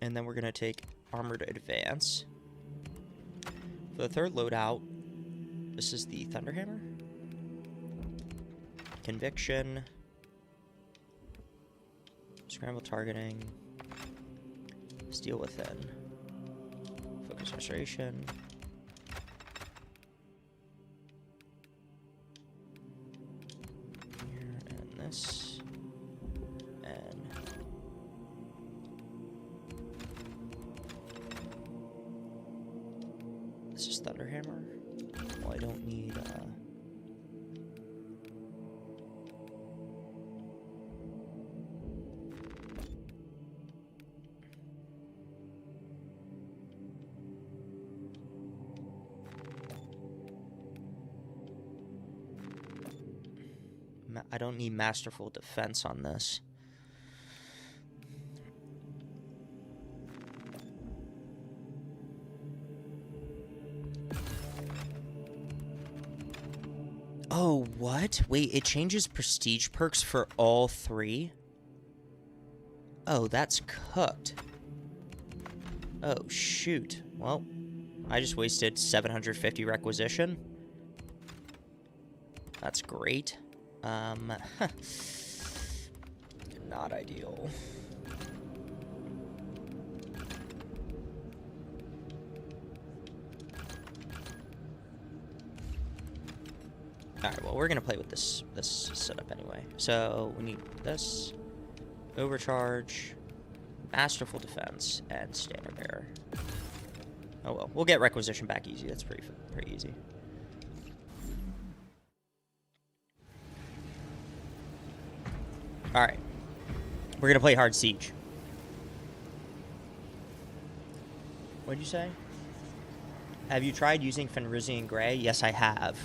And then we're going to take Armored Advance. For the third loadout, this is the Thunderhammer. Conviction. Scramble Targeting. Steel Within. Focus Restoration. Here and this. And this is Thunderhammer. Well, I don't need I don't need Masterful Defense on this. Oh, what? Wait, it changes prestige perks for all three? Oh, that's cooked. Oh, shoot. Well, I just wasted 750 requisition. That's great. Not ideal. Alright, well, we're gonna play with this setup anyway. So, we need this. Overcharge. Masterful Defense. And Standard Bearer. Oh well, we'll get Requisition back easy. That's pretty easy. Alright. We're gonna play Hard Siege. What'd you say? Have you tried using Fenrisian Grey? Yes, I have.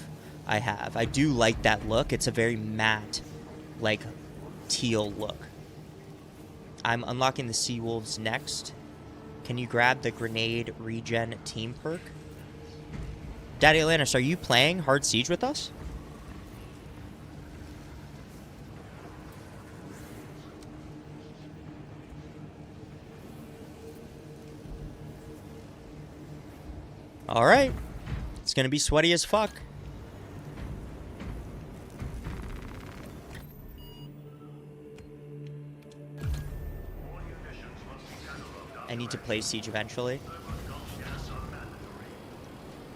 I do like that look. It's a very matte, like, teal look. I'm unlocking the Sea Wolves next. Can you grab the Grenade Regen Team perk? Daddy Atlantis, are you playing Hard Siege with us? Alright. It's gonna be sweaty as fuck. I need to play Siege eventually.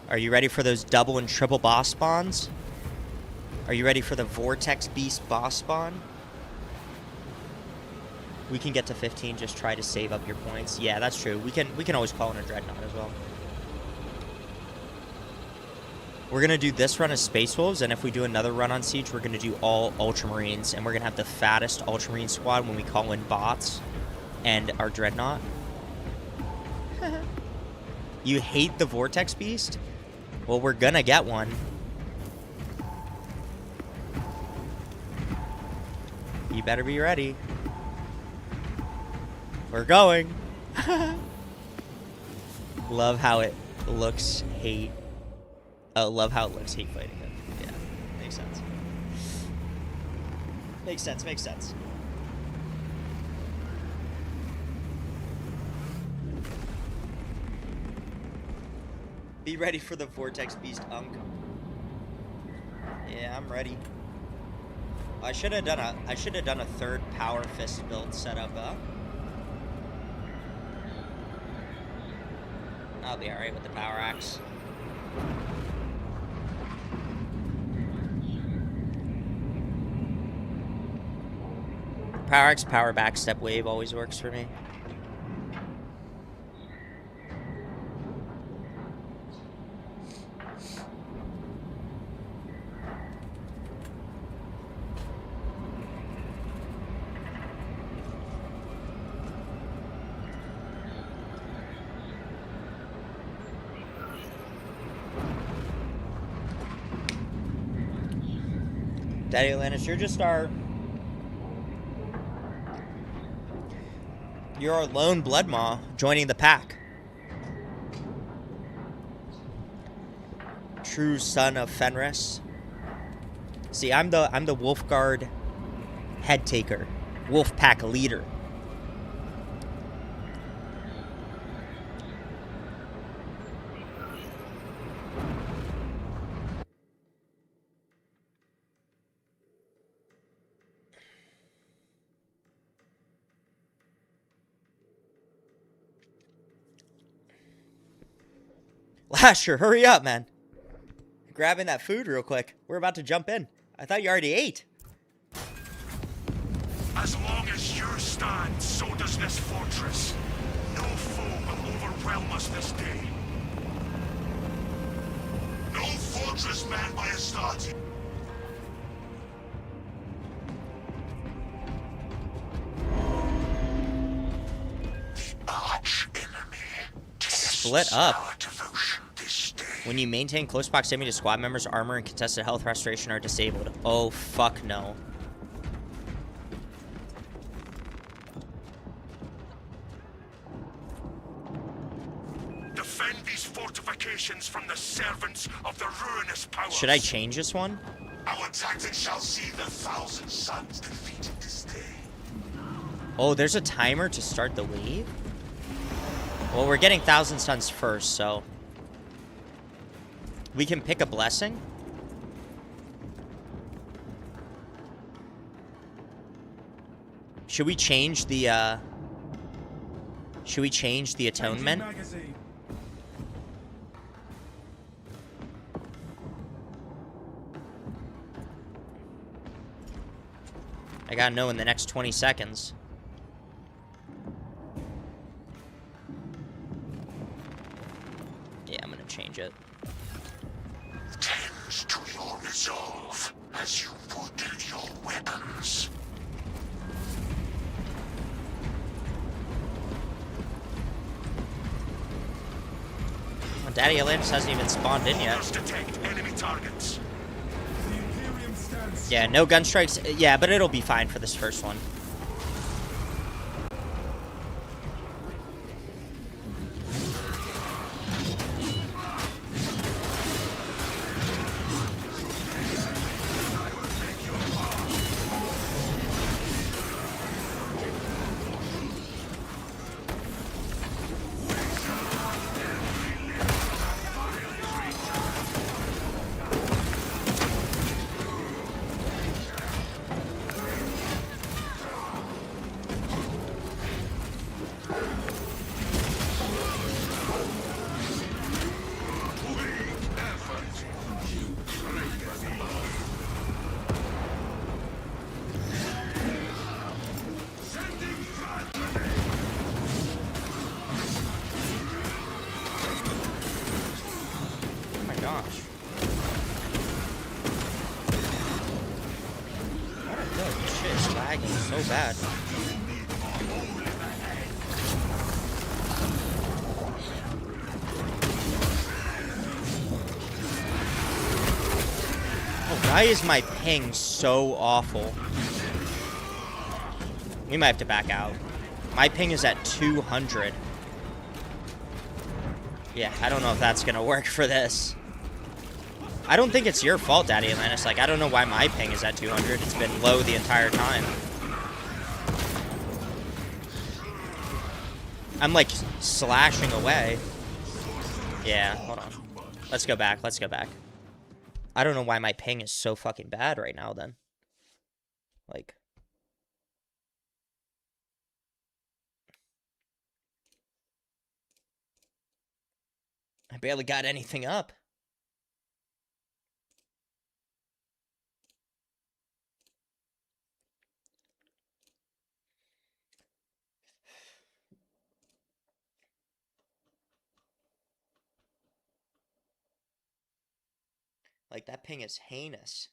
Are you ready for those double and triple boss spawns? Are you ready for the Vortex Beast boss spawn? We can get to 15, just try to save up your points. Yeah, that's true. We can always call in a Dreadnought as well. We're going to do this run as Space Wolves, and if we do another run on Siege, we're going to do all Ultramarines, and we're going to have the fattest Ultramarine squad when we call in bots and our Dreadnought. You hate the Vortex Beast? Well, we're going to get one. You better be ready. We're going. Love how it looks hate. Oh, love how it looks hate fighting it. Yeah, makes sense. Makes sense. Be ready for the Vortex Beast Unk. Yeah, I'm ready. I should have done a third Power Fist build setup. I'll be alright with the Power Axe. Power Axe, Power Backstep Wave always works for me. Daddy Atlantis, you're our lone Blood Maw joining the pack. True son of Fenris. See, I'm the Wolf Guard head taker, Wolf Pack leader. Lasher, hurry up, man. Grabbing that food real quick. We're about to jump in. I thought you already ate. As long as yours stands, so does this fortress. No foe will overwhelm us this day. No fortress manned by a star team. Split up. When you maintain close proximity to squad members, armor and contested health restoration are disabled. Oh, fuck no. Defend these fortifications from the servants of the ruinous powers. Should I change this one? Our tactics shall see the thousand suns defeated this day. Oh, there's a timer to start the wave? Well, we're getting 1,000 suns first, so... we can pick a blessing? Should we change the, should we change the atonement? I gotta know in the next 20 seconds. Yeah, I'm gonna change it. Tends to your resolve as you would your weapons. Well, Daddy Atlantis hasn't even spawned in yet. Detect enemy targets. Yeah, no gun strikes. Yeah, but it'll be fine for this first one. So bad. Oh, why is my ping so awful? We might have to back out. My ping is at 200. Yeah, I don't know if that's gonna work for this. I don't think it's your fault, Daddy Atlantis. Like, I don't know why my ping is at 200. It's been low the entire time. I'm, like, slashing away. Yeah, hold on. Let's go back. Let's go back. I don't know why my ping is so fucking bad right now, then. Like... I barely got anything up. Like, that ping is heinous.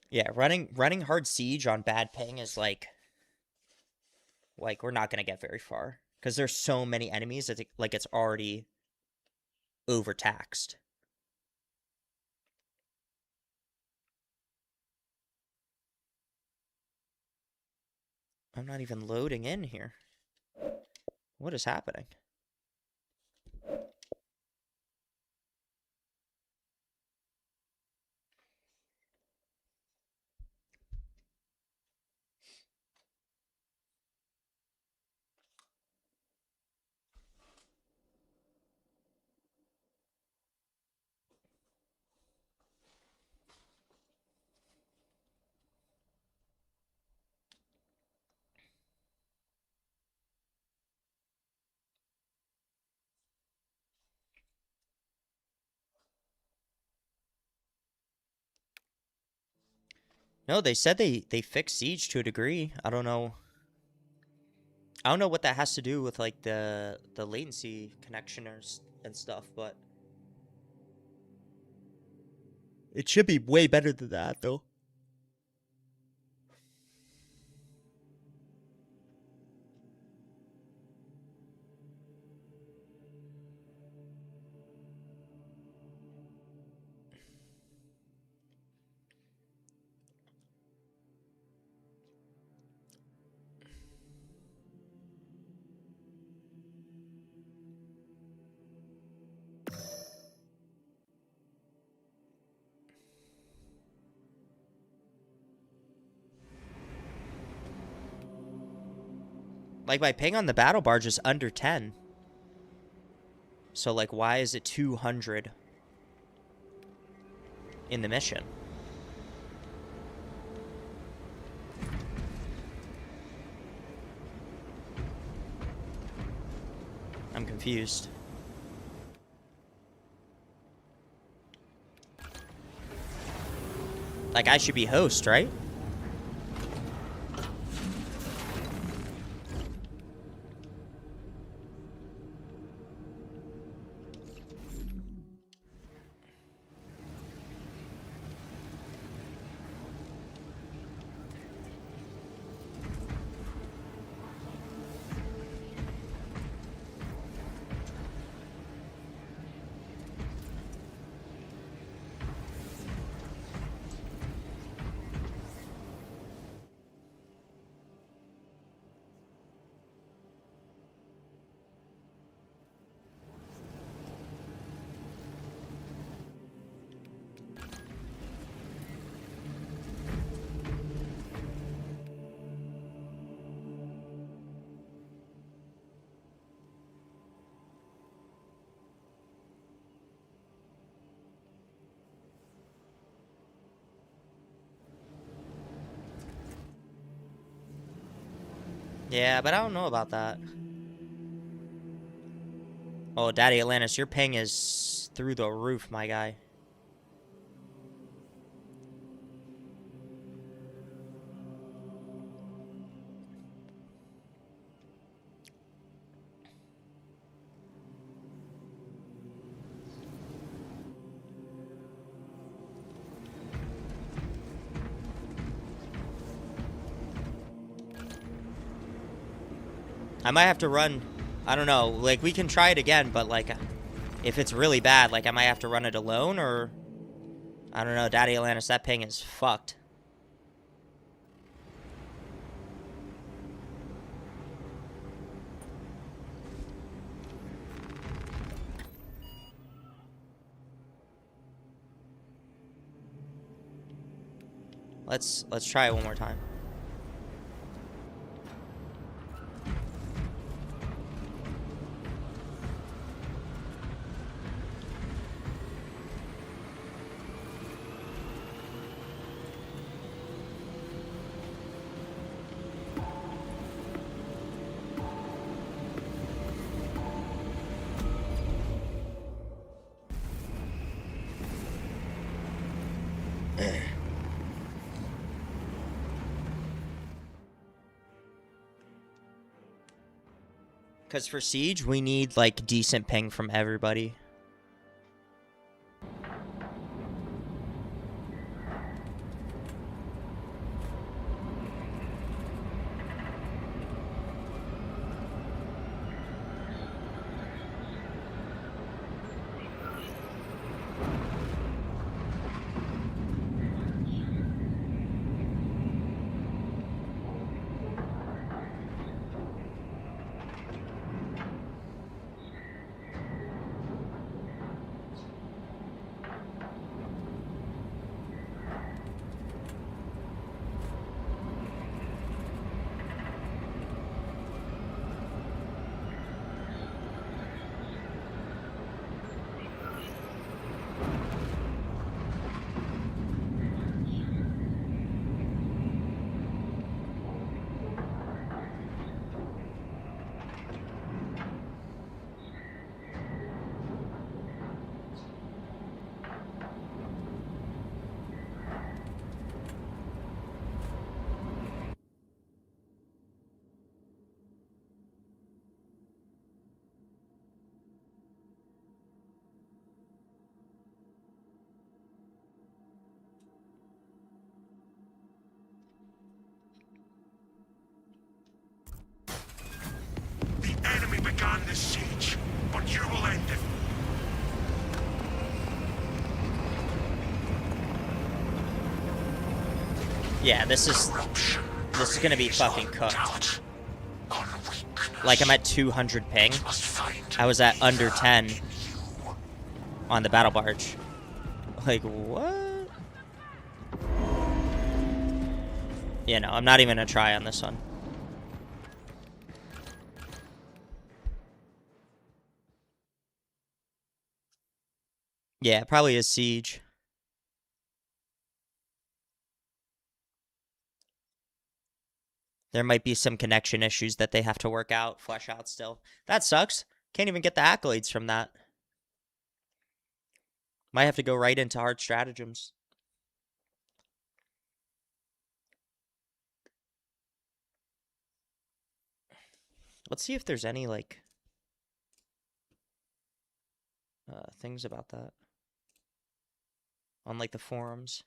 Yeah, running hard siege on bad ping is like we're not gonna get very far because there's so many enemies. It's like it's already overtaxed. I'm not even loading in here. What is happening? No, they said they fixed Siege to a degree. I don't know. I don't know what that has to do with like the latency connectioners and stuff, but it should be way better than that, though. Like, my ping on the battle barge is under 10. So, like, why is it 200 in the mission? I'm confused. Like, I should be host, right? Yeah, but I don't know about that. Oh, Daddy Atlantis, your ping is through the roof, my guy. I might have to run, I don't know, like, we can try it again, but, like, if it's really bad, like, I might have to run it alone, or, I don't know, Daddy Atlantis, that ping is fucked. Let's try it one more time. Because for Siege, we need, like, decent ping from everybody. began this siege, but you will end it. Yeah, this is gonna be fucking cooked. Like, I'm at 200 ping. I was at under 10 on the battle barge. Like, what? Yeah, no, I'm not even gonna try on this one. Yeah, it probably is siege. There might be some connection issues that they have to work out, flesh out still. That sucks. Can't even get the accolades from that. Might have to go right into hard stratagems. Let's see if there's any, like, things about that on, like, the forums.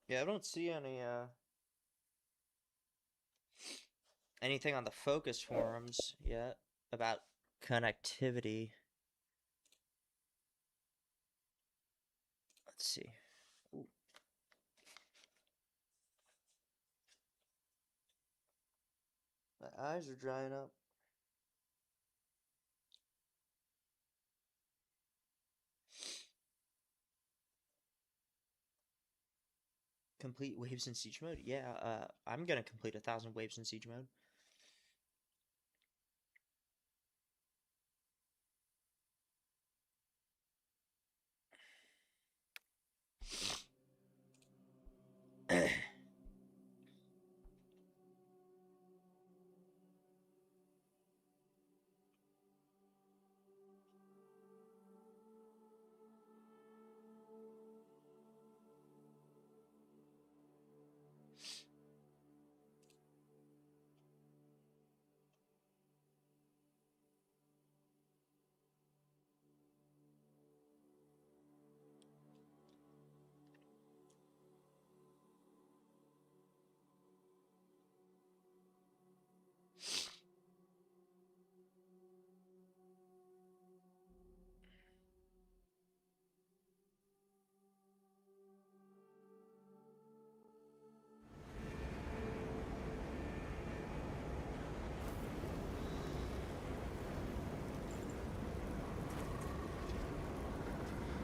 Yeah, I don't see anything on the focus forums yet about connectivity. Let's see. Ooh. My eyes are drying up. Complete waves in siege mode? Yeah, I'm gonna complete 1,000 waves in siege mode.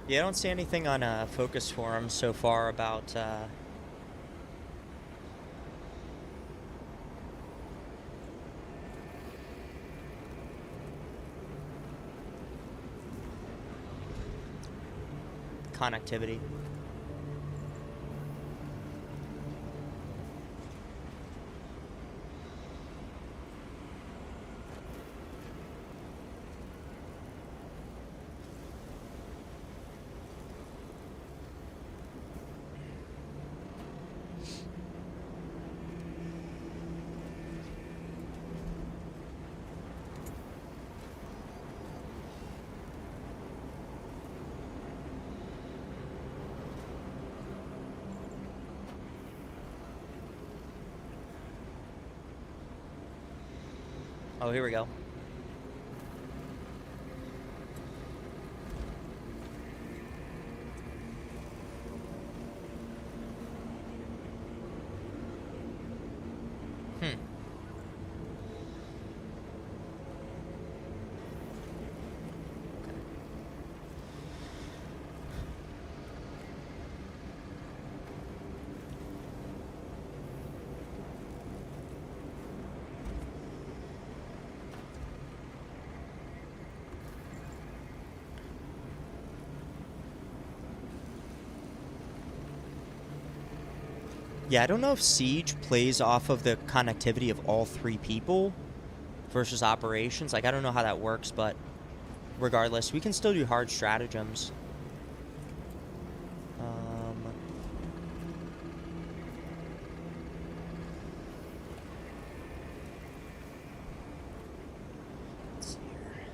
Yeah, I don't see anything on focus forums so far about connectivity. Oh, here we go. Yeah, I don't know if Siege plays off of the connectivity of all 3 people versus operations. Like, I don't know how that works, but regardless, we can still do hard stratagems. Let's see here.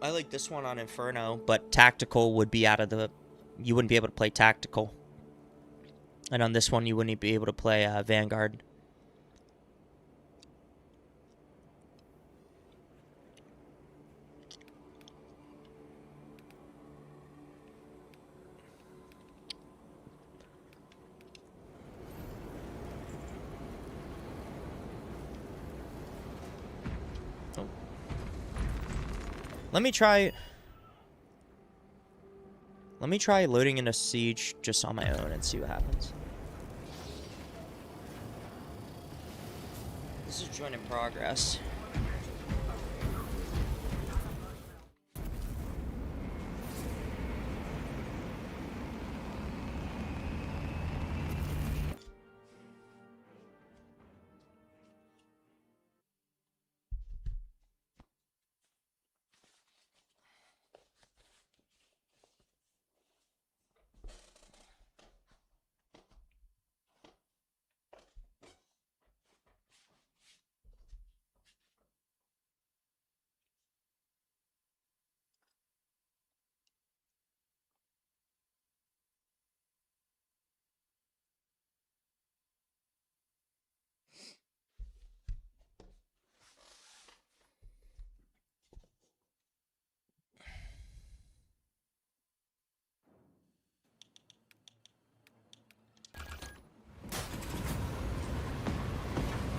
I like this one on Inferno, but tactical would be out of the... You wouldn't be able to play tactical. And on this one, you wouldn't be able to play Vanguard. Oh. Let me try loading into Siege just on my own and see what happens. This is join in progress.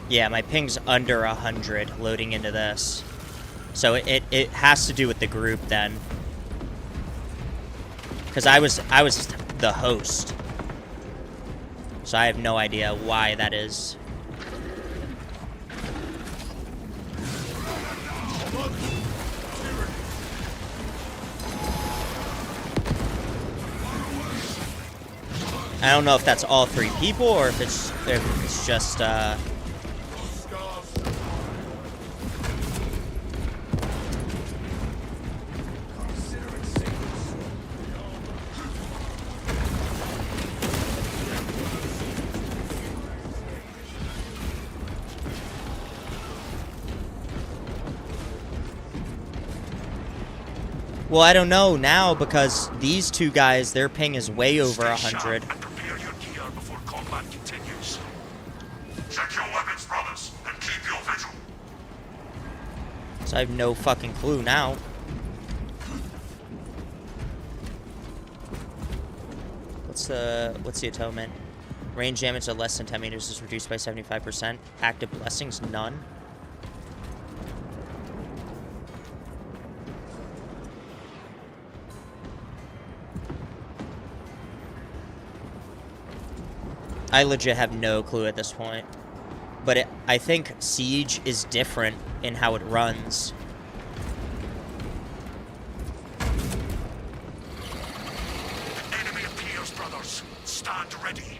Yeah, my ping's under 100 loading into this. So it has to do with the group then. Because I was the host. So I have no idea why that is. I don't know if that's all 3 people or if it's just well, I don't know now because these 2 guys, their ping is way over 100. Prepare your gear before combat continues. Check your weapons, brothers, and keep your vigil. So I have no fucking clue now. What's the atonement? Range damage at less than 10 meters is reduced by 75%. Active blessings, none. I legit have no clue at this point. But I think Siege is different in how it runs. Enemy appears, brothers. Stand ready.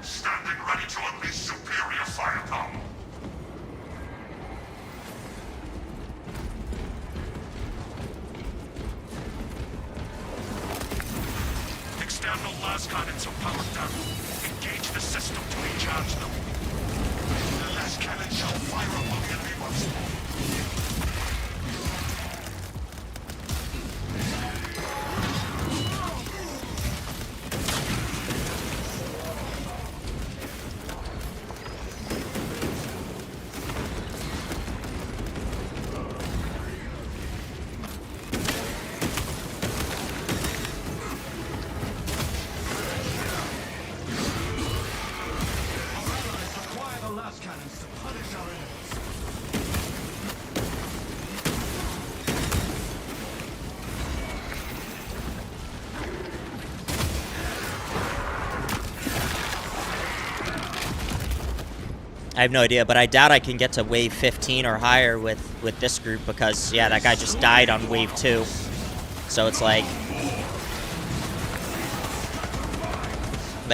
Standing ready to unleash superior firepower. External las cannons are powered down. Engage the system to recharge them. The las cannon shall fire upon the enemy once more. I have no idea, but I doubt I can get to wave 15 or higher with this group because, yeah, that guy just died on wave 2. So it's like,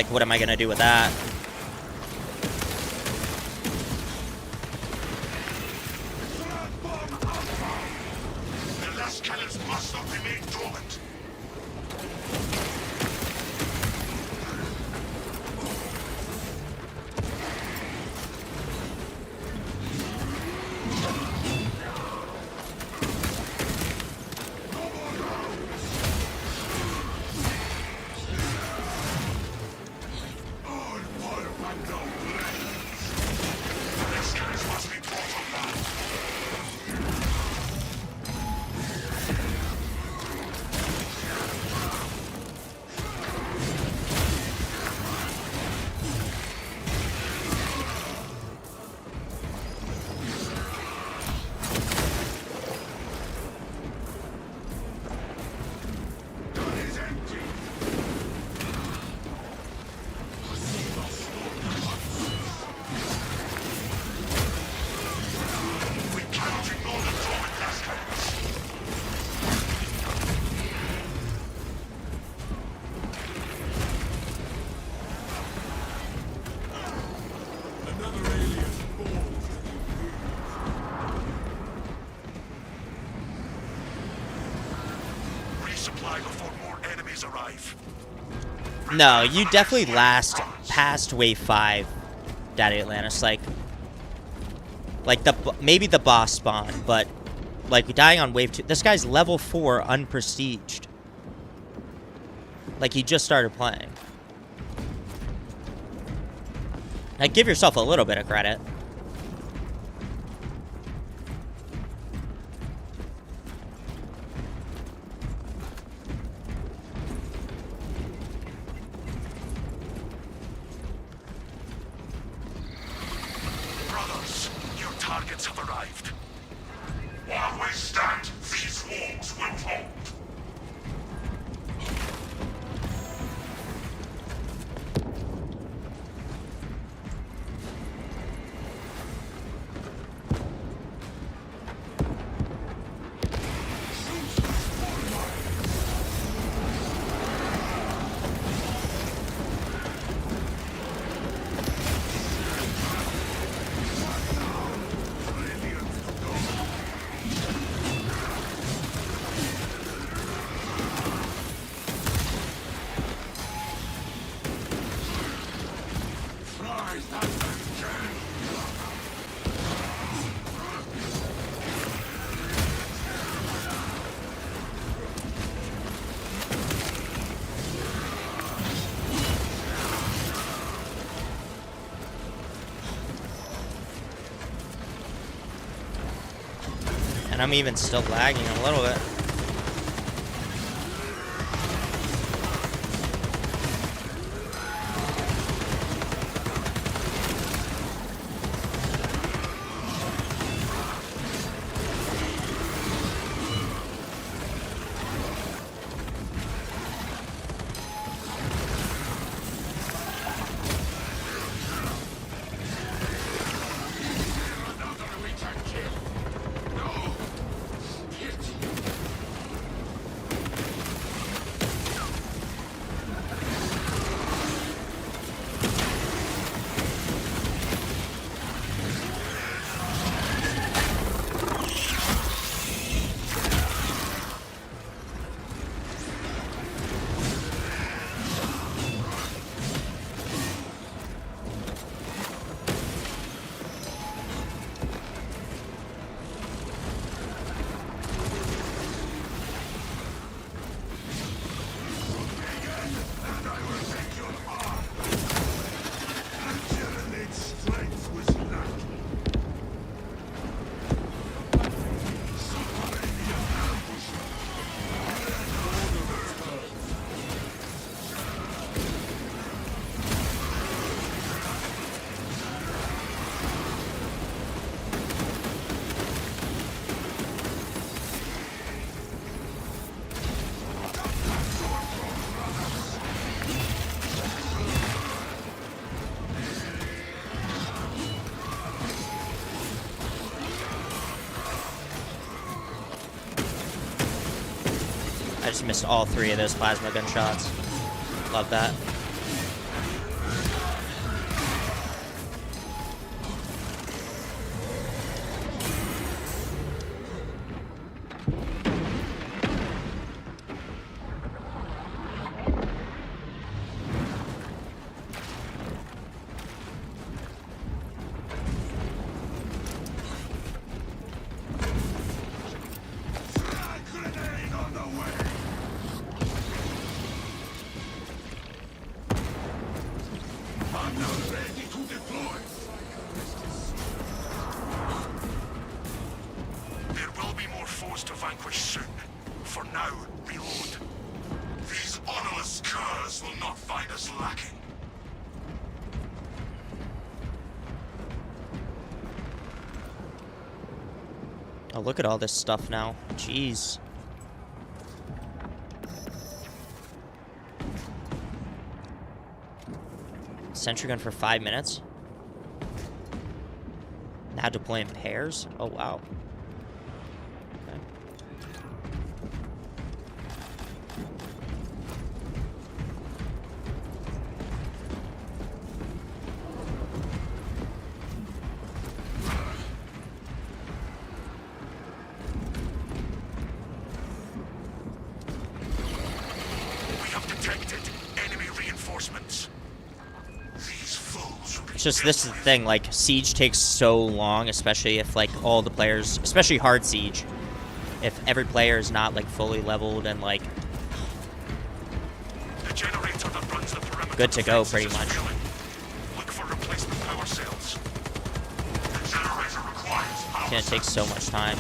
what am I going to do with that? The last cannons must not remain dormant. Resupply before more enemies arrive. No, you definitely last past wave 5, Daddy Atlantis. Like maybe the boss spawn, but like dying on wave 2. This guy's level 4 unprestiged. Like he just started playing. Like give yourself a little bit of credit. Brothers, your targets have arrived. While we stand, these walls will hold. And I'm even still lagging a little bit. just missed all 3 of those plasma gunshots. Love that. There will be more foes to vanquish soon. For now, reload. These honorless curs will not find us lacking. Oh, look at all this stuff now. Jeez. Sentry gun for 5 minutes. Now deploy in pairs? Oh, wow. Okay. We have detected enemy reinforcements. These fools will be It's just, this is the thing, like, Siege takes so long, especially if, like, all the players, especially hard Siege, if every player is not, like, fully leveled and, like, the generator that runs the perimeter good to go, defenses pretty is much. failing. Look for replacement power cells. The generator requires power It's gonna take so much time.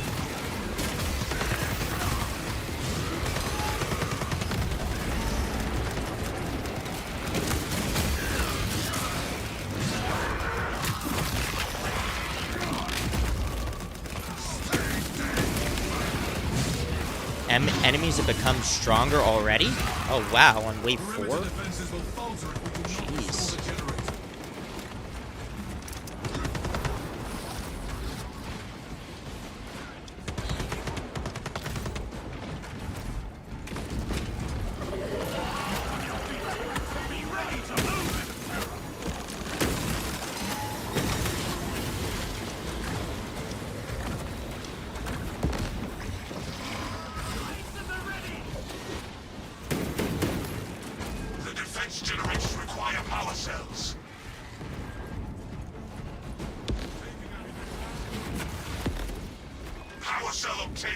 Enemies have become stronger already? Oh wow, on wave 4? Jeez. The defense generators require power cells. Power cell obtained.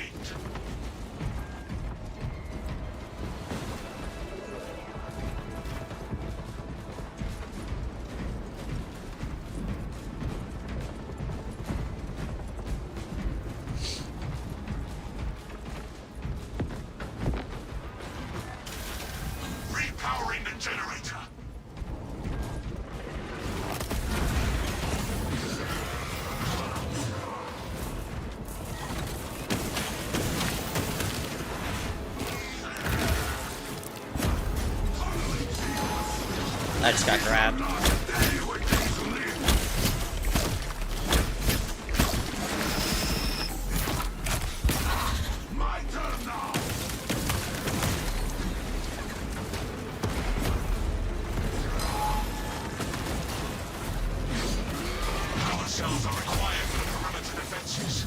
Repowering the generator. I just got grabbed. My turn now. Power cells are required for the perimeter defenses.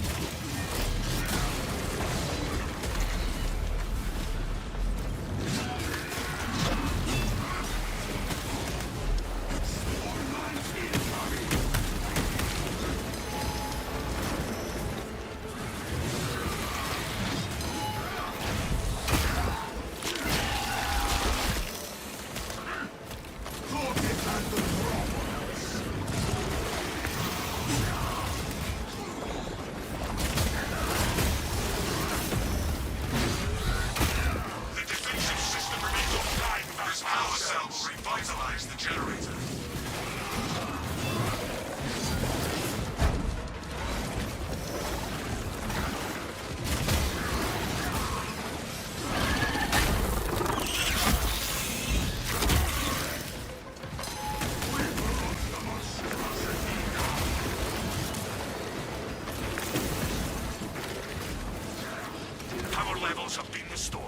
The defensive system remains offline without its power cells. Revitalize the generator. Power levels have been restored.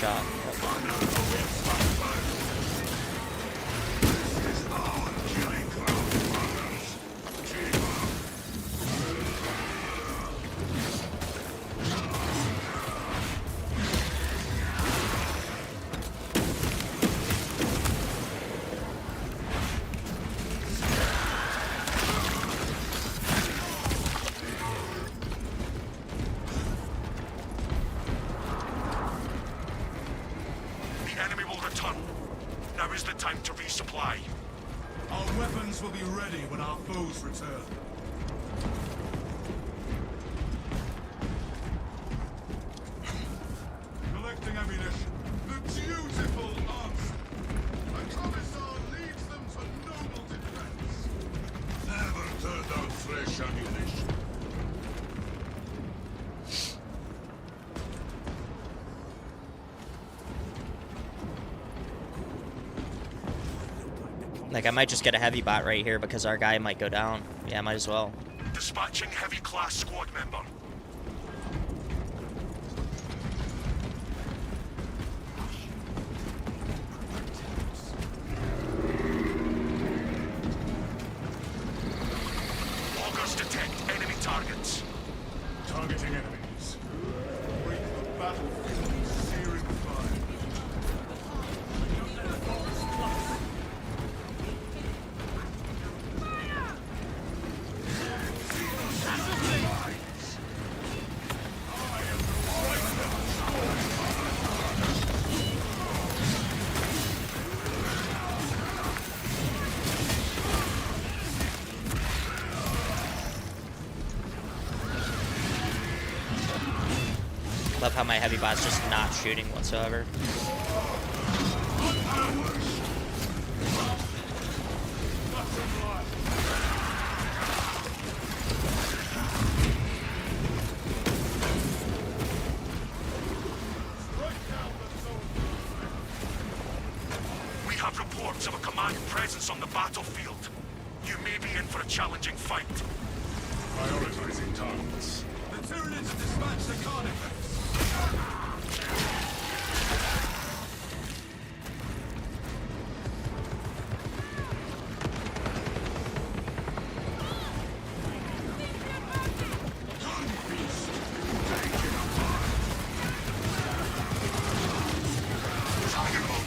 shot. The enemy will return. Now is the time to resupply. Our weapons will be ready when our foes return. Collecting ammunition. The beautiful answer. A commissar leads them to noble defense. Never turn down fresh ammunition. Like, I might just get a heavy bot right here because our guy might go down. Yeah, might as well. Dispatching heavy class squad member. Loggers detect enemy targets. Targeting enemies. Break the battlefield with searing fire. Love how my heavy bot's just not shooting whatsoever. We have reports of a command presence on the battlefield. You may be in for a challenging fight. Prioritizing targets. The Tyranids have dispatched the Carnifex.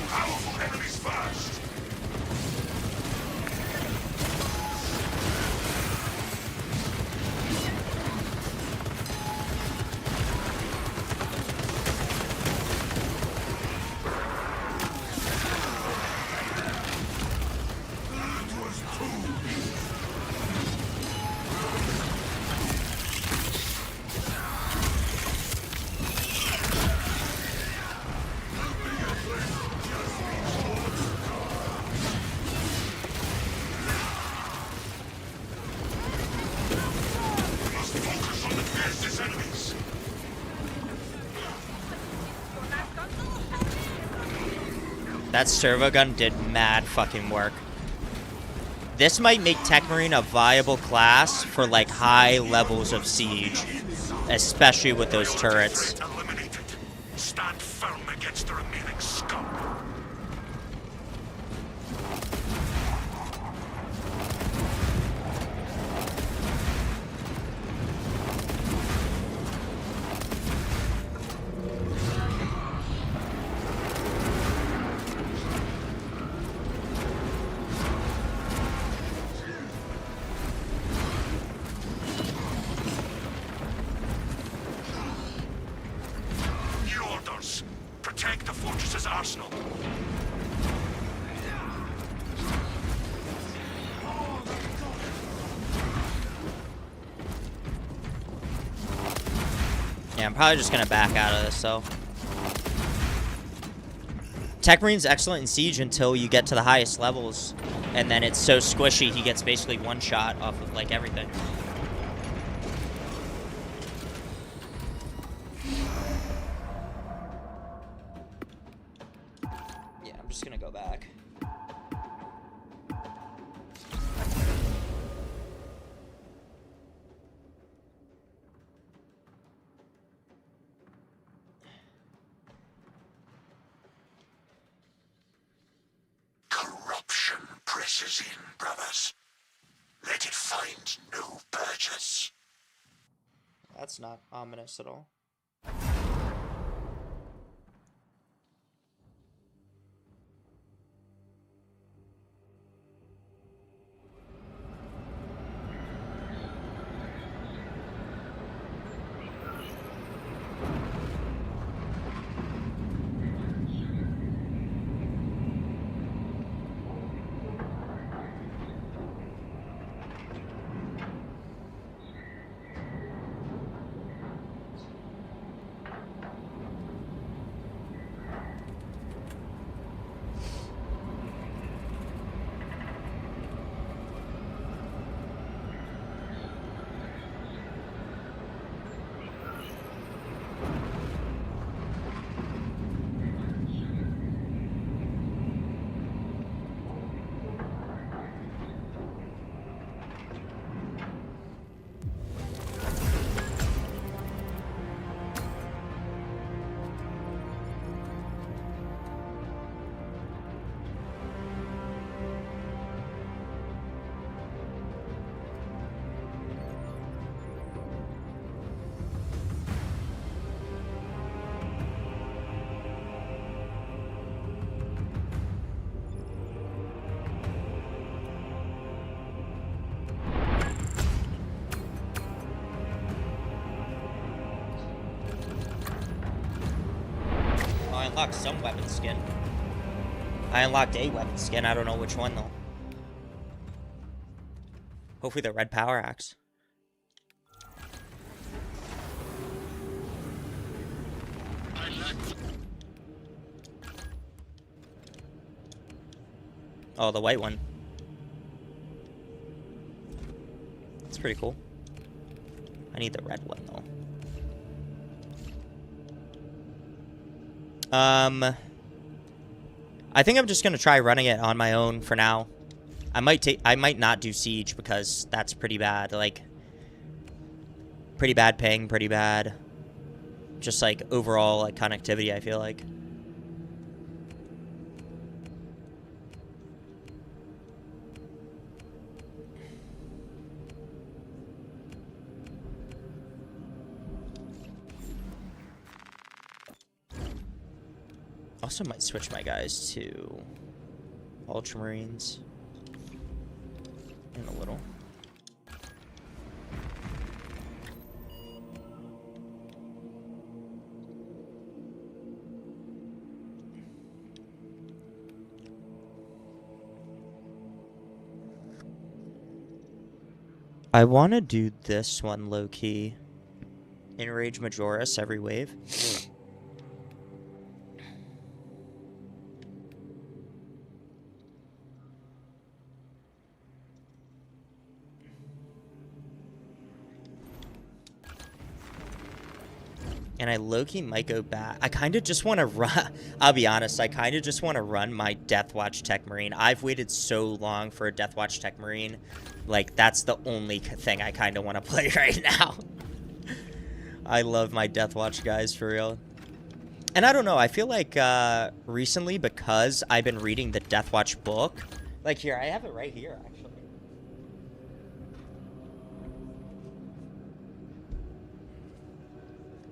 Powerful enemies first. That servo gun did mad fucking work. This might make Tech Marine a viable class for like high levels of siege, especially with those turrets. Eliminated. Stand firm against the remaining scum. New orders. Protect the fortress's arsenal. Yeah, I'm probably just gonna back out of this though. Tech Marine's excellent in siege until you get to the highest levels, and then it's so squishy he gets basically one shot off of like everything. Yeah, I'm just gonna go back. price is in, brothers. Let it find no purchase. That's not ominous at all. I unlocked some weapon skin. I unlocked a weapon skin. I don't know which one, though. Hopefully the red power axe. Oh, the white one. That's pretty cool. I need the red one, though. I think I'm just gonna try running it on my own for now. I might not do siege because that's pretty bad. Like, pretty bad ping, pretty bad. Just like overall like connectivity, I feel like. Also might switch my guys to Ultramarines in a little. I want to do this one low-key. Enrage Majoris every wave. And I low-key might go back. I kind of just want to run... I'll be honest. I kind of just want to run my Deathwatch Tech Marine. I've waited so long for a Deathwatch Tech Marine. Like, that's the only thing I kind of want to play right now. I love my Deathwatch guys, for real. And I don't know. I feel like recently, because I've been reading the Deathwatch book... Like, here. I have it right here, actually.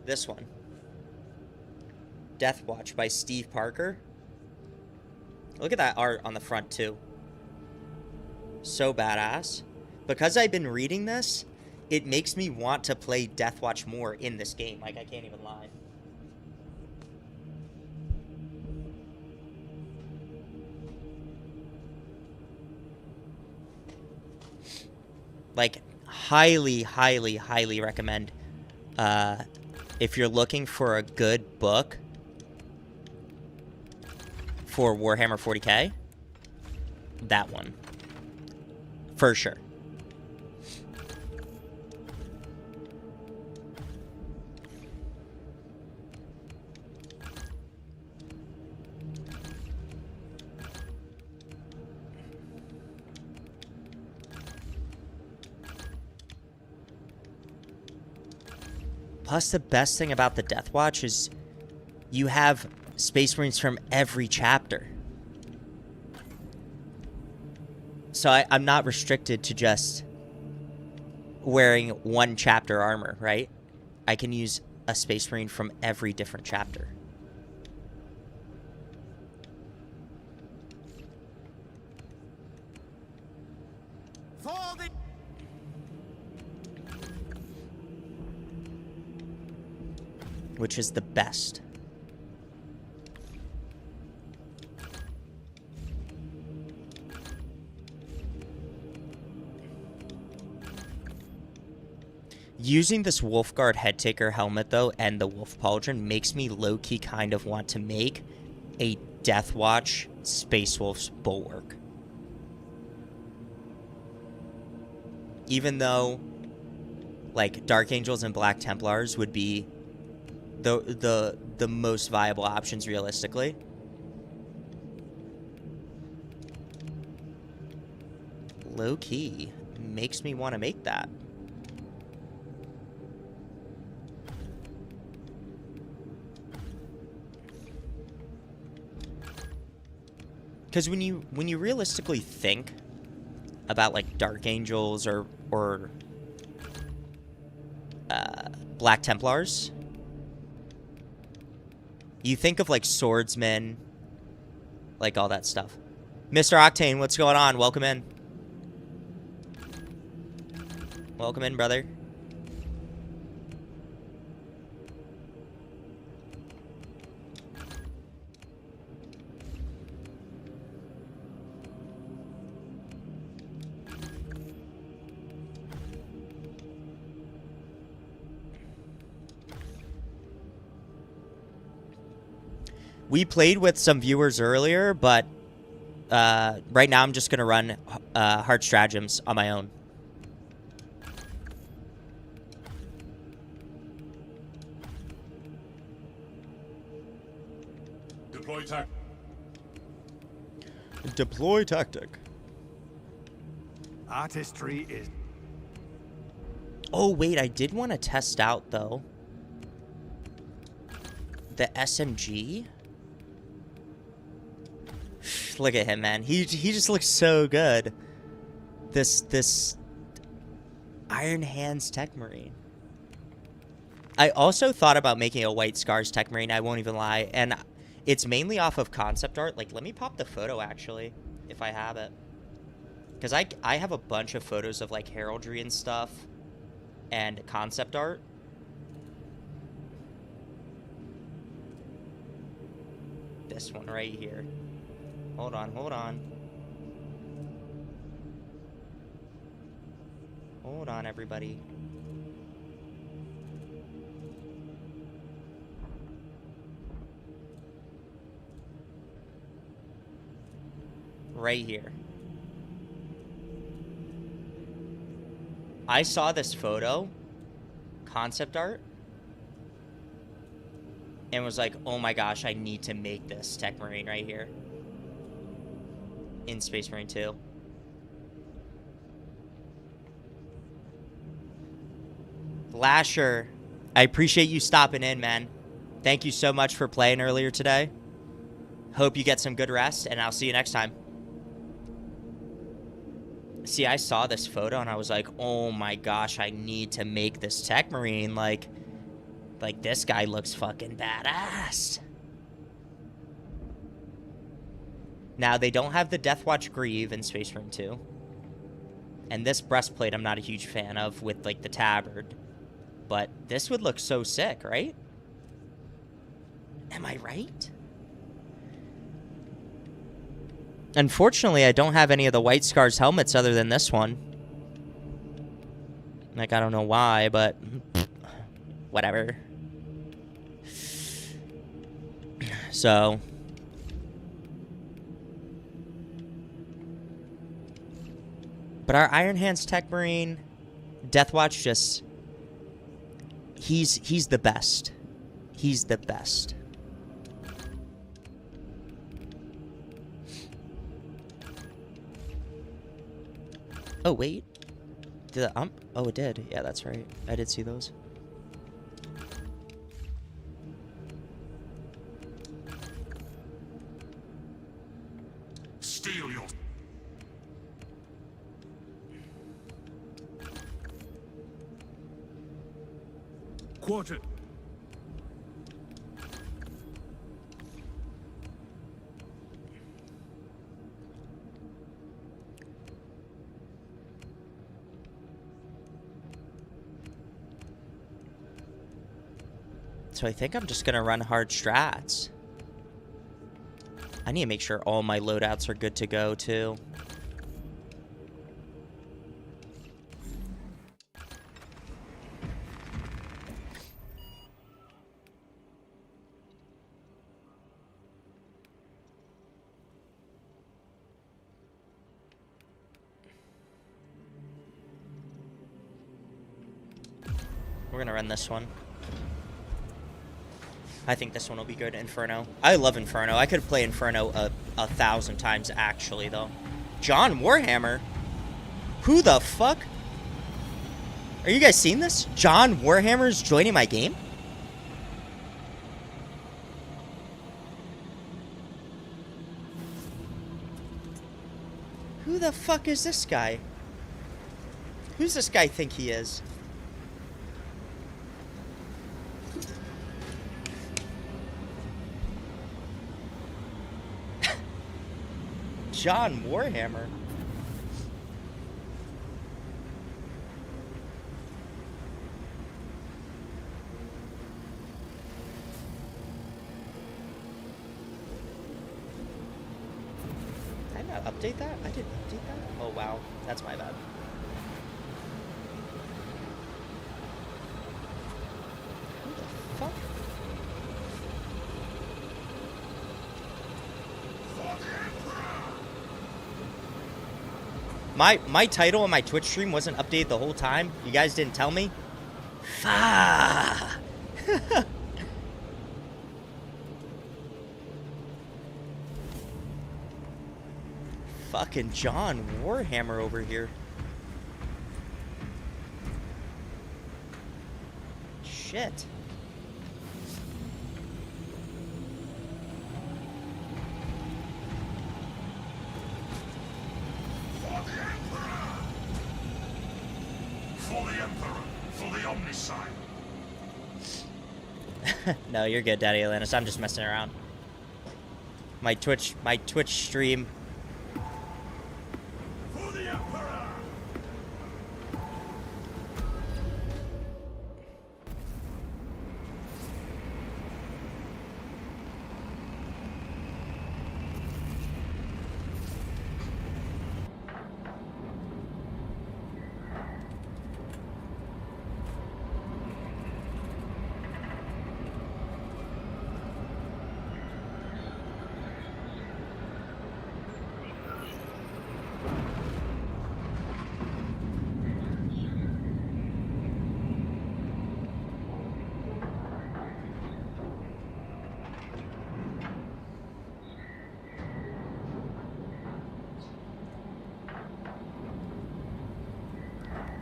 This one. Deathwatch by Steve Parker. Look at that art on the front, too. So badass. Because I've been reading this, it makes me want to play Deathwatch more in this game. Like, I can't even lie. Like, highly, highly, highly recommend. If you're looking for a good book for Warhammer 40k, that one. For sure. Plus, the best thing about the Deathwatch is you have Space Marines from every chapter. So I'm not restricted to just wearing one chapter armor, right? I can use a Space Marine from every different chapter. Which is the best. Using this Wolfguard Headtaker helmet, though, and the Wolf Pauldron makes me low-key kind of want to make a Deathwatch Space Wolf's Bulwark. Even though, like, Dark Angels and Black Templars would be the most viable options realistically. Low-key makes me want to make that. Because when you realistically think about like Dark Angels or Black Templars, you think of like swordsmen, like all that stuff. Mr. Octane, what's going on? Welcome in. Welcome in, brother. We played with some viewers earlier, but right now I'm just going to run hard stratagems on my own. Deploy tactic. Deploy tactic. Artistry is... Oh, wait, I did want to test out, though, the SMG. Look at him, man. He just looks so good. This Iron Hands Tech Marine. I also thought about making a White Scars Tech Marine, I won't even lie. And it's mainly off of concept art. Like, let me pop the photo, actually, if I have it. Because I have a bunch of photos of, like, heraldry and stuff. And concept art. This one right here. Hold on, hold on. Hold on, everybody. Right here. I saw this photo, concept art, and was like, oh my gosh, I need to make this Tech Marine right here. In Space Marine 2. Lasher, I appreciate you stopping in, man. Thank you so much for playing earlier today. Hope you get some good rest, and I'll see you next time. See, I saw this photo, and I was like, oh my gosh, I need to make this Tech Marine. Like this guy looks fucking badass. Now, they don't have the Deathwatch Greave in Space Marine 2. And this breastplate I'm not a huge fan of with, like, the tabard. But this would look so sick, right? Am I right? Unfortunately, I don't have any of the White Scars helmets other than this one. Like, I don't know why, but whatever. So... But our Iron Hands Tech Marine, Deathwatch just... He's the best. He's the best. Oh, wait. Did it, oh, it did. Yeah, that's right. I did see those. Steel your... quartered. So I think I'm just gonna run hard strats. I need to make sure all my loadouts are good to go too. We're gonna run this one. I think this one will be good, Inferno. I love Inferno. I could play Inferno a 1,000 times, actually, though. John Warhammer? Who the fuck? Are you guys seeing this? John Warhammer's joining my game? Who the fuck is this guy? Who's this guy think he is? John Warhammer. Did I not update that? I didn't update that? Oh wow, that's my bad. Who the fuck? My title on my Twitch stream wasn't updated the whole time. You guys didn't tell me. Fucking John Warhammer over here. Shit. For the Emperor, for the Omnicide. No, you're good, Daddy Atlantis. I'm just messing around. My Twitch stream. For the Emperor.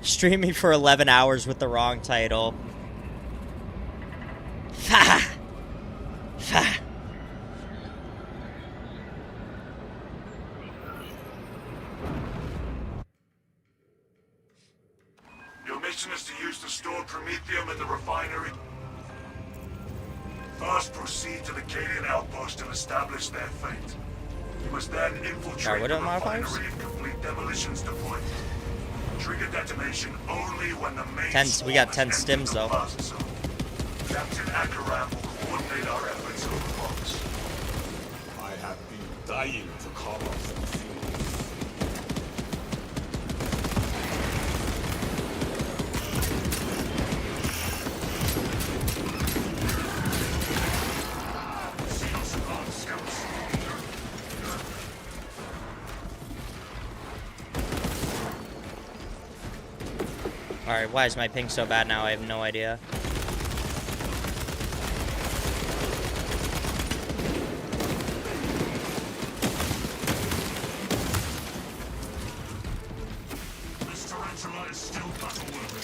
Streaming for 11 hours with the wrong title. Fa! Fa! Your mission is to use the stored Promethium in the refinery. First, proceed to the Cadian outpost and establish their fate. You must then infiltrate what the are the modifiers? refinery and complete demolitions deployment. Trigger detonation only when the main 10, we got 10 stims though. Captain Akaram will coordinate our efforts over months. I have been dying to call off some things. Seals on scouts. Alright, why is my ping so bad now? I have no idea. This tarantula is still battle-worthy.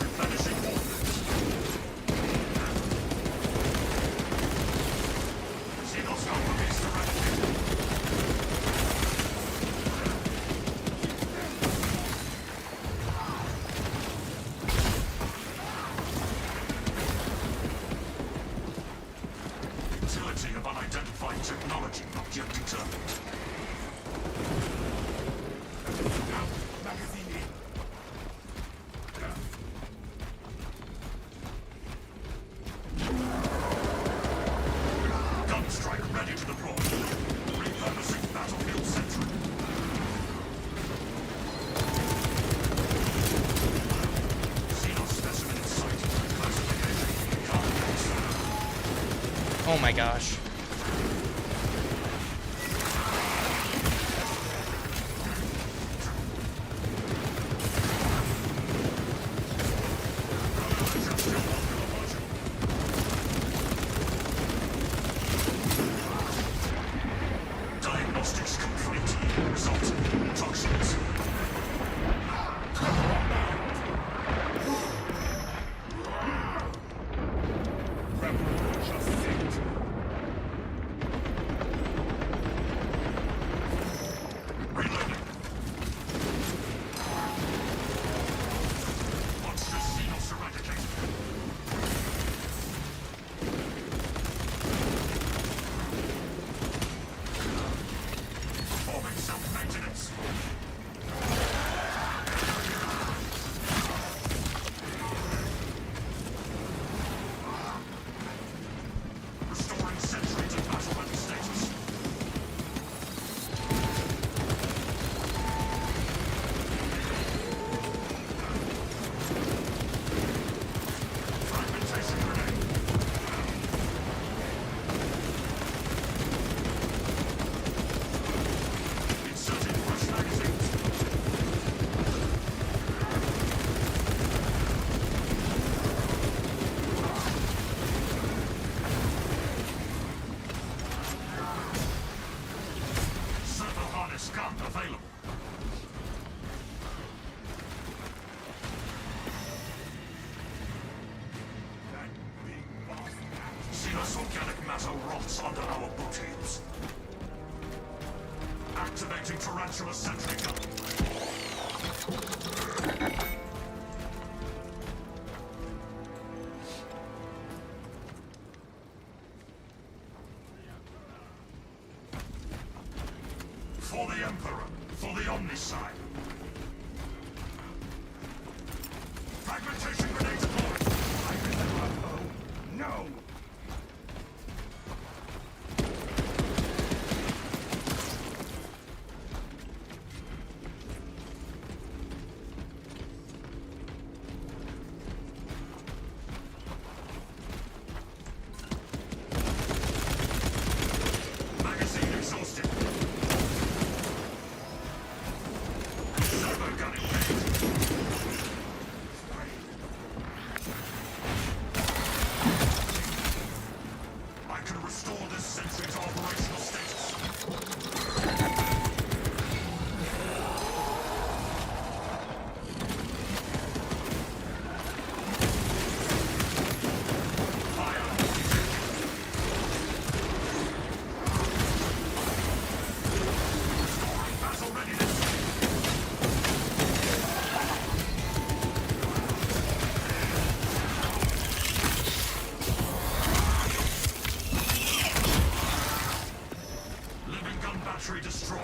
Replenishing ordnance. Utility of unidentified technology not yet determined. Magazine in. Gunstrike ready to deploy. Repurposing battlefield sentry. Xenos specimen in sight. Classification. Oh my gosh. Diagnostics complete. Result. Toxins. Just synced. Reloading. Monstrous Xenos eradicated. Performing self-maintenance. Restoring sentry to battle-ready status. Fragmentation grenade. Inserting fresh magazines. Servo harness gun available. Xenos organic matter rots under our boot heels. Activating tarantula sentry gun. For the Emperor, for the Omnicide. Fragmentation grenade deployed. No! Magazine exhausted. Servo gun engaged. I can restore this sentry to operational status. Battle readiness. Living gun battery destroyed.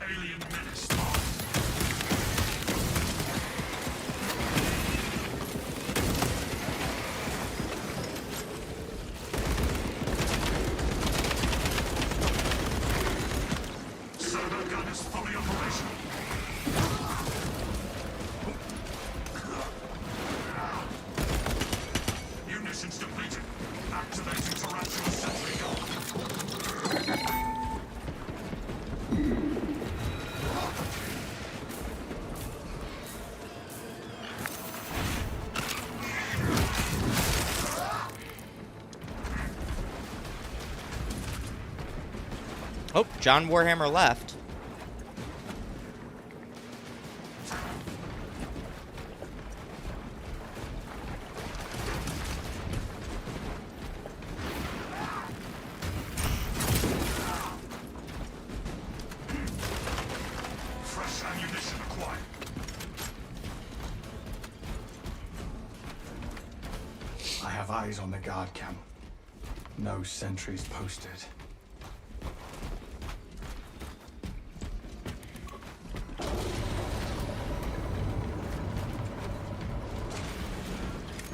Alien menace marked. Servo gun is fully operational. Munitions depleted. Activating tarantula sentry gun. Oh, John Warhammer left. Eyes on the guard camp. No sentries posted.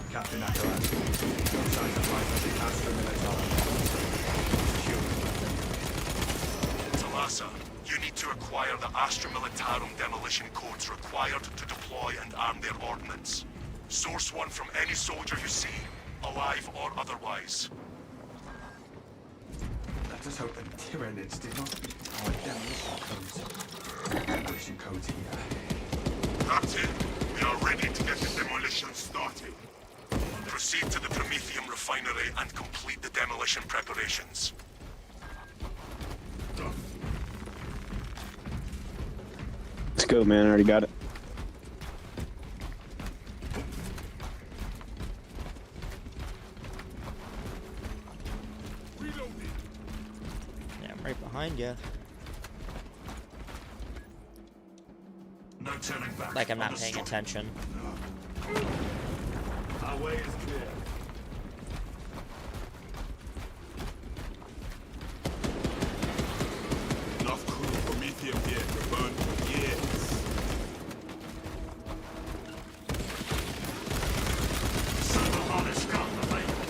Captain Akaran. No signs of life at the Astra Militarum. Talassa, you need to acquire the Astra Militarum demolition codes required to deploy and arm their ordnance. Source one from any soldier you see, alive or otherwise. Let us hope that Tyranids did not our demolition codes. Demolition codes here. Captain, we are ready to get the demolition started. Proceed to the Prometheum refinery and complete the demolition preparations. Let's go, man. I already got it. Yeah, I'm right behind you. No turning back. Like I'm not paying attention. Our way is clear. Enough crew Prometheum here to burn for years. Server harness gun available.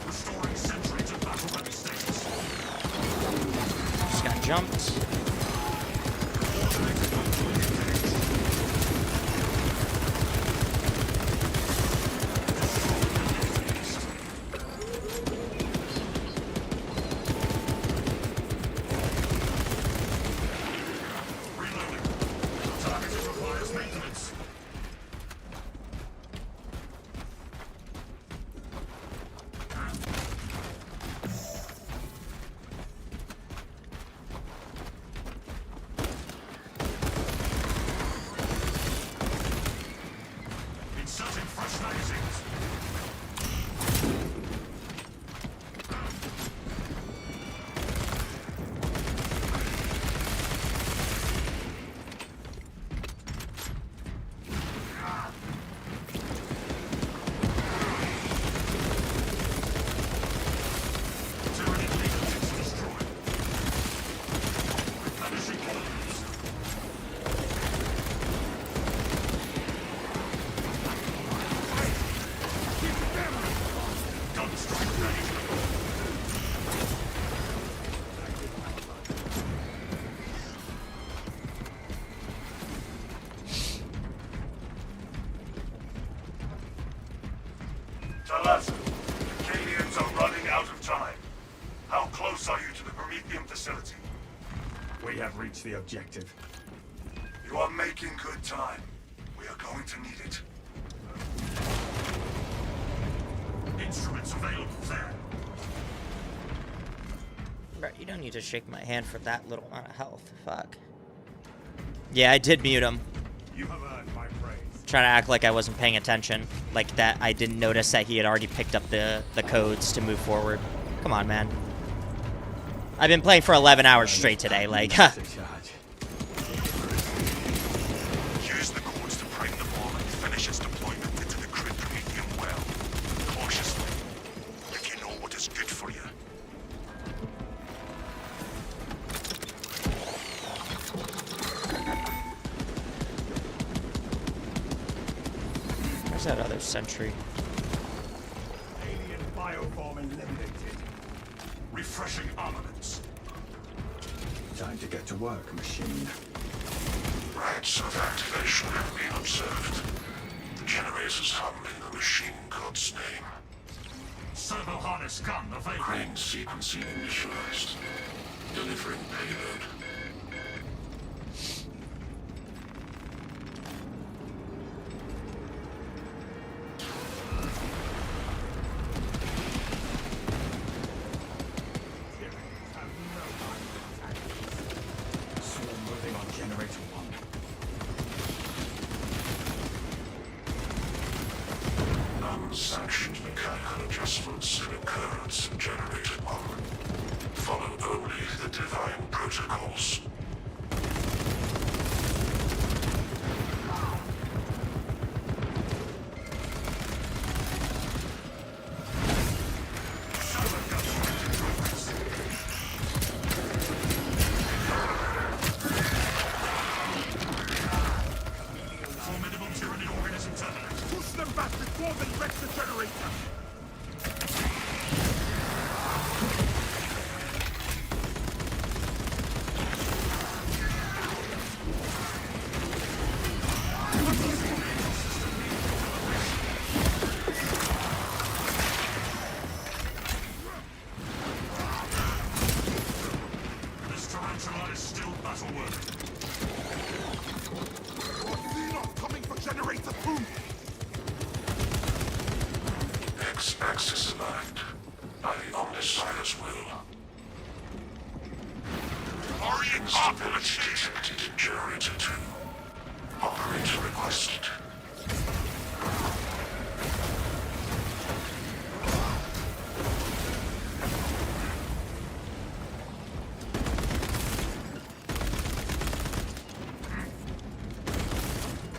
Restoring sentry to battle ready status. Just got jumped. Inserting fresh magazines. Tyranid leadership destroyed. Replenishing ordnance. Gunstrike ready. Talassa, the Canians are running out of time. How close are you to the Prometheum facility? We have reached the objective. You are making good time. We are going to need it. Instruments available there. Bro, you don't need to shake my hand for that little amount of health. Fuck. Yeah, I did mute him. You have earned my praise. Trying to act like I wasn't paying attention. Like that I didn't notice that he had already picked up the codes to move forward. Come on, man. I've been playing for 11 hours straight today, like, huh. Use the codes to bring the ball and finish its deployment into the crude Prometheum well. Cautiously. If you know what is good for you. Where's that other sentry? Alien bioform eliminated. Refreshing armaments. Time to get to work, machine. Rites of activation have been observed. The generators hum in the machine god's name. Servo harness gun available. Crane sequencing initialized. Delivering payload. Swarm moving on generator 1. Unsanctioned mechanical adjustments in occurrence in generator 1. Follow only the divine protocols. Them bastards more than wrecked the generator! This tarantula is still battle-worthy. Not coming for generator 2! X-axis aligned by the Omnissiah's will. Instability detected in generator 2. Operator requested.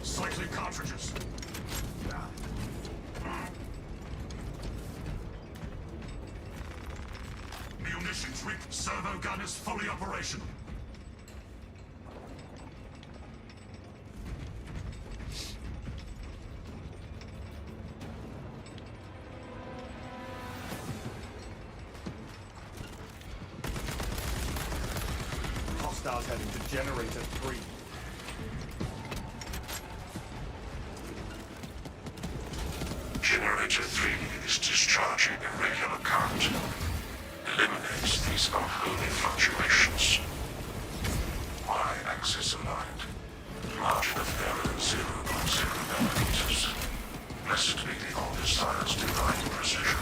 Cycling cartridges. Munitions rig. Servo gun is fully operational. Hostiles heading to generator 3. Generator 3 is discharging a regular current. Eliminates these unholy fluctuations. Y-axis aligned. Margin of error 0.0 nanometers. Blessed be the Omnissiah's divine precision.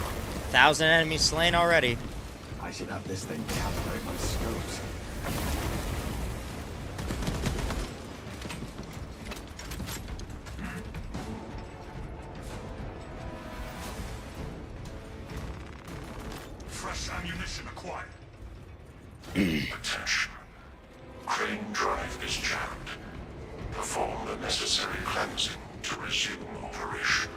1,000 enemies slain already. I should have this thing calibrate my scopes. Fresh ammunition acquired. Attention. Crane drive is jammed. Perform the necessary cleansing to resume operation.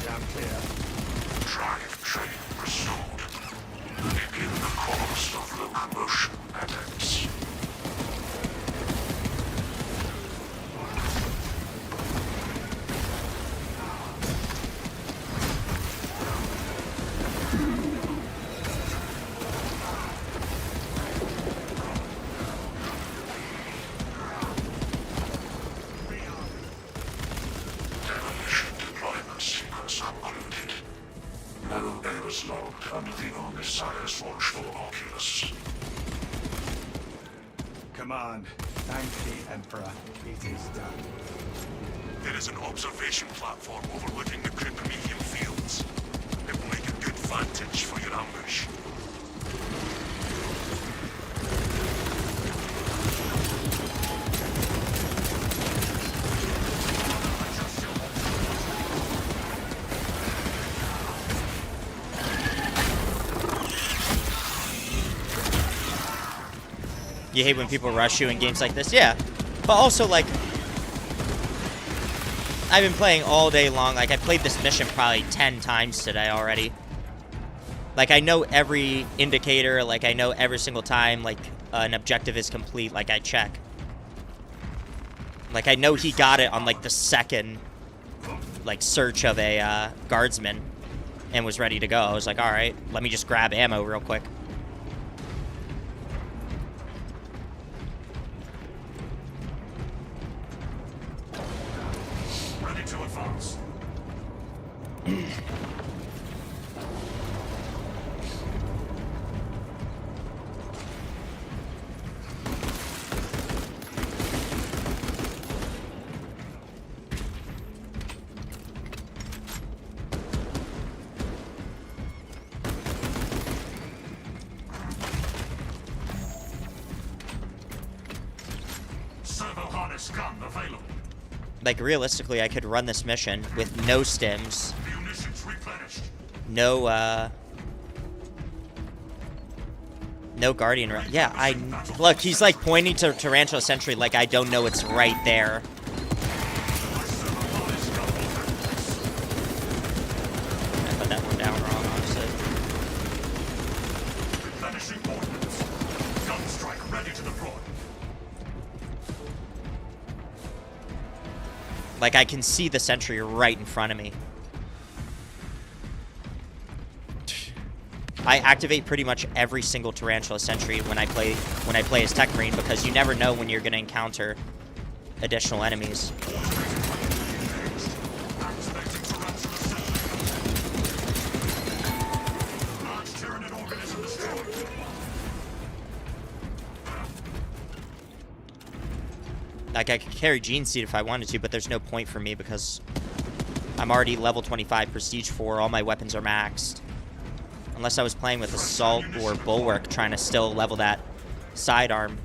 Jam clear. Drive train restored. Begin the course of locomotion adepts. Demolition deployment sequence concluded. No errors logged under the Omnissiah's watchful oculus. Command, thank the Emperor. It is done. There is an observation platform overlooking the Kryptomedium fields. It will make a good vantage for your ambush. You hate when people rush you in games like this, yeah. But also, like, I've been playing all day long. Like, I played this mission probably 10 times today already. Like, I know every indicator. Like, I know every single time, like, an objective is complete. Like, I check. Like, I know he got it on, like, the second, like, search of a guardsman and was ready to go. I was like, all right, let me just grab ammo real quick. Ready to advance. Servo harness gun available. Like, realistically, I could run this mission with no stims. Munitions replenished. No, no Guardian. Yeah, look, he's, like, pointing to Tarantula Sentry like I don't know it's right there. I put that one down wrong, honestly. Replenishing ordnance. Gun strike ready to deploy. Like, I can see the sentry right in front of me. I activate pretty much every single tarantula sentry when I play as Tech Marine, because you never know when you're going to encounter additional enemies. Like, I could carry Gene Seed if I wanted to, but there's no point for me because I'm already level 25, Prestige 4, all my weapons are maxed. Unless I was playing with Assault or Bulwark, trying to still level that sidearm,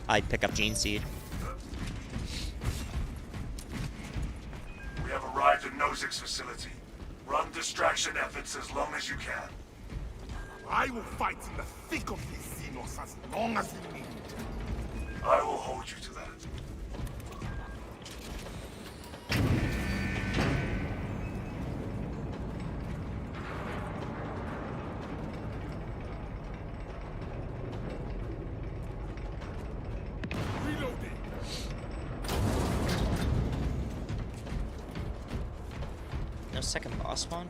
I'd pick up Gene Seed. We have arrived at Nozick's facility. Run distraction efforts as long as you can. I will fight in the thick of these Xenos as long as you need. I will hold you to that. No second boss spawn?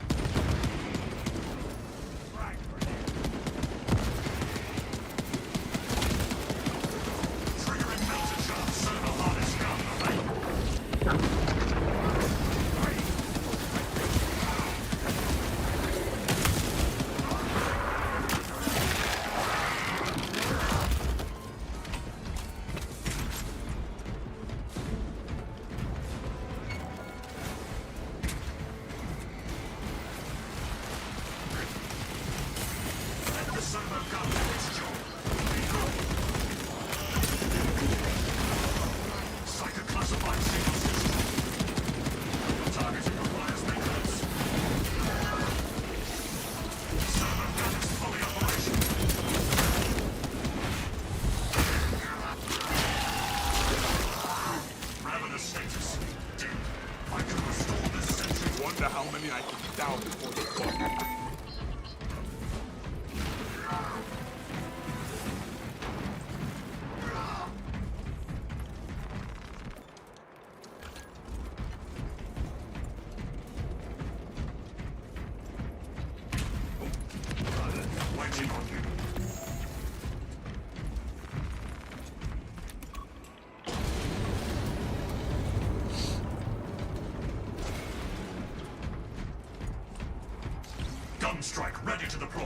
Gunstrike ready to deploy.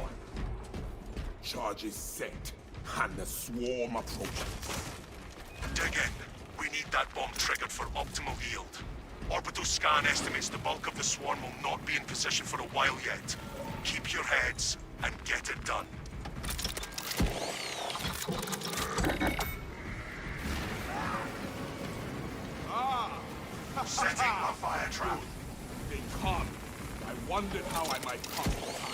Charge is set, and the swarm approaches. Dig in. We need that bomb triggered for optimal yield. Orbital scan estimates the bulk of the swarm will not be in position for a while yet. Keep your heads and get it done. Setting a fire trap. They come. I wondered how I might come in time.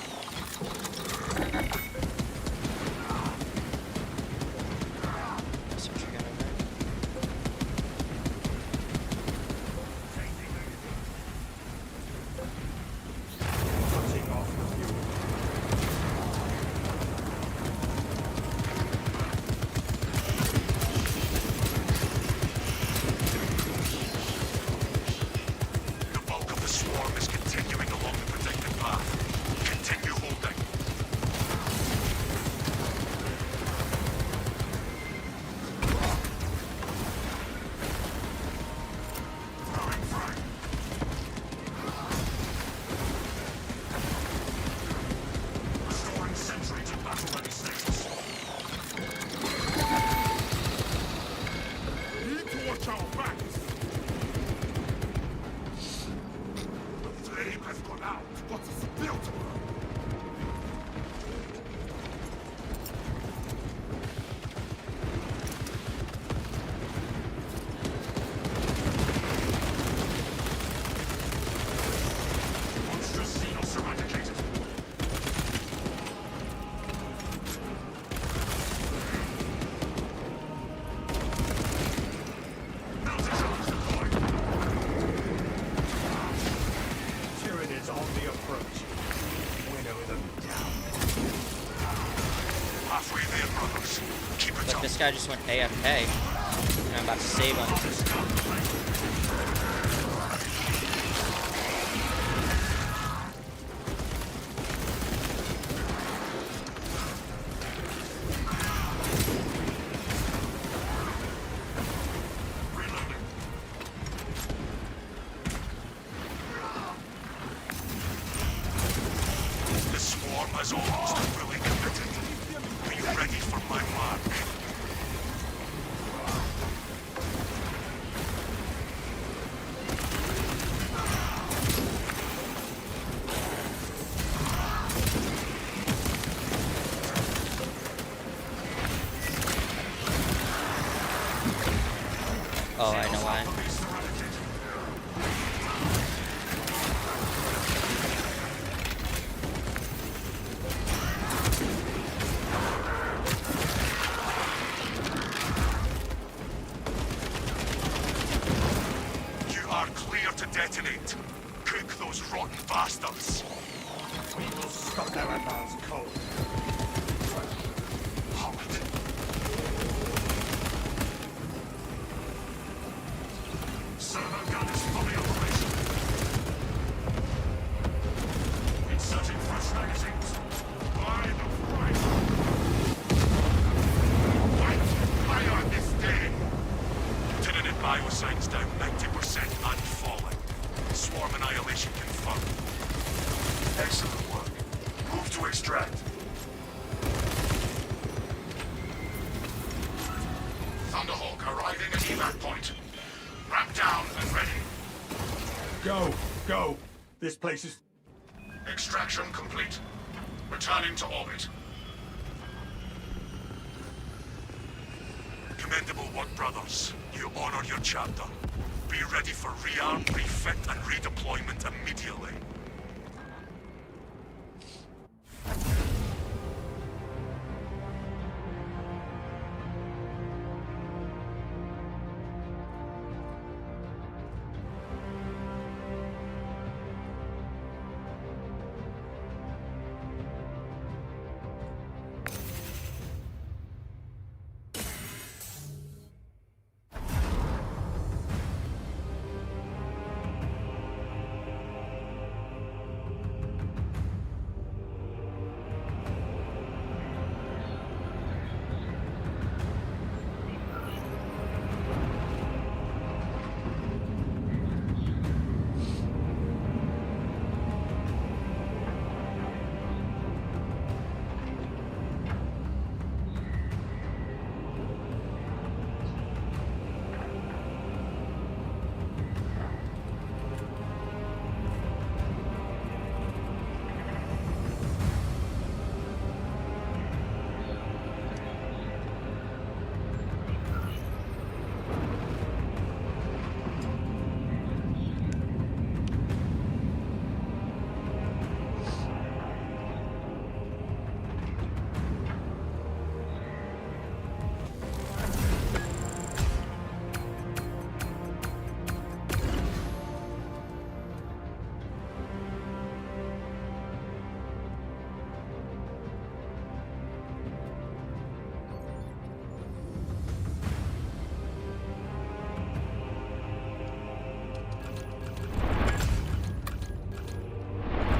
But this guy just went AFK, and I'm about to save him. Oh, I know why. You are clear to detonate. Cook those rotten bastards. We will stop their advance cold. Servo gun is fully operational. Inserting fresh magazines. By the right. White fire is dead. Lieutenant Biosigns down 90% and falling. Swarm annihilation confirmed. Excellent work. Move to extract. Thunderhawk arriving at evac point. Ramp down and ready. Go, go. This place is... Extraction complete. Returning to orbit. Commendable work, brothers. You honor your chapter. Be ready for rearm, refit, and redeployment immediately.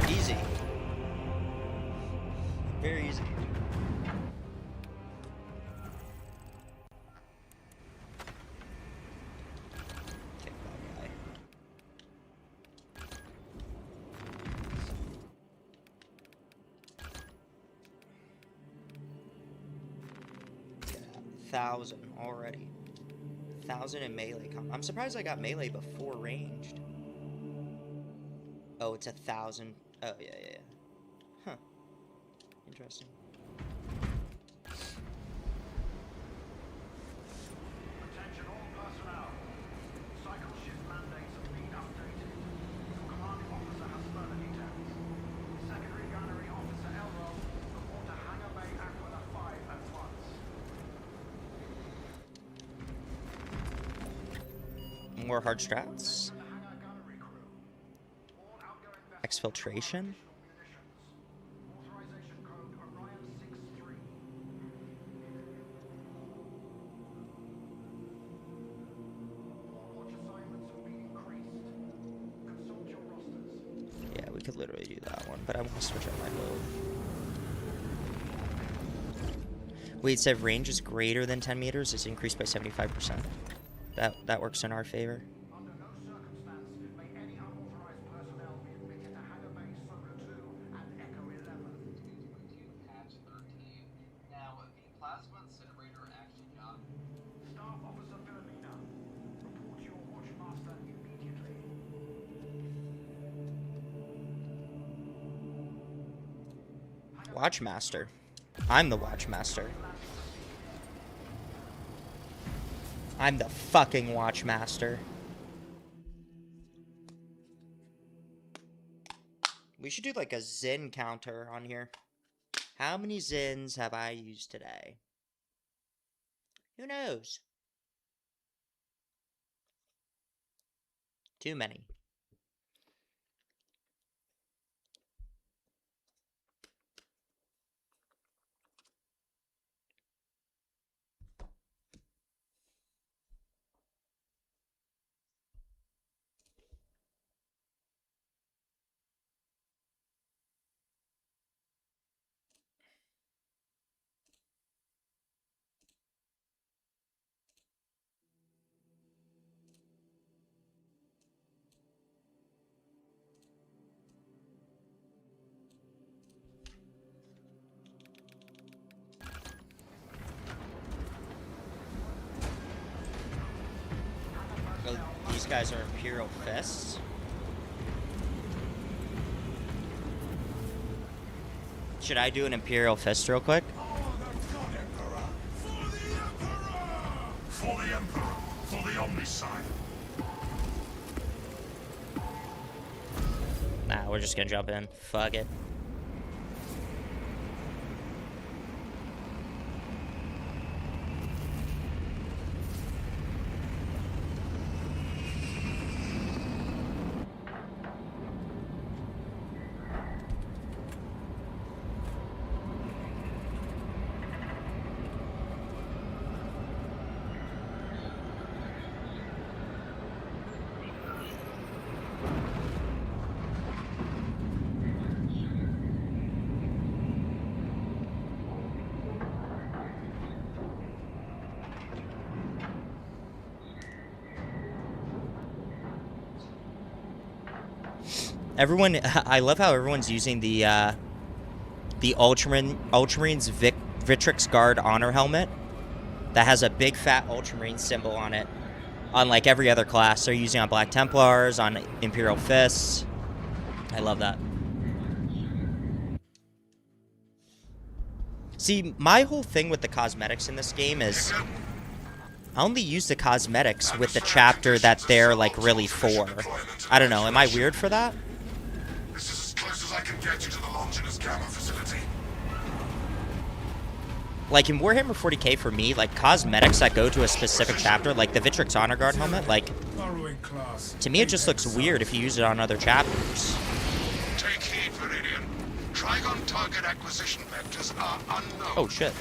Easy. Very easy. Kick that guy. Yeah, 1,000 already. 1,000 in melee. I'm surprised I got melee before ranged. Oh, it's 1,000. Oh, yeah. Huh. Interesting. Attention all personnel. Cycle shift mandates have been updated. Your commanding officer has further details. Secondary gunnery officer Elroy, report to Hangar Bay Aquila 5 at once. More hard strats. Exfiltration. Yeah, we could literally do that one, but I want to switch up my build. Wait, it said range is greater than 10 meters. It's increased by 75%. That works in our favor. Watchmaster. I'm the Watchmaster. I'm the fucking Watchmaster. We should do like a Zin counter on here. How many Zins have I used today? Who knows? Too many. So these guys are Imperial Fists. Should I do an Imperial Fist real quick? For the Emperor, for the Omnicide. Nah, we're just gonna jump in. Fuck it. Everyone, I love how everyone's using the Ultramarines Victrix Guard Honor Helmet that has a big fat Ultramarine symbol on it. Unlike every other class, they're using on Black Templars, on Imperial Fists. I love that. See, my whole thing with the cosmetics in this game is I only use the cosmetics with the chapter that they're like really for. I don't know, am I weird for that? This is as close as I can get you to the Longinus Gamma facility. Like in Warhammer 40k for me, like cosmetics that go to a specific chapter, like the Victrix Honor Guard helmet, like to me it just looks weird if you use it on other chapters. Take heed, Viridian. Trigon target acquisition vectors are unknown. Oh shit.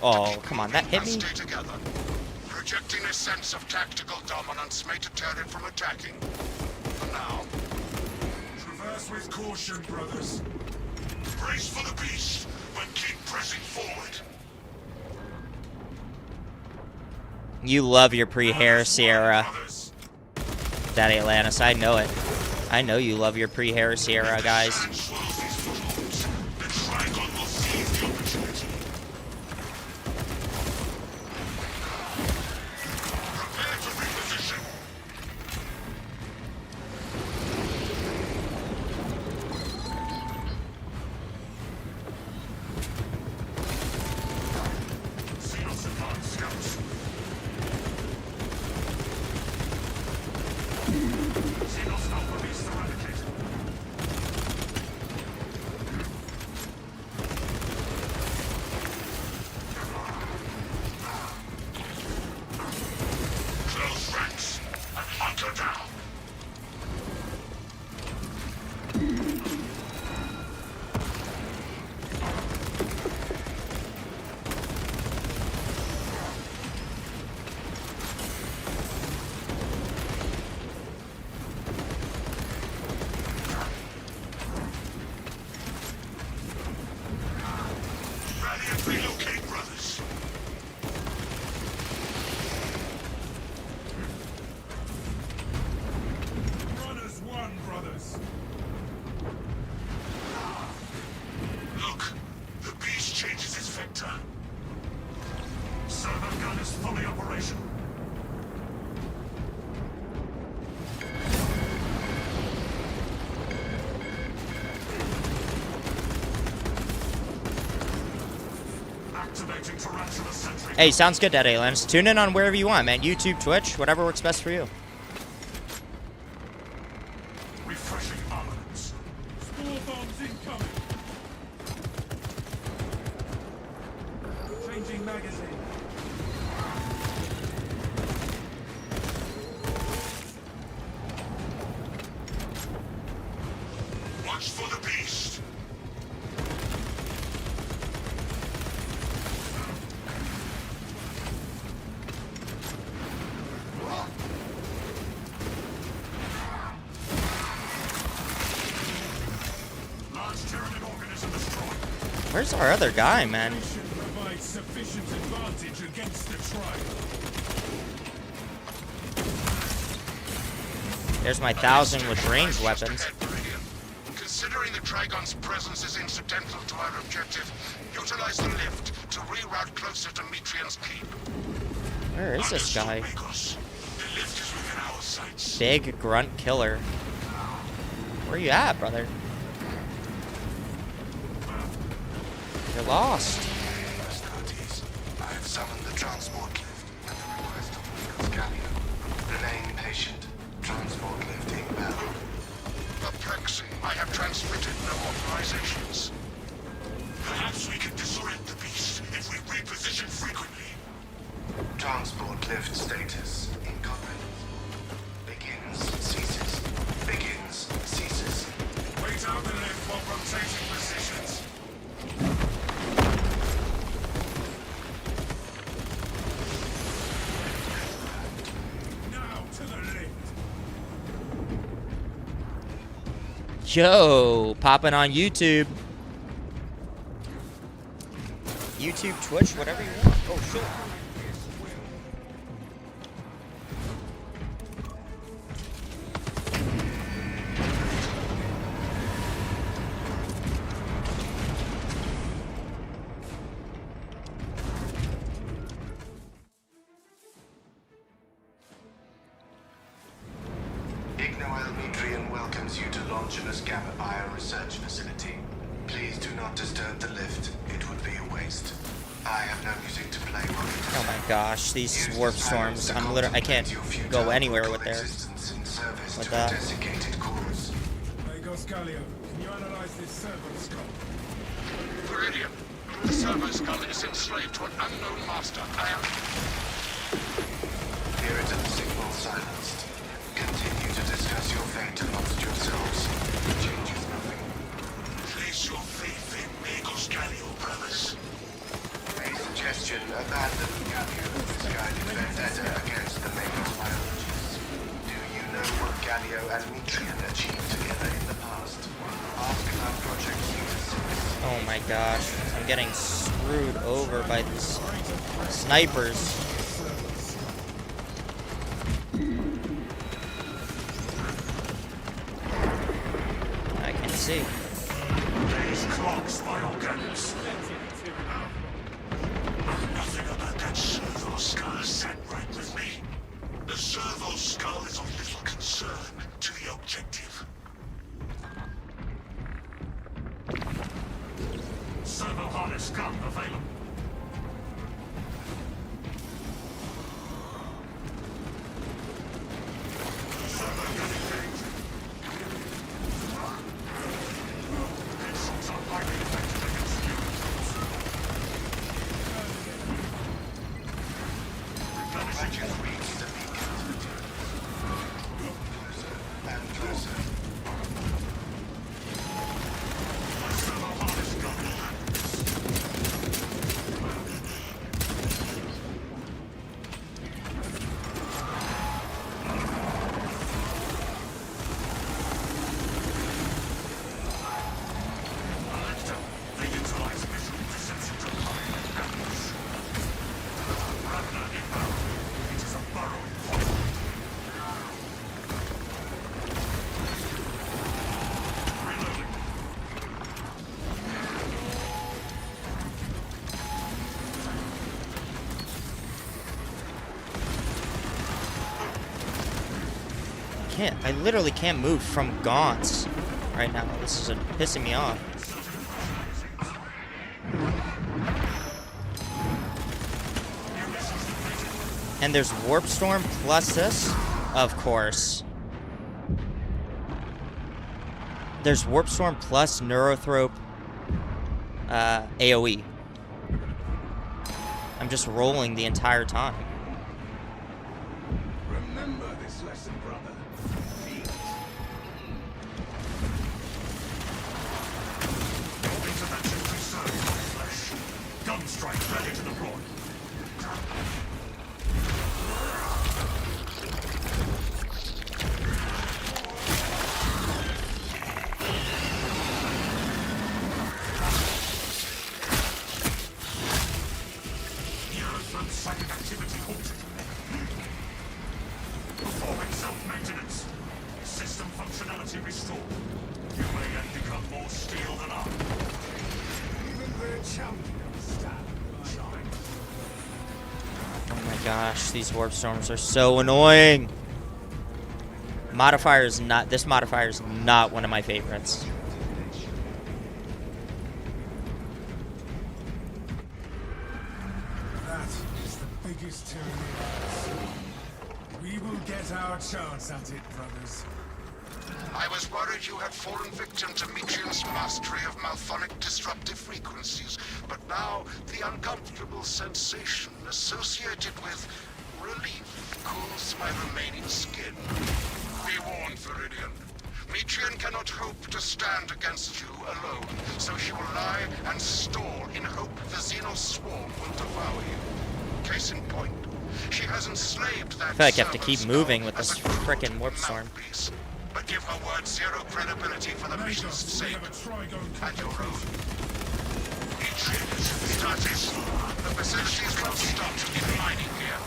Oh, come on, that hit me? Stay together. Projecting a sense of tactical dominance may deter it from attacking. For now. Traverse with caution, brothers. Brace for the beast, but keep pressing forward. You love your pre-heresy era. Daddy Atlantis, I know it. I know you love your pre-heresy era, guys. Activating tarantula sentry. Hey, sounds good, Dead Aliens. Tune in on wherever you want, man. YouTube, Twitch, whatever works best for you. Refreshing armaments. Small bombs incoming. Changing magazine. Watch for the beast. Large Tyranid organism destroyed. Where's our other guy, man? Provides sufficient advantage against the tribe. There's my 1,000 with ranged weapons. Considering the Trigon's presence is incidental to our objective, utilize the lift to reroute closer to Metrian's keep. Where is this guy? The lift is within our sights. Big grunt killer. Where you at, brother? You're lost. I have summoned the transport lift at the request of Nicholas Gallio. Remain patient. Transport lift inbound. Perplexing. I have transmitted no authorizations. Perhaps we can disorient the beast if we reposition frequently. Transport lift status incompetent. Begins, ceases. Begins, ceases. Wait out the lift while rotating positions. Now to the lift. Yo, popping on YouTube. YouTube, Twitch, whatever you want. Oh, shit. Ignoel Metrian welcomes you to Longinus Gamma Bio-Research Facility. Please do not disturb the lift. It would be a waste. I have no music to play while you Oh my gosh, these warp storms. I can't go anywhere with there. With that. Lagos Gallio, can you analyze this servo skull? Viridian, the servo skull is enslaved to an unknown master. I am... Puritan signal silenced. Continue to discuss your fate amongst yourselves. It changes nothing. Place your faith in Magos Gallio, brothers. A suggestion, abandon Gallio's misguided vendetta against the Magos biologists. Do you know what Gallio and Metrian achieved together in the past? Ask about Project Unit 6. Oh my gosh, I'm getting screwed over by these snipers. I can see. These clogs, my organics. Nothing about that servo skull sat right with me. The servo skull is of little concern to the objective. Servo harness gun available. Servo gun engaged. Missiles are highly effective against humans. Replenishing reached the beacon. Closer and closer. Servo harness gun They utilize visual perception to hide enemies. Ravna inbound. It is a burrowing point. Reloading. I literally can't move from gaunts right now. This is pissing me off. And there's Warp Storm plus this, of course. There's Warp Storm plus Neurothrope AoE. I'm just rolling the entire time. Remember this lesson, brother. Into that gently surge of flesh. Gun strike ready to deploy. Psychic activity halted. Performing self-maintenance. System functionality restored. You may yet become more steel than I. Even their champions stand behind. Oh my gosh, these Warp Storms are so annoying. Modifier is not, this modifier is not one of my favorites. Biggest tyranny I've seen. We will get our chance at it, brothers. I was worried you had fallen victim to Metrian's mastery of malphonic disruptive frequencies, but now the uncomfortable sensation associated with relief cools my remaining skin. Be warned, Viridian. Metrian cannot hope to stand against you alone, so she will lie and stall in hope the Xenos swarm will devour you. Case in point, she has enslaved that I feel like I have to keep moving with this frickin' Warp Storm. But give her word zero credibility for the mission's sake. And your own. Status. The facility is not stopped in mining here.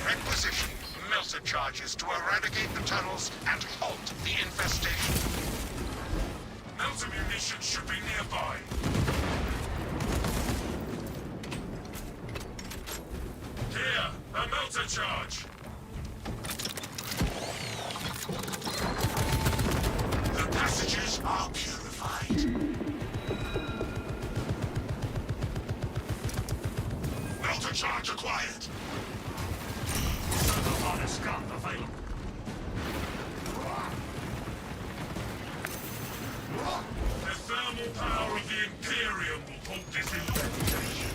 Requisition melter charges to eradicate the tunnels and halt the infestation. Melter munitions should be nearby. Here, a melter charge. The passages are purified. Melter charge acquired. Server harness gun available. The thermal power of the Imperium will halt this infestation.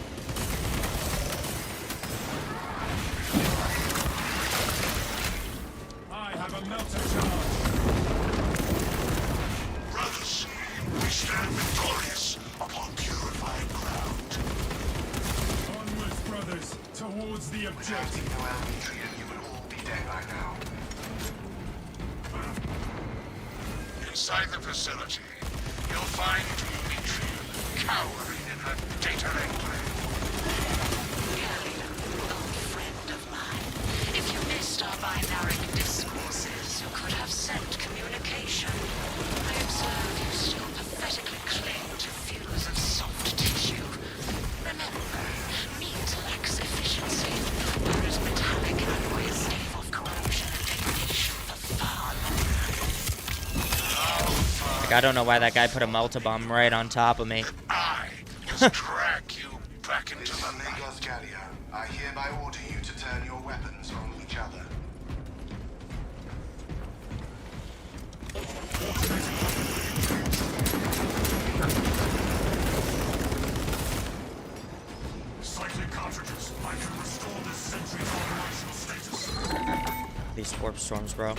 I have a melter charge. Brothers, we stand victorious upon purified ground. Onwards, brothers, towards the objective. You would all be dead by now. Inside the facility, you'll find Metrian cowering in her data enclave. Friend of mine, if you missed our binary discourses, you could have sent communication. I observe you still pathetically cling to views of soft tissue. Remember, meat lacks efficiency, whereas metallic alloys stave off corrosion and degradation for far longer. Like, I don't know why that guy put a melta bomb right on top of me. I must drag you back into the night. I hereby order you to turn your weapons on each other. Cycling cartridges. I can restore this sentry's operational status. These Warp Storms, bro.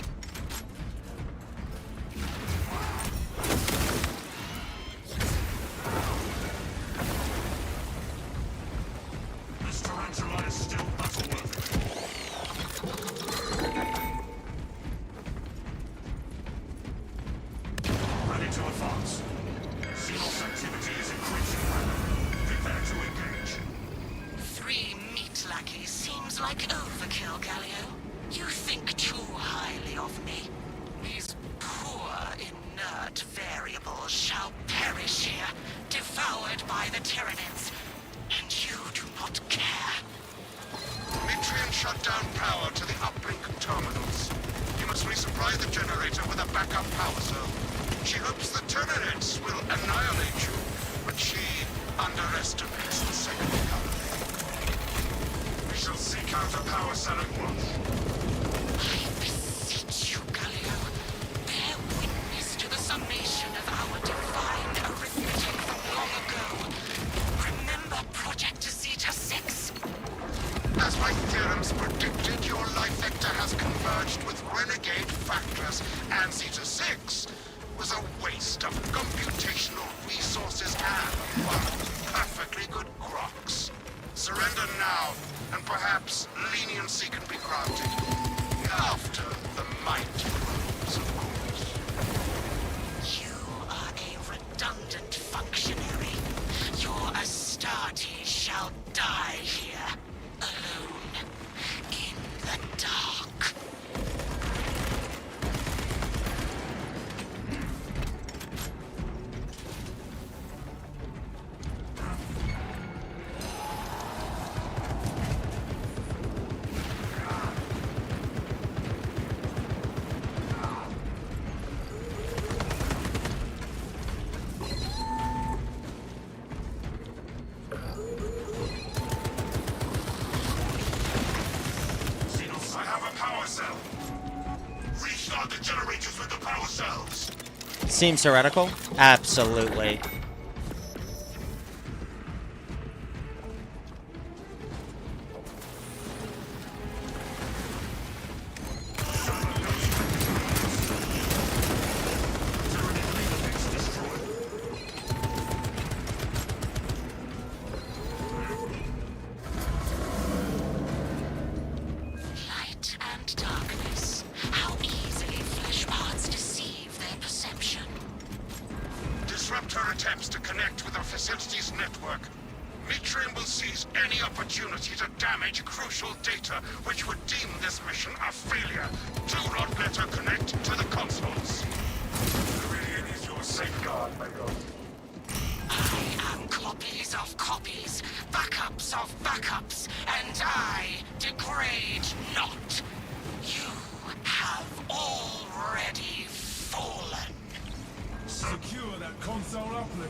This tarantula is still battle-worthy. Ready to advance. Xenos activity is increasing rapidly. Prepare to engage. 3 meat lackeys seems like overkill, Galio. You think too highly of me. These poor, inert variables shall perish here, devoured by the Tyranids. And you do not care. Metrian shut down power to the uplink terminals. You must resupply the generator with a backup power zone. She hopes the Tyranids will annihilate you, but she underestimates the second coming. shall seek out a power cell at once. I beseech you, Galio, bear witness to the summation of our divine arithmetic from long ago. Remember Project Zeta 6? As my theorems predicted, your life vector has converged with renegade factors, and Zeta 6 was a waste of computational resources and one perfectly good crocs. Surrender now, and perhaps leniency can be granted. After the might grows, of course. You are a redundant functionary. Your Astarte shall die here, alone, in the dark. I have a power cell. Restart the generators with the power cells. Seems heretical? Absolutely. Light and darkness. How easily flesh parts deceive their perception. Disrupt her attempts to connect with our facilities network. Mitrium will seize any opportunity to damage crucial data, which would deem this mission a failure. Do not let her connect to the consoles. Meridian is your safeguard, my god. I am copies of copies, backups of backups, and I degrade not. You have already fallen. Secure that console uplink.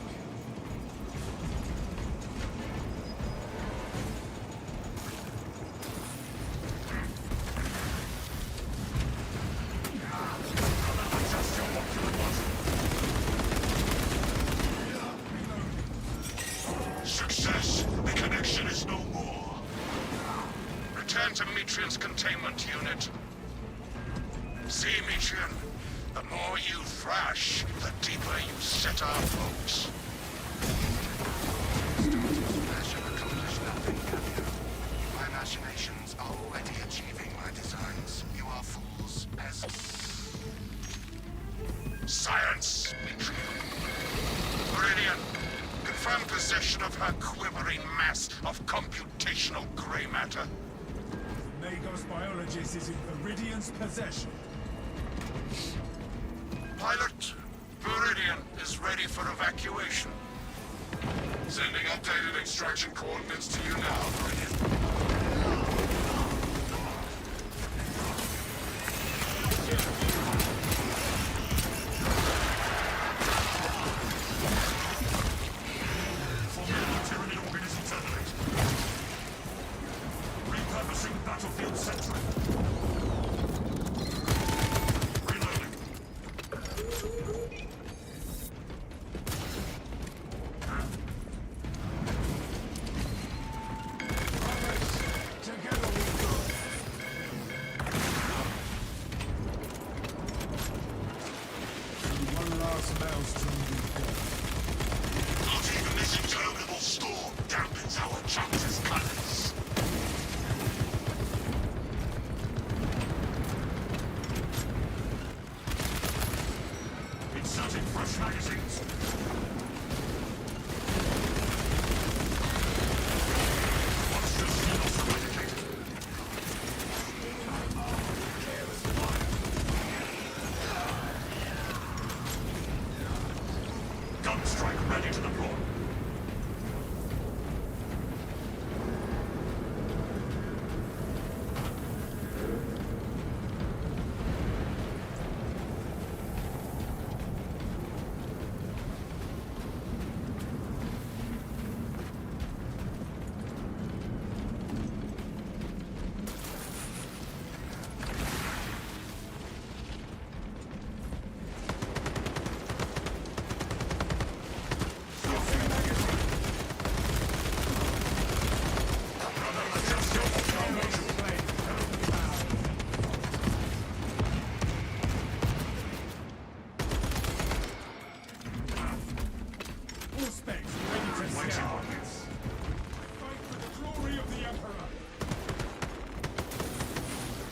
Success! The connection is no more. Return to Mitrian's containment unit. See, Mitrian, the more you thrash, the deeper you set our folks. My machinations are already achieving my designs. You are fools, peasants. Science! Meridian, confirm possession of her quivering mass of computational gray matter. Magos Biologist is in Viridian's possession. Pilot, Viridian is ready for evacuation. Sending updated extraction coordinates to you now, Meridian. Formula tyranny organism terminate. Repurposing battlefield sentry. Reloading. Together we go. One last maelstrom we've got. Not even this interminable storm dampens our chapter's colors. Inserting fresh magazines. Monstrous xenos eradicated. Gun strike ready to deploy.